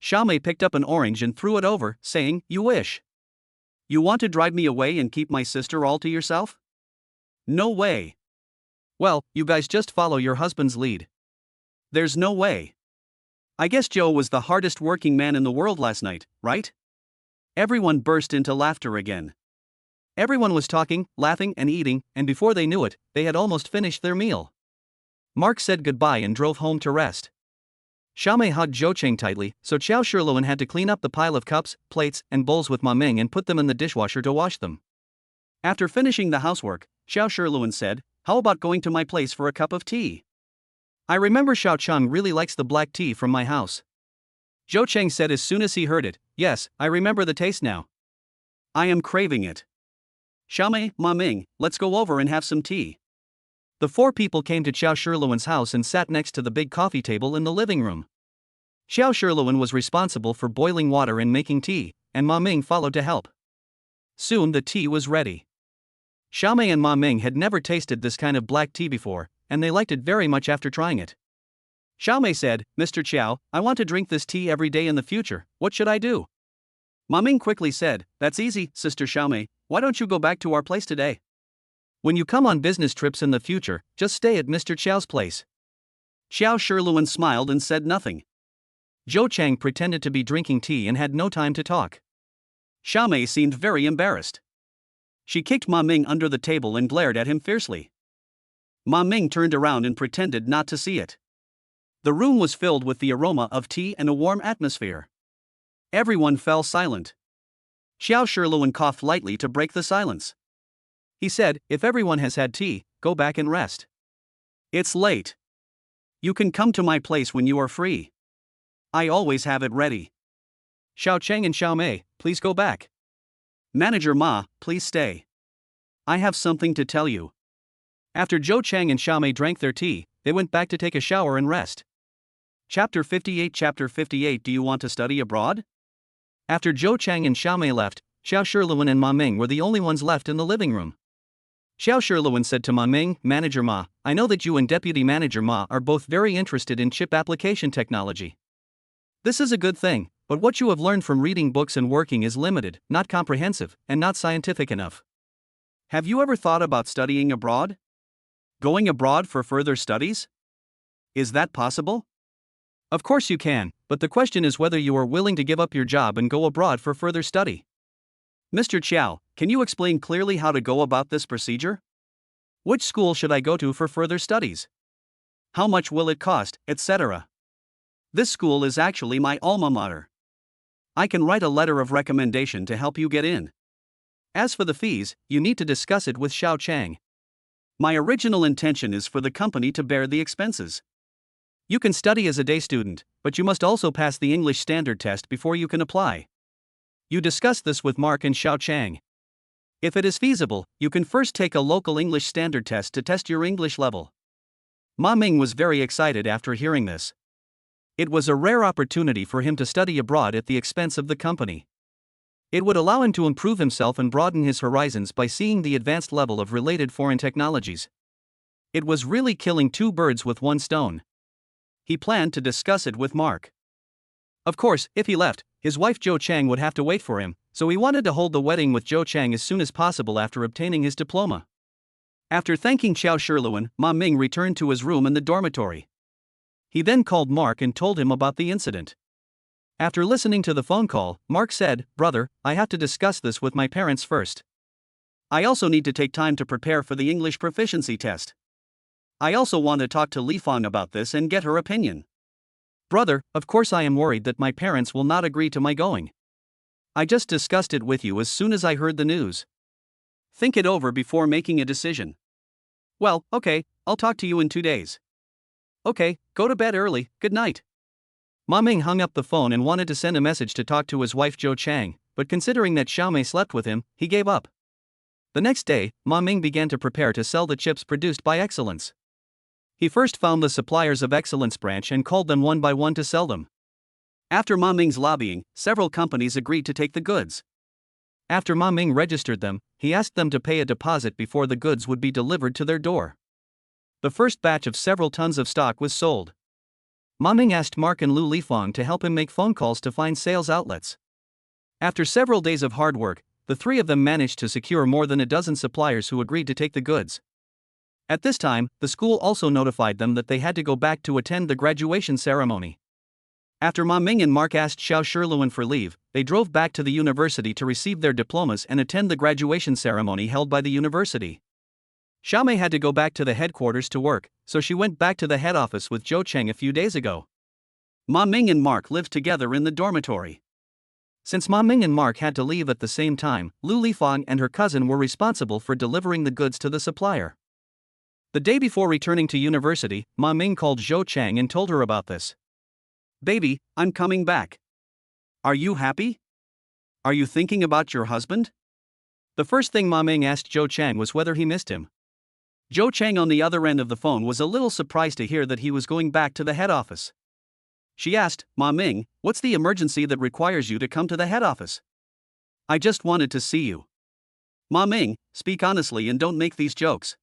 Xiaomei picked up an orange and threw it over, saying, You wish. You want to drive me away and keep my sister all to yourself? No way. Well, you guys just follow your husband's lead. There's no way. I guess Joe was the hardest working man in the world last night, right? Everyone burst into laughter again. Everyone was talking, laughing, and eating, and before they knew it, they had almost finished their meal. Mark said goodbye and drove home to rest. Xiaomei hugged Zhou Chang tightly, so Xiao Shiluan had to clean up the pile of cups, plates, and bowls with Ma Ming and put them in the dishwasher to wash them. After finishing the housework, Xiao Shiluan said, How about going to my place for a cup of tea? I remember Xiao Chang really likes the black tea from my house. Zhou Chang said as soon as he heard it, Yes, I remember the taste now. I am craving it. Xiaomei, Ma Ming, let's go over and have some tea. The four people came to Xiao Shiluan's house and sat next to the big coffee table in the living room. Xiao Shiluan was responsible for boiling water and making tea, and Ma Ming followed to help. Soon the tea was ready. Xiaomei and Ma Ming had never tasted this kind of black tea before, and they liked it very much after trying it. Xiaomei said, Mr. Chiao, I want to drink this tea every day in the future, what should I do? Ma Ming quickly said, That's easy, Sister Xiaomei, why don't you go back to our place today? When you come on business trips in the future, just stay at Mr. Chiao's place. Xiao Shiluan smiled and said nothing. Zhou Chang pretended to be drinking tea and had no time to talk. Xiaomei seemed very embarrassed. She kicked Ma Ming under the table and glared at him fiercely. Ma Ming turned around and pretended not to see it. The room was filled with the aroma of tea and a warm atmosphere. Everyone fell silent. Xiao Shiluan coughed lightly to break the silence. He said, If everyone has had tea, go back and rest. It's late. You can come to my place when you are free. I always have it ready. Xiao Chang and Xiaomei, please go back. Manager Ma, please stay. I have something to tell you. After Zhou Chang and Xiaomei drank their tea, they went back to take a shower and rest. Chapter 58 Do you want to study abroad? After Zhou Chang and Xiaomei left, Xiao Shiluan and Ma Ming were the only ones left in the living room. Xiao Shiluan said to Ma Ming, Manager Ma, I know that you and Deputy Manager Ma are both very interested in chip application technology. This is a good thing, but what you have learned from reading books and working is limited, not comprehensive, and not scientific enough. Have you ever thought about studying abroad? Going abroad for further studies? Is that possible? Of course you can, but the question is whether you are willing to give up your job and go abroad for further study. Mr. Chiao, can you explain clearly how to go about this procedure? Which school should I go to for further studies? How much will it cost, etc.? This school is actually my alma mater. I can write a letter of recommendation to help you get in. As for the fees, you need to discuss it with Xiao Chang. My original intention is for the company to bear the expenses. You can study as a day student, but you must also pass the English standard test before you can apply. You discuss this with Mark and Xiao Chang. If it is feasible, you can first take a local English standard test to test your English level. Ma Ming was very excited after hearing this. It was a rare opportunity for him to study abroad at the expense of the company. It would allow him to improve himself and broaden his horizons by seeing the advanced level of related foreign technologies. It was really killing two birds with one stone. He planned to discuss it with Mark. Of course, if he left, his wife Zhou Chang would have to wait for him, so he wanted to hold the wedding with Zhou Chang as soon as possible after obtaining his diploma. After thanking Xiao Shiluan, Ma Ming returned to his room in the dormitory. He then called Mark and told him about the incident. After listening to the phone call, Mark said, "Brother, I have to discuss this with my parents first. I also need to take time to prepare for the English proficiency test. I also want to talk to Li Fang about this and get her opinion. Brother, of course I am worried that my parents will not agree to my going. I just discussed it with you as soon as I heard the news. Think it over before making a decision." "Well, okay, I'll talk to you in 2 days." "Okay, go to bed early, good night." Ma Ming hung up the phone and wanted to send a message to talk to his wife Zhou Chang, but considering that Xiaomei slept with him, he gave up. The next day, Ma Ming began to prepare to sell the chips produced by Excellence. He first found the suppliers of Excellence branch and called them one by one to sell them. After Ma Ming's lobbying, several companies agreed to take the goods. After Ma Ming registered them, he asked them to pay a deposit before the goods would be delivered to their door. The first batch of several tons of stock was sold. Ma Ming asked Mark and Lu Lifang to help him make phone calls to find sales outlets. After several days of hard work, the three of them managed to secure more than a dozen suppliers who agreed to take the goods. At this time, the school also notified them that they had to go back to attend the graduation ceremony. After Ma Ming and Mark asked Xiao Shiluan for leave, they drove back to the university to receive their diplomas and attend the graduation ceremony held by the university. Xiaomei had to go back to the headquarters to work, so she went back to the head office with Zhou Cheng a few days ago. Ma Ming and Mark lived together in the dormitory. Since Ma Ming and Mark had to leave at the same time, Lu Lifang and her cousin were responsible for delivering the goods to the supplier. The day before returning to university, Ma Ming called Zhou Chang and told her about this. "Baby, I'm coming back. Are you happy? Are you thinking about your husband?" The first thing Ma Ming asked Zhou Chang was whether he missed him. Zhou Chang on the other end of the phone was a little surprised to hear that he was going back to the head office. She asked, "Ma Ming, what's the emergency that requires you to come to the head office?" "I just wanted to see you." "Ma Ming, speak honestly and don't make these jokes."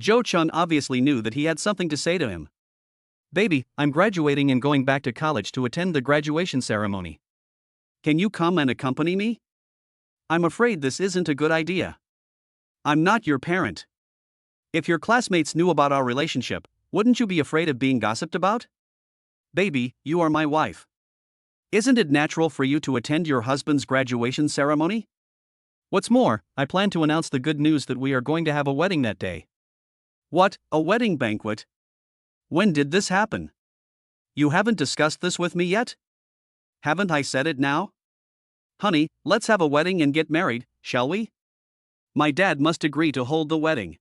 Zhou Chun obviously knew that he had something to say to him. "Baby, I'm graduating and going back to college to attend the graduation ceremony. Can you come and accompany me?" "I'm afraid this isn't a good idea. I'm not your parent. If your classmates knew about our relationship, wouldn't you be afraid of being gossiped about?" "Baby, you are my wife. Isn't it natural for you to attend your husband's graduation ceremony? What's more, I plan to announce the good news that we are going to have a wedding that day." "What, a wedding banquet? When did this happen? You haven't discussed this with me yet? Haven't I said it now? Honey, let's have a wedding and get married, shall we? My dad must agree to hold the wedding.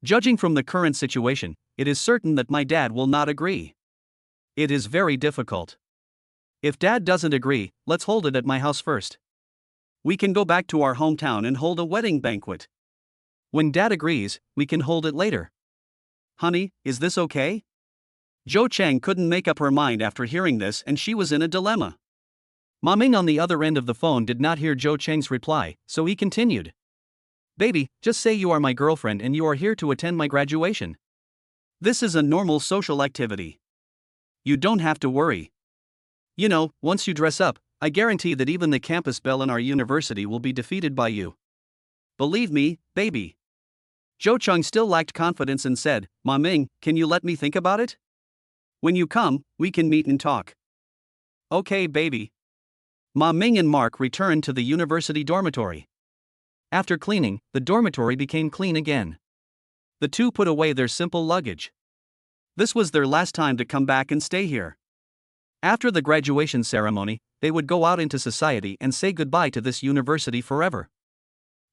Judging from the current situation, it is certain that my dad will not agree. It is very difficult. If dad doesn't agree, let's hold it at my house first. We can go back to our hometown and hold a wedding banquet. When dad agrees, we can hold it later. Honey, is this okay?" Zhou Cheng couldn't make up her mind after hearing this and she was in a dilemma. Ma Ming on the other end of the phone did not hear Zhou Cheng's reply, so he continued. "Baby, just say you are my girlfriend and you are here to attend my graduation. This is a normal social activity. You don't have to worry. You know, once you dress up, I guarantee that even the campus belle in our university will be defeated by you. Believe me, baby." Zhou Cheng still lacked confidence and said, "Ma Ming, can you let me think about it? When you come, we can meet and talk." "Okay, baby." Ma Ming and Mark returned to the university dormitory. After cleaning, the dormitory became clean again. The two put away their simple luggage. This was their last time to come back and stay here. After the graduation ceremony, they would go out into society and say goodbye to this university forever.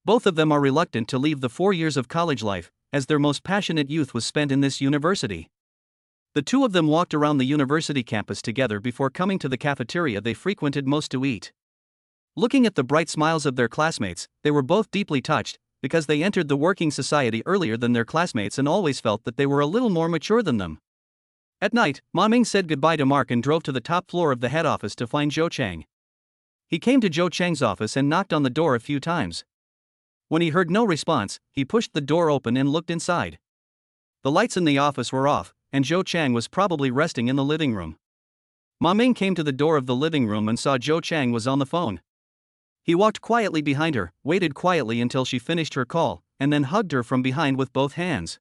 Both of them are reluctant to leave the 4 years of college life, as their most passionate youth was spent in this university. The two of them walked around the university campus together before coming to the cafeteria they frequented most to eat. Looking at the bright smiles of their classmates, they were both deeply touched, because they entered the working society earlier than their classmates and always felt that they were a little more mature than them. At night, Ma Ming said goodbye to Mark and drove to the top floor of the head office to find Zhou Chang. He came to Zhou Chang's office and knocked on the door a few times. When he heard no response, he pushed the door open and looked inside. The lights in the office were off, and Zhou Chang was probably resting in the living room. Ma Ming came to the door of the living room and saw Zhou Chang was on the phone. He walked quietly behind her, waited quietly until she finished her call, and then hugged her from behind with both hands.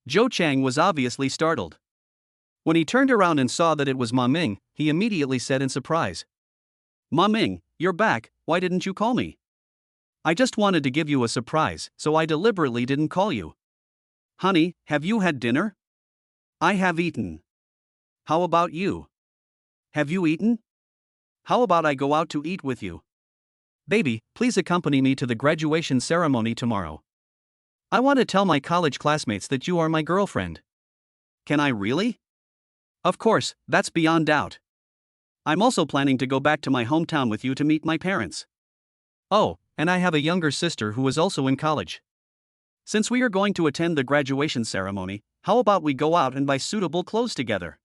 Zhou Chang was obviously startled. When he turned around and saw that it was Ma Ming, he immediately said in surprise, "Ma Ming, you're back, why didn't you call me? I just wanted to give you a surprise, so I deliberately didn't call you." "Honey, have you had dinner?" "I have eaten." "How about you? Have you eaten? How about I go out to eat with you?" "Baby, please accompany me to the graduation ceremony tomorrow. I want to tell my college classmates that you are my girlfriend." "Can I really?" "Of course, that's beyond doubt. I'm also planning to go back to my hometown with you to meet my parents." "Oh, and I have a younger sister who is also in college. Since we are going to attend the graduation ceremony, how about we go out and buy suitable clothes together?"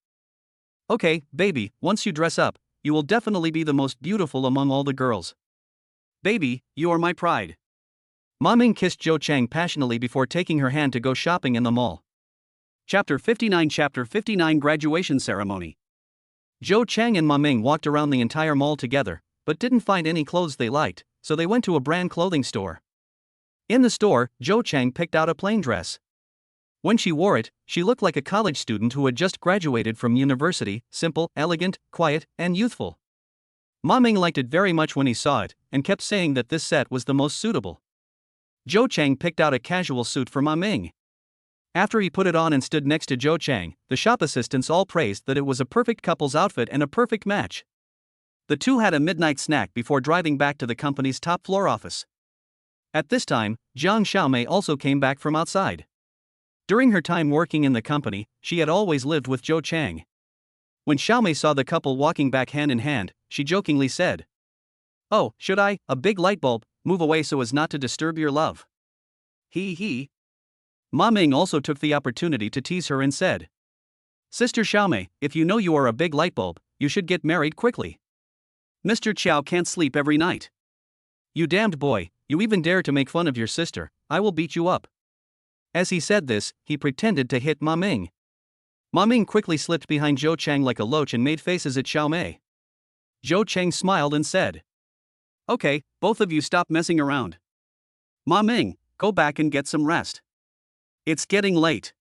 "Okay, baby, once you dress up, you will definitely be the most beautiful among all the girls. Baby, you are my pride." Ma Ming kissed Zhou Chang passionately before taking her hand to go shopping in the mall. Chapter 59 Graduation Ceremony. Zhou Chang and Ma Ming walked around the entire mall together, but didn't find any clothes they liked, so they went to a brand clothing store. In the store, Zhou Chang picked out a plain dress. When she wore it, she looked like a college student who had just graduated from university, simple, elegant, quiet, and youthful. Ma Ming liked it very much when he saw it, and kept saying that this set was the most suitable. Zhou Chang picked out a casual suit for Ma Ming. After he put it on and stood next to Zhou Chang, the shop assistants all praised that it was a perfect couple's outfit and a perfect match. The two had a midnight snack before driving back to the company's top floor office. At this time, Jiang Xiaomei also came back from outside. During her time working in the company, she had always lived with Zhou Chang. When Xiaomei saw the couple walking back hand in hand, she jokingly said, "Oh, should I, a big light bulb, move away so as not to disturb your love?" He. Ma Ming also took the opportunity to tease her and said, "Sister Xiaomei, if you know you are a big light bulb, you should get married quickly. Mr. Chow can't sleep every night. You damned boy, you even dare to make fun of your sister, I will beat you up." As he said this, he pretended to hit Ma Ming. Ma Ming quickly slipped behind Zhou Chang like a loach and made faces at Xiaomei. Zhou Chang smiled and said, "Okay, both of you stop messing around. Ma Ming, go back and get some rest. It's getting late."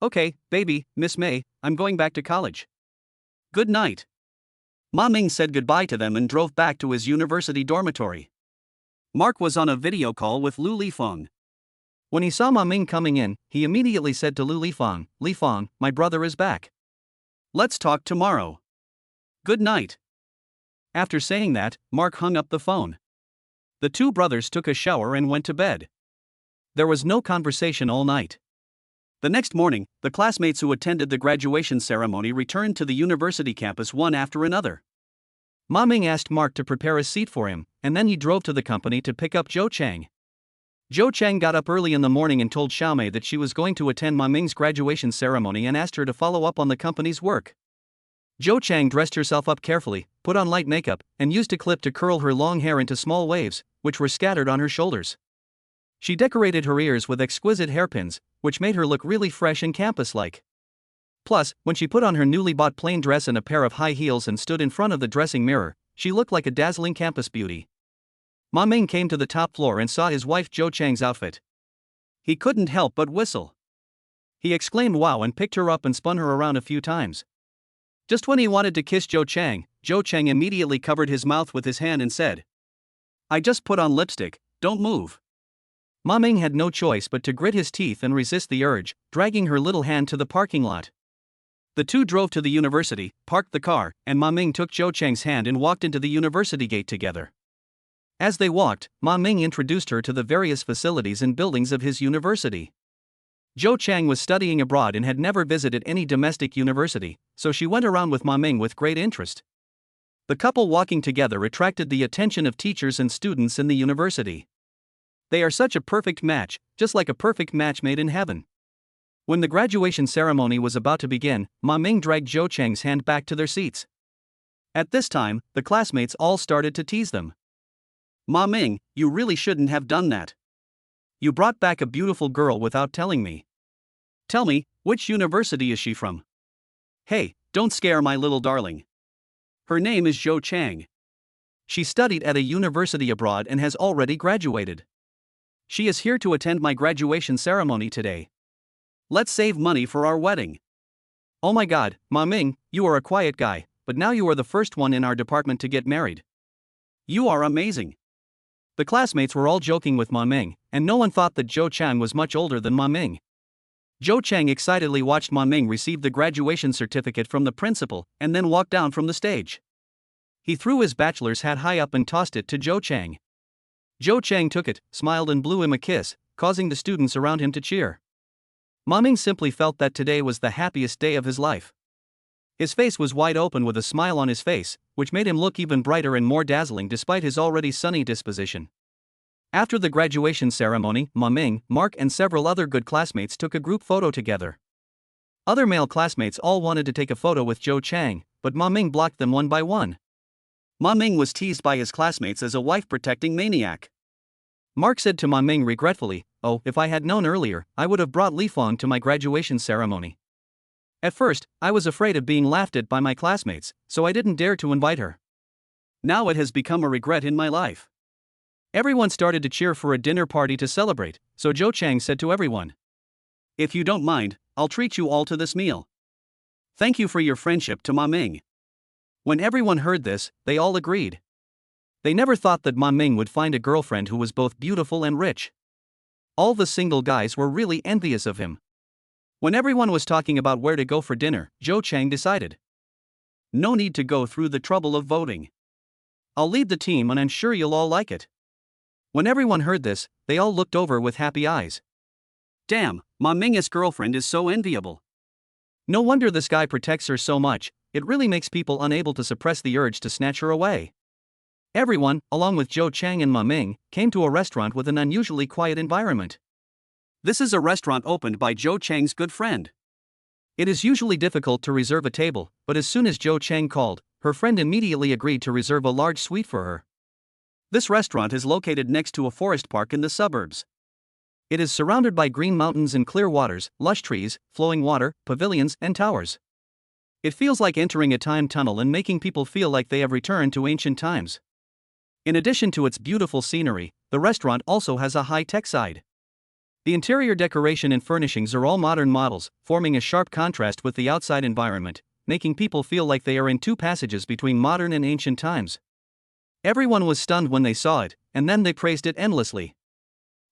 "Okay, baby, Miss May, I'm going back to college. Good night." Ma Ming said goodbye to them and drove back to his university dormitory. Mark was on a video call with Lu Lifeng. When he saw Ma Ming coming in, he immediately said to Lu Lifeng, "Lifeng, my brother is back. Let's talk tomorrow. Good night." After saying that, Mark hung up the phone. The two brothers took a shower and went to bed. There was no conversation all night. The next morning, the classmates who attended the graduation ceremony returned to the university campus one after another. Ma Ming asked Mark to prepare a seat for him, and then he drove to the company to pick up Zhou Chang. Zhou Chang got up early in the morning and told Xiaomei that she was going to attend Ma Ming's graduation ceremony and asked her to follow up on the company's work. Zhou Chang dressed herself up carefully, put on light makeup, and used a clip to curl her long hair into small waves, which were scattered on her shoulders. She decorated her ears with exquisite hairpins, which made her look really fresh and campus-like. Plus, when she put on her newly bought plain dress and a pair of high heels and stood in front of the dressing mirror, she looked like a dazzling campus beauty. Ma Ming came to the top floor and saw his wife Zhou Chang's outfit. He couldn't help but whistle. He exclaimed wow and picked her up and spun her around a few times. Just when he wanted to kiss Zhou Chang immediately covered his mouth with his hand and said, "I just put on lipstick, don't move." Ma Ming had no choice but to grit his teeth and resist the urge, dragging her little hand to the parking lot. The two drove to the university, parked the car, and Ma Ming took Zhou Chang's hand and walked into the university gate together. As they walked, Ma Ming introduced her to the various facilities and buildings of his university. Zhou Chang was studying abroad and had never visited any domestic university, so she went around with Ma Ming with great interest. The couple walking together attracted the attention of teachers and students in the university. They are such a perfect match, just like a perfect match made in heaven. When the graduation ceremony was about to begin, Ma Ming dragged Zhou Chang's hand back to their seats. At this time, the classmates all started to tease them. Ma Ming, you really shouldn't have done that. You brought back a beautiful girl without telling me. Tell me, which university is she from? Hey, don't scare my little darling. Her name is Zhou Chang. She studied at a university abroad and has already graduated. She is here to attend my graduation ceremony today. Let's save money for our wedding. Oh my god, Ma Ming, you are a quiet guy, but now you are the first one in our department to get married. You are amazing. The classmates were all joking with Ma Ming, and no one thought that Zhou Chang was much older than Ma Ming. Zhou Chang excitedly watched Ma Ming receive the graduation certificate from the principal and then walk down from the stage. He threw his bachelor's hat high up and tossed it to Zhou Chang. Zhou Chang took it, smiled and blew him a kiss, causing the students around him to cheer. Ma Ming simply felt that today was the happiest day of his life. His face was wide open with a smile on his face, which made him look even brighter and more dazzling despite his already sunny disposition. After the graduation ceremony, Ma Ming, Mark and several other good classmates took a group photo together. Other male classmates all wanted to take a photo with Zhou Chang, but Ma Ming blocked them one by one. Ma Ming was teased by his classmates as a wife-protecting maniac. Mark said to Ma Ming regretfully, "Oh, if I had known earlier, I would have brought Li Fong to my graduation ceremony. At first, I was afraid of being laughed at by my classmates, so I didn't dare to invite her. Now it has become a regret in my life." Everyone started to cheer for a dinner party to celebrate, so Zhou Chang said to everyone, "If you don't mind, I'll treat you all to this meal. Thank you for your friendship to Ma Ming." When everyone heard this, they all agreed. They never thought that Ma Ming would find a girlfriend who was both beautiful and rich. All the single guys were really envious of him. When everyone was talking about where to go for dinner, Zhou Chang decided, "No need to go through the trouble of voting. I'll lead the team and I'm sure you'll all like it." When everyone heard this, they all looked over with happy eyes. Damn, Ma Ming's girlfriend is so enviable. No wonder this guy protects her so much, it really makes people unable to suppress the urge to snatch her away. Everyone, along with Zhou Chang and Ma Ming, came to a restaurant with an unusually quiet environment. This is a restaurant opened by Zhou Chang's good friend. It is usually difficult to reserve a table, but as soon as Zhou Chang called, her friend immediately agreed to reserve a large suite for her. This restaurant is located next to a forest park in the suburbs. It is surrounded by green mountains and clear waters, lush trees, flowing water, pavilions, and towers. It feels like entering a time tunnel and making people feel like they have returned to ancient times. In addition to its beautiful scenery, the restaurant also has a high-tech side. The interior decoration and furnishings are all modern models, forming a sharp contrast with the outside environment, making people feel like they are in two passages between modern and ancient times. Everyone was stunned when they saw it, and then they praised it endlessly.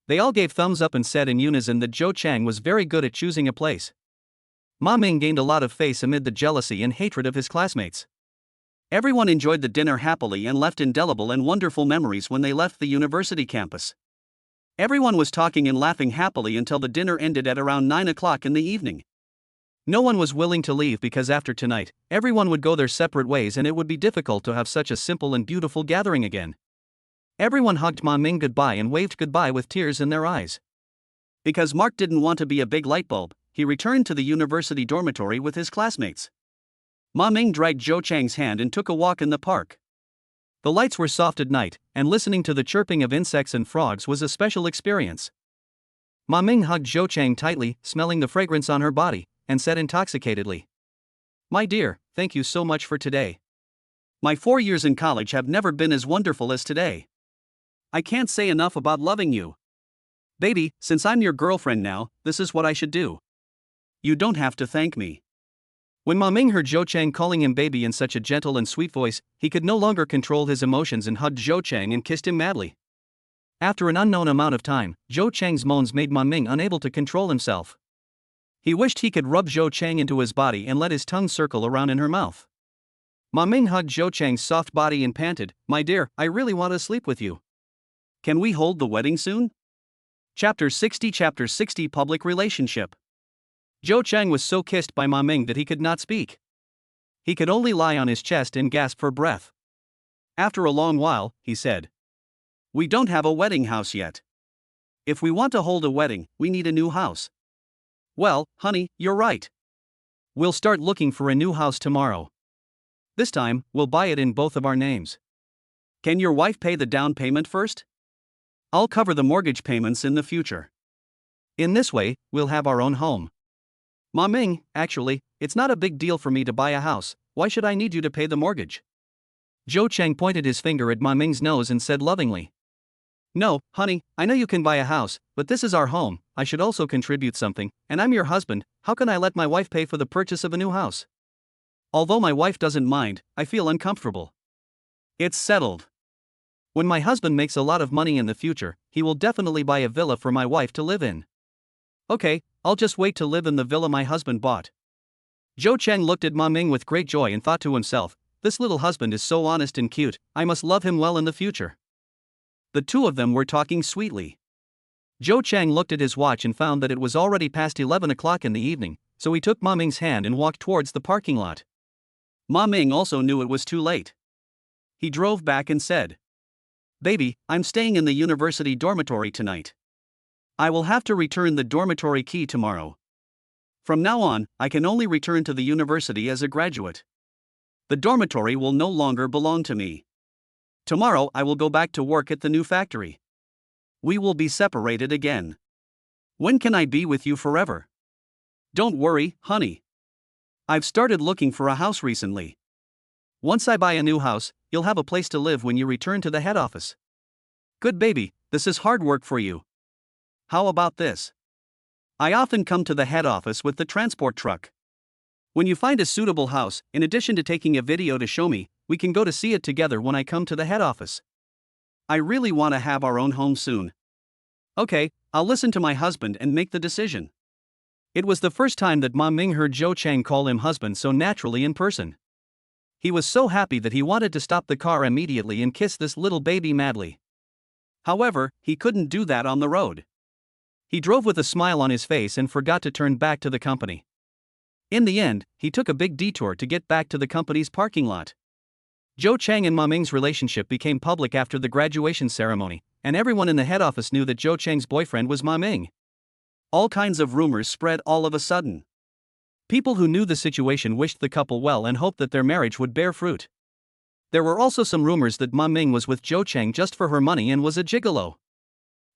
They all gave thumbs up and said in unison that Zhou Chang was very good at choosing a place. Ma Ming gained a lot of face amid the jealousy and hatred of his classmates. Everyone enjoyed the dinner happily and left indelible and wonderful memories when they left the university campus. Everyone was talking and laughing happily until the dinner ended at around 9 o'clock in the evening. No one was willing to leave because after tonight, everyone would go their separate ways and it would be difficult to have such a simple and beautiful gathering again. Everyone hugged Ma Ming goodbye and waved goodbye with tears in their eyes. Because Mark didn't want to be a big light bulb, he returned to the university dormitory with his classmates. Ma Ming dragged Zhou Chang's hand and took a walk in the park. The lights were soft at night, and listening to the chirping of insects and frogs was a special experience. Ma Ming hugged Zhou Chang tightly, smelling the fragrance on her body, and said intoxicatedly, "My dear, thank you so much for today. My 4 years in college have never been as wonderful as today. I can't say enough about loving you. Baby, since I'm your girlfriend now, this is what I should do. You don't have to thank me." When Ma Ming heard Zhou Chang calling him baby in such a gentle and sweet voice, he could no longer control his emotions and hugged Zhou Chang and kissed him madly. After an unknown amount of time, Zhou Chang's moans made Ma Ming unable to control himself. He wished he could rub Zhou Chang into his body and let his tongue circle around in her mouth. Ma Ming hugged Zhou Chang's soft body and panted, "My dear, I really want to sleep with you. Can we hold the wedding soon?" Chapter 60 Public Relationship. Zhou Cheng was so kissed by Ma Ming that he could not speak. He could only lie on his chest and gasp for breath. After a long while, he said, "We don't have a wedding house yet. If we want to hold a wedding, we need a new house." "Well, honey, you're right. We'll start looking for a new house tomorrow. This time, we'll buy it in both of our names. Can your wife pay the down payment first? I'll cover the mortgage payments in the future. In this way, we'll have our own home." "Ma Ming, actually, it's not a big deal for me to buy a house. Why should I need you to pay the mortgage?" Zhou Cheng pointed his finger at Ma Ming's nose and said lovingly, "No, honey, I know you can buy a house, but this is our home. I should also contribute something, and I'm your husband. How can I let my wife pay for the purchase of a new house? Although my wife doesn't mind, I feel uncomfortable." "It's settled. When my husband makes a lot of money in the future, he will definitely buy a villa for my wife to live in. Okay, I'll just wait to live in the villa my husband bought." Zhou Cheng looked at Ma Ming with great joy and thought to himself, "This little husband is so honest and cute, I must love him well in the future." The two of them were talking sweetly. Zhou Cheng looked at his watch and found that it was already past 11 o'clock in the evening, so he took Ma Ming's hand and walked towards the parking lot. Ma Ming also knew it was too late. He drove back and said, "Baby, I'm staying in the university dormitory tonight. I will have to return the dormitory key tomorrow. From now on, I can only return to the university as a graduate. The dormitory will no longer belong to me. Tomorrow I will go back to work at the new factory. We will be separated again. When can I be with you forever?" "Don't worry, honey. I've started looking for a house recently. Once I buy a new house, you'll have a place to live when you return to the head office. Good baby, this is hard work for you. How about this? I often come to the head office with the transport truck. When you find a suitable house, in addition to taking a video to show me, we can go to see it together when I come to the head office. I really want to have our own home soon. Okay, I'll listen to my husband and make the decision." It was the first time that Ma Ming heard Zhou Cheng call him husband so naturally in person. He was so happy that he wanted to stop the car immediately and kiss this little baby madly. However, he couldn't do that on the road. He drove with a smile on his face and forgot to turn back to the company. In the end, he took a big detour to get back to the company's parking lot. Zhou Cheng and Ma Ming's relationship became public after the graduation ceremony, and everyone in the head office knew that Zhou Cheng's boyfriend was Ma Ming. All kinds of rumors spread all of a sudden. People who knew the situation wished the couple well and hoped that their marriage would bear fruit. There were also some rumors that Ma Ming was with Zhou Cheng just for her money and was a gigolo.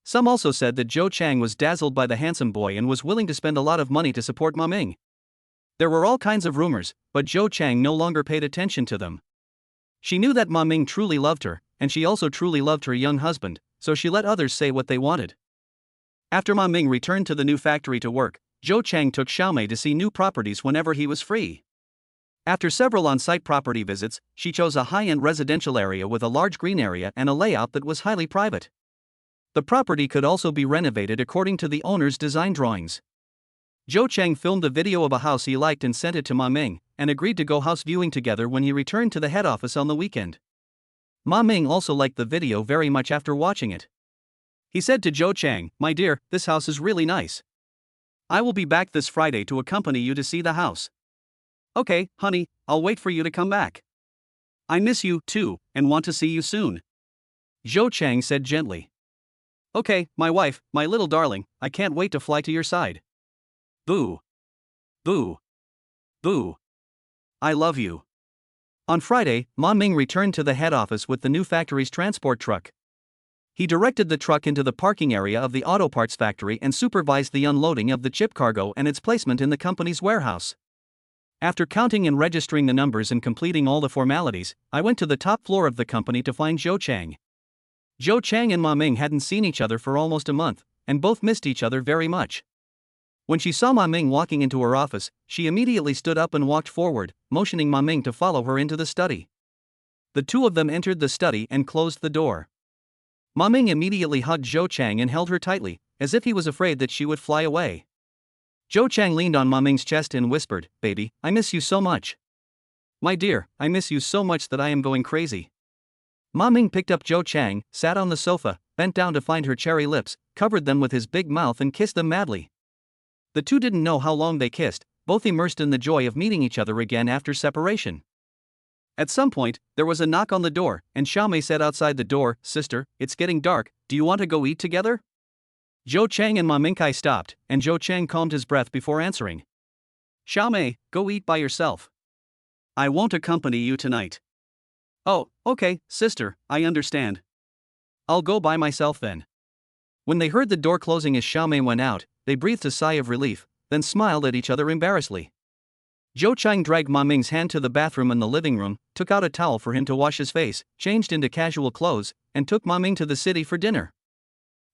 Some also said that Zhou Cheng was dazzled by the handsome boy and was willing to spend a lot of money to support Ma Ming. There were all kinds of rumors, but Zhou Cheng no longer paid attention to them. She knew that Ma Ming truly loved her, and she also truly loved her young husband, so she let others say what they wanted. After Ma Ming returned to the new factory to work, Zhou Cheng took Xiaomei to see new properties whenever he was free. After several on-site property visits, she chose a high-end residential area with a large green area and a layout that was highly private. The property could also be renovated according to the owner's design drawings. Zhou Cheng filmed a video of a house he liked and sent it to Ma Ming, and agreed to go house viewing together when he returned to the head office on the weekend. Ma Ming also liked the video very much after watching it. He said to Zhou Cheng, "My dear, this house is really nice. I will be back this Friday to accompany you to see the house." "Okay, honey, I'll wait for you to come back. I miss you, too, and want to see you soon," Zhou Cheng said gently. "Okay, my wife, my little darling, I can't wait to fly to your side. Boo. Boo. Boo. I love you." On Friday, Ma Ming returned to the head office with the new factory's transport truck. He directed the truck into the parking area of the auto parts factory and supervised the unloading of the chip cargo and its placement in the company's warehouse. After counting and registering the numbers and completing all the formalities, I went to the top floor of the company to find Zhou Cheng. Zhou Cheng and Ma Ming hadn't seen each other for almost a month, and both missed each other very much. When she saw Ma Ming walking into her office, she immediately stood up and walked forward, motioning Ma Ming to follow her into the study. The two of them entered the study and closed the door. Ma Ming immediately hugged Zhou Cheng and held her tightly, as if he was afraid that she would fly away. Zhou Cheng leaned on Ma Ming's chest and whispered, "Baby, I miss you so much. My dear, I miss you so much that I am going crazy." Ma Ming picked up Zhou Cheng, sat on the sofa, bent down to find her cherry lips, covered them with his big mouth and kissed them madly. The two didn't know how long they kissed, both immersed in the joy of meeting each other again after separation. At some point, there was a knock on the door, and Xiaomei said outside the door, "Sister, it's getting dark, do you want to go eat together?" Zhou Chang and Ma Mingkai stopped, and Zhou Chang calmed his breath before answering. "Xiaomei, go eat by yourself. I won't accompany you tonight." "Oh, okay, sister, I understand. I'll go by myself then." When they heard the door closing as Xiaomei went out, they breathed a sigh of relief, then smiled at each other embarrassedly. Zhou Chang dragged Ma Ming's hand to the bathroom in the living room, took out a towel for him to wash his face, changed into casual clothes, and took Ma Ming to the city for dinner.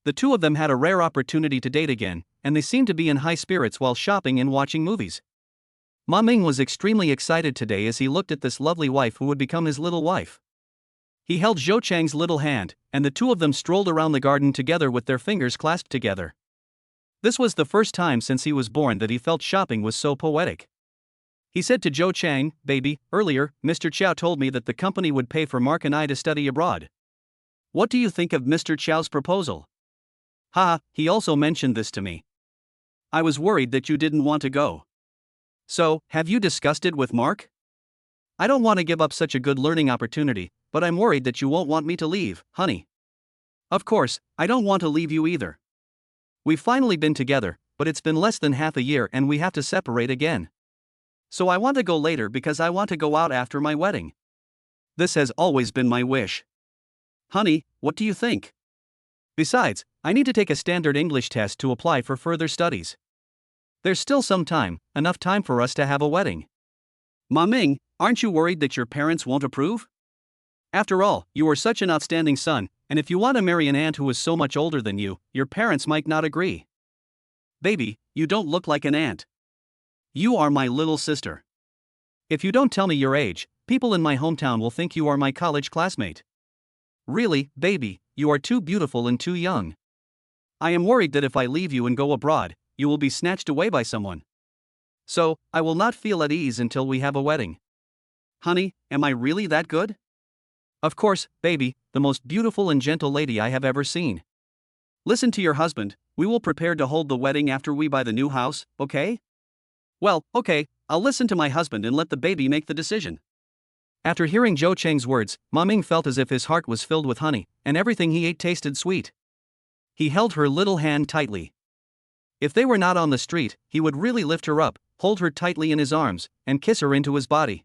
The two of them had a rare opportunity to date again, and they seemed to be in high spirits while shopping and watching movies. Ma Ming was extremely excited today as he looked at this lovely wife who would become his little wife. He held Zhou Chang's little hand, and the two of them strolled around the garden together with their fingers clasped together. This was the first time since he was born that he felt shopping was so poetic. He said to Zhou Chang, "Baby, earlier, Mr. Chow told me that the company would pay for Mark and I to study abroad. What do you think of Mr. Chow's proposal?" "Ha, he also mentioned this to me. I was worried that you didn't want to go. So, have you discussed it with Mark? I don't want to give up such a good learning opportunity, but I'm worried that you won't want me to leave, honey." "Of course, I don't want to leave you either. We've finally been together, but it's been less than half a year and we have to separate again. So I want to go later because I want to go out after my wedding. This has always been my wish. Honey, what do you think? Besides, I need to take a standard English test to apply for further studies. There's still some time, enough time for us to have a wedding. Ma Ming, aren't you worried that your parents won't approve? After all, you are such an outstanding son, and if you want to marry an aunt who is so much older than you, your parents might not agree. Baby, you don't look like an aunt. You are my little sister. If you don't tell me your age, people in my hometown will think you are my college classmate. Really, baby, you are too beautiful and too young. I am worried that if I leave you and go abroad, you will be snatched away by someone. So, I will not feel at ease until we have a wedding. Honey, am I really that good? Of course, baby, the most beautiful and gentle lady I have ever seen. Listen to your husband, we will prepare to hold the wedding after we buy the new house, okay? Well, okay, I'll listen to my husband and let the baby make the decision." After hearing Zhou Chang's words, Ma Ming felt as if his heart was filled with honey, and everything he ate tasted sweet. He held her little hand tightly. If they were not on the street, he would really lift her up, hold her tightly in his arms, and kiss her into his body.